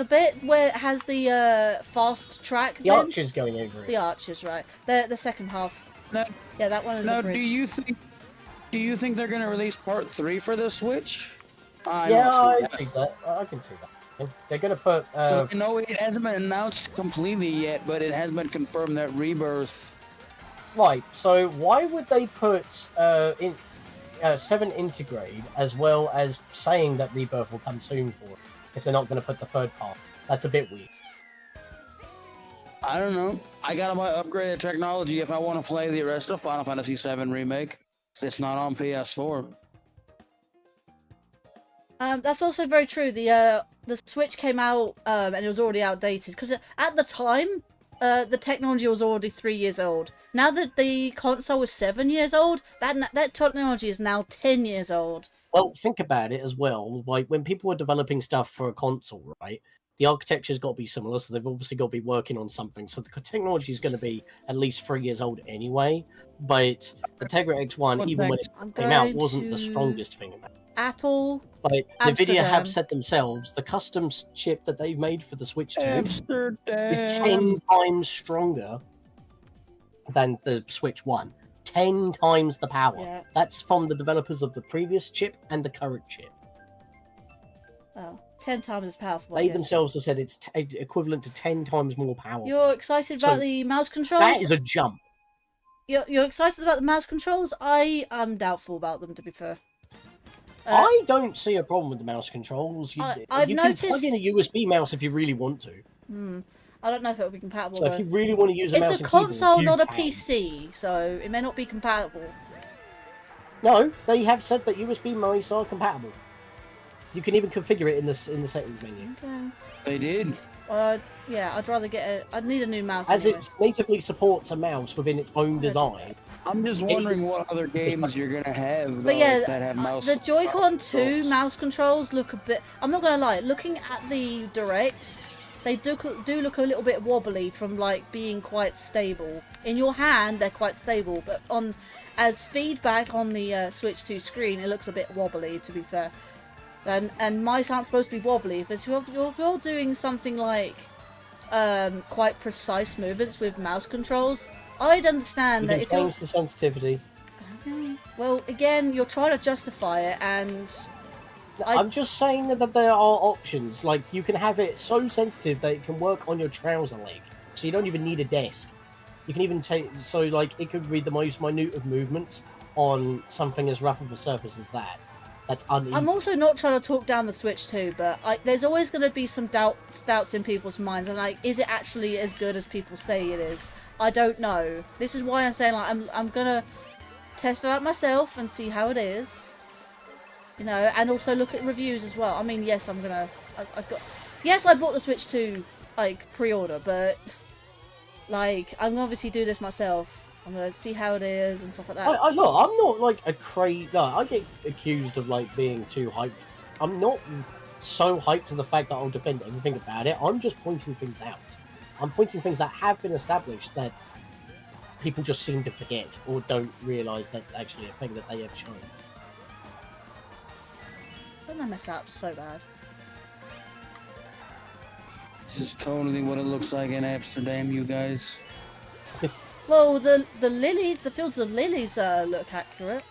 bit where it has the fast track. The archers going over it. The archers, right? The second half. Now, yeah, that one is a bridge. do you think they're gonna release part 3 for the Switch? Yeah, I can see that. I can see that. They're gonna put. No, it hasn't been announced completely yet, but it has been confirmed that Rebirth. Right. So why would they put 7 Integrate as well as saying that Rebirth will come soon for it, if they're not going to put the third part? That's a bit weird. I don't know. I gotta buy upgraded technology if I want to play the rest of Final Fantasy VII Remake. It's not on PS4. That's also very true. The Switch came out and it was already outdated because at the time the technology was already 3 years old. Now that the console is 7 years old, that technology is now 10 years old. Well, think about it as well. Like when people were developing stuff for a console, right? The architecture's got to be similar, so they've obviously got to be working on something. So the technology is going to be at least 3 years old anyway. But the Tegra X1, even when it came out, wasn't the strongest thing about it. Apple. But Amsterdam. NVIDIA have said themselves, the custom chip that they've made for the Switch 2 is 10 times stronger than the Switch 1. 10 times the power. Yeah. That's from the developers of the previous chip and the current chip. Oh, 10 times as powerful. They themselves have said it's equivalent to 10 times more powerful. You're excited about the mouse controls? That is a jump. You're excited about the mouse controls? I am doubtful about them, to be fair. I don't see a problem with the mouse controls. I've you noticed... can plug in a USB mouse if you really want to. I don't know if it will be compatible. So if you really want to use a mouse and it's a console, keyboard, not a PC, so it may not be compatible. No, they have said that USB mice are compatible. You can even configure it in the settings menu. Okay. They did. Yeah, I'd rather get I'd need a new mouse. As anyway. it natively supports a mouse within its own design. I'm just wondering what other games you're gonna have, But yeah, that have mouse. The Joy-Con 2 mouse controls look a bit. I'm not gonna lie. Looking at the Direct, they do look a little bit wobbly from like being quite stable. In your hand, they're quite stable, but as feedback on the Switch 2 screen, it looks a bit wobbly. To be fair, and mice aren't supposed to be wobbly. If you're doing something like quite precise movements with mouse controls, I'd understand that if you change the sensitivity. Okay. Well, again, you're trying to justify it, and I'm just saying that there are options. Like you can have it so sensitive that it can work on your trouser leg, so you don't even need a desk. You can even take it could read the most minute of movements on something as rough of a surface as that. That's uneven. I'm also not trying to talk down the Switch 2, but there's always going to be some doubts in people's minds, and like, is it actually as good as people say it is? I don't know. This is why I'm saying like I'm gonna test it out myself and see how it is, you know, and also look at reviews as well. I mean, yes, I bought the Switch 2 like pre-order, but like I'm gonna obviously do this myself. I'm gonna see how it is and stuff like that. Look, I'm not like a crazy. No, I get accused of like being too hyped. I'm not so hyped to the fact that I'll defend everything about it. I'm just pointing things out. I'm pointing things that have been established that people just seem to forget or don't realise that's actually a thing that they have shown. Don't I mess up so bad? This is totally what it looks like in Amsterdam, you guys. Well, the fields of lilies look accurate.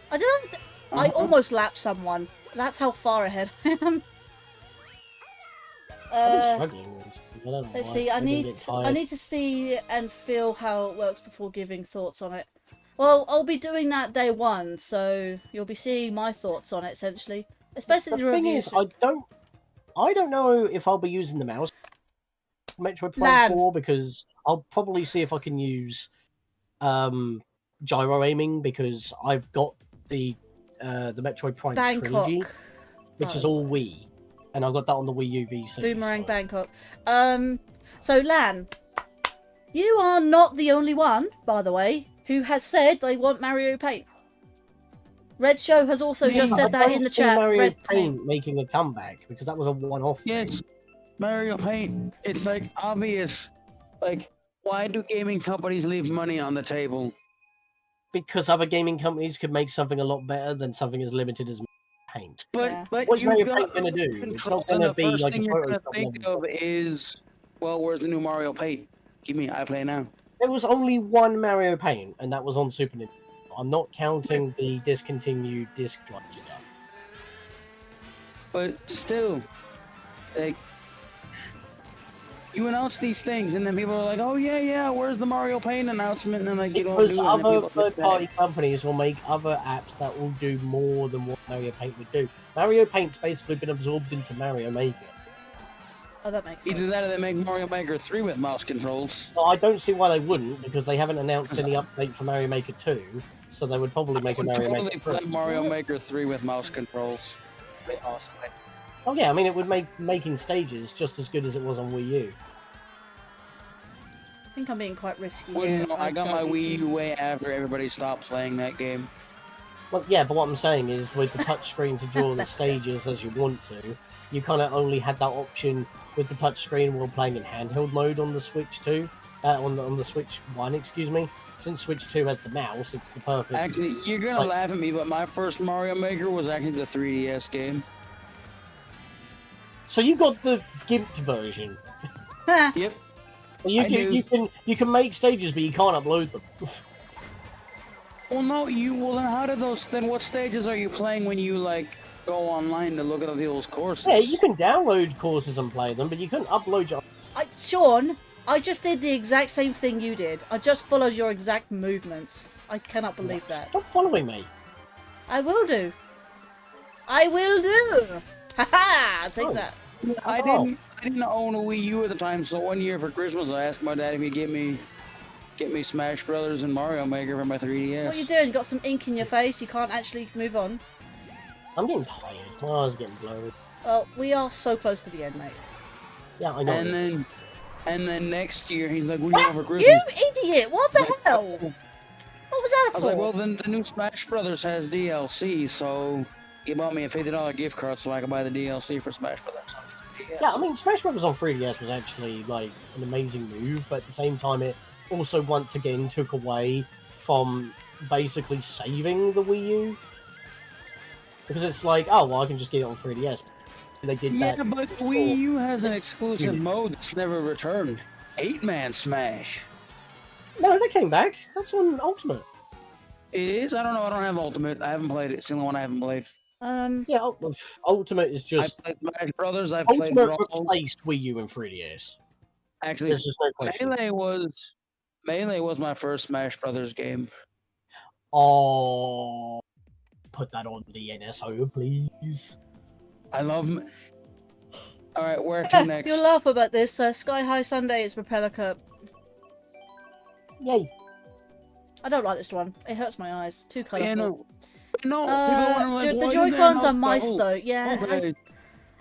I don't know. I almost lapped someone. That's how far ahead I am. I'm struggling with this. I don't know Let's why. see. I need to see and feel how it works before giving thoughts on it. Well, I'll be doing that day one, so you'll be seeing my thoughts on it essentially. Especially The thing reviews. is, I don't know if I'll be using the mouse Metroid Prime 4 because I'll probably see if I can use gyro aiming because I've got the Metroid Prime trilogy, which is all Wii, and I've got that on the Wii U VC. Boomerang Bangkok. So Lan, you are not the only one, by the way, who has said they want Mario Paint. Red Show has also just said that in the chat. Mario Red Paint making a comeback because that was a one-off. Yes, Mario Paint. It's like obvious. Like, why do gaming companies leave money on the table? Because other gaming companies could make something a lot better than something as limited as. Paint. But what's you've Mario got Paint gonna do? It's not controls, gonna and the be first like a thing you're gonna Photoshop think level. of is, well, where's the new Mario Paint? Give me iPlay now. There was only one Mario Paint, and that was on Super Nintendo. I'm not counting the discontinued disc drive stuff. But still, like, you announce these things, and then people are like, "Oh yeah, where's the Mario Paint announcement?" And then like you don't Because do it. And then other people get third-party companies will make other apps that will do more than what Mario Paint would do. Mario Paint's basically been absorbed into Mario Maker. Oh, that makes sense. Either that or they make Mario Maker 3 with mouse controls. Well, I don't see why they wouldn't, because they haven't announced any update for Mario Maker 2, so they would probably make a Mario Maker 3. Mario Maker 3 with mouse controls. Awesome. Oh yeah, I mean, it would make making stages just as good as it was on Wii U. I think I'm being quite risky Well, here. you know, I got my don't need Wii to- U way after everybody stopped playing that game. Well, yeah, but what I'm saying is, with the touchscreen to draw the stages as you want to, you kind of only had that option with the touchscreen while playing in handheld mode on the Switch 2. On the Switch 1, excuse me. Since Switch 2 has the mouse, it's the perfect... Actually, you're gonna laugh at me, but my first Mario Maker was actually the 3DS game. So you got the gimped version. Yep. You can make stages, but you can't upload them. Well, no, then how did then what stages are you playing when you, like, go online to look at those courses? Yeah, you can download courses and play them, but you couldn't upload your... Sean, I just did the exact same thing you did. I just followed your exact movements. I cannot believe that. Stop following me. I will do. I will do. Haha! I'll take that. I didn't own a Wii U at the time, so one year for Christmas I asked my dad if he'd get me Smash Brothers and Mario Maker for my 3DS. What are you doing? Got some ink in your face. You can't actually move on. I'm getting tired. My eyes are getting blurry. Well, we are so close to the end, mate. Yeah, I know. And then next year he's like, "What do you want for Christmas?" You idiot! What the hell? What was that for? I was like, "Well, then the new Smash Brothers has DLC, so he bought me a $50 gift card so I could buy the DLC for Smash Brothers." Yeah, I mean, Smash Bros. On 3DS was actually, like, an amazing move, but at the same time, it also, once again, took away from basically saving the Wii U. Because it's like, oh, well, I can just get it on 3DS. They did that. Yeah, but Wii U has an exclusive mode that's never returned. 8-man Smash. No, they came back. That's on Ultimate. It is? I don't know. I don't have Ultimate. I haven't played it. It's the only one I haven't played. Yeah, Ultimate is just... I played Smash Brothers. I played Ultimate Brawl. replaced Wii U and 3DS. Actually, There's just no question. Melee was my first Smash Brothers game. Oh, put that on the NSO, please. I love... Alright, where to next? You'll laugh about this. Sky High Sunday is Propeller Cup. Yay. I don't like this one. It hurts my eyes. Too colourful. Yeah, no. Like, the Joy-Cons are mice though. Yeah,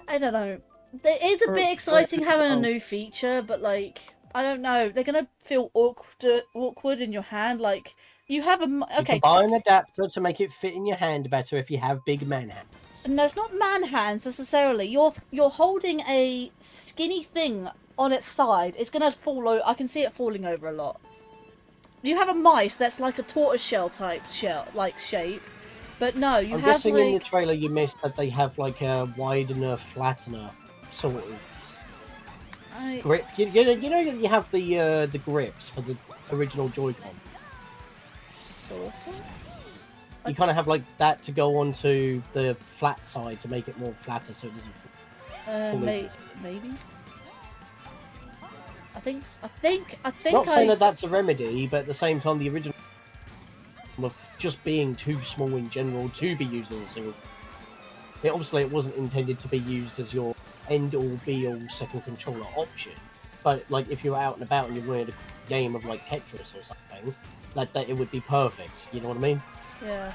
I don't know. It is a bit exciting having a new feature, but like, I don't know. They're gonna feel awkward in your hand. Like, you have a... You Okay. can buy an adapter to make it fit in your hand better if you have big man hands. No, it's not man hands necessarily. You're holding a skinny thing on its side. It's gonna fall over. I can see it falling over a lot. You have a mice that's like a tortoiseshell type shape, but no, you I'm have guessing like... in the trailer you missed that they have like a widener, flattener sort of grip. You know you have the grips for the original Joy-Con. You kind of have like that to go onto the flat side to make it more flatter, so it doesn't. Maybe. I think. Not saying that that's a remedy, but at the same time, the original of just being too small in general to be used as a single. It wasn't intended to be used as your end-all, be-all second controller option. But like, if you're out and about and you're playing a game of like Tetris or something, like that, it would be perfect. You know what I mean? Yeah.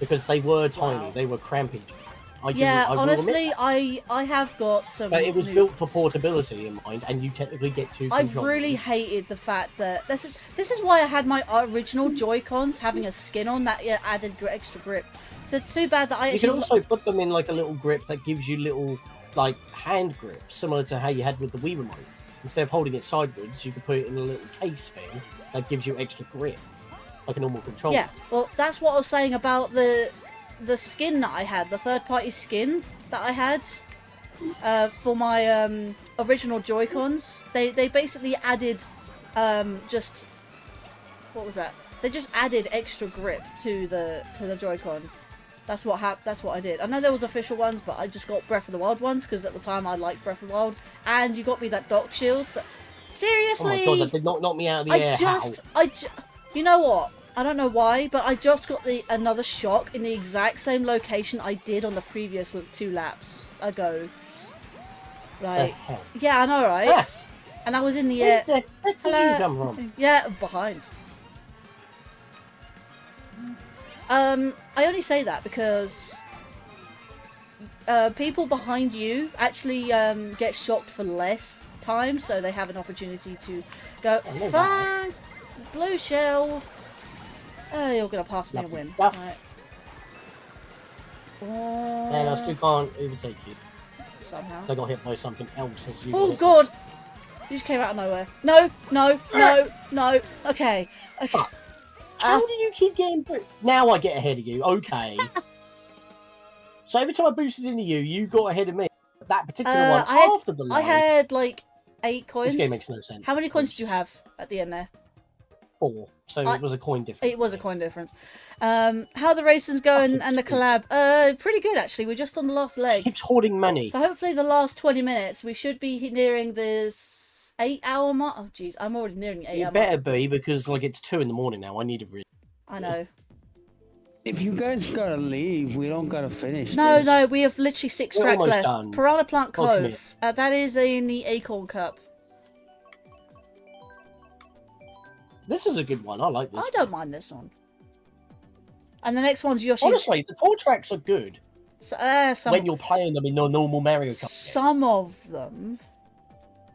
Because they were tiny, they were cramping. Honestly, I have got some... But it was built for portability in mind, and you technically get two controllers. I really hated the fact that... This is why I had my original Joy-Cons having a skin on that added extra grip. So too bad that I actually... You can also put them in like a little grip that gives you little, like, hand grips, similar to how you had with the Wii Remote. Instead of holding it sideways, you could put it in a little case thing that gives you extra grip, like a normal controller. Yeah, well, that's what I was saying about the the skin that I had, the third-party skin that I had for my original Joy-Cons, they basically added just what was that? They just added extra grip to the Joy-Con. That's what I did. I know there was official ones, but I just got Breath of the Wild ones because at the time I liked Breath of the Wild, and you got me that dock shield. So, seriously, oh my god, that did not knock me out of the air. You know what? I don't know why, but I just got another shock in the exact same location I did on the previous 2 laps ago. Like, yeah, I know, right? Yeah. And I was in the air. Where did you come from? Yeah, behind. I only say that because people behind you actually get shocked for less time, so they have an opportunity to go, fine, blue shell. Oh, you're going to pass me and win. Right. And I still can't overtake you. Somehow. So I got hit by something else as you. Oh god! You just came out of nowhere. No, no, no, no. Okay, okay. Fuck. How do you keep getting through? Now I get ahead of you. Okay. So every time I boosted into you, you got ahead of me. That particular one after the line. I had like 8 coins. This game makes no sense. How many coins did you have at the end there? 4. So it was a coin difference. It was a coin difference. How are the racing's going and the collab? Pretty good actually. We're just on the last leg. She keeps hoarding money. So hopefully the last 20 minutes we should be nearing this 8-hour mark. Oh jeez, I'm already nearing the 8-hour mark. It better be because like it's 2 in the morning now. I need a really. I know. If you guys gotta leave, we don't gotta finish. No, no, we have literally 6 tracks left. Done. Piranha Plant Cove. That is in the Acorn Cup. This is a good one. I like this. I don't mind this one. And the next one's Yoshi's. Honestly, the 4 tracks are good. So, when you're playing them in a normal Mario Kart. Some of them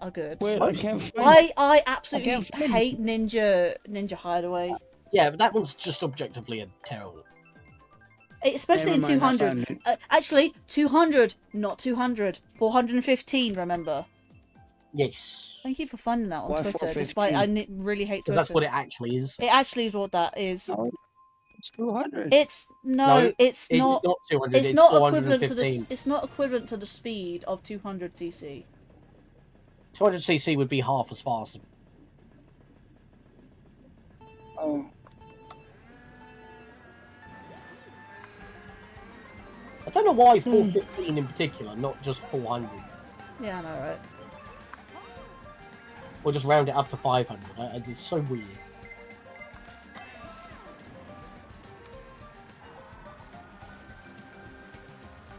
are good. Wait, I absolutely hate Ninja Hideaway. Yeah, but that one's just objectively terrible. Especially in 200. Actually, 200, not 200. 415, remember? Yes. Thank you for finding that on Twitter, despite I really hate Twitter. That's what it actually is. It actually is what that is. No, it's 200. It's not. It's not 200. It's not equivalent to the. It's not equivalent to the speed of 200 cc. 200 cc would be half as fast. Oh. I don't know why 415 in particular, not just 400. Yeah, I know, right? Or just round it up to 500. It's so weird.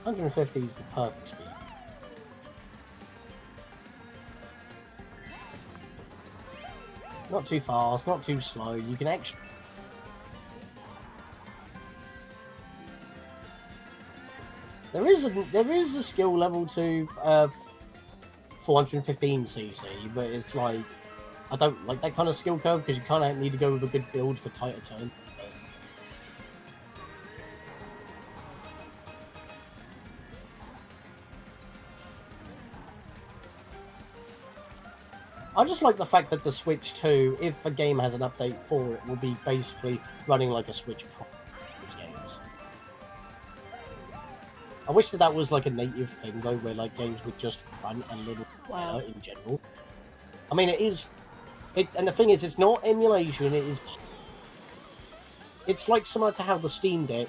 $150 is the perfect speed. Not too fast, not too slow. You can actually. There is a skill level to 415cc, but it's like I don't like that kind of skill curve because you kind of need to go with a good build for tighter turns. I just like the fact that the Switch 2, if a game has an update for it, will be basically running like a Switch Pro. Games. I wish that was like a native thing though, where like games would just run a little better in general. I mean, it is, and the thing is, it's not emulation. It is. It's like similar to how the Steam Deck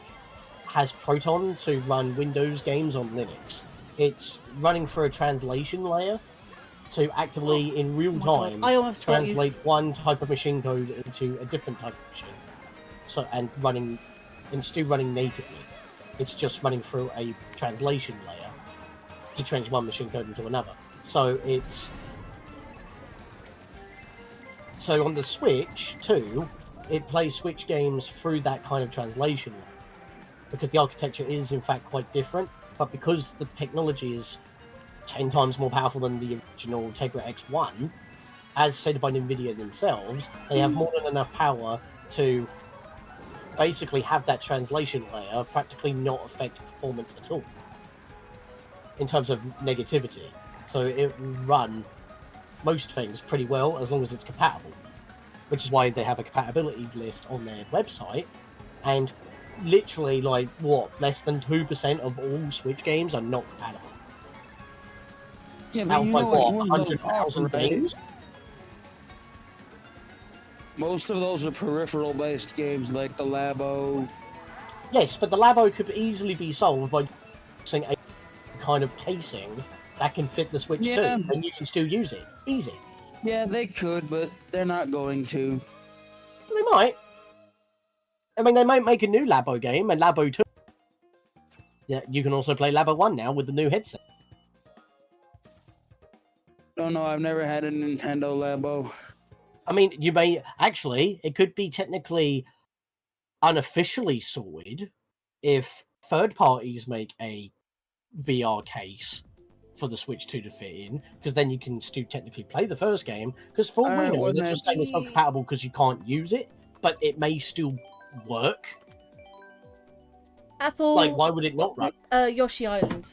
has Proton to run Windows games on Linux. It's running through a translation layer to actively, in real time, translate one type of machine code into a different type of machine. So, and still running natively. It's just running through a translation layer to change one machine code into another. So on the Switch too, it plays Switch games through that kind of translation layer. Because the architecture is in fact quite different, but because the technology is 10 times more powerful than the original Tegra X1, as said by NVIDIA themselves, they have more than enough power to basically have that translation layer practically not affect performance at all in terms of negativity. So it will run most things pretty well as long as it's compatible, which is why they have a compatibility list on their website, and literally like what, less than 2% of all Switch games are not compatible. Yeah, but you know what, which ones those 100,000 are, right? games? Most of those are peripheral-based games, like the Labo. Yes, but the Labo could easily be solved by using a kind of casing that can fit the Switch too, and you can still use it. Easy. Yeah, they could, but they're not going to. They might. I mean, they might make a new Labo game, and Labo 2. Yeah, you can also play Labo 1 now with the new headset. Don't know, I've never had a Nintendo Labo. I mean, you may... Actually, it could be technically unofficially sorted if third parties make a VR case for the Switch 2 to fit in, because then you can still technically play the first game, because for all we know, they're just saying it's not compatible because you can't use it, but it may still work. Apple... Like, why would it not run? Yoshi Island.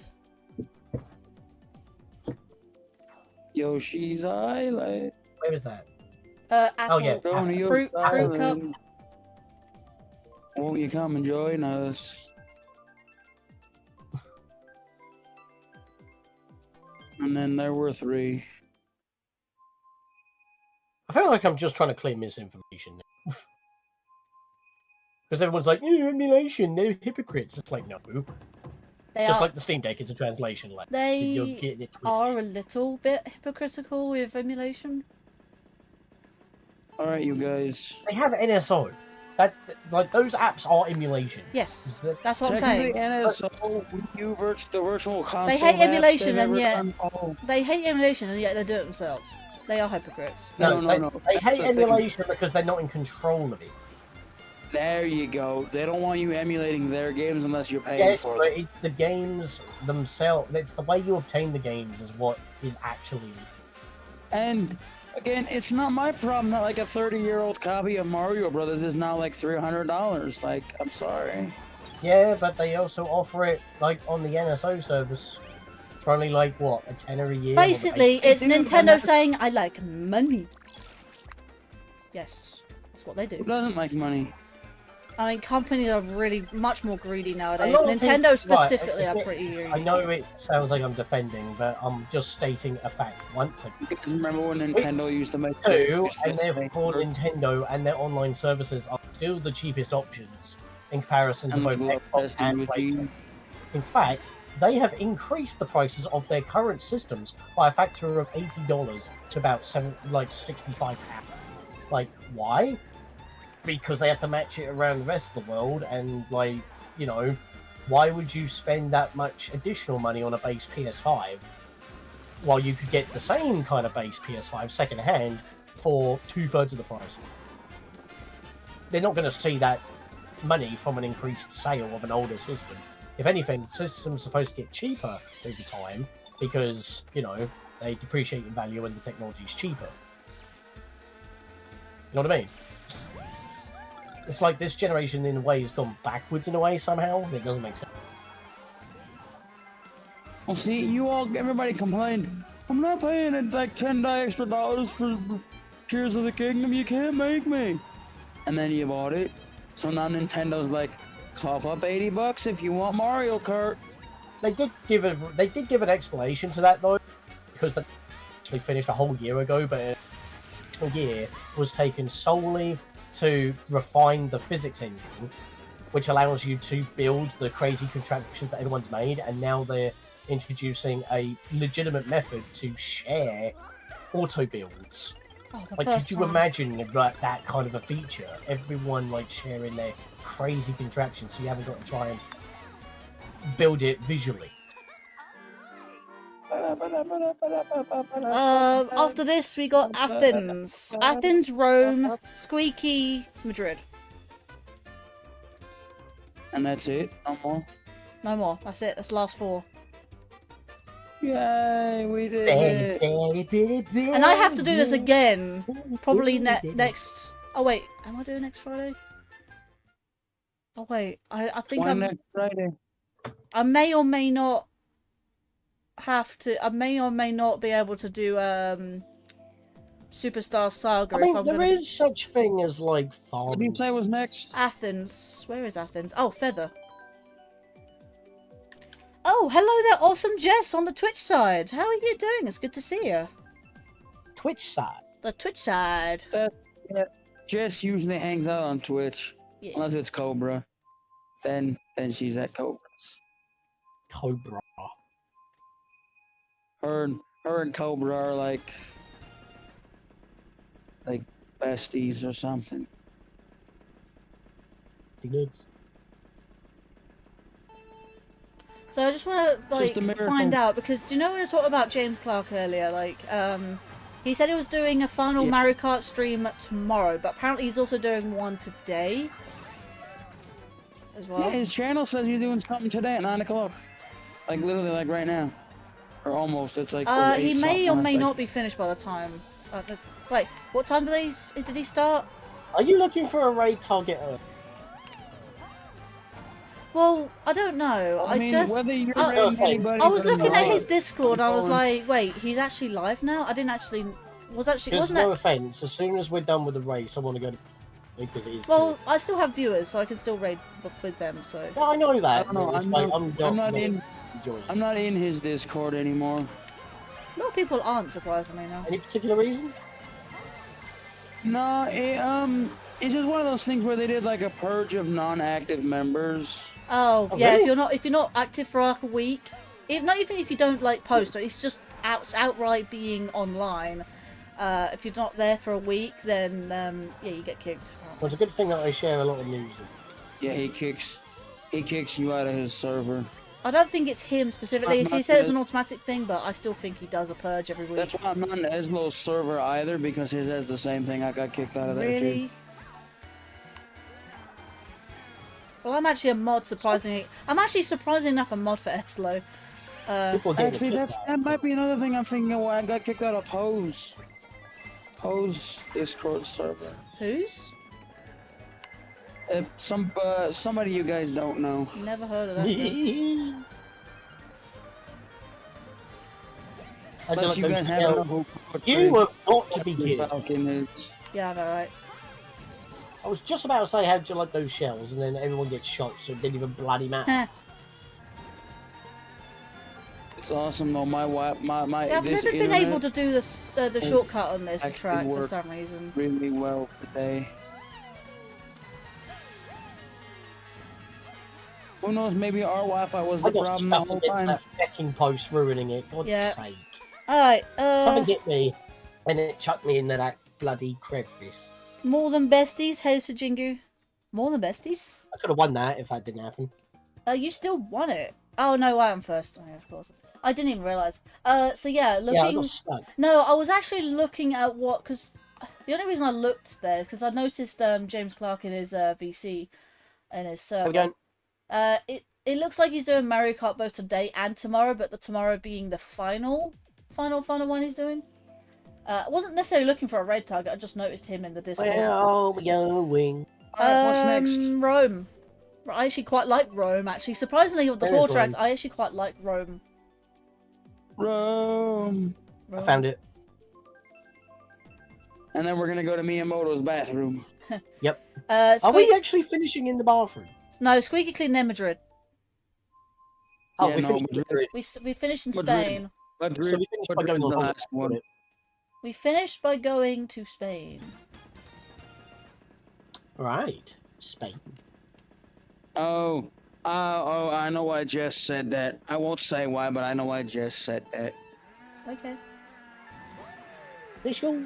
Yoshi's Island. Where is that? Apple. Oh, yeah. Fruit Cup. Won't you come and join us? And then there were 3. I feel like I'm just trying to clear misinformation now. Because everyone's like, emulation, they're hypocrites. It's like, no. Just like the Steam Deck, it's a translation. Like, you're getting it twisted. Are a little bit hypocritical with emulation. Alright, you guys. They have NSO. Like, those apps are emulation. Yes, that's what I'm saying. NSO, the virtual console. They hate emulation, and yet they hate emulation, and yet they do it themselves. They are hypocrites. No. They hate emulation because they're not in control of it. There you go. They don't want you emulating their games unless you're paying for But them. it's the games themselves. It's the way you obtain the games is what is actually. And again, it's not my problem that like a 30-year-old copy of Mario Brothers is now like $300. Like, I'm sorry. Yeah, but they also offer it like on the NSO service for only like what, a tenner a year. Basically, it's Nintendo saying, "I like money." Yes, that's what they do. Who doesn't like money? I mean, companies are really much more greedy nowadays. Nintendo specifically are pretty greedy. I know it sounds like I'm defending, but I'm just stating a fact once again. You guys remember when Nintendo used to make and therefore Nintendo and their online services are still the cheapest options in comparison to both Xbox and PlayStation. In fact, they have increased the prices of their current systems by a factor of $80 to about £65. Like, why? Because they have to match it around the rest of the world, and like, you know, why would you spend that much additional money on a base PS5 while you could get the same kind of base PS5 second-hand for 2/3 of the price? They're not going to see that money from an increased sale of an older system. If anything, the system's supposed to get cheaper over time because, you know, they depreciate in value and the technology is cheaper. You know what I mean? It's like this generation, in a way, has gone backwards in a way somehow. It doesn't make sense. Well, see, everybody complained. I'm not paying like $10 extra for Tears of the Kingdom. You can't make me. And then you bought it. So now Nintendo's like, cough up $80 if you want Mario Kart. They did give an explanation to that though, because they actually finished a whole year ago, but an additional year was taken solely to refine the physics engine, which allows you to build the crazy contraptions that everyone's made, and now they're introducing a legitimate method to share auto builds. Like, could you imagine that kind of a feature? Everyone like sharing their crazy contraptions, so you haven't got to try and build it visually. After this, we got Athens. Athens, Rome, Squeaky, Madrid. And that's it? No more? No more. That's it. That's the last 4. Yay, we did it. And I have to do this again. Probably next... Oh, wait. Am I doing next Friday? Oh, wait. I think I'm... next Friday? I may or may not have to... I may or may not be able to do Superstar Saga. I mean, if I'm there gonna is such thing as like farm. What did you say was next? Athens. Where is Athens? Oh, Feather. Oh, hello there, awesome Jess on the Twitch side. How are you doing? It's good to see you. Twitch side. The Twitch side. Jess usually hangs out on Twitch, Yeah. unless it's Cobra. Then she's at Cobra's. Cobra. Her and Cobra are like besties or something. Good. So I just want to Just a miracle. find out, because do you know when we were talking about James Clark earlier? Like, he said he was doing a final Mario Kart stream tomorrow, but apparently he's also doing one today as well. Yeah, his channel says you're doing something today at 9 o'clock. Like literally, like right now, or almost. It's like. He may or may not be finished by the time. Wait, what time did he start? Are you looking for a raid target? Well, I don't know. I mean, whether you're anybody I was or looking at not, his Discord and I was like, wait, he's actually live now? I didn't actually... Because wasn't no it? offense, as soon as we're done with the race, I want to go to... Because it is Well, I still have viewers, so I can still raid with them, so... Yeah, I know that. I'm not in his Discord anymore. A lot of people aren't, surprisingly, now. Any particular reason? No, it's just one of those things where they did like a purge of non-active members. Oh, Oh, yeah, really? if you're not active for like a week, not even if you don't like post, it's just outright being online. If you're not there for a week, then yeah, you get kicked. Well, it's a good thing that I share a lot of news. Yeah, he kicks you out of his server. I don't think it's him specifically. I'm He not said it's gonna- an automatic thing, but I still think he does a purge every week. That's why I'm not on Eslo's server either, because his has the same thing. I got kicked out of there Really? too. Well, I'm actually a mod, surprisingly. I'm actually surprisingly enough a mod for Eslo. Actually, that might be another thing I'm thinking of why I got kicked out of Pose Discord server. Whose? Somebody you guys don't know. Never heard of that. though. Unless you guys have no You have got to be kidding. Falcon is. Yeah, I know, right? I was just about to say, how'd you like those shells? And then everyone gets shot, so it didn't even bloody matter. It's awesome though. My Yeah, I've this never been able internet to do the shortcut on this actually track for worked some reason. really well today. Who knows? Maybe our Wi-Fi was I the got problem the stuck whole against time. that fucking post, ruining it. God's Yeah. sake. Alright, Something hit me, and it chucked me into that bloody crevice. More than besties, hey Sujingu. More than besties? I could have won that if that didn't happen. You still won it. Oh no, I am first. Oh, yeah, of course. I didn't even realise. So yeah, looking. Yeah, I got stuck. No, I was actually looking at what, because the only reason I looked there is because I noticed James Clark in his VC and his server. How we going? It looks like he's doing Mario Kart both today and tomorrow, but the tomorrow being the final one he's doing. I wasn't necessarily looking for a raid target. I just noticed him in the Discord. Where are we going? What's next? Rome. I actually quite like Rome. Actually, surprisingly, with the Where tour is tracks, Rome? I actually quite like Rome. Rome. I found it. And then we're gonna go to Miyamoto's bathroom. Yep. Are Squeak- we actually finishing in the bathroom? No, Squeaky Clean near Madrid. Oh, Yeah, we no, finished in Madrid. Madrid. We finished in Madrid. Spain. Madrid, So we finished by Madrid going is on the holiday, last one. We finished by going to Spain. Right. Spain. Oh, I know why Jess said that. I won't say why, but I know why Jess said that. Okay. Let's go.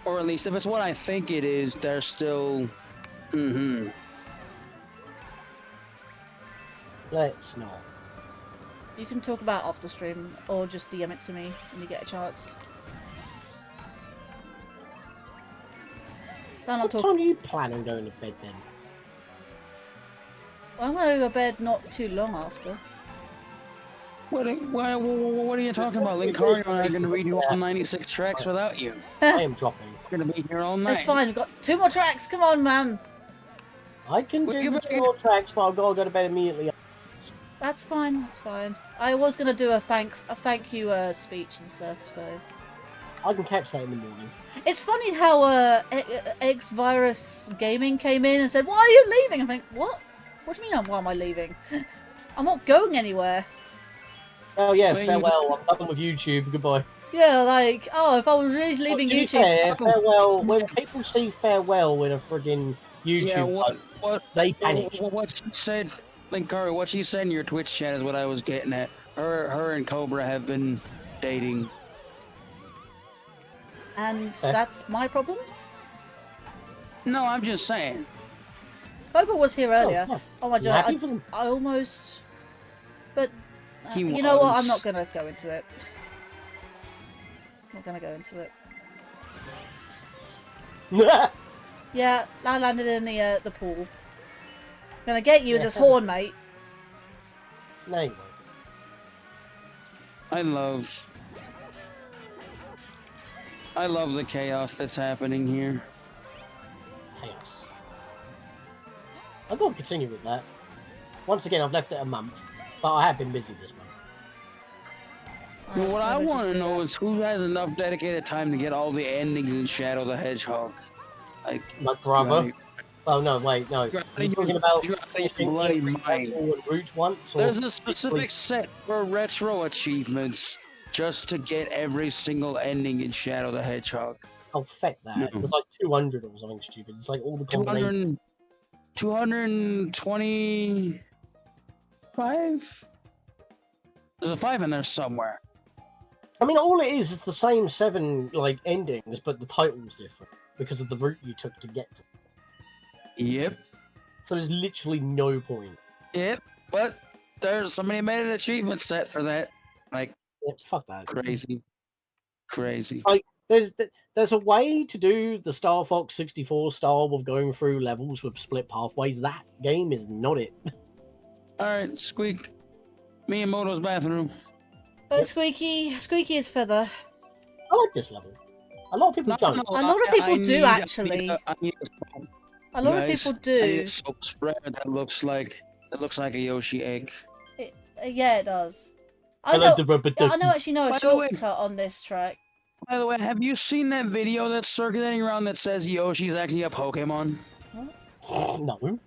Or at least if it's what I think it is, they're still. Let's not. You can talk about off the stream, or just DM it to me when you get a chance. Then I'll What talk. time do you plan on going to bed then? I'm gonna go to bed not too long after. What are you talking about? Linkario and I are going to read you all 96 tracks without you. I am dropping. We're going to be here all night. That's fine. We've got 2 more tracks. Come on, man. I can do the 2 more tracks, but I've got to go to bed immediately. That's fine. That's fine. I was gonna do a thank you speech and stuff. So I can catch that in the morning. It's funny how X Virus Gaming came in and said, "Why are you leaving?" I'm like, "What? What do you mean? Why am I leaving? I'm not going anywhere." Oh yeah, farewell. I'm done with YouTube. Goodbye. Yeah, like, oh, if I was really leaving to be YouTube, fair, farewell. When people see farewell in a friggin' YouTube, they panic. What she said, Linkario, what she said in your Twitch chat is what I was getting at. Her and Cobra have been dating. And that's my problem? No, I'm just saying. Cobra was here earlier. yeah. Oh my god, I almost... But, you know what, I'm not going to go into it. I'm not going to go into it. Yeah, I landed in the pool. Gonna get you with this horn, mate. No, you won't. I love the chaos that's happening here. Chaos. I've got to continue with that. Once again, I've left it a month, but I have been busy this month. Well, what I want to know is who has enough dedicated time to get all the endings in Shadow the Hedgehog. Like, my brother. Right. Oh no, wait, no. You're talking about bloody mind. Route once. Or... There's a specific set for retro achievements just to get every single ending in Shadow the Hedgehog. Oh, feck that. It was like 200 or something stupid. It's like all the combinations. 225? There's a 5 in there somewhere. I mean, all it is the same 7 like endings, but the title's different because of the route you took to get to. Yep. So there's literally no point. Yep, but there's somebody made an achievement set for that. Like, fuck that. Crazy. Like, there's a way to do the Star Fox 64 style of going through levels with split pathways. That game is not it. Alright, Squeak. Me and Moto's bathroom. But Squeaky is feather. I like this level. A lot of people don't. A lot of people do, actually. A lot of people do. I need a soap spread that looks like a Yoshi egg. Yeah, it does. I like the rubber ducky. I know actually know a shortcut on this track. By the way, have you seen that video that's circulating around that says Yoshi's actually a Pokemon? No.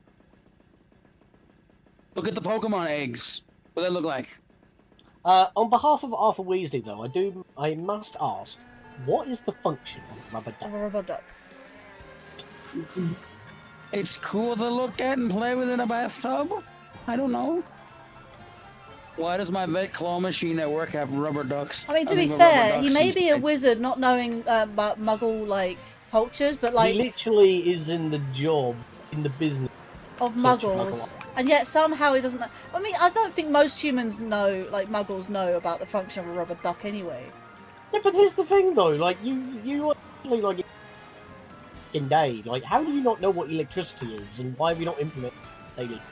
Look at the Pokemon eggs. What do they look like? On behalf of Arthur Weasley, though, I must ask, what is the function of a rubber duck? Of a rubber duck. It's cool to look at and play with in a bathtub? I don't know. Why does my vet claw machine at work have rubber ducks? I mean, to be fair, he may be a wizard not knowing about Muggle-like cultures, but like... He literally is in the job, in the business. Of Muggles, and yet somehow he doesn't know. I mean, I don't think most humans know, like Muggles know about the function of a rubber duck anyway. Yeah, but here's the thing though, like, you are actually like in day, like, how do you not know what electricity is, and why have you not implemented it daily?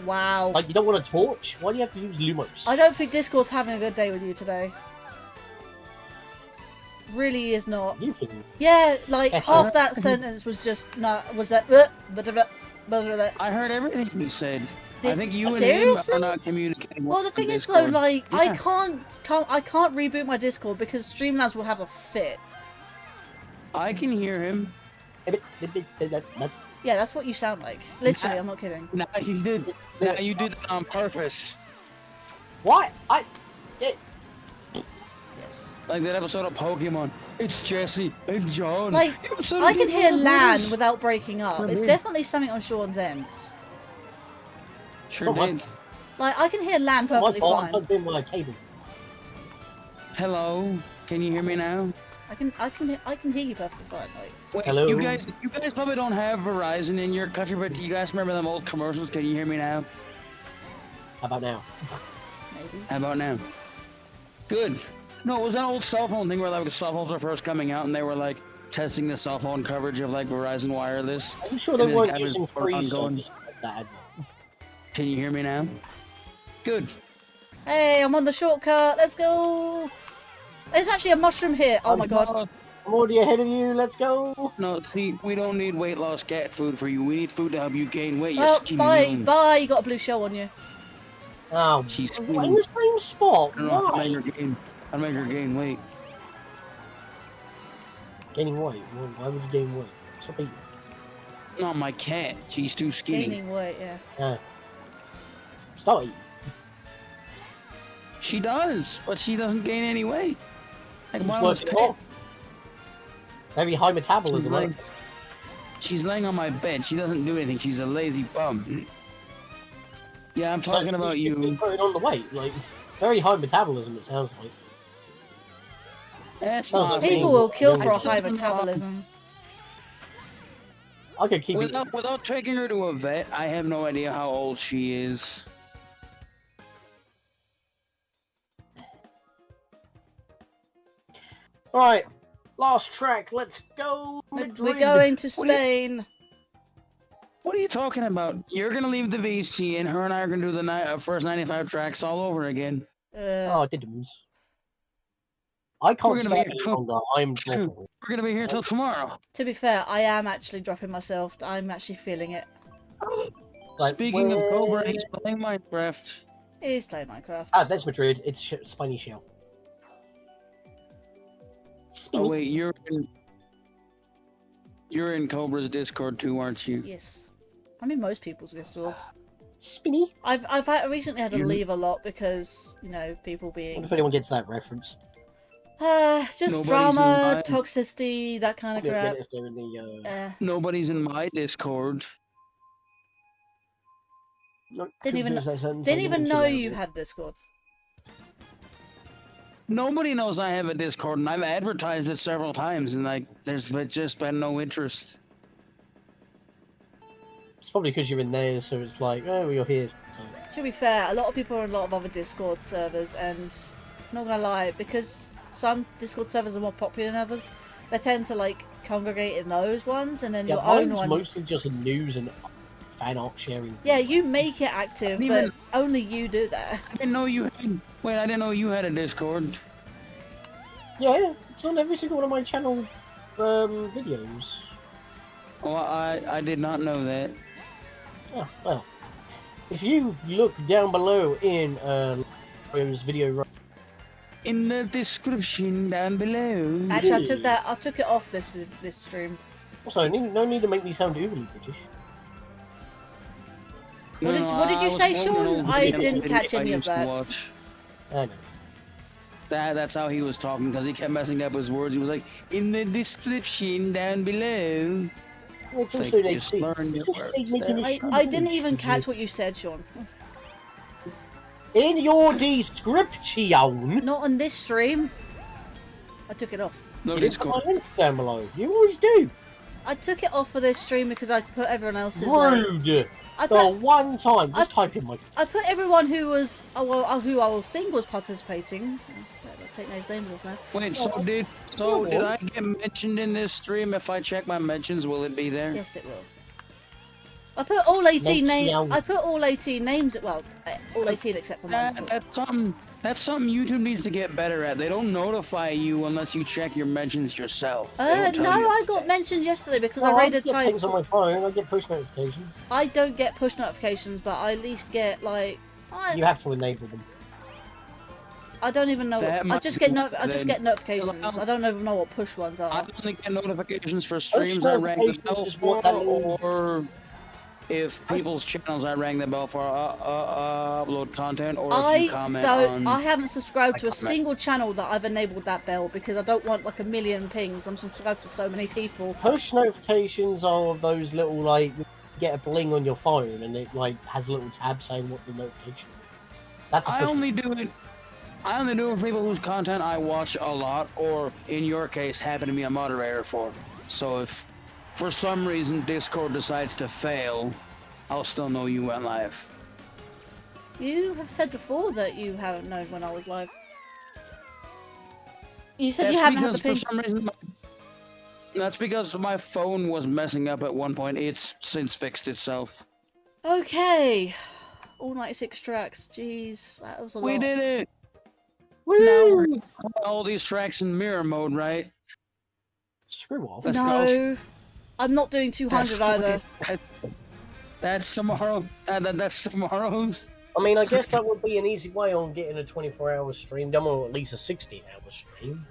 Wow. Like, you don't want a torch? Why do you have to use Lumos? I don't think Discord's having a good day with you today. Really is not. You can... Yeah, like, half that sentence was just, was that... I heard everything you said. I think you seriously? and him are not communicating. Well, the thing is though, like, yeah. I can't reboot my Discord because Streamlabs will have a fit. I can hear him. Yeah, that's what you sound like. Literally, I'm not kidding. Now you did that on purpose. What? Yes. Like that episode of Pokemon. It's Jesse and John. Like, I can hear Lan without breaking up. It's definitely something on Sean's end. Sure did. Like, I can hear Lan perfectly fine. My cable. Hello, can you hear me now? I can hear you perfectly fine. Like, wait, hello. You guys probably don't have Verizon in your country, but do you guys remember them old commercials? Can you hear me now? How about now? Maybe. How about now? Good. No, it was that old cell phone thing where like the cell phones were first coming out and they were like testing the cell phone coverage of like Verizon Wireless. Are you sure they weren't using free service like that? Can you hear me now? Good. Hey, I'm on the shortcut. Let's go. There's actually a mushroom here. Oh my god. I'm already ahead of you. Let's go. No, see, we don't need weight loss cat food for you. We need food to help you gain weight. Well, bye. You got a blue shell on you. Oh, she's in the same spot. I don't know how to make her gain weight. Gaining weight? Why would you gain weight? Stop eating. Not my cat. She's too skinny. Gaining weight, yeah. Stop eating. She does, but she doesn't gain any weight. Like She's Mama's working pet. off. Very high metabolism. She's laying on my bed. She doesn't do anything. She's a lazy bum. Yeah, I'm talking about you. Putting on the weight, like very high metabolism. It sounds like. That's Sounds not like People me. will kill for a I high still- metabolism. I could keep without taking her to a vet. I have no idea how old she is. All right, last track. Let's go. We're Madrid. going to Spain. What are you talking about? You're gonna leave the VC, and her and I are gonna do the first 95 tracks all over again. Oh, didums. I can't We're gonna stay be any here longer. I'm dropping. We're gonna be here till tomorrow. To be fair, I am actually dropping myself. I'm actually feeling it. Speaking of Cobra, he's playing Minecraft. He's playing Minecraft. Ah, that's Madrid. It's Spiny Shell. Oh wait, you're in Cobra's Discord too, aren't you? Yes. I'm in most people's Discords. Spinny. I've recently had to leave a lot because, you know, people What being if anyone gets that reference? just Nobody's drama, in mine. toxicity, that kind of Probably crap. get it if they're in the, Nobody's in my Discord. Didn't even know you had Discord. Nobody knows I have a Discord, and I've advertised it several times, and like, there's just been no interest. It's probably because you're in there, so it's like, oh, you're here. So. To be fair, a lot of people are in a lot of other Discord servers, and not gonna lie, because some Discord servers are more popular than others, they tend to like congregate in those ones, and then Yeah, your own mine's one. mostly just news and fan art sharing. Yeah, you make it active, I but didn't only you do that. I didn't know you had. Wait, I didn't know you had a Discord. Yeah, it's on every single one of my channel videos. Oh, I did not know that. Yeah, well, if you look down below in Mario's video, in the description down below. Actually, I took it off this stream. Also, no need to make me sound overly British. What did you say, Sean? I didn't catch any of that. I know. That's how he was talking, because he kept messing up his words. He was like, in the description down below. It's like, also just learn your words. I didn't even catch what you said, Sean. In your description. Not on this stream. I took it off. No, You didn't put my links down below. You always do. I took it off for this stream because I put everyone else's. Like, Rude. I The put, one time, just type in my. I put everyone who was who I was think was participating. I'll take those names off now. Wait, did I get mentioned in this stream? If I check my mentions, will it be there? Yes, it will. I put all 18 names. Mention. I put all 18 names. Well, all 18 except for mine. That's something YouTube needs to get better at. They don't notify you unless you check your mentions yourself. They don't No, tell you. I got mentioned yesterday because Oh, I raided get things Tides. on my phone. I get push notifications. I don't get push notifications, but I at least get like. You have to enable them. I don't even know. That I just get might I just then- get notifications. I don't even know what push ones are. I only get notifications for streams I rang the bell for, or if people's channels I rang the bell for upload content, or if you comment on. I haven't subscribed to a comment. single channel that I've enabled that bell because I don't want like a million pings. I'm subscribed to so many people. Push notifications are those little like you get a bling on your phone and it like has a little tab saying what the notification is. That's a I push only do it for people whose content I watch a lot, or in your case, happen to be a moderator for. So if for some reason Discord decides to fail, I'll still know you went live. You have said before that you haven't known when I was live. You said you That's haven't had the because ping. for some reason that's because my phone was messing up at one point. It's since fixed itself. Okay. All 96 tracks. Jeez, that was a lot. We did it! Woo! Now we're gonna put all these tracks in mirror mode, right? Screw off. Let's go. No, I'm not doing 200 either. That's tomorrow. That's tomorrow's. I mean, I guess that would be an easy way on getting a 24-hour stream done, or at least a 16-hour stream.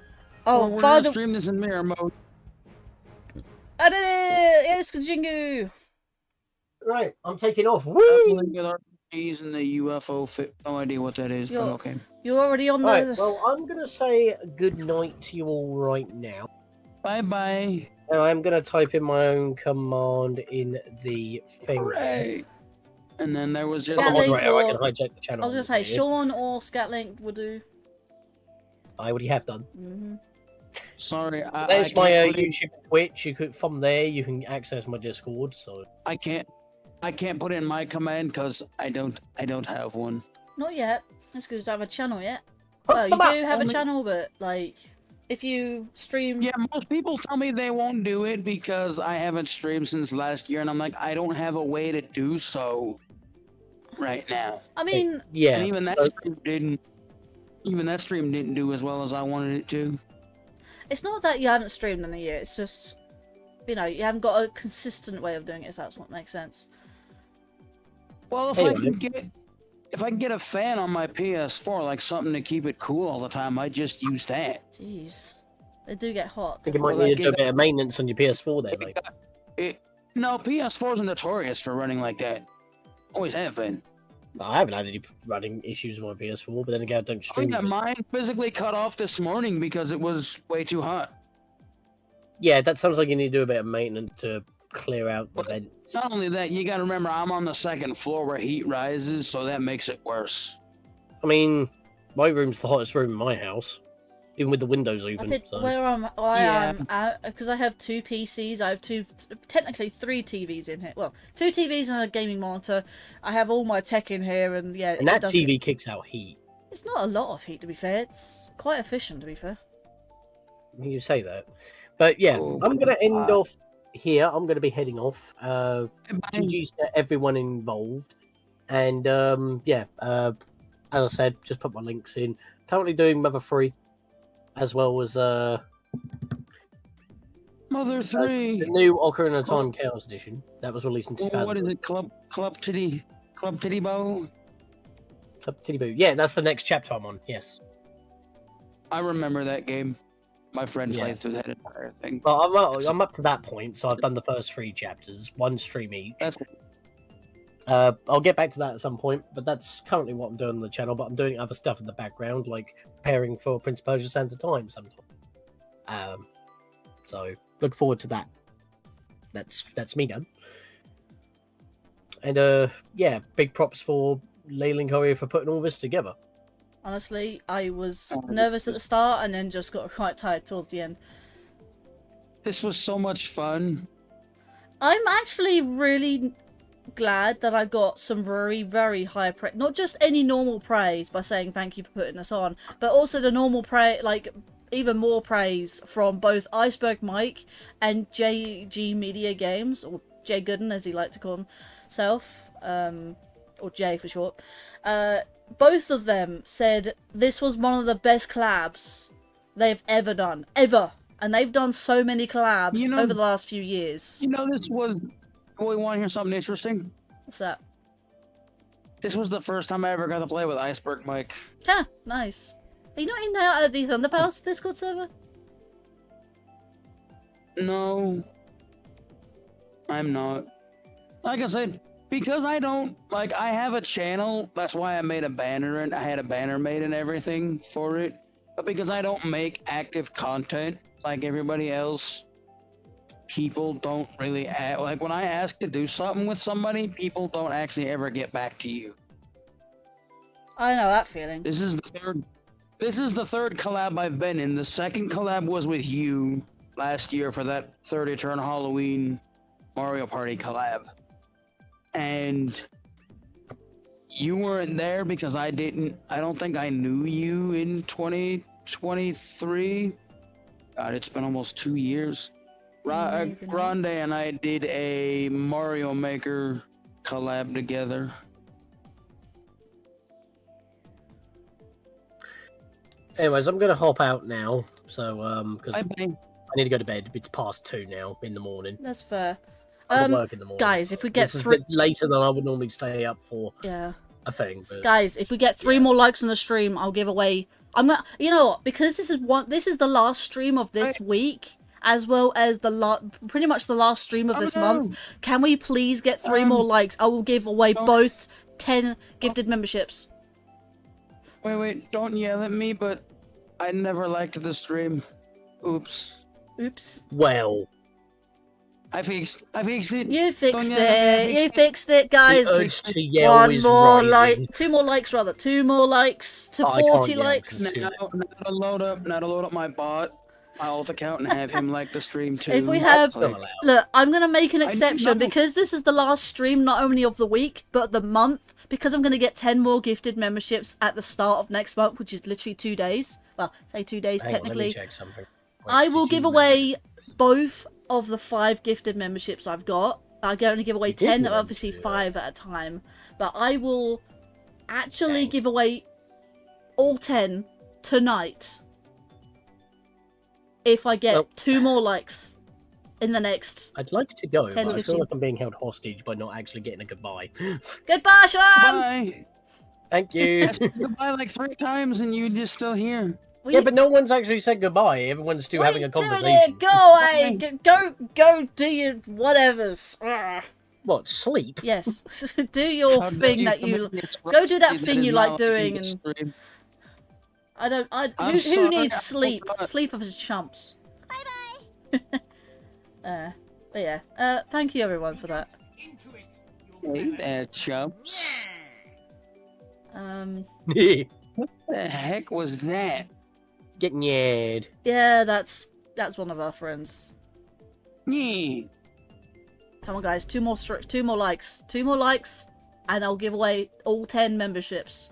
Oh, We're by gonna the stream this in mirror mode. I did it! Yes, Jingu! Right, I'm taking off. Woo! RPGs and the UFO fit. No idea what that is, but okay. You're already on Right, this. well, I'm going to say good night to you all right now. Bye-bye. And I'm going to type in my own command in the thing. Hooray! And then there was just... Scatlink I can hijack the channel. I was going to say, Sean or Scatlink would do. I already have done. Mm-hmm. Sorry, there's my YouTube and Twitch. You could from there you can access my Discord. So I can't put in my command because I don't have one. Not yet. That's because you don't have a channel yet. Oh, you do have a channel, but like, if you stream. Yeah, most people tell me they won't do it because I haven't streamed since last year, and I'm like, I don't have a way to do so right now. I mean, yeah. And even that stream didn't do as well as I wanted it to. It's not that you haven't streamed in a year. It's just, you know, you haven't got a consistent way of doing it. If that's what makes sense. Well, if I can get a fan on my PS4, like something to keep it cool all the time, I just use that. Jeez, they do get hot. I think you might need to do a bit of maintenance on your PS4 there, mate. No, PS4s are notorious for running like that. Always have been. I haven't had any running issues with my PS4, but then again, I don't stream. I got mine physically cut off this morning because it was way too hot. Yeah, that sounds like you need to do a bit of maintenance to clear out the vents. Not only that, you gotta remember I'm on the second floor where heat rises, so that makes it worse. I mean, my room's the hottest room in my house, even with the windows open. Where I am, because I have 2 PCs, I have technically 3 TVs in here. Well, 2 TVs and a gaming monitor. I have all my tech in here, and yeah. And that TV kicks out heat. It's not a lot of heat, to be fair. It's quite efficient, to be fair. You say that, but yeah, I'm gonna end off here. I'm gonna be heading off. GG's to everyone involved, and yeah. As I said, just put my links in. Currently doing Mother 3. As well as Mother 3, the new Ocarina of Time Chaos Edition that was released in 2000. What is it? Club Titty Bow? Club Titty Boo. Yeah, that's the next chapter I'm on. Yes, I remember that game. My friend played through that entire thing. Well, I'm up to that point, so I've done the first 3 chapters, 1 stream each. I'll get back to that at some point, but that's currently what I'm doing on the channel. But I'm doing other stuff in the background, like preparing for Prince of Persia: Sands of Time sometimes. So look forward to that. That's me done. And yeah, big props for Linkario for putting all this together. Honestly, I was nervous at the start and then just got quite tired towards the end. This was so much fun. I'm actually really glad that I got some very, very high praise. Not just any normal praise by saying thank you for putting us on, but also the normal praise, like even more praise from both Iceberg Mike and JG Media Games, or Jay Gooden as he liked to call himself, or Jay for short. Both of them said this was one of the best collabs they've ever done. Ever. And they've done so many collabs over the last few years. You know, this was... We want to hear something interesting? What's that? This was the first time I ever got to play with Iceberg Mike. Huh, nice. Are you not in the Thunderpals Discord server? No. I'm not. Like I said, because I don't, like, I have a channel, that's why I made a banner, and I had a banner made and everything for it. But because I don't make active content like everybody else, people don't really like when I ask to do something with somebody, people don't actually ever get back to you. I know that feeling. This is the third collab I've been in. The second collab was with you last year for that 30 turn Halloween Mario Party collab. And you weren't there because I don't think I knew you in 2023. God, it's been almost 2 years. Grande and I did a Mario Maker collab together. Anyways, I'm gonna hop out now, so because I need to go to bed. It's past 2 now in the morning. That's fair. Work in the morning. Guys, if we get this is later than I would normally stay up for. Yeah. A thing. But... Guys, if we get 3 more likes on the stream, I'll give away. I'm not. You know what? Because this is the last stream of this week. as well as pretty much the last stream of this month. Can we please get 3 more likes? I will give away both 10 gifted memberships. Wait, don't yell at me, but I never liked the stream. Oops. Well. I fixed it. You fixed it. You fixed it, guys. The urge to yell is rising. 2 more likes, rather. 2 more likes to 40 likes. Now to load up my bot, my alt account, and have him like the stream too. If we have, look, I'm gonna make an exception because this is the last stream, not only of the week but the month. Because I'm gonna get 10 more gifted memberships at the start of next month, which is literally 2 days. Well, say 2 days technically. Let me check something. I will give away both of the 5 gifted memberships I've got. I can only give away 10, obviously 5 at a time. But I will actually give away all 10 tonight. If I get 2 more likes in the next I'd like to go, 10, but I 15. feel like I'm being held hostage by not actually getting a goodbye. Goodbye, Sean! Bye. Thank you. I said goodbye like 3 times and you're just still here. Yeah, but no one's actually said goodbye. Everyone's still having a conversation. Go away! Go do your whatevers. What, sleep? Yes. Do your thing that you... Go do that thing you like doing and... Who needs sleep? Sleep of his chumps. Bye-bye! But yeah, thank you everyone for that. Hey there, chumps. What the heck was that? Getting yared. Yeah, that's one of our friends. Yeah. Come on, guys, 2 more likes, 2 more likes, and I'll give away all 10 memberships.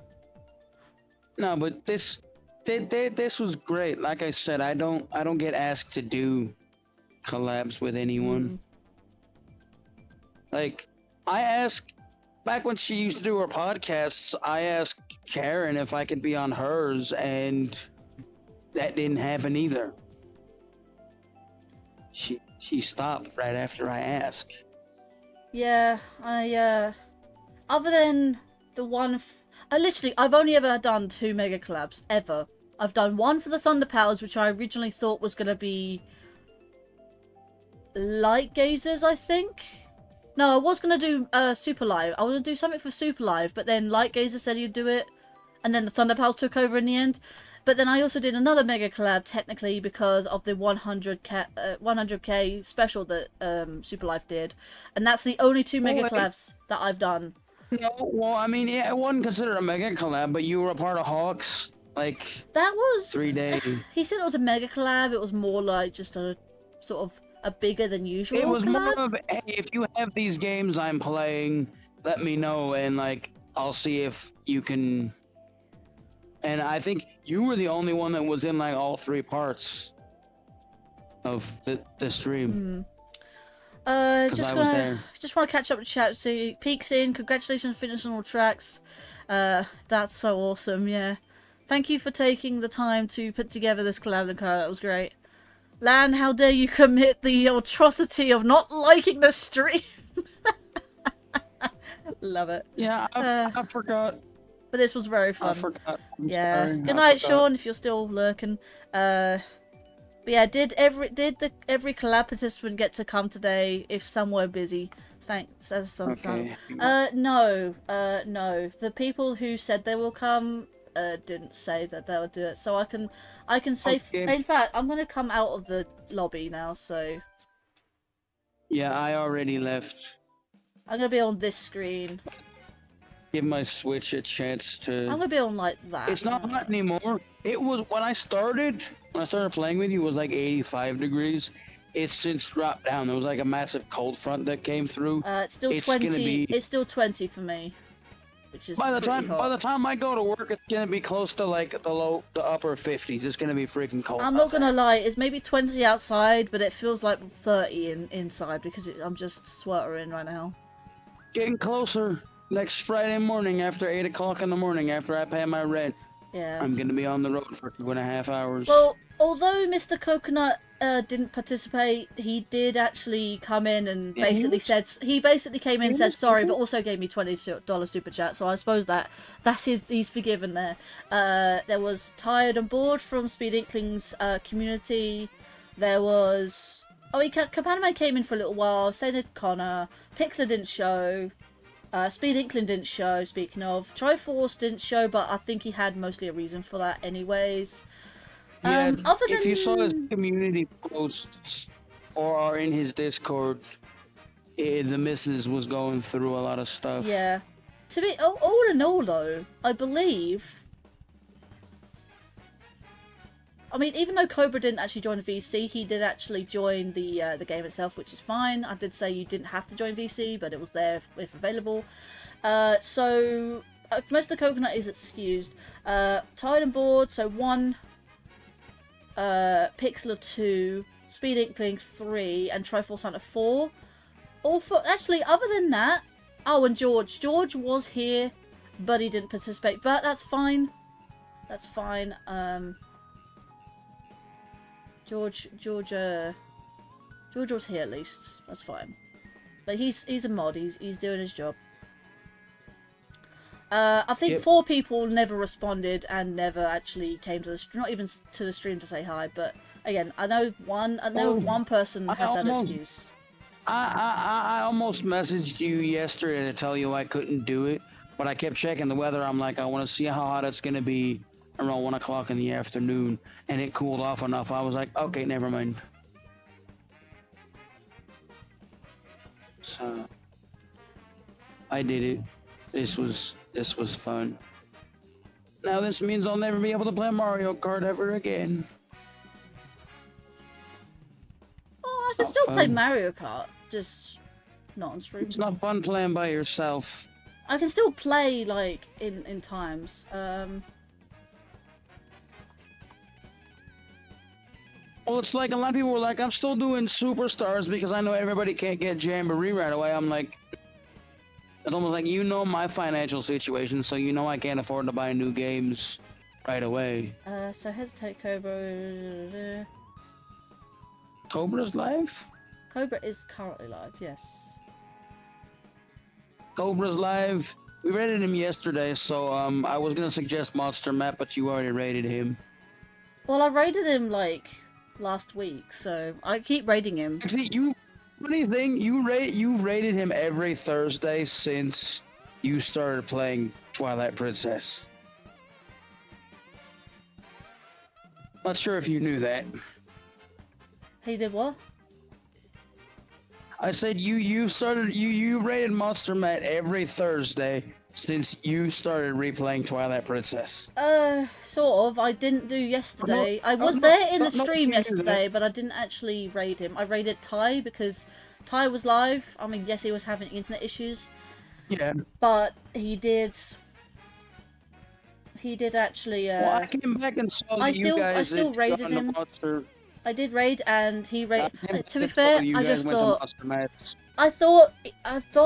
No, but this was great. Like I said, I don't get asked to do collabs with anyone. Like, I asked back when she used to do her podcasts, I asked Karen if I could be on hers, and that didn't happen either. She stopped right after I asked. Yeah, other than the one, I've only ever done 2 mega collabs ever. I've done one for the Thunder Powers, which I originally thought was gonna be Light Gazers, I think. No, I was gonna do Super Live. I was gonna do something for Super Live, but then Light Gazer said he'd do it, and then the Thunder Powers took over in the end. But then I also did another mega collab, technically, because of the 100k special that Super Life did. And that's the only 2 mega collabs that I've done. No, well, I mean, yeah, it wasn't considered a mega collab, but you were a part of Hawks, like, that was 3 days. He said it was a mega collab. It was more like just a sort of a bigger than usual It was collab. more of, hey, if you have these games I'm playing, let me know, and, like, I'll see if you can... And I think you were the only one that was in, like, all 3 parts of the stream. Just want to catch up with chat. See, Peeks in. Congratulations on finishing all tracks. That's so awesome. Yeah, thank you for taking the time to put together this collab, Linkario. That was great. Lan, how dare you commit the atrocity of not liking the stream? Love it. Yeah, I forgot. But this was very fun. I forgot. Yeah. Sorry, Good night, Sean, if you're still lurking. But yeah, did every collab participant get to come today? If some were busy, thanks. As some. No. The people who said they will come didn't say that they would do it. So I can say. Okay. In fact, I'm gonna come out of the lobby now. So. Yeah, I already left. I'm gonna be on this screen. Give my Switch a chance to... I'm gonna be on like that. It's not hot anymore. It was, when I started playing with you, it was like 85 degrees. It's since dropped down. There was like a massive cold front that came through. It's still 20. It's still 20 for me, which is by the pretty hot. By the time I go to work, it's gonna be close to like the upper 50s. It's gonna be freaking cold. I'm not gonna lie. It's maybe 20 outside, but it feels like 30 inside because I'm just sweltering right now. Getting closer. Next Friday morning after 8 o'clock in the morning after I pay my rent. Yeah. I'm gonna be on the road for 2.5 hours. Well, although Mr. Coconut didn't participate, he did actually come in and basically came in and said sorry, but also gave me $20 super chat. So I suppose that's he's forgiven there. There was Tired and Bored from Speed Inkling's community. There was... Oh, Kapaname came in for a little while. So did Connor. Pixar didn't show. Speed Inkling didn't show, speaking of. Triforce didn't show, but I think he had mostly a reason for that anyways. Yeah, Other than... if you saw his community posts or are in his Discord, the missus was going through a lot of stuff. Yeah. To be all in all, though, I believe... I mean, even though Cobra didn't actually join VC, he did actually join the game itself, which is fine. I did say you didn't have to join VC, but it was there if available. So Mr. Coconut is excused. Tide and Board, so 1, Pixlr 2, Speed Inkling 3, and Triforce Hunter 4. All for actually, other than that, oh, and George. George was here, but he didn't participate. But that's fine. That's fine. George was here at least. That's fine. But he's a mod. He's doing his job. I think 4 people never responded and never actually came to the stream, not even to the stream to say hi. But again, I know one person had that excuse. I almost messaged you yesterday to tell you I couldn't do it, but I kept checking the weather. I'm like, I want to see how hot it's gonna be around 1 o'clock in the afternoon, and it cooled off enough. I was like, okay, never mind. So I did it. This was fun. Now this means I'll never be able to play Mario Kart ever again. Oh, I can still play Mario Kart, just not on stream. It's not fun playing by yourself. I can still play like in times. Well, it's like a lot of people were like, I'm still doing Superstars because I know everybody can't get Jamboree right away. I'm like, it's almost like, you know my financial situation, so you know I can't afford to buy new games right away. So hesitate, Cobra. Cobra's live? Cobra is currently live, yes. Cobra's live. We rated him yesterday, so I was gonna suggest Monster Map, but you already rated him. Well, I rated him like last week, so I keep rating him. Actually, funny thing, you rated him every Thursday since you started playing Twilight Princess. Not sure if you knew that. He did what? I said you rated Monster Mat every Thursday since you started replaying Twilight Princess. Sort of. I didn't do yesterday. I was there in the stream yesterday, but I didn't actually raid him. I raided Ty because Ty was live. I mean, yes, he was having internet issues. Yeah. But he did actually. Well, I came back and saw that I still raided him. I did raid, and he raided. To be fair, I just thought. I thought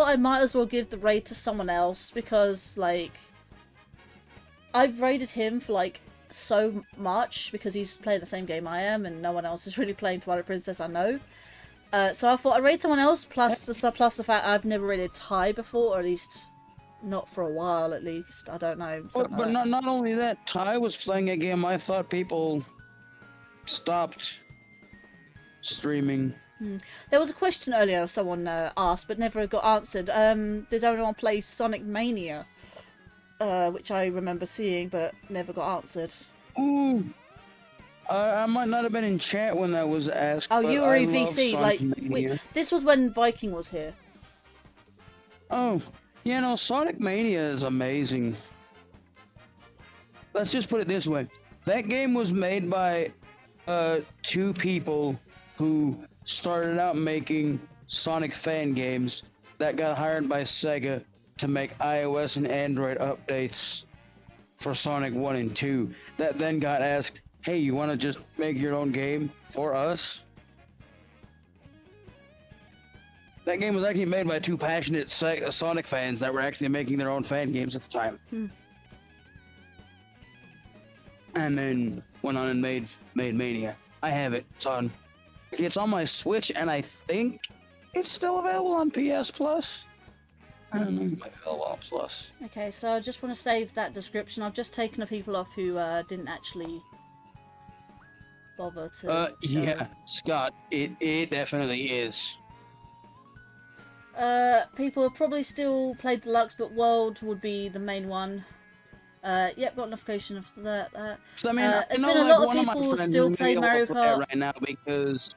I might as well give the raid to someone else because, like, I've raided him for like so much because he's playing the same game I am, and no one else is really playing Twilight Princess. I know. So I thought I'd raid someone else. Plus the fact I've never raided Ty before, or at least not for a while. At least I don't know. But not only that, Ty was playing a game I thought people stopped streaming. There was a question earlier someone asked, but never got answered. Did anyone play Sonic Mania? Which I remember seeing, but never got answered. Ooh, I might not have been in chat when that was asked. Oh, but you were I in love VC. Sonic Like, Mania. this was when Viking was here. Oh, yeah, no, Sonic Mania is amazing. Let's just put it this way: that game was made by 2 people who started out making Sonic fan games that got hired by Sega to make iOS and Android updates for Sonic 1 and 2. That then got asked, hey, you want to just make your own game for us? That game was actually made by 2 passionate Sonic fans that were actually making their own fan games at the time. And then went on and made Mania. I have it. It's on my Switch, and I think it's still available on PS Plus. I don't know, it might be available on Plus. Okay, so I just want to save that description. I've just taken the people off who didn't actually bother to. Yeah, Scott, it definitely is. People have probably still played Deluxe, but World would be the main one. Yep, got notification of that. So, I mean, there's I know, been a like, lot one of of my people friends still is play maybe Mario able to play it Kart right now because,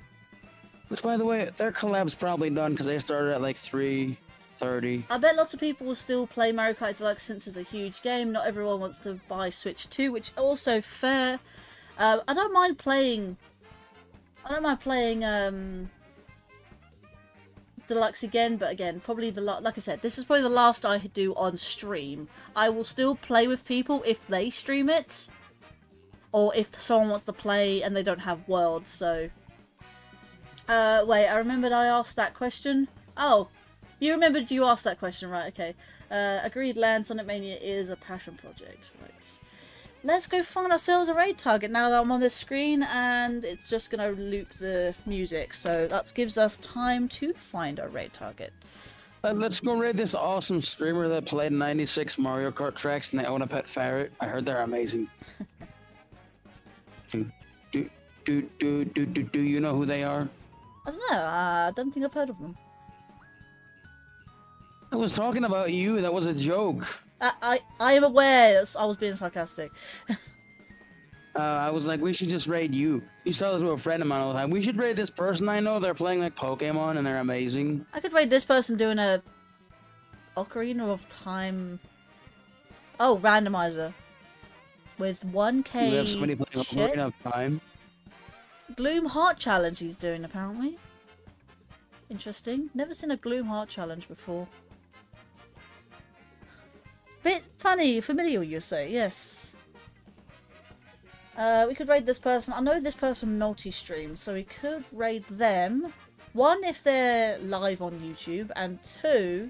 which, by the way, their collab's probably done because they started at like 3:30. I bet lots of people will still play Mario Kart Deluxe since it's a huge game. Not everyone wants to buy Switch 2, which is also fair. I don't mind playing Deluxe again, but again, probably like I said, this is probably the last I do on stream. I will still play with people if they stream it, or if someone wants to play and they don't have World. So, wait, I remembered I asked that question. Oh, you remembered you asked that question, right? Okay. Agreed. Land Sonic Mania is a passion project, right? Let's go find ourselves a raid target now that I'm on this screen, and it's just going to loop the music, so that gives us time to find our raid target. Let's go raid this awesome streamer that played 96 Mario Kart tracks and they own a pet ferret. I heard they're amazing. Do you know who they are? I don't know, I don't think I've heard of them. I was talking about you, that was a joke. I am aware I was being sarcastic. I was like, we should just raid you. You tell this to a friend of mine all the time. We should raid this person I know. They're playing like Pokemon and they're amazing. I could raid this person doing a Ocarina of Time. Oh, randomizer. With 1k. You have somebody playing Ocarina of Time. Gloom Heart Challenge he's doing apparently. Interesting. Never seen a Gloom Heart Challenge before. Bit funny, familiar you say, yes. We could raid this person. I know this person multi-streams, so we could raid them. One, if they're live on YouTube, and two...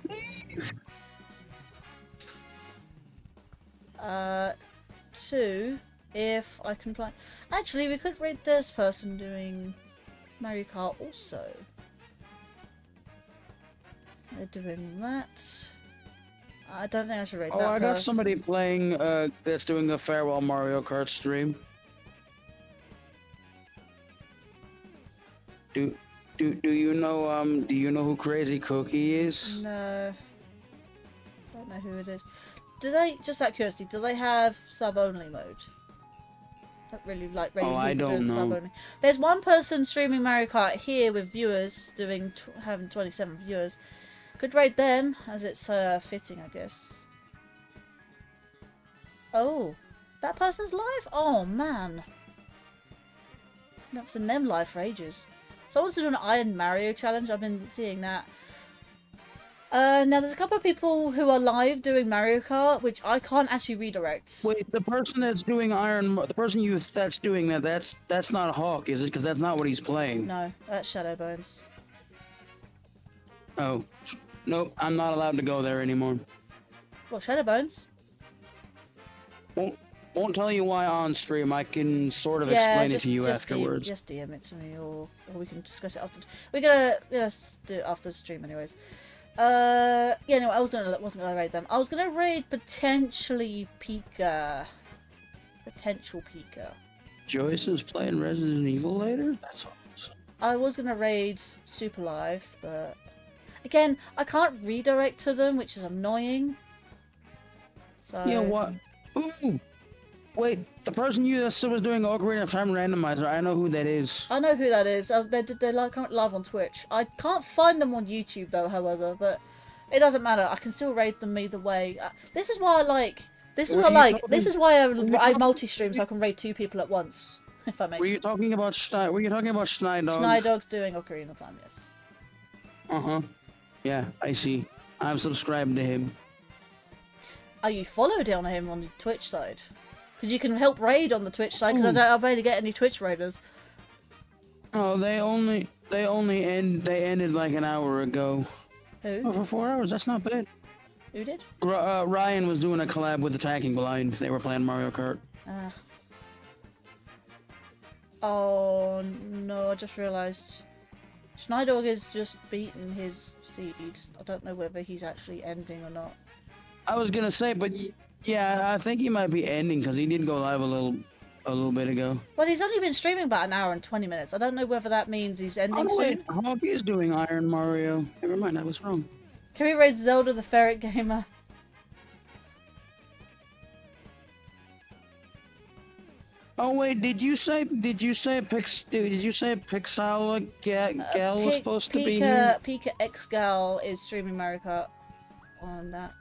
two, if I can play... Actually, we could raid this person doing Mario Kart also. They're doing that. I don't think I should raid that I got person. somebody playing that's doing a farewell Mario Kart stream. Do you know who Crazy Cookie is? No. Don't know who it is. Do they, just out of curiosity, do they have sub-only mode? Don't really like raiding I people don't doing know. sub-only. There's one person streaming Mario Kart here with viewers, having 27 viewers. Could raid them, as it's fitting, I guess. Oh, that person's live? Oh, man. Not seen them live for ages. Someone's doing an Iron Mario challenge. I've been seeing that. Now, there's a couple of people who are live doing Mario Kart, which I can't actually redirect. Wait, the person that's doing the person that's doing that's not Hawk, is it? Because that's not what he's playing. No, that's Shadowbones. Oh, nope, I'm not allowed to go there anymore. What, Shadowbones? Won't tell you why on stream. I can sort of explain it to you afterwards. Just DM it to me, or we can discuss it after. We're gonna do it after the stream, anyways. Yeah, no, I wasn't gonna raid them. I was gonna raid potentially Pika. Potential Pika. Joyce is playing Resident Evil later? That's awesome. I was gonna raid Super Live, but again, I can't redirect to them, which is annoying. So Yeah, what? Ooh! Wait, the person that was doing Ocarina of Time randomizer, I know who that is. I know who that is. They're like live on Twitch. I can't find them on YouTube though, however, but it doesn't matter. I can still raid them either way. This is why I like. This is what I like. This is why I multi-stream so I can raid two people at once. If that makes sense. Were you talking about Schneidog? Schneidog's doing Ocarina of Time, yes. Uh-huh. Yeah, I see. I'm subscribed to him. Are you followed on him on the Twitch side? Because you can help raid on the Twitch side, because I barely get any Twitch raiders. Oh, they ended like an hour ago. Who? Oh, for 4 hours, that's not bad. Who did? Ryan was doing a collab with Attacking Blind. They were playing Mario Kart. Oh, no, I just realised. Schneidog has just beaten his seed. I don't know whether he's actually ending or not. I was gonna say, but yeah, I think he might be ending because he did go live a little bit ago. Well, he's only been streaming about an hour and 20 minutes. I don't know whether that means he's ending soon. Hobby is doing Iron Mario. Never mind, I was wrong. Can we raid Zelda the Ferret Gamer? Oh wait, did you say Pixel Gal was supposed to be here? Pika X Gal is streaming Mario Kart on that.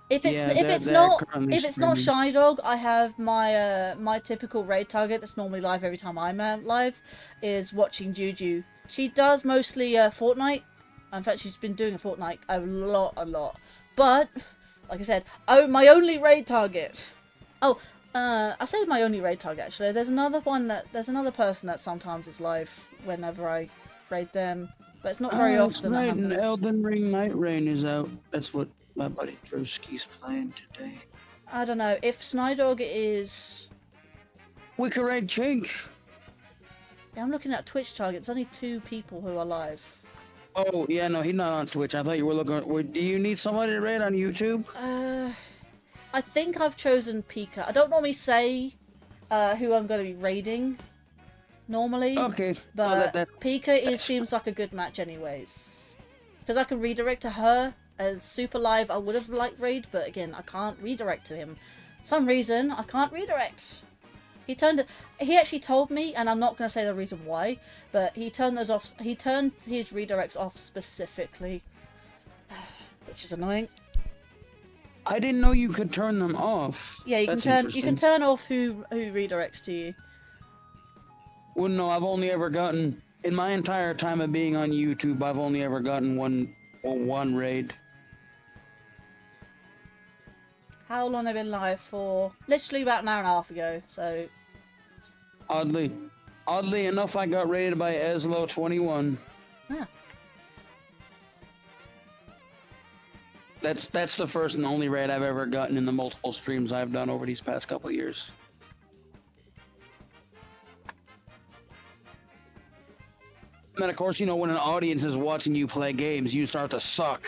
If it's not Shy Dog, I have my my typical raid target that's normally live every time I'm live is watching Juju. She does mostly Fortnite. In fact, she's been doing a Fortnite a lot. But like I said, my only raid target. Oh, I say my only raid target actually. There's another person that sometimes is live whenever I raid them, but it's not very often. Right, that happens. Elden Ring Night Rain is out. That's what my buddy Drewski's playing today. I don't know if Snydog is. We could raid Chink. Yeah, I'm looking at Twitch targets. Only 2 people who are live. Oh yeah, no, he's not on Twitch. I thought you were looking. Do you need somebody to raid on YouTube? I think I've chosen Pika. I don't normally say who I'm going to be raiding normally. Okay. But Pika seems like a good match anyways. Because I can redirect to her. Super Live I would have liked raid, but again, I can't redirect to him. Some reason, I can't redirect. He actually told me, and I'm not going to say the reason why, but he turned those off. He turned his redirects off specifically. Which is annoying. I didn't know you could turn them off. Yeah, you can turn off who redirects to you. Well, no, I've only ever gotten in my entire time of being on YouTube. I've only ever gotten one raid. How long have I been live for? Literally about an hour and a half ago. So. Oddly enough, I got raided by Eslo21. Yeah. That's the first and only raid I've ever gotten in the multiple streams I've done over these past couple of years. And of course, you know, when an audience is watching you play games, you start to suck.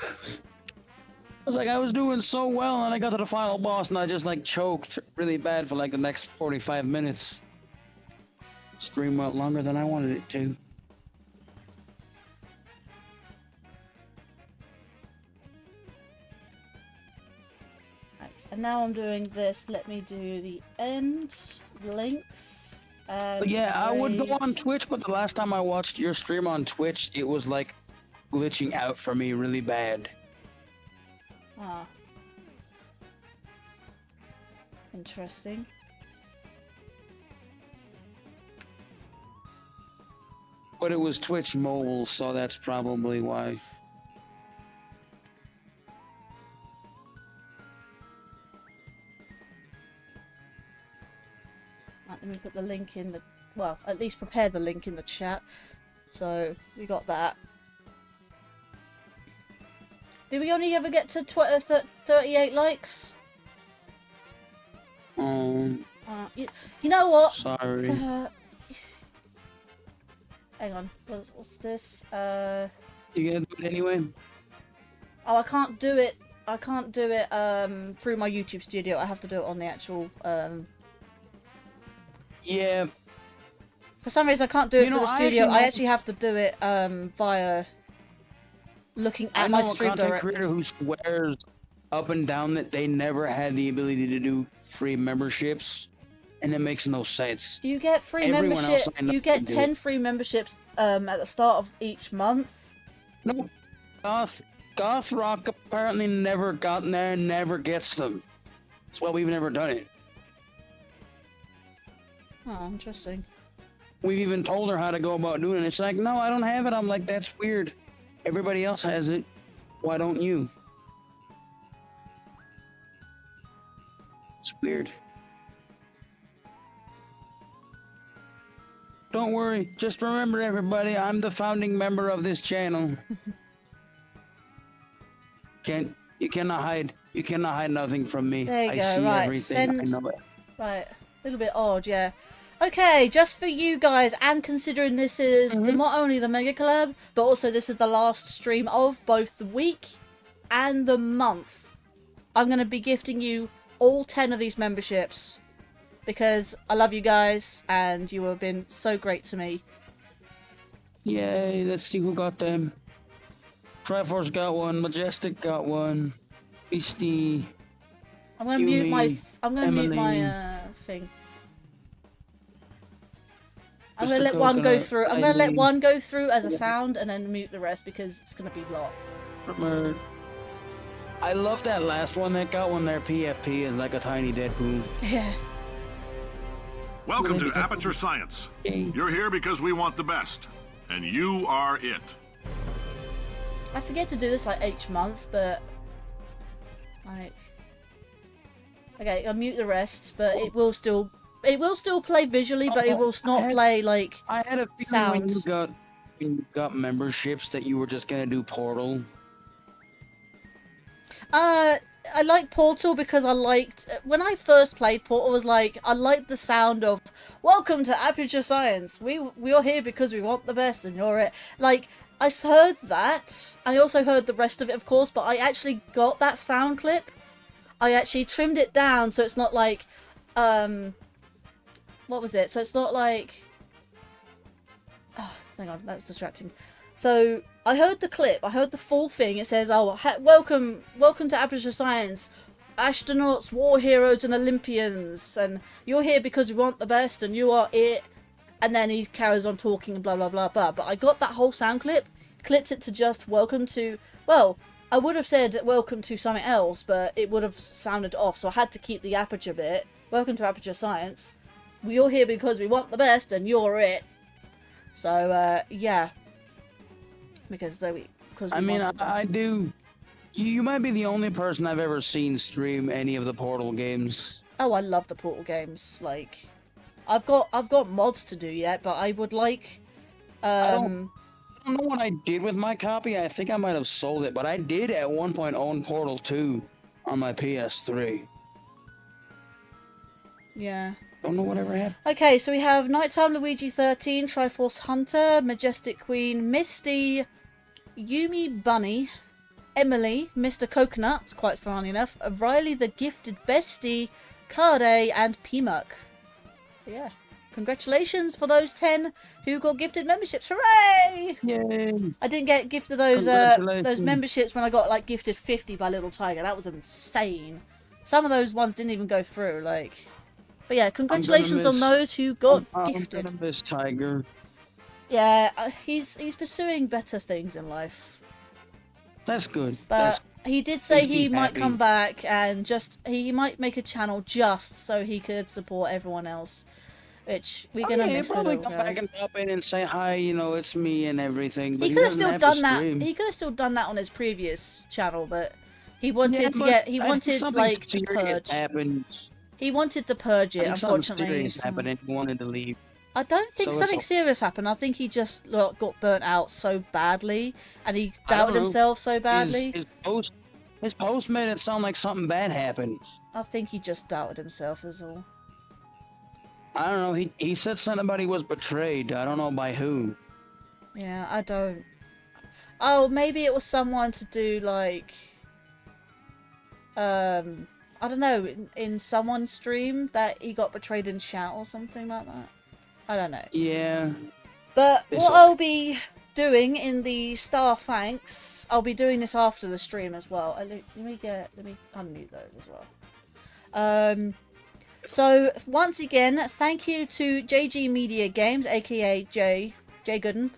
I was like, I was doing so well, and I got to the final boss, and I just like choked really bad for like the next 45 minutes. Stream went longer than I wanted it to. And now I'm doing this. Let me do the end links. And yeah, I would go on Twitch, but the last time I watched your stream on Twitch, it was like glitching out for me really bad. Ah. Interesting. But it was Twitch mobile, so that's probably why. Let me put the link in the... Well, at least prepare the link in the chat. So, we got that. Did we only ever get to 38 likes? You know what? Sorry. Hang on. What's this? You gonna do it anyway? Oh, I can't do it. I can't do it through my YouTube studio. I have to do it on the actual... Yeah. For some reason, I can't do it for the studio. I actually have to do it via looking at my stream directly. I know a content creator who swears up and down that they never had the ability to do free memberships, and it makes no sense. You get free membership. You get 10 free memberships at the start of each month. No, Goth Rock apparently never gotten there and never gets them. That's why we've never done it. Oh, interesting. We've even told her how to go about doing it. It's like, no, I don't have it. I'm like, that's weird. Everybody else has it. Why don't you? It's weird. Don't worry. Just remember, everybody, I'm the founding member of this channel. You cannot hide nothing from me. There you I go. see Right. everything. I know it. Right. A little bit odd, yeah. Okay, just for you guys, and considering this is not only the Mega Collab, but also this is the last stream of both the week and the month, I'm going to be gifting you all 10 of these memberships because I love you guys and you have been so great to me. Yay, let's see who got them. Triforce got one, Majestic got one, Beastie. I'm gonna mute my Emily, thing. I'm gonna let one go through. I'm gonna let one go through as a sound and then mute the rest because it's gonna be a lot. I love that last one that got one there. PFP is like a tiny Deadpool. Yeah. Welcome to Aperture Science. You're here because we want the best, and you are it. I forget to do this like each month, but like, okay, I'll mute the rest, but it will still play visually, but it will not play like I had a feeling sound. when you got memberships that you were just gonna do Portal. I like Portal because I liked when I first played Portal. Was like I liked the sound of "Welcome to Aperture Science. We are here because we want the best, and you're it." Like I heard that. I also heard the rest of it, of course, but I actually got that sound clip. I actually trimmed it down so it's not like what was it? So it's not like hang on, that was distracting. So I heard the clip. I heard the full thing. It says, "Oh, welcome to Aperture Science, astronauts, war heroes, and Olympians, and you're here because we want the best, and you are it." And then he carries on talking and blah blah blah blah. But I got that whole sound clip, clipped it to just "Welcome to." Well, I would have said "Welcome to" something else, but it would have sounded off. So I had to keep the Aperture bit. "Welcome to Aperture Science. We're here because we want the best, and you're it." So yeah. Because I mean, I do. You might be the only person I've ever seen stream any of the Portal games. Oh, I love the Portal games. Like, I've got mods to do yet, but I would like. I don't know what I did with my copy. I think I might have sold it, but I did at one point own Portal 2 on my PS3. Yeah. Don't know whatever happened. Okay, so we have Nighttime Luigi 13, Triforce Hunter, Majestic Queen, Misty, Yumi Bunny, Emily, Mr. Coconut, quite funny enough, Riley the Gifted Bestie, Kade, and P-Muck. So yeah, congratulations for those 10 who got gifted memberships. Hooray! Yay! I didn't get gifted those memberships when I got like gifted 50 by Little Tiger. That was insane. Some of those ones didn't even go through, like. But yeah, congratulations on those who got gifted. I'm gonna miss Tiger. Yeah, he's pursuing better things in life. That's good. But he did say he might come back and he might make a channel just so he could support everyone else. Which we're gonna miss. He'll probably come back and pop in and say hi. You know, it's me and everything. But he could have still done that. He could have still done that on his previous channel, but he wanted to get. He wanted like to purge. He wanted to purge it, unfortunately. Happened and he wanted to leave. I don't think something serious happened. I think he just got burnt out so badly, and he doubted himself so badly. His post made it sound like something bad happened. I think he just doubted himself is all. I don't know. He said somebody was betrayed. I don't know by who. Yeah, I don't. Oh, maybe it was someone to do like. I don't know, in someone's stream that he got betrayed in chat or something like that. I don't know. Yeah. But what I'll be doing in the Star Thanks, I'll be doing this after the stream as well. Let me unmute those as well. So once again, thank you to JG Media Games, aka Jay Gooden.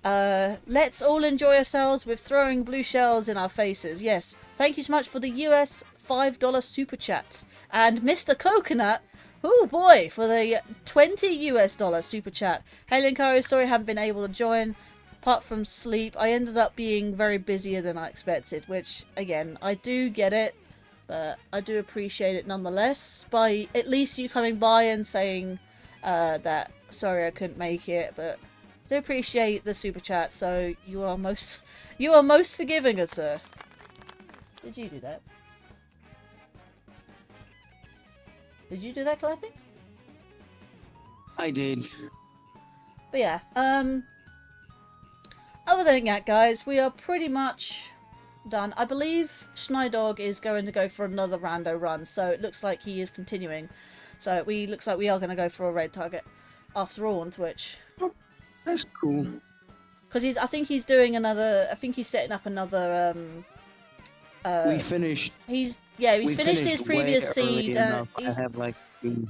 Let's all enjoy ourselves with throwing blue shells in our faces. Yes, thank you so much for the US $5 super chat, and Mr. Coconut, oh boy, for the $20 US super chat. Hey Linkario, sorry I haven't been able to join. Apart from sleep, I ended up being very busier than I expected, which again, I do get it, but I do appreciate it nonetheless. By at least you coming by and saying that sorry I couldn't make it, but I do appreciate the super chat. So you are most forgiving, good sir. Did you do that? Did you do that clapping? I did. But yeah, other than that, guys, we are pretty much done. I believe Schneidog is going to go for another rando run, so it looks like he is continuing. So looks like we are going to go for a raid target after all on Twitch. That's cool. Because I think he's doing another. I think he's setting up another. We finished. He's finished his previous seed.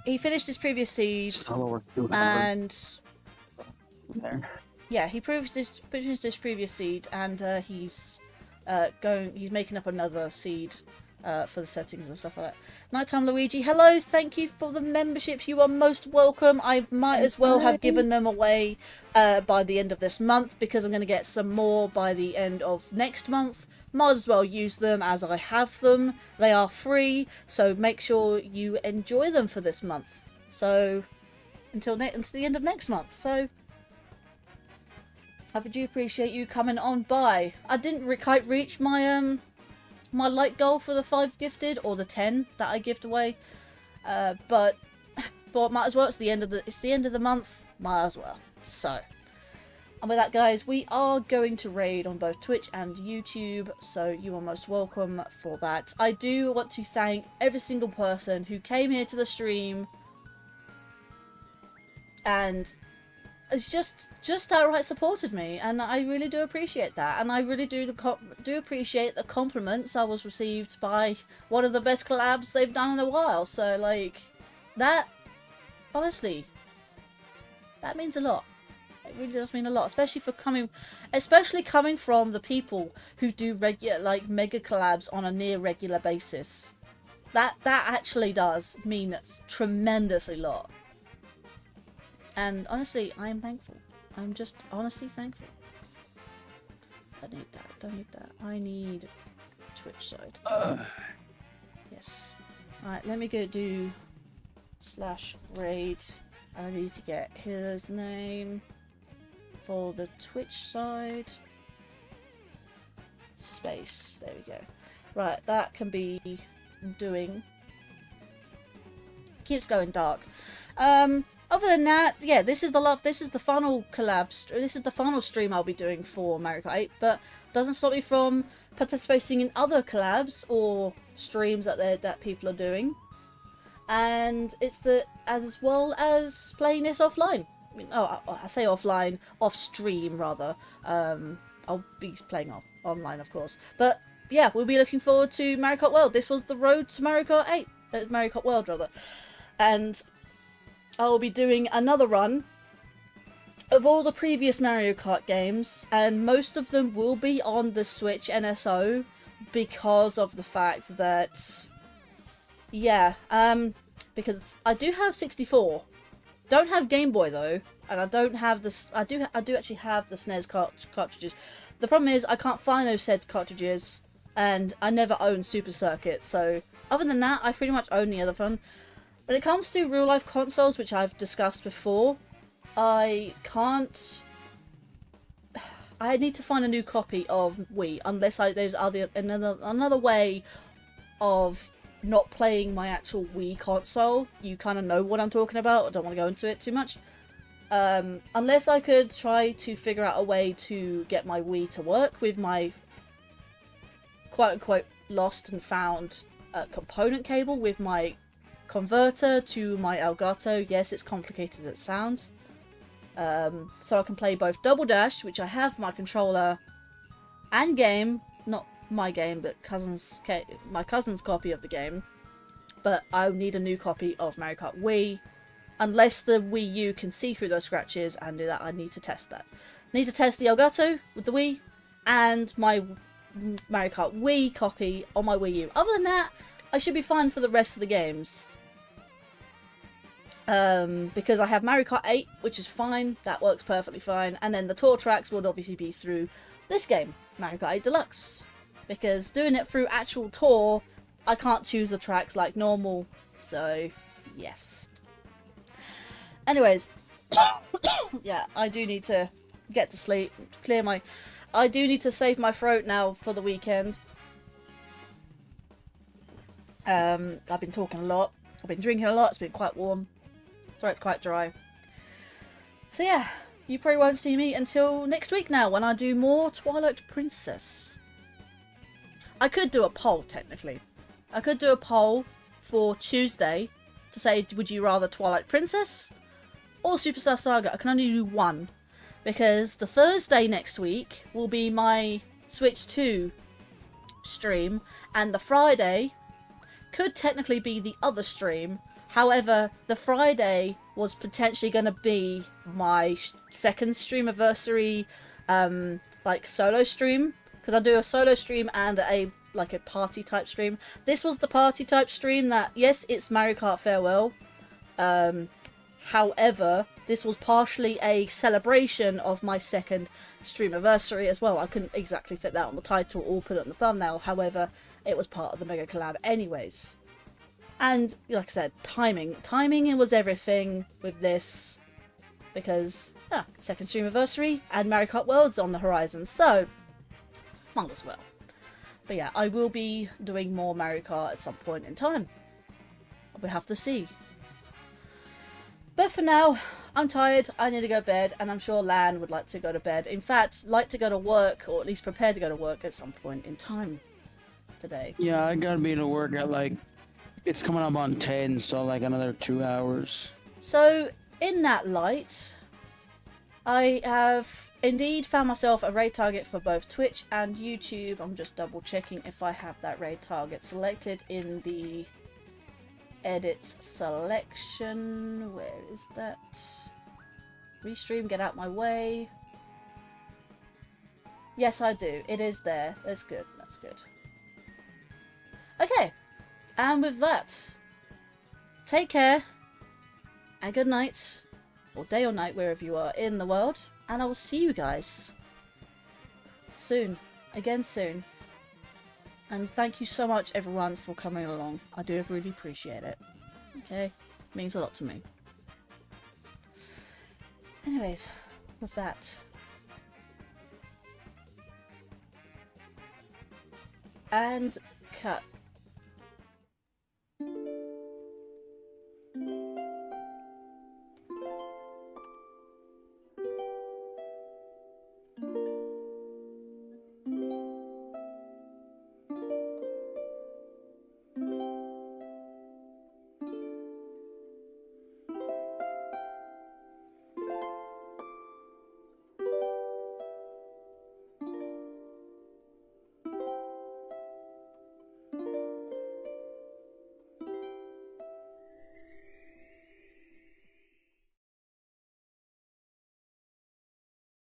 He finished his previous seed, and yeah, he finished his previous seed, and he's making up another seed for the settings and stuff like that. Nighttime Luigi, hello, thank you for the memberships. You are most welcome. I might as well have given them away by the end of this month because I'm going to get some more by the end of next month. Might as well use them as I have them. They are free, so make sure you enjoy them for this month. So until the end of next month. So I do appreciate you coming on by. I didn't quite reach my my light goal for the 5 gifted or the 10 that I gift away, but thought might as well. It's the end of the month. Might as well. So. And with that, guys, we are going to raid on both Twitch and YouTube, so you are most welcome for that. I do want to thank every single person who came here to the stream and it's just outright supported me, and I really do appreciate that. And I really do appreciate the compliments I was received by one of the best collabs they've done in a while. So, like, that, honestly, that means a lot. It really does mean a lot, especially coming from the people who do mega collabs on a near regular basis. That actually does mean tremendously lot. And honestly, I am thankful. I'm just honestly thankful. I need that. Don't need that. I need Twitch side. Yes. Alright, let me go do /raid. I need to get his name. For the Twitch side, space, there we go. Right, that can be doing. Keeps going dark. Other than that, yeah, this is the final collab. This is the final stream I'll be doing for Mario Kart 8, but doesn't stop me from participating in other collabs or streams that people are doing, and it's as well as playing this offline. I say offline, off stream rather. I'll be playing online, of course. But yeah, we'll be looking forward to Mario Kart World. This was the road to Mario Kart 8, Mario Kart World rather, and I will be doing another run of all the previous Mario Kart games, and most of them will be on the Switch NSO because of the fact that, yeah, because I do have 64. Don't have Game Boy though, and I don't have this. I do actually have the SNES cartridges. The problem is I can't find those said cartridges, and I never owned Super Circuit. So other than that, I pretty much own the other one. When it comes to real life consoles, which I've discussed before, I can't. I need to find a new copy of Wii, unless there's another way of not playing my actual Wii console. You kind of know what I'm talking about. I don't want to go into it too much. Unless I could try to figure out a way to get my Wii to work with my quote-unquote lost and found component cable with my converter to my Elgato. Yes, it's complicated as it sounds. So I can play both Double Dash, which I have my controller and game, not my game, but my cousin's copy of the game. But I need a new copy of Mario Kart Wii. Unless the Wii U can see through those scratches and do that, I need to test that. I need to test the Elgato with the Wii and my Mario Kart Wii copy on my Wii U. Other than that, I should be fine for the rest of the games. Because I have Mario Kart 8, which is fine. That works perfectly fine. And then the tour tracks would obviously be through this game, Mario Kart 8 Deluxe. Because doing it through actual tour, I can't choose the tracks like normal. So, yes. Anyways, yeah, I do need to get to sleep, I do need to save my throat now for the weekend. I've been talking a lot. I've been drinking a lot. It's been quite warm. Sorry, it's quite dry. So yeah, you probably won't see me until next week now when I do more Twilight Princess. I could do a poll, technically. I could do a poll for Tuesday to say, would you rather Twilight Princess or Superstar Saga? I can only do one, because the Thursday next week will be my Switch 2 stream, and the Friday could technically be the other stream. However, the Friday was potentially going to be my second streamiversary, like solo stream, because I do a solo stream and a party type stream. This was the party type stream that, yes, it's Mario Kart Farewell. However, this was partially a celebration of my second streamiversary as well. I couldn't exactly fit that on the title or put it on the thumbnail. However, it was part of the Mega Collab anyways. And, like I said, timing. Timing was everything with this. Because, second streamiversary and Mario Kart World's on the horizon. So, might as well. But yeah, I will be doing more Mario Kart at some point in time. We'll have to see. But for now, I'm tired, I need to go to bed, and I'm sure Lan would like to go to bed. In fact, like to go to work, or at least prepare to go to work at some point in time today. Yeah, I gotta be to work at it's coming up on 10, so another 2 hours. So, in that light, I have indeed found myself a raid target for both Twitch and YouTube. I'm just double checking if I have that raid target selected in the edits selection. Where is that? Restream, get out my way. Yes, I do. It is there. That's good. That's good. Okay. And with that, take care. And good night. Or day or night, wherever you are in the world. And I will see you guys soon. Again soon. And thank you so much, everyone, for coming along. I do really appreciate it. Okay? It means a lot to me. Anyways, with that. And cut.